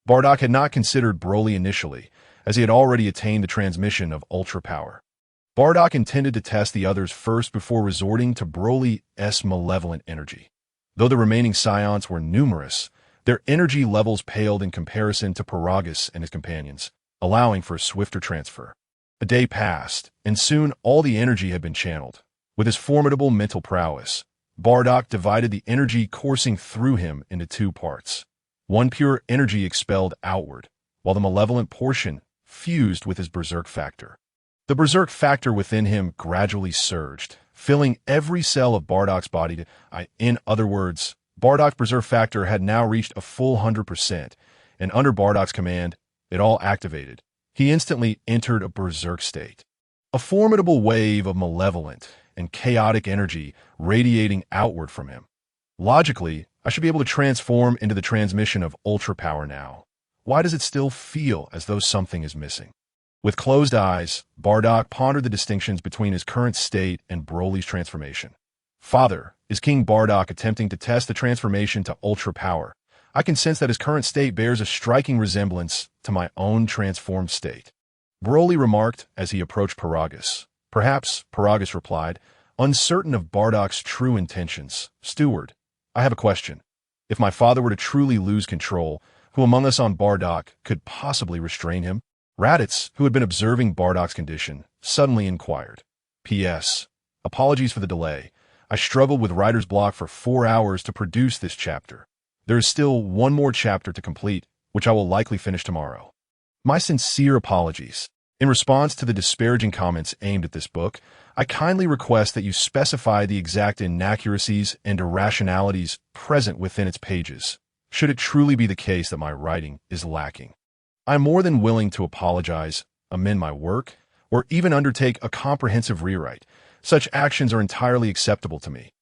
Bardock had not considered Broly initially, as he had already attained the transmission of ultra power. Bardock intended to test the others first before resorting to Broly's malevolent energy. Though the remaining Saiyans were numerous, their energy levels paled in comparison to Paragus and his companions, allowing for a swifter transfer. A day passed, and soon all the energy had been channeled. With his formidable mental prowess, Bardock divided the energy coursing through him into two parts. One pure energy expelled outward, while the malevolent portion fused with his berserk factor. The berserk factor within him gradually surged, filling every cell of Bardock's body. In other words, Bardock's berserk factor had now reached a full 100%, and under Bardock's command, it all activated. He instantly entered a berserk state. A formidable wave of malevolent and chaotic energy radiating outward from him. Logically, I should be able to transform into the transmission of ultra power now. Why does it still feel as though something is missing? With closed eyes, Bardock pondered the distinctions between his current state and Broly's transformation. "Father, is King Bardock attempting to test the transformation to ultra power? I can sense that his current state bears a striking resemblance to my own transformed state," Broly remarked as he approached Paragus. "Perhaps," Paragus replied, uncertain of Bardock's true intentions. "Steward, I have a question. If my father were to truly lose control, who among us on Bardock could possibly restrain him?" Raditz, who had been observing Bardock's condition, suddenly inquired. "P.S. Apologies for the delay. I struggled with writer's block for 4 hours to produce this chapter. There is still one more chapter to complete, which I will likely finish tomorrow. My sincere apologies. In response to the disparaging comments aimed at this book, I kindly request that you specify the exact inaccuracies and irrationalities present within its pages, should it truly be the case that my writing is lacking. I am more than willing to apologize, amend my work, or even undertake a comprehensive rewrite. Such actions are entirely acceptable to me.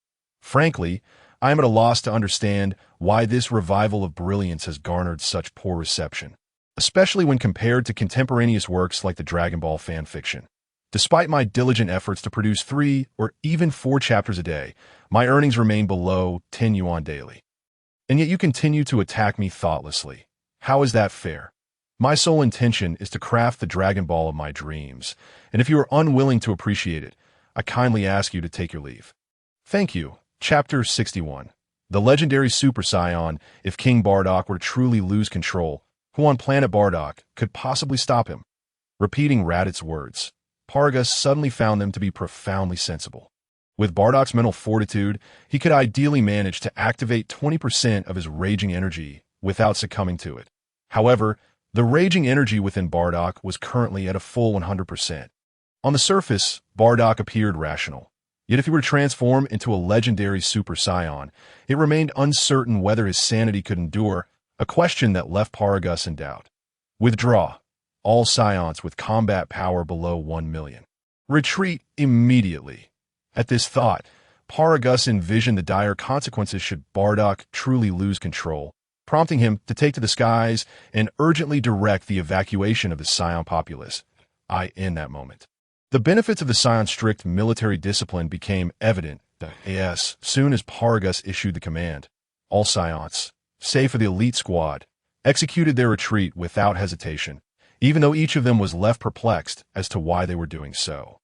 Frankly, I am at a loss to understand why this revival of brilliance has garnered such poor reception, especially when compared to contemporaneous works like the Dragon Ball fan fiction. Despite my diligent efforts to produce 3 or even 4 chapters a day, my earnings remain below 10 yuan daily. And yet you continue to attack me thoughtlessly. How is that fair? My sole intention is to craft the Dragon Ball of my dreams, and if you are unwilling to appreciate it, I kindly ask you to take your leave. Thank you. Chapter 61. The legendary Super Saiyan, if King Bardock were to truly lose control, who on planet Bardock could possibly stop him? Repeating Raditz's words, Paragus suddenly found them to be profoundly sensible. With Bardock's mental fortitude, he could ideally manage to activate 20% of his raging energy without succumbing to it. However, the raging energy within Bardock was currently at a full 100%. On the surface, Bardock appeared rational. Yet if he were to transform into a legendary Super Saiyan, it remained uncertain whether his sanity could endure, a question that left Paragus in doubt. Withdraw. All Saiyans with combat power below 1 million. Retreat immediately. At this thought, Paragus envisioned the dire consequences should Bardock truly lose control, prompting him to take to the skies and urgently direct the evacuation of the Saiyan populace. In that moment, the benefits of the Saiyans' strict military discipline became evident as soon as Paragus issued the command. All Saiyans, save for the elite squad, executed their retreat without hesitation, even though each of them was left perplexed as to why they were doing so.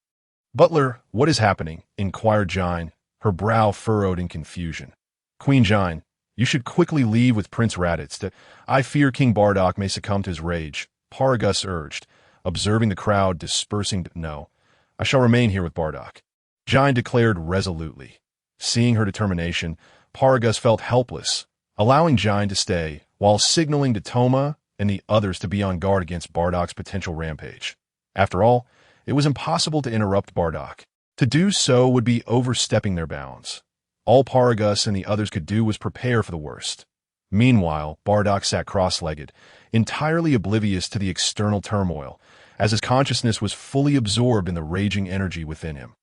"Butler, what is happening?" inquired Jine, her brow furrowed in confusion. "Queen Jine, you should quickly leave with Prince Raditz. I fear King Bardock may succumb to his rage," Paragus urged, observing the crowd dispersing. "No, I shall remain here with Bardock," Jine declared resolutely. Seeing her determination, Paragus felt helpless, allowing Jine to stay, while signaling to Toma and the others to be on guard against Bardock's potential rampage. After all, it was impossible to interrupt Bardock. To do so would be overstepping their bounds. All Paragus and the others could do was prepare for the worst. Meanwhile, Bardock sat cross-legged, entirely oblivious to the external turmoil, as his consciousness was fully absorbed in the raging energy within him.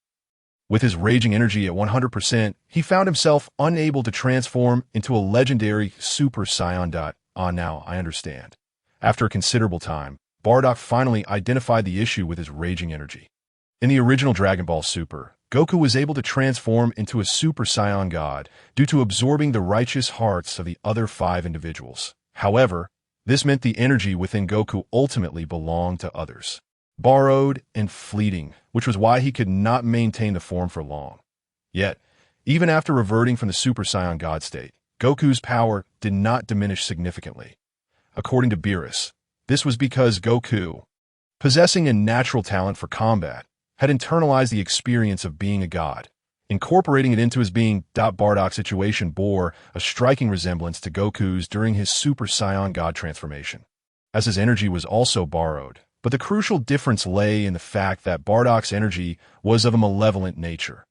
With his raging energy at 100%, he found himself unable to transform into a legendary Super Saiyan. Now I understand. After a considerable time, Bardock finally identified the issue with his raging energy. In the original Dragon Ball Super, Goku was able to transform into a Super Saiyan God due to absorbing the righteous hearts of the other 5 individuals. However, this meant the energy within Goku ultimately belonged to others. Borrowed and fleeting, which was why he could not maintain the form for long. Yet, even after reverting from the Super Saiyan God state, Goku's power did not diminish significantly. According to Beerus, this was because Goku, possessing a natural talent for combat, had internalized the experience of being a god. Incorporating it into his being, Bardock's situation bore a striking resemblance to Goku's during his Super Saiyan God transformation, as his energy was also borrowed. But the crucial difference lay in the fact that Bardock's energy was of a malevolent nature.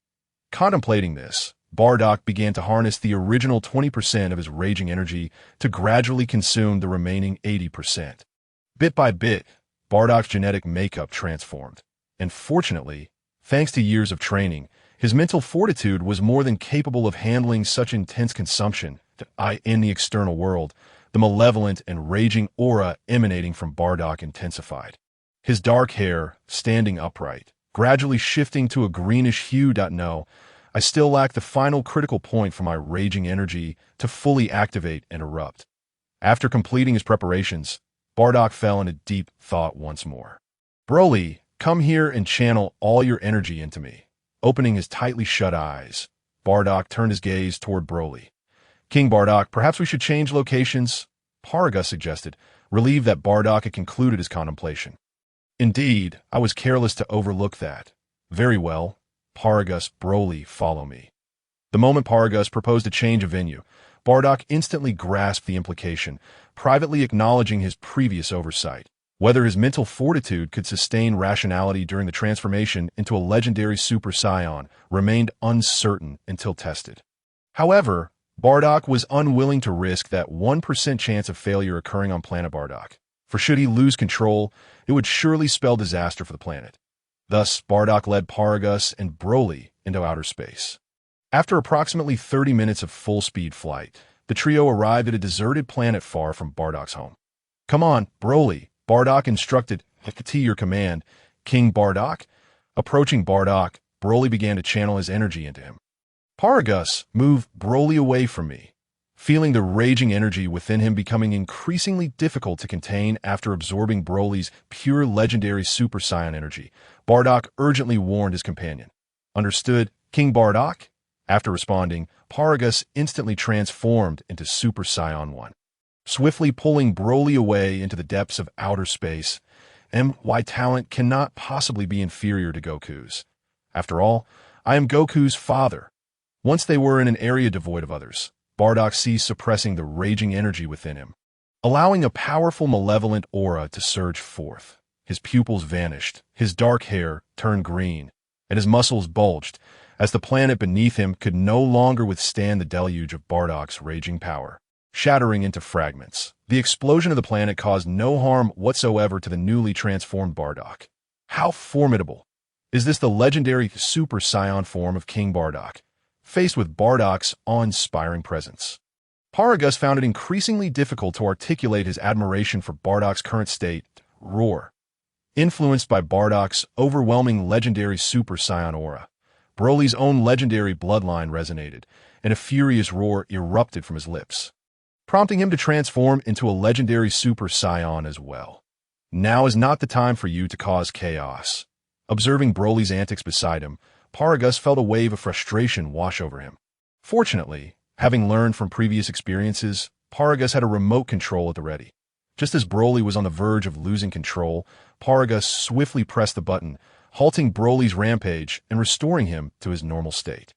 Contemplating this, Bardock began to harness the original 20% of his raging energy to gradually consume the remaining 80%. Bit by bit, Bardock's genetic makeup transformed, and fortunately, thanks to years of training, his mental fortitude was more than capable of handling such intense consumption in the external world. The malevolent and raging aura emanating from Bardock intensified. His dark hair, standing upright, gradually shifting to a greenish hue. No, I still lack the final critical point for my raging energy to fully activate and erupt. After completing his preparations, Bardock fell into deep thought once more. Broly, come here and channel all your energy into me. Opening his tightly shut eyes, Bardock turned his gaze toward Broly. King Bardock, perhaps we should change locations, Paragus suggested, relieved that Bardock had concluded his contemplation. Indeed, I was careless to overlook that. Very well, Paragus, Broly, follow me. The moment Paragus proposed a change of venue, Bardock instantly grasped the implication, privately acknowledging his previous oversight. Whether his mental fortitude could sustain rationality during the transformation into a legendary Super Saiyan remained uncertain until tested. However, Bardock was unwilling to risk that 1% chance of failure occurring on planet Bardock, for should he lose control, it would surely spell disaster for the planet. Thus, Bardock led Paragus and Broly into outer space. After approximately 30 minutes of full-speed flight, the trio arrived at a deserted planet far from Bardock's home. Come on, Broly, Bardock instructed. To your command, King Bardock. Approaching Bardock, Broly began to channel his energy into him. Paragus, move Broly away from me. Feeling the raging energy within him becoming increasingly difficult to contain after absorbing Broly's pure legendary Super Saiyan energy, Bardock urgently warned his companion. Understood, King Bardock? After responding, Paragus instantly transformed into Super Saiyan 1. Swiftly pulling Broly away into the depths of outer space. My talent cannot possibly be inferior to Goku's. After all, I am Goku's father. Once they were in an area devoid of others, Bardock ceased suppressing the raging energy within him, allowing a powerful malevolent aura to surge forth. His pupils vanished, his dark hair turned green, and his muscles bulged, as the planet beneath him could no longer withstand the deluge of Bardock's raging power. Shattering into fragments, the explosion of the planet caused no harm whatsoever to the newly transformed Bardock. How formidable! Is this the legendary Super Saiyan form of King Bardock, faced with Bardock's awe-inspiring presence? Paragus found it increasingly difficult to articulate his admiration for Bardock's current state. Roar. Influenced by Bardock's overwhelming legendary Super Saiyan aura, Broly's own legendary bloodline resonated, and a furious roar erupted from his lips, prompting him to transform into a legendary Super Saiyan as well. Now is not the time for you to cause chaos. Observing Broly's antics beside him, Paragus felt a wave of frustration wash over him. Fortunately, having learned from previous experiences, Paragus had a remote control at the ready. Just as Broly was on the verge of losing control, Paragus swiftly pressed the button, halting Broly's rampage and restoring him to his normal state.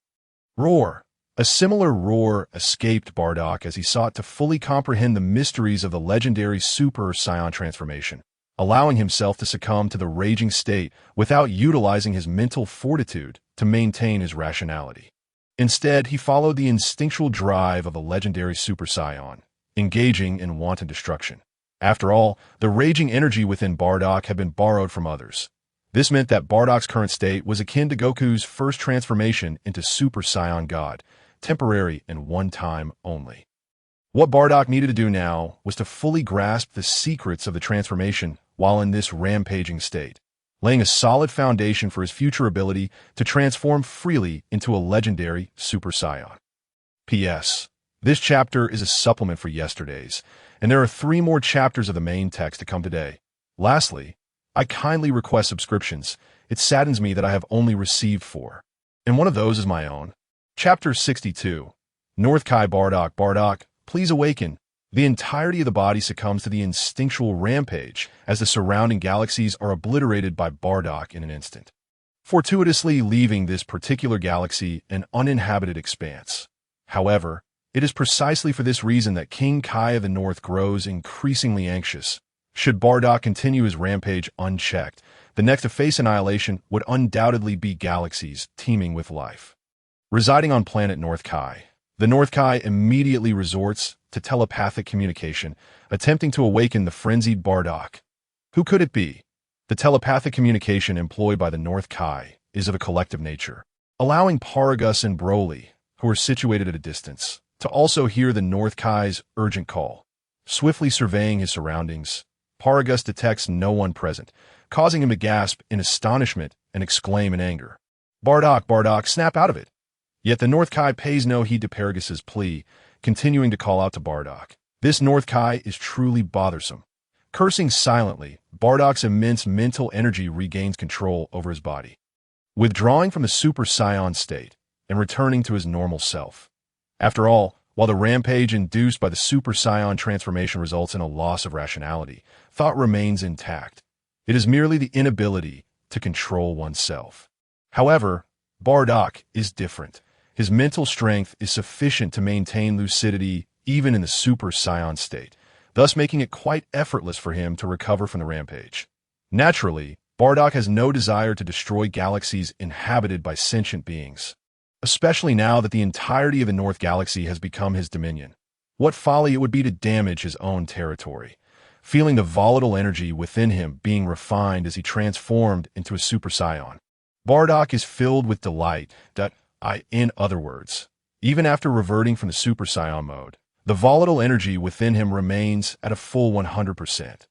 Roar! A similar roar escaped Bardock as he sought to fully comprehend the mysteries of the legendary Super Saiyan transformation, allowing himself to succumb to the raging state without utilizing his mental fortitude to maintain his rationality. Instead, he followed the instinctual drive of a legendary Super Saiyan, engaging in wanton destruction. After all, the raging energy within Bardock had been borrowed from others. This meant that Bardock's current state was akin to Goku's first transformation into Super Saiyan God, temporary and one time only. What Bardock needed to do now was to fully grasp the secrets of the transformation while in this rampaging state, laying a solid foundation for his future ability to transform freely into a legendary Super Saiyan. P.S. This chapter is a supplement for yesterday's, and there are 3 more chapters of the main text to come today. Lastly, I kindly request subscriptions. It saddens me that I have only received 4, and one of those is my own. Chapter 62. North Kai Bardock. Bardock, please awaken. The entirety of the body succumbs to the instinctual rampage as the surrounding galaxies are obliterated by Bardock in an instant, fortuitously leaving this particular galaxy an uninhabited expanse. However, it is precisely for this reason that King Kai of the North grows increasingly anxious. Should Bardock continue his rampage unchecked, the next to face annihilation would undoubtedly be galaxies teeming with life. Residing on planet North Kai, the North Kai immediately resorts to telepathic communication, attempting to awaken the frenzied Bardock. Who could it be? The telepathic communication employed by the North Kai is of a collective nature, allowing Paragus and Broly, who are situated at a distance, to also hear the North Kai's urgent call. Swiftly surveying his surroundings, Paragus detects no one present, causing him to gasp in astonishment and exclaim in anger. Bardock, Bardock, snap out of it! Yet the North Kai pays no heed to Paragus's plea, continuing to call out to Bardock. This North Kai is truly bothersome. Cursing silently, Bardock's immense mental energy regains control over his body, withdrawing from the Super Saiyan state and returning to his normal self. After all, while the rampage induced by the Super Saiyan transformation results in a loss of rationality, thought remains intact. It is merely the inability to control oneself. However, Bardock is different. His mental strength is sufficient to maintain lucidity even in the Super Saiyan state, thus making it quite effortless for him to recover from the rampage. Naturally, Bardock has no desire to destroy galaxies inhabited by sentient beings, especially now that the entirety of the North Galaxy has become his dominion. What folly it would be to damage his own territory. Feeling the volatile energy within him being refined as he transformed into a Super Saiyan, Bardock is filled with delight that, in other words, even after reverting from the Super Saiyan mode, the volatile energy within him remains at a full 100%.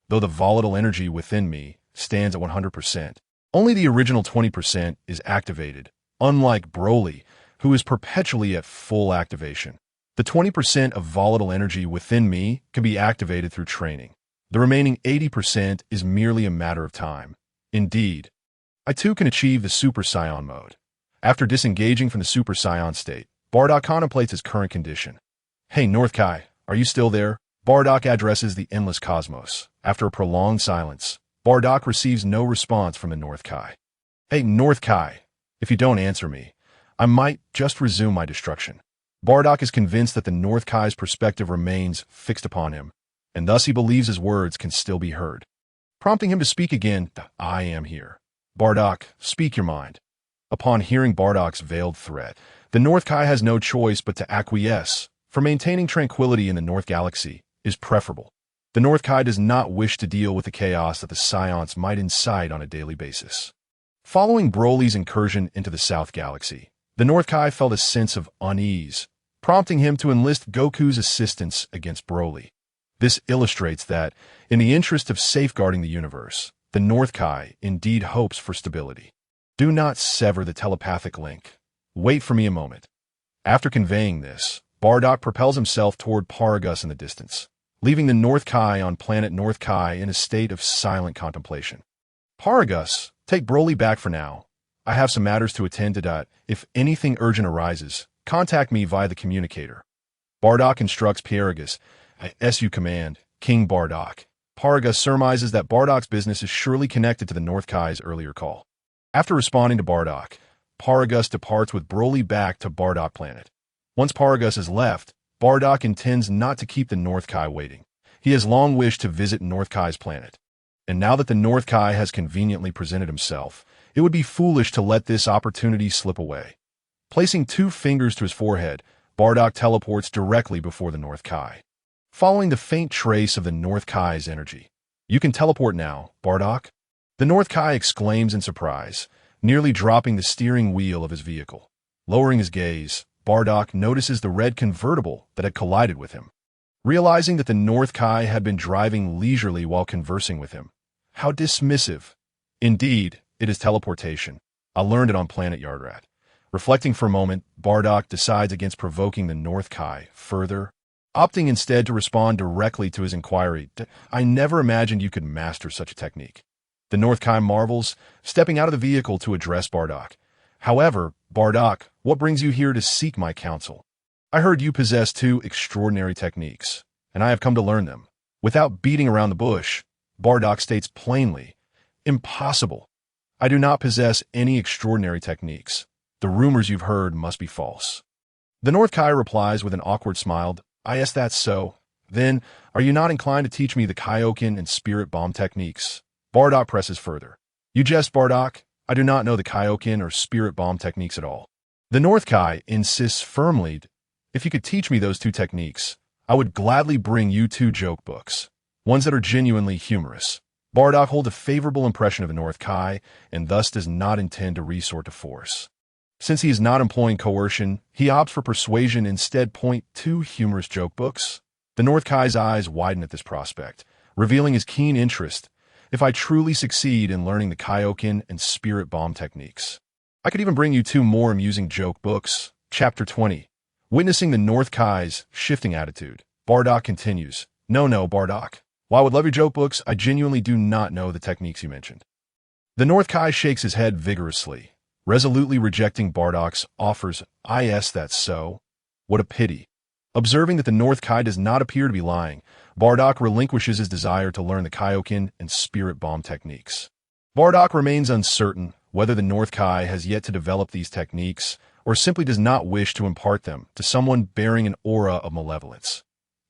Though the volatile energy within me stands at 100%, only the original 20% is activated, unlike Broly, who is perpetually at full activation. The 20% of volatile energy within me can be activated through training. The remaining 80% is merely a matter of time. Indeed, I too can achieve the Super Saiyan mode. After disengaging from the Super Saiyan state, Bardock contemplates his current condition. Hey, North Kai, are you still there? Bardock addresses the endless cosmos. After a prolonged silence, Bardock receives no response from the North Kai. Hey, North Kai, if you don't answer me, I might just resume my destruction. Bardock is convinced that the North Kai's perspective remains fixed upon him, and thus he believes his words can still be heard. Prompting him to speak again, I am here. Bardock, speak your mind. Upon hearing Bardock's veiled threat, the North Kai has no choice but to acquiesce, for maintaining tranquility in the North Galaxy is preferable. The North Kai does not wish to deal with the chaos that the Saiyans might incite on a daily basis. Following Broly's incursion into the South Galaxy, the North Kai felt a sense of unease, prompting him to enlist Goku's assistance against Broly. This illustrates that, in the interest of safeguarding the universe, the North Kai indeed hopes for stability. Do not sever the telepathic link. Wait for me a moment. After conveying this, Bardock propels himself toward Paragus in the distance, leaving the North Kai on planet North Kai in a state of silent contemplation. Paragus, take Broly back for now. I have some matters to attend to. If anything urgent arises, contact me via the communicator. Bardock instructs Paragus, as you command, King Bardock. Paragus surmises that Bardock's business is surely connected to the North Kai's earlier call. After responding to Bardock, Paragus departs with Broly back to Bardock planet. Once Paragus has left, Bardock intends not to keep the North Kai waiting. He has long wished to visit North Kai's planet. And now that the North Kai has conveniently presented himself, it would be foolish to let this opportunity slip away. Placing 2 fingers to his forehead, Bardock teleports directly before the North Kai. Following the faint trace of the North Kai's energy. "You can teleport now, Bardock." The North Kai exclaims in surprise, nearly dropping the steering wheel of his vehicle. Lowering his gaze, Bardock notices the red convertible that had collided with him. Realizing that the North Kai had been driving leisurely while conversing with him. How dismissive. Indeed, it is teleportation. I learned it on Planet Yardrat. Reflecting for a moment, Bardock decides against provoking the North Kai further, opting instead to respond directly to his inquiry. "I never imagined you could master such a technique." The North Kai marvels, stepping out of the vehicle to address Bardock. "However, Bardock, what brings you here to seek my counsel? I heard you possess 2 extraordinary techniques, and I have come to learn them." Without beating around the bush, Bardock states plainly, "Impossible. I do not possess any extraordinary techniques. The rumors you've heard must be false." The North Kai replies with an awkward smile, "Yes, that's so. Then, are you not inclined to teach me the Kaioken and Spirit Bomb techniques?" Bardock presses further. "You jest, Bardock. I do not know the Kaioken or Spirit Bomb techniques at all." The North Kai insists firmly, "If you could teach me those 2 techniques, I would gladly bring you 2 joke books, ones that are genuinely humorous." Bardock holds a favorable impression of the North Kai, and thus does not intend to resort to force. Since he is not employing coercion, he opts for persuasion instead. 2 humorous joke books. The North Kai's eyes widen at this prospect, revealing his keen interest. "If I truly succeed in learning the Kaioken and Spirit Bomb techniques, I could even bring you 2 more amusing joke books." Chapter 20. Witnessing the North Kai's shifting attitude, Bardock continues, No, Bardock. While I would love your joke books, I genuinely do not know the techniques you mentioned." The North Kai shakes his head vigorously, resolutely rejecting Bardock's offers. "Yes, that's so. What a pity." Observing that the North Kai does not appear to be lying, Bardock relinquishes his desire to learn the Kaioken and Spirit Bomb techniques. Bardock remains uncertain whether the North Kai has yet to develop these techniques or simply does not wish to impart them to someone bearing an aura of malevolence.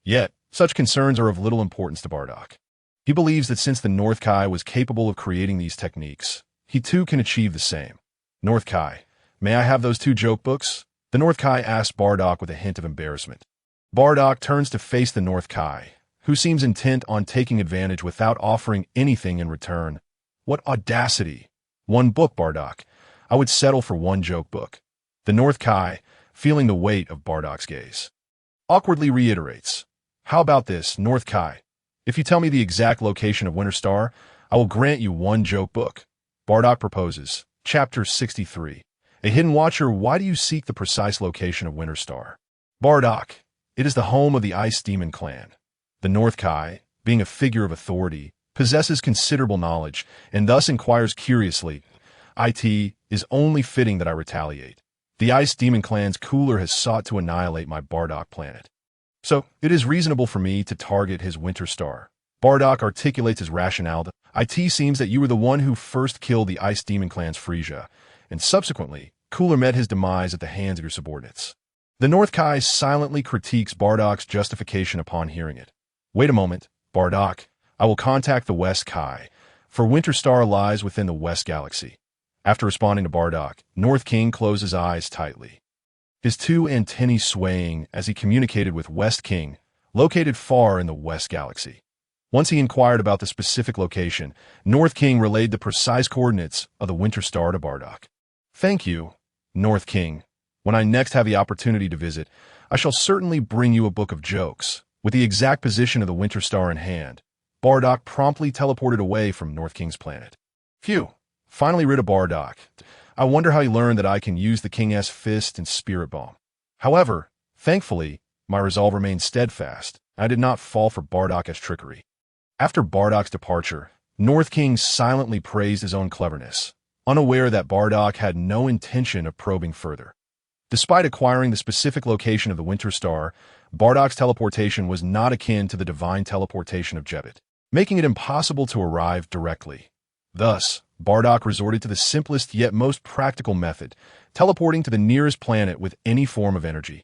Yet, such concerns are of little importance to Bardock. He believes that since the North Kai was capable of creating these techniques, he too can achieve the same. "North Kai, may I have those 2 joke books?" The North Kai asks Bardock with a hint of embarrassment. Bardock turns to face the North Kai, who seems intent on taking advantage without offering anything in return. "What audacity! 1 book, Bardock. I would settle for 1 joke book." The North Kai, feeling the weight of Bardock's gaze, awkwardly reiterates, "How about this, North Kai? If you tell me the exact location of Winter Star, I will grant you 1 joke book." Bardock proposes. Chapter 63. A Hidden Watcher. Why do you seek the precise location of Winter Star? Bardock. It is the home of the Ice Demon clan. The North Kai, being a figure of authority, possesses considerable knowledge, and thus inquires curiously. "It is only fitting that I retaliate. The Ice Demon clan's cooler has sought to annihilate my Bardock planet. So, it is reasonable for me to target his Winter Star." Bardock articulates his rationale. "It seems that you were the one who first killed the Ice Demon clan's Frieza, and subsequently, Cooler met his demise at the hands of your subordinates." The North Kai silently critiques Bardock's justification upon hearing it. "Wait a moment, Bardock. I will contact the West Kai, for Winter Star lies within the West Galaxy." After responding to Bardock, North King closed his eyes tightly, his 2 antennae swaying as he communicated with West King, located far in the West Galaxy. Once he inquired about the specific location, North King relayed the precise coordinates of the Winter Star to Bardock. "Thank you, North King. When I next have the opportunity to visit, I shall certainly bring you a book of jokes, with the exact position of the Winter Star in hand." Bardock promptly teleported away from North King's planet. Phew, finally rid of Bardock. I wonder how he learned that I can use the King's Fist and Spirit Bomb. However, thankfully, my resolve remained steadfast. I did not fall for Bardock's trickery. After Bardock's departure, North King silently praised his own cleverness, unaware that Bardock had no intention of probing further. Despite acquiring the specific location of the Winter Star, Bardock's teleportation was not akin to the divine teleportation of Jebet, making it impossible to arrive directly. Thus, Bardock resorted to the simplest yet most practical method, teleporting to the nearest planet with any form of energy.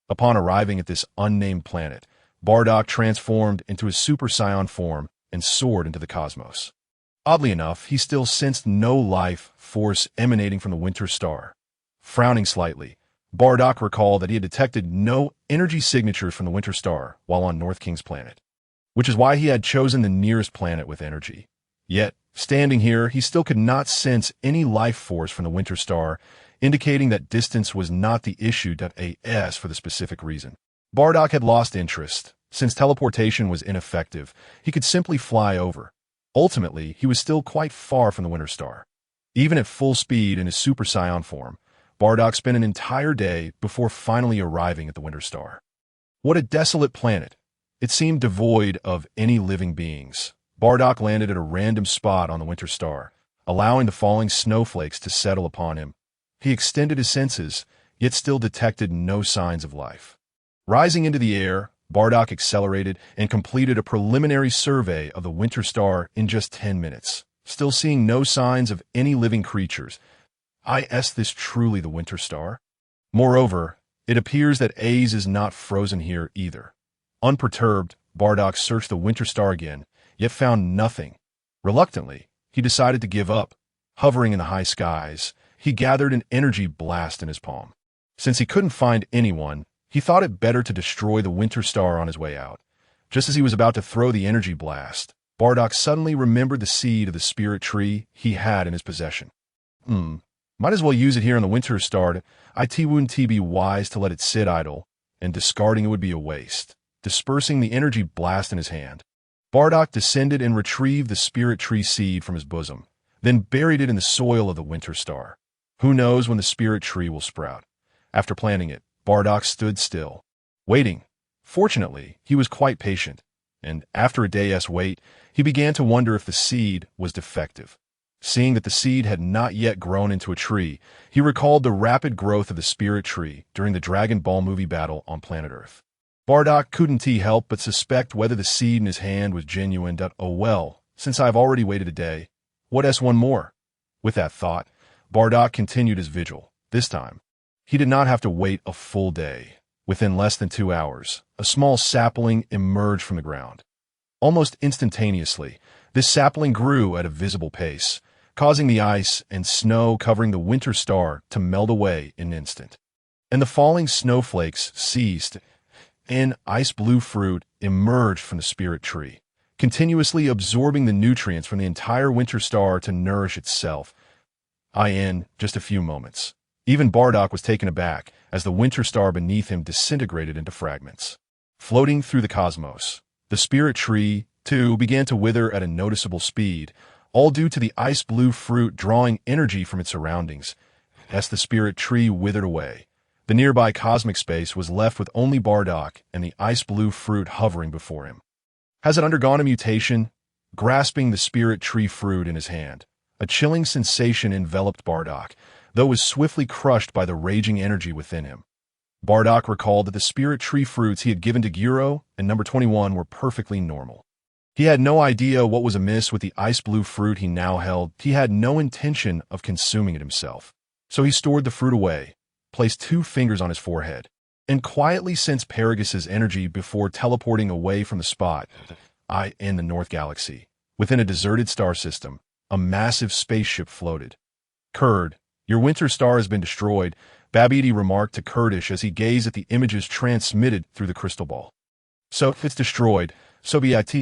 Upon arriving at this unnamed planet, Bardock transformed into his Super Saiyan form and soared into the cosmos. Oddly enough, he still sensed no life force emanating from the Winter Star. Frowning slightly, Bardock recalled that he had detected no energy signatures from the Winter Star while on North King's planet, which is why he had chosen the nearest planet with energy. Yet, standing here, he still could not sense any life force from the Winter Star, indicating that distance was not the issue. As for the specific reason, Bardock had lost interest. Since teleportation was ineffective, he could simply fly over. Ultimately, he was still quite far from the Winter Star. Even at full speed in his Super Saiyan form, Bardock spent an entire day before finally arriving at the Winter Star. What a desolate planet! It seemed devoid of any living beings. Bardock landed at a random spot on the Winter Star, allowing the falling snowflakes to settle upon him. He extended his senses, yet still detected no signs of life. Rising into the air, Bardock accelerated and completed a preliminary survey of the Winter Star in just 10 minutes. Still seeing no signs of any living creatures. Is this truly the Winter Star? Moreover, it appears that A's is not frozen here either. Unperturbed, Bardock searched the Winter Star again, yet found nothing. Reluctantly, he decided to give up. Hovering in the high skies, he gathered an energy blast in his palm. Since he couldn't find anyone, he thought it better to destroy the Winter Star on his way out. Just as he was about to throw the energy blast, Bardock suddenly remembered the seed of the spirit tree he had in his possession. Might as well use it here on the Winter Star. It wouldn't be wise to let it sit idle, and discarding it would be a waste. Dispersing the energy blast in his hand, Bardock descended and retrieved the spirit tree seed from his bosom, then buried it in the soil of the Winter Star. Who knows when the spirit tree will sprout? After planting it, Bardock stood still, waiting. Fortunately, he was quite patient, and after a day's wait, he began to wonder if the seed was defective. Seeing that the seed had not yet grown into a tree, he recalled the rapid growth of the spirit tree during the Dragon Ball movie battle on planet Earth. Bardock couldn't help but suspect whether the seed in his hand was genuine. Oh well, since I've already waited a day, what one more? With that thought, Bardock continued his vigil. This time, he did not have to wait a full day. Within less than 2 hours, a small sapling emerged from the ground. Almost instantaneously, this sapling grew at a visible pace, causing the ice and snow covering the Winter Star to melt away in an instant. And the falling snowflakes ceased, and ice-blue fruit emerged from the spirit tree, continuously absorbing the nutrients from the entire Winter Star to nourish itself. In just a few moments, even Bardock was taken aback as the Winter Star beneath him disintegrated into fragments. Floating through the cosmos, the spirit tree, too, began to wither at a noticeable speed, all due to the ice-blue fruit drawing energy from its surroundings. As the spirit tree withered away, the nearby cosmic space was left with only Bardock and the ice-blue fruit hovering before him. Has it undergone a mutation? Grasping the spirit tree fruit in his hand, a chilling sensation enveloped Bardock, though was swiftly crushed by the raging energy within him. Bardock recalled that the spirit tree fruits he had given to Guro and number 21 were perfectly normal. He had no idea what was amiss with the ice-blue fruit he now held. He had no intention of consuming it himself. So he stored the fruit away, placed 2 fingers on his forehead, and quietly sensed Paragus' energy before teleporting away from the spot in the North Galaxy. Within a deserted star system, a massive spaceship floated. Kurd, your Winter Star has been destroyed, Babidi remarked to Kurdish as he gazed at the images transmitted through the crystal ball. So if it's destroyed, so be it.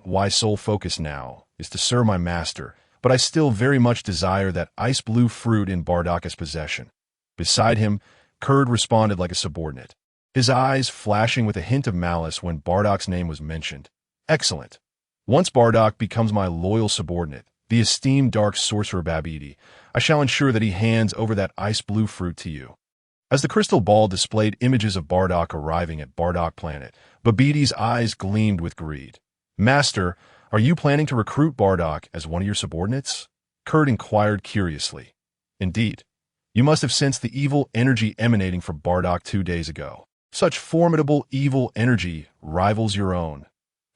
My sole focus now is to serve my master, but I still very much desire that ice-blue fruit in Bardock's possession. Beside him, Kurd responded like a subordinate, his eyes flashing with a hint of malice when Bardock's name was mentioned. Excellent. Once Bardock becomes my loyal subordinate, the esteemed dark sorcerer Babidi, I shall ensure that he hands over that ice-blue fruit to you. As the crystal ball displayed images of Bardock arriving at Bardock Planet, Babidi's eyes gleamed with greed. Master, are you planning to recruit Bardock as one of your subordinates? Kurd inquired curiously. Indeed. You must have sensed the evil energy emanating from Bardock 2 days ago. Such formidable evil energy rivals your own.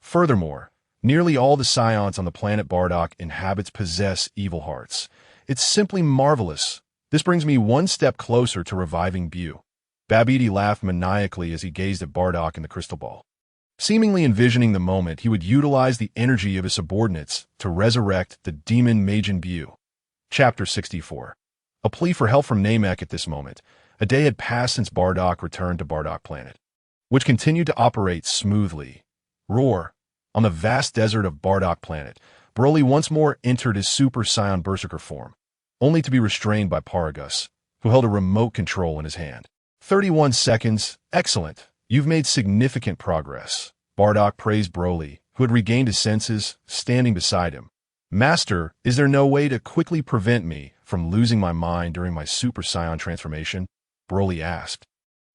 Furthermore, nearly all the Saiyans on the planet Bardock inhabits possess evil hearts. It's simply marvelous. This brings me one step closer to reviving Bu. Babidi laughed maniacally as he gazed at Bardock in the crystal ball. Seemingly envisioning the moment he would utilize the energy of his subordinates to resurrect the demon Majin Buu. Chapter 64. A plea for help from Namek. At this moment, a day had passed since Bardock returned to Bardock Planet, which continued to operate smoothly. Roar. On the vast desert of Bardock Planet, Broly once more entered his Super Saiyan Berserker form, only to be restrained by Paragus, who held a remote control in his hand. 31 seconds. Excellent. You've made significant progress. Bardock praised Broly, who had regained his senses, standing beside him. Master, is there no way to quickly prevent me from losing my mind during my Super Saiyan transformation? Broly asked,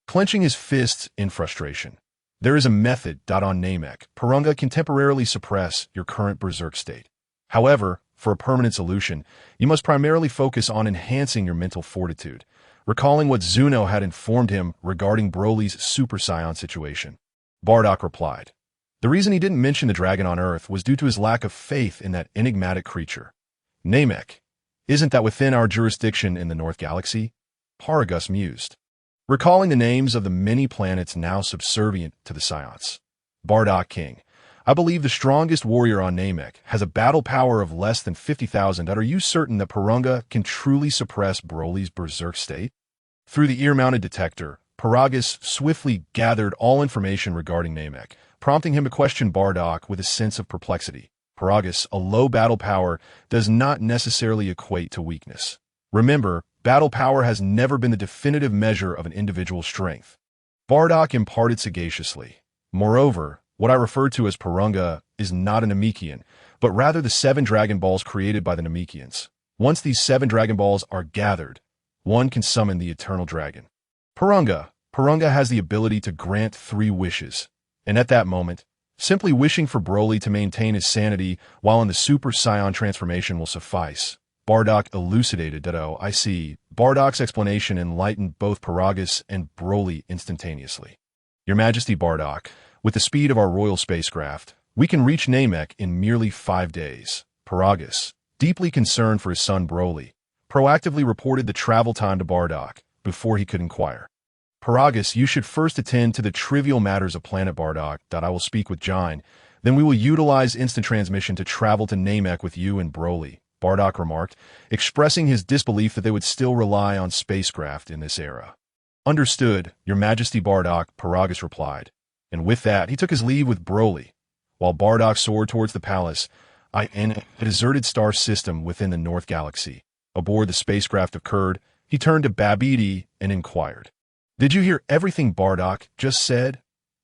clenching his fists in frustration. There is a method. On Namek, Porunga can temporarily suppress your current berserk state. However, for a permanent solution, you must primarily focus on enhancing your mental fortitude, recalling what Zuno had informed him regarding Broly's Super Saiyan situation. Bardock replied. The reason he didn't mention the dragon on Earth was due to his lack of faith in that enigmatic creature. Namek, isn't that within our jurisdiction in the North Galaxy? Paragus mused, recalling the names of the many planets now subservient to the Saiyans. Bardock King, I believe the strongest warrior on Namek has a battle power of less than 50,000. Are you certain that Porunga can truly suppress Broly's berserk state? Through the ear-mounted detector, Paragus swiftly gathered all information regarding Namek, prompting him to question Bardock with a sense of perplexity. Paragus, a low battle power does not necessarily equate to weakness. Remember, battle power has never been the definitive measure of an individual's strength. Bardock imparted sagaciously. Moreover, what I refer to as Porunga is not a Namekian, but rather the 7 Dragon Balls created by the Namekians. Once these 7 Dragon Balls are gathered, one can summon the Eternal Dragon. Porunga has the ability to grant 3 wishes, and at that moment, simply wishing for Broly to maintain his sanity while in the Super Saiyan transformation will suffice. Bardock elucidated that, oh, I see. Bardock's explanation enlightened both Paragus and Broly instantaneously. Your Majesty Bardock, with the speed of our royal spacecraft, we can reach Namek in merely 5 days. Paragus, deeply concerned for his son Broly, proactively reported the travel time to Bardock before he could inquire. Paragus, you should first attend to the trivial matters of planet Bardock. I will speak with Jine, then we will utilize instant transmission to travel to Namek with you and Broly, Bardock remarked, expressing his disbelief that they would still rely on spacecraft in this era. Understood, Your Majesty Bardock, Paragus replied, and with that he took his leave with Broly, while Bardock soared towards the palace in a deserted star system within the North Galaxy. Aboard the spacecraft of Kurd, he turned to Babidi and inquired, Did you hear everything Bardock just said?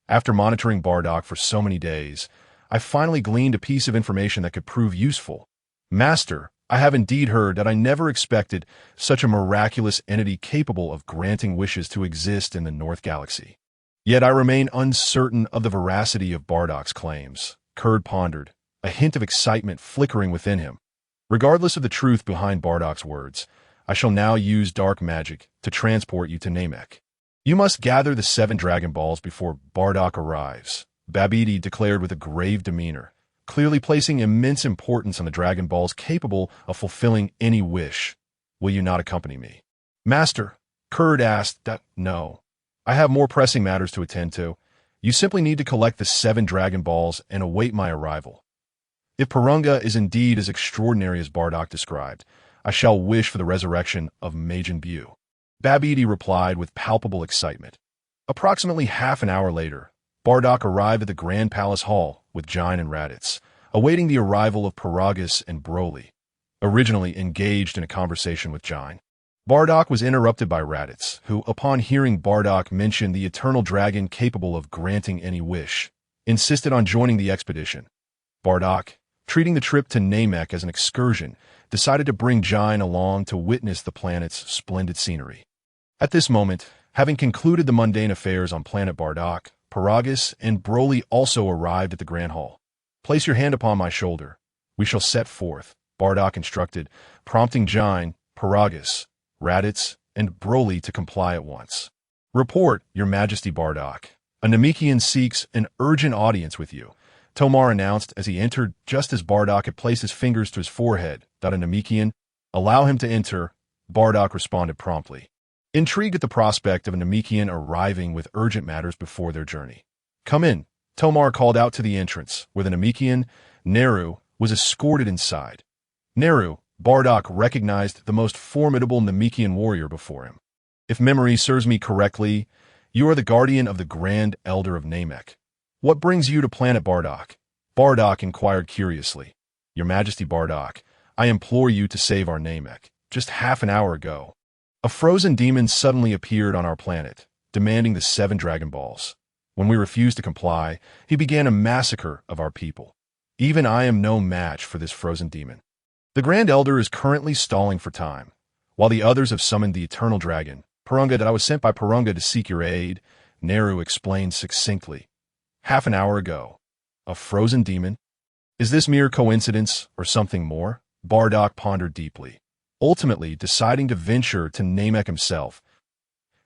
After monitoring Bardock for so many days, I finally gleaned a piece of information that could prove useful. Master, I have indeed heard that. I never expected such a miraculous entity capable of granting wishes to exist in the North Galaxy. Yet I remain uncertain of the veracity of Bardock's claims. Kurd pondered, a hint of excitement flickering within him. Regardless of the truth behind Bardock's words, I shall now use dark magic to transport you to Namek. You must gather the 7 Dragon Balls before Bardock arrives, Babidi declared with a grave demeanor, clearly placing immense importance on the Dragon Balls capable of fulfilling any wish. Will you not accompany me? Master, Kurd asked. No. I have more pressing matters to attend to. You simply need to collect the 7 Dragon Balls and await my arrival. If Porunga is indeed as extraordinary as Bardock described, I shall wish for the resurrection of Majin Buu. Babidi replied with palpable excitement. Approximately half an hour later, Bardock arrived at the Grand Palace Hall with Jine and Raditz, awaiting the arrival of Paragus and Broly, originally engaged in a conversation with Jine. Bardock was interrupted by Raditz, who, upon hearing Bardock mention the eternal dragon capable of granting any wish, insisted on joining the expedition. Bardock, treating the trip to Namek as an excursion, decided to bring Jine along to witness the planet's splendid scenery. At this moment, having concluded the mundane affairs on planet Bardock, Paragus and Broly also arrived at the Grand Hall. Place your hand upon my shoulder. We shall set forth, Bardock instructed, prompting Jine, Paragus, Raditz, and Broly to comply at once. Report, Your Majesty Bardock. A Namekian seeks an urgent audience with you, Tomar announced as he entered just as Bardock had placed his fingers to his forehead. A Namekian, allow him to enter, Bardock responded promptly. intrigued at the prospect of a Namekian arriving with urgent matters before their journey. "Come in," Tomar called out to the entrance, where the Namekian, Neru, was escorted inside. Neru, Bardock recognized the most formidable Namekian warrior before him. "If memory serves me correctly, you are the guardian of the Grand Elder of Namek. What brings you to planet Bardock?" Bardock inquired curiously. "Your Majesty Bardock, I implore you to save our Namek. Just half an hour ago, a frozen demon suddenly appeared on our planet, demanding the 7 Dragon Balls. When we refused to comply, he began a massacre of our people. Even I am no match for this frozen demon. The Grand Elder is currently stalling for time, while the others have summoned the Eternal Dragon, Purunga, that I was sent by Purunga to seek your aid," Neru explained succinctly. "Half an hour ago. A frozen demon? Is this mere coincidence or something more?" Bardock pondered deeply, ultimately deciding to venture to Namek himself.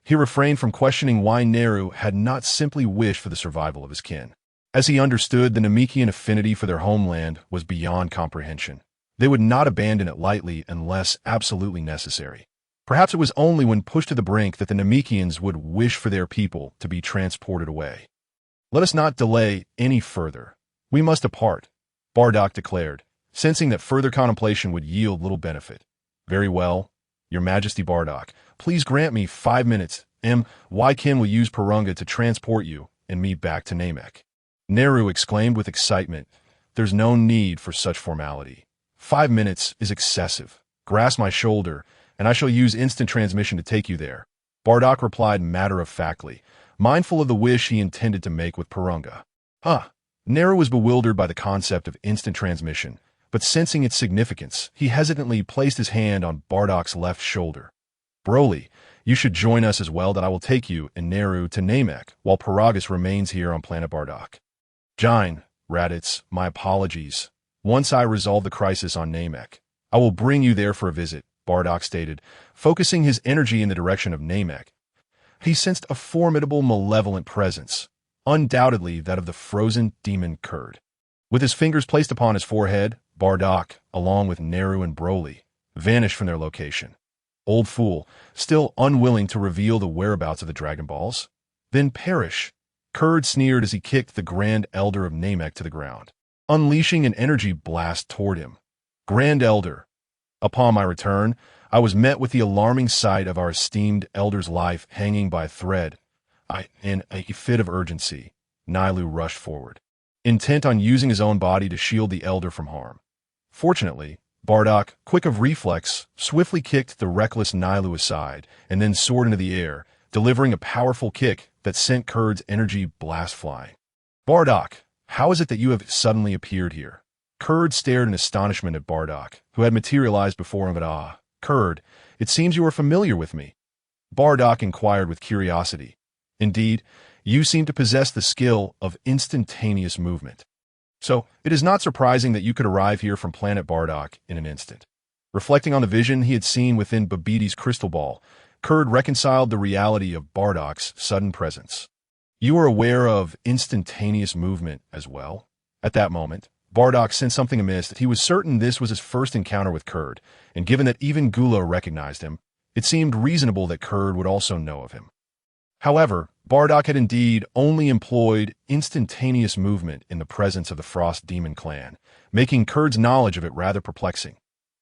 He refrained from questioning why Neru had not simply wished for the survival of his kin. As he understood, the Namekian affinity for their homeland was beyond comprehension. They would not abandon it lightly unless absolutely necessary. Perhaps it was only when pushed to the brink that the Namekians would wish for their people to be transported away. "Let us not delay any further. We must depart," Bardock declared, sensing that further contemplation would yield little benefit. "Very well, Your Majesty Bardock. Please grant me 5 minutes. Kin will use Purunga to transport you and me back to Namek." Neru exclaimed with excitement. "There's no need for such formality. 5 minutes is excessive. Grasp my shoulder, and I shall use instant transmission to take you there," Bardock replied matter-of-factly, mindful of the wish he intended to make with Purunga. Neru was bewildered by the concept of instant transmission, but sensing its significance, he hesitantly placed his hand on Bardock's left shoulder. "Broly, you should join us as well, that I will take you and Neru to Namek, while Paragus remains here on planet Bardock." "Jine, Raditz, my apologies. Once I resolve the crisis on Namek, I will bring you there for a visit," Bardock stated, focusing his energy in the direction of Namek. He sensed a formidable malevolent presence, undoubtedly that of the frozen demon Kurd. With his fingers placed upon his forehead, Bardock, along with Neru and Broly, vanished from their location. "Old fool, still unwilling to reveal the whereabouts of the Dragon Balls? Then perish," Kurd sneered as he kicked the Grand Elder of Namek to the ground, unleashing an energy blast toward him. "Grand Elder, upon my return, I was met with the alarming sight of our esteemed Elder's life hanging by a thread. In a fit of urgency, Nailu rushed forward, intent on using his own body to shield the Elder from harm. Fortunately, Bardock, quick of reflex, swiftly kicked the reckless Nailu aside and then soared into the air, delivering a powerful kick that sent Kurd's energy blast flying. "Bardock, how is it that you have suddenly appeared here?" Kurd stared in astonishment at Bardock, who had materialized before him. Kurd, it seems you are familiar with me," Bardock inquired with curiosity. "Indeed, you seem to possess the skill of instantaneous movement. So, it is not surprising that you could arrive here from planet Bardock in an instant." Reflecting on the vision he had seen within Babiti's crystal ball, Kurd reconciled the reality of Bardock's sudden presence. "You are aware of instantaneous movement as well?" At that moment, Bardock sensed something amiss. He was certain this was his first encounter with Kurd, and given that even Gula recognized him, it seemed reasonable that Kurd would also know of him. However, Bardock had indeed only employed instantaneous movement in the presence of the Frost Demon clan, making Kurd's knowledge of it rather perplexing.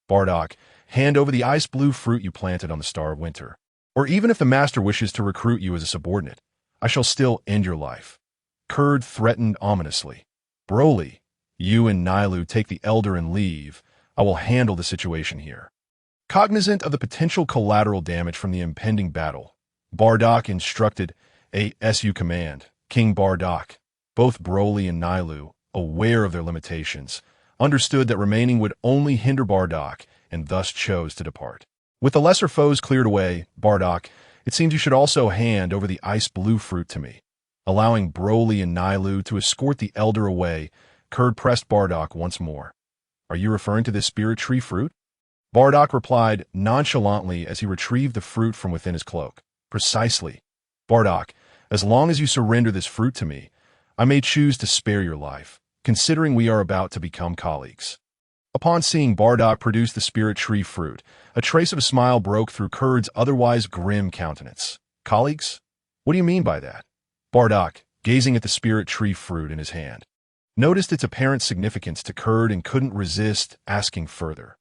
"Bardock, hand over the ice blue fruit you planted on the Star of Winter. Or even if the Master wishes to recruit you as a subordinate, I shall still end your life," Kurd threatened ominously. "Broly, you and Nailu take the Elder and leave. I will handle the situation here." Cognizant of the potential collateral damage from the impending battle, Bardock instructed a SU command, King Bardock. Both Broly and Nailu, aware of their limitations, understood that remaining would only hinder Bardock and thus chose to depart. "With the lesser foes cleared away, Bardock, it seems you should also hand over the ice blue fruit to me." Allowing Broly and Nailu to escort the Elder away, Kurd pressed Bardock once more. "Are you referring to this spirit tree fruit?" Bardock replied nonchalantly as he retrieved the fruit from within his cloak. "Precisely. Bardock, as long as you surrender this fruit to me, I may choose to spare your life, considering we are about to become colleagues." Upon seeing Bardock produce the spirit tree fruit, a trace of a smile broke through Kurd's otherwise grim countenance. Colleagues? What do you mean by that? Bardock, gazing at the spirit tree fruit in his hand, noticed its apparent significance to Kurd and couldn't resist asking further.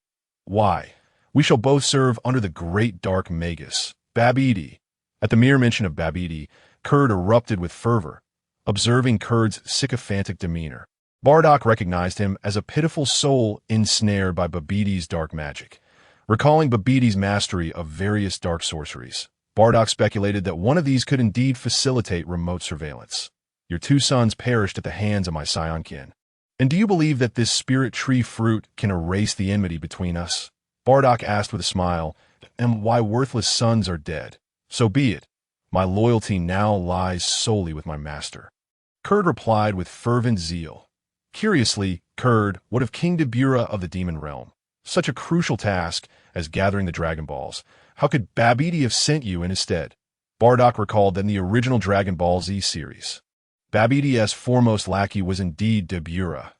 Why? We shall both serve under the great dark Magus, Babidi. At the mere mention of Babidi, Kurd erupted with fervor, observing Kurd's sycophantic demeanor. Bardock recognized him as a pitiful soul ensnared by Babidi's dark magic. Recalling Babidi's mastery of various dark sorceries, Bardock speculated that one of these could indeed facilitate remote surveillance. Your 2 sons perished at the hands of my Saiyan kin. And do you believe that this spirit tree fruit can erase the enmity between us? Bardock asked with a smile, and why worthless sons are dead. So be it. My loyalty now lies solely with my master. Kurd replied with fervent zeal. Curiously, Kurd, what of King Dodoria of the Demon Realm? Such a crucial task as gathering the Dragon Balls. How could Babidi have sent you in his stead? Bardock recalled that in the original Dragon Ball Z series, Babidi's foremost lackey was indeed Dodoria.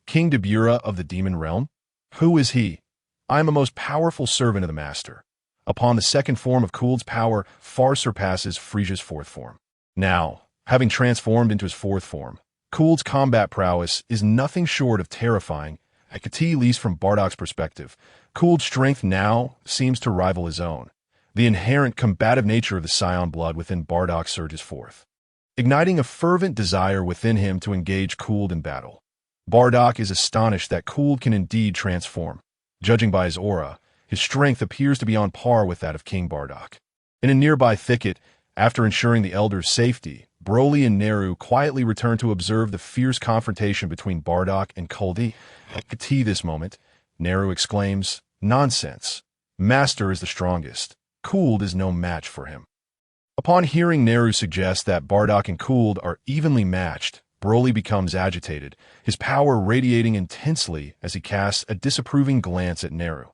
King Dodoria of the Demon Realm? Who is he? I am a most powerful servant of the Master. Upon the second form of Kuld's power far surpasses Frieza's 4th form. Now, having transformed into his 4th form, Kuld's combat prowess is nothing short of terrifying, at least from Bardock's perspective. Kuld's strength now seems to rival his own. The inherent combative nature of the Saiyan blood within Bardock surges forth, igniting a fervent desire within him to engage Kuld in battle. Bardock is astonished that Kuld can indeed transform. Judging by his aura, his strength appears to be on par with that of King Bardock. In a nearby thicket, after ensuring the elders' safety, Broly and Neru quietly return to observe the fierce confrontation between Bardock and Kuldi. At this moment, Neru exclaims, "Nonsense! Master is the strongest. Kuld is no match for him." Upon hearing Neru suggest that Bardock and Kuld are evenly matched, Broly becomes agitated, his power radiating intensely as he casts a disapproving glance at Neru.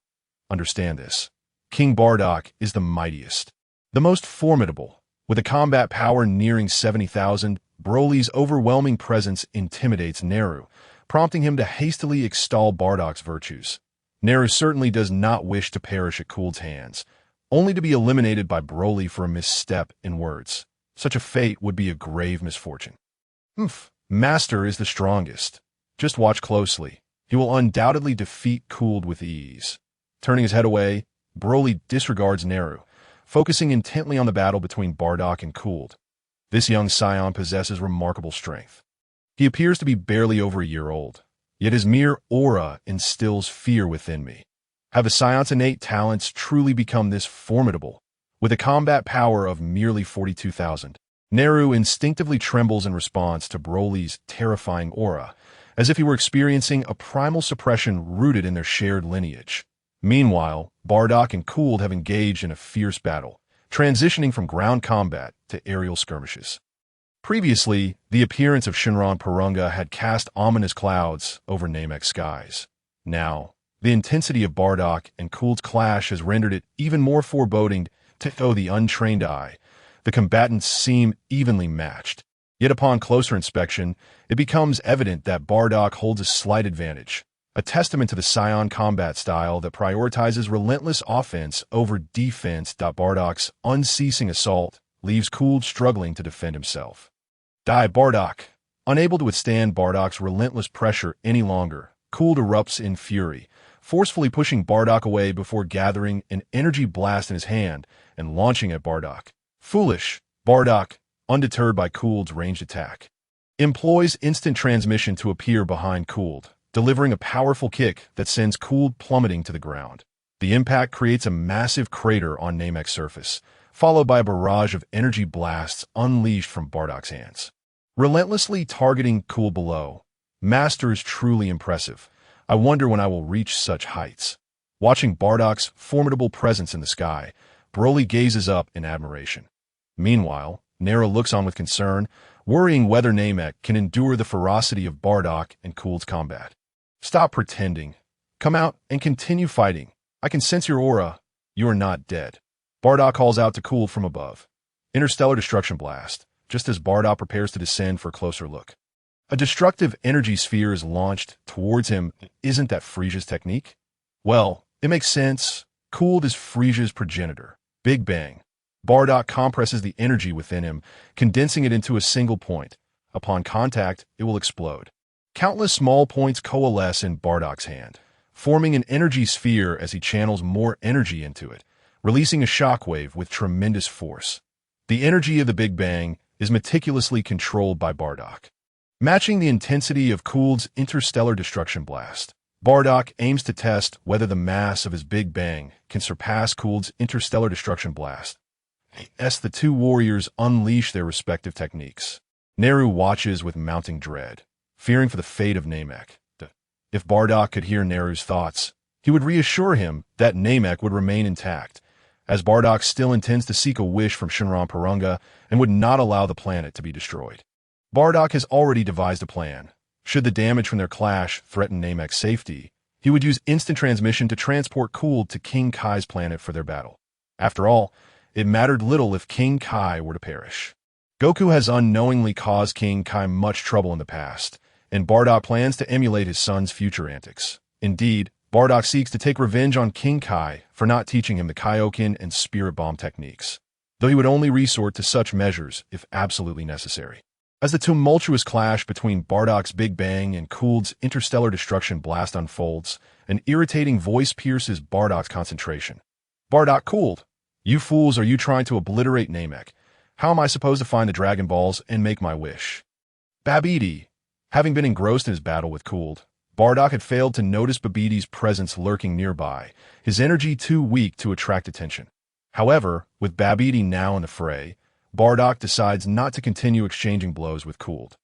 Understand this. King Bardock is the mightiest, the most formidable. With a combat power nearing 70,000, Broly's overwhelming presence intimidates Neru, prompting him to hastily extol Bardock's virtues. Neru certainly does not wish to perish at Kuld's hands, only to be eliminated by Broly for a misstep in words. Such a fate would be a grave misfortune. Master is the strongest. Just watch closely. He will undoubtedly defeat Kuld with ease. Turning his head away, Broly disregards Neru, focusing intently on the battle between Bardock and Kuld. This young Saiyan possesses remarkable strength. He appears to be barely over a year old, yet his mere aura instills fear within me. Have the Saiyan's innate talents truly become this formidable, with a combat power of merely 42,000? Neru instinctively trembles in response to Broly's terrifying aura, as if he were experiencing a primal suppression rooted in their shared lineage. Meanwhile, Bardock and Kuld have engaged in a fierce battle, transitioning from ground combat to aerial skirmishes. Previously, the appearance of Shinran Purunga had cast ominous clouds over Namek's skies. Now, the intensity of Bardock and Kuld's clash has rendered it even more foreboding to the untrained eye. The combatants seem evenly matched. Yet upon closer inspection, it becomes evident that Bardock holds a slight advantage, a testament to the Saiyan combat style that prioritizes relentless offense over defense. Bardock's unceasing assault leaves Kuld struggling to defend himself. Die, Bardock! Unable to withstand Bardock's relentless pressure any longer, Kuld erupts in fury, forcefully pushing Bardock away before gathering an energy blast in his hand and launching at Bardock. Foolish! Bardock, undeterred by Kuld's ranged attack, employs instant transmission to appear behind Kuld, delivering a powerful kick that sends Kuld plummeting to the ground. The impact creates a massive crater on Namek's surface, followed by a barrage of energy blasts unleashed from Bardock's hands, relentlessly targeting Kuld below. Master is truly impressive. I wonder when I will reach such heights. Watching Bardock's formidable presence in the sky, Broly gazes up in admiration. Meanwhile, Neru looks on with concern, worrying whether Namek can endure the ferocity of Bardock and Kuld's combat. Stop pretending. Come out and continue fighting. I can sense your aura. You are not dead. Bardock calls out to Kuld from above. Interstellar destruction blast, just as Bardock prepares to descend for a closer look. A destructive energy sphere is launched towards him. Isn't that Frieza's technique? Well, it makes sense. Cooled is Frieza's progenitor. Big Bang. Bardock compresses the energy within him, condensing it into a single point. Upon contact, it will explode. Countless small points coalesce in Bardock's hand, forming an energy sphere as he channels more energy into it, releasing a shockwave with tremendous force. The energy of the Big Bang is meticulously controlled by Bardock. Matching the intensity of Cooled's interstellar destruction blast, Bardock aims to test whether the mass of his Big Bang can surpass Cooled's interstellar destruction blast. As the two warriors unleash their respective techniques, Neru watches with mounting dread, fearing for the fate of Namek. If Bardock could hear Neru's thoughts, he would reassure him that Namek would remain intact, as Bardock still intends to seek a wish from Shinran Purunga and would not allow the planet to be destroyed. Bardock has already devised a plan. Should the damage from their clash threaten Namek's safety, he would use instant transmission to transport Cooled to King Kai's planet for their battle. After all, it mattered little if King Kai were to perish. Goku has unknowingly caused King Kai much trouble in the past, and Bardock plans to emulate his son's future antics. Indeed, Bardock seeks to take revenge on King Kai for not teaching him the Kaioken and Spirit Bomb techniques, though he would only resort to such measures if absolutely necessary. As the tumultuous clash between Bardock's Big Bang and Cooled's interstellar destruction blast unfolds, an irritating voice pierces Bardock's concentration. Bardock, Cooled! You fools, are you trying to obliterate Namek? How am I supposed to find the Dragon Balls and make my wish? Babidi. Having been engrossed in his battle with Cooled, Bardock had failed to notice Babidi's presence lurking nearby, his energy too weak to attract attention. However, with Babidi now in the fray, Bardock decides not to continue exchanging blows with Cooled.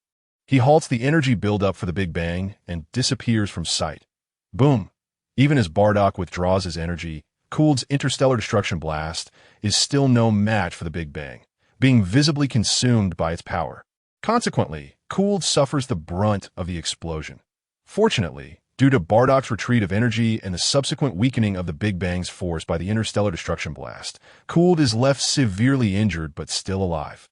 He halts the energy buildup for the Big Bang and disappears from sight. Boom! Even as Bardock withdraws his energy, Cooled's interstellar destruction blast is still no match for the Big Bang, being visibly consumed by its power. Consequently, Cooled suffers the brunt of the explosion. Fortunately, due to Bardock's retreat of energy and the subsequent weakening of the Big Bang's force by the interstellar destruction blast, Cooled is left severely injured but still alive.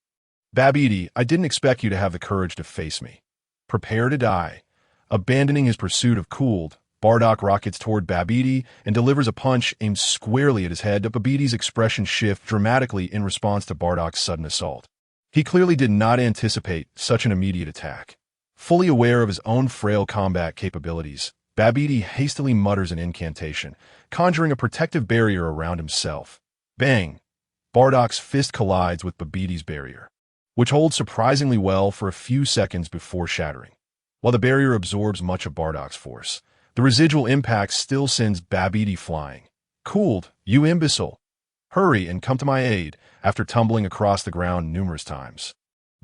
Babidi, I didn't expect you to have the courage to face me. Prepare to die. Abandoning his pursuit of Cooled, Bardock rockets toward Babidi and delivers a punch aimed squarely at his head. Babidi's expression shifts dramatically in response to Bardock's sudden assault. He clearly did not anticipate such an immediate attack. Fully aware of his own frail combat capabilities, Babidi hastily mutters an incantation, conjuring a protective barrier around himself. Bang! Bardock's fist collides with Babidi's barrier, which holds surprisingly well for a few seconds before shattering. While the barrier absorbs much of Bardock's force, the residual impact still sends Babidi flying. Cooled, you imbecile! Hurry and come to my aid, after tumbling across the ground numerous times.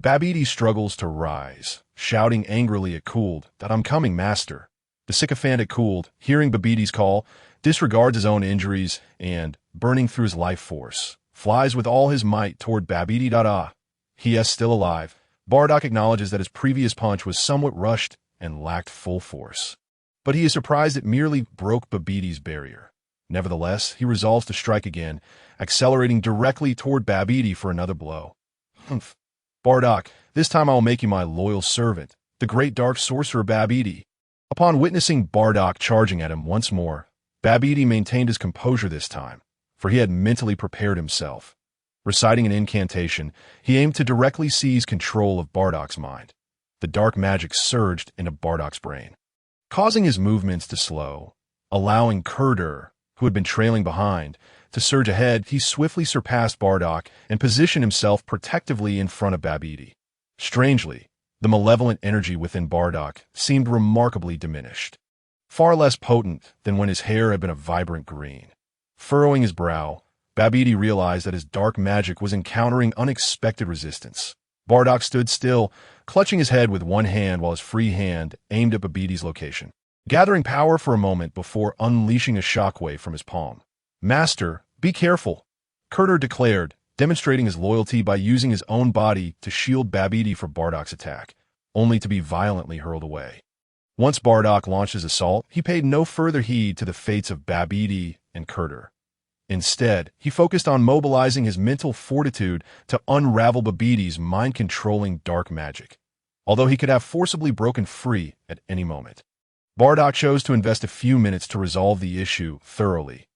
Babidi struggles to rise, shouting angrily at Cooled that I'm coming, master. The sycophantic Cooled, hearing Babidi's call, disregards his own injuries and, burning through his life force, flies with all his might toward Babidi. He is still alive. Bardock acknowledges that his previous punch was somewhat rushed and lacked full force, but he is surprised it merely broke Babidi's barrier. Nevertheless, he resolves to strike again, accelerating directly toward Babidi for another blow. Humph. Bardock, this time I will make you my loyal servant, the great dark sorcerer Babidi. Upon witnessing Bardock charging at him once more, Babidi maintained his composure this time, for he had mentally prepared himself. Reciting an incantation, he aimed to directly seize control of Bardock's mind. The dark magic surged into Bardock's brain, causing his movements to slow. Allowing Kurdur, who had been trailing behind, to surge ahead, he swiftly surpassed Bardock and positioned himself protectively in front of Babidi. Strangely, the malevolent energy within Bardock seemed remarkably diminished, far less potent than when his hair had been a vibrant green. Furrowing his brow, Babidi realized that his dark magic was encountering unexpected resistance. Bardock stood still, clutching his head with one hand while his free hand aimed at Babidi's location, gathering power for a moment before unleashing a shockwave from his palm. Master, be careful, Kurdur declared, demonstrating his loyalty by using his own body to shield Babidi for Bardock's attack, only to be violently hurled away. Once Bardock launched his assault, he paid no further heed to the fates of Babidi and Kurdur. Instead, he focused on mobilizing his mental fortitude to unravel Babidi's mind-controlling dark magic. although he could have forcibly broken free at any moment. Bardock chose to invest a few minutes to resolve the issue thoroughly.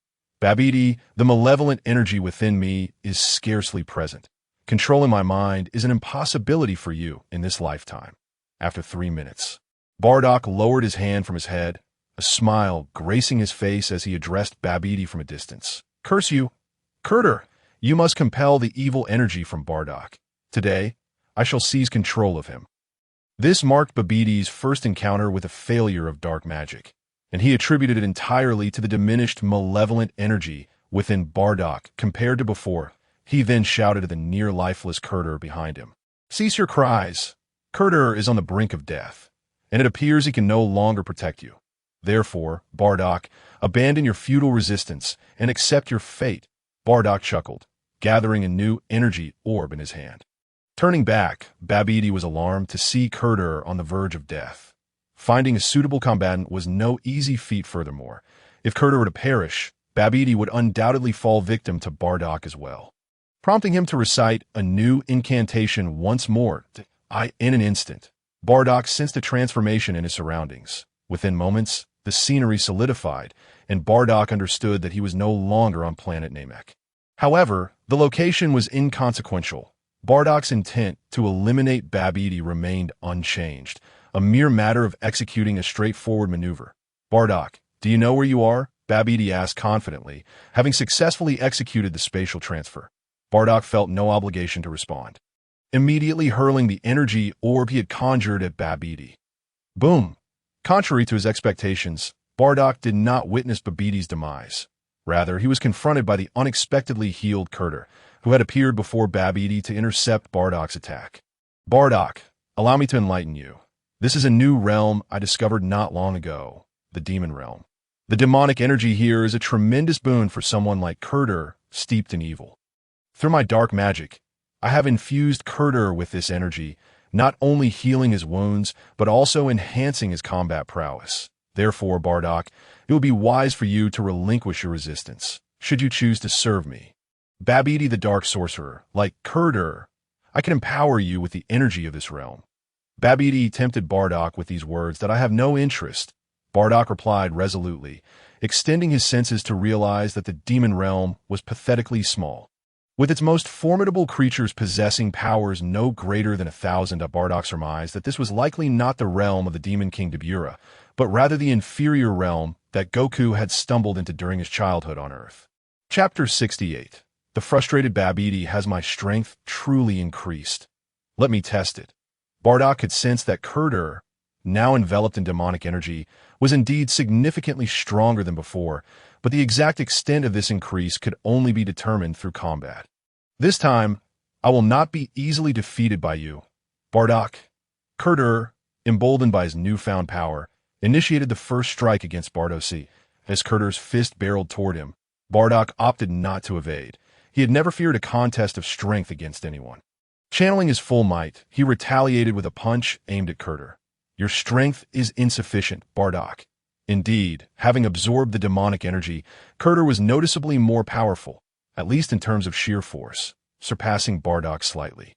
Babidi, the malevolent energy within me is scarcely present. Controlling my mind is an impossibility for you in this lifetime. After 3 minutes, Bardock lowered his hand from his head, a smile gracing his face as he addressed Babidi from a distance. Curse you! Kurter, you must compel the evil energy from Bardock. Today, I shall seize control of him. This marked Babidi's first encounter with a failure of dark magic, and he attributed it entirely to the diminished malevolent energy within Bardock compared to before. He then shouted at the near-lifeless Kurter behind him. Cease your cries. Kurter is on the brink of death, and it appears he can no longer protect you. Therefore, Bardock, abandon your futile resistance and accept your fate. Bardock chuckled, gathering a new energy orb in his hand. Turning back, Babidi was alarmed to see Kurter on the verge of death. Finding a suitable combatant was no easy feat furthermore. If Kurter were to perish, Babidi would undoubtedly fall victim to Bardock as well. Prompting him to recite a new incantation once more, in an instant, Bardock sensed a transformation in his surroundings. Within moments, the scenery solidified, and Bardock understood that he was no longer on planet Namek. However, the location was inconsequential. Bardock's intent to eliminate Babidi remained unchanged, a mere matter of executing a straightforward maneuver. Bardock, do you know where you are? Babidi asked confidently, having successfully executed the spatial transfer. Bardock felt no obligation to respond, immediately hurling the energy orb he had conjured at Babidi. Boom! Contrary to his expectations, Bardock did not witness Babidi's demise. Rather, he was confronted by the unexpectedly healed Kurter, who had appeared before Babidi to intercept Bardock's attack. Bardock, allow me to enlighten you. This is a new realm I discovered not long ago, the Demon Realm. The demonic energy here is a tremendous boon for someone like Kurter, steeped in evil. Through my dark magic, I have infused Kurter with this energy, not only healing his wounds, but also enhancing his combat prowess. Therefore, Bardock, it would be wise for you to relinquish your resistance, should you choose to serve me. Babidi the Dark Sorcerer, like Kurter, I can empower you with the energy of this realm. Babidi tempted Bardock with these words that I have no interest. Bardock replied resolutely, extending his senses to realize that the demon realm was pathetically small. With its most formidable creatures possessing powers no greater than 1,000, Bardock surmised that this was likely not the realm of the Demon King Dodoria, but rather the inferior realm that Goku had stumbled into during his childhood on Earth. Chapter 68. The frustrated Babidi has my strength truly increased. Let me test it. Bardock could sense that Kurter, now enveloped in demonic energy, was indeed significantly stronger than before, but the exact extent of this increase could only be determined through combat. This time, I will not be easily defeated by you. Bardock. Kurter, emboldened by his newfound power, initiated the first strike against Bardock. As Kurter's fist barreled toward him, Bardock opted not to evade. He had never feared a contest of strength against anyone. Channeling his full might, he retaliated with a punch aimed at Kurter. Your strength is insufficient, Bardock. Indeed, having absorbed the demonic energy, Kurter was noticeably more powerful, at least in terms of sheer force, surpassing Bardock slightly.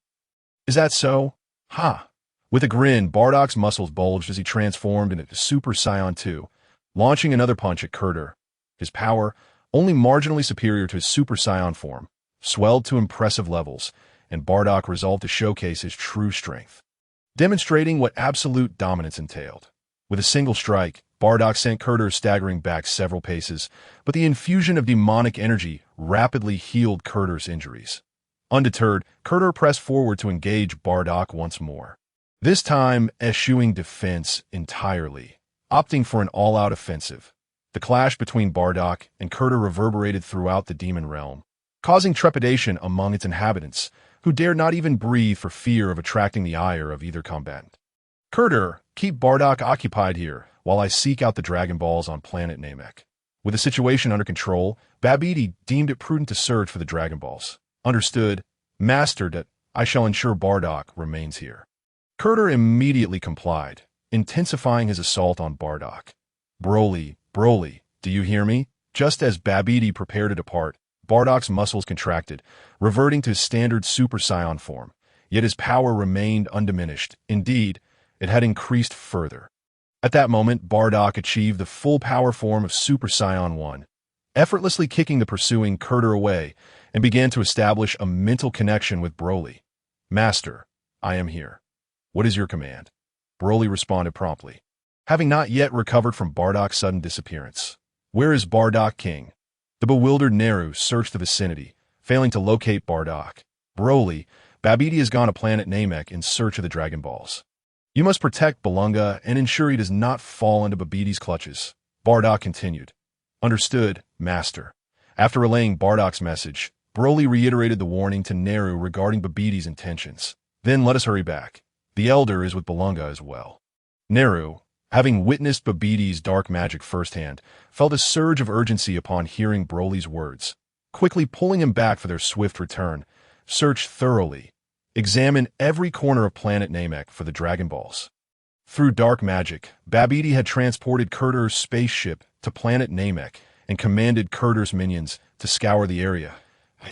Is that so? Ha! With a grin, Bardock's muscles bulged as he transformed into Super Saiyan 2, launching another punch at Kurter. His power, only marginally superior to his Super Saiyan form, swelled to impressive levels, and Bardock resolved to showcase his true strength, demonstrating what absolute dominance entailed. With a single strike, Bardock sent Kurter staggering back several paces, but the infusion of demonic energy rapidly healed Kurter's injuries. Undeterred, Kurter pressed forward to engage Bardock once more, this time eschewing defense entirely, opting for an all-out offensive. The clash between Bardock and Kurter reverberated throughout the demon realm, causing trepidation among its inhabitants, who dared not even breathe for fear of attracting the ire of either combatant. Kurter, keep Bardock occupied here, while I seek out the Dragon Balls on planet Namek. With the situation under control, Babidi deemed it prudent to search for the Dragon Balls. Understood. Mastered. I shall ensure Bardock remains here. Kurter immediately complied, intensifying his assault on Bardock. Broly, do you hear me? Just as Babidi prepared to depart, Bardock's muscles contracted, reverting to his standard Super Saiyan form. yet his power remained undiminished. Indeed, it had increased further. At that moment, Bardock achieved the full power form of Super Saiyan 1, effortlessly kicking the pursuing Kurter away, and began to establish a mental connection with Broly. "Master, I am here. What is your command?" Broly responded promptly, having not yet recovered from Bardock's sudden disappearance. "Where is Bardock King?" The bewildered Naru searched the vicinity, failing to locate Bardock. "Broly, Babidi has gone to planet Namek in search of the Dragon Balls. You must protect Balunga and ensure he does not fall into Babidi's clutches," Bardock continued. "Understood, Master." After relaying Bardock's message, Broly reiterated the warning to Naru regarding Babidi's intentions. "Then let us hurry back. The Elder is with Balunga as well." Naru, having witnessed Babidi's dark magic firsthand, felt a surge of urgency upon hearing Broly's words. Quickly pulling him back for their swift return, search thoroughly. Examine every corner of planet Namek for the Dragon Balls. Through dark magic, Babidi had transported Kurter's spaceship to planet Namek and commanded Kurter's minions to scour the area.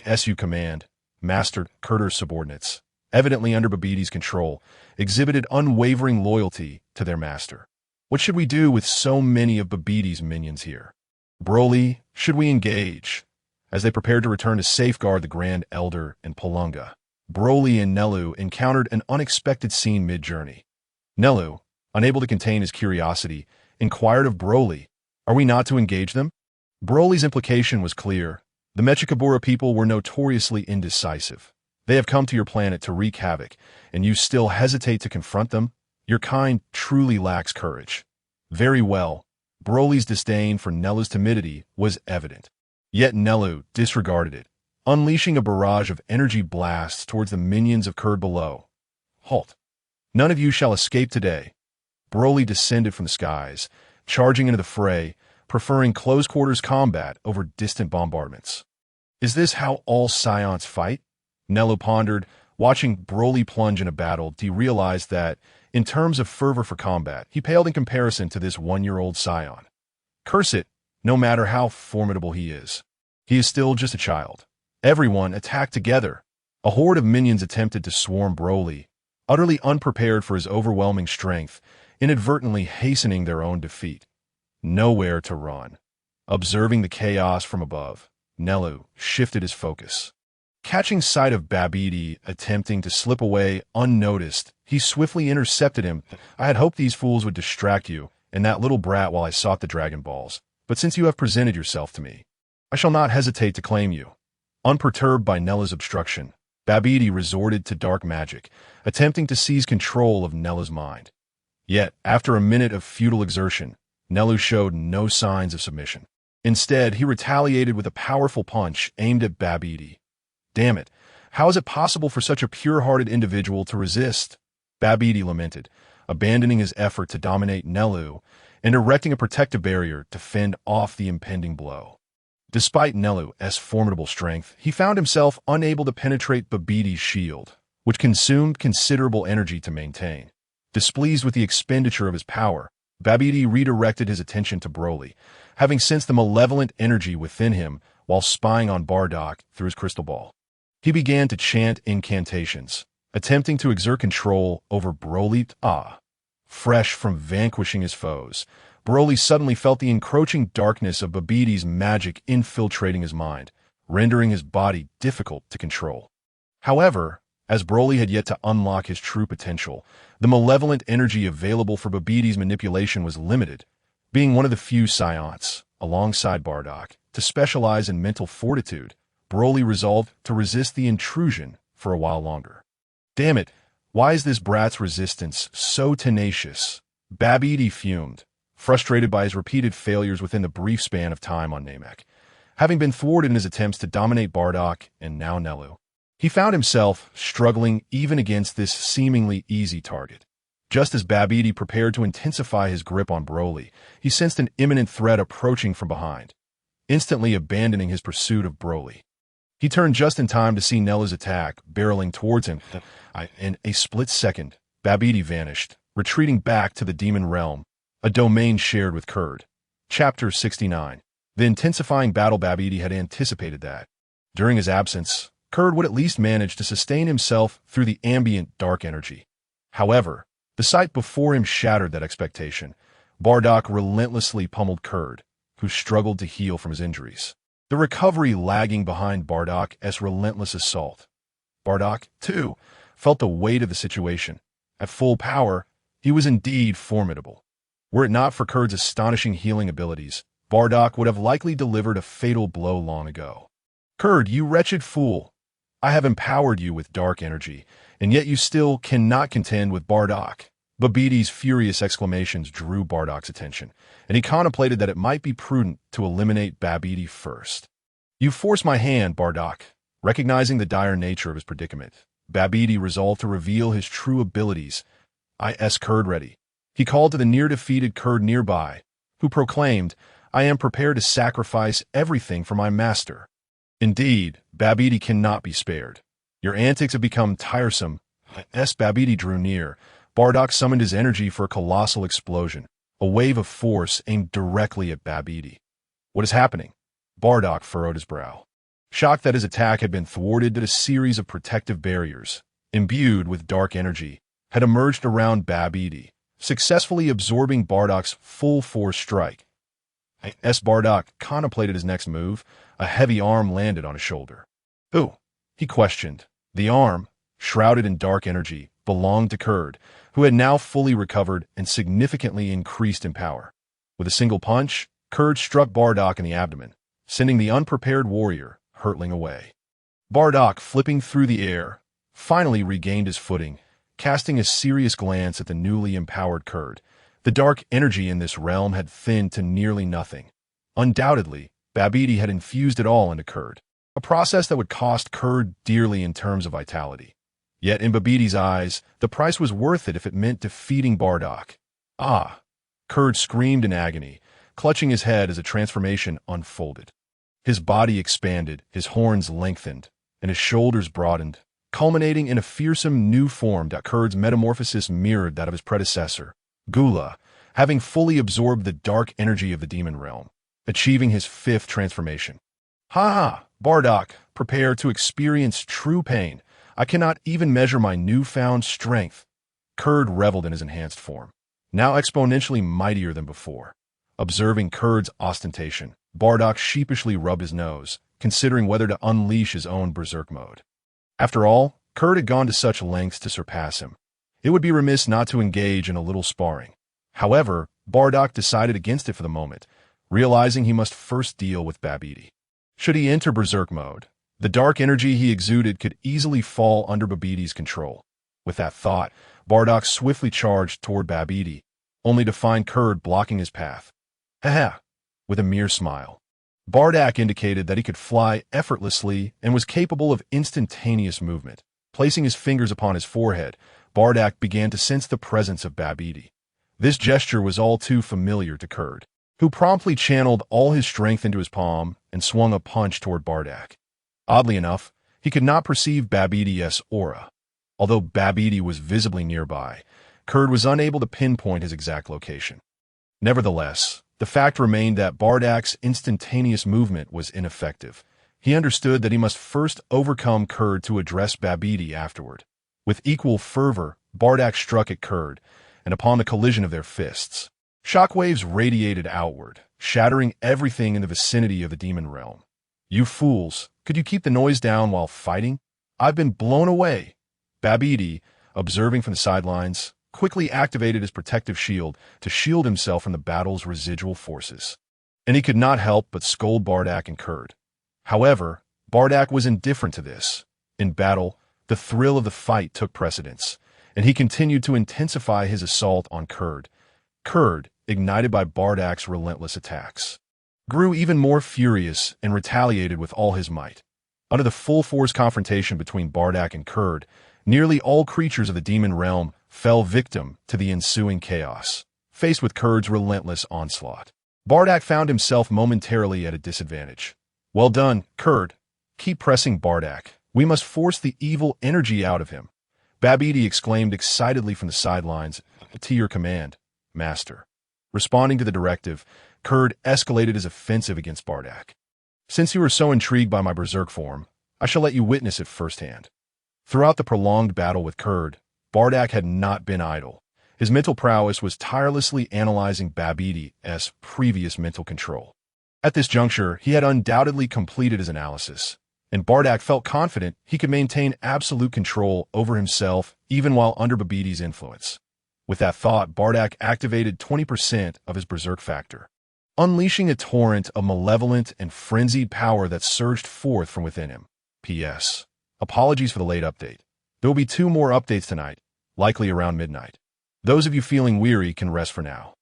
"SU command," Master. Kurter's subordinates, evidently under Babidi's control, exhibited unwavering loyalty to their master. "What should we do with so many of Babidi's minions here?" "Broly, should we engage?" As they prepared to return to safeguard the Grand Elder and Palunga, Broly and Nelu encountered an unexpected scene mid-journey. Nelu, unable to contain his curiosity, inquired of Broly, "Are we not to engage them?" Broly's implication was clear. The Mechikabura people were notoriously indecisive. They have come to your planet to wreak havoc, and you still hesitate to confront them? Your kind truly lacks courage. Very well. Broly's disdain for Nelu's timidity was evident. Yet Nelu disregarded it, unleashing a barrage of energy blasts towards the minions of Kurd below. "Halt! None of you shall escape today." Broly descended from the skies, charging into the fray, preferring close-quarters combat over distant bombardments. "Is this how all Saiyans fight?" Nelu pondered. Watching Broly plunge in a battle, he realized that, in terms of fervor for combat, he paled in comparison to this one-year-old Saiyan. Curse it, no matter how formidable he is still just a child. Everyone attacked together. A horde of minions attempted to swarm Broly, utterly unprepared for his overwhelming strength, inadvertently hastening their own defeat. Nowhere to run. Observing the chaos from above, Nelu shifted his focus. Catching sight of Babidi attempting to slip away unnoticed, he swiftly intercepted him. "I had hoped these fools would distract you and that little brat while I sought the Dragon Balls, but since you have presented yourself to me, I shall not hesitate to claim you." Unperturbed by Nelu's obstruction, Babidi resorted to dark magic, attempting to seize control of Nelu's mind. Yet, after a minute of futile exertion, Nelu showed no signs of submission. Instead, he retaliated with a powerful punch aimed at Babidi. "Damn it, how is it possible for such a pure-hearted individual to resist?" Babidi lamented, abandoning his effort to dominate Nelu and erecting a protective barrier to fend off the impending blow. Despite Nelu's formidable strength, he found himself unable to penetrate Babidi's shield, which consumed considerable energy to maintain. Displeased with the expenditure of his power, Babidi redirected his attention to Broly, having sensed the malevolent energy within him while spying on Bardock through his crystal ball. He began to chant incantations, attempting to exert control over Broly. Fresh from vanquishing his foes, Broly suddenly felt the encroaching darkness of Babidi's magic infiltrating his mind, rendering his body difficult to control. However, as Broly had yet to unlock his true potential, the malevolent energy available for Babidi's manipulation was limited, being one of the few Saiyans, alongside Bardock, to specialize in mental fortitude. Broly resolved to resist the intrusion for a while longer. "Damn it, why is this brat's resistance so tenacious?" Babidi fumed, frustrated by his repeated failures within the brief span of time on Namek. Having been thwarted in his attempts to dominate Bardock and now Nelu, he found himself struggling even against this seemingly easy target. Just as Babidi prepared to intensify his grip on Broly, he sensed an imminent threat approaching from behind, instantly abandoning his pursuit of Broly. He turned just in time to see Nelu's attack barreling towards him. In a split second, Babidi vanished, retreating back to the Demon Realm, a domain shared with Kurd. Chapter 69. The intensifying battle. Babidi had anticipated that. During his absence, Kurd would at least manage to sustain himself through the ambient dark energy. However, the sight before him shattered that expectation. Bardock relentlessly pummeled Kurd, who struggled to heal from his injuries, the recovery lagging behind Bardock's relentless assault. Bardock, too, felt the weight of the situation. At full power, he was indeed formidable. Were it not for Kurd's astonishing healing abilities, Bardock would have likely delivered a fatal blow long ago. Kurd, you wretched fool! I have empowered you with dark energy, and yet you still cannot contend with Bardock. Babbidi's furious exclamations drew Bardock's attention, and he contemplated that it might be prudent to eliminate Babidi first. You force my hand, Bardock. Recognizing the dire nature of his predicament, Babidi resolved to reveal his true abilities. Kurd ready. He called to the near-defeated Kurd nearby, who proclaimed, I am prepared to sacrifice everything for my master. Indeed, Babidi cannot be spared. Your antics have become tiresome. Babidi drew near. Bardock summoned his energy for a colossal explosion, a wave of force aimed directly at Babidi. What is happening? Bardock furrowed his brow. Shocked that his attack had been thwarted, that a series of protective barriers, imbued with dark energy, had emerged around Babidi, successfully absorbing Bardock's full-force strike. Bardock contemplated his next move. A heavy arm landed on his shoulder. Who? He questioned. The arm, shrouded in dark energy, belonged to Kurd, who had now fully recovered and significantly increased in power. With a single punch, Kurd struck Bardock in the abdomen, sending the unprepared warrior hurtling away. Bardock, flipping through the air, finally regained his footing, casting a serious glance at the newly empowered Kurd. The dark energy in this realm had thinned to nearly nothing. Undoubtedly, Babidi had infused it all into Kurd, a process that would cost Kurd dearly in terms of vitality. Yet in Babidi's eyes, the price was worth it if it meant defeating Bardock. Kurd screamed in agony, clutching his head as a transformation unfolded. His body expanded, his horns lengthened, and his shoulders broadened, culminating in a fearsome new form. Kurd's metamorphosis mirrored that of his predecessor, Gula, having fully absorbed the dark energy of the demon realm, achieving his fifth transformation. Bardock, prepare to experience true pain. I cannot even measure my newfound strength. Kurd reveled in his enhanced form, now exponentially mightier than before. Observing Kurd's ostentation, Bardock sheepishly rubbed his nose, considering whether to unleash his own berserk mode. After all, Kurd had gone to such lengths to surpass him. It would be remiss not to engage in a little sparring. However, Bardock decided against it for the moment, realizing he must first deal with Babidi. Should he enter berserk mode, the dark energy he exuded could easily fall under Babidi's control. With that thought, Bardock swiftly charged toward Babidi, only to find Kurd blocking his path. With a mere smile. Bardock indicated that he could fly effortlessly and was capable of instantaneous movement. Placing his fingers upon his forehead, Bardock began to sense the presence of Babidi. This gesture was all too familiar to Kurd, who promptly channeled all his strength into his palm and swung a punch toward Bardock. Oddly enough, he could not perceive Babidi's aura. Although Babidi was visibly nearby, Kurd was unable to pinpoint his exact location. Nevertheless, the fact remained that Bardock's instantaneous movement was ineffective. He understood that he must first overcome Kurd to address Babidi afterward. With equal fervor, Bardock struck at Kurd, and upon the collision of their fists, shockwaves radiated outward, shattering everything in the vicinity of the demon realm. You fools, could you keep the noise down while fighting? I've been blown away. Babidi, observing from the sidelines, quickly activated his protective shield to shield himself from the battle's residual forces. And he could not help but scold Bardock and Kurd. However, Bardock was indifferent to this. In battle, the thrill of the fight took precedence, and he continued to intensify his assault on Kurd. Kurd, ignited by Bardock's relentless attacks, grew even more furious and retaliated with all his might. Under the full-force confrontation between Bardock and Kurd, nearly all creatures of the demon realm fell victim to the ensuing chaos. Faced with Kurd's relentless onslaught, Bardock found himself momentarily at a disadvantage. Well done, Kurd. Keep pressing Bardock. We must force the evil energy out of him. Babidi exclaimed excitedly from the sidelines. To your command, Master. Responding to the directive, Kurd escalated his offensive against Bardock. Since you are so intrigued by my berserk form, I shall let you witness it firsthand. Throughout the prolonged battle with Kurd, Bardock had not been idle. His mental prowess was tirelessly analyzing Babidi-'s previous mental control. At this juncture, he had undoubtedly completed his analysis, and Bardock felt confident he could maintain absolute control over himself even while under Babidi's influence. With that thought, Bardock activated 20% of his berserk factor, unleashing a torrent of malevolent and frenzied power that surged forth from within him. P.S. Apologies for the late update. There will be 2 more updates tonight, likely around midnight. Those of you feeling weary can rest for now.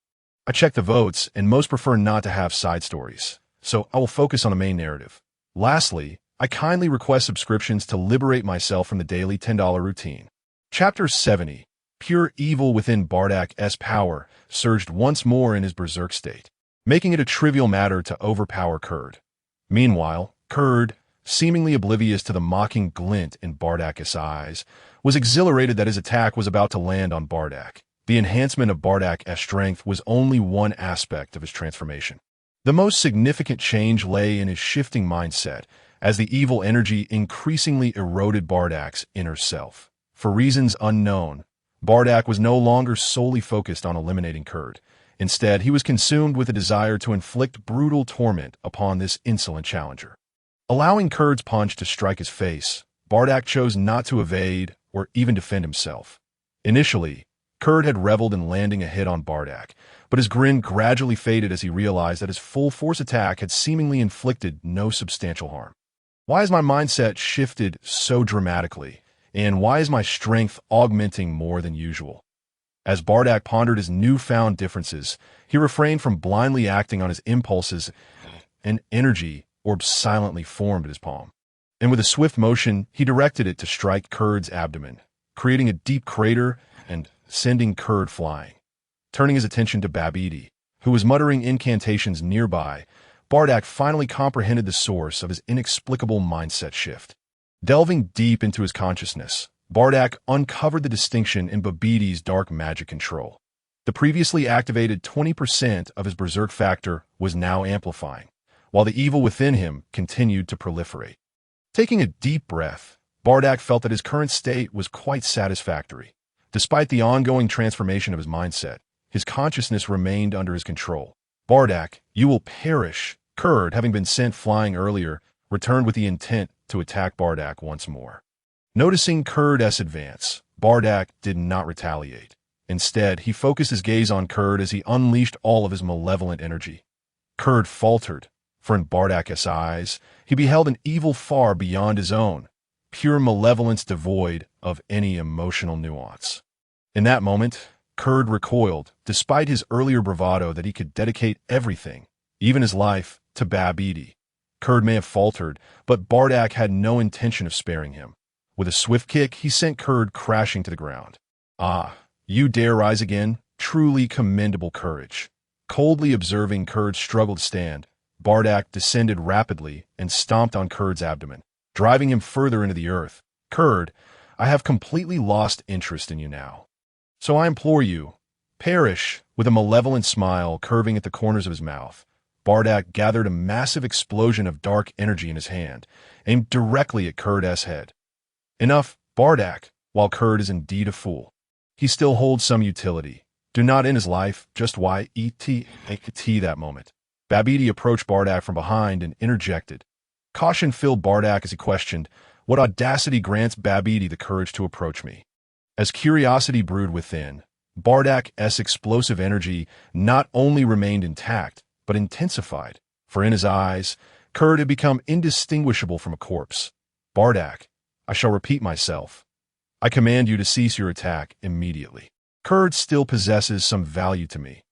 I checked the votes, and most prefer not to have side stories, so I will focus on the main narrative. Lastly, I kindly request subscriptions to liberate myself from the daily $10 routine. Chapter 70. Pure evil within Bardock's power surged once more in his berserk state, making it a trivial matter to overpower Kurd. Meanwhile, Kurd, seemingly oblivious to the mocking glint in Bardock's eyes, was exhilarated that his attack was about to land on Bardock. The enhancement of Bardock's strength was only one aspect of his transformation. The most significant change lay in his shifting mindset, as the evil energy increasingly eroded Bardock's inner self. For reasons unknown, Bardock was no longer solely focused on eliminating Kurd. Instead, he was consumed with a desire to inflict brutal torment upon this insolent challenger. Allowing Kurd's punch to strike his face, Bardock chose not to evade or even defend himself. Initially, Kurd had reveled in landing a hit on Bardock, but his grin gradually faded as he realized that his full-force attack had seemingly inflicted no substantial harm. Why has my mindset shifted so dramatically, and why is my strength augmenting more than usual? As Bardock pondered his newfound differences, he refrained from blindly acting on his impulses. An energy orb silently formed at his palm, and with a swift motion, he directed it to strike Kurd's abdomen, creating a deep crater and sending Kurd flying. Turning his attention to Babidi, who was muttering incantations nearby, Bardock finally comprehended the source of his inexplicable mindset shift. Delving deep into his consciousness, Bardock uncovered the distinction in Babidi's dark magic control. The previously activated 20% of his berserk factor was now amplifying, while the evil within him continued to proliferate. Taking a deep breath, Bardock felt that his current state was quite satisfactory. Despite the ongoing transformation of his mindset, his consciousness remained under his control. Bardock, you will perish. Kurd, having been sent flying earlier, returned with the intent to attack Bardock once more. Noticing Kurd's advance, Bardock did not retaliate. Instead, he focused his gaze on Kurd as he unleashed all of his malevolent energy. Kurd faltered, for in Bardock's eyes, he beheld an evil far beyond his own, pure malevolence devoid of any emotional nuance. In that moment, Kurd recoiled, despite his earlier bravado that he could dedicate everything, even his life, to Babidi. Kurd may have faltered, but Bardock had no intention of sparing him. With a swift kick, he sent Kurd crashing to the ground. Ah, you dare rise again? Truly commendable courage. Coldly observing Kurd's struggle to stand, Bardock descended rapidly and stomped on Kurd's abdomen, driving him further into the earth. Kurd, I have completely lost interest in you now. So I implore you, perish. With a malevolent smile curving at the corners of his mouth, Bardock gathered a massive explosion of dark energy in his hand, aimed directly at Kurd's head. Enough, Bardock. While Kurd is indeed a fool, he still holds some utility. Do not end his life, just why that moment. Babidi approached Bardock from behind and interjected. Caution filled Bardock as he questioned, what audacity grants Babidi the courage to approach me? As curiosity brewed within, Bardock's explosive energy not only remained intact, but intensified, for in his eyes, Kurd had become indistinguishable from a corpse. Bardock, I shall repeat myself. I command you to cease your attack immediately. Kurd still possesses some value to me.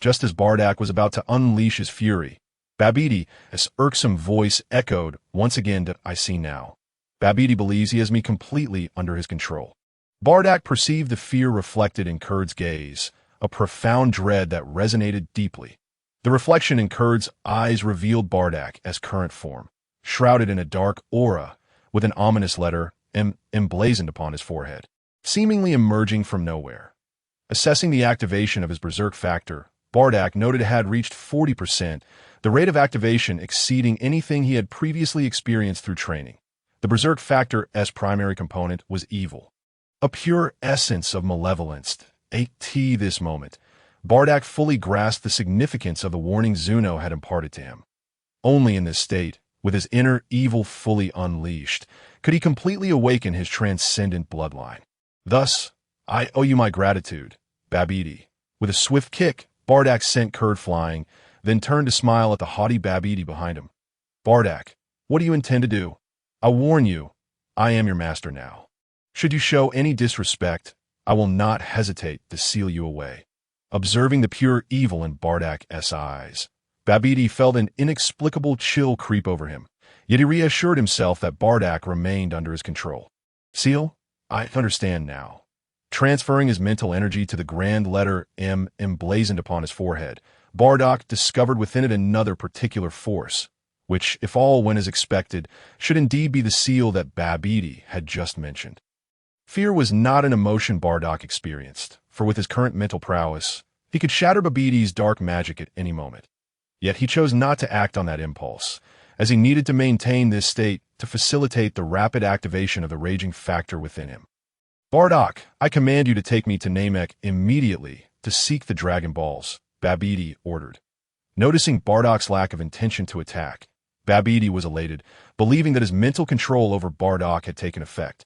Just as Bardock was about to unleash his fury, Babidi's irksome voice echoed once again that I see now. Babidi believes he has me completely under his control. Bardock perceived the fear reflected in Kurd's gaze, a profound dread that resonated deeply. The reflection in Kurd's eyes revealed Bardock's current form, shrouded in a dark aura, with an ominous letter emblazoned upon his forehead, seemingly emerging from nowhere. Assessing the activation of his berserk factor, Bardock noted it had reached 40%, the rate of activation exceeding anything he had previously experienced through training. The Berserk Factor's primary component was evil. A pure essence of malevolence. This moment, Bardock fully grasped the significance of the warning Zuno had imparted to him. Only in this state, with his inner evil fully unleashed, could he completely awaken his transcendent bloodline. Thus, I owe you my gratitude, Babidi. With a swift kick, Bardock sent Kurd flying, then turned to smile at the haughty Babidi behind him. Bardock, what do you intend to do? I warn you, I am your master now. Should you show any disrespect, I will not hesitate to seal you away. Observing the pure evil in Bardock's eyes, Babidi felt an inexplicable chill creep over him, yet he reassured himself that Bardock remained under his control. Seal? I understand now. Transferring his mental energy to the grand letter M emblazoned upon his forehead, Bardock discovered within it another particular force, which, if all went as expected, should indeed be the seal that Babidi had just mentioned. Fear was not an emotion Bardock experienced, for with his current mental prowess, he could shatter Babidi's dark magic at any moment. Yet he chose not to act on that impulse, as he needed to maintain this state to facilitate the rapid activation of the raging factor within him. Bardock, I command you to take me to Namek immediately to seek the Dragon Balls, Babidi ordered. Noticing Bardock's lack of intention to attack, Babidi was elated, believing that his mental control over Bardock had taken effect.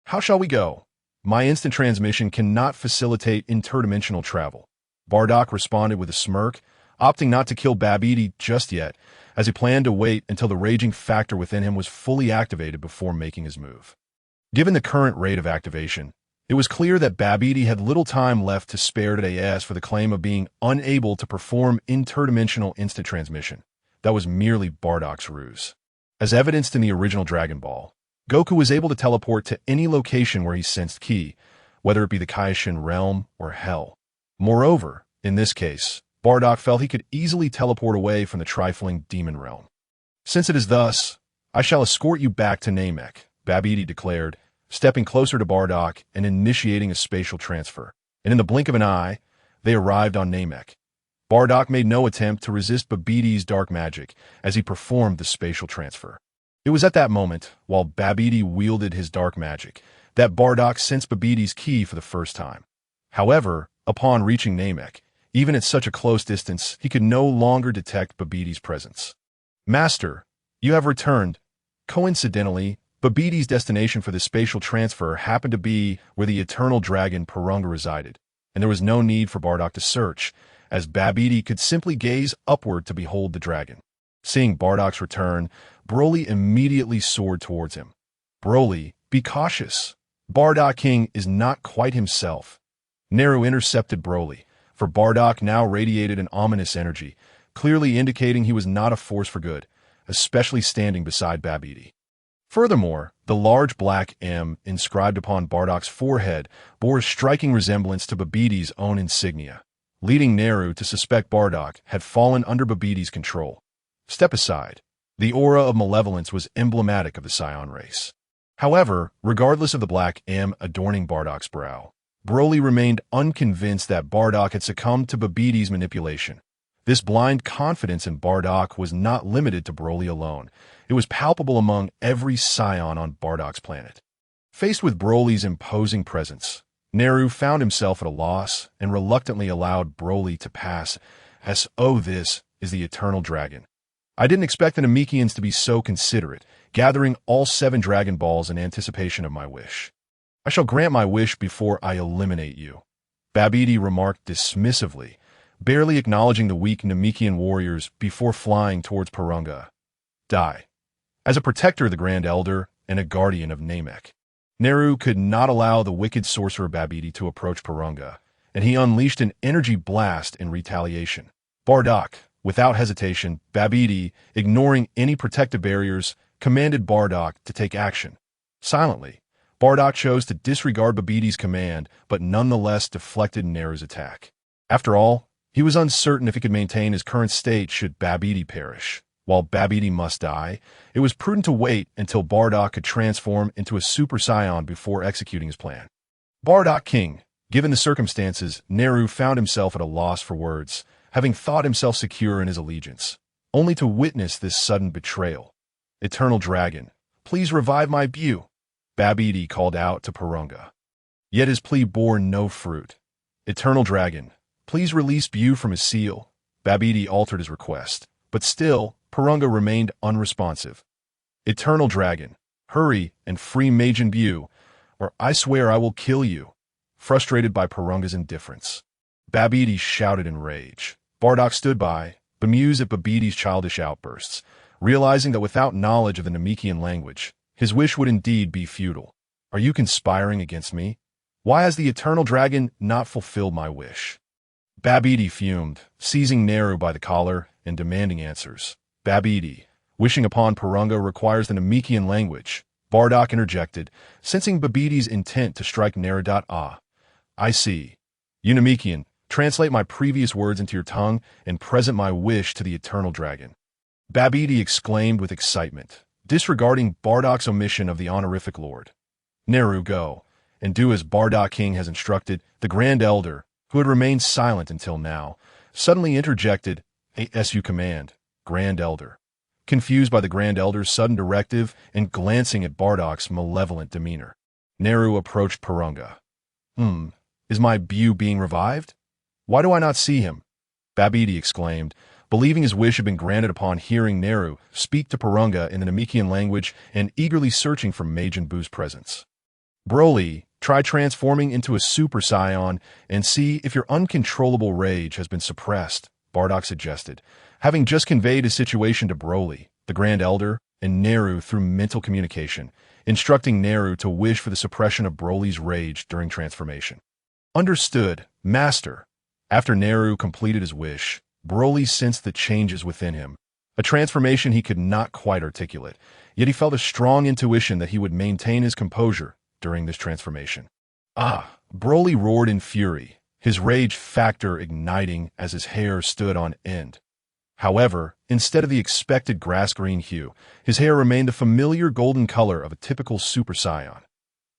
How shall we go? My instant transmission cannot facilitate interdimensional travel. Bardock responded with a smirk, opting not to kill Babidi just yet, as he planned to wait until the raging factor within him was fully activated before making his move. Given the current rate of activation, it was clear that Babidi had little time left to spare today for the claim of being unable to perform interdimensional instant transmission. That was merely Bardock's ruse. As evidenced in the original Dragon Ball, Goku was able to teleport to any location where he sensed ki, whether it be the Kaishin realm or hell. Moreover, in this case, Bardock felt he could easily teleport away from the trifling demon realm. Since it is thus, I shall escort you back to Namek, Babidi declared, stepping closer to Bardock and initiating a spatial transfer. And in the blink of an eye, they arrived on Namek. Bardock made no attempt to resist Babidi's dark magic as he performed the spatial transfer. It was at that moment, while Babidi wielded his dark magic, that Bardock sensed Babidi's ki for the first time. However, upon reaching Namek, even at such a close distance, he could no longer detect Babidi's presence. Master, you have returned. Coincidentally, Babidi's destination for the spatial transfer happened to be where the eternal dragon Porunga resided, and there was no need for Bardock to search, as Babidi could simply gaze upward to behold the dragon. Seeing Bardock's return, Broly immediately soared towards him. Broly, be cautious. Bardock King is not quite himself. Naru intercepted Broly, for Bardock now radiated an ominous energy, clearly indicating he was not a force for good, especially standing beside Babidi. Furthermore, the large black M inscribed upon Bardock's forehead bore a striking resemblance to Babidi's own insignia, leading Naru to suspect Bardock had fallen under Babidi's control. Step aside. The aura of malevolence was emblematic of the Saiyan race. However, regardless of the black M adorning Bardock's brow, Broly remained unconvinced that Bardock had succumbed to Babidi's manipulation. This blind confidence in Bardock was not limited to Broly alone. It was palpable among every Saiyan on Bardock's planet. Faced with Broly's imposing presence, Naru found himself at a loss and reluctantly allowed Broly to pass as, oh, this is the eternal dragon. I didn't expect the Namekians to be so considerate, gathering all 7 Dragon Balls in anticipation of my wish. I shall grant my wish before I eliminate you, Babidi remarked dismissively, barely acknowledging the weak Namekian warriors before flying towards Porunga. Die. As a protector of the Grand Elder and a guardian of Namek, Naru could not allow the wicked sorcerer Babidi to approach Porunga, and he unleashed an energy blast in retaliation. Bardock, without hesitation, Babidi, ignoring any protective barriers, commanded Bardock to take action. Silently, Bardock chose to disregard Babidi's command, but nonetheless deflected Naru's attack. After all, he was uncertain if he could maintain his current state should Babidi perish. While Babidi must die, it was prudent to wait until Bardock could transform into a Super Saiyan before executing his plan. Bardock King. Given the circumstances, Naru found himself at a loss for words, having thought himself secure in his allegiance, only to witness this sudden betrayal. Eternal Dragon, please revive my Bu. Babidi called out to Purunga. Yet his plea bore no fruit. Eternal Dragon, please release Bu from his seal. Babidi altered his request, but still, Purunga remained unresponsive. Eternal Dragon, hurry and free Majin Bu, or I swear I will kill you. Frustrated by Purunga's indifference, Babidi shouted in rage. Bardock stood by, bemused at Babidi's childish outbursts, realizing that without knowledge of the Namekian language, his wish would indeed be futile. Are you conspiring against me? Why has the Eternal Dragon not fulfilled my wish? Babidi fumed, seizing Neru by the collar and demanding answers. Babidi, wishing upon Purunga requires the Namekian language. Bardock interjected, sensing Babidi's intent to strike Neru. I see. You Namekian, translate my previous words into your tongue and present my wish to the Eternal Dragon. Babidi exclaimed with excitement, disregarding Bardock's omission of the honorific lord. Neru, go, and do as Bardock King has instructed. The Grand Elder, who had remained silent until now, suddenly interjected, as you command, Grand Elder. Confused by the Grand Elder's sudden directive and glancing at Bardock's malevolent demeanor, Neru approached Purunga. Is my Bu being revived? Why do I not see him? Babidi exclaimed, believing his wish had been granted upon hearing Neru speak to Purunga in the Namekian language and eagerly searching for Majin Bu's presence. Broly, try transforming into a Super Saiyan and see if your uncontrollable rage has been suppressed, Bardock suggested, having just conveyed his situation to Broly, the Grand Elder, and Neru through mental communication, instructing Neru to wish for the suppression of Broly's rage during transformation. Understood, Master. After Neru completed his wish, Broly sensed the changes within him, a transformation he could not quite articulate, yet he felt a strong intuition that he would maintain his composure during this transformation. Broly roared in fury, his rage factor igniting as his hair stood on end. However, instead of the expected grass-green hue, his hair remained the familiar golden color of a typical Super Saiyan.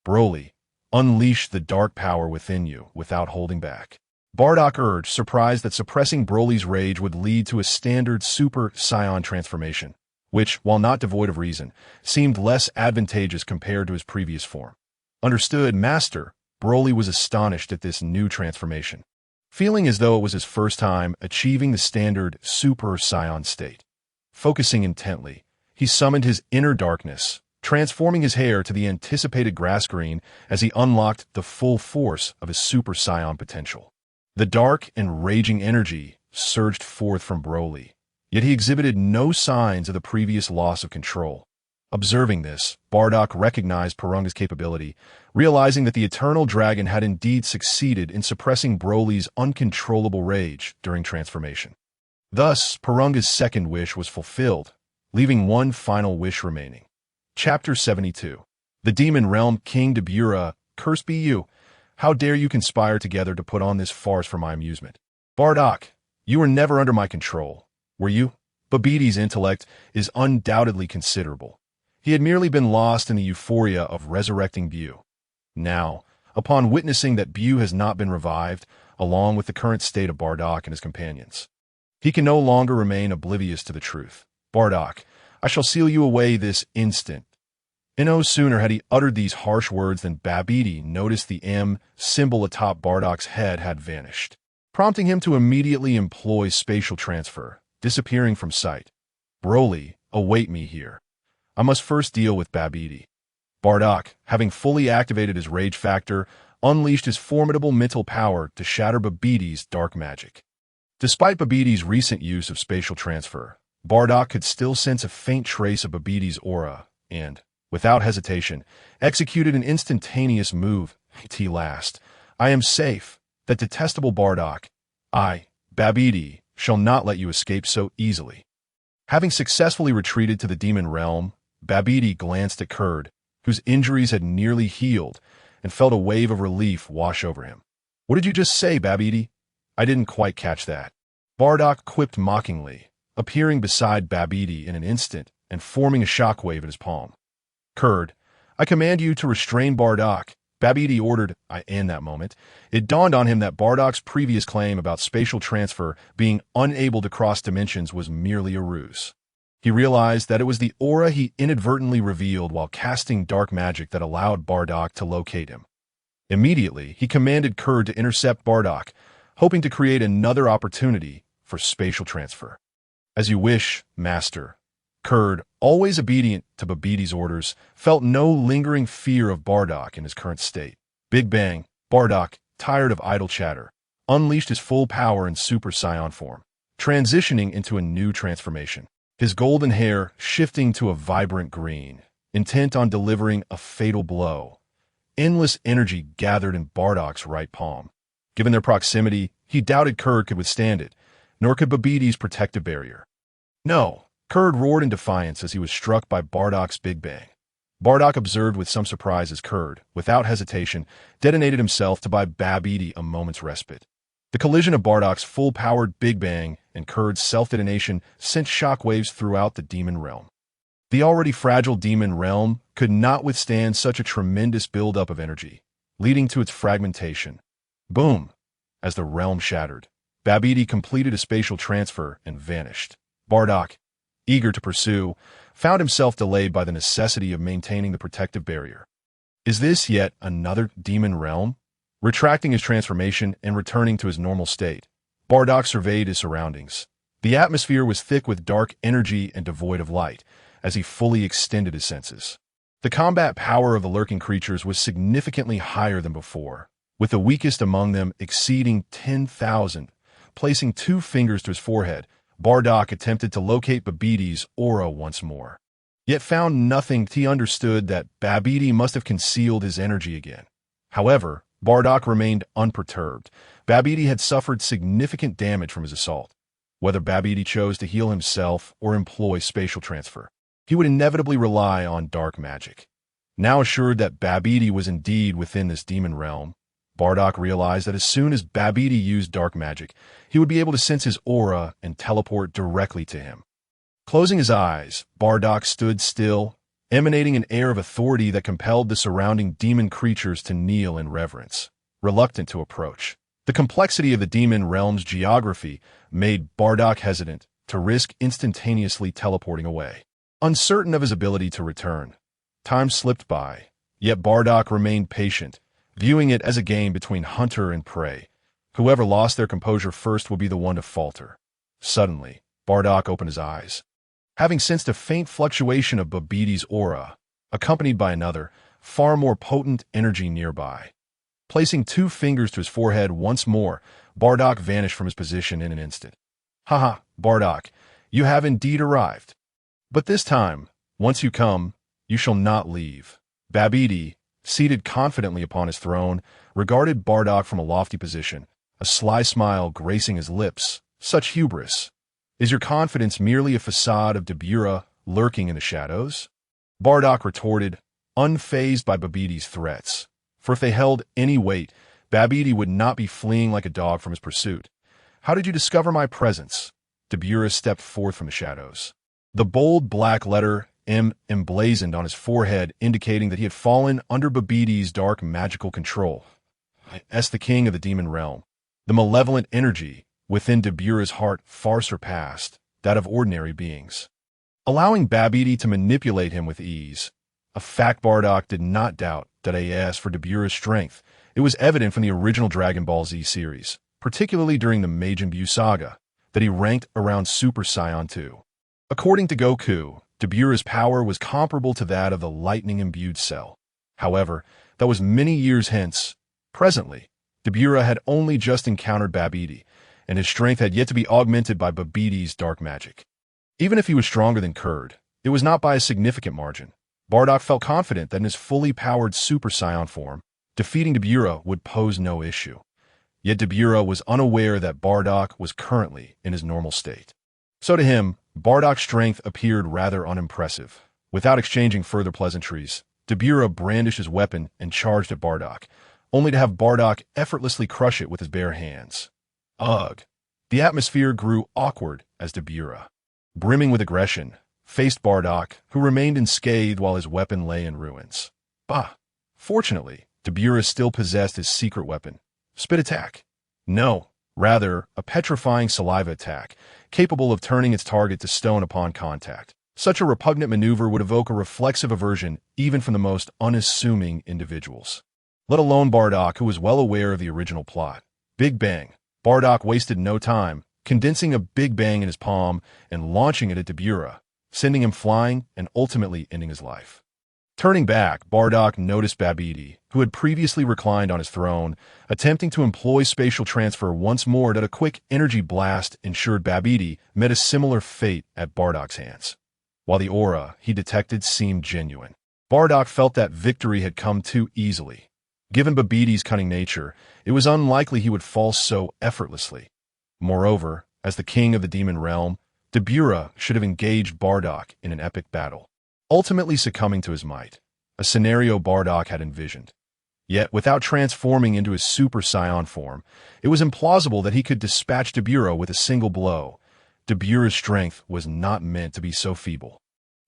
Broly, unleash the dark power within you without holding back. Bardock urged, surprised that suppressing Broly's rage would lead to a standard Super Saiyan transformation, which, while not devoid of reason, seemed less advantageous compared to his previous form. Understood, Master. Broly was astonished at this new transformation, feeling as though it was his first time achieving the standard Super Saiyan state. Focusing intently, he summoned his inner darkness, transforming his hair to the anticipated grass green as he unlocked the full force of his Super Saiyan potential. The dark and raging energy surged forth from Broly, yet he exhibited no signs of the previous loss of control. Observing this, Bardock recognized Purunga's capability, realizing that the Eternal Dragon had indeed succeeded in suppressing Broly's uncontrollable rage during transformation. Thus, Purunga's second wish was fulfilled, leaving one final wish remaining. Chapter 72. The Demon Realm King Dodoria, cursed be you. How dare you conspire together to put on this farce for my amusement? Bardock, you were never under my control, were you? Babidi's intellect is undoubtedly considerable. He had merely been lost in the euphoria of resurrecting Bu. Now, upon witnessing that Bu has not been revived, along with the current state of Bardock and his companions, he can no longer remain oblivious to the truth. Bardock, I shall seal you away this instant. And no sooner had he uttered these harsh words than Babidi noticed the M symbol atop Bardock's head had vanished, prompting him to immediately employ spatial transfer, disappearing from sight. Broly, await me here. I must first deal with Babidi. Bardock, having fully activated his rage factor, unleashed his formidable mental power to shatter Babidi's dark magic. Despite Babidi's recent use of spatial transfer, Bardock could still sense a faint trace of Babidi's aura and, without hesitation, executed an instantaneous move. At last, I am safe. That detestable Bardock, I, Babidi, shall not let you escape so easily. Having successfully retreated to the demon realm, Babidi glanced at Kurd, whose injuries had nearly healed, and felt a wave of relief wash over him. What did you just say, Babidi? I didn't quite catch that. Bardock quipped mockingly, appearing beside Babidi in an instant and forming a shockwave at his palm. Kurd, I command you to restrain Bardock, Babidi ordered. In that moment, it dawned on him that Bardock's previous claim about spatial transfer being unable to cross dimensions was merely a ruse. He realized that it was the aura he inadvertently revealed while casting dark magic that allowed Bardock to locate him. Immediately, he commanded Kurd to intercept Bardock, hoping to create another opportunity for spatial transfer. As you wish, Master. Kurd, always obedient to Babbidi's orders, felt no lingering fear of Bardock in his current state. Big bang, Bardock, tired of idle chatter, unleashed his full power in Super Saiyan form, transitioning into a new transformation. His golden hair shifting to a vibrant green, intent on delivering a fatal blow. Endless energy gathered in Bardock's right palm. Given their proximity, he doubted Kurd could withstand it, nor could Babbidi's protective barrier. No, Kurd roared in defiance as he was struck by Bardock's big bang. Bardock observed with some surprise as Kurd, without hesitation, detonated himself to buy Babidi a moment's respite. The collision of Bardock's full-powered Big Bang and Kurd's self-detonation sent shockwaves throughout the demon realm. The already fragile demon realm could not withstand such a tremendous buildup of energy, leading to its fragmentation. Boom! As the realm shattered, Babidi completed a spatial transfer and vanished. Bardock, eager to pursue, found himself delayed by the necessity of maintaining the protective barrier. Is this yet another demon realm? Retracting his transformation and returning to his normal state, Bardock surveyed his surroundings. The atmosphere was thick with dark energy and devoid of light, as he fully extended his senses. The combat power of the lurking creatures was significantly higher than before, with the weakest among them exceeding 10,000. Placing 2 fingers to his forehead, Bardock attempted to locate Babbidi's aura once more, yet found nothing. He understood that Babidi must have concealed his energy again. However, Bardock remained unperturbed. Babidi had suffered significant damage from his assault. Whether Babidi chose to heal himself or employ spatial transfer, he would inevitably rely on dark magic. Now assured that Babidi was indeed within this demon realm, Bardock realized that as soon as Babidi used dark magic, he would be able to sense his aura and teleport directly to him. Closing his eyes, Bardock stood still, emanating an air of authority that compelled the surrounding demon creatures to kneel in reverence, reluctant to approach. The complexity of the demon realm's geography made Bardock hesitant to risk instantaneously teleporting away. Uncertain of his ability to return, time slipped by, yet Bardock remained patient, viewing it as a game between hunter and prey. Whoever lost their composure first would be the one to falter. Suddenly, Bardock opened his eyes, having sensed a faint fluctuation of Babbidi's aura, accompanied by another, far more potent energy nearby. Placing 2 fingers to his forehead once more, Bardock vanished from his position in an instant. Haha, Bardock, you have indeed arrived. But this time, once you come, you shall not leave. Babidi, seated confidently upon his throne, regarded Bardock from a lofty position, a sly smile gracing his lips. Such hubris. Is your confidence merely a facade of Dodoria lurking in the shadows? Bardock retorted, unfazed by Babbidi's threats. For if they held any weight, Babidi would not be fleeing like a dog from his pursuit. How did you discover my presence? Dodoria stepped forth from the shadows. The bold black letter M emblazoned on his forehead, indicating that he had fallen under Babbidi's dark magical control. As the king of the demon realm, the malevolent energy within Dodoria's heart far surpassed that of ordinary beings, allowing Babidi to manipulate him with ease. A fact Bardock did not doubt that as for Dodoria's strength, it was evident from the original Dragon Ball Z series, particularly during the Majin Buu saga, that he ranked around Super Saiyan 2. According to Goku, Dodoria's power was comparable to that of the lightning-imbued Cell. However, that was many years hence. Presently, Dodoria had only just encountered Babidi, and his strength had yet to be augmented by Babbidi's dark magic. Even if he was stronger than Kurd, it was not by a significant margin. Bardock felt confident that in his fully powered Super Saiyan form, defeating Dodoria would pose no issue. Yet Dodoria was unaware that Bardock was currently in his normal state. So to him, Bardock's strength appeared rather unimpressive. Without exchanging further pleasantries, Dodoria brandished his weapon and charged at Bardock, only to have Bardock effortlessly crush it with his bare hands. Ugh! The atmosphere grew awkward as Dodoria, brimming with aggression, faced Bardock, who remained unscathed while his weapon lay in ruins. Bah! Fortunately, Dodoria still possessed his secret weapon, spit attack. No, rather, a petrifying saliva attack, capable of turning its target to stone upon contact. Such a repugnant maneuver would evoke a reflexive aversion even from the most unassuming individuals, let alone Bardock, who was well aware of the original plot. Big Bang. Bardock wasted no time, condensing a Big Bang in his palm and launching it at Dodoria, sending him flying and ultimately ending his life. Turning back, Bardock noticed Babidi, who had previously reclined on his throne, attempting to employ spatial transfer once more. That a quick energy blast ensured Babidi met a similar fate at Bardock's hands. While the aura he detected seemed genuine, Bardock felt that victory had come too easily. Given Babidi's cunning nature, it was unlikely he would fall so effortlessly. Moreover, as the king of the demon realm, Dodoria should have engaged Bardock in an epic battle, ultimately succumbing to his might, a scenario Bardock had envisioned. Yet, without transforming into his Super Saiyan form, it was implausible that he could dispatch Dodoria with a single blow. Dodoria's strength was not meant to be so feeble.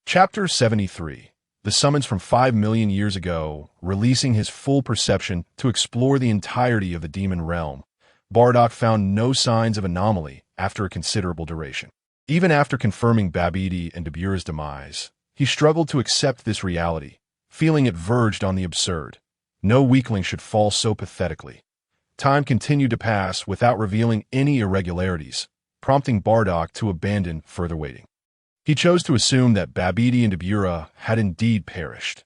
Chapter 73. The Summons from 5 million years ago, releasing his full perception to explore the entirety of the demon realm, Bardock found no signs of anomaly after a considerable duration. Even after confirming Babidi and Dodoria's demise, he struggled to accept this reality, feeling it verged on the absurd. No weakling should fall so pathetically. Time continued to pass without revealing any irregularities, prompting Bardock to abandon further waiting. He chose to assume that Babidi and Dodoria had indeed perished.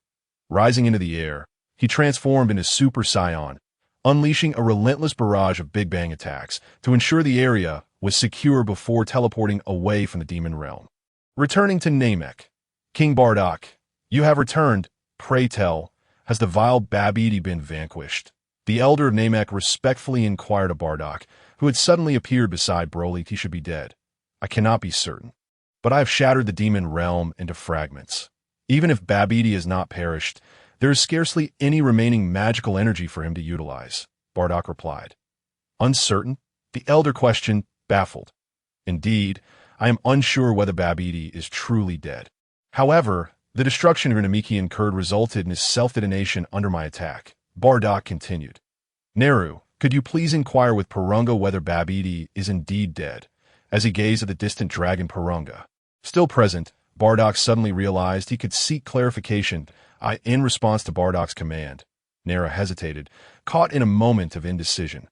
Rising into the air, he transformed into Super Saiyan, unleashing a relentless barrage of Big Bang attacks to ensure the area was secure before teleporting away from the demon realm. Returning to Namek. King Bardock, you have returned. Pray tell, has the vile Babidi been vanquished? The elder of Namek respectfully inquired of Bardock, who had suddenly appeared beside Broly. He should be dead. I cannot be certain, but I have shattered the demon realm into fragments. Even if Babidi has not perished, there is scarcely any remaining magical energy for him to utilize, Bardock replied. Uncertain? The elder questioned, baffled. Indeed, I am unsure whether Babidi is truly dead. However, the destruction of Namekian Kurd resulted in his self-detonation under my attack. Bardock continued. Neru, could you please inquire with Porunga whether Babidi is indeed dead, as he gazed at the distant dragon Porunga. Still present, Bardock suddenly realized he could seek clarification in response to Bardock's command. Neru hesitated, caught in a moment of indecision.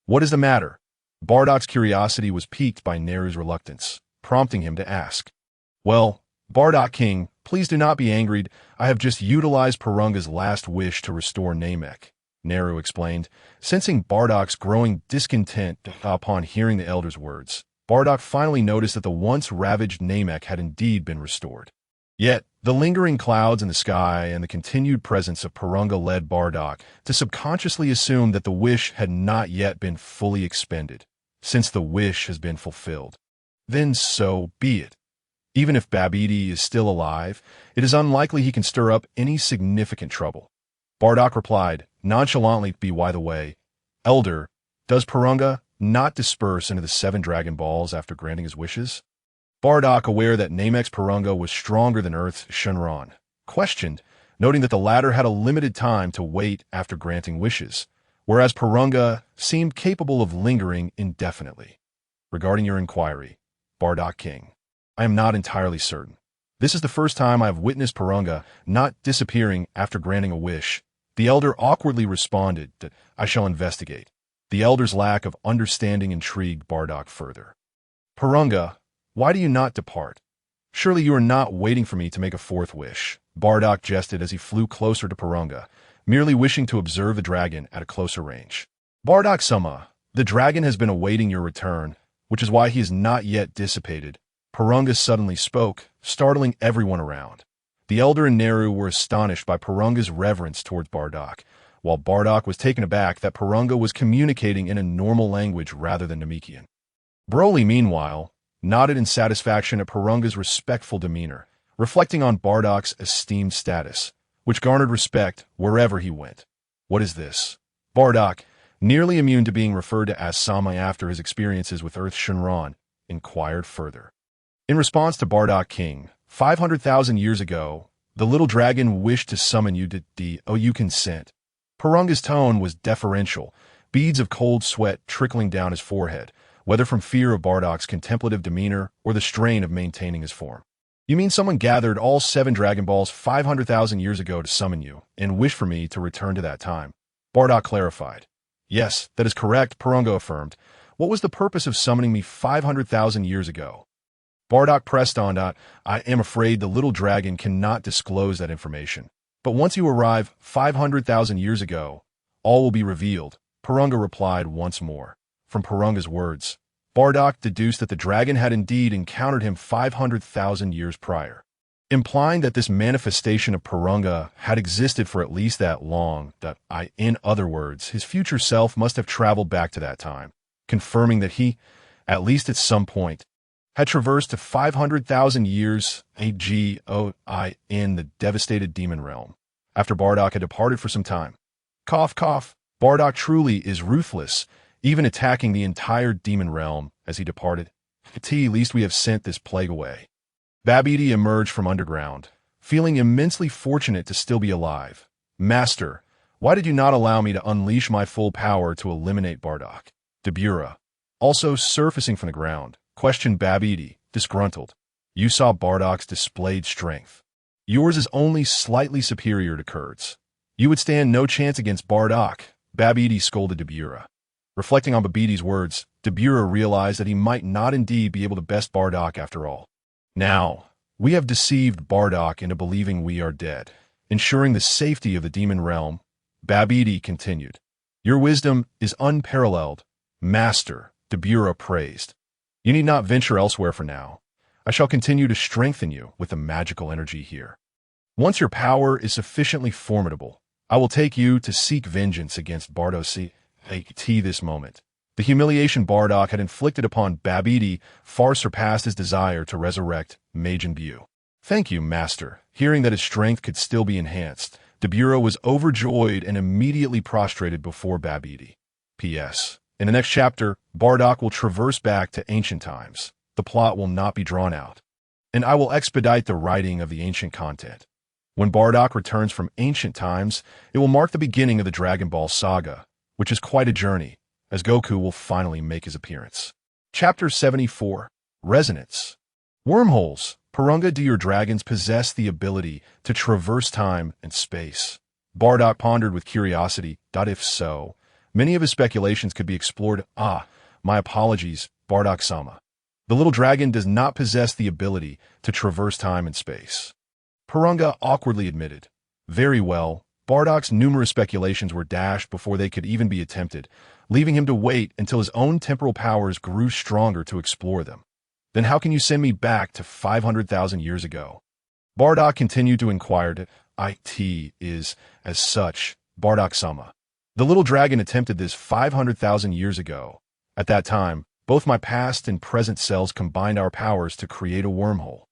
What is the matter? Bardock's curiosity was piqued by Neru's reluctance, prompting him to ask. Well, Bardock King, please do not be angry. I have just utilized Porunga's last wish to restore Namek, Neru explained, sensing Bardock's growing discontent upon hearing the elder's words. Bardock finally noticed that the once ravaged Namek had indeed been restored. Yet, the lingering clouds in the sky and the continued presence of Porunga led Bardock to subconsciously assume that the wish had not yet been fully expended. Since the wish has been fulfilled, then so be it. Even if Babidi is still alive, it is unlikely he can stir up any significant trouble. Bardock replied, nonchalantly, by the way, Elder, does Porunga not disperse into the 7 Dragon Balls after granting his wishes? Bardock, aware that Namek's Porunga was stronger than Earth's Shenron, questioned, noting that the latter had a limited time to wait after granting wishes, whereas Porunga seemed capable of lingering indefinitely. Regarding your inquiry, Bardock King, I am not entirely certain. This is the first time I have witnessed Porunga not disappearing after granting a wish. The elder awkwardly responded that I shall investigate. The elder's lack of understanding intrigued Bardock further. Porunga, why do you not depart? Surely you are not waiting for me to make a 4th wish. Bardock jested as he flew closer to Porunga, merely wishing to observe the dragon at a closer range. Bardock-sama, the dragon has been awaiting your return, which is why he is not yet dissipated. Porunga suddenly spoke, startling everyone around. The elder and Neru were astonished by Porunga's reverence towards Bardock, while Bardock was taken aback that Porunga was communicating in a normal language rather than Namekian. Broly, meanwhile, nodded in satisfaction at Porunga's respectful demeanor, reflecting on Bardock's esteemed status, which garnered respect wherever he went. What is this? Bardock, nearly immune to being referred to as Sama after his experiences with Earth Shenron, inquired further. In response to Bardock King, 500,000 years ago, the little dragon wished to summon you to you consent. Porunga's tone was deferential, beads of cold sweat trickling down his forehead, whether from fear of Bardock's contemplative demeanor or the strain of maintaining his form. You mean someone gathered all 7 Dragon Balls 500,000 years ago to summon you and wish for me to return to that time? Bardock clarified. Yes, that is correct, Porunga affirmed. What was the purpose of summoning me 500,000 years ago? Bardock pressed on. I am afraid the little dragon cannot disclose that information. But once you arrive 500,000 years ago, all will be revealed, Porunga replied once more. From Porunga's words, Bardock deduced that the dragon had indeed encountered him 500,000 years prior, implying that this manifestation of Porunga had existed for at least that long. In other words, his future self must have traveled back to that time, confirming that he, at least at some point, had traversed to 500,000 years ago in the devastated demon realm, after Bardock had departed for some time. Cough, cough. Bardock truly is ruthless, even attacking the entire demon realm as he departed. At least we have sent this plague away. Babidi emerged from underground, feeling immensely fortunate to still be alive. Master, why did you not allow me to unleash my full power to eliminate Bardock? Dodoria, also surfacing from the ground, questioned Babidi, disgruntled. You saw Bardock's displayed strength. Yours is only slightly superior to Kurt's. You would stand no chance against Bardock, Babidi scolded Dodoria. Reflecting on Babidi's words, Dodoria realized that he might not indeed be able to best Bardock after all. Now, we have deceived Bardock into believing we are dead, ensuring the safety of the demon realm. Babidi continued. Your wisdom is unparalleled, Master, Dodoria praised. You need not venture elsewhere for now. I shall continue to strengthen you with the magical energy here. Once your power is sufficiently formidable, I will take you to seek vengeance against Bardock. This moment, the humiliation Bardock had inflicted upon Babidi far surpassed his desire to resurrect Majin Buu. Thank you, Master. Hearing that his strength could still be enhanced, Dodoria was overjoyed and immediately prostrated before Babidi. P.S. In the next chapter, Bardock will traverse back to ancient times. The plot will not be drawn out, and I will expedite the writing of the ancient content. When Bardock returns from ancient times, it will mark the beginning of the Dragon Ball saga, which is quite a journey, as Goku will finally make his appearance. Chapter 74, Resonance. Wormholes. Porunga, do your dragons possess the ability to traverse time and space? Bardock pondered with curiosity. If so, many of his speculations could be explored. My apologies, Bardock-sama. The little dragon does not possess the ability to traverse time and space. Porunga awkwardly admitted. Very well. Bardock's numerous speculations were dashed before they could even be attempted, leaving him to wait until his own temporal powers grew stronger to explore them. Then how can you send me back to 500,000 years ago? Bardock continued to inquire. It is, as such, Bardock-sama. The little dragon attempted this 500,000 years ago. At that time, both my past and present selves combined our powers to create a wormhole.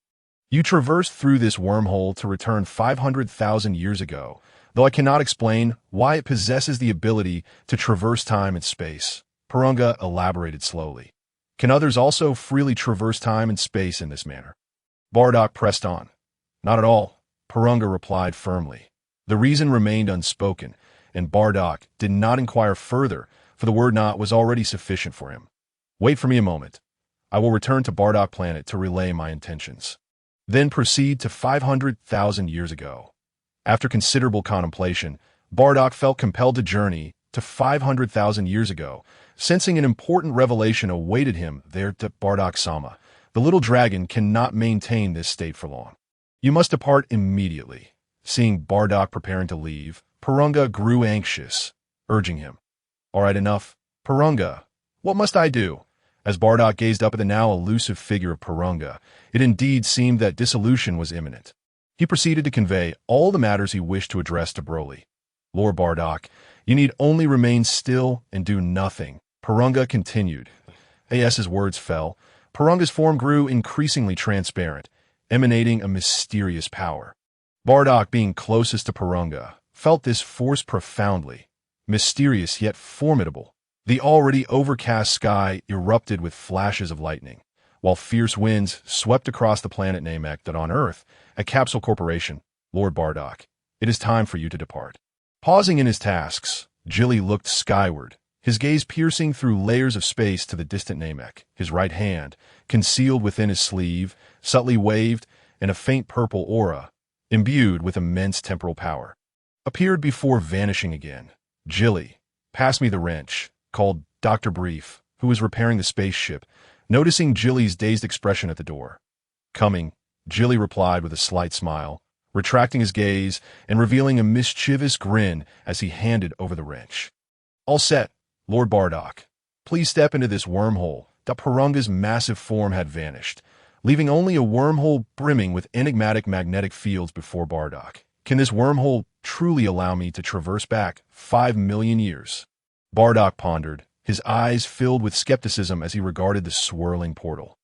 You traversed through this wormhole to return 500,000 years ago, though I cannot explain why it possesses the ability to traverse time and space. Porunga elaborated slowly. Can others also freely traverse time and space in this manner? Bardock pressed on. Not at all, Porunga replied firmly. The reason remained unspoken, and Bardock did not inquire further, for the word "not" was already sufficient for him. Wait for me a moment. I will return to Bardock Planet to relay my intentions. Then proceed to 500,000 years ago. After considerable contemplation, Bardock felt compelled to journey to 500,000 years ago, sensing an important revelation awaited him there. Bardock-sama, the little dragon cannot maintain this state for long. You must depart immediately. Seeing Bardock preparing to leave, Porunga grew anxious, urging him. All right, enough. Porunga, what must I do? As Bardock gazed up at the now elusive figure of Porunga, it indeed seemed that dissolution was imminent. He proceeded to convey all the matters he wished to address to Broly. Lord Bardock, you need only remain still and do nothing. Porunga continued. As his words fell, Porunga's form grew increasingly transparent, emanating a mysterious power. Bardock, being closest to Porunga, felt this force profoundly, mysterious yet formidable. The already overcast sky erupted with flashes of lightning, while fierce winds swept across the planet Namek. On Earth, a Capsule Corporation, Lord Bardock, it is time for you to depart. Pausing in his tasks, Jilly looked skyward, his gaze piercing through layers of space to the distant Namek. His right hand, concealed within his sleeve, subtly waved, and a faint purple aura, imbued with immense temporal power, appeared before vanishing again. "Jilly, pass me the wrench," called Dr. Brief, who was repairing the spaceship, noticing Jilly's dazed expression at the door. "Coming," Jilly replied with a slight smile, retracting his gaze and revealing a mischievous grin as he handed over the wrench. "All set, Lord Bardock. Please step into this wormhole." Parunga's massive form had vanished, leaving only a wormhole brimming with enigmatic magnetic fields before Bardock. "Can this wormhole truly allow me to traverse back 5 million years?" Bardock pondered, his eyes filled with skepticism as he regarded the swirling portal.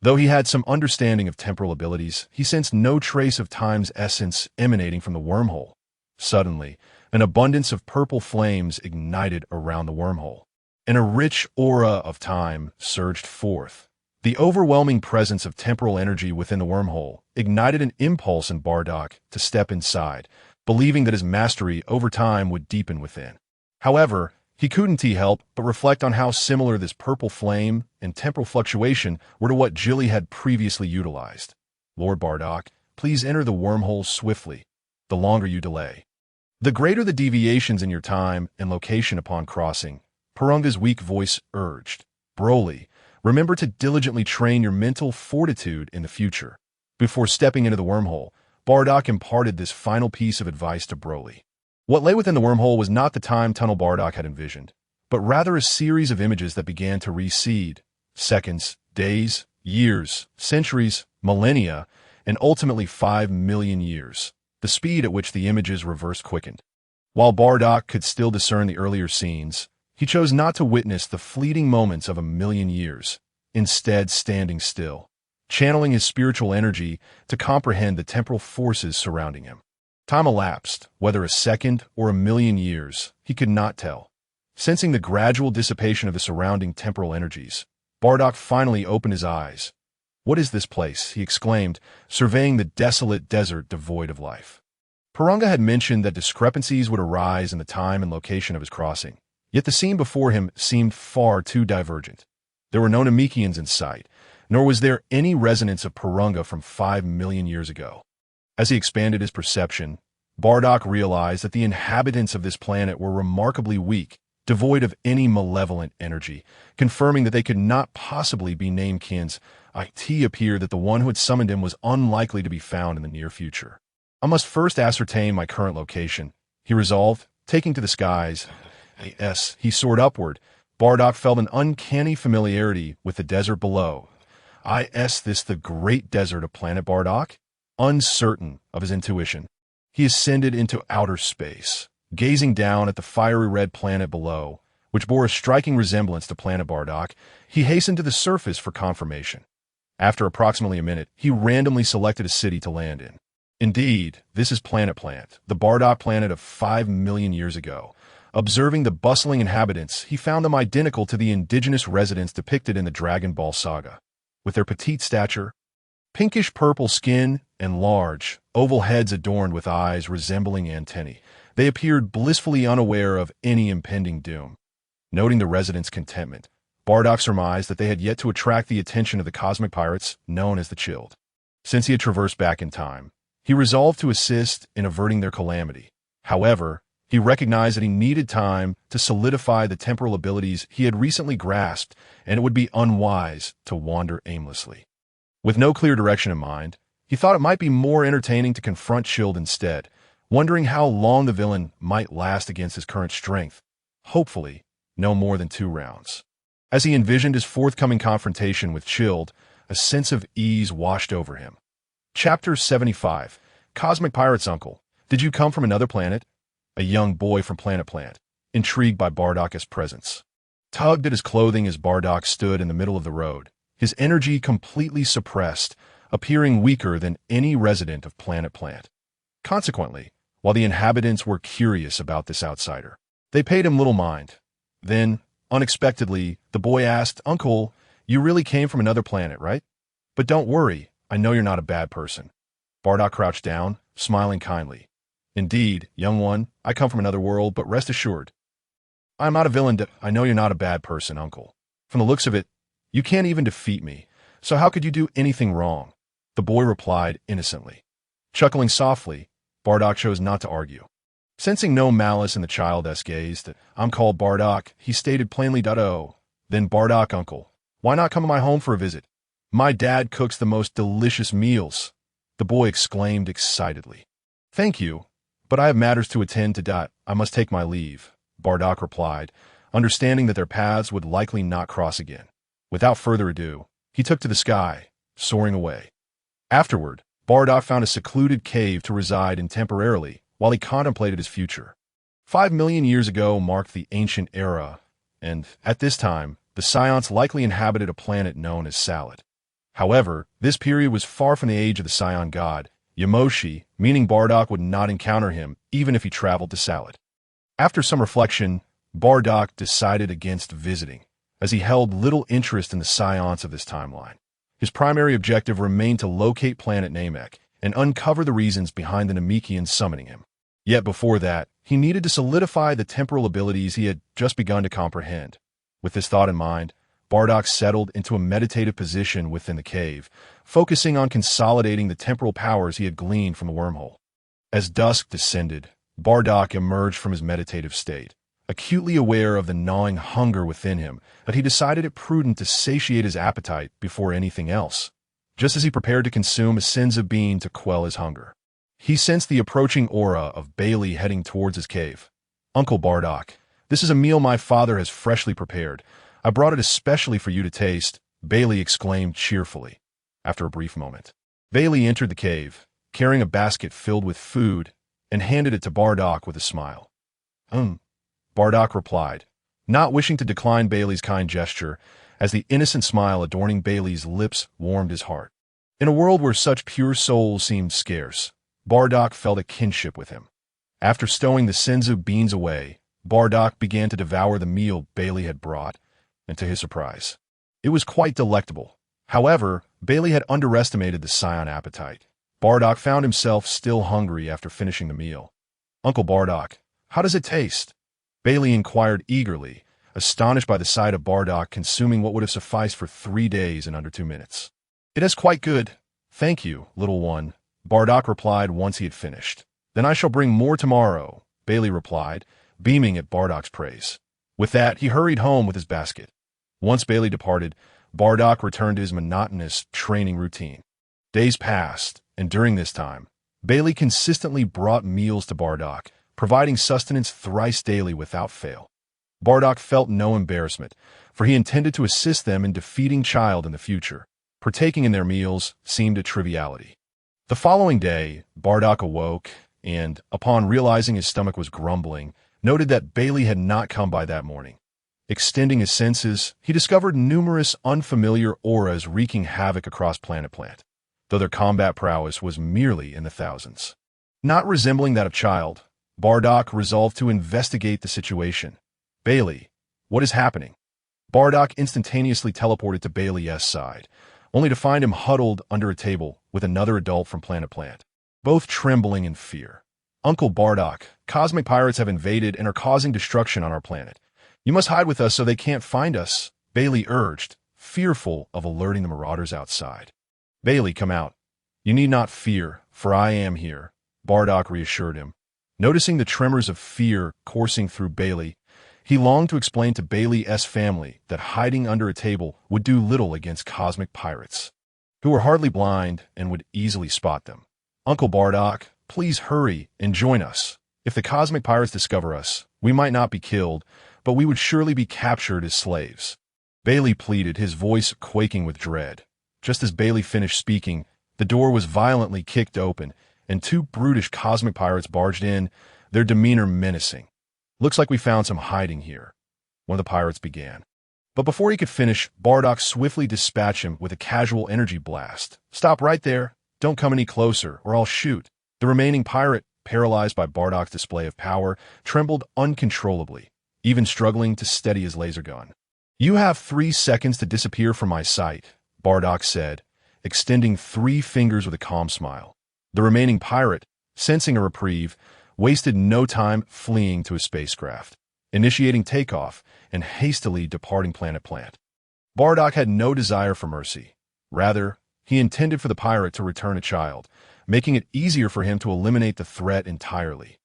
Though he had some understanding of temporal abilities, he sensed no trace of time's essence emanating from the wormhole. Suddenly, an abundance of purple flames ignited around the wormhole, and a rich aura of time surged forth. The overwhelming presence of temporal energy within the wormhole ignited an impulse in Bardock to step inside, believing that his mastery over time would deepen within. However, he couldn't help but reflect on how similar this purple flame and temporal fluctuation were to what Jilly had previously utilized. "Lord Bardock, please enter the wormhole swiftly. The longer you delay, the greater the deviations in your time and location upon crossing," Parunga's weak voice urged. "Broly, remember to diligently train your mental fortitude in the future." Before stepping into the wormhole, Bardock imparted this final piece of advice to Broly. What lay within the wormhole was not the time tunnel Bardock had envisioned, but rather a series of images that began to recede. Seconds, days, years, centuries, millennia, and ultimately 5 million years. The speed at which the images reversed quickened. While Bardock could still discern the earlier scenes, he chose not to witness the fleeting moments of a million years, instead standing still, channeling his spiritual energy to comprehend the temporal forces surrounding him. Time elapsed, whether a second or a million years, he could not tell. Sensing the gradual dissipation of the surrounding temporal energies, Bardock finally opened his eyes. "What is this place?" he exclaimed, surveying the desolate desert devoid of life. Parunga had mentioned that discrepancies would arise in the time and location of his crossing, yet the scene before him seemed far too divergent. There were no Namekians in sight, nor was there any resonance of Parunga from 5 million years ago. As he expanded his perception, Bardock realized that the inhabitants of this planet were remarkably weak, devoid of any malevolent energy, confirming that they could not possibly be Namekians. It appeared that the one who had summoned him was unlikely to be found in the near future. "I must first ascertain my current location," he resolved, taking to the skies. As he soared upward, Bardock felt an uncanny familiarity with the desert below. Is this the great desert of planet Bardock? Uncertain of his intuition, he ascended into outer space, gazing down at the fiery red planet below, which bore a striking resemblance to planet Bardock. He hastened to the surface for confirmation. After approximately a minute, he randomly selected a city to land in. Indeed, this is Planet Plant, the Bardock planet of 5 million years ago. Observing the bustling inhabitants, he found them identical to the indigenous residents depicted in the Dragon Ball saga. With their petite stature, pinkish-purple skin, and large, oval heads adorned with eyes resembling antennae, they appeared blissfully unaware of any impending doom. Noting the residents' contentment, Bardock surmised that they had yet to attract the attention of the cosmic pirates known as the Chilled. Since he had traversed back in time, he resolved to assist in averting their calamity. However, he recognized that he needed time to solidify the temporal abilities he had recently grasped, and it would be unwise to wander aimlessly. With no clear direction in mind, he thought it might be more entertaining to confront Chilled instead, wondering how long the villain might last against his current strength. Hopefully, no more than 2 rounds. As he envisioned his forthcoming confrontation with Chilled, a sense of ease washed over him. Chapter 75. Cosmic Pirate's Uncle. "Did you come from another planet?" A young boy from Planet Plant, intrigued by Bardock's presence, tugged at his clothing as Bardock stood in the middle of the road, his energy completely suppressed, appearing weaker than any resident of Planet Plant. Consequently, while the inhabitants were curious about this outsider, they paid him little mind. Then, unexpectedly, the boy asked, "Uncle, you really came from another planet, right? But don't worry, I know you're not a bad person." Bardock crouched down, smiling kindly. "Indeed, young one, I come from another world, but rest assured, I'm not a villain. I know you're not a bad person, Uncle. From the looks of it, you can't even defeat me. So how could you do anything wrong? The boy replied innocently. Chuckling softly, Bardock chose not to argue. Sensing no malice in the child's gaze, I'm called Bardock, he stated plainly. Oh, then Bardock, Uncle. Why not come to my home for a visit? My dad cooks the most delicious meals, the boy exclaimed excitedly. Thank you, but I have matters to attend to. I must take my leave, Bardock replied, understanding that their paths would likely not cross again. Without further ado, he took to the sky, soaring away. Afterward, Bardock found a secluded cave to reside in temporarily while he contemplated his future. 5 million years ago marked the ancient era, and, at this time, the Saiyans likely inhabited a planet known as Salad. However, this period was far from the age of the Saiyan god, Yamoshi, meaning Bardock would not encounter him even if he traveled to Salad. After some reflection, Bardock decided against visiting, as he held little interest in the Saiyans of this timeline. His primary objective remained to locate planet Namek and uncover the reasons behind the Namekians summoning him. Yet before that, he needed to solidify the temporal abilities he had just begun to comprehend. With this thought in mind, Bardock settled into a meditative position within the cave, focusing on consolidating the temporal powers he had gleaned from the wormhole. As dusk descended, Bardock emerged from his meditative state, acutely aware of the gnawing hunger within him, but he decided it prudent to satiate his appetite before anything else, just as he prepared to consume a Senzu bean to quell his hunger. He sensed the approaching aura of Bailey heading towards his cave. Uncle Bardock, this is a meal my father has freshly prepared. I brought it especially for you to taste, Bailey exclaimed cheerfully. After a brief moment, Bailey entered the cave, carrying a basket filled with food, and handed it to Bardock with a smile. Bardock replied, not wishing to decline Bailey's kind gesture, as the innocent smile adorning Bailey's lips warmed his heart. In a world where such pure souls seemed scarce, Bardock felt a kinship with him. After stowing the Senzu beans away, Bardock began to devour the meal Bailey had brought, and to his surprise, it was quite delectable. However, Bailey had underestimated the Saiyan appetite. Bardock found himself still hungry after finishing the meal. Uncle Bardock, how does it taste? Bailey inquired eagerly, astonished by the sight of Bardock consuming what would have sufficed for 3 days in under 2 minutes. It is quite good. Thank you, little one, Bardock replied once he had finished. Then I shall bring more tomorrow, Bailey replied, beaming at Bardock's praise. With that, he hurried home with his basket. Once Bailey departed, Bardock returned to his monotonous training routine. Days passed, and during this time, Bailey consistently brought meals to Bardock, providing sustenance thrice daily without fail. Bardock felt no embarrassment, for he intended to assist them in defeating Child in the future. Partaking in their meals seemed a triviality. The following day, Bardock awoke and, upon realizing his stomach was grumbling, noted that Bailey had not come by that morning. Extending his senses, he discovered numerous unfamiliar auras wreaking havoc across Planet Plant, though their combat prowess was merely in the thousands. Not resembling that of Child, Bardock resolved to investigate the situation. Bailey, what is happening? Bardock instantaneously teleported to Bailey's side, only to find him huddled under a table with another adult from Planet Plant, both trembling in fear. Uncle Bardock, cosmic pirates have invaded and are causing destruction on our planet. You must hide with us so they can't find us, Bailey urged, fearful of alerting the marauders outside. Bailey, come out. You need not fear, for I am here, Bardock reassured him. Noticing the tremors of fear coursing through Bailey, he longed to explain to Bailey's family that hiding under a table would do little against cosmic pirates, who were hardly blind and would easily spot them. Uncle Bardock, please hurry and join us. If the cosmic pirates discover us, we might not be killed, but we would surely be captured as slaves. Bailey pleaded, his voice quaking with dread. Just as Bailey finished speaking, the door was violently kicked open, and 2 brutish cosmic pirates barged in, their demeanor menacing. Looks like we found some hiding here, one of the pirates began. But before he could finish, Bardock swiftly dispatched him with a casual energy blast. Stop right there. Don't come any closer, or I'll shoot. The remaining pirate, paralyzed by Bardock's display of power, trembled uncontrollably, even struggling to steady his laser gun. You have 3 seconds to disappear from my sight, Bardock said, extending 3 fingers with a calm smile. The remaining pirate, sensing a reprieve, wasted no time fleeing to his spacecraft. initiating takeoff and hastily departing Planet Plant. Bardock had no desire for mercy. Rather, he intended for the pirate to return a child, making it easier for him to eliminate the threat entirely.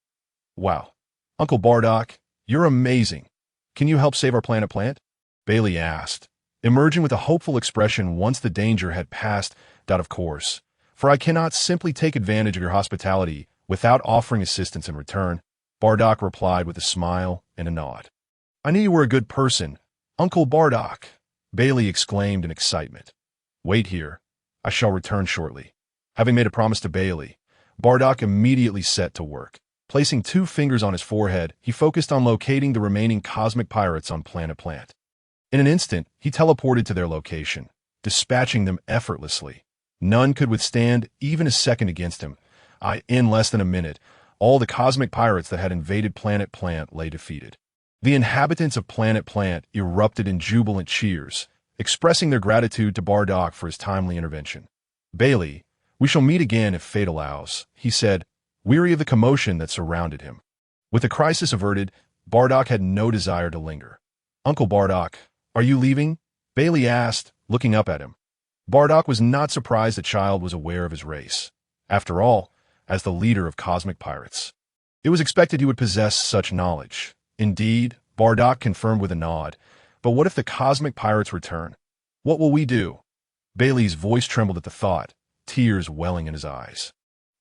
Wow. Uncle Bardock, you're amazing. Can you help save our Planet Plant? Bailey asked, emerging with a hopeful expression once the danger had passed. Of course, for I cannot simply take advantage of your hospitality without offering assistance in return, Bardock replied with a smile and a nod. I knew you were a good person, Uncle Bardock, Bailey exclaimed in excitement. Wait here. I shall return shortly. Having made a promise to Bailey, Bardock immediately set to work. Placing 2 fingers on his forehead, he focused on locating the remaining cosmic pirates on Planet Plant. In an instant, he teleported to their location, dispatching them effortlessly. None could withstand even a second against him. In less than a minute, all the cosmic pirates that had invaded Planet Plant lay defeated. The inhabitants of Planet Plant erupted in jubilant cheers, expressing their gratitude to Bardock for his timely intervention. Bailey, we shall meet again if fate allows, he said, weary of the commotion that surrounded him. With the crisis averted, Bardock had no desire to linger. Uncle Bardock, are you leaving? Bailey asked, looking up at him. Bardock was not surprised the child was aware of his race. After all, as the leader of cosmic pirates, it was expected he would possess such knowledge. Indeed, Bardock confirmed with a nod. But what if the cosmic pirates return? What will we do? Bailey's voice trembled at the thought, tears welling in his eyes.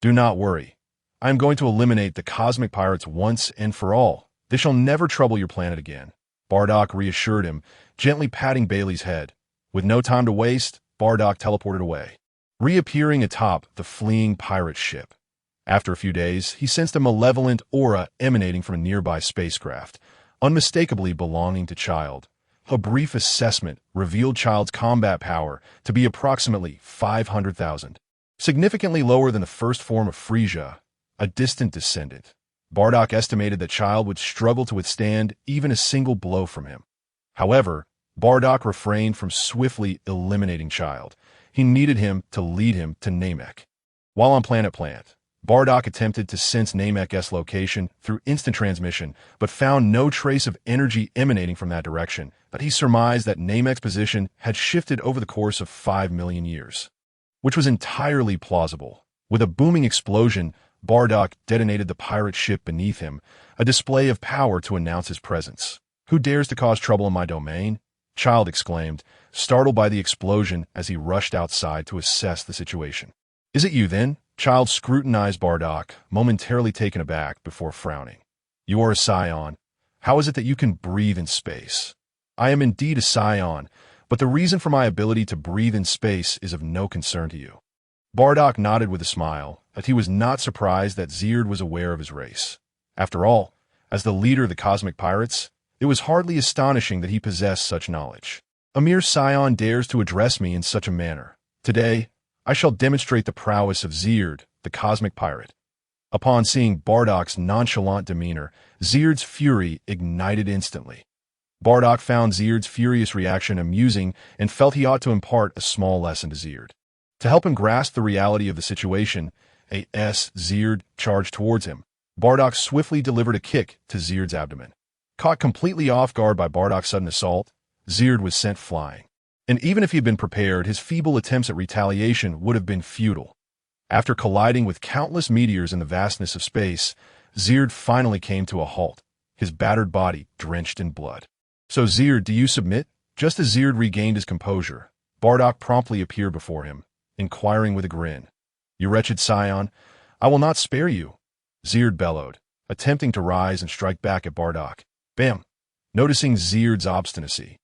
Do not worry. I am going to eliminate the cosmic pirates once and for all. They shall never trouble your planet again. Bardock reassured him, gently patting Bailey's head. With no time to waste, Bardock teleported away, reappearing atop the fleeing pirate ship. After a few days, he sensed a malevolent aura emanating from a nearby spacecraft, unmistakably belonging to Child. A brief assessment revealed Child's combat power to be approximately 500,000, significantly lower than the first form of Frieza, a distant descendant. Bardock estimated that Child would struggle to withstand even a single blow from him. However, Bardock refrained from swiftly eliminating Child. He needed him to lead him to Namek. While on Planet Plant, Bardock attempted to sense Namek's location through instant transmission, but found no trace of energy emanating from that direction. But he surmised that Namek's position had shifted over the course of 5 million years, which was entirely plausible. With a booming explosion, Bardock detonated the pirate ship beneath him, a display of power to announce his presence. Who dares to cause trouble in my domain? Child exclaimed, startled by the explosion as he rushed outside to assess the situation. Is it you then? Child scrutinized Bardock, momentarily taken aback before frowning. You are a Saiyan. How is it that you can breathe in space? I am indeed a Saiyan, but the reason for my ability to breathe in space is of no concern to you. Bardock nodded with a smile, but he was not surprised that Zird was aware of his race. After all, as the leader of the cosmic pirates, it was hardly astonishing that he possessed such knowledge. A mere Saiyan dares to address me in such a manner. Today, I shall demonstrate the prowess of Zird, the cosmic pirate. Upon seeing Bardock's nonchalant demeanor, Zird's fury ignited instantly. Bardock found Zird's furious reaction amusing and felt he ought to impart a small lesson to Zird. To help him grasp the reality of the situation, Zird charged towards him. Bardock swiftly delivered a kick to Zird's abdomen. Caught completely off guard by Bardock's sudden assault, Zird was sent flying. And even if he had been prepared, his feeble attempts at retaliation would have been futile. After colliding with countless meteors in the vastness of space, Zird finally came to a halt, his battered body drenched in blood. So Zird, do you submit? Just as Zird regained his composure, Bardock promptly appeared before him, inquiring with a grin. You wretched Saiyan, I will not spare you, Zird bellowed, attempting to rise and strike back at Bardock. Bam! Noticing Zird's obstinacy,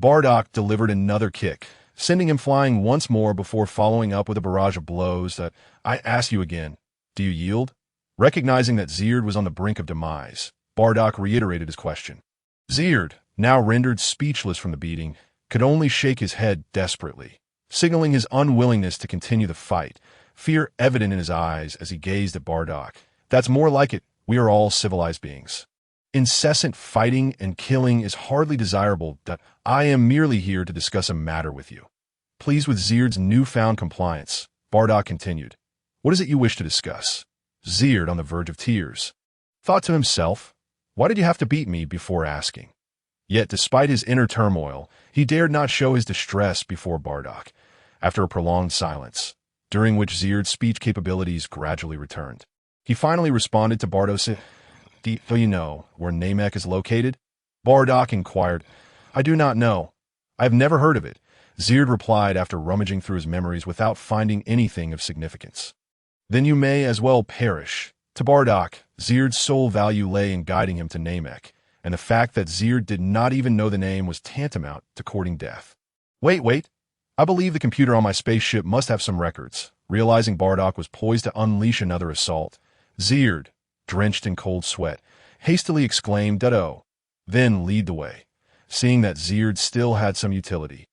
Bardock delivered another kick, sending him flying once more before following up with a barrage of blows that, I ask you again, do you yield? Recognizing that Zird was on the brink of demise, Bardock reiterated his question. Zird, now rendered speechless from the beating, could only shake his head desperately, signaling his unwillingness to continue the fight, fear evident in his eyes as he gazed at Bardock. That's more like it, we are all civilized beings. Incessant fighting and killing is hardly desirable. I am merely here to discuss a matter with you. Pleased with Zird's newfound compliance, Bardock continued. What is it you wish to discuss? Zird, on the verge of tears, thought to himself, Why did you have to beat me before asking? Yet, despite his inner turmoil, he dared not show his distress before Bardock. After a prolonged silence, during which Zird's speech capabilities gradually returned, he finally responded to Bardock. Do you know where Namek is located? Bardock inquired. I do not know. I have never heard of it, Zird replied after rummaging through his memories without finding anything of significance. Then you may as well perish. To Bardock, Zird's sole value lay in guiding him to Namek, and the fact that Zird did not even know the name was tantamount to courting death. Wait. I believe the computer on my spaceship must have some records. Realizing Bardock was poised to unleash another assault, Zird, drenched in cold sweat, hastily exclaimed, Dodo, then lead the way. Seeing that Zird still had some utility,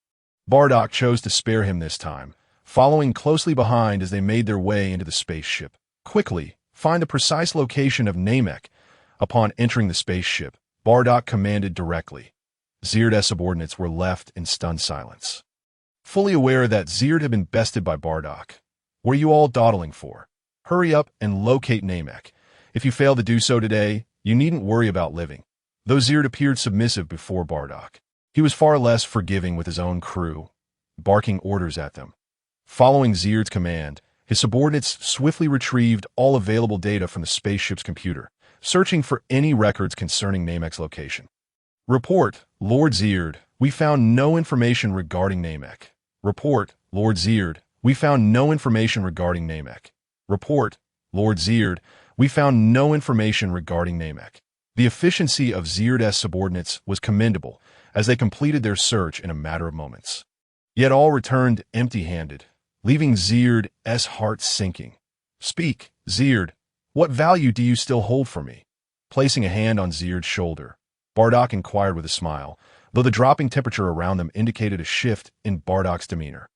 Bardock chose to spare him this time, following closely behind as they made their way into the spaceship. Quickly, find the precise location of Namek. Upon entering the spaceship, Bardock commanded directly. Zird's subordinates were left in stunned silence. Fully aware that Zird had been bested by Bardock. What are you all dawdling for? Hurry up and locate Namek. If you fail to do so today, you needn't worry about living. Though Zird appeared submissive before Bardock, he was far less forgiving with his own crew, barking orders at them. Following Zird's command, his subordinates swiftly retrieved all available data from the spaceship's computer, searching for any records concerning Namek's location. Report, Lord Zird, we found no information regarding Namek. Report, Lord Zird, we found no information regarding Namek. Report, Lord Zird, we found no information regarding Namek. The efficiency of Zird's subordinates was commendable as they completed their search in a matter of moments. Yet all returned empty-handed, leaving Zird's heart sinking. Speak, Zird, what value do you still hold for me? Placing a hand on Zird's shoulder, Bardock inquired with a smile, though the dropping temperature around them indicated a shift in Bardock's demeanor.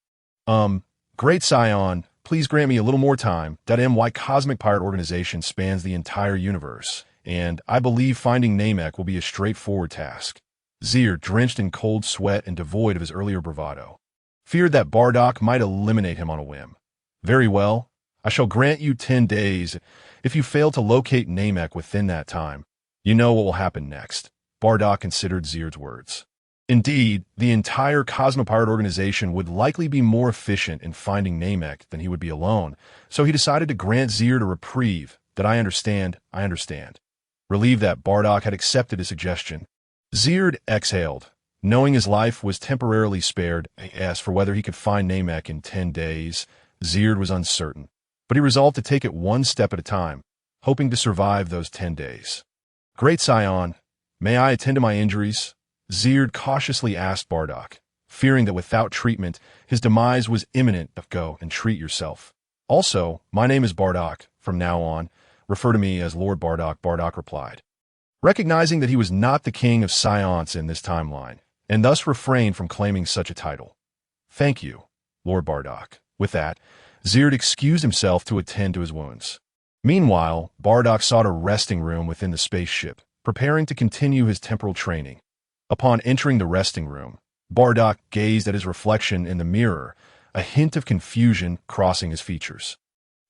Great Saiyan, please grant me a little more time. My Cosmic Pirate Organization spans the entire universe, and I believe finding Namek will be a straightforward task. Zird, drenched in cold sweat and devoid of his earlier bravado, feared that Bardock might eliminate him on a whim. Very well, I shall grant you 10 days. If you fail to locate Namek within that time, you know what will happen next. Bardock considered Zird's words. Indeed, the entire Cosmopirate organization would likely be more efficient in finding Namek than he would be alone, so he decided to grant Zird a reprieve. That I understand. Relieved that Bardock had accepted his suggestion, Zird exhaled. Knowing his life was temporarily spared, as for whether he could find Namek in 10 days, Zird was uncertain, but he resolved to take it one step at a time, hoping to survive those 10 days. Great Saiyan, may I attend to my injuries? Zird cautiously asked Bardock, fearing that without treatment, his demise was imminent. Go and treat yourself. Also, my name is Bardock. From now on, refer to me as Lord Bardock, Bardock replied. Recognizing that he was not the king of Saiyans in this timeline, and thus refrained from claiming such a title. Thank you, Lord Bardock. With that, Zird excused himself to attend to his wounds. Meanwhile, Bardock sought a resting room within the spaceship, preparing to continue his temporal training. Upon entering the resting room, Bardock gazed at his reflection in the mirror, a hint of confusion crossing his features.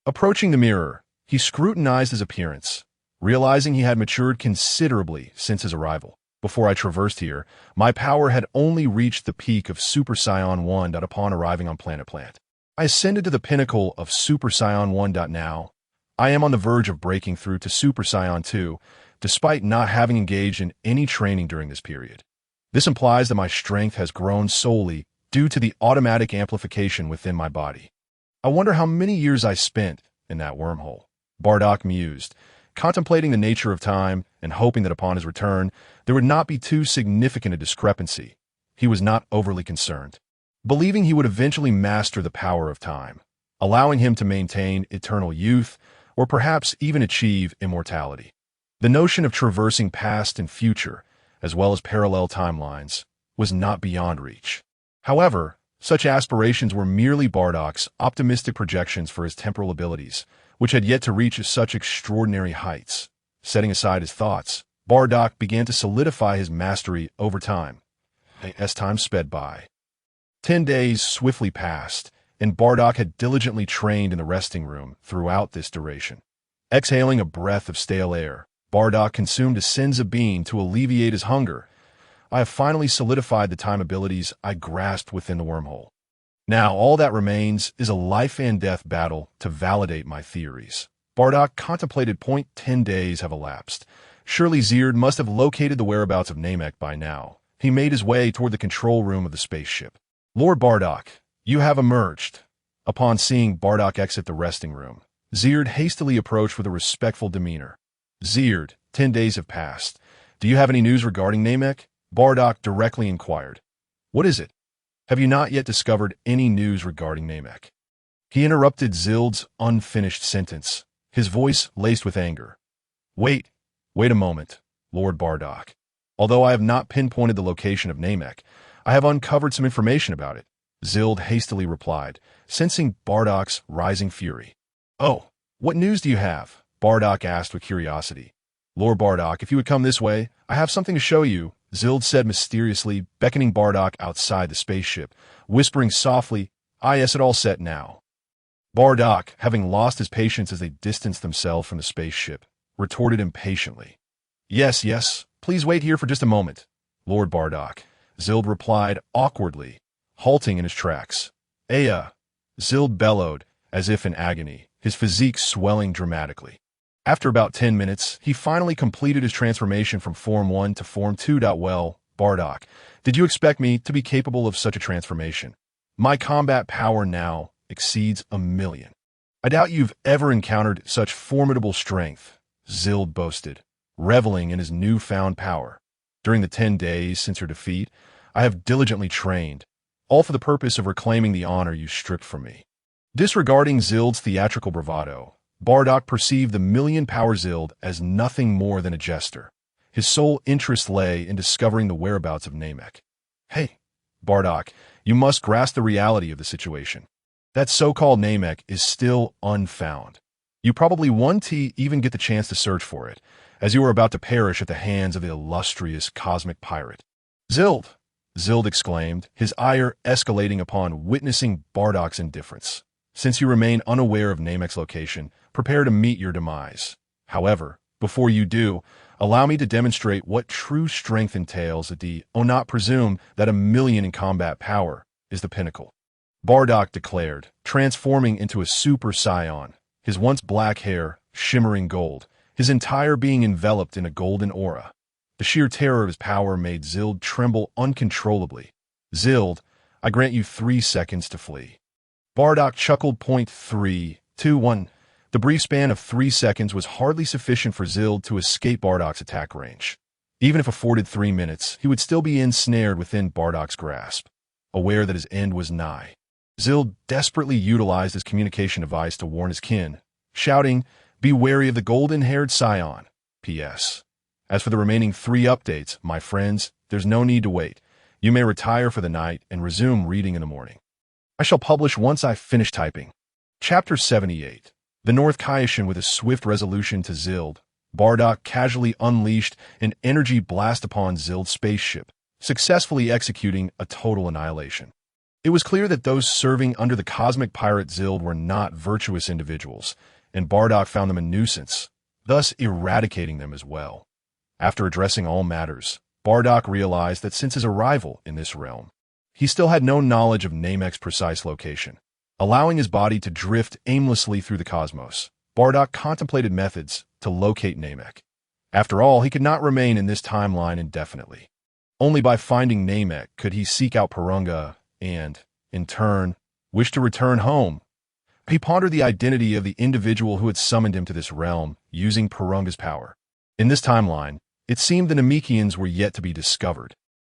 Approaching the mirror, he scrutinized his appearance, realizing he had matured considerably since his arrival. Before I traversed here, my power had only reached the peak of Super Saiyan 1. Upon arriving on Planet Plant, I ascended to the pinnacle of Super Saiyan 1. Now, I am on the verge of breaking through to Super Saiyan 2, despite not having engaged in any training during this period. This implies that my strength has grown solely due to the automatic amplification within my body. I wonder how many years I spent in that wormhole. Bardock mused, contemplating the nature of time and hoping that upon his return, there would not be too significant a discrepancy. He was not overly concerned, believing he would eventually master the power of time, allowing him to maintain eternal youth or perhaps even achieve immortality. The notion of traversing past and future, as well as parallel timelines, was not beyond reach. However, such aspirations were merely Bardock's optimistic projections for his temporal abilities, which had yet to reach such extraordinary heights. Setting aside his thoughts, Bardock began to solidify his mastery over time. As time sped by, 10 days swiftly passed, and Bardock had diligently trained in the resting room throughout this duration. Exhaling a breath of stale air, Bardock consumed a Senzu bean to alleviate his hunger. I have finally solidified the time abilities I grasped within the wormhole. Now all that remains is a life-and-death battle to validate my theories. Bardock contemplated. 10 days have elapsed. Surely Zerd must have located the whereabouts of Namek by now. He made his way toward the control room of the spaceship. Lord Bardock, you have emerged. Upon seeing Bardock exit the resting room, Zerd hastily approached with a respectful demeanor. Zerd, 10 days have passed. Do you have any news regarding Namek? Bardock directly inquired. What is it? Have you not yet discovered any news regarding Namek? He interrupted Zild's unfinished sentence, his voice laced with anger. Wait a moment, Lord Bardock. Although I have not pinpointed the location of Namek, I have uncovered some information about it, Zild hastily replied, sensing Bardock's rising fury. Oh, what news do you have? Bardock asked with curiosity. Lord Bardock, if you would come this way, I have something to show you, Zild said mysteriously, beckoning Bardock outside the spaceship, whispering softly, Is it all set now? Bardock, having lost his patience as they distanced themselves from the spaceship, retorted impatiently. Yes, please wait here for just a moment, Lord Bardock, Zild replied awkwardly, halting in his tracks. Zild bellowed, as if in agony, his physique swelling dramatically. After about 10 minutes, he finally completed his transformation from Form 1 to Form 2. Well, Bardock, did you expect me to be capable of such a transformation? My combat power now exceeds 1,000,000. I doubt you've ever encountered such formidable strength, Zild boasted, reveling in his newfound power. During the 10 days since your defeat, I have diligently trained, all for the purpose of reclaiming the honor you stripped from me. Disregarding Zild's theatrical bravado, Bardock perceived the million-power Zild as nothing more than a jester. His sole interest lay in discovering the whereabouts of Namek. Hey, Bardock, you must grasp the reality of the situation. That so-called Namek is still unfound. You probably won't even get the chance to search for it, as you are about to perish at the hands of the illustrious cosmic pirate. Zild! Zild exclaimed, his ire escalating upon witnessing Bardock's indifference. Since you remain unaware of Namek's location, prepare to meet your demise. However, before you do, allow me to demonstrate what true strength entails. Not presume that 1,000,000 in combat power is the pinnacle. Bardock declared, transforming into a Super Saiyan, his once black hair shimmering gold, his entire being enveloped in a golden aura. The sheer terror of his power made Zild tremble uncontrollably. Zild, I grant you 3 seconds to flee. Bardock chuckled. 3, 2, 1. The brief span of 3 seconds was hardly sufficient for Zild to escape Bardock's attack range. Even if afforded 3 minutes, he would still be ensnared within Bardock's grasp. Aware that his end was nigh, Zild desperately utilized his communication device to warn his kin, shouting, Be wary of the golden-haired Saiyan. P.S. As for the remaining 3 updates, my friends, there's no need to wait. You may retire for the night and resume reading in the morning. I shall publish once I finish typing. Chapter 78. The North Kaishin with a swift resolution to Zild. Bardock casually unleashed an energy blast upon Zild's spaceship, successfully executing a total annihilation. It was clear that those serving under the cosmic pirate Zild were not virtuous individuals, and Bardock found them a nuisance, thus eradicating them as well. After addressing all matters, Bardock realized that since his arrival in this realm, he still had no knowledge of Namek's precise location. Allowing his body to drift aimlessly through the cosmos, Bardock contemplated methods to locate Namek. After all, he could not remain in this timeline indefinitely. Only by finding Namek could he seek out Porunga and, in turn, wish to return home. He pondered the identity of the individual who had summoned him to this realm using Porunga's power. In this timeline, it seemed the Namekians were yet to be discovered.